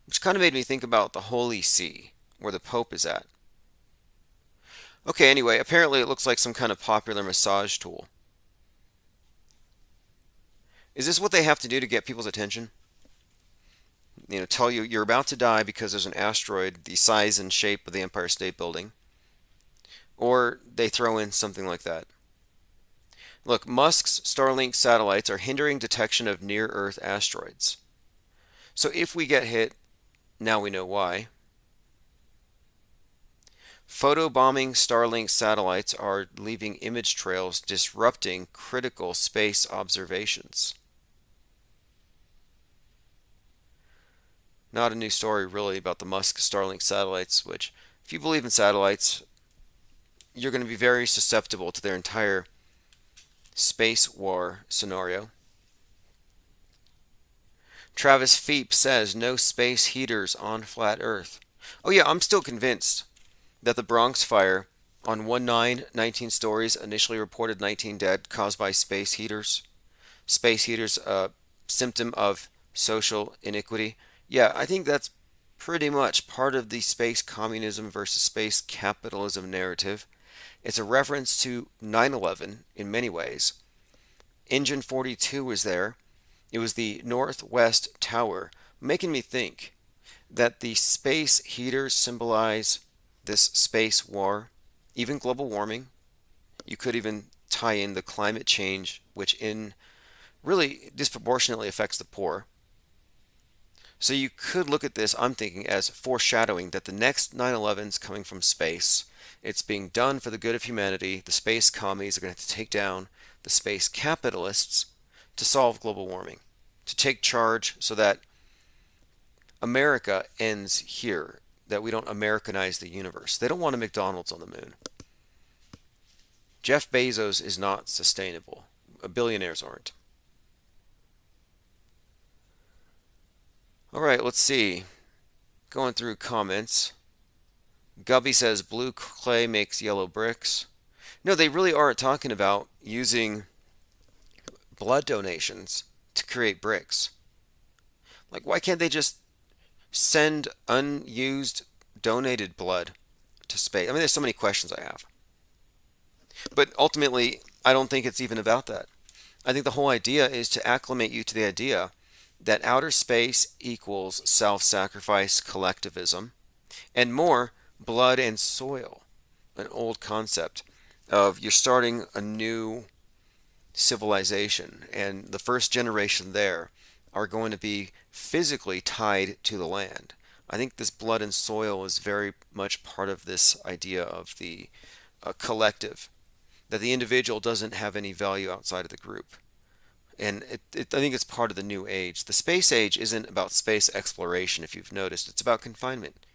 which kind of made me think about the Holy See, where the Pope is at. Okay, anyway, apparently it looks like some kind of popular massage tool. Is this what they have to do to get people's attention? Tell you you're about to die because there's an asteroid the size and shape of the Empire State Building. Or they throw in something like that. Look, Musk's Starlink satellites are hindering detection of near-Earth asteroids. So if we get hit, now we know why. Photobombing Starlink satellites are leaving image trails disrupting critical space observations. Not a new story really about the Musk Starlink satellites, which, if you believe in satellites, you're going to be very susceptible to their entire space war scenario. Travis Feep says no space heaters on flat Earth. Oh yeah, I'm still convinced that the Bronx fire on 19 stories initially reported 19 dead caused by space heaters. Space heaters, a symptom of social iniquity. Yeah, I think that's pretty much part of the space communism versus space capitalism narrative. It's a reference to 9/11 in many ways. Engine 42 was there. It was the Northwest Tower, making me think that the space heaters symbolize this space war, even global warming. You could even tie in the climate change, which in really disproportionately affects the poor. So you could look at this, I'm thinking, as foreshadowing that the next 9/11 is coming from space. It's being done for the good of humanity. The space commies are going to have to take down the space capitalists to solve global warming, to take charge so that America ends here, that we don't Americanize the universe. They don't want a McDonald's on the moon. Jeff Bezos is not sustainable. Billionaires aren't. All right, let's see. Going through comments. Gubby says blue clay makes yellow bricks. No, they really aren't talking about using blood donations to create bricks. Like, why can't they just send unused donated blood to space? I mean, there's so many questions I have. But ultimately, I don't think it's even about that. I think the whole idea is to acclimate you to the idea that outer space equals self-sacrifice, collectivism, and more blood and soil, an old concept of you're starting a new civilization, and the first generation there are going to be physically tied to the land. I think this blood and soil is very much part of this idea of the collective, that the individual doesn't have any value outside of the group. And I think it's part of the new age. The space age isn't about space exploration, if you've noticed. It's about confinement.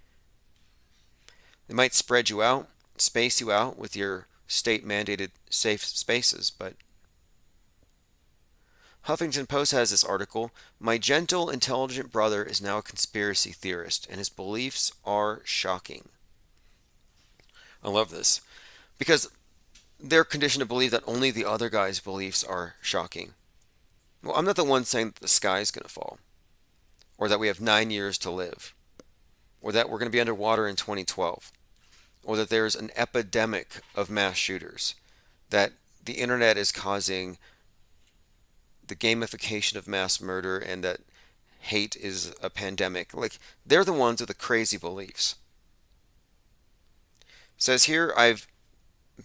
It might spread you out, space you out with your state-mandated safe spaces, but Huffington Post has this article, "My gentle, intelligent brother is now a conspiracy theorist, and his beliefs are shocking." I love this, because they're conditioned to believe that only the other guy's beliefs are shocking. Well, I'm not the one saying that the sky is going to fall, or that we have 9 years to live, or that we're going to be underwater in 2012, or that there's an epidemic of mass shooters, that the internet is causing the gamification of mass murder, and that hate is a pandemic. Like, they're the ones with the crazy beliefs. It says here, I've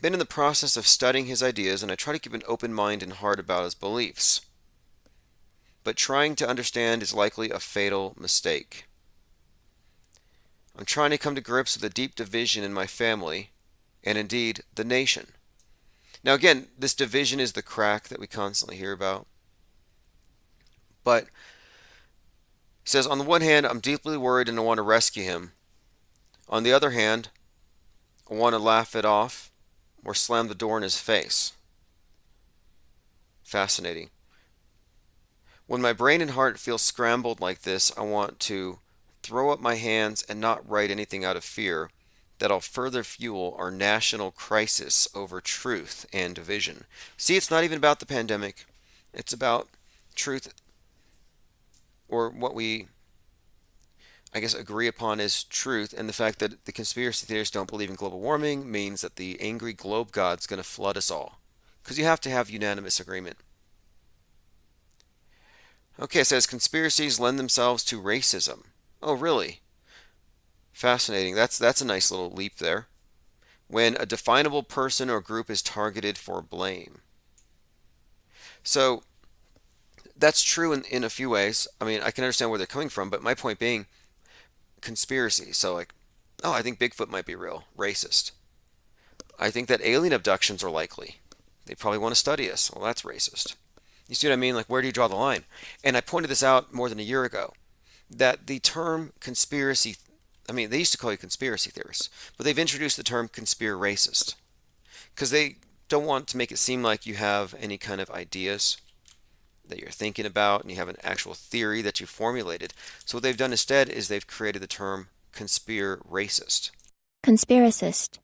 been in the process of studying his ideas, and I try to keep an open mind and heart about his beliefs. But trying to understand is likely a fatal mistake. I'm trying to come to grips with a deep division in my family, and indeed the nation. Now again, this division is the crack that we constantly hear about. But it says, on the one hand, I'm deeply worried and I want to rescue him. On the other hand, I want to laugh it off or slam the door in his face. Fascinating. When my brain and heart feel scrambled like this, I want to throw up my hands and not write anything out of fear that I'll further fuel our national crisis over truth and division. See, it's not even about the pandemic. It's about truth, or what we, I guess, agree upon as truth, and the fact that the conspiracy theorists don't believe in global warming means that the angry globe god's going to flood us all. Because you have to have unanimous agreement. Okay, it says conspiracies lend themselves to racism. Oh, really? Fascinating. That's a nice little leap there. When a definable person or group is targeted for blame. So, that's true in a few ways. I mean, I can understand where they're coming from, but my point being, conspiracy. So like, oh, I think Bigfoot might be real. Racist. I think that alien abductions are likely. They probably want to study us. Well, that's racist. You see what I mean? Like, where do you draw the line? And I pointed this out more than a year ago, that the term conspiracy, I mean, they used to call you conspiracy theorists, but they've introduced the term conspiracist because they don't want to make it seem like you have any kind of ideas that you're thinking about and you have an actual theory that you formulated. So what they've done instead is they've created the term conspiracist. Conspiracist.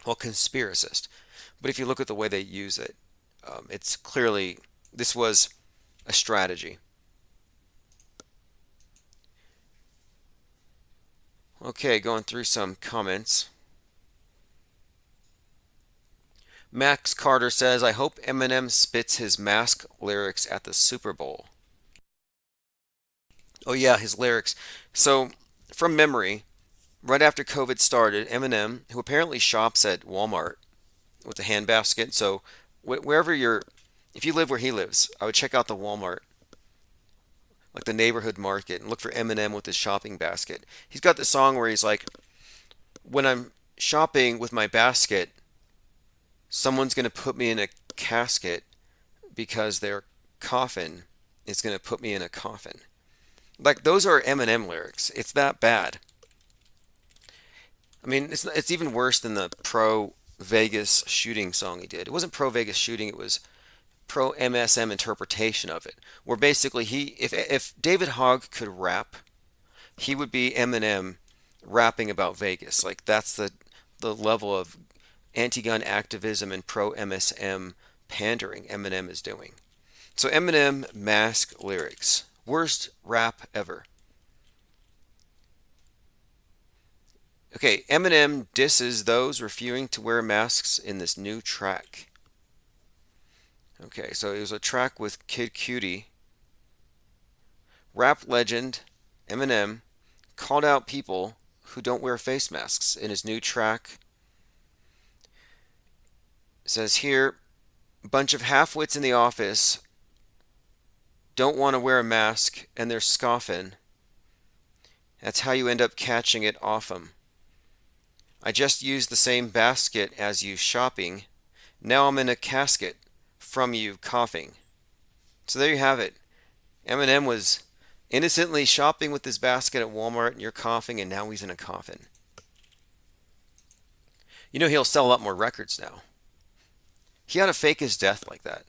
Well, conspiracist. But if you look at the way they use it, it's clearly, this was a strategy. Okay, going through some comments. Max Carter says, I hope Eminem spits his Mask lyrics at the Super Bowl. Oh yeah, his lyrics. So, from memory, right after COVID started, Eminem, who apparently shops at Walmart with a handbasket, so wherever you're, if you live where he lives, I would check out the Walmart, like the neighborhood market, and look for Eminem with his shopping basket. He's got the song where he's like, when I'm shopping with my basket, someone's going to put me in a casket because their coffin is going to put me in a coffin. Like, those are Eminem lyrics. It's that bad. I mean, it's even worse than the pro Vegas shooting song he did. It wasn't pro Vegas shooting, it was pro MSM interpretation of it, where basically if David Hogg could rap, he would be Eminem rapping about Vegas. Like, that's the level of anti-gun activism and pro MSM pandering Eminem is doing. So Eminem mask lyrics, worst rap ever. Okay, Eminem disses those refusing to wear masks in this new track. Okay, so it was a track with Kid Cudi. Rap legend Eminem called out people who don't wear face masks in his new track. It says here, bunch of half-wits in the office don't want to wear a mask and they're scoffing. That's how you end up catching it off them. I just used the same basket as you shopping. Now I'm in a casket from you coughing. So there you have it. Eminem was innocently shopping with his basket at Walmart and you're coughing, and now he's in a coffin. You know, he'll sell a lot more records now. He ought to fake his death like that.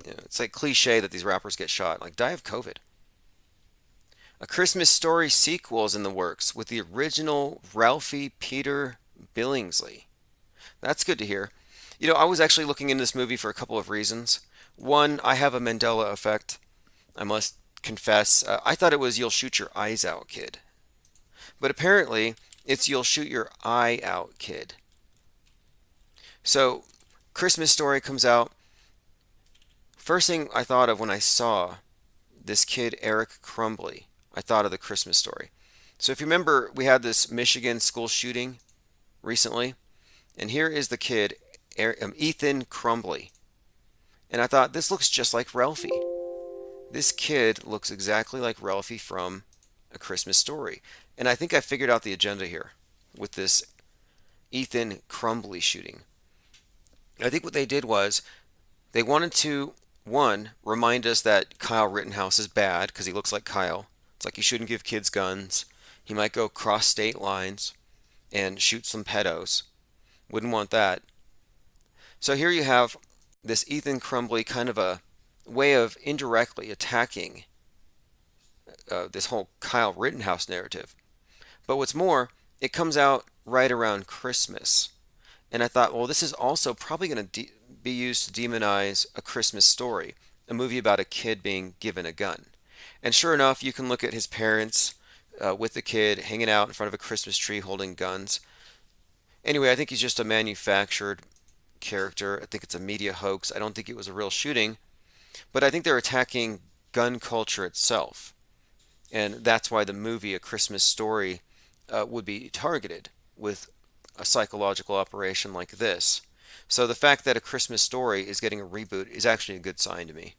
You know, it's like cliche that these rappers get shot. Like, die of COVID. A Christmas Story sequel is in the works with the original Ralphie Peter Billingsley. That's good to hear. You know, I was actually looking into this movie for a couple of reasons. One, I have a Mandela effect. I must confess. I thought it was You'll Shoot Your Eyes Out, Kid. But apparently, it's You'll Shoot Your Eye Out, Kid. So, Christmas Story comes out. First thing I thought of when I saw this kid, Eric Crumbly, I thought of the Christmas Story. So if you remember, we had this Michigan school shooting recently, and here is the kid, Ethan Crumbly. And I thought, this looks just like Ralphie. This kid looks exactly like Ralphie from A Christmas Story. And I think I figured out the agenda here with this Ethan Crumbly shooting. I think what they did was they wanted to, one, remind us that Kyle Rittenhouse is bad because he looks like Kyle. It's like you shouldn't give kids guns. He might go cross state lines and shoot some pedos. Wouldn't want that. So here you have this Ethan Crumbly, kind of a way of indirectly attacking this whole Kyle Rittenhouse narrative. But what's more, it comes out right around Christmas. And I thought, well, this is also probably going to be used to demonize A Christmas Story, a movie about a kid being given a gun. And sure enough, you can look at his parents with the kid hanging out in front of a Christmas tree holding guns. Anyway, I think he's just a manufactured character. I think it's a media hoax. I don't think it was a real shooting. But I think they're attacking gun culture itself. And that's why the movie A Christmas Story would be targeted with a psychological operation like this. So the fact that A Christmas Story is getting a reboot is actually a good sign to me.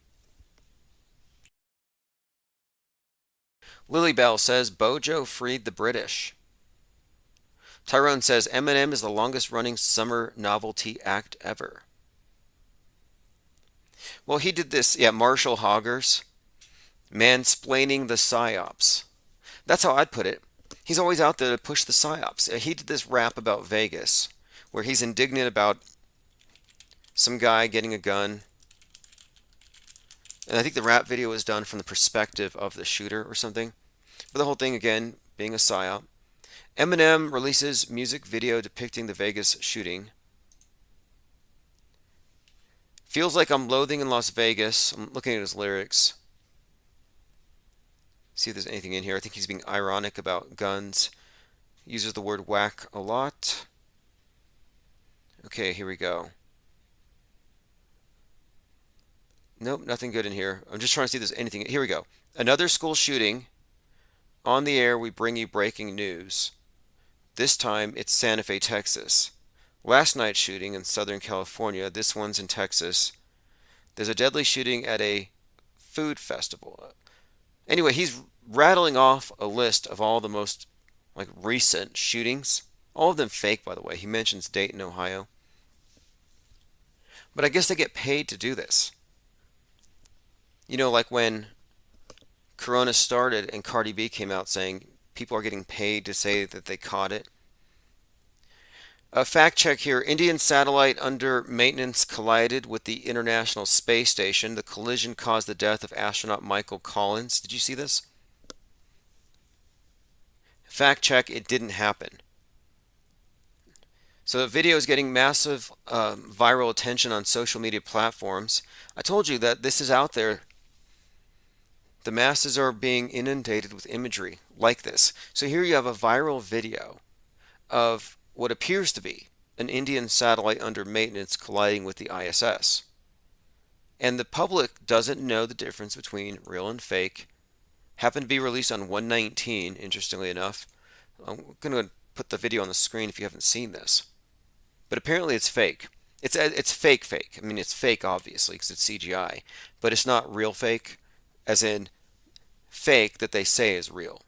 Lily Bell says Bojo freed the British. Tyrone says Eminem is the longest running summer novelty act ever. Well, he did this, Marshall Hoggers, mansplaining the psyops. That's how I'd put it. He's always out there to push the psyops. He did this rap about Vegas where he's indignant about some guy getting a gun. And I think the rap video was done from the perspective of the shooter or something. But the whole thing, again, being a psyop. Eminem releases music video depicting the Vegas shooting. Feels like I'm loathing in Las Vegas. I'm looking at his lyrics. See if there's anything in here. I think he's being ironic about guns. Uses the word whack a lot. Okay, here we go. Nope, nothing good in here. I'm just trying to see if there's anything. Here we go. Another school shooting. On the air, we bring you breaking news. This time, it's Santa Fe, Texas. Last night's shooting in Southern California. This one's in Texas. There's a deadly shooting at a food festival. Anyway, he's rattling off a list of all the most recent shootings. All of them fake, by the way. He mentions Dayton, Ohio. But I guess they get paid to do this. Like when Corona started and Cardi B came out saying people are getting paid to say that they caught it. A fact check here. Indian satellite under maintenance collided with the International Space Station. The collision caused the death of astronaut Michael Collins. Did you see this? Fact check, it didn't happen. So the video is getting massive viral attention on social media platforms. I told you that this is out there. The masses are being inundated with imagery like this. So here you have a viral video of what appears to be an Indian satellite under maintenance colliding with the ISS. And the public doesn't know the difference between real and fake. Happened to be released on 1/19, interestingly enough. I'm going to put the video on the screen if you haven't seen this. But apparently it's fake. It's fake. I mean, it's fake, obviously, because it's CGI. But it's not real fake, as in fake that they say is real.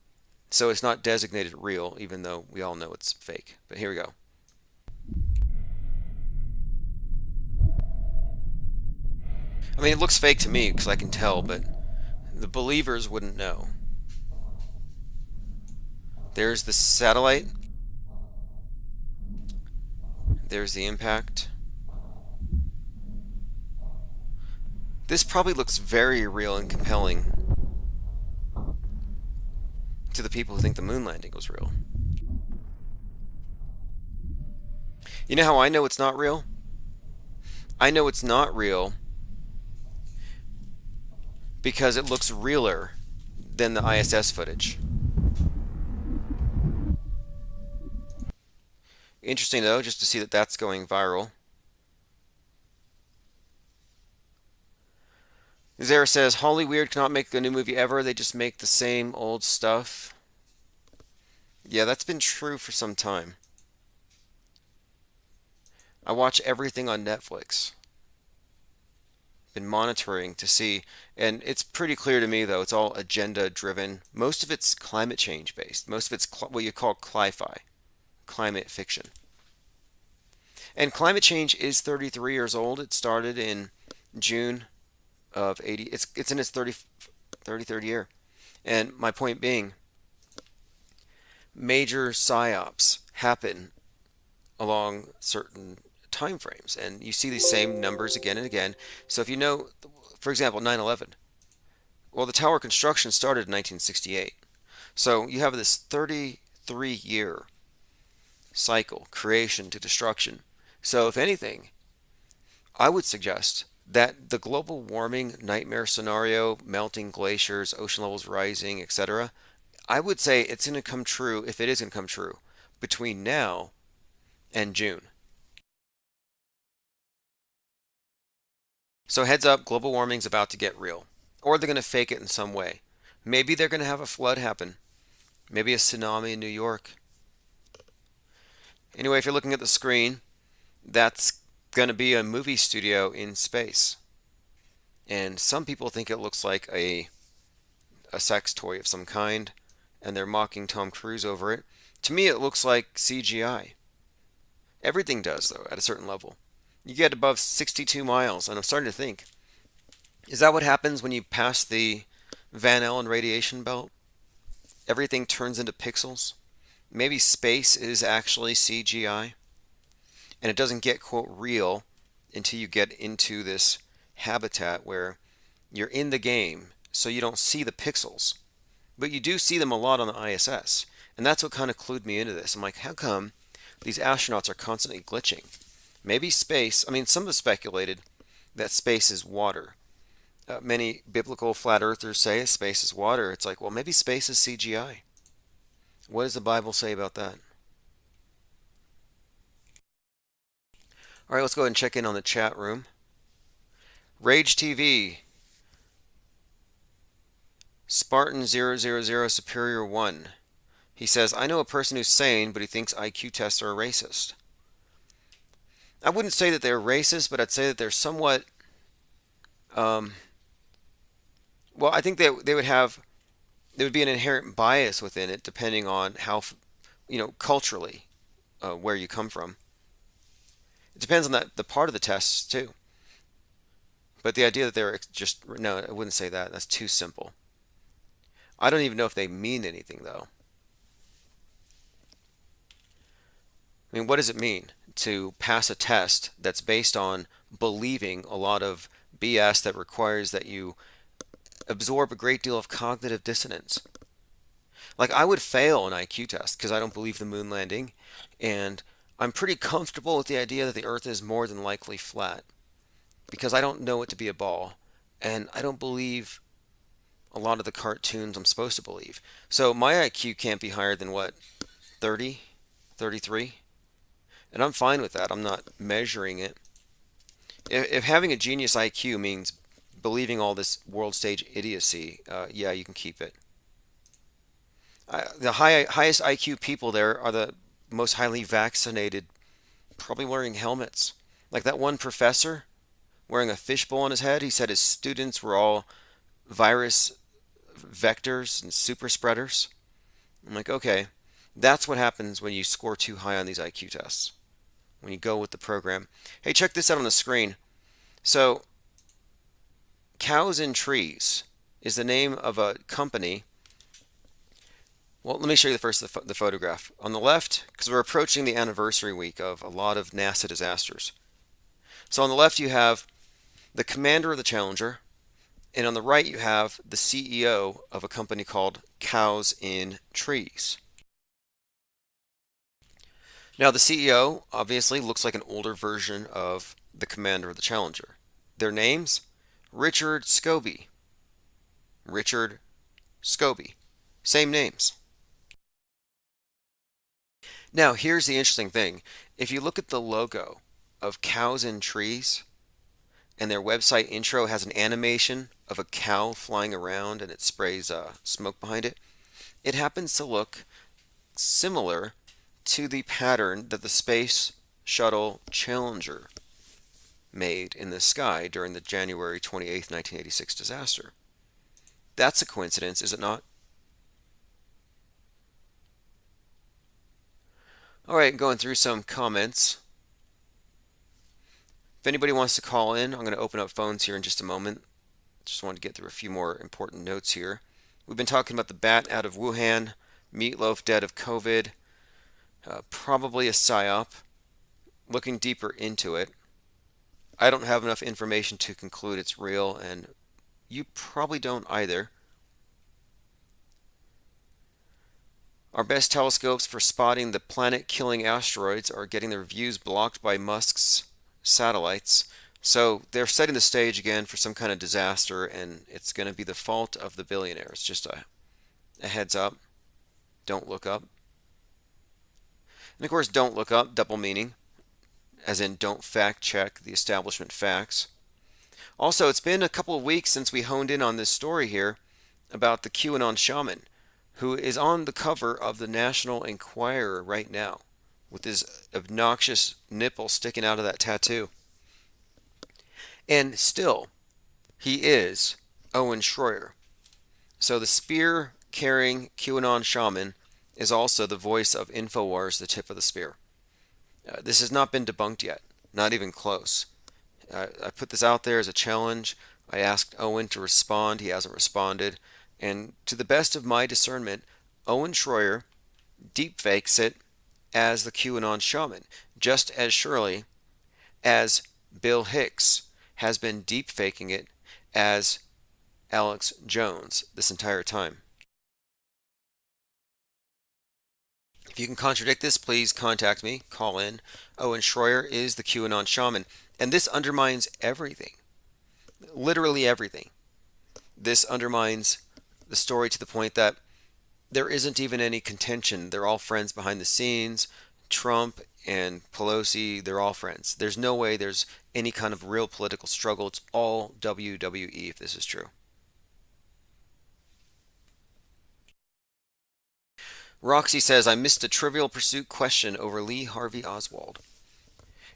So it's not designated real, even though we all know it's fake. But here we go. I mean, it looks fake to me because I can tell, but the believers wouldn't know. There's the satellite. There's the impact. This probably looks very real and compelling to the people who think the moon landing was real. You know how I know it's not real? I know it's not real because it looks realer than the ISS footage. Interesting though, just to see that that's going viral. Zara says, Hollyweird cannot make a new movie ever. They just make the same old stuff. Yeah, that's been true for some time. I watch everything on Netflix. Been monitoring to see, and it's pretty clear to me though, it's all agenda driven. Most of it's climate change based. Most of it's what you call cli-fi, climate fiction. And climate change is 33 years old. It started in June of 80. It's in its 33rd year. And my point being, major psyops happen along certain time frames, and you see these same numbers again and again. So if you know, for example, 9/11, well, the tower construction started in 1968. So you have this 33-year cycle, creation to destruction. So if anything, I would suggest that the global warming nightmare scenario, melting glaciers, ocean levels rising, etc., I would say it's going to come true, if it is going to come true, between now and June. So heads up, global warming's about to get real. Or they're going to fake it in some way. Maybe they're going to have a flood happen. Maybe a tsunami in New York. Anyway, if you're looking at the screen, that's going to be a movie studio in space. And some people think it looks like a sex toy of some kind, and they're mocking Tom Cruise over it. To me, it looks like CGI. Everything does, though, at a certain level. You get above 62 miles, and I'm starting to think, is that what happens when you pass the Van Allen radiation belt? Everything turns into pixels? Maybe space is actually CGI, and it doesn't get, quote, real until you get into this habitat where you're in the game, so you don't see the pixels. But you do see them a lot on the ISS, and that's what kind of clued me into this. I'm like, how come these astronauts are constantly glitching? Maybe space, I mean, some have speculated that space is water. Many biblical flat earthers say space is water. It's like, well, maybe space is CGI. What does the Bible say about that? All right, let's go ahead and check in on the chat room. Rage TV, Spartan 000 Superior 1. He says, I know a person who's sane, but he thinks IQ tests are racist. I wouldn't say that they're racist, but I'd say that they're somewhat. Um, well, I think they would have there would be an inherent bias within it, depending on how, culturally, where you come from. It depends on the part of the tests too. But the idea that they're just no, I wouldn't say that. That's too simple. I don't even know if they mean anything though. I mean, what does it mean to pass a test that's based on believing a lot of BS that requires that you absorb a great deal of cognitive dissonance? Like, I would fail an IQ test because I don't believe the moon landing, and I'm pretty comfortable with the idea that the Earth is more than likely flat because I don't know it to be a ball, and I don't believe a lot of the cartoons I'm supposed to believe. So my IQ can't be higher than what, 30, 33? And I'm fine with that. I'm not measuring it. If having a genius IQ means believing all this world stage idiocy, yeah, you can keep it. The highest IQ people there are the most highly vaccinated, probably wearing helmets. Like that one professor wearing a fishbowl on his head, he said his students were all virus vectors and super spreaders. I'm like, okay, that's what happens when you score too high on these IQ tests. When you go with the program. Hey, check this out on the screen. So, Cows in Trees is the name of a company. Well, let me show you the photograph. On the left, because we're approaching the anniversary week of a lot of NASA disasters. So on the left you have the commander of the Challenger, and on the right you have the CEO of a company called Cows in Trees. Now the CEO obviously looks like an older version of the commander of the Challenger. Their names? Richard Scobie. Richard Scobie. Same names. Now here's the interesting thing. If you look at the logo of Cows in Trees, and their website intro has an animation of a cow flying around and it sprays smoke behind it, it happens to look similar to the pattern that the Space Shuttle Challenger made in the sky during the January 28th, 1986 disaster. That's a coincidence, is it not? All right, going through some comments. If anybody wants to call in, I'm going to open up phones here in just a moment. Just wanted to get through a few more important notes here. We've been talking about the bat out of Wuhan, Meatloaf dead of COVID, probably a psyop. Looking deeper into it, I don't have enough information to conclude it's real, and you probably don't either. Our best telescopes for spotting the planet-killing asteroids are getting their views blocked by Musk's satellites. So they're setting the stage again for some kind of disaster, and it's going to be the fault of the billionaires. Just a heads up. Don't look up. And of course, don't look up, double meaning, as in don't fact check the establishment facts. Also, it's been a couple of weeks since we honed in on this story here about the QAnon shaman, who is on the cover of the National Enquirer right now with his obnoxious nipple sticking out of that tattoo. And still, he is Owen Schroyer. So the spear-carrying QAnon shaman is also the voice of InfoWars, the tip of the spear. This has not been debunked yet, not even close. I put this out there as a challenge. I asked Owen to respond. He hasn't responded. And to the best of my discernment, Owen Schroyer deepfakes it as the QAnon shaman, just as surely as Bill Hicks has been deepfaking it as Alex Jones this entire time. If you can contradict this, please contact me, call in. Owen Schroyer is the QAnon shaman. And this undermines everything. Literally everything. This undermines the story to the point that there isn't even any contention. They're all friends behind the scenes. Trump and Pelosi, they're all friends. There's no way there's any kind of real political struggle. It's all WWE if this is true. Roxy says, I missed a Trivial Pursuit question over Lee Harvey Oswald.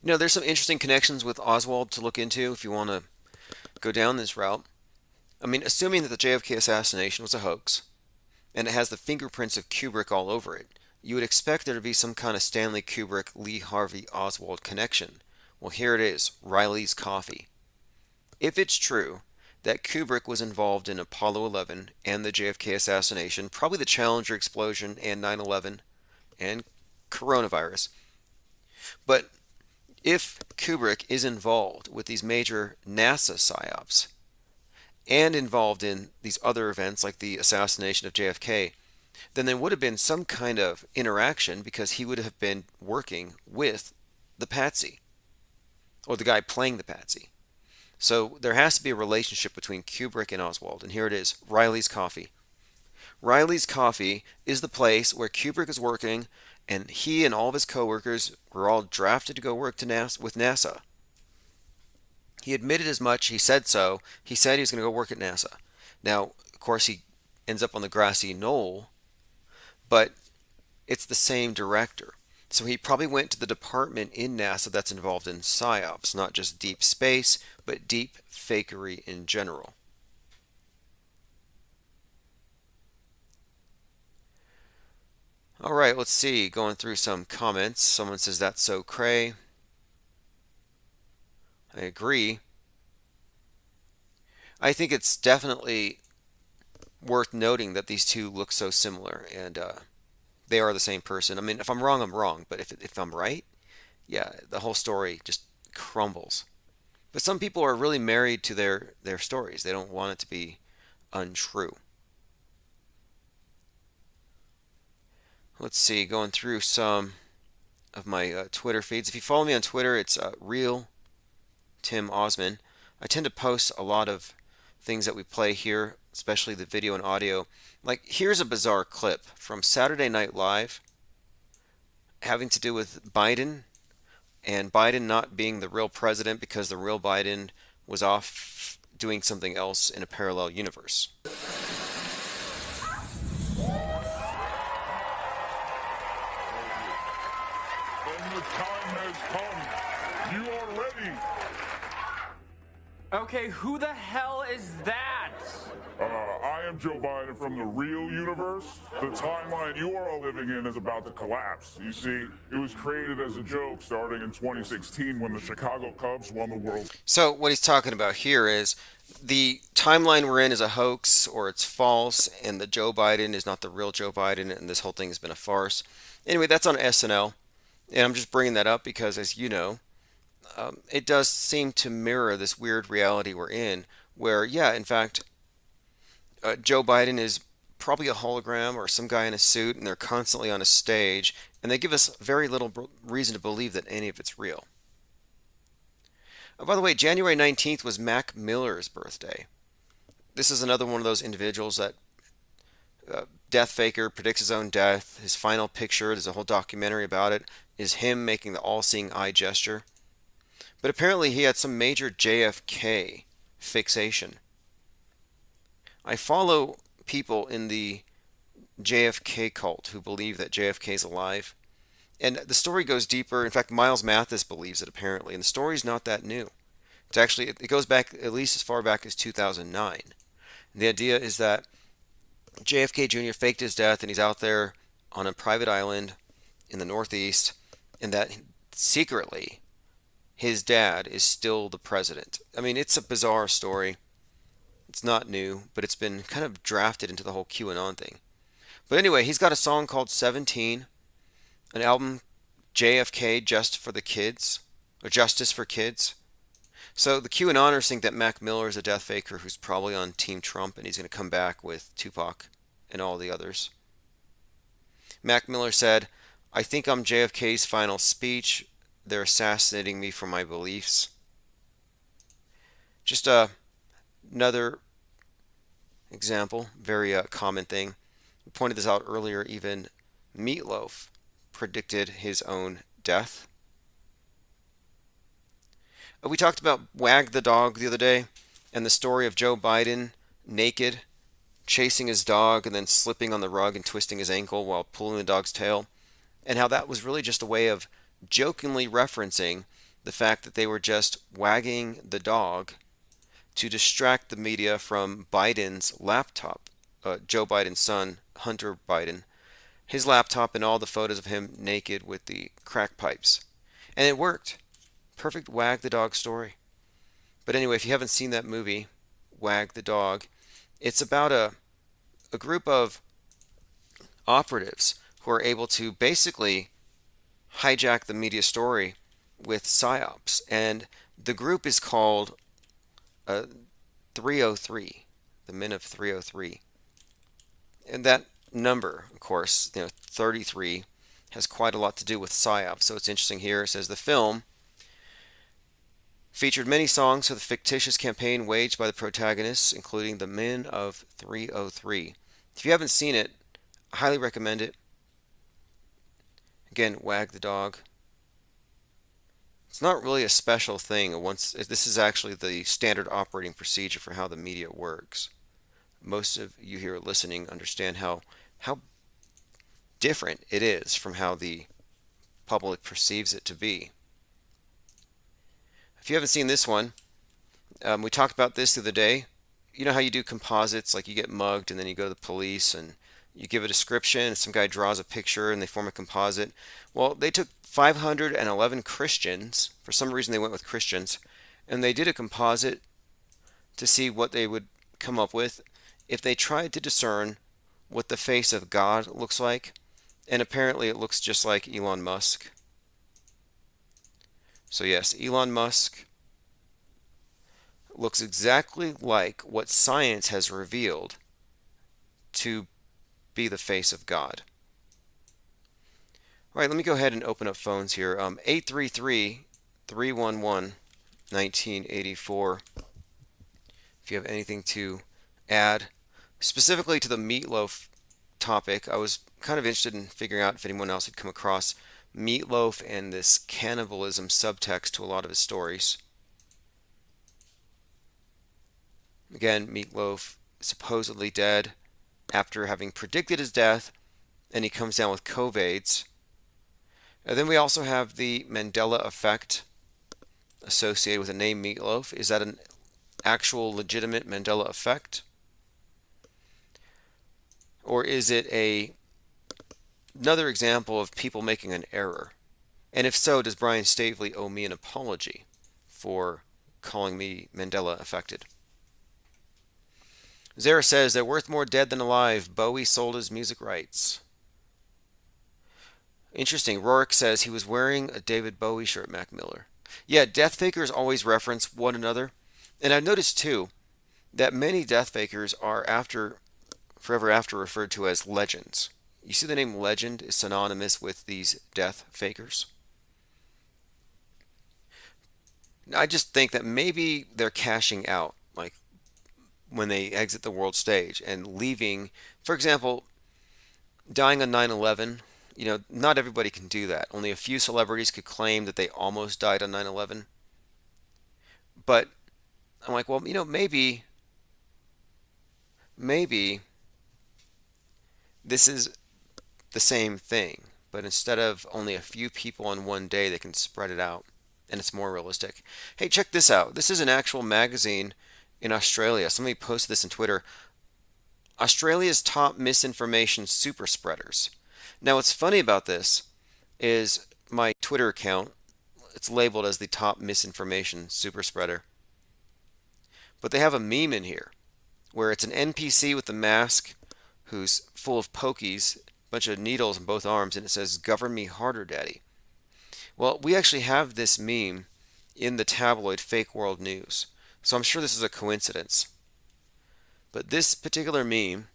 You know, there's some interesting connections with Oswald to look into if you want to go down this route. I mean, assuming that the JFK assassination was a hoax, and it has the fingerprints of Kubrick all over it, you would expect there to be some kind of Stanley Kubrick, Lee Harvey Oswald connection. Well, here it is, Riley's Coffee. If it's true that Kubrick was involved in Apollo 11 and the JFK assassination, probably the Challenger explosion and 9/11 and coronavirus, but if Kubrick is involved with these major NASA psyops and involved in these other events like the assassination of JFK, then there would have been some kind of interaction because he would have been working with the patsy or the guy playing the patsy. So there has to be a relationship between Kubrick and Oswald, and here it is, Riley's Coffee. Riley's Coffee is the place where Kubrick is working, and he and all of his coworkers were all drafted to go work with NASA. He admitted as much. He said so. He said he was going to go work at NASA. Now, of course, he ends up on the grassy knoll, but it's the same director. So he probably went to the department in NASA that's involved in psyops, not just deep space, but deep fakery in general. All right, let's see. Going through some comments. Someone says, that's so cray. I agree. I think it's definitely worth noting that these two look so similar, and they are the same person. I mean, if I'm wrong, I'm wrong, but if I'm right, yeah, the whole story just crumbles. But some people are really married to their stories. They don't want it to be untrue. Let's see, going through some of my Twitter feeds. If you follow me on Twitter, it's real Tim Osman. I tend to post a lot of things that we play here, especially the video and audio. Like, here's a bizarre clip from Saturday Night Live having to do with Biden and Biden not being the real president because the real Biden was off doing something else in a parallel universe. When the time has come, you are ready. Okay, who the hell is that? I am Joe Biden from the real universe. The timeline you are all living in is about to collapse. You see, it was created as a joke starting in 2016 when the Chicago Cubs won the World. So what he's talking about here is the timeline we're in is a hoax or it's false, and the Joe Biden is not the real Joe Biden, and this whole thing has been a farce. Anyway, that's on SNL, and I'm just bringing that up because, as you know, it does seem to mirror this weird reality we're in where, yeah, in fact, Joe Biden is probably a hologram or some guy in a suit, and they're constantly on a stage, and they give us very little reason to believe that any of it's real. By the way, January 19th was Mac Miller's birthday. This is another one of those individuals that death faker, predicts his own death. His final picture, there's a whole documentary about it, is him making the all-seeing eye gesture. But apparently he had some major JFK fixation. I follow people in the JFK cult who believe that JFK is alive. And the story goes deeper. In fact, Miles Mathis believes it apparently. And the story's not that new. It's actually, it goes back at least as far back as 2009. And the idea is that JFK Jr. faked his death and he's out there on a private island in the Northeast, and that secretly his dad is still the president. I mean, it's a bizarre story. It's not new, but it's been kind of drafted into the whole QAnon thing. But anyway, he's got a song called 17, an album, JFK, Just for the Kids, or Justice for Kids. So the QAnoners think that Mac Miller is a death faker who's probably on Team Trump, and he's going to come back with Tupac and all the others. Mac Miller said, "I think I'm JFK's final speech. They're assassinating me for my beliefs." Just another example, very common thing. We pointed this out earlier. Even Meatloaf predicted his own death. We talked about Wag the Dog the other day and the story of Joe Biden naked, chasing his dog and then slipping on the rug and twisting his ankle while pulling the dog's tail, and how that was really just a way of jokingly referencing the fact that they were just wagging the dog to distract the media from Biden's laptop, Joe Biden's son, Hunter Biden, his laptop and all the photos of him naked with the crack pipes. And it worked. Perfect wag the dog story. But anyway, if you haven't seen that movie, Wag the Dog, it's about a group of operatives who are able to basically hijack the media story with psyops. And the group is called 303, the Men of 303. And that number, of course, 33, has quite a lot to do with psyops. So it's interesting here. It says the film featured many songs for the fictitious campaign waged by the protagonists, including the Men of 303. If you haven't seen it, I highly recommend it. Again, Wag the Dog. It's not really a special thing. This is actually the standard operating procedure for how the media works. Most of you here listening understand how different it is from how the public perceives it to be. If you haven't seen this one, we talked about this the other day. You know how you do composites, like you get mugged and then you go to the police and you give a description and some guy draws a picture and they form a composite. Well, they took 511 Christians, for some reason they went with Christians, and they did a composite to see what they would come up with if they tried to discern what the face of God looks like. And apparently it looks just like Elon Musk. So yes, Elon Musk looks exactly like what science has revealed to be the face of God. All right, let me go ahead and open up phones here. 833-311-1984. If you have anything to add, specifically to the meatloaf topic, I was kind of interested in figuring out if anyone else had come across Meatloaf and this cannibalism subtext to a lot of his stories. Again, Meatloaf supposedly dead after having predicted his death, and he comes down with COVIDs. And then we also have the Mandela effect associated with the name Meatloaf. Is that an actual legitimate Mandela effect? Or is it another example of people making an error? And if so, does Brian Staveley owe me an apology for calling me Mandela affected? Zara says they're worth more dead than alive. Bowie sold his music rights. Interesting. Rourke says he was wearing a David Bowie shirt, Mac Miller. Yeah, death fakers always reference one another. And I've noticed too that many death fakers are forever after referred to as legends. You see the name legend is synonymous with these death fakers. I just think that maybe they're cashing out, like when they exit the world stage and leaving, for example, dying on 9/11. Not everybody can do that. Only a few celebrities could claim that they almost died on 9/11. But I'm like, well, maybe this is the same thing, but instead of only a few people on one day, they can spread it out, and it's more realistic. Hey, check this out. This is an actual magazine in Australia. Somebody posted this on Twitter. Australia's top misinformation super spreaders. Now, what's funny about this is my Twitter account, it's labeled as the top misinformation super spreader. But they have a meme in here where it's an NPC with a mask who's full of pokies, a bunch of needles in both arms, and it says, "Govern me harder, daddy." Well, we actually have this meme in the tabloid Fake World News. So I'm sure this is a coincidence. But this particular meme,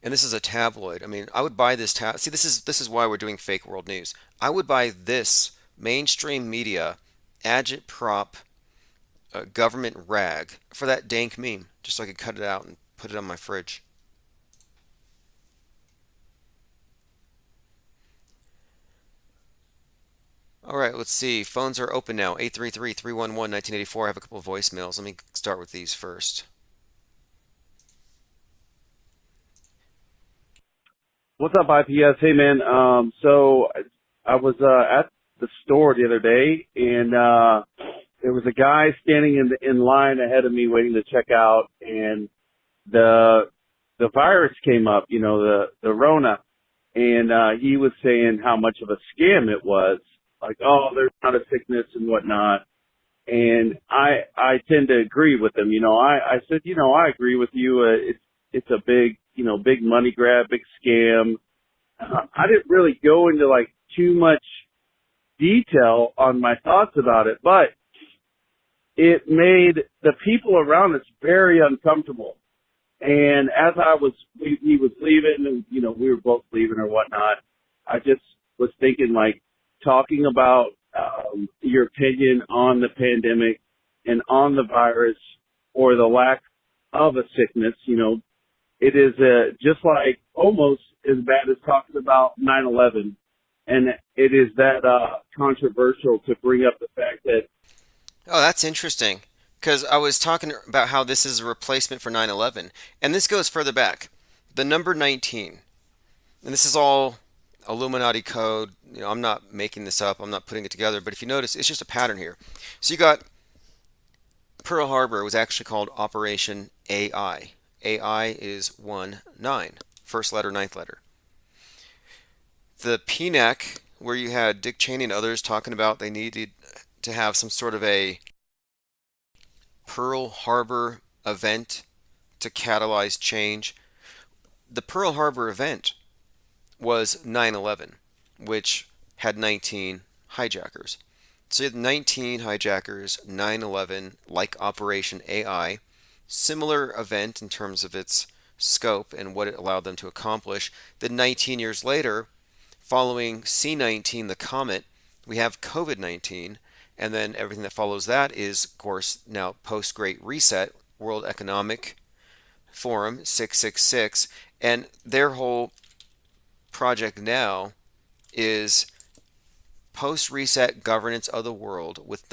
and this is a tabloid. I mean, I would buy this See, this is why we're doing Fake World News. I would buy this mainstream media agitprop government rag for that dank meme, just so I could cut it out and put it on my fridge. All right, let's see. Phones are open now. 833-311-1984. I have a couple of voicemails. Let me start with these first. What's up, IPS? Hey, man. So I was at the store the other day, and there was a guy standing in line ahead of me waiting to check out, and the virus came up, the Rona, and he was saying how much of a scam it was. Like, oh, there's not a sickness and whatnot. And I tend to agree with him. I said, I agree with you. It's a big, big money grab, big scam. I didn't really go into like too much detail on my thoughts about it, but it made the people around us very uncomfortable. And as he was leaving, and, we were both leaving or whatnot, I just was thinking, like, talking about your opinion on the pandemic and on the virus or the lack of a sickness, it is just like almost as bad as talking about 9/11. And it is that controversial to bring up the fact that. Oh, that's interesting. Because I was talking about how this is a replacement for 9/11. And this goes further back. The number 19. And this is all Illuminati code. I'm not making this up. I'm not putting it together. But if you notice, it's just a pattern here. So you got Pearl Harbor was actually called Operation AI. AI is 1-9. First letter, ninth letter. The PNAC, where you had Dick Cheney and others talking about they needed to have some sort of a Pearl Harbor event to catalyze change. The Pearl Harbor event was 9/11, which had 19 hijackers. So you had 19 hijackers, 9/11, like Operation AI, similar event in terms of its scope and what it allowed them to accomplish. Then 19 years later, following C-19, the comet, we have COVID-19, and then everything that follows that is, of course, now post-Great Reset, World Economic Forum, 666, and their whole project now is post-reset governance of the world with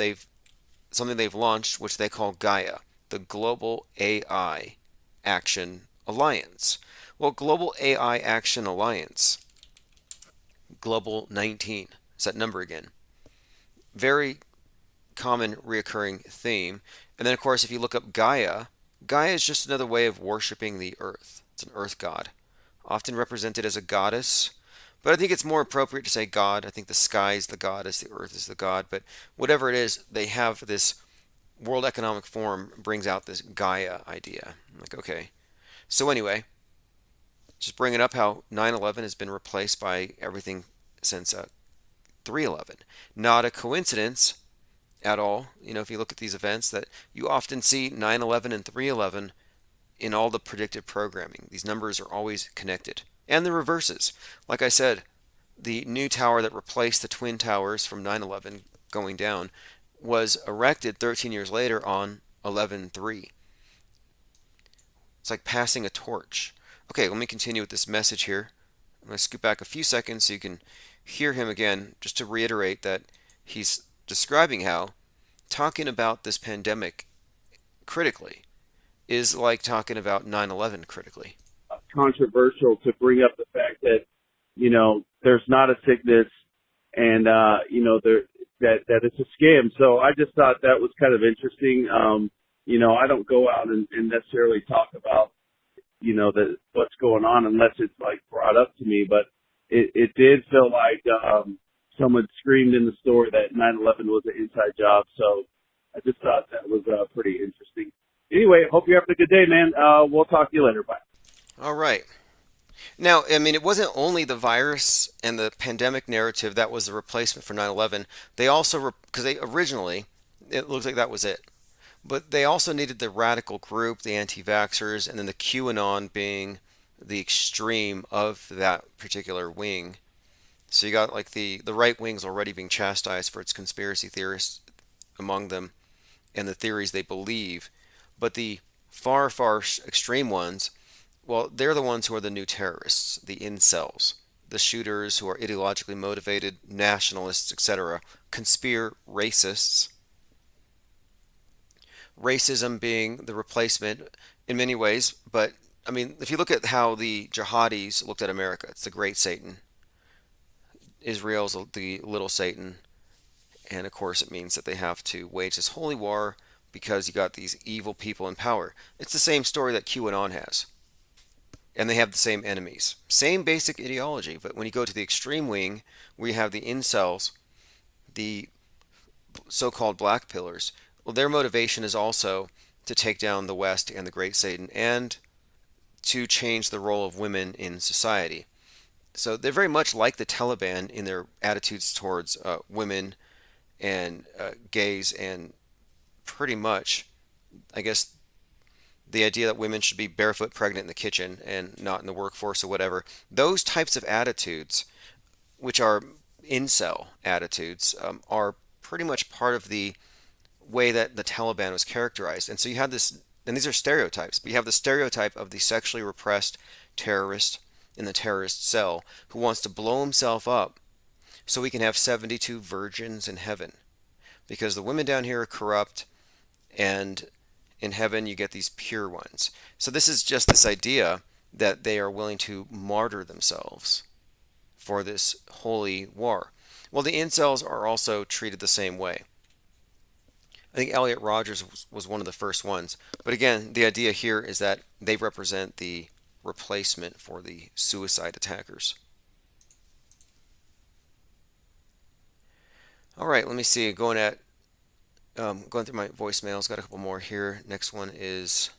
something they've launched, which they call Gaia, the Global AI Action Alliance. Well, Global AI Action Alliance, Global 19, is that number again. Very common reoccurring theme. And then, of course, if you look up Gaia, Gaia is just another way of worshiping the earth. It's an earth god, often represented as a goddess. But I think it's more appropriate to say God. I think the sky is the goddess, the earth is the god. But whatever it is, they have this World Economic Forum brings out this Gaia idea. I'm like, okay. So anyway, just bringing up how 9/11 has been replaced by everything since 3/11. Not a coincidence at all. If you look at these events, that you often see 9/11 and 3/11 in all the predictive programming. These numbers are always connected. And the reverses. Like I said, the new tower that replaced the twin towers from 9/11 going down was erected 13 years later on 11/3. It's like passing a torch. Okay, let me continue with this message here. I'm going to scoot back a few seconds so you can hear him again, just to reiterate that he's describing how talking about this pandemic critically is like talking about 9/11 critically. Controversial to bring up the fact that, there's not a sickness and, that it's a scam. So I just thought that was kind of interesting. I don't go out and necessarily talk about, what's going on unless it's like brought up to me. But it did feel like someone screamed in the store that 9/11 was an inside job. So I just thought that was pretty interesting. Anyway, hope you're having a good day, man. We'll talk to you later. Bye. All right. Now, I mean, it wasn't only the virus and the pandemic narrative that was the replacement for 9/11. They also, because they originally, it looks like that was it. But they also needed the radical group, the anti-vaxxers, and then the QAnon being the extreme of that particular wing. So you got like the right wing's already being chastised for its conspiracy theorists among them and the theories they believe. But the far, far extreme ones, well, they're the ones who are the new terrorists, the incels, the shooters who are ideologically motivated, nationalists, etc., racists. Racism being the replacement in many ways, but I mean, if you look at how the jihadis looked at America, it's the great Satan. Israel's the little Satan. And of course, it means that they have to wage this holy war because you got these evil people in power. It's the same story that QAnon has. And they have the same enemies. Same basic ideology, but when you go to the extreme wing, where you have the incels, the so-called black pillars, well, their motivation is also to take down the West and the Great Satan and to change the role of women in society. So they're very much like the Taliban in their attitudes towards women and gays, and pretty much, I guess, the idea that women should be barefoot pregnant in the kitchen and not in the workforce or whatever. Those types of attitudes, which are incel attitudes, are pretty much part of the way that the Taliban was characterized. And so you have this, and these are stereotypes, but you have the stereotype of the sexually repressed terrorist in the terrorist cell who wants to blow himself up so we can have 72 virgins in heaven. Because the women down here are corrupt, and in heaven you get these pure ones. So this is just this idea that they are willing to martyr themselves for this holy war. Well, the incels are also treated the same way. I think Elliot Rogers was one of the first ones. But again, the idea here is that they represent the replacement for the suicide attackers. All right, let me see. Going through my voicemails, got a couple more here. Next one is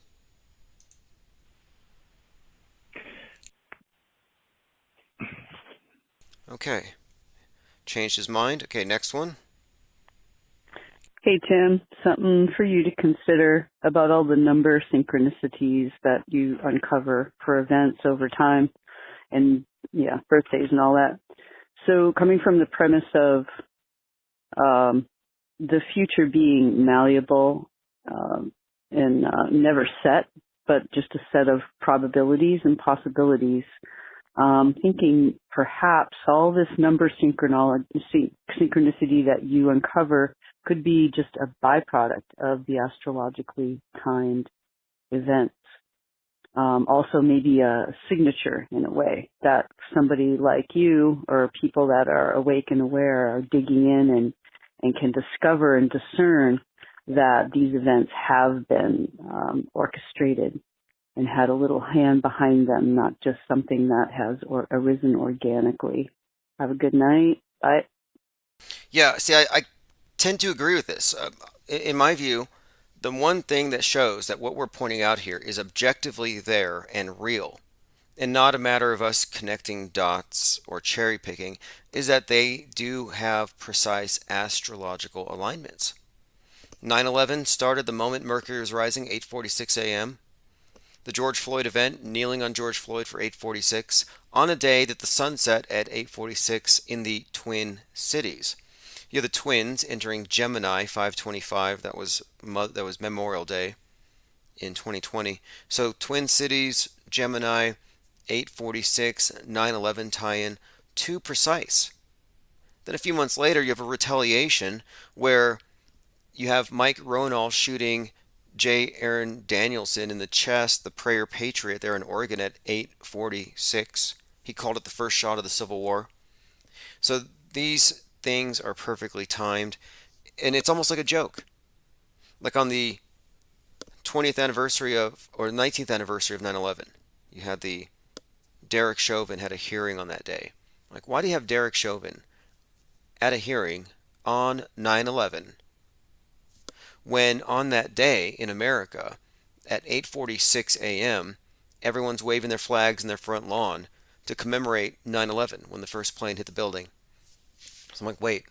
okay. Changed his mind. Okay, next one. Hey, Tim, something for you to consider about all the number synchronicities that you uncover for events over time and, yeah, birthdays and all that. So coming from the premise of the future being malleable and never set, but just a set of probabilities and possibilities, thinking perhaps all this number synchronicity that you uncover could be just a byproduct of the astrologically timed events. Also maybe a signature in a way that somebody like you or people that are awake and aware are digging in and can discover and discern that these events have been orchestrated and had a little hand behind them, not just something that has arisen organically. Have a good night. Bye. Yeah, see, I tend to agree with this. In my view, the one thing that shows that what we're pointing out here is objectively there and real, and not a matter of us connecting dots or cherry picking, is that they do have precise astrological alignments. 9/11 started the moment Mercury was rising, 8:46 a.m. The George Floyd event, kneeling on George Floyd for 8:46, on a day that the sun set at 8:46 in the Twin Cities. You have the twins entering Gemini 525. That was Memorial Day in 2020. So Twin Cities, Gemini, 8:46, 9/11 tie-in, too precise. Then a few months later, you have a retaliation where you have Mike Ronall shooting J. Aaron Danielson in the chest, the Prayer Patriot there in Oregon at 8:46. He called it the first shot of the Civil War. So these things are perfectly timed, and it's almost like a joke. Like on the 20th anniversary of, or 19th anniversary of 9/11, you had the Derek Chauvin had a hearing on that day. Like, why do you have Derek Chauvin at a hearing on 9/11 when on that day in America at 8:46 a.m. everyone's waving their flags in their front lawn to commemorate 9/11 when the first plane hit the building? So I'm like, wait,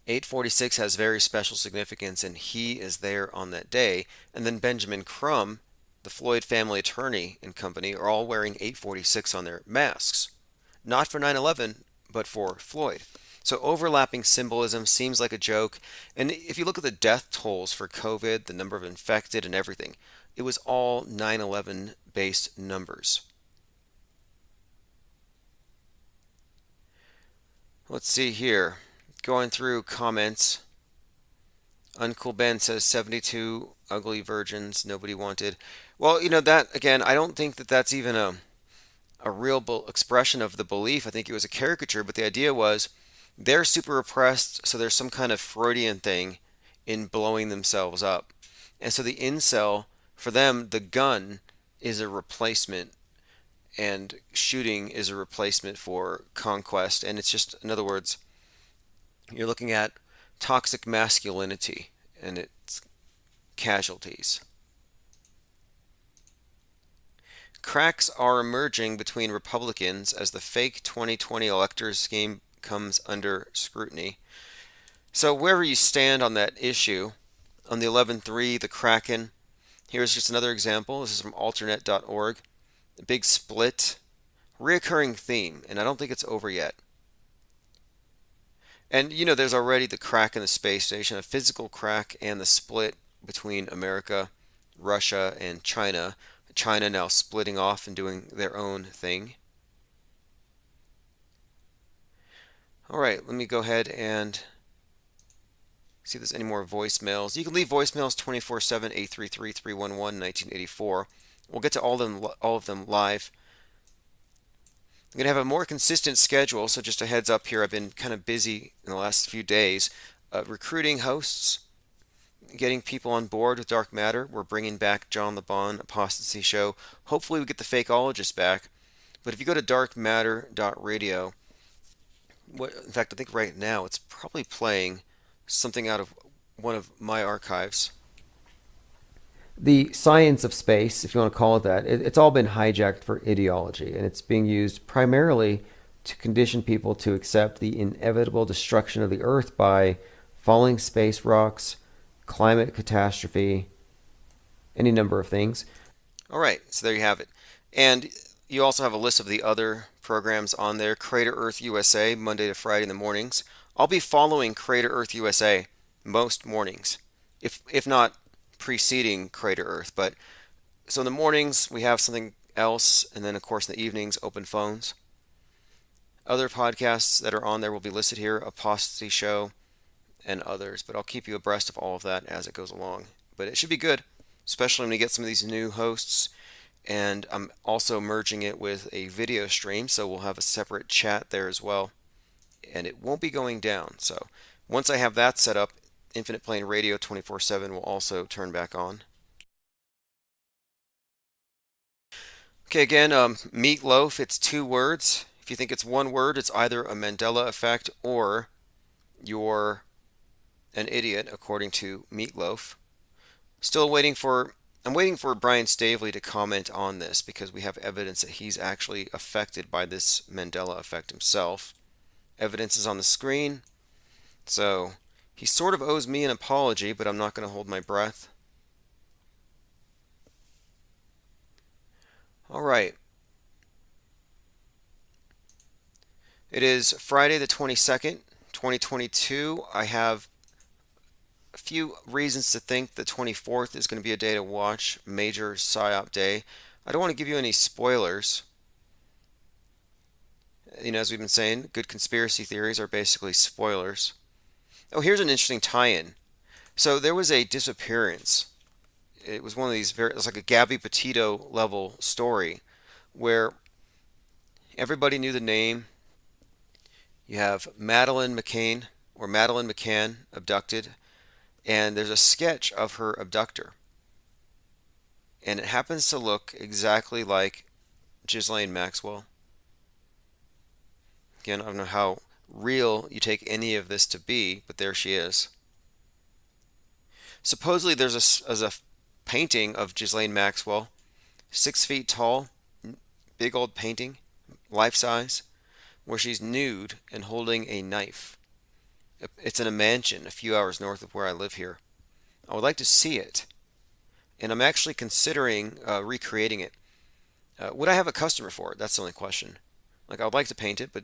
8:46 has very special significance, and he is there on that day. And then Benjamin Crumb, the Floyd family attorney and company, are all wearing 8:46 on their masks. Not for 9/11, but for Floyd. So overlapping symbolism seems like a joke. And if you look at the death tolls for COVID, the number of infected and everything, it was all 9/11 based numbers. Let's see here. Going through comments. Uncle Ben says 72 ugly virgins nobody wanted. Well, that, again, I don't think that that's even a real expression of the belief. I think it was a caricature, but the idea was They're super repressed, so there's some kind of Freudian thing in blowing themselves up. And so the incel, for them, the gun is a replacement, and shooting is a replacement for conquest. And it's just, in other words, you're looking at toxic masculinity and its casualties. Cracks are emerging between Republicans as the fake 2020 electors scheme comes under scrutiny. So wherever you stand on that issue, on the 11-3, the Kraken, here's just another example. This is from alternate.org. A big split, reoccurring theme, and I don't think it's over yet. And you know, there's already the crack in the space station, a physical crack, and the split between America, Russia, and China. China now splitting off and doing their own thing. All right, let me go ahead and see if there's any more voicemails. You can leave voicemails 24/7, 833-311-1984. We'll get to all of them live. I'm going to have a more consistent schedule, so just a heads up here, I've been kind of busy in the last few days recruiting hosts, getting people on board with Dark Matter. We're bringing back John LeBon, Apostasy Show. Hopefully we get the Fakeologist back. But if you go to darkmatter.radio, in fact, I think right now it's probably playing something out of one of my archives. The science of space, if you want to call it that, it's all been hijacked for ideology, and it's being used primarily to condition people to accept the inevitable destruction of the Earth by falling space rocks, climate catastrophe, any number of things. All right, so there you have it. And you also have a list of the other programs on there. Crater Earth USA, Monday to Friday in the mornings. I'll be following Crater Earth USA most mornings, if not preceding Crater Earth. But so in the mornings we have something else, and then of course in the evenings, open phones. Other podcasts that are on there will be listed here, Apostasy Show and others, but I'll keep you abreast of all of that as it goes along. But it should be good, especially when we get some of these new hosts. And I'm also merging it with a video stream, so we'll have a separate chat there as well, and it won't be going down. So once I have that set up, Infinite Plane Radio 24/7 will also turn back on. Okay, again, meatloaf, it's 2 words. If you think it's 1 word, it's either a Mandela effect or you're an idiot, according to Meatloaf. I'm waiting for Brian Stavely to comment on this, because we have evidence that he's actually affected by this Mandela effect himself. Evidence is on the screen, so he sort of owes me an apology, but I'm not going to hold my breath. All right. It is Friday the 22nd, 2022. I have a few reasons to think the 24th is going to be a day to watch, major PSYOP day. I don't want to give you any spoilers. You know, as we've been saying, good conspiracy theories are basically spoilers. Oh, here's an interesting tie-in. So there was a disappearance. It was one of these it was like a Gabby Petito level story where everybody knew the name. You have Madeleine McCann abducted, and there's a sketch of her abductor. And it happens to look exactly like Ghislaine Maxwell. Again, I don't know how real you take any of this to be, but there she is. Supposedly there's a painting of Ghislaine Maxwell, 6 feet tall, big old painting, life size, where she's nude and holding a knife. It's in a mansion a few hours north of where I live here. I would like to see it, and I'm actually considering recreating it. Would I have a customer for it? That's the only question. Like, I would like to paint it, but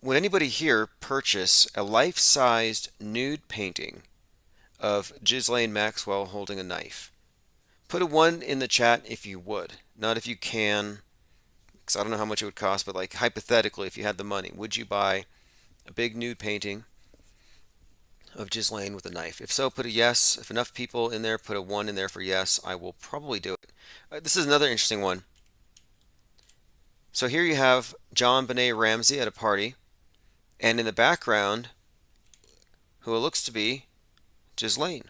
would anybody here purchase a life-sized nude painting of Ghislaine Maxwell holding a knife? Put a 1 in the chat if you would. Not if you can, because I don't know how much it would cost, but like hypothetically, if you had the money, would you buy a big nude painting of Ghislaine with a knife? If so, put a yes. If enough people in there put a 1 in there for yes, I will probably do it. This is another interesting one. So here you have JonBenet Ramsey at a party, And in the background, who it looks to be Ghislaine.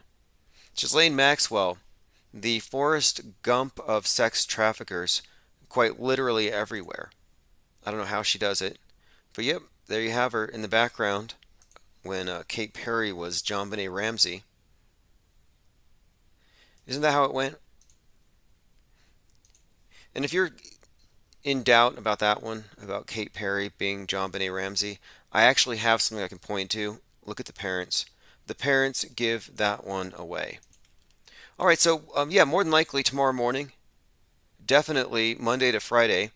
Ghislaine Maxwell, the Forrest Gump of sex traffickers, quite literally everywhere. I don't know how she does it, but yep, there you have her in the background when Kate Perry was JonBenet Ramsey. Isn't that how it went? And if you're in doubt about that one, about Kate Perry being JonBenet Ramsey, I actually have something I can point to. Look at the parents. The parents give that one away. All right, so yeah, more than likely tomorrow morning, definitely Monday to Friday.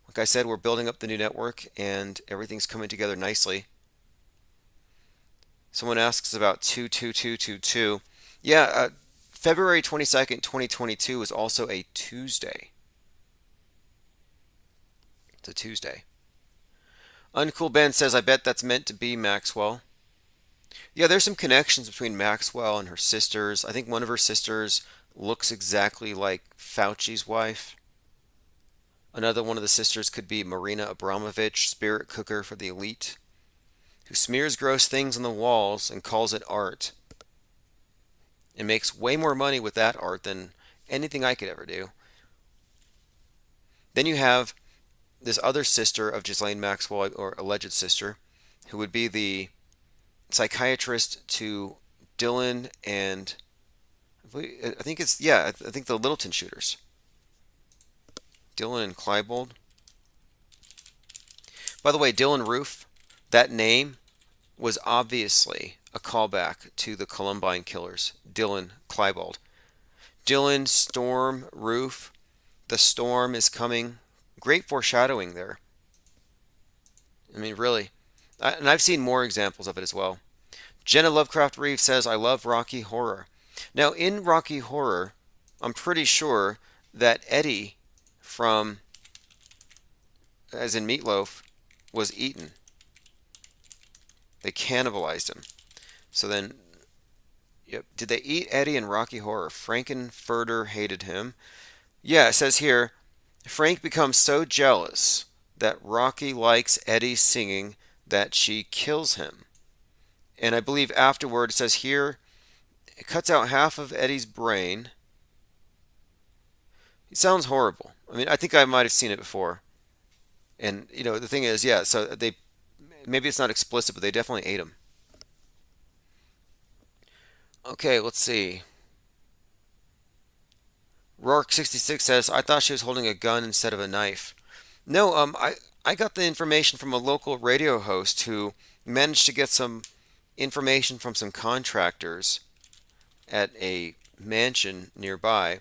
Like I said, we're building up the new network and everything's coming together nicely. Someone asks about 22222. Yeah, February 22nd, 2022 is also a Tuesday. It's a Tuesday. Uncool Ben says, I bet that's meant to be Maxwell. Yeah, there's some connections between Maxwell and her sisters. I think one of her sisters looks exactly like Fauci's wife. Another one of the sisters could be Marina Abramovich, spirit cooker for the elite, who smears gross things on the walls and calls it art. And makes way more money with that art than anything I could ever do. Then you have this other sister of Ghislaine Maxwell, or alleged sister, who would be the psychiatrist to Dylan and I think the Littleton shooters. Dylan and Klebold. By the way, Dylan Roof, that name was obviously a callback to the Columbine killers, Dylan Klebold. Dylan Storm Roof, the storm is coming. Great foreshadowing there. I mean, really. And I've seen more examples of it as well. Jenna Lovecraft Reeve says, I love Rocky Horror. Now, in Rocky Horror, I'm pretty sure that Eddie from, as in Meatloaf, was eaten. They cannibalized him. So then, yep, did they eat Eddie in Rocky Horror? Frankenfurter hated him. Yeah, it says here, Frank becomes so jealous that Rocky likes Eddie singing that she kills him. And I believe afterward, it says here, it cuts out half of Eddie's brain. It sounds horrible. I mean, I think I might have seen it before. And, you know, the thing is, yeah, so they, maybe it's not explicit, but they definitely ate him. Okay, let's see. Rourke66 says, I thought she was holding a gun instead of a knife. No, I got the information from a local radio host who managed to get some information from some contractors at a mansion nearby.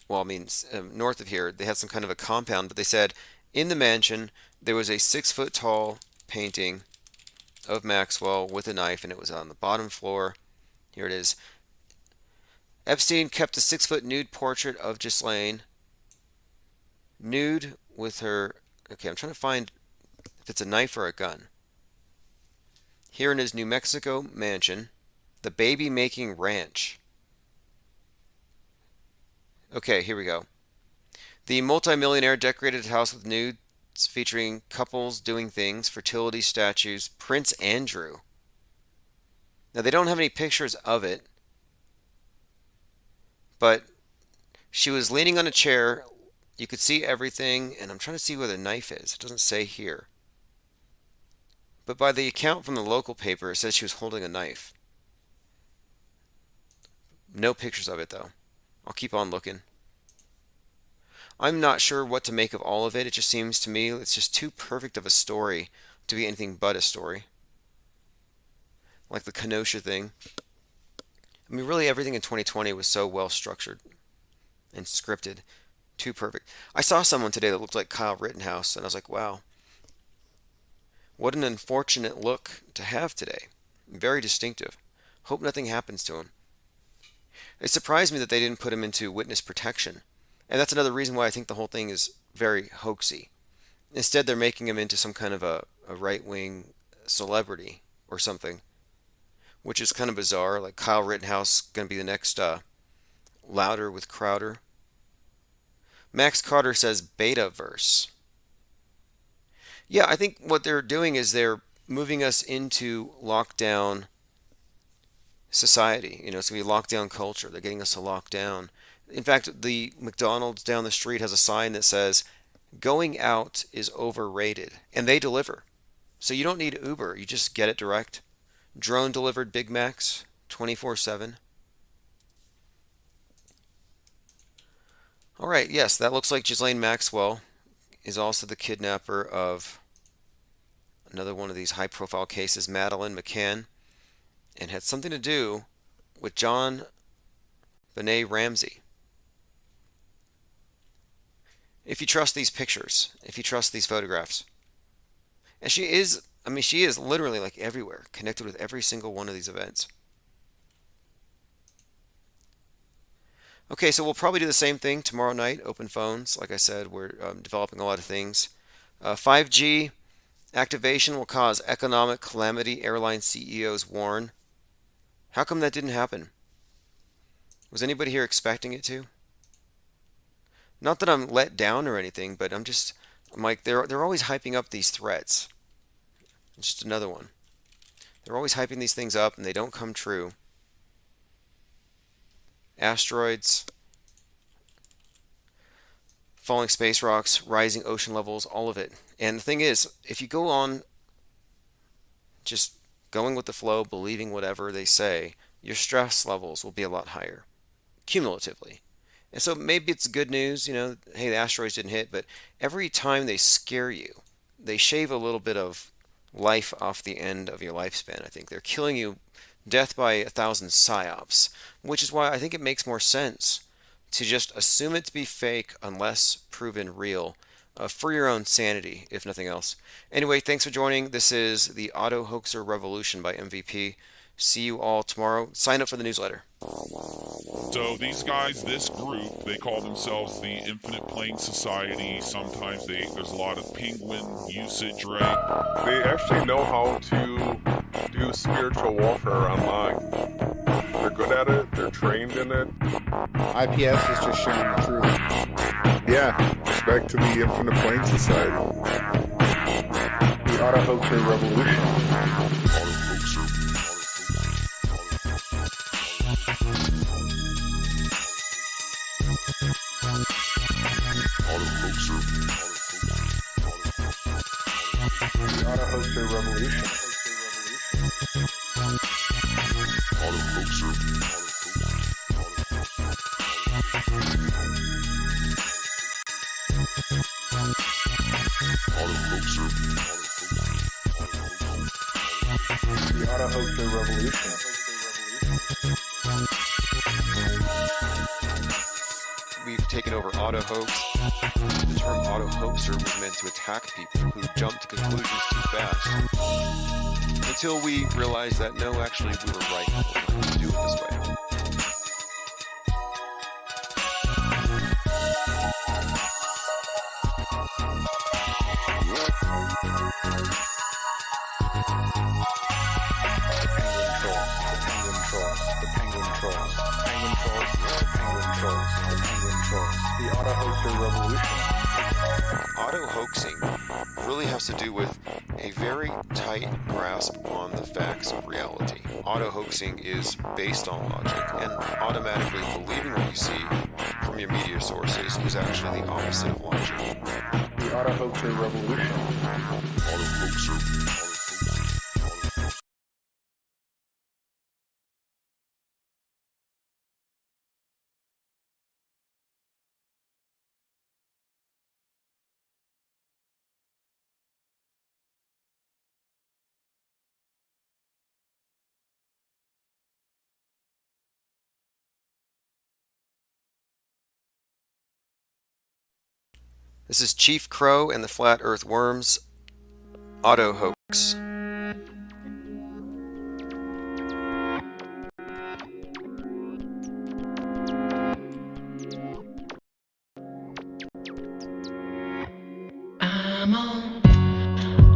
Well, I mean, north of here, they had some kind of a compound, but they said in the mansion there was a 6-foot tall painting of Maxwell with a knife, and it was on the bottom floor. Here it is. Epstein kept a 6-foot nude portrait of Ghislaine. Nude with her... Okay, I'm trying to find if it's a knife or a gun. Here in his New Mexico mansion, the baby-making ranch. Okay, here we go. The multimillionaire decorated his house with nudes featuring couples doing things, fertility statues, Prince Andrew. Now, they don't have any pictures of it, but she was leaning on a chair. You could see everything, and I'm trying to see where the knife is. It doesn't say here. But by the account from the local paper, it says she was holding a knife. No pictures of it, though. I'll keep on looking. I'm not sure what to make of all of it. It just seems to me it's just too perfect of a story to be anything but a story. Like the Kenosha thing. I mean, really everything in 2020 was so well structured and scripted. Too perfect. I saw someone today that looked like Kyle Rittenhouse, and I was like, wow. What an unfortunate look to have today. Very distinctive. Hope nothing happens to him. It surprised me that they didn't put him into witness protection. And that's another reason why I think the whole thing is very hoaxy. Instead, they're making him into some kind of a right-wing celebrity or something, which is kind of bizarre. Like Kyle Rittenhouse going to be the next Louder with Crowder. Max Carter says Betaverse. Yeah, I think what they're doing is they're moving us into lockdown society. It's going to be lockdown culture. They're getting us to lock down. In fact, the McDonald's down the street has a sign that says, "Going out is overrated," and they deliver. So you don't need Uber. You just get it direct. Drone delivered Big Macs 24/7. All right, yes, that looks like Ghislaine Maxwell is also the kidnapper of another one of these high-profile cases, Madeleine McCann, and had something to do with John Benet Ramsey. If you trust these pictures, if you trust these photographs. And she is literally like everywhere, connected with every single one of these events. Okay, so we'll probably do the same thing tomorrow night, open phones. Like I said, we're developing a lot of things. 5G activation will cause economic calamity, airline CEOs warn. How come that didn't happen? Was anybody here expecting it to? Not that I'm let down or anything, but I'm like, they're always hyping up these threats. It's just another one. They're always hyping these things up and they don't come true. Asteroids, falling space rocks, rising ocean levels, all of it. And the thing is, if you go on just going with the flow, believing whatever they say, your stress levels will be a lot higher, cumulatively. And so maybe it's good news, hey, the asteroids didn't hit, but every time they scare you, they shave a little bit of life off the end of your lifespan. I think they're killing you death by 1,000 psyops, which is why I think it makes more sense to just assume it to be fake unless proven real, for your own sanity, if nothing else. Anyway, thanks for joining. This is the Auto Hoaxer Revolution by MVP. See you all tomorrow. Sign up for the newsletter. So these guys, this group, they call themselves the Infinite Plane Society. Sometimes there's a lot of penguin usage, right? They actually know how to do spiritual warfare online. They're good at it. They're trained in it. IPS is just sharing the truth. Yeah, respect to the Infinite Plane Society. The Auto Hoaxer Revolution. The Auto Hoaxer Revolution. Auto Hoaxer. Auto Hoaxer. The Auto Hoaxer Revolution. We've taken over Auto Hoax. The term Auto Hoaxer was meant to attack people who jump to conclusions too fast. Until we realized that no, actually, we were right. We're going to do it this way. The Auto Hoaxer Revolution. Auto hoaxing really has to do with a very tight grasp on the facts of reality. Auto hoaxing is based on logic, and automatically believing what you see from your media sources is actually the opposite of logic. The Auto Hoaxer Revolution. Auto Hoaxer. This is Chief Crow and the Flat Earth Worms. Auto Hoax. I'm on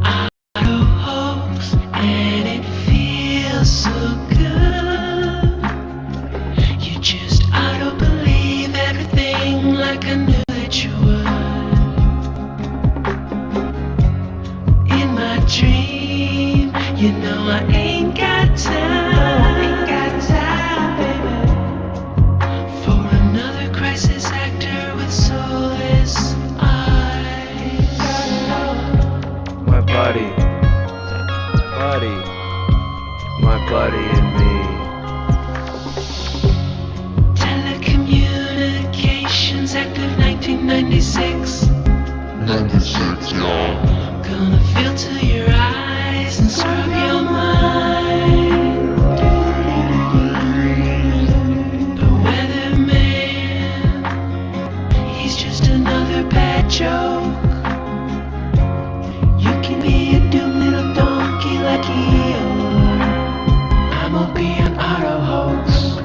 Auto Hoax and it feels so good. You just auto believe everything like I knew that you would. In my dreams joke. You can be a dumb little donkey like Eeyore. I'ma be an auto hoax.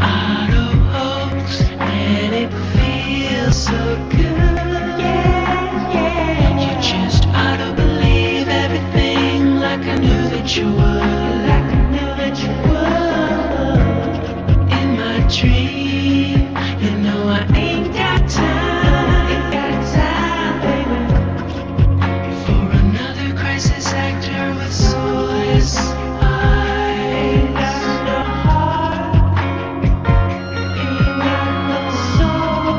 Auto hoax. And it feels so good. Yeah, yeah. You just ought to believe everything like I knew that you would. Like I knew that you would. In my dream, you know I ain't got time. Ain't got time, baby, for another crisis actor with soulless eyes. Ain't got no heart. Ain't got no soul.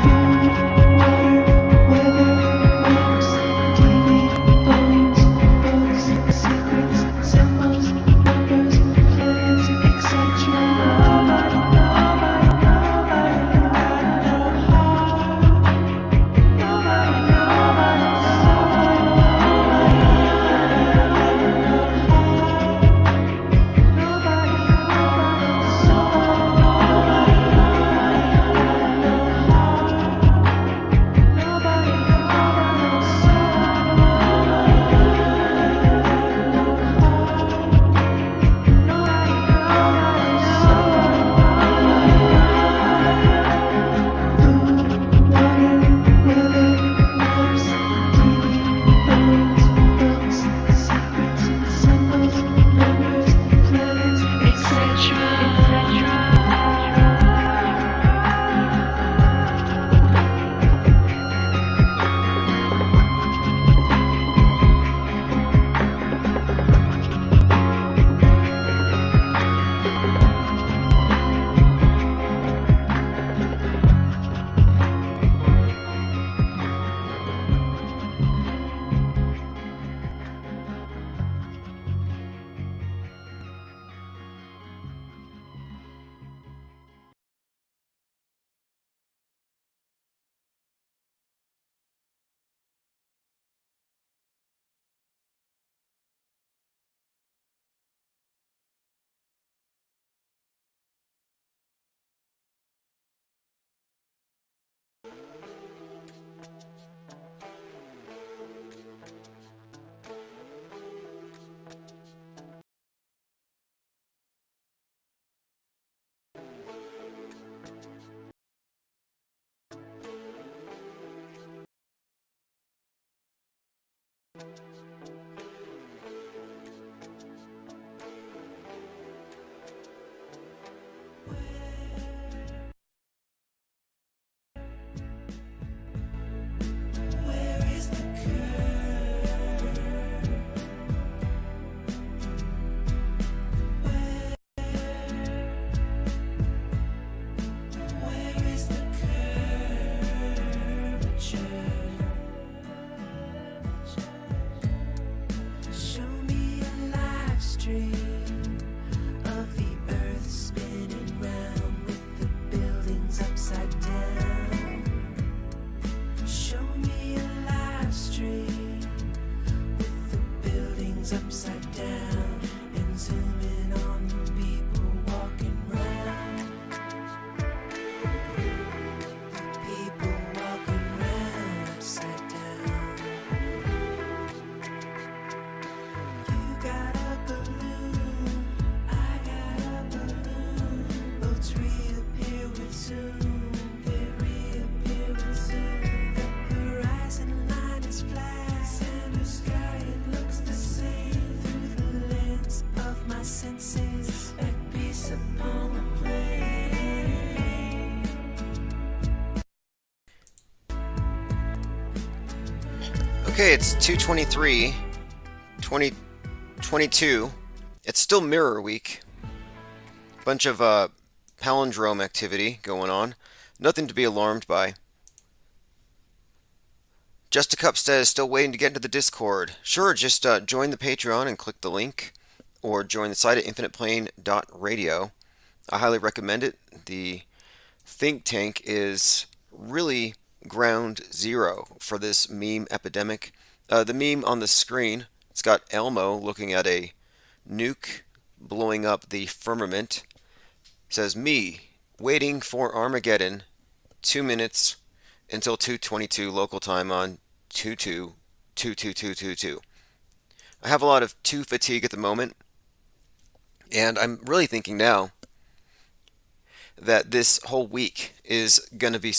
Food, water, weather, maps, TV, bones, books, secrets, symbols, numbers, planets, etc. Nobody, nobody, nobody, nobody, no heart. Nobody, nobody, upside down and zoom in on the people walking round. The people walking round upside down. You got a balloon, I got a balloon. Boats reappear with zoom, they reappear with zoom. The horizon line is flat, and the sky it looks the same through the lens of my senses, at peace upon the plain. Okay, it's 2:23, 2022. It's still Mirror Week. Bunch of palindrome activity going on. Nothing to be alarmed by. Just a Cup says, still waiting to get into the Discord. Sure, just join the Patreon and click the link, or join the site at infiniteplane.radio. I highly recommend it. The think tank is really ground zero for this meme epidemic. The meme on the screen, it's got Elmo looking at a nuke blowing up the firmament. It says, me, waiting for Armageddon 2 minutes until 2:22 local time on 2/2/222222. I have a lot of 2 fatigue at the moment, and I'm really thinking now that this whole week is going to be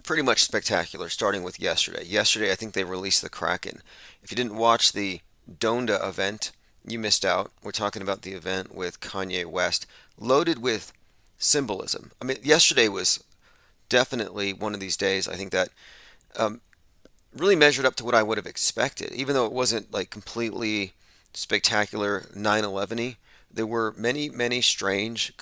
pretty much spectacular, starting with yesterday. Yesterday, I think they released the Kraken. If you didn't watch the Donda event, you missed out. We're talking about the event with Kanye West, loaded with symbolism. I mean, yesterday was definitely one of these days, I think, that really measured up to what I would have expected, even though it wasn't like completely spectacular 9/11-y. There were many, many strange